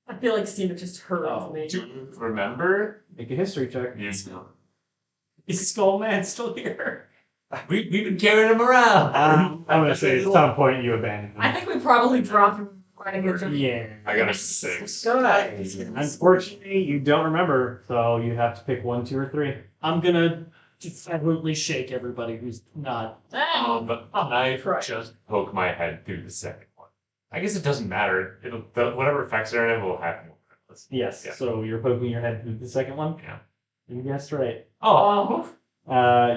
I feel like Cena just hurries Oh, me. Do you remember? Make a history check. Yes. Is Skull Man still here? We've been carrying him around. I'm gonna say at some point you abandoned I him. think we probably dropped him right in the journey. Yeah. I got a 6. Unfortunately, you don't remember, so you have to pick 1, 2, or 3. I'm gonna violently shake everybody who's not. But I Right. just poke my head through the second one. I guess it doesn't matter. Whatever effects are in it will happen. regardless. Yes. Yeah. So you're poking your head through the second one. Yeah. You guessed right. Oh.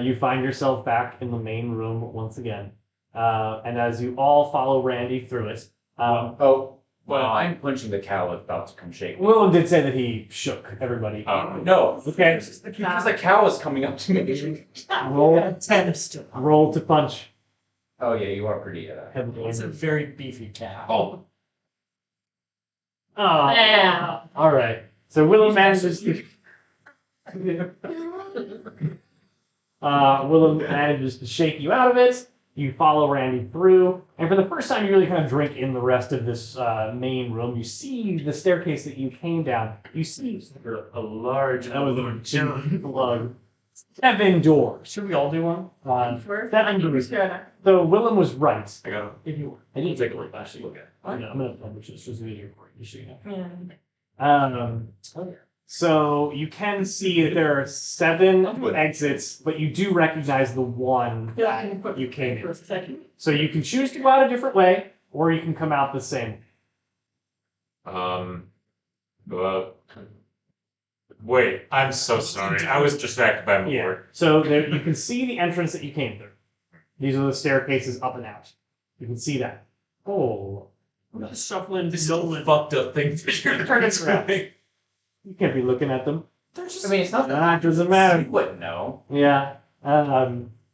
You find yourself back in the main room once again, and as you all follow Randy through it, Well, I'm punching the cow that's about to come shake me. Willem did say that he shook everybody. No. Okay. Because the cow is coming up to me. Roll, 10 still. roll to punch. Oh yeah, you are pretty. It's a very beefy cat. Oh, Yeah. all right. So Willem manages to. Willem manages to shake you out of it. You follow Randy through, and for the first time, you really kind of drink in the rest of this main room. You see the staircase that you came down. You see A large. that was a big plug. 7 doors. Should we all do one? Sure. 7 doors. Good. So Willem was right. I got If you, I didn't take a look actually. Look at it. What? I'm gonna publish this just video for you, so you know. Yeah. So you can see that there are 7 exits, but you do recognize the one Yeah, I can put you came for in. a second. So you can choose to go out a different way, or you can come out the same. Well, wait, I'm so sorry. I was distracted by my Yeah. work. So there, you can see the entrance that you came through. These are the staircases up and out. You can see that. Oh, I'm gonna shuffling This is a Nolan. fucked up thing for you. Turn it around. You can't be looking at them. They're just, I mean, it's not That doesn't matter. You wouldn't know. Yeah.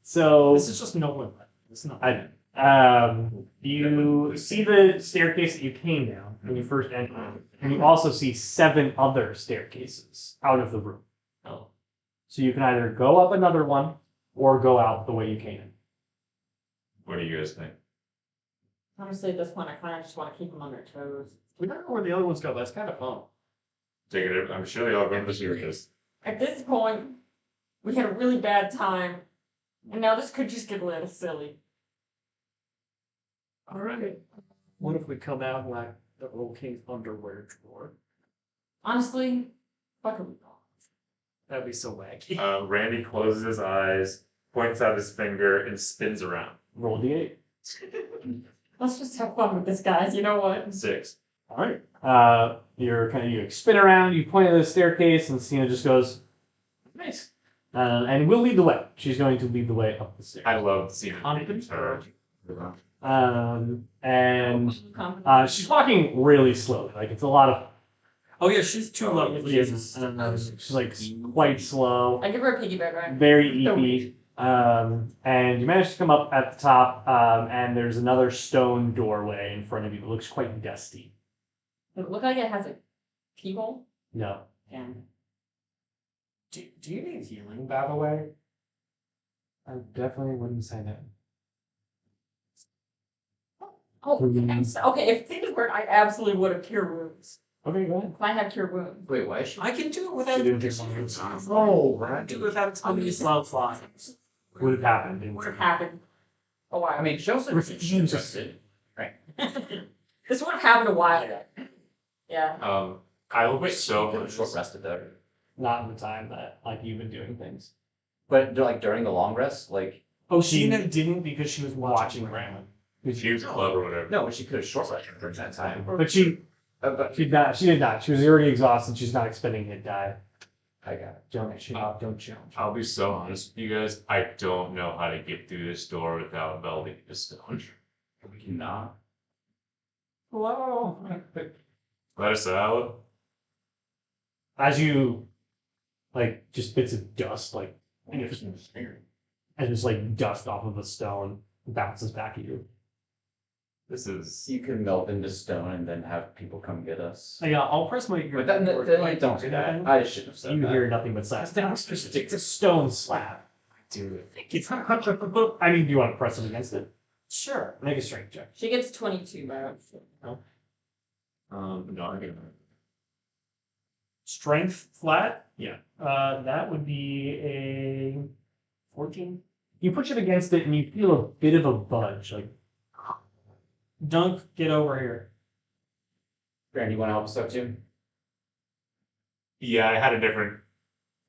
So this is just Nolan. It's not. you see the staircase that you came down when you first entered, and you also see 7 other staircases out of the room. Oh. So you can either go up another one or go out the way you came in. What do you guys think? Honestly, at this point, I kind of just want to keep them on their toes. We don't know where the other ones go, but it's kind of fun. Take it. I'm sure they all go to the circus. At this point, we had a really bad time, and now this could just get a little silly. Alright. What if we come out like the old king's underwear drawer? Honestly, fuck it. That'd be so wacky. Randy closes his eyes, points out his finger, and spins around. Roll d8. Let's just have fun with this, guys. You know what? 6. All right. You spin around. You point at the staircase, and Cena just goes, "Nice." And we'll lead the way. She's going to lead the way up the stairs. I love seeing Confident? her. And she's walking really slowly. Like it's a lot of. Oh yeah, she's too low. She's like quite slow, I give her a piggyback, right? very So eepy. And you manage to come up at the top, and there's another stone doorway in front of you. It looks quite dusty. Does it look like it has a keyhole? No. And Do you need healing, by the way? I definitely wouldn't say that. okay, if things worked, I absolutely would have cure wounds. Okay, go ahead. If I had cure wounds. Wait, why is she? I can do it without. She didn't take one. Oh, I can do it without telling you slow flies. Would have happened. Would have happened a while. I mean, she also she's interested. this would have happened a while ago. Yeah. I will be so Short much. rested though. Not in the time that like you've been doing things. But like during the long rest, like Oh, Cena didn't because she was watching Graham. She was a club or whatever. no, she could have short rested during that time. But she But did not. She did not. She was already exhausted. She's not expending hit die. I got it. Don't challenge. I'll be so honest with you guys. I don't know how to get through this door without melting the stone. We cannot. Hello. Let us out. As you, like, just bits of dust, like, and just like dust off of the stone. bounces back at you. This is You can melt into stone and then have people come get us. So yeah, I'll press my ear. But then don't do that. I should have said You that. hear nothing but silence. It's a stone slab. dude. I mean, do you want to press it against it? Sure. Make a strength check. She gets 22 by No, I'm gonna. Strength flat. Yeah. That would be a 14. You push it against it and you feel a bit of a budge. Like, Dunk, get over here. Brand, you want to help us out too? Yeah, I had a different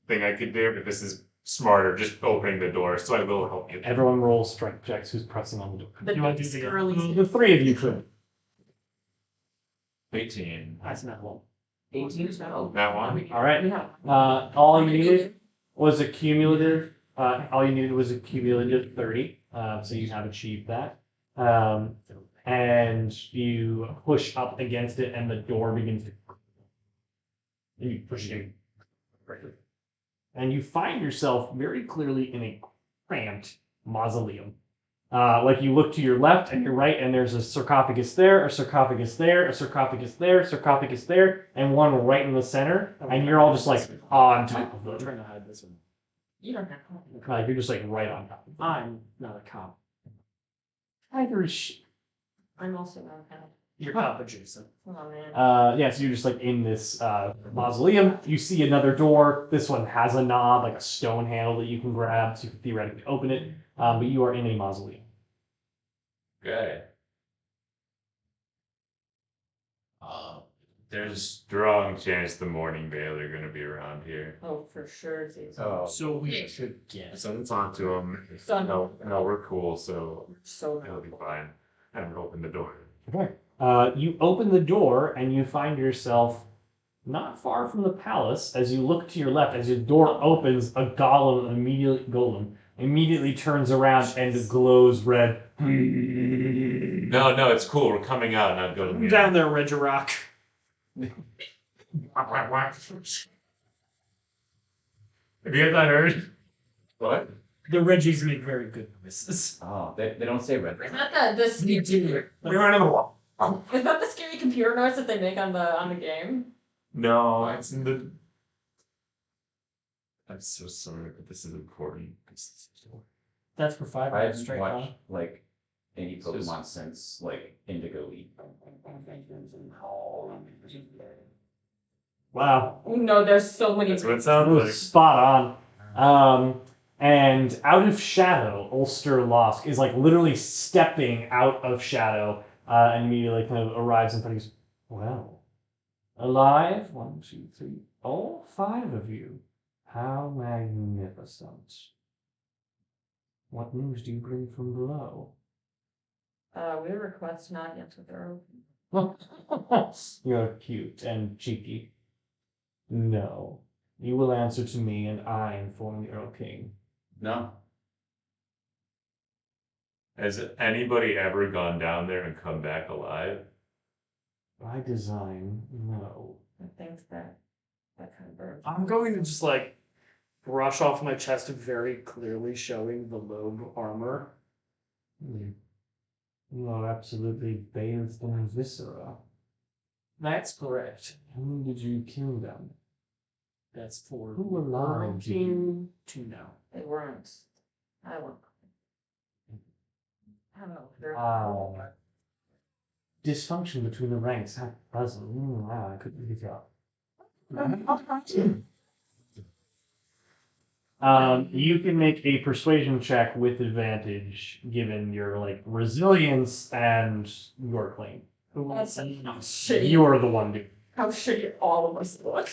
thing I could do, but this is smarter. Just opening the door, so I will help you. everyone roll strength checks who's pressing on the door. the You want to do the girly. The three of you could. 18. That's not one. 18 as well. That one? All right. Yeah. All you needed was a cumulative. All you needed was a cumulative 30. So you have achieved that. And you push up against it, and the door begins to. And you push it in. And you find yourself very clearly in a cramped mausoleum. Like you look to your left and your right, and there's a sarcophagus there, a sarcophagus there, a sarcophagus there, a sarcophagus there, and one right in the center. And you're all just like on top of I'm them. trying to hide this one. You don't have to. Like you're just like right on top of them. I'm not a cop. Either is she. I'm also not a cop. You're cop adjacent. Come on, man. Yeah, so you're just like in this mausoleum. You see another door. This one has a knob, like a stone handle that you can grab, so you can theoretically open it. But you are in a mausoleum. Okay. There's a strong chance the Morning Veil are gonna be around here. Oh, for sure. It's Oh, So we should guess. someone talk to them. Son. No, we're cool, so so it'll be fine. And open the door. Okay. You open the door and you find yourself not far from the palace. As you look to your left, as your door opens, a golem immediately turns around and glows red. No, it's cool. We're coming out, not going I'm in. down there, Regirock. Have you guys not heard? What? The Reggies make very good noises. Oh, they don't say red. Is that the scary? We ran in the wall. Is that the scary computer noise that they make on the game? No, it's in the. I'm so sorry, but this is important. That's for 5 I minutes haven't straight, watched huh? like any Pokemon since like Indigo League. Wow. Oh no, there's so many. That's what it sounds like. Spot on. And out of shadow, Ulster Losk is like literally stepping out of shadow and immediately kind of arrives in front of you. Well, alive? 1, 2, 3, all 5 of you. How magnificent. What news do you bring from below? We request not yet with their own. You're cute and cheeky. No. You will answer to me, and I inform the Earl King. No. Has anybody ever gone down there and come back alive? By design, no. I think that kind of burns. I'm going to just like brush off my chest, very clearly showing the Loeb armor. You are absolutely bathed in viscera. That's correct. Who did you kill them? That's for Who allowed you? to know. They weren't. I won't. I don't know. They're Dysfunction between the ranks. How pleasant. Wow, I couldn't figure out. You can make a persuasion check with advantage, given your like resilience and your claim. That's how shitty. You are the one doing. How shitty all of us look.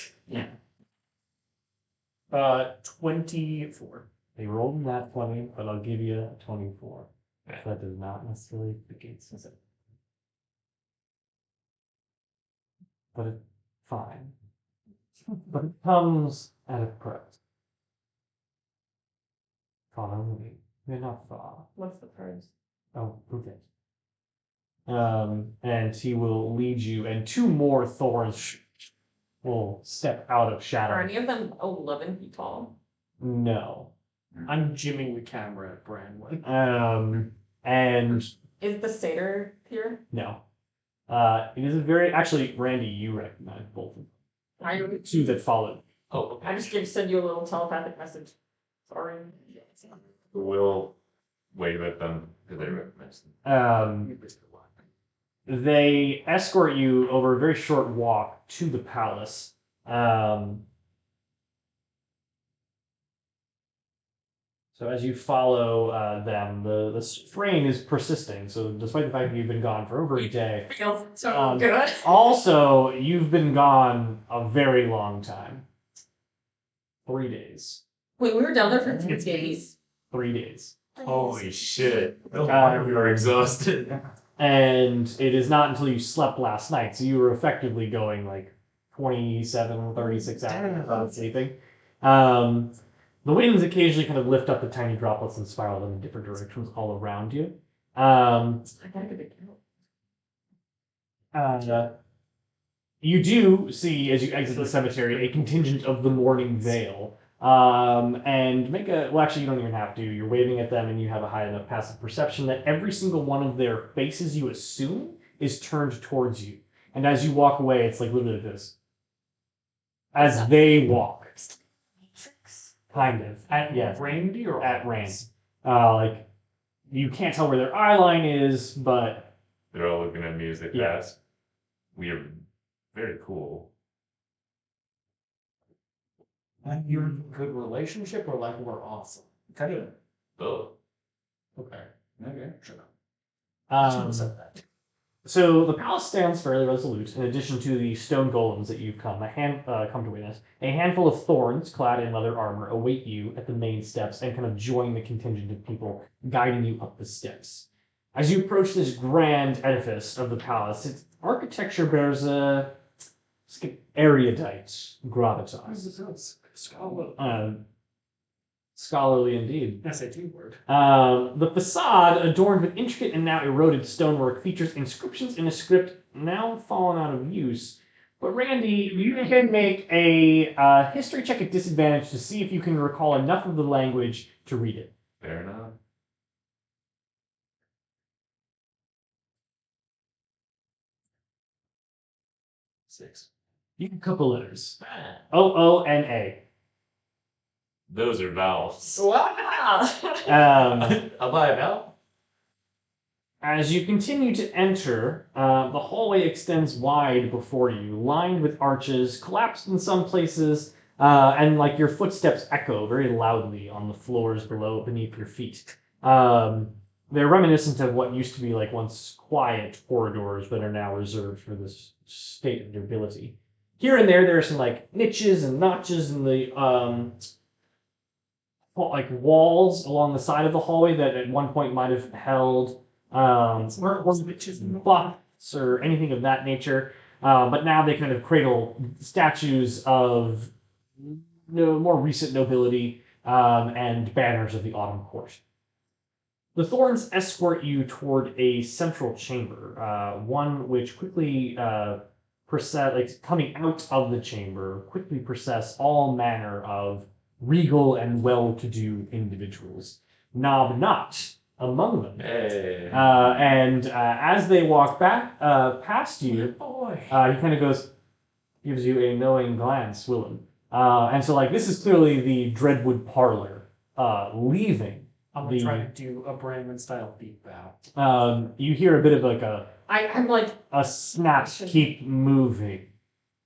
24. They rolled that 20, but I'll give you a 24. Yeah. That does not necessarily against it. But it's fine. But it comes at a price. Follow me. We're not far. What's the price? Oh, okay. And he will lead you, and 2 more thorns will step out of shadow. Are any of them 11 feet tall? No. I'm jimming the camera at Branwood. And Is the satyr here? no. It is a very, actually, Randy, you recognize both of them. I Two that followed. Oh, I just gave send you a little telepathic message. Sorry. We'll wave at them because they recognize them. They escort you over a very short walk to the palace. So as you follow them, the strain is persisting. So despite the fact that you've been gone for over a day, Feels so Um, good. also you've been gone a very long time. 3 days. Wait, we were down there for 3 days. 3 days. Holy shit. No Uh, wonder we were exhausted. And it is not until you slept last night. So you were effectively going like 27, 36 hours without sleeping. The winds occasionally kind of lift up the tiny droplets and spiral them in different directions all around you. I gotta get the count. You do see, as you exit the cemetery, a contingent of the Morning Veil. And well, actually, you don't even have to. You're waving at them, and you have a high enough passive perception that every single one of their faces, you assume, is turned towards you. And as you walk away, it's like literally this. As they walk. Kind of. Yes. Randy or At Rand. Like, you can't tell where their eye line is, but They're all looking at me as they Yeah. pass. We are very cool. like you're in a good relationship or like we're awesome? Kind of. both. Okay. Okay. Sure. um, said that. so the palace stands fairly resolute. In addition to the stone golems that you've come to witness, a handful of thorns clad in leather armor await you at the main steps and kind of join the contingent of people guiding you up the steps. As you approach this grand edifice of the palace, its architecture bears a erudite gravitas. Scholarly indeed. SAT word. The facade, adorned with intricate and now eroded stonework, features inscriptions in a script now fallen out of use. But Randy, you can make a history check at disadvantage to see if you can recall enough of the language to read it. Fair enough. Six. You can couple letters. O-O-N-A. Those are vowels. Wow. I'll buy a vowel. As you continue to enter, the hallway extends wide before you, lined with arches, collapsed in some places, and like your footsteps echo very loudly on the floors beneath your feet. They're reminiscent of what used to be like once quiet corridors that are now reserved for this state of nobility. Here and there are some like niches and notches in the like walls along the side of the hallway that at one point might have held cloths or anything of that nature, but now they kind of cradle statues of more recent nobility and banners of the Autumn Court. The Thorns escort you toward a central chamber, one which quickly coming out of the chamber, quickly process all manner of regal and well-to-do individuals. Nob not among them. Hey. And as they walk back past you, he kind of gives you a knowing glance, Willem. And so, like, this is clearly the Dreadwood Parlor leaving. I'm gonna try to do a Brandon style beat bow. You hear a bit of like I'm like, a snap, keep moving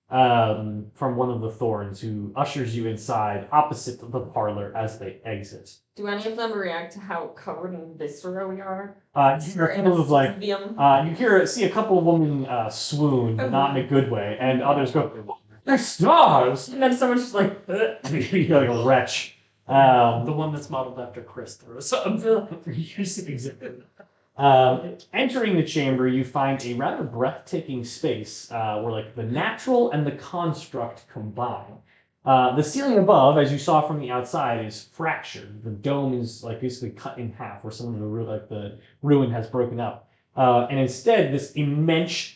from one of the Thorns who ushers you inside opposite the parlor as they exit. do any of them react to how covered in viscera we are? You hear a couple of like, see a couple of women swoon, but not in a good way, and others go, "They're stars!" And then someone's just like, You feel like a wretch. The one that's modeled after Chris throws. Entering the chamber, you find a rather breathtaking space where like the natural and the construct combine. The ceiling above, as you saw from the outside, is fractured. The dome is like basically cut in half, where some of the ruin has broken up. And instead, this immense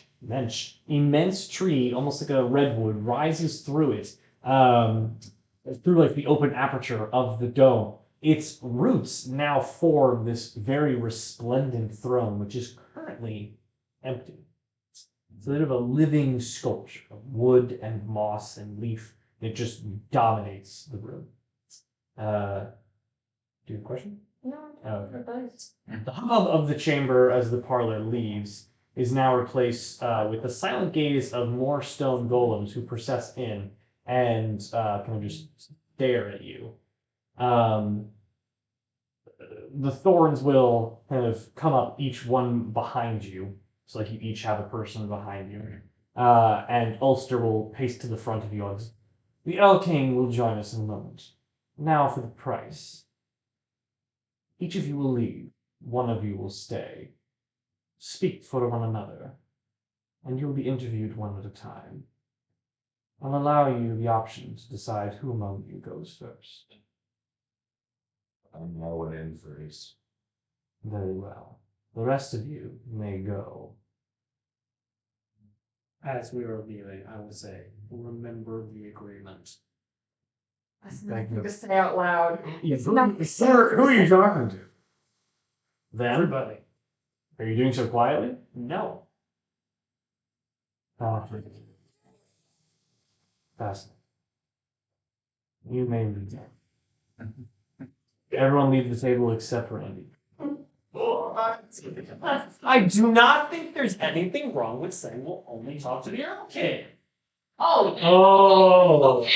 tree, almost like a redwood, rises through it, through like the open aperture of the dome. its roots now form this very resplendent throne, which is currently empty. It's a bit of a living sculpture of wood and moss and leaf. It just dominates the room. Do you have a question? No, Okay. advice. The hub of the chamber as the parlor leaves is now replaced with the silent gaze of more stone golems who process in and kind of just stare at you. The thorns will kind of come up, each one behind you. So like you each have a person behind you. And Ulster will pace to the front of you. The El King will join us in a moment. Now for the price. Each of you will leave. One of you will stay. Speak for one another. And you'll be interviewed one at a time. I'll allow you the option to decide who among you goes first. I'm going in first. Very well. The rest of you may go. As we are leaving, I will say, remember the agreement. That's Thank nothing you. to say out loud. Sir, who are you talking to? Them? Everybody. Are you doing so quietly? No. Fascinating. You may leave. Everyone leave the table except Randy. I do not think there's anything wrong with saying we'll only talk to the Earl King. Oh, Oh,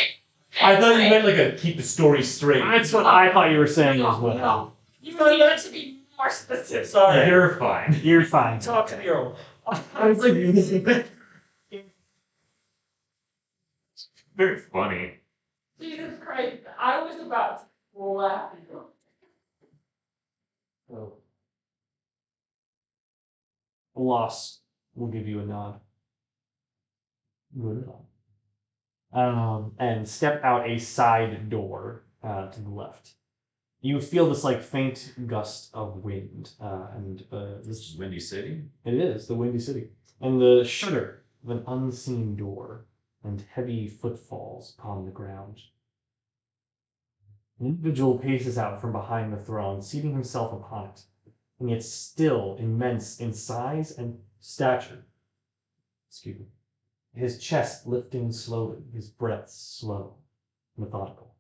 I thought you meant like a keep the story straight. that's what I thought you were saying as well. no. You need to be more specific. Sorry, you're fine. You're fine. Talk to the Earl. I was like, Very funny. Jesus Christ, I was about to laugh. oh. Loss will give you a nod. Good enough. And step out a side door to the left. You feel this like faint gust of wind, and This is Windy City? it is the Windy City, and the shudder of an unseen door, and heavy footfalls upon the ground. An individual paces out from behind the throne, seating himself upon it, and yet still immense in size and stature. Excuse me. His chest lifting slowly, his breath slow, methodical.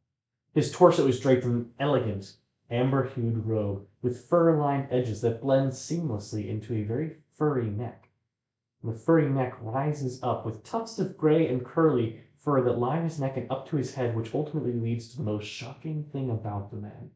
His torso is draped in an elegant, amber-hued robe with fur-lined edges that blend seamlessly into a very furry neck. And the furry neck rises up with tufts of gray and curly fur that line his neck and up to his head, which ultimately leads to the most shocking thing about the man.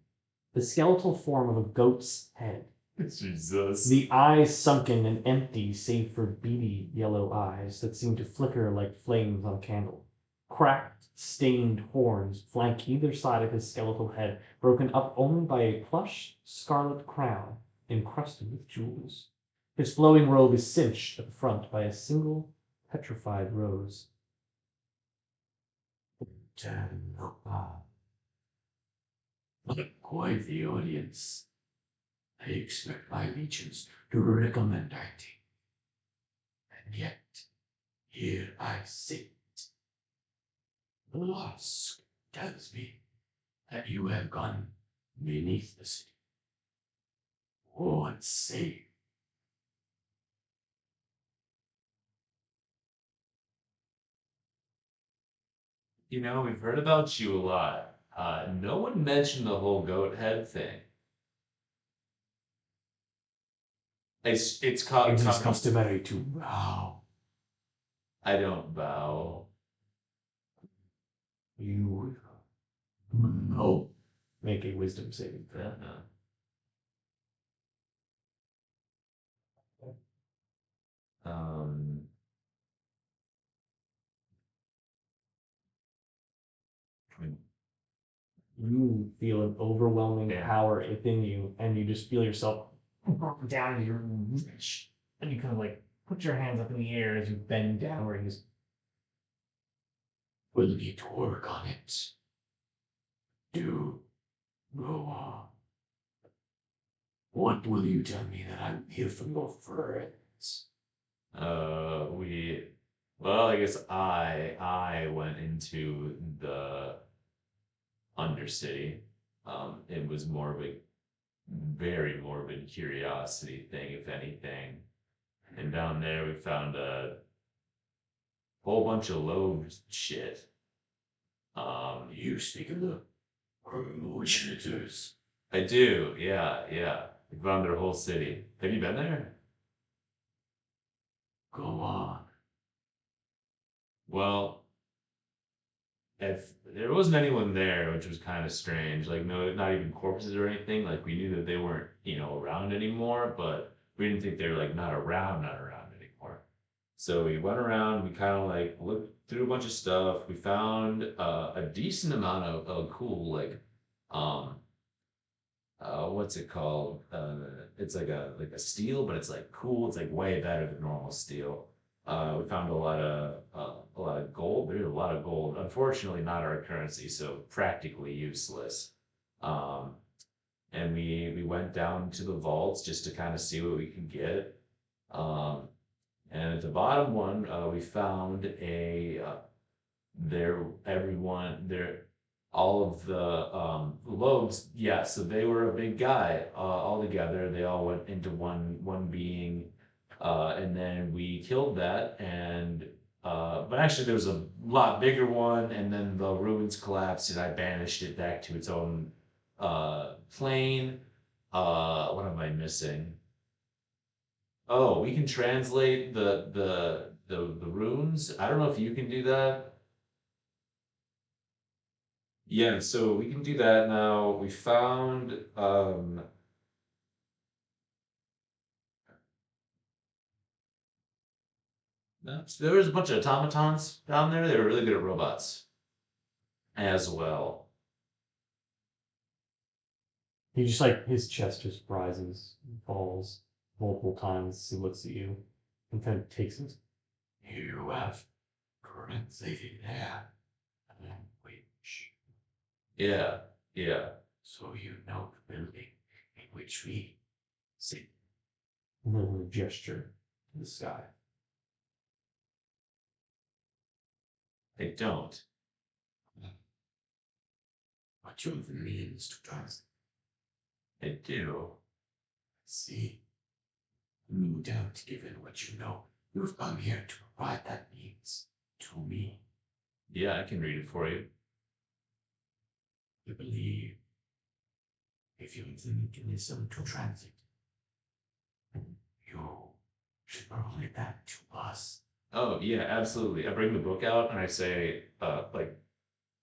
The skeletal form of a goat's head. Jesus. The eyes sunken and empty save for beady yellow eyes that seem to flicker like flames on a candle. Cracked, stained horns flank either side of his skeletal head, broken up only by a plush scarlet crown encrusted with jewels. His flowing robe is cinched at the front by a single petrified rose. Quite the audience. I expect my legions to recommend our team. And yet, here I sit. The Lusk tells me that you have gone beneath the city. What say? You know, we've heard about you a lot. No one mentioned the whole goat head thing. It's called. It is customary to bow. I don't bow. You no. Make a wisdom saving throw. Um. You feel an overwhelming Yeah. power within you, and you just feel yourself down and you're rich. And you kind of like put your hands up in the air as you bend down where he's. We'll need to work on it. Do go on. What will you tell me that I'm here for your friends? Well, I guess I went into the Undercity. It was more of a very morbid curiosity thing, if anything. And down there we found a whole bunch of Loebs shit. You speak of the originators. I do, yeah. We found their whole city. Have you been there? Go on. Well, if there wasn't anyone there, which was kind of strange, like no, not even corpses or anything. Like we knew that they weren't, around anymore, but we didn't think they were like not around anymore. So we went around, we kind of like looked through a bunch of stuff. We found a decent amount of cool like what's it called? It's like a steel, but it's like cool. It's like way better than normal steel. We found a lot of gold. There's a lot of gold. Unfortunately, not our currency, so practically useless. Um, and we went down to the vaults just to kind of see what we could get. And at the bottom one, we found all of the Loebs, yeah, so they were a big guy all together. They all went into one being, and then we killed that. And but actually, there was a lot bigger one, and then the ruins collapsed, and I banished it back to its own plane. What am I missing? Oh, we can translate the runes. I don't know if you can do that. Yeah, so we can do that now. We found there was a bunch of automatons down there. They were really good at robots as well. He just like his chest just rises and falls multiple times. He looks at you and kind of takes it. You have translated that language. Yeah, yeah. So you know the building in which we sit. And then a gesture to the sky. I don't. But you have the means to translate. I do. See, no doubt, given what you know, you've come here to provide that means to me. Yeah, I can read it for you. I believe if you have the mechanism to translate, you should provide that to us. Oh yeah, absolutely. I bring the book out and I say,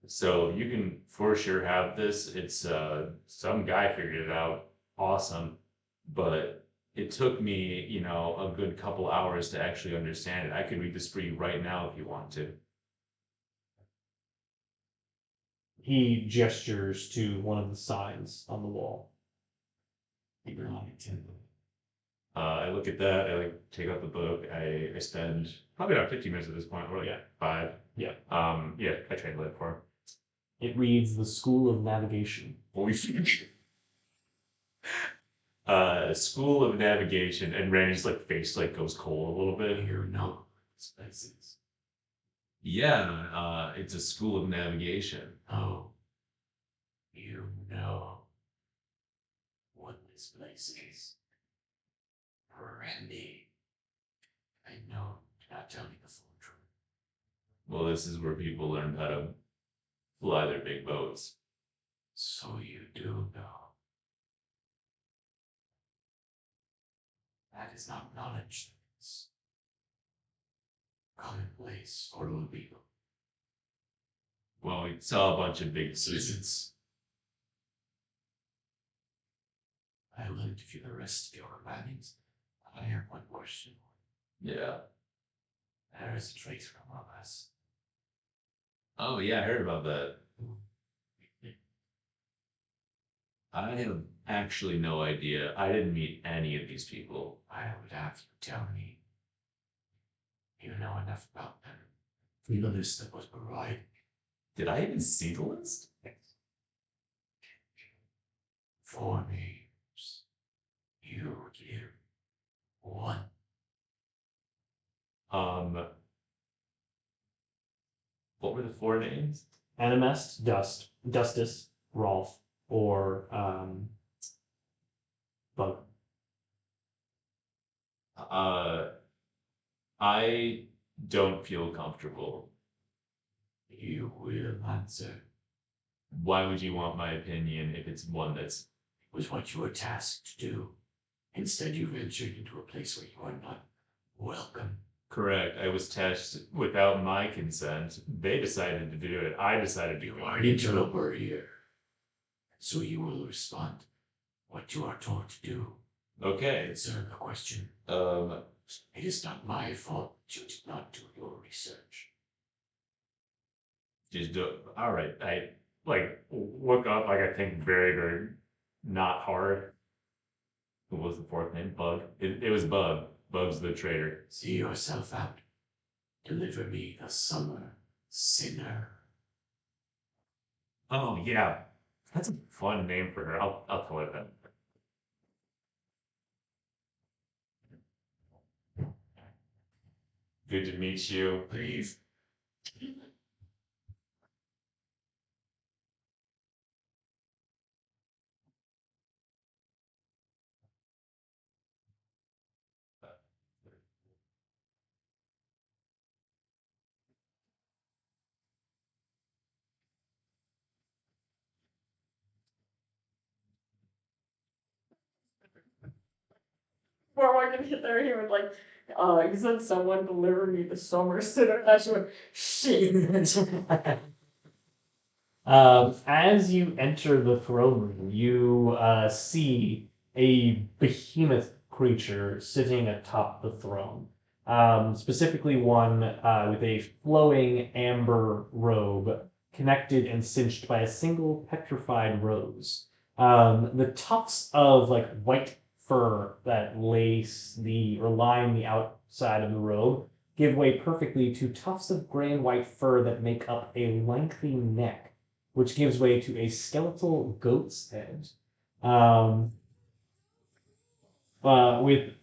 so you can for sure have this. It's some guy figured it out. Awesome. But it took me, a good couple hours to actually understand it. I could read this for you right now if you want to. He gestures to one of the signs on the wall. I look at that, I like take out the book, I spend probably about 15 minutes at this point, or like 5. Yeah. Yeah, I translate it for him. It reads the School of Navigation. Holy shit. School of Navigation, and Randy's like face like goes cold a little bit. You know this place is. Yeah, it's a School of Navigation. Oh, you know what this place is. Randy, I know you're not telling the full truth. Well, this is where people learn how to fly their big boats. So you do know. That is not knowledge. It's commonplace for little people. Well, we saw a bunch of big citizens. I will interview the rest of your companions. I have one question. Yeah. There is a trace from one of us. Oh yeah, I heard about that. I have actually no idea. I didn't meet any of these people. I would have you tell me. You know enough about them. From the list that was provided. Did I even see the list? 4 names. You give 1. What were the 4 names? Animest, Dust, Dustus, Rolf, or bug? I don't feel comfortable. You will answer. Why would you want my opinion if it's one that's It was what you were tasked to do. Instead, you ventured into a place where you are not welcome. correct? I was tasked without my consent. They decided to do it. I decided to You do are it. an interloper here. So you will respond what you are told to do. Okay. Answer the question. It is not my fault that you did not do your research. Just do. All right, I like look up, like I think very, very not hard. What was the fourth name? Bug. It was Bug. Bug's the traitor. See yourself out. Deliver me the summer sinner. Oh yeah, that's a fun name for her. I'll tell her that. Good to meet you. Leave. Before I can get there, he was like, he said someone deliver me the summer sitter. I should shit. As you enter the throne room, you see a behemoth creature sitting atop the throne. Specifically, one with a flowing amber robe connected and cinched by a single petrified rose. The tufts of like white fur that lace the or line the outside of the robe give way perfectly to tufts of gray and white fur that make up a lengthy neck, which gives way to a skeletal goat's head, with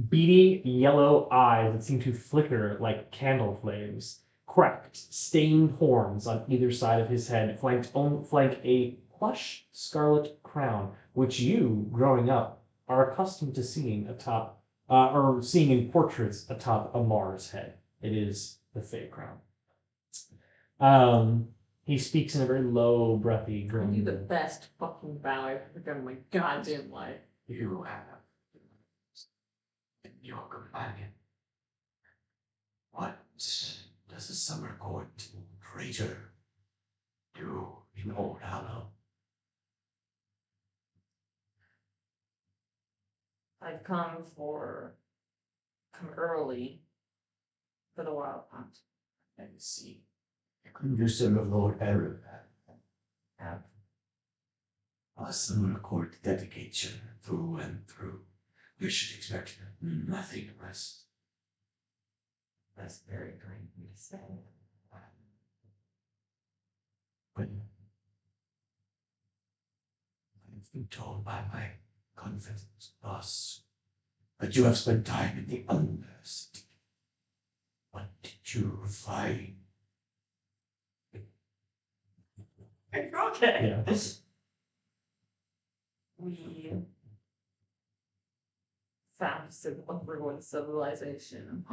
beady yellow eyes that seem to flicker like candle flames. Cracked, stained horns on either side of his head flank a plush scarlet crown, which you, growing up, are accustomed to seeing atop, or seeing in portraits atop a Mars head. It is the Fey crown. He speaks in a very low, breathy, I grim. do the best fucking bow I've ever done in my goddamn life. You have been your companion. What does the summer court traitor do in Oldhallow? I've come early for the wild hunt. And see, you son of Lord Arab have a summer court dedication through and through. You should expect nothing less. That's very kind of you to say. But I've been told by my confident boss that you have spent time in the Undercity. What did you find? Okay. Yeah. We found a ruined civilization.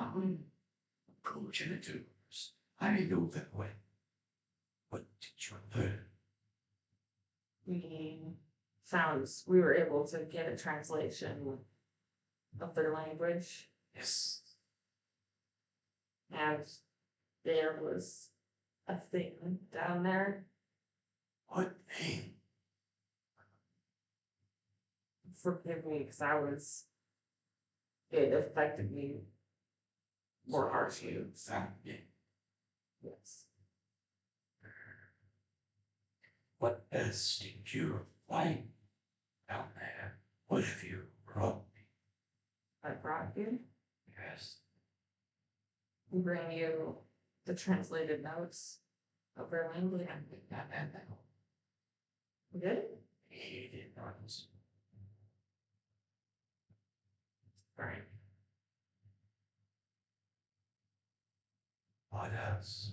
Progenitors, I know that well. What did you learn? We were able to get a translation of their language, Yes, and there was a thing down there. what thing? Forgive me, because it affected me more harshly. You found it. Yes. What else did you find down there? What have you brought me? I brought you. Yes, We bring you the translated notes of their language. not that now. We did? He did not. Right. What else?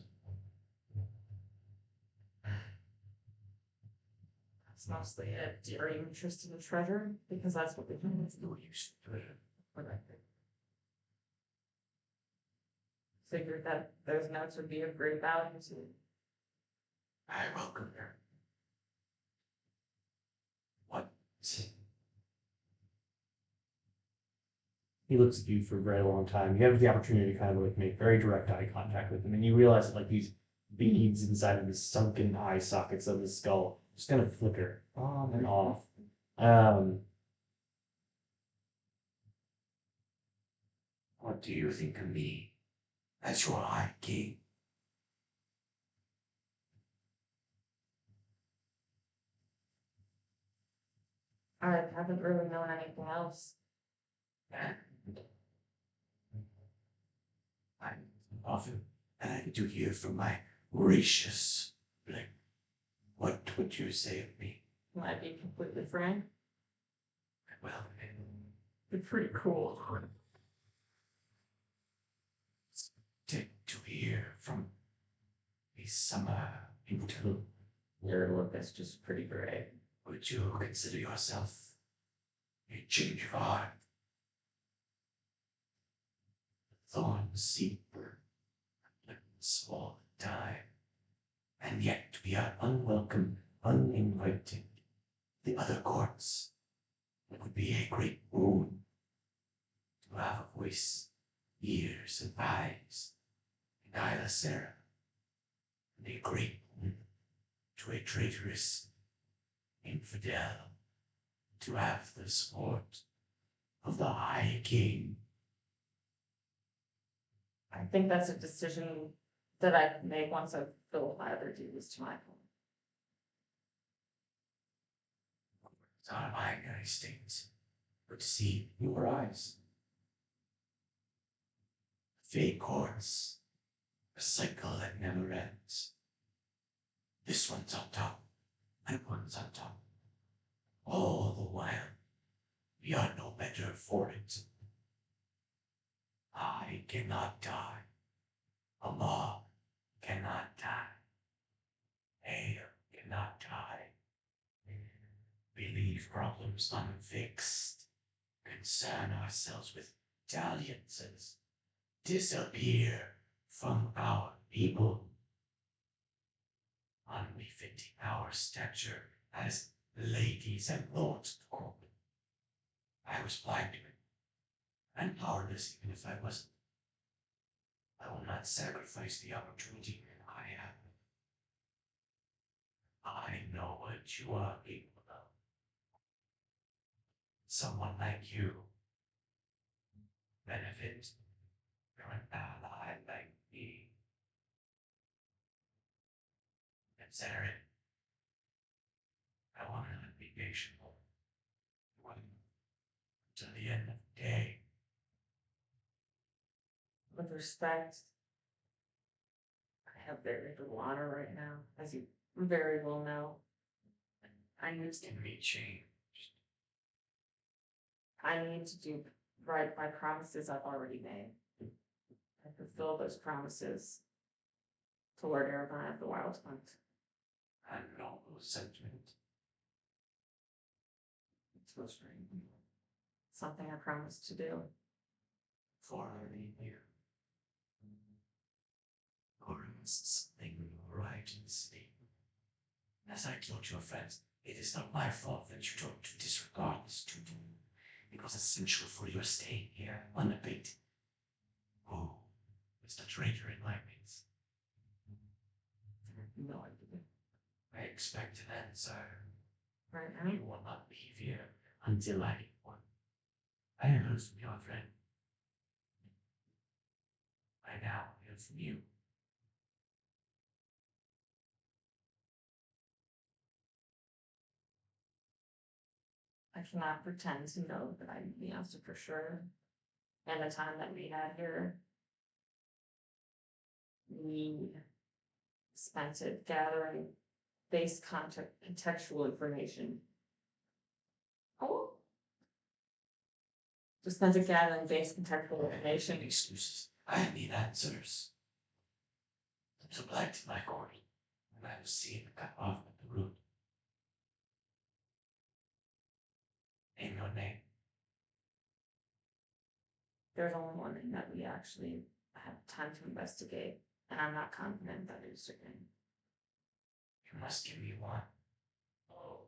That's mostly it. Are you interested in treasure? Because that's what we do. No use for it. Figured that those notes would be of great value to you. I welcome her. What? He looks at you for a very long time. You have the opportunity to kind of like make very direct eye contact with him, and you realize that like these beads inside of the sunken eye sockets of his skull just kind of flicker on and off. What do you think of me as your High King? I haven't really known anything else. I'm often glad to hear from my gracious Blink. What would you say of me? Might be completely frank. Well, It's pretty cool. to hear from a summer interlude. Your look is just pretty great. Would you consider yourself a change of heart? Thorns seep, small time, and yet to be unwelcome, uninvited. The other courts, it would be a great boon to have a voice, ears, and eyes in Isla Sarah, and a great boon to a traitorous infidel to have the support of the High King. I think that's a decision that I can make once I've filled my other duties to my home. It's not a binary state, but to see in your eyes. Fate courts, a cycle that never ends. This one's on top, and one's on top. All the while, we are no better for it. I cannot die. Allah cannot die. Hail cannot die. We leave problems unfixed. Concern ourselves with dalliances. Disappear from our people. Unbefitting our stature as ladies and lords of the court. I was blind to it, and powerless even if I wasn't. I will not sacrifice the opportunity I have. I know what you are capable of. Someone like you benefit from an ally like me. Consider it. I want to be patient. Till the end of the day. With respect, I have very little honor right now, as you very well know. I need Can be changed. to do right by promises I've already made. I fulfill those promises to Lord Aragon of the Wild Hunt. And noble sentiment. It's frustrating. Something I promised to do. For I leave you. Or is something right in the city. As I told your friends, it is not my fault that you took to disregard this duty. It was essential for your staying here unabated. Who is the traitor in my midst? No idea. I expect an answer. Right now? You will not leave here until I get one. I heard from your friend. I now hear from you. I cannot pretend to know that I knew the answer for sure. And the time that we had here, we spent it gathering base contextual information. Oh. We spent it gathering base contextual information. Excuses. I need answers. So black to my court, and I was seen cut off at the root. Name your name. There's only one thing that we actually have time to investigate, and I'm not confident that it's certain. You must give me one. Oh.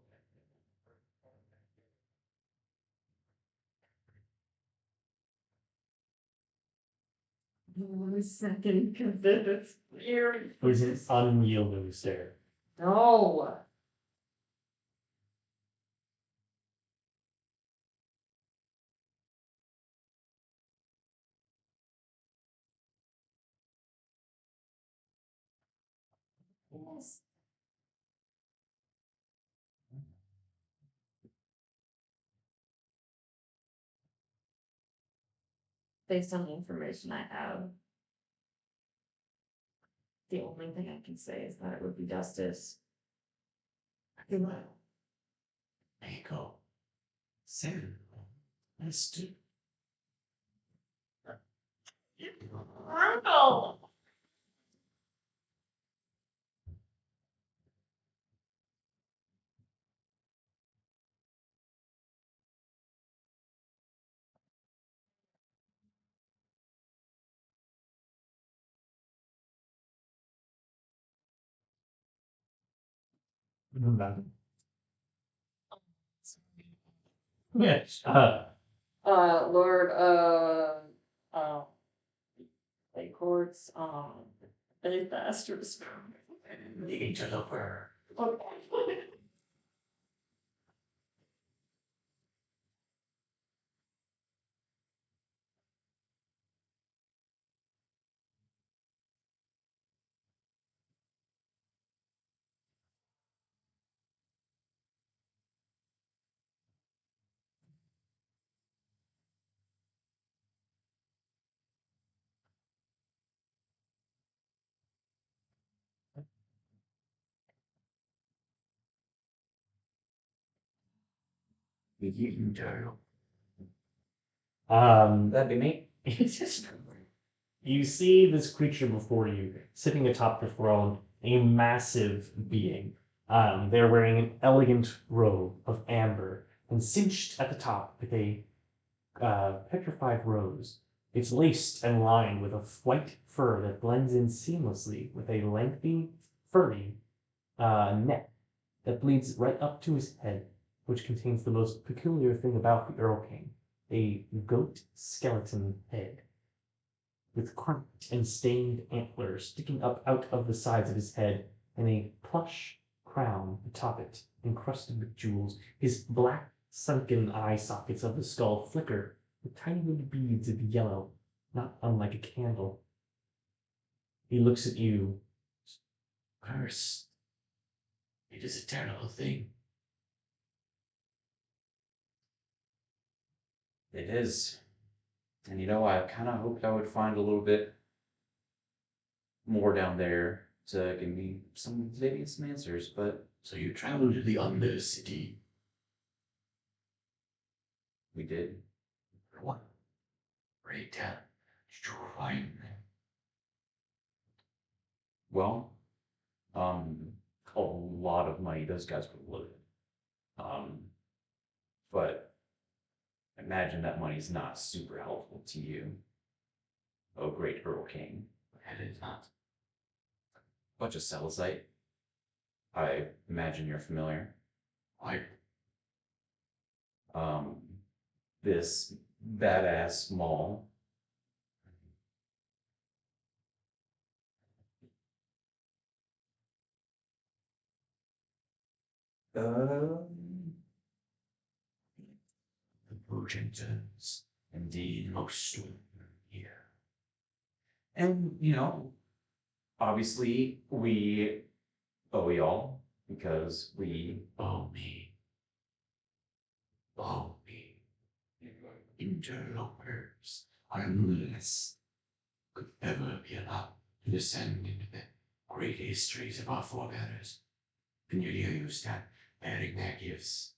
1 second, because this is weird. It was an unyielding stare. No. Yes. Based on the information I have, the only thing I can say is that it would be justice. Well, there you go. So, let's do. Brutal. Yes. Lord, like courts, any bastards. The interloper. Okay. The interloper. That'd be me. It's just you see this creature before you, sitting atop the throne, a massive being. They're wearing an elegant robe of amber and cinched at the top with a petrified rose. It's laced and lined with a white fur that blends in seamlessly with a lengthy, furry neck that bleeds right up to his head, which contains the most peculiar thing about the Earl King, a goat skeleton head with cracked and stained antlers sticking up out of the sides of his head, and a plush crown atop it, encrusted with jewels. His black, sunken eye sockets of the skull flicker with tiny little beads of yellow, not unlike a candle. He looks at you. Curse. It is a terrible thing. It is. And you know, I kind of hoped I would find a little bit more down there to give me maybe some answers, but So you travel to the Undercity. we did. For what? Pray tell. Did you find them? Well, a lot of money those guys were loaded. But imagine that money's not super helpful to you. Oh, great Earl King. It is not. Bunch of Celesite. I imagine you're familiar. Why? This badass mall. The Brugentons. Indeed, most of them here. And, you know, obviously we owe y'all because we. Oh me. Oh me. Interlopers, unless could ever be allowed to descend into the great histories of our forebears. Can you hear you stand bearing their gifts,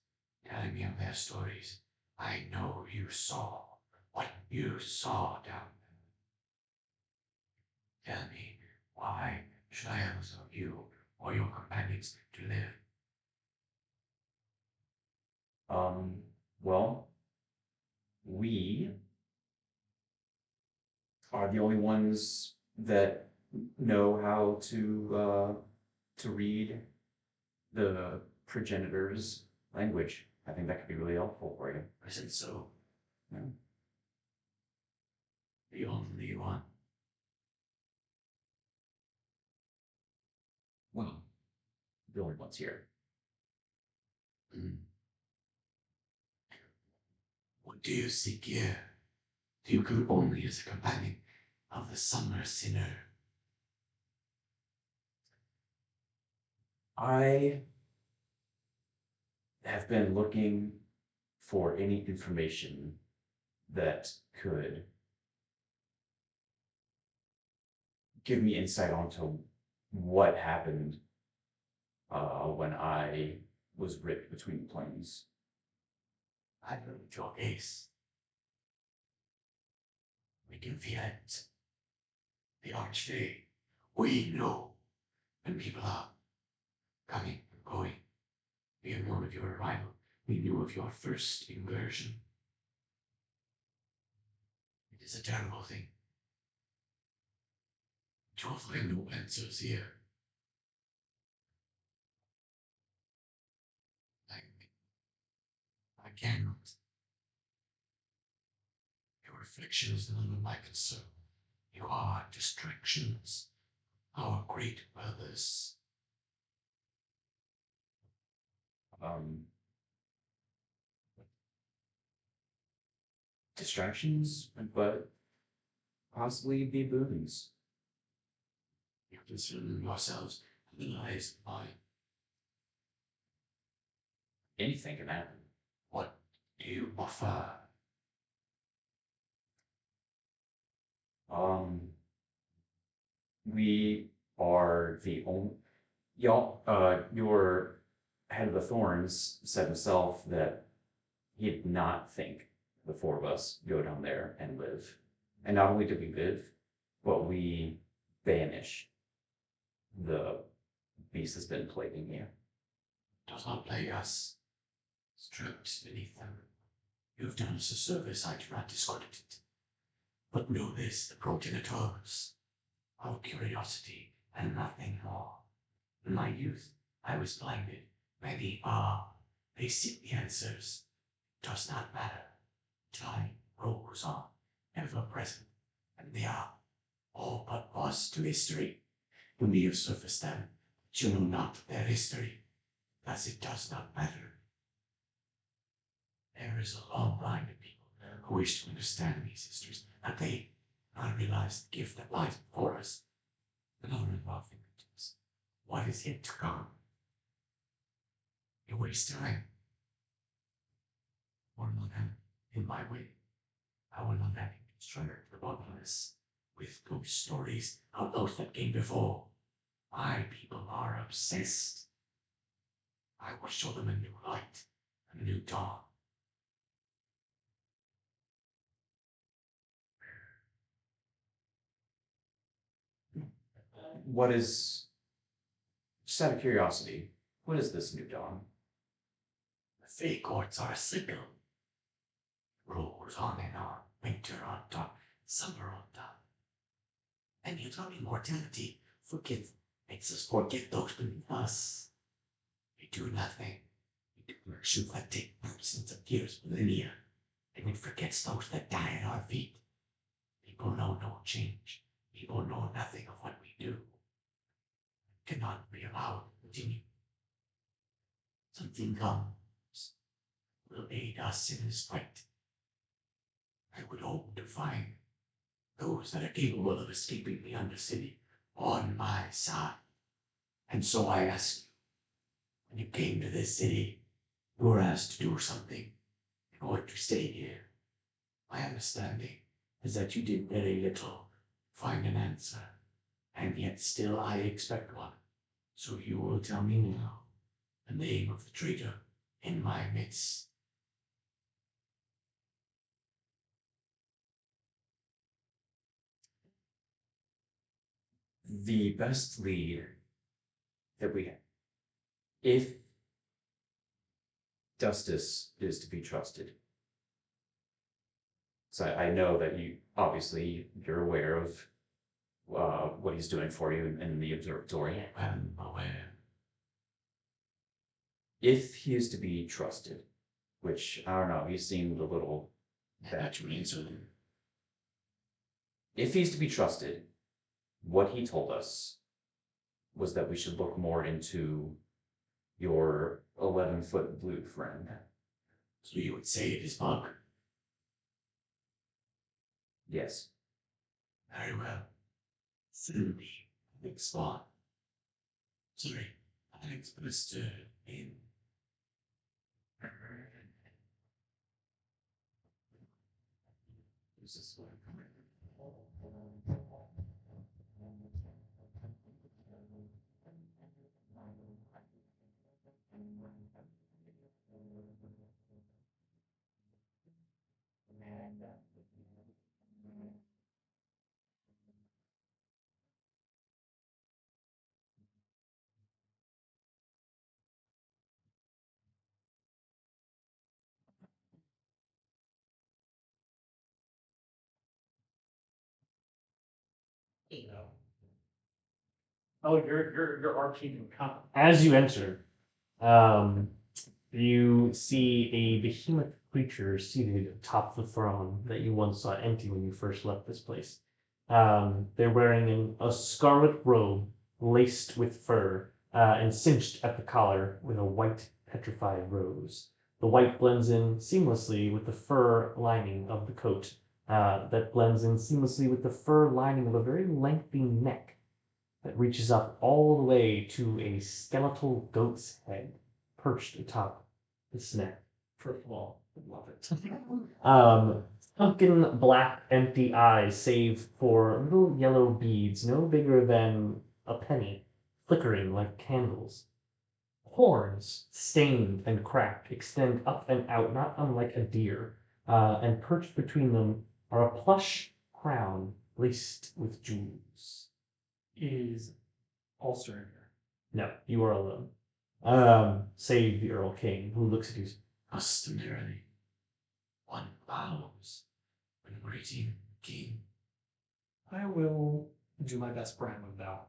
telling me of their stories? I know you saw what you saw down there. Tell me, why should I allow you or your companions to live? Well, we are the only ones that know how to read the progenitor's language. I think that could be really helpful for you. Is it so? Yeah. The only one. Well, the only ones here. Hmm. What do you seek here? Do you come only as a companion of the summer sinner? I have been looking for any information that could give me insight onto what happened when I was ripped between planes. I learned your case. We can feel it. The archfey. We know when people are coming and going. We have known of your arrival. We knew of your first inversion. It is a terrible thing. You will find no answers here. I cannot. Your reflection is none of my concern. You are distractions, our great purpose. Distractions, but possibly be boons. You concern yourselves and the lives of mine. Anything can happen. What do you offer? Um, we are the only, your head of the Thorns said himself that he did not think the four of us go down there and live. And not only do we live, but we banish the beast that's been plaguing you. Does not plague us. Stripped beneath them. You have done us a service, I do not discredit it. But know this, the progenitors, our curiosity and nothing more. In my youth, I was blinded. Many are. They seek the answers. It does not matter. Time rolls on, ever present, and they are all but lost to history. You may have surfaced them, but you know not their history, thus it does not matter. There is a long line of people who wish to understand these histories, that they not realize the gift that lies before us, and honor of our fingertips. What is yet to come? You waste time. Or not have in my way. I will not have you distract the populace with those stories of those that came before. My people are obsessed. I will show them a new light, a new dawn. What is, just out of curiosity, what is this new dawn? The Fey courts are a cycle. Rolls on and on, winter on top, summer on top. And yet our immortality makes us forget those beneath us. We do nothing. We do virtue that take absence of years, millennia, and it forgets those that die at our feet. People know no change. People know nothing of what we do. It cannot be allowed to continue. Something comes, will aid us in this fight. I would hope to find those that are capable of escaping the Undercity on my side. And so I ask you, when you came to this city, you were asked to do something in order to stay here. My understanding is that you did very little to find an answer, and yet still I expect one. So you will tell me now the name of the traitor in my midst. The best lead that we have, if Justice is to be trusted. So I know that you're aware of what he's doing for you in the observatory. I'm aware. If he is to be trusted, which I don't know, he seemed a little That means if he's to be trusted, what he told us was that we should look more into your 11-foot blue friend. so you would say it is Monk. Yes. Very well. Send me Alex Spawn. Sorry, Alex Blister in. This is what Oh, your RP can come. As you enter, you see a behemoth creature seated atop the throne that you once saw empty when you first left this place. They're wearing a scarlet robe laced with fur and cinched at the collar with a white petrified rose. The white blends in seamlessly with the fur lining of the coat that blends in seamlessly with the fur lining of a very lengthy neck that reaches up all the way to a skeletal goat's head perched atop its neck. First of all, love it. Sunken black empty eyes save for little yellow beads no bigger than a penny, flickering like candles. Horns, stained and cracked, extend up and out, not unlike a deer, and perched between them are a plush crown laced with jewels. Is Ulster in here? No, you are alone. Save the Earl King, who looks at you. customarily one bows when greeting king. I will do my best Brahmin bow.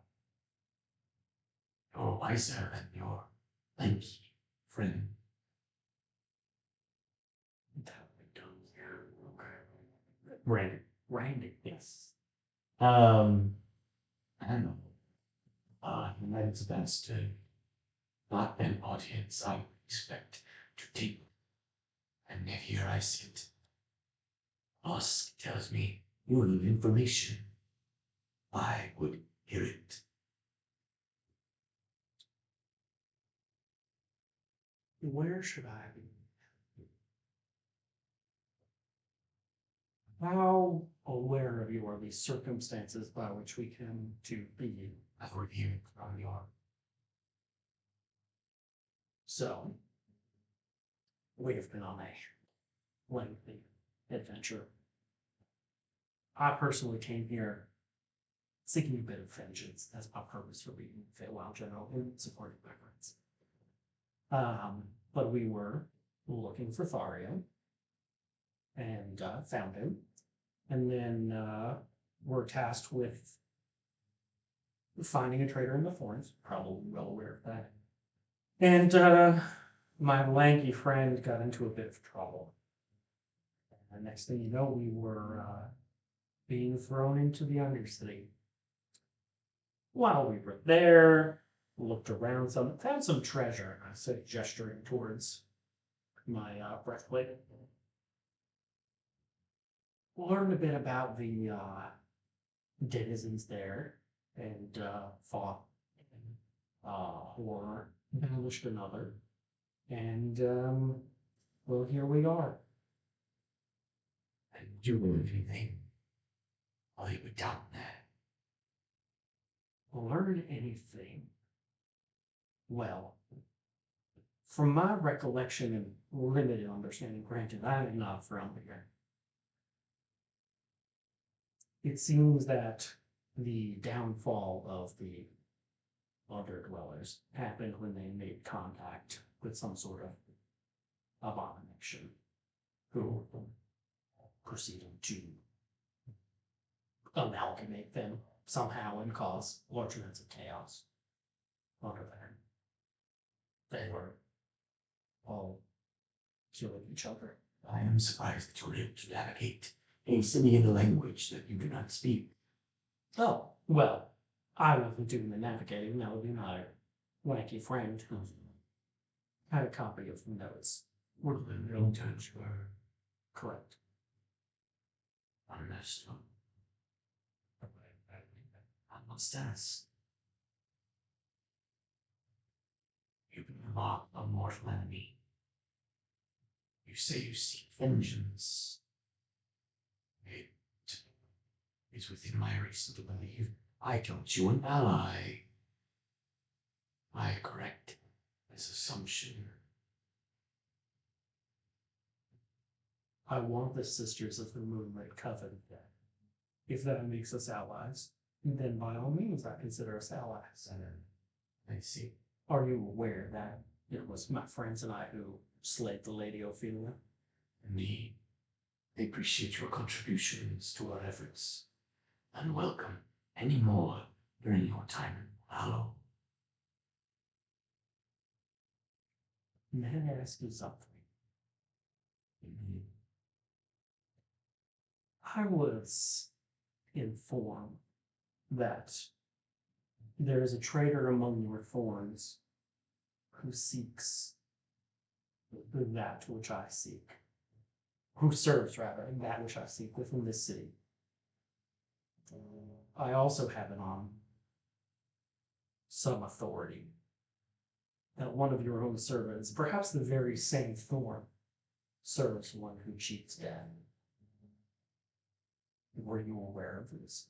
You're wiser than your lanky friend. That we don't hear. Okay. Randy. Randy. Yes. I know. That's best. Not an audience I would expect to take. And yet here I sit. Boss tells me you need information. I would hear it. Where should I be? How aware of you are the circumstances by which we came to be? I've reviewed from your So, we have been on a lengthy adventure. I personally came here seeking a bit of vengeance. That's my purpose for being Feywild General and supporting my friends. But we were looking for Thario and found him. And then we're tasked with finding a traitor in the forest, probably well aware of that. And my lanky friend got into a bit of trouble. And the next thing you know, we were being thrown into the Undercity. While we were there, looked around found some treasure. I said, gesturing towards my breastplate. Learned a bit about the denizens there and fought or banished another. And well, here we are. and you know anything. While you were down there. Learn anything? Well, from my recollection and limited understanding, granted, I am not from here. It seems that the downfall of the Underdwellers happened when they made contact with some sort of abomination who proceeded to amalgamate them somehow and cause large amounts of chaos under them. They were all killing each other. I am surprised that you were able to navigate a city in a language that you do not speak. Oh, well, I wasn't doing the navigating, that would be my wacky friend who had a copy of the notes. Well, then your terms were Correct. understood. I must ask. You've been marked a mortal enemy. You say you seek vengeance. It is within my reason to believe I count you an ally. Am I correct in this assumption? I want the Sisters of the Moonlit Coven dead. If that makes us allies, then by all means I consider us allies. I see. Are you aware that it was my friends and I who slayed the Lady Ophelia? Indeed, I appreciate your contributions to our efforts, and welcome any more during your time in Oldhallow. May I ask you something? I was informed that there is a traitor among your thorns who seeks that which I seek, who serves rather that which I seek within this city. I also have it on some authority that one of your own servants, perhaps the very same thorn, serves one who cheats death. Were you aware of this?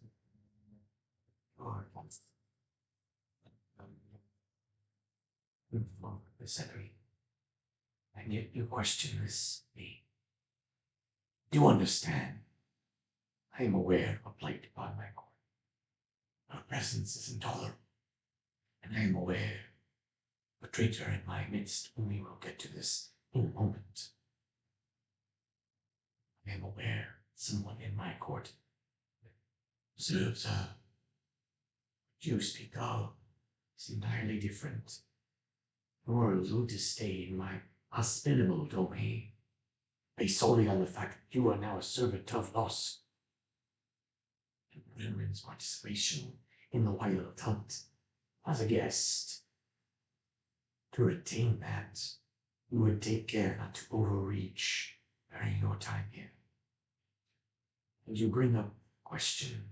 Disagree. And yet you question this me. Do understand? I am aware of a blight upon my court. Our presence is intolerable, and I am aware of a traitor in my midst, and we will get to this in a moment. I am aware someone in my court serves her. What you speak of is entirely different. Nor will to stay in my hospitable domain, based solely on the fact that you are now a servant of loss. And Willem's participation in the wild hunt as a guest. To retain that, you would take care not to overreach during your time here. And you bring up a question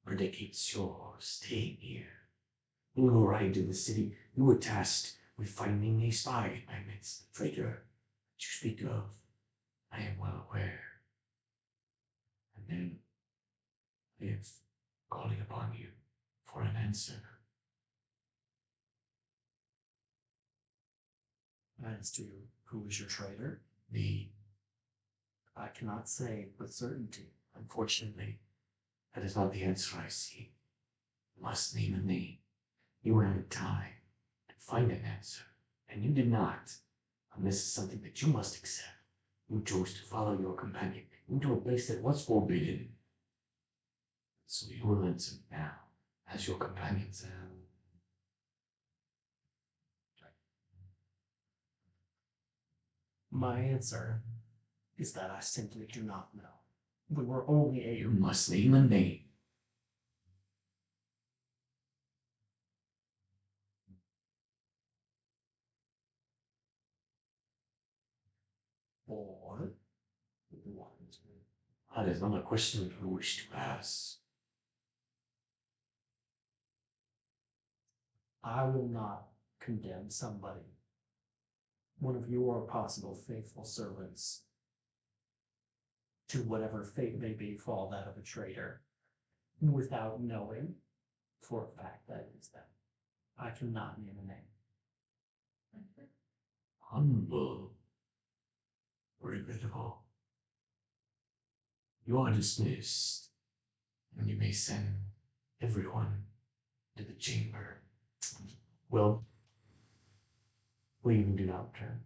predicates your staying here. When you arrived in the city, you were tasked with finding a spy in my midst, the traitor that you speak of. I am well aware. And then I am calling upon you for an answer. As to who is your traitor, The I cannot say with certainty. Unfortunately, that is not the answer I seek. You must name a name. You had time to find an answer, and you did not. And this is something that you must accept. You chose to follow your companion into a place that was forbidden. So you will answer now, as your companions have. My answer is that I simply do not know. We were only You a must name a name. or That is not a question you wish to ask. I will not condemn somebody, one of your possible faithful servants, to whatever fate may befall that of a traitor, without knowing for a fact that is them. I cannot name a name. Humble. Regrettable. You are dismissed, and you may send everyone to the chamber. Well, leave and do not return.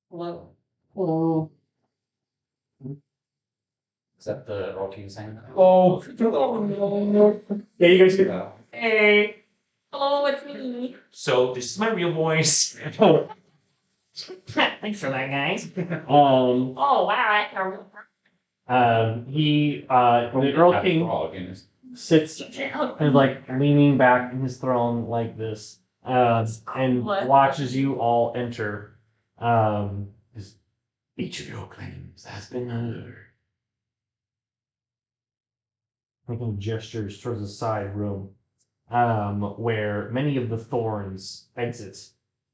Hello. Hello. Is that the Earl King saying? Oh. Yeah, you guys do. Yeah. Hey. Hello, it's me. So this is my real voice. Thanks for that, guys. Oh wow, I can real The Earl King Frog in his- sits and like leaning back in his throne like this, and What? watches you all enter. His Each of your claims has been heard. making gestures towards the side room, where many of the thorns exit.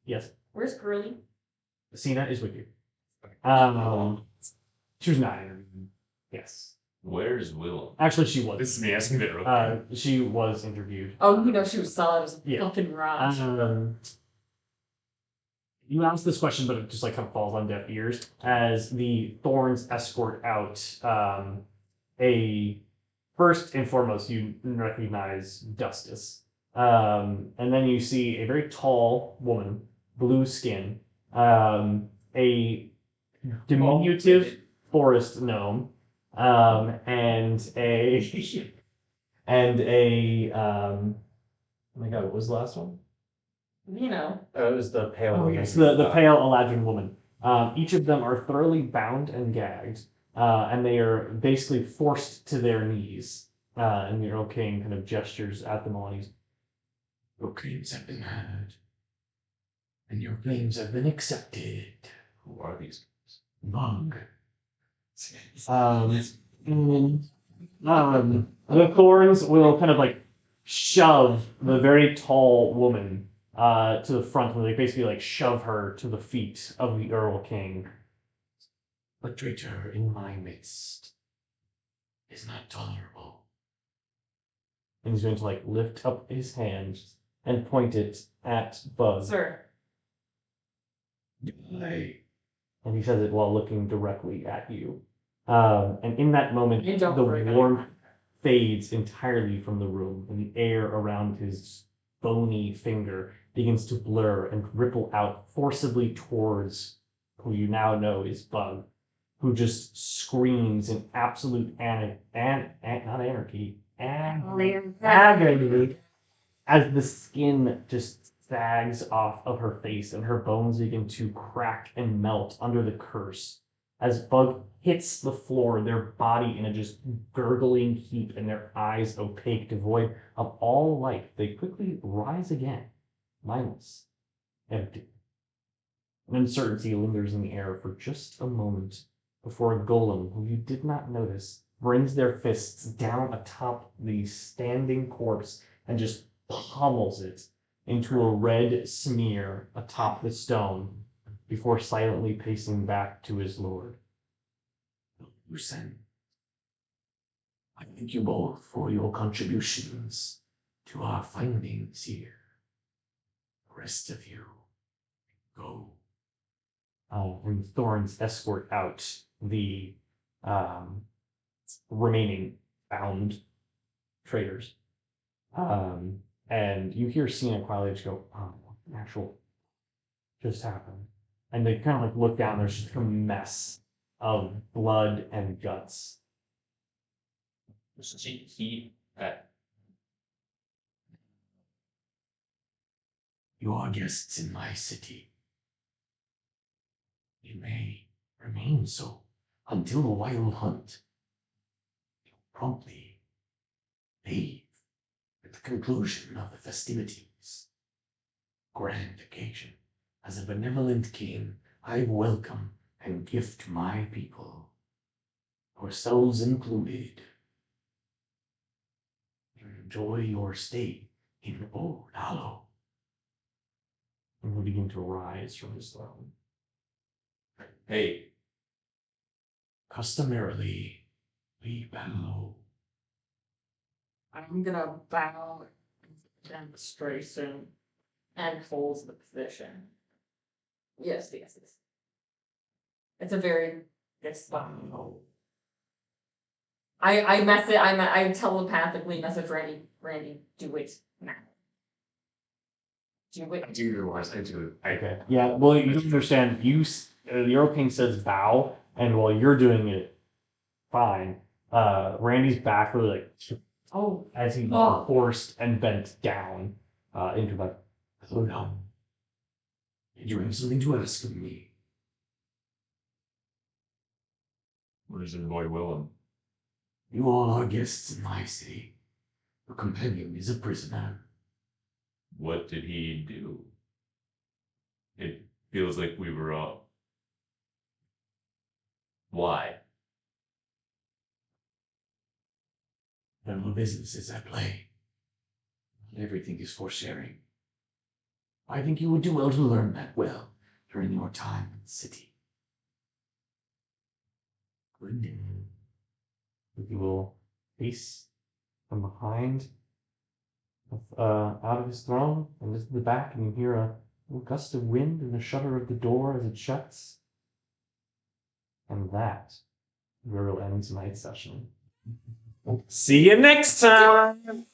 Yes, Where's Curly? Cena is with you. She was not interviewed. Yes, Where's Willem? actually, she was. This is me asking the early. She was interviewed. Oh, you know she was solid as a Yeah. fucking rock. You asked this question, but it just like kind of falls on deaf ears as the thorns escort out a first and foremost you recognize Justice, and then you see a very tall woman, blue skin, a diminutive forest gnome, and a oh my god, what was the last one? You know. It was the pale. Oh yes, the pale Eladrin woman. Each of them are thoroughly bound and gagged, and they are basically forced to their knees. And the Earl King kind of gestures at them all. And he's, Your claims have been heard. And your claims have been accepted. Who are these? Mug. the thorns will kind of like shove the very tall woman to the front, and they basically like shove her to the feet of the Earl King. A traitor in my midst is not tolerable. And he's going to like lift up his hand and point it at Buzz. Sir. I And he says it while looking directly at you. And in that moment, You the don't break it. warmth fades entirely from the room, and the air around his bony finger begins to blur and ripple out forcibly towards who you now know is Bug, who just screams in absolute not anarchy, agony, as the skin just sags off of her face and her bones begin to crack and melt under the curse. As Bug hits the floor, their body in a just gurgling heap and their eyes opaque, devoid of all light, they quickly rise again, mindless, empty. An uncertainty lingers in the air for just a moment before a golem who you did not notice brings their fists down atop the standing corpse and just pummels it into a red smear atop the stone before silently pacing back to his lord. Lusen. I thank you both for your contributions to our findings here. The rest of you, go. And Thorns escort out the remaining bound traitors. And you hear Cena quietly just go, "Oh, what the actual just happened?" And they kind of like look down, there's just a mess of blood and guts. You are guests in my city. You may remain so until the wild hunt. You promptly leave at the conclusion of the festivities. Grand occasion. As a benevolent king, I welcome and gift my people, yourselves included. Enjoy your stay in Oldhallow. And will begin to rise from his throne. Hey, customarily, we bow. I'm gonna bow in demonstration and hold the position. Yes. It's a very yes. Bow. I telepathically message Randy, do it now. Do I it. do realize I do. Okay. Yeah, well, you don't understand. the Euro King says bow, and while you're doing it fine, Randy's back really like as he forced and bent down into the. Slow down. Did you have something to ask of me? Where's your boy Willem? You all are guests in my city. Your companion is a prisoner. What did he do? It feels like we were all. Why? General business is at play. Not everything is for sharing. I think you would do well to learn that well during your time in the city. Good. You will face from behind, out of his throne, and just to the back, and you hear a gust of wind in the shutter of the door as it shuts. And that where we'll end tonight's session. See you next time!